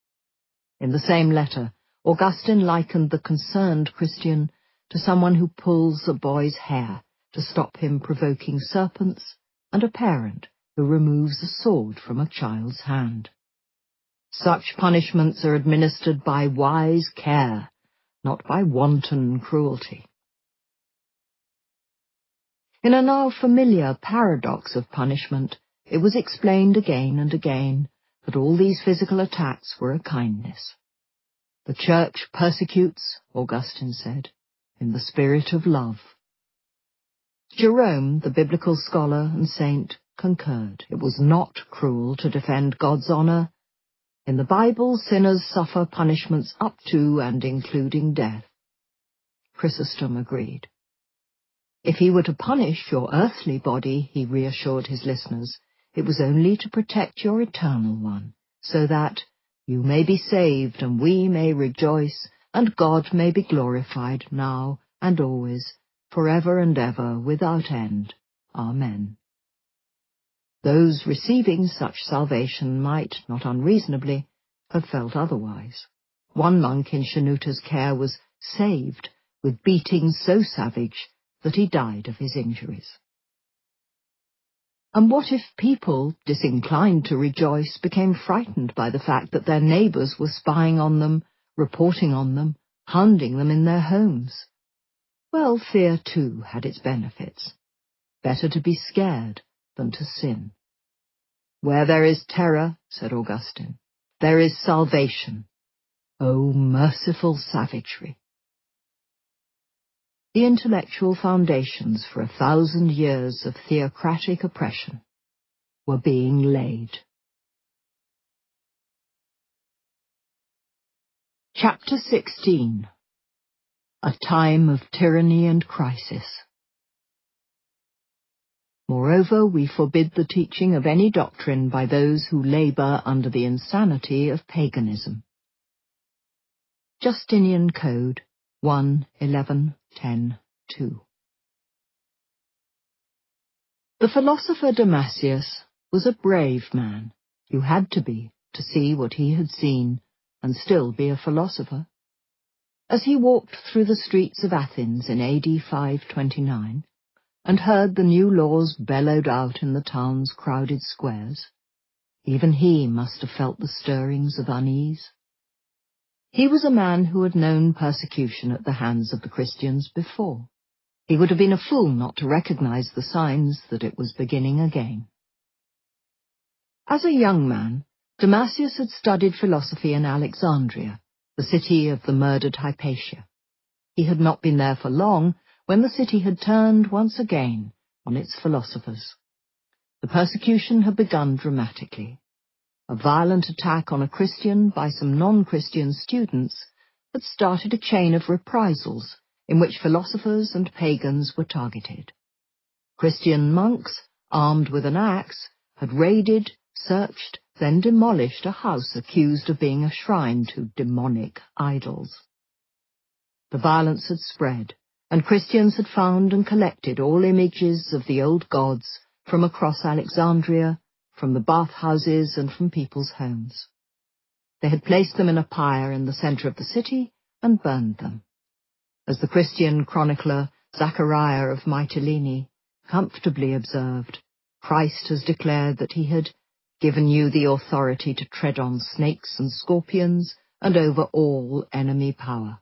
In the same letter, Augustine likened the concerned Christian to someone who pulls a boy's hair to stop him provoking serpents, and a parent who removes a sword from a child's hand. Such punishments are administered by wise care, not by wanton cruelty. In a now familiar paradox of punishment, it was explained again and again that all these physical attacks were a kindness. The Church persecutes, Augustine said, in the spirit of love. Jerome, the biblical scholar and saint, concurred. It was not cruel to defend God's honor. In the Bible, sinners suffer punishments up to and including death. Chrysostom agreed. If he were to punish your earthly body, he reassured his listeners, it was only to protect your eternal one, so that you may be saved and we may rejoice, and God may be glorified now and always, forever and ever, without end. Amen. Those receiving such salvation might, not unreasonably, have felt otherwise. One monk in Shenuta's care was saved with beatings so savage that he died of his injuries. And what if people, disinclined to rejoice, became frightened by the fact that their neighbours were spying on them, reporting on them, hounding them in their homes? Well, fear too had its benefits. Better to be scared than to sin. Where there is terror, said Augustine, there is salvation. O merciful savagery! The intellectual foundations for 1,000 years of theocratic oppression were being laid. Chapter 16. A Time of Tyranny and Crisis. Moreover, we forbid the teaching of any doctrine by those who labour under the insanity of paganism. Justinian Code 1:11:10:2. The philosopher Damasius was a brave man, who had to be, to see what he had seen, and still be a philosopher. As he walked through the streets of Athens in AD 529, and heard the new laws bellowed out in the town's crowded squares, even he must have felt the stirrings of unease. He was a man who had known persecution at the hands of the Christians before. He would have been a fool not to recognize the signs that it was beginning again. As a young man, Damasius had studied philosophy in Alexandria, the city of the murdered Hypatia. He had not been there for long when the city had turned once again on its philosophers. The persecution had begun dramatically. A violent attack on a Christian by some non-Christian students had started a chain of reprisals in which philosophers and pagans were targeted. Christian monks, armed with an axe, had raided, searched, then demolished a house accused of being a shrine to demonic idols. The violence had spread, and Christians had found and collected all images of the old gods from across Alexandria, from the bathhouses and from people's homes. They had placed them in a pyre in the center of the city and burned them. As the Christian chronicler Zachariah of Mytilene comfortably observed, Christ has declared that he had given you the authority to tread on snakes and scorpions and over all enemy power.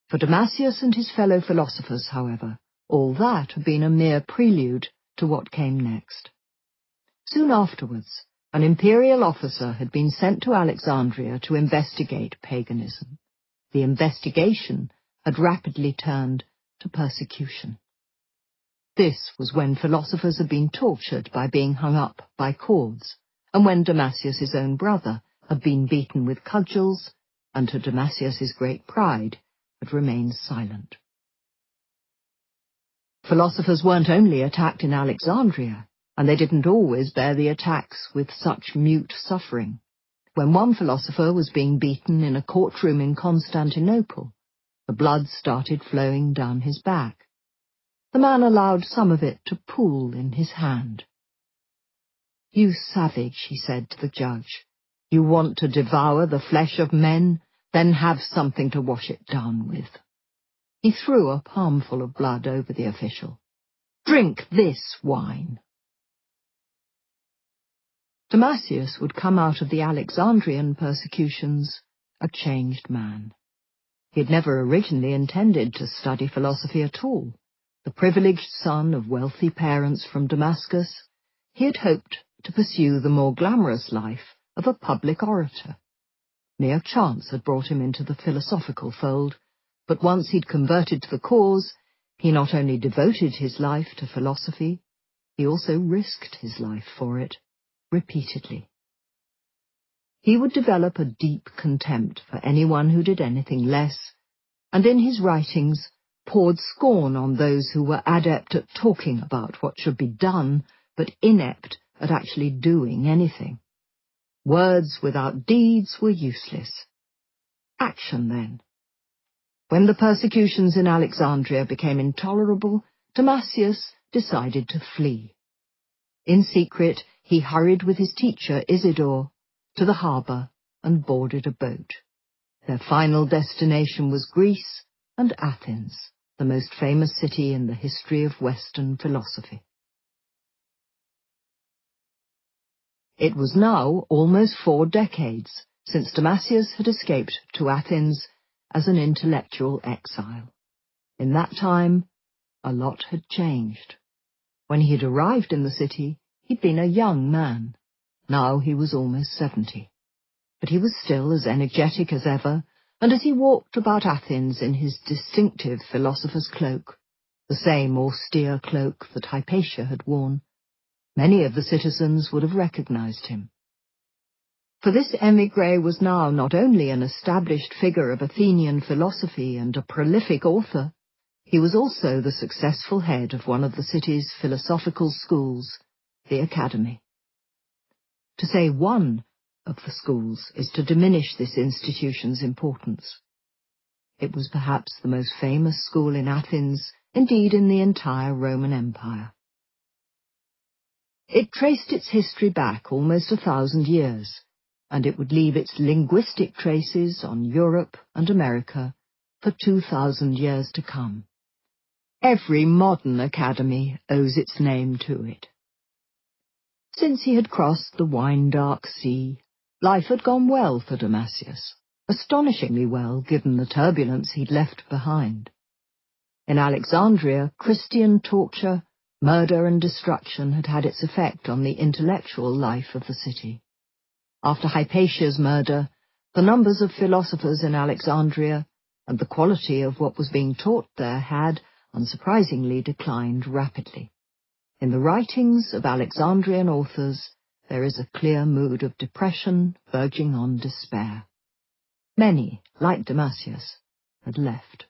For Damasius and his fellow philosophers, however, all that had been a mere prelude to what came next. Soon afterwards, an imperial officer had been sent to Alexandria to investigate paganism. The investigation had rapidly turned to persecution. This was when philosophers had been tortured by being hung up by cords, and when Damasius's own brother had been beaten with cudgels, and to Damasius's great pride, had remained silent. Philosophers weren't only attacked in Alexandria, and they didn't always bear the attacks with such mute suffering. When one philosopher was being beaten in a courtroom in Constantinople, the blood started flowing down his back. The man allowed some of it to pool in his hand. "You savage," he said to the judge, "you want to devour the flesh of men? Then have something to wash it down with." He threw a palmful of blood over the official. "Drink this wine." Damasius would come out of the Alexandrian persecutions a changed man. He had never originally intended to study philosophy at all. The privileged son of wealthy parents from Damascus, he had hoped to pursue the more glamorous life of a public orator. Mere chance had brought him into the philosophical fold, but once he'd converted to the cause, he not only devoted his life to philosophy, he also risked his life for it, repeatedly. He would develop a deep contempt for anyone who did anything less, and in his writings poured scorn on those who were adept at talking about what should be done, but inept at actually doing anything. Words without deeds were useless. Action, then. When the persecutions in Alexandria became intolerable, Damasius decided to flee. In secret, he hurried with his teacher Isidore to the harbour and boarded a boat. Their final destination was Greece and Athens, the most famous city in the history of Western philosophy. It was now almost 4 decades since Damasius had escaped to Athens as an intellectual exile. In that time, a lot had changed. When he had arrived in the city, he'd been a young man. Now he was almost 70. But he was still as energetic as ever, and as he walked about Athens in his distinctive philosopher's cloak, the same austere cloak that Hypatia had worn, many of the citizens would have recognized him. For this émigré was now not only an established figure of Athenian philosophy and a prolific author, he was also the successful head of one of the city's philosophical schools, the Academy. To say one of the schools is to diminish this institution's importance. It was perhaps the most famous school in Athens, indeed in the entire Roman Empire. It traced its history back almost 1,000 years, and it would leave its linguistic traces on Europe and America for 2,000 years to come. Every modern academy owes its name to it. Since he had crossed the wine-dark sea, Life had gone well for Damasius, astonishingly well given the turbulence he'd left behind. In Alexandria, Christian torture, murder and destruction had had its effect on the intellectual life of the city. After Hypatia's murder, the numbers of philosophers in Alexandria and the quality of what was being taught there had, unsurprisingly, declined rapidly. In the writings of Alexandrian authors, there is a clear mood of depression verging on despair. Many, like Damasius, had left.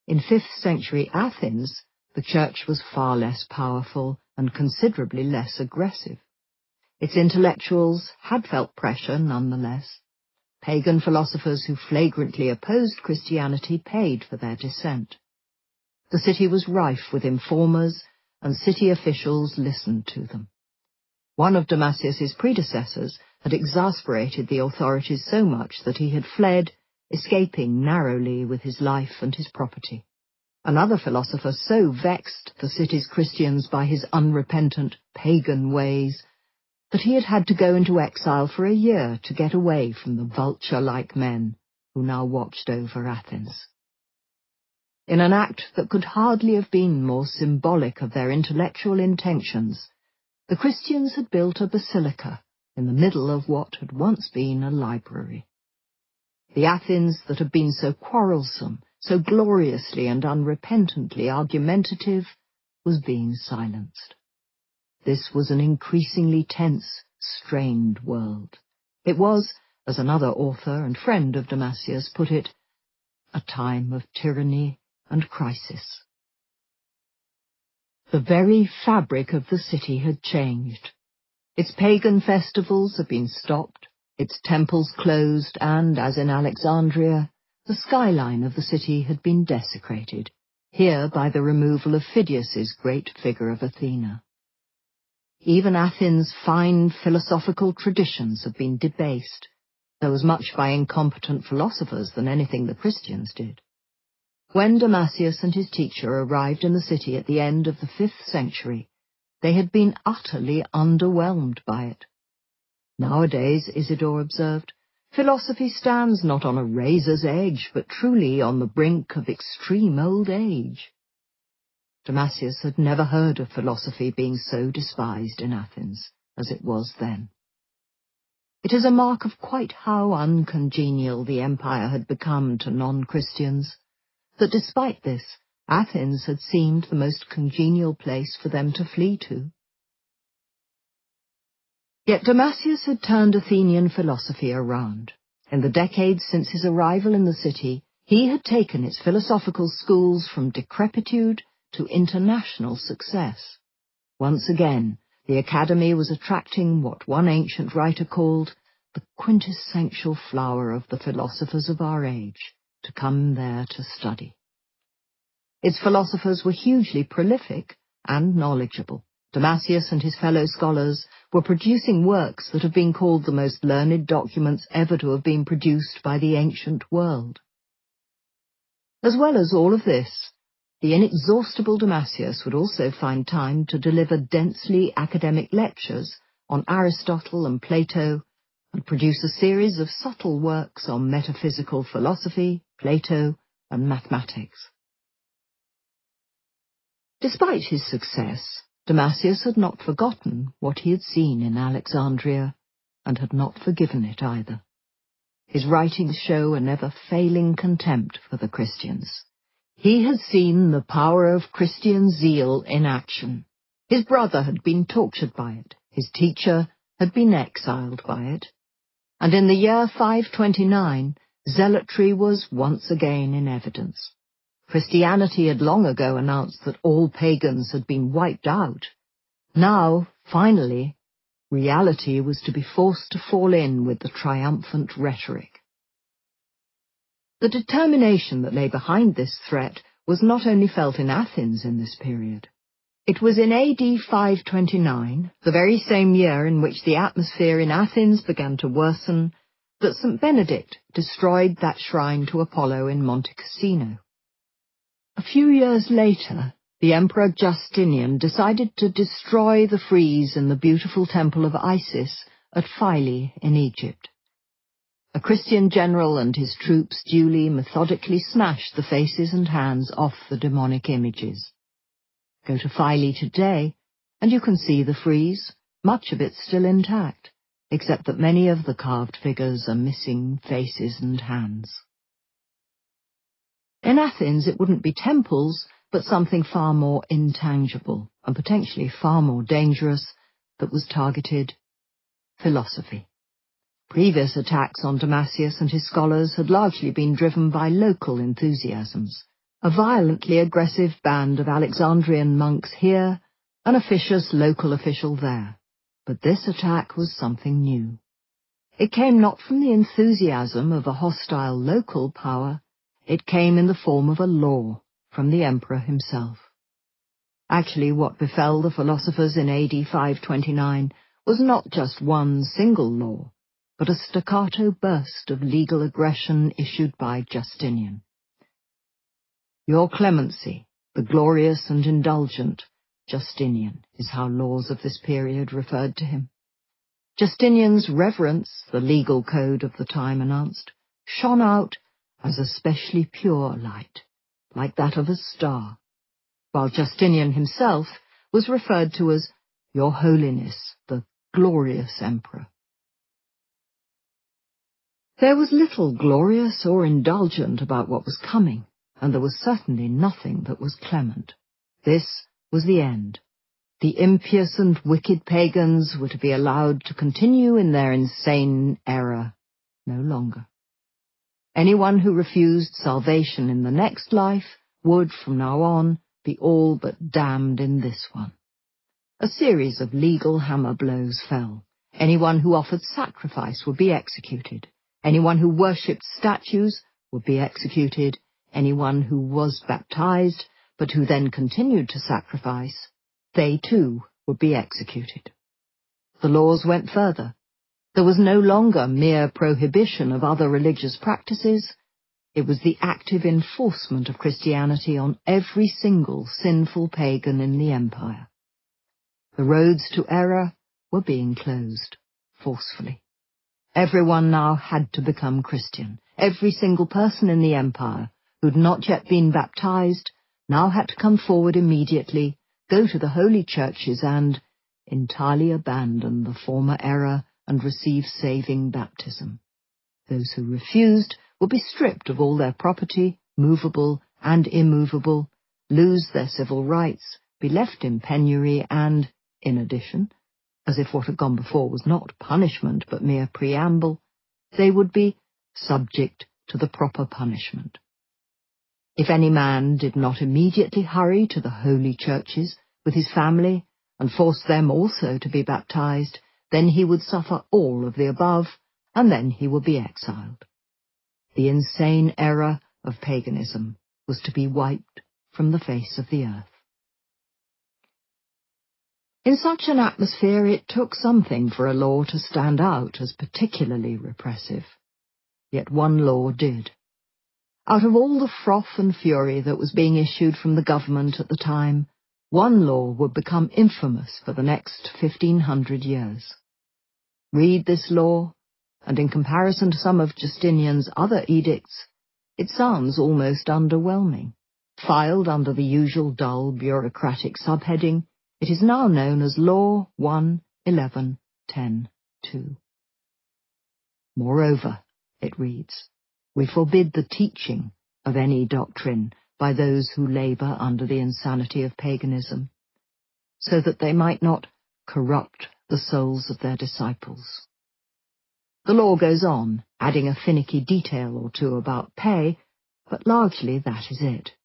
In 5th century Athens, the church was far less powerful and considerably less aggressive. Its intellectuals had felt pressure nonetheless. Pagan philosophers who flagrantly opposed Christianity paid for their dissent. The city was rife with informers, and city officials listened to them. One of Damasius's predecessors had exasperated the authorities so much that he had fled, escaping narrowly with his life and his property. Another philosopher so vexed the city's Christians by his unrepentant pagan ways that he had had to go into exile for a year to get away from the vulture-like men who now watched over Athens. In an act that could hardly have been more symbolic of their intellectual intentions, the Christians had built a basilica in the middle of what had once been a library. The Athens that had been so quarrelsome, so gloriously and unrepentantly argumentative, was being silenced. This was an increasingly tense, strained world. It was, as another author and friend of Damasius put it, a time of tyranny and crisis. The very fabric of the city had changed. Its pagan festivals had been stopped, its temples closed, and, as in Alexandria, the skyline of the city had been desecrated, here by the removal of Phidias's great figure of Athena. Even Athens' fine philosophical traditions had been debased, though as much by incompetent philosophers than anything the Christians did. When Damasius and his teacher arrived in the city at the end of the 5th century, they had been utterly underwhelmed by it. Nowadays, Isidore observed, philosophy stands not on a razor's edge, but truly on the brink of extreme old age. Damasius had never heard of philosophy being so despised in Athens as it was then. It is a mark of quite how uncongenial the empire had become to non-Christians, that despite this, Athens had seemed the most congenial place for them to flee to. Yet Damasius had turned Athenian philosophy around. In the decades since his arrival in the city, he had taken its philosophical schools from decrepitude to international success. Once again, the academy was attracting what one ancient writer called the quintessential flower of the philosophers of our age, to come there to study. Its philosophers were hugely prolific and knowledgeable. Damasius and his fellow scholars were producing works that have been called the most learned documents ever to have been produced by the ancient world. As well as all of this, the inexhaustible Damasius would also find time to deliver densely academic lectures on Aristotle and Plato, and produce a series of subtle works on metaphysical philosophy, Plato, and mathematics. Despite his success, Damasius had not forgotten what he had seen in Alexandria, and had not forgiven it either. His writings show a never-failing contempt for the Christians. He had seen the power of Christian zeal in action. His brother had been tortured by it, his teacher had been exiled by it, and in the year 529, zealotry was once again in evidence. Christianity had long ago announced that all pagans had been wiped out. Now, finally, reality was to be forced to fall in with the triumphant rhetoric. The determination that lay behind this threat was not only felt in Athens in this period. It was in AD 529, the very same year in which the atmosphere in Athens began to worsen, that St. Benedict destroyed that shrine to Apollo in Monte Cassino. A few years later, the Emperor Justinian decided to destroy the frieze in the beautiful temple of Isis at Philae in Egypt. A Christian general and his troops duly, methodically smashed the faces and hands off the demonic images. Go to Philae today, and you can see the frieze, much of it still intact, except that many of the carved figures are missing faces and hands. In Athens it wouldn't be temples, but something far more intangible, and potentially far more dangerous, that was targeted: philosophy. Previous attacks on Damasius and his scholars had largely been driven by local enthusiasms. A violently aggressive band of Alexandrian monks here, an officious local official there. But this attack was something new. It came not from the enthusiasm of a hostile local power, it came in the form of a law from the emperor himself. Actually, what befell the philosophers in AD 529 was not just one single law, but a staccato burst of legal aggression issued by Justinian. Your clemency, the glorious and indulgent, Justinian, is how laws of this period referred to him. Justinian's reverence, the legal code of the time announced, shone out as a specially pure light, like that of a star, while Justinian himself was referred to as Your Holiness, the glorious emperor. There was little glorious or indulgent about what was coming, and there was certainly nothing that was clement. This was the end. The impious and wicked pagans were to be allowed to continue in their insane error no longer. Anyone who refused salvation in the next life would, from now on, be all but damned in this one. A series of legal hammer blows fell. Anyone who offered sacrifice would be executed. Anyone who worshipped statues would be executed. Anyone who was baptized, but who then continued to sacrifice, they too would be executed. The laws went further. There was no longer mere prohibition of other religious practices. It was the active enforcement of Christianity on every single sinful pagan in the empire. The roads to error were being closed, forcefully. Everyone now had to become Christian. Every single person in the empire who'd not yet been baptized now had to come forward immediately, go to the holy churches and entirely abandon the former error and receive saving baptism. Those who refused would be stripped of all their property, movable and immovable, lose their civil rights, be left in penury and, in addition, as if what had gone before was not punishment but mere preamble, they would be subject to the proper punishment. If any man did not immediately hurry to the holy churches with his family and force them also to be baptized, then he would suffer all of the above, and then he would be exiled. The insane error of paganism was to be wiped from the face of the earth. In such an atmosphere, it took something for a law to stand out as particularly repressive. Yet one law did. Out of all the froth and fury that was being issued from the government at the time, one law would become infamous for the next 1500 years. Read this law, and in comparison to some of Justinian's other edicts, it sounds almost underwhelming. Filed under the usual dull bureaucratic subheading, it is now known as Law 1:11:10:2. Moreover, it reads, we forbid the teaching of any doctrine by those who labor under the insanity of paganism, so that they might not corrupt the souls of their disciples. The law goes on, adding a finicky detail or two about pay, but largely that is it.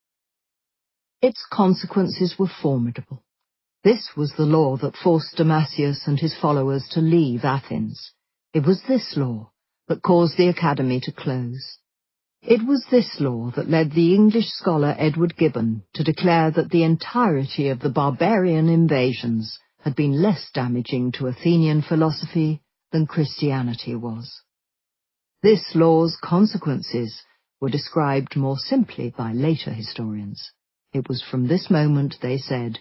Its consequences were formidable. This was the law that forced Damasius and his followers to leave Athens. It was this law that caused the academy to close. It was this law that led the English scholar Edward Gibbon to declare that the entirety of the barbarian invasions had been less damaging to Athenian philosophy than Christianity was. This law's consequences were described more simply by later historians. It was from this moment, they said,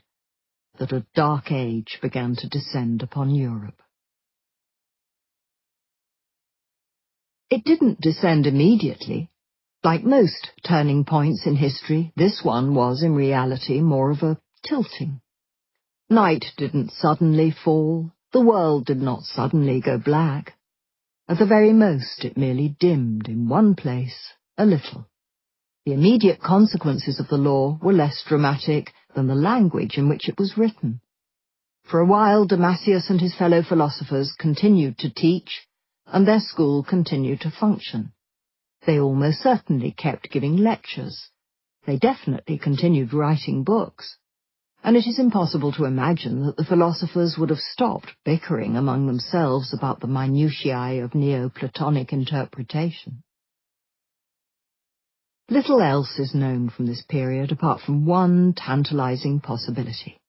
that a dark age began to descend upon Europe. It didn't descend immediately. Like most turning points in history, this one was in reality more of a tilting. Night didn't suddenly fall, the world did not suddenly go black. At the very most, it merely dimmed in one place, a little. The immediate consequences of the law were less dramatic than the language in which it was written. For a while, Damasius and his fellow philosophers continued to teach, and their school continued to function. They almost certainly kept giving lectures. They definitely continued writing books. And it is impossible to imagine that the philosophers would have stopped bickering among themselves about the minutiae of Neoplatonic interpretation. Little else is known from this period apart from one tantalizing possibility.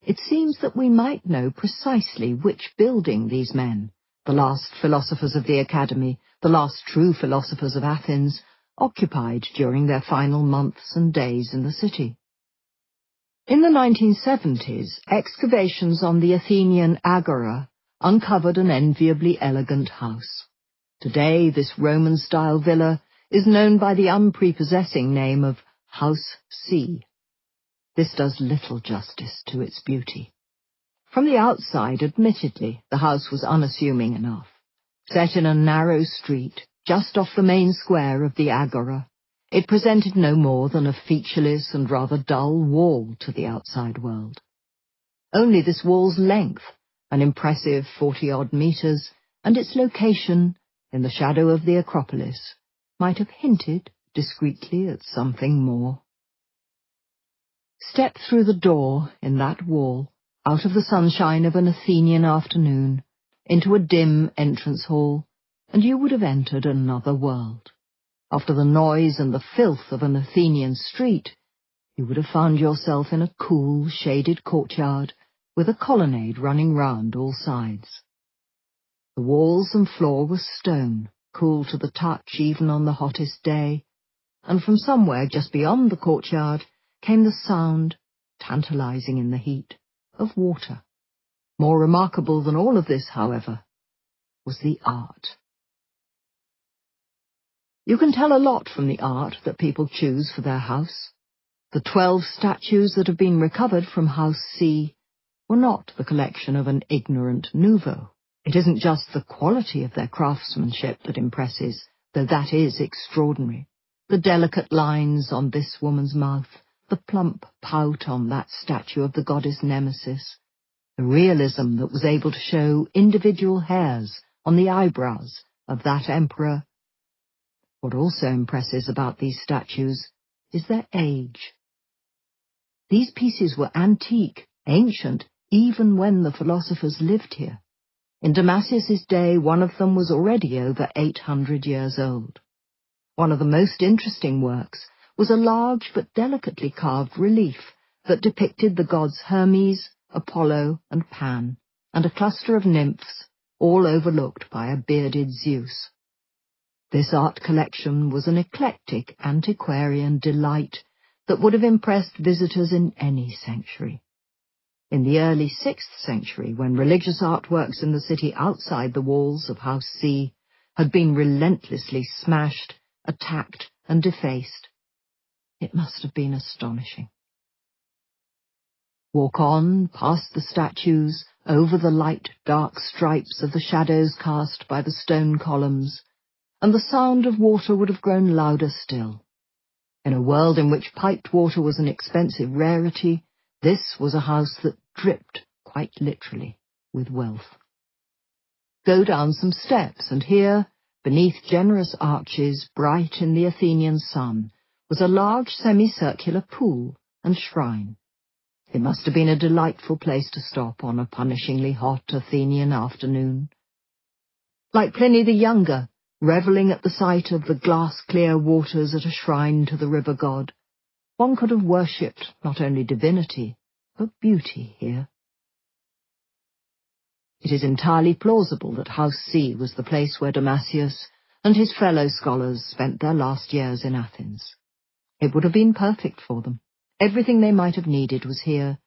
It seems that we might know precisely which building these men, the last philosophers of the Academy, the last true philosophers of Athens, occupied during their final months and days in the city. In the 1970s, excavations on the Athenian Agora uncovered an enviably elegant house. Today, this Roman-style villa is known by the unprepossessing name of House C. This does little justice to its beauty. From the outside, admittedly, the house was unassuming enough. Set in a narrow street, just off the main square of the Agora, it presented no more than a featureless and rather dull wall to the outside world. Only this wall's length, an impressive 40-odd meters, and its location, in the shadow of the Acropolis, might have hinted discreetly at something more. Step through the door in that wall, out of the sunshine of an Athenian afternoon, into a dim entrance hall, and you would have entered another world. After the noise and the filth of an Athenian street, you would have found yourself in a cool, shaded courtyard with a colonnade running round all sides. The walls and floor were stone, cool to the touch even on the hottest day, and from somewhere just beyond the courtyard came the sound, tantalizing in the heat, of water. More remarkable than all of this, however, was the art. You can tell a lot from the art that people choose for their house. The 12 statues that have been recovered from House C were not the collection of an ignorant nouveau. It isn't just the quality of their craftsmanship that impresses, though that is extraordinary. The delicate lines on this woman's mouth, the plump pout on that statue of the goddess Nemesis, the realism that was able to show individual hairs on the eyebrows of that emperor. What also impresses about these statues is their age. These pieces were antique, ancient, even when the philosophers lived here. In Damasius's day, one of them was already over 800 years old. One of the most interesting works was a large but delicately carved relief that depicted the gods Hermes, Apollo, and Pan, and a cluster of nymphs, all overlooked by a bearded Zeus. This art collection was an eclectic antiquarian delight that would have impressed visitors in any century. In the early 6th century, when religious artworks in the city outside the walls of House C had been relentlessly smashed, attacked, and defaced, it must have been astonishing. Walk on, past the statues, over the light, dark stripes of the shadows cast by the stone columns, and the sound of water would have grown louder still. In a world in which piped water was an expensive rarity, this was a house that dripped, quite literally, with wealth. Go down some steps, and here, beneath generous arches, bright in the Athenian sun, was a large semicircular pool and shrine. It must have been a delightful place to stop on a punishingly hot Athenian afternoon. Like Pliny the Younger, revelling at the sight of the glass-clear waters at a shrine to the river god, one could have worshipped not only divinity, but beauty here. It is entirely plausible that House C was the place where Damasius and his fellow scholars spent their last years in Athens. It would have been perfect for them. Everything they might have needed was here,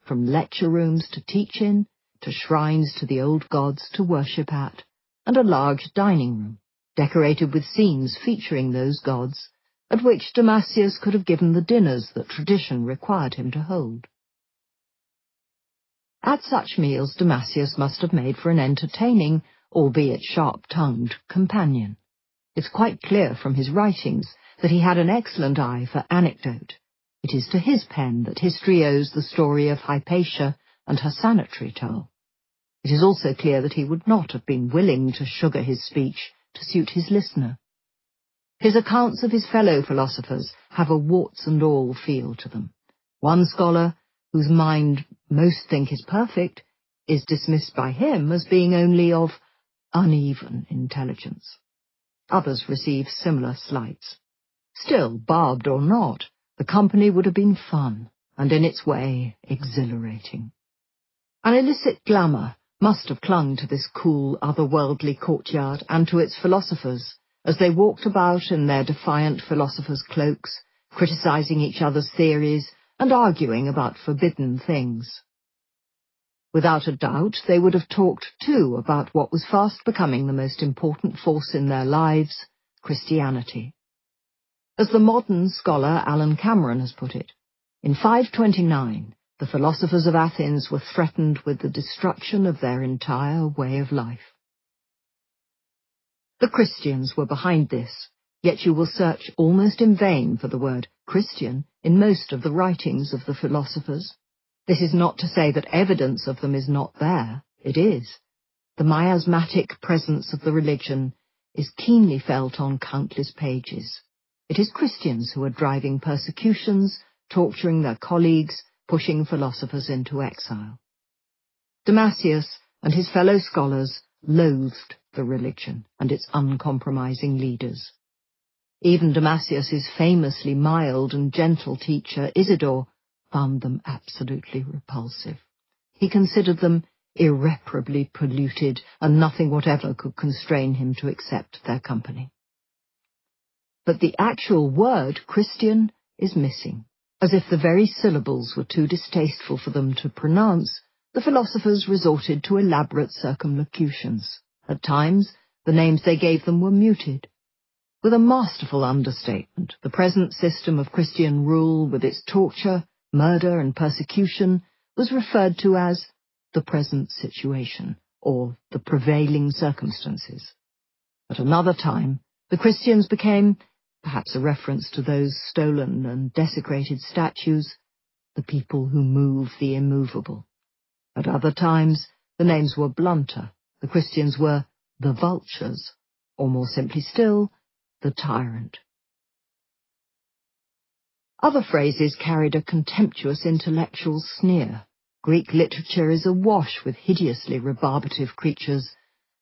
from lecture rooms to teach in, to shrines to the old gods to worship at, and a large dining room, decorated with scenes featuring those gods, at which Damasius could have given the dinners that tradition required him to hold. At such meals Damasius must have made for an entertaining, albeit sharp-tongued, companion. It's quite clear from his writings that he had an excellent eye for anecdote. It is to his pen that history owes the story of Hypatia and her sanitary towel. It is also clear that he would not have been willing to sugar his speech to suit his listener. His accounts of his fellow philosophers have a warts-and-all feel to them. One scholar, whose mind most think is perfect, is dismissed by him as being only of uneven intelligence. Others receive similar slights. Still, barbed or not, the company would have been fun, and in its way exhilarating. An illicit glamour must have clung to this cool, otherworldly courtyard and to its philosophers, as they walked about in their defiant philosophers' cloaks, criticizing each other's theories and arguing about forbidden things. Without a doubt, they would have talked, too, about what was fast becoming the most important force in their lives, Christianity. As the modern scholar Alan Cameron has put it, in 529, the philosophers of Athens were threatened with the destruction of their entire way of life. The Christians were behind this, yet you will search almost in vain for the word Christian in most of the writings of the philosophers. This is not to say that evidence of them is not there. It is. The miasmatic presence of the religion is keenly felt on countless pages. It is Christians who are driving persecutions, torturing their colleagues, pushing philosophers into exile. Damasius and his fellow scholars loathed the religion and its uncompromising leaders. Even Damasius's famously mild and gentle teacher, Isidore, found them absolutely repulsive. He considered them irreparably polluted, and nothing whatever could constrain him to accept their company. But the actual word Christian is missing. As if the very syllables were too distasteful for them to pronounce, the philosophers resorted to elaborate circumlocutions. At times, the names they gave them were muted. With a masterful understatement, the present system of Christian rule, with its torture, murder, and persecution, was referred to as the present situation, or the prevailing circumstances. At another time, the Christians became, perhaps a reference to those stolen and desecrated statues, the people who move the immovable. At other times, the names were blunter. The Christians were the vultures, or more simply still, the tyrant. Other phrases carried a contemptuous intellectual sneer. Greek literature is awash with hideously rebarbative creatures,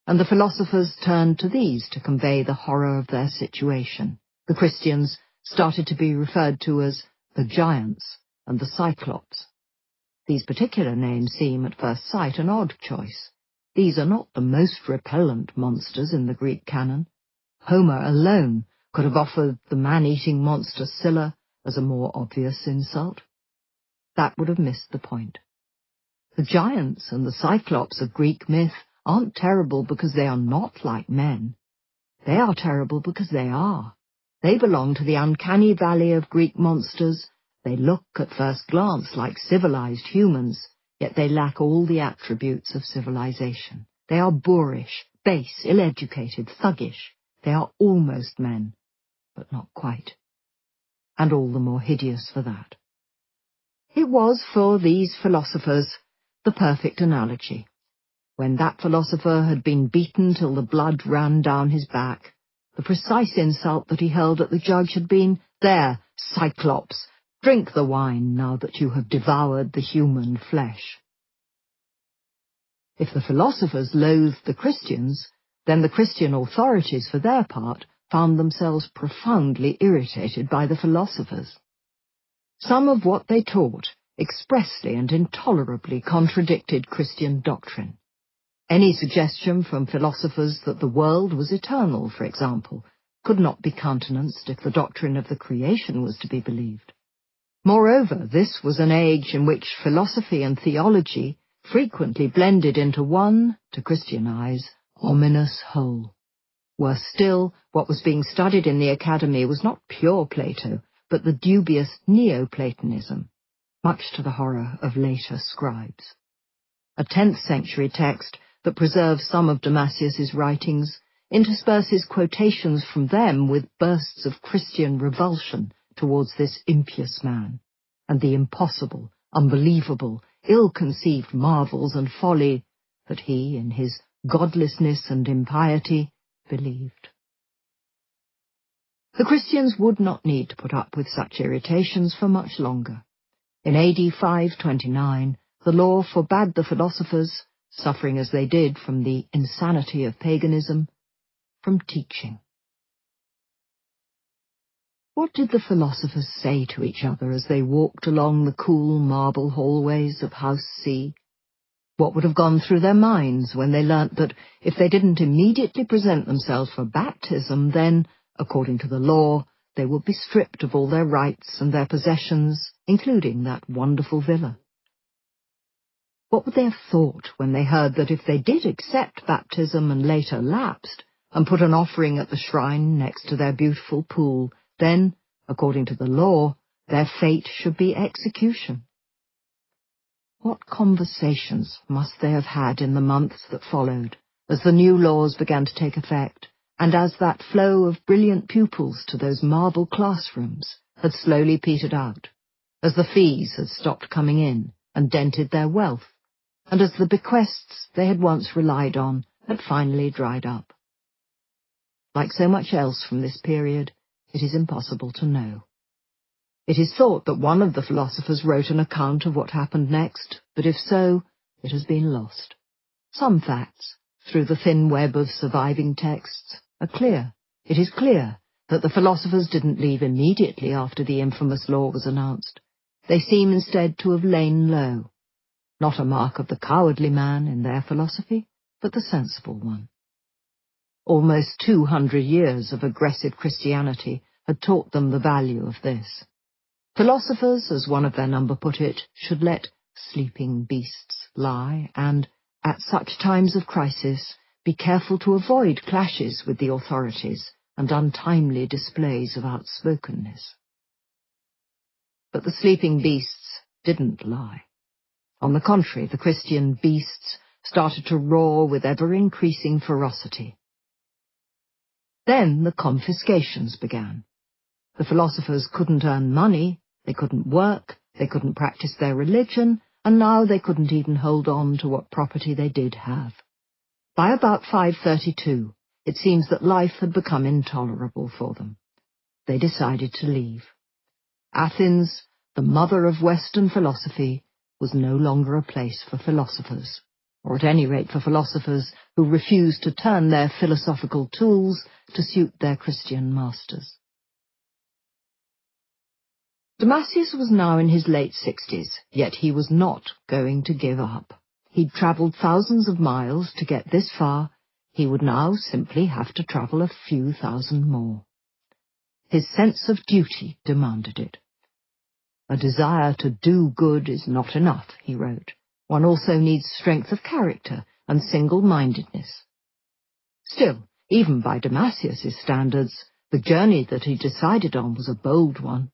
and the philosophers turned to these to convey the horror of their situation. The Christians started to be referred to as the giants and the cyclops. These particular names seem at first sight an odd choice. These are not the most repellent monsters in the Greek canon. Homer alone could have offered the man-eating monster Scylla as a more obvious insult. That would have missed the point. The giants and the cyclops of Greek myth aren't terrible because they are not like men. They are terrible because they are. They belong to the uncanny valley of Greek monsters. They look at first glance like civilized humans, yet they lack all the attributes of civilization. They are boorish, base, ill-educated, thuggish. They are almost men, but not quite. And all the more hideous for that. It was, for these philosophers, the perfect analogy. When that philosopher had been beaten till the blood ran down his back, the precise insult that he hurled at the judge had been, "There, Cyclops, drink the wine now that you have devoured the human flesh." If the philosophers loathed the Christians, then the Christian authorities, for their part, found themselves profoundly irritated by the philosophers. Some of what they taught expressly and intolerably contradicted Christian doctrine. Any suggestion from philosophers that the world was eternal, for example, could not be countenanced if the doctrine of the creation was to be believed. Moreover, this was an age in which philosophy and theology frequently blended into one, to Christian eyes, ominous whole. Worse still, what was being studied in the academy was not pure Plato, but the dubious Neoplatonism, much to the horror of later scribes. A 10th century text that preserves some of Damasius's writings intersperses quotations from them with bursts of Christian revulsion towards this impious man, and the impossible, unbelievable, ill-conceived marvels and folly that he, in his godlessness and impiety, believed. The Christians would not need to put up with such irritations for much longer. In AD 529, the law forbade the philosophers, suffering as they did from the insanity of paganism, from teaching. What did the philosophers say to each other as they walked along the cool marble hallways of House C? What would have gone through their minds when they learnt that if they didn't immediately present themselves for baptism, then, according to the law, they would be stripped of all their rights and their possessions, including that wonderful villa? What would they have thought when they heard that if they did accept baptism and later lapsed, and put an offering at the shrine next to their beautiful pool, then, according to the law, their fate should be execution? What conversations must they have had in the months that followed, as the new laws began to take effect, and as that flow of brilliant pupils to those marble classrooms had slowly petered out, as the fees had stopped coming in and dented their wealth, and as the bequests they had once relied on had finally dried up. Like so much else from this period, it is impossible to know. It is thought that one of the philosophers wrote an account of what happened next, but if so, it has been lost. Some facts, through the thin web of surviving texts, are clear. It is clear that the philosophers didn't leave immediately after the infamous law was announced. They seem instead to have lain low, not a mark of the cowardly man in their philosophy, but the sensible one. Almost 200 years of aggressive Christianity had taught them the value of this. Philosophers, as one of their number put it, should let sleeping beasts lie, and, at such times of crisis, be careful to avoid clashes with the authorities and untimely displays of outspokenness. But the sleeping beasts didn't lie. On the contrary, the Christian beasts started to roar with ever-increasing ferocity. Then the confiscations began. The philosophers couldn't earn money, they couldn't work, they couldn't practice their religion, and now they couldn't even hold on to what property they did have. By about 532, it seems that life had become intolerable for them. They decided to leave. Athens, the mother of Western philosophy, was no longer a place for philosophers, or at any rate for philosophers who refused to turn their philosophical tools to suit their Christian masters. Damasius was now in his late 60s, yet he was not going to give up. He'd travelled thousands of miles to get this far. He would now simply have to travel a few thousand more. His sense of duty demanded it. A desire to do good is not enough, he wrote. One also needs strength of character and single-mindedness. Still, even by Damasius's standards, the journey that he decided on was a bold one.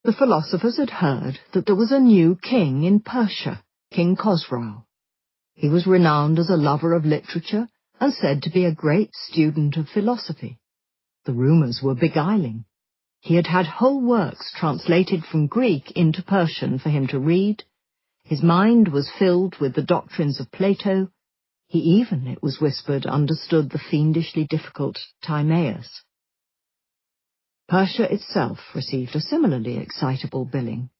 The philosophers had heard that there was a new king in Persia, King Khosrau. He was renowned as a lover of literature and said to be a great student of philosophy. The rumours were beguiling. He had had whole works translated from Greek into Persian for him to read. His mind was filled with the doctrines of Plato. He even, it was whispered, understood the fiendishly difficult Timaeus. Persia itself received a similarly excitable billing.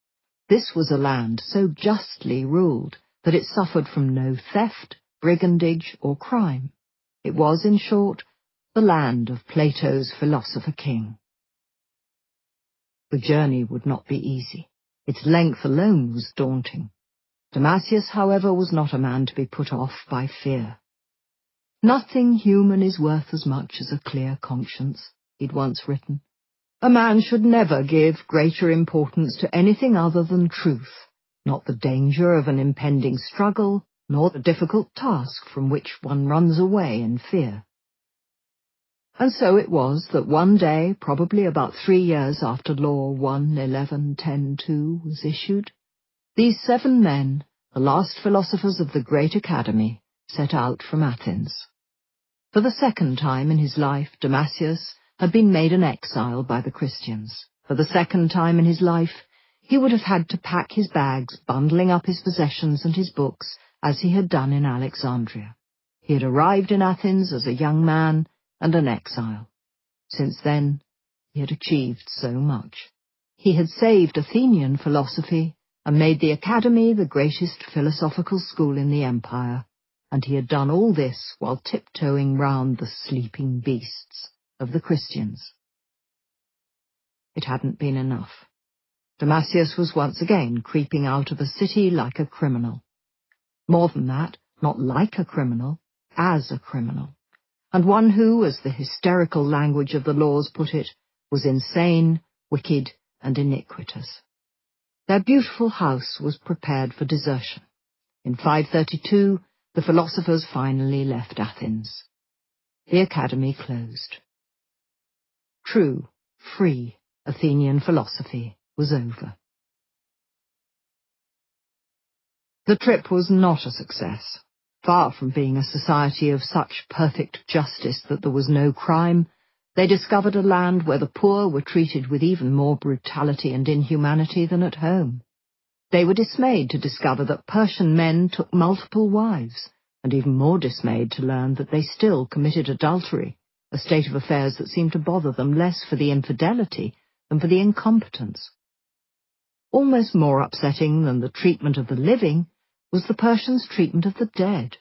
This was a land so justly ruled that it suffered from no theft, brigandage, or crime. It was, in short, the land of Plato's philosopher king. The journey would not be easy. Its length alone was daunting. Damasius, however, was not a man to be put off by fear. "Nothing human is worth as much as a clear conscience," he'd once written. "A man should never give greater importance to anything other than truth, not the danger of an impending struggle, nor the difficult task from which one runs away in fear. And so it was that one day, probably about 3 years after Law 1:11:10:2 was issued, these 7 men, the last philosophers of the great academy, set out from Athens. For the second time in his life, Damasius had been made an exile by the Christians. For the second time in his life, he would have had to pack his bags, bundling up his possessions and his books, as he had done in Alexandria. He had arrived in Athens as a young man and an exile. Since then, he had achieved so much. He had saved Athenian philosophy and made the academy the greatest philosophical school in the empire, and he had done all this while tiptoeing round the sleeping beasts of the Christians. It hadn't been enough. Damasius was once again creeping out of a city like a criminal. More than that, not like a criminal, as a criminal, and one who, as the hysterical language of the laws put it, was insane, wicked, and iniquitous. Their beautiful house was prepared for desertion. In 532, the philosophers finally left Athens. The academy closed. True, free Athenian philosophy was over. The trip was not a success. Far from being a society of such perfect justice that there was no crime, they discovered a land where the poor were treated with even more brutality and inhumanity than at home. They were dismayed to discover that Persian men took multiple wives, and even more dismayed to learn that they still committed adultery, a state of affairs that seemed to bother them less for the infidelity than for the incompetence. Almost more upsetting than the treatment of the living was the Persians' treatment of the dead.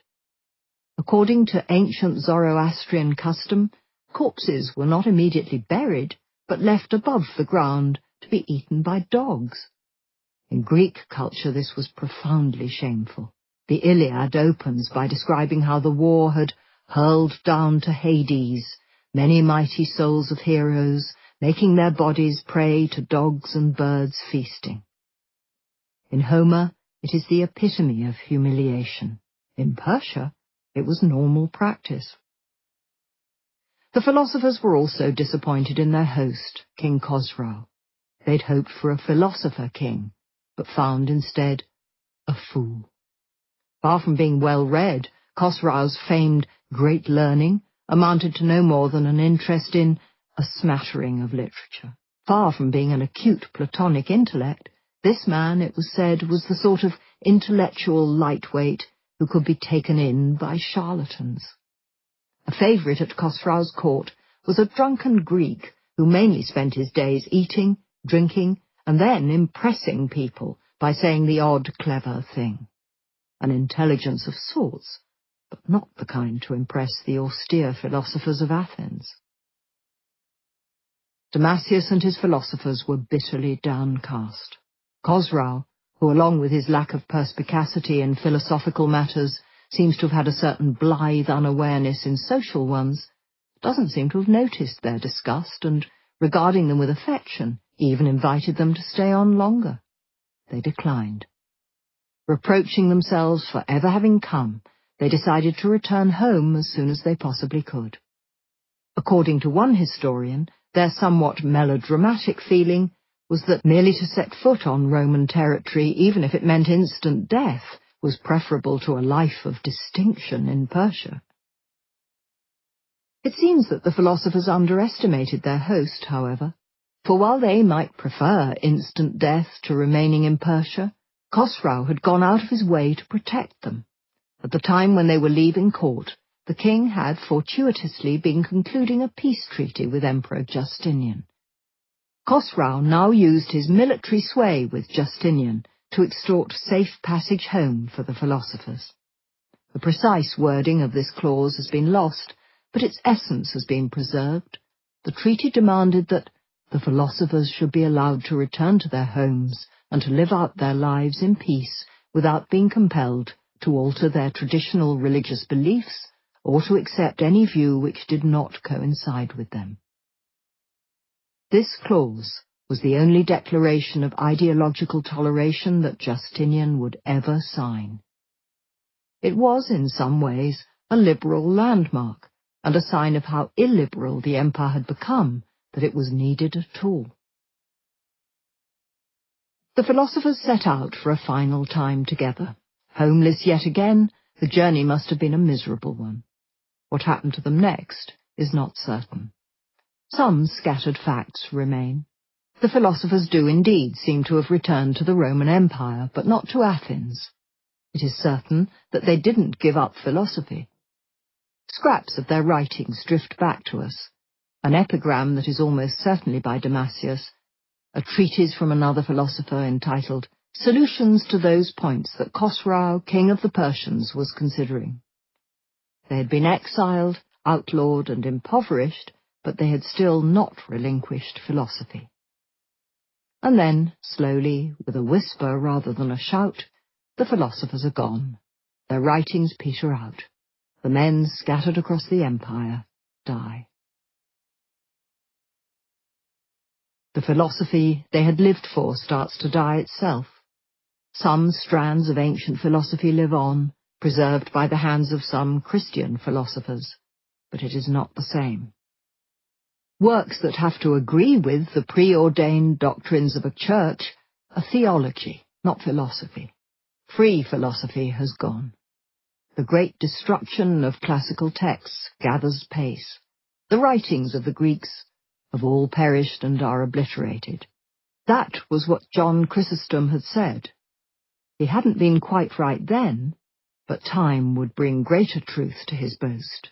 According to ancient Zoroastrian custom, corpses were not immediately buried, but left above the ground to be eaten by dogs. In Greek culture this was profoundly shameful. The Iliad opens by describing how the war had hurled down to Hades many mighty souls of heroes, making their bodies prey to dogs and birds feasting. In Homer, it is the epitome of humiliation. In Persia, it was normal practice. The philosophers were also disappointed in their host, King Khosrau. They'd hoped for a philosopher king, but found instead a fool. Far from being well-read, Khosrau's famed great learning amounted to no more than an interest in a smattering of literature. Far from being an acute Platonic intellect, this man, it was said, was the sort of intellectual lightweight who could be taken in by charlatans. A favourite at Khosrau's court was a drunken Greek who mainly spent his days eating, drinking, and then impressing people by saying the odd, clever thing. An intelligence of sorts, but not the kind to impress the austere philosophers of Athens. Damasius and his philosophers were bitterly downcast. Khosrau, who along with his lack of perspicacity in philosophical matters seems to have had a certain blithe unawareness in social ones, doesn't seem to have noticed their disgust and, regarding them with affection, even invited them to stay on longer. They declined. Reproaching themselves for ever having come, they decided to return home as soon as they possibly could. According to one historian, their somewhat melodramatic feeling was that merely to set foot on Roman territory, even if it meant instant death, was preferable to a life of distinction in Persia. It seems that the philosophers underestimated their host, however, for while they might prefer instant death to remaining in Persia, Khosrau had gone out of his way to protect them. At the time when they were leaving court, the king had fortuitously been concluding a peace treaty with Emperor Justinian. Khosrau now used his military sway with Justinian to extort safe passage home for the philosophers. The precise wording of this clause has been lost, but its essence has been preserved. The treaty demanded that the philosophers should be allowed to return to their homes and to live out their lives in peace without being compelled to alter their traditional religious beliefs or to accept any view which did not coincide with them. This clause was the only declaration of ideological toleration that Justinian would ever sign. It was, in some ways, a liberal landmark, and a sign of how illiberal the empire had become that it was needed at all. The philosophers set out for a final time together. Homeless yet again, the journey must have been a miserable one. What happened to them next is not certain. Some scattered facts remain. The philosophers do indeed seem to have returned to the Roman Empire, but not to Athens. It is certain that they didn't give up philosophy. Scraps of their writings drift back to us. An epigram that is almost certainly by Damascius, a treatise from another philosopher entitled Solutions to Those Points That Khosrau, King of the Persians, was considering. They had been exiled, outlawed, and impoverished, but they had still not relinquished philosophy. And then, slowly, with a whisper rather than a shout, the philosophers are gone. Their writings peter out. The men scattered across the empire die. The philosophy they had lived for starts to die itself. Some strands of ancient philosophy live on, preserved by the hands of some Christian philosophers, but it is not the same. Works that have to agree with the preordained doctrines of a church are theology, not philosophy. Free philosophy has gone. The great destruction of classical texts gathers pace. The writings of the Greeks have all perished and are obliterated. That was what John Chrysostom had said. He hadn't been quite right then, but time would bring greater truth to his boast.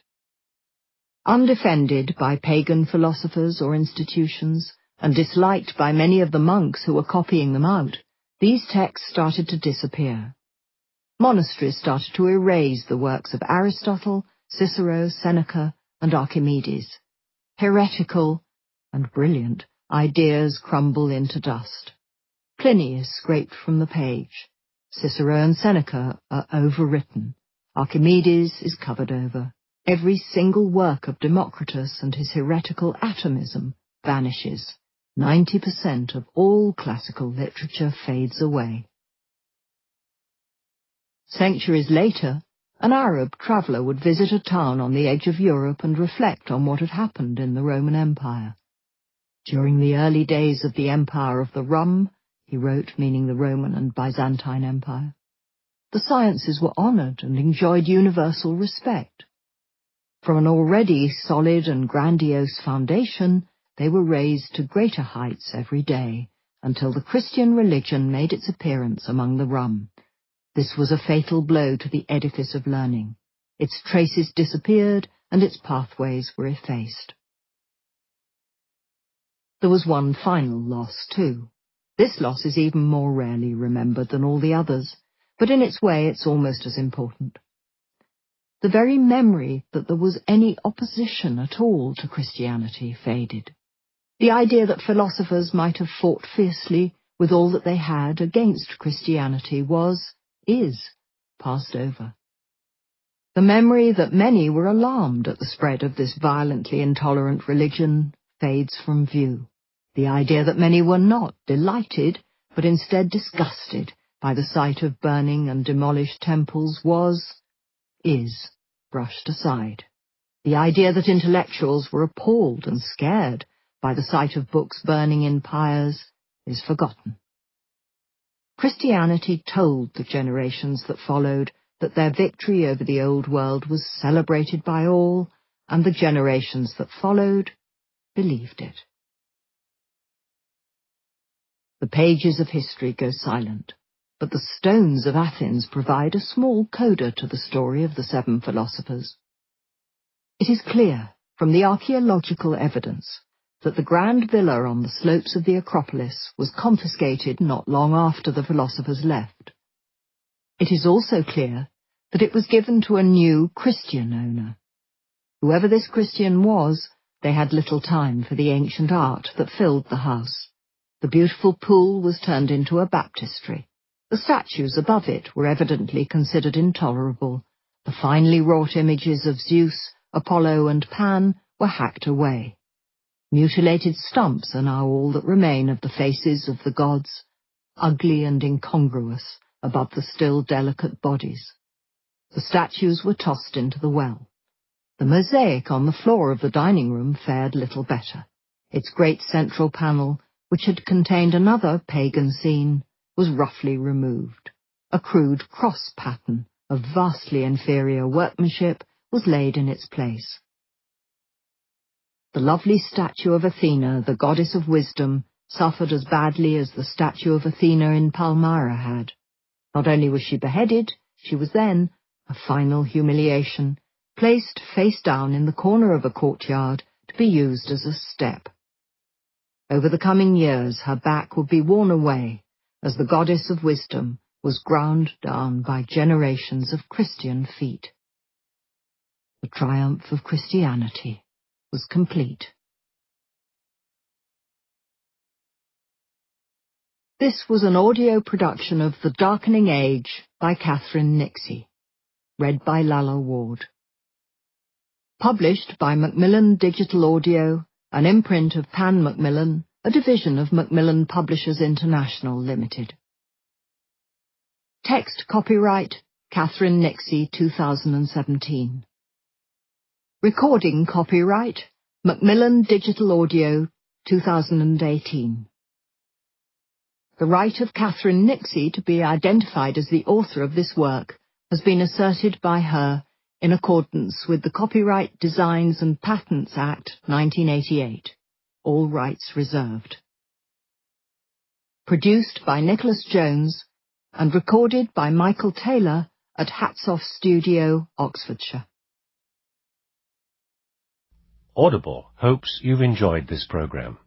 Undefended by pagan philosophers or institutions, and disliked by many of the monks who were copying them out, these texts started to disappear. Monasteries started to erase the works of Aristotle, Cicero, Seneca, and Archimedes. Heretical and brilliant ideas crumble into dust. Pliny is scraped from the page. Cicero and Seneca are overwritten. Archimedes is covered over. Every single work of Democritus and his heretical atomism vanishes. 90% of all classical literature fades away. Centuries later, an Arab traveller would visit a town on the edge of Europe and reflect on what had happened in the Roman Empire. During the early days of the Empire of the Rum, he wrote, meaning the Roman and Byzantine Empire, the sciences were honoured and enjoyed universal respect. From an already solid and grandiose foundation, they were raised to greater heights every day, until the Christian religion made its appearance among the Rum. This was a fatal blow to the edifice of learning. Its traces disappeared, and its pathways were effaced. There was one final loss, too. This loss is even more rarely remembered than all the others, but in its way it's almost as important. The very memory that there was any opposition at all to Christianity faded. The idea that philosophers might have fought fiercely with all that they had against Christianity is passed over. The memory that many were alarmed at the spread of this violently intolerant religion fades from view. The idea that many were not delighted, but instead disgusted by the sight of burning and demolished temples is brushed aside. The idea that intellectuals were appalled and scared by the sight of books burning in pyres is forgotten. Christianity told the generations that followed that their victory over the old world was celebrated by all, and the generations that followed believed it. The pages of history go silent, but the stones of Athens provide a small coda to the story of the seven philosophers. It is clear from the archaeological evidence that the grand villa on the slopes of the Acropolis was confiscated not long after the philosophers left. It is also clear that it was given to a new Christian owner. Whoever this Christian was, they had little time for the ancient art that filled the house. The beautiful pool was turned into a baptistry. The statues above it were evidently considered intolerable. The finely wrought images of Zeus, Apollo, and Pan were hacked away. Mutilated stumps are now all that remain of the faces of the gods, ugly and incongruous above the still delicate bodies. The statues were tossed into the well. The mosaic on the floor of the dining room fared little better. Its great central panel, which had contained another pagan scene, was roughly removed. A crude cross pattern of vastly inferior workmanship was laid in its place. The lovely statue of Athena, the goddess of wisdom, suffered as badly as the statue of Athena in Palmyra had. Not only was she beheaded, she was then, a final humiliation, placed face down in the corner of a courtyard to be used as a step. Over the coming years her back would be worn away, as the goddess of wisdom was ground down by generations of Christian feet. The triumph of Christianity was complete. This was an audio production of The Darkening Age by Kethryn Niksy, read by Lalla Ward. Published by Macmillan Digital Audio, an imprint of Pan Macmillan, a division of Macmillan Publishers International Limited. Text copyright Kethryn Niksy 2017. Recording copyright Macmillan Digital Audio 2018. The right of Kethryn Niksy to be identified as the author of this work has been asserted by her in accordance with the Copyright Designs and Patents Act 1988. All rights reserved. Produced by Nicholas Jones and recorded by Michael Taylor at Hats Off Studio, Oxfordshire. Audible hopes you've enjoyed this program.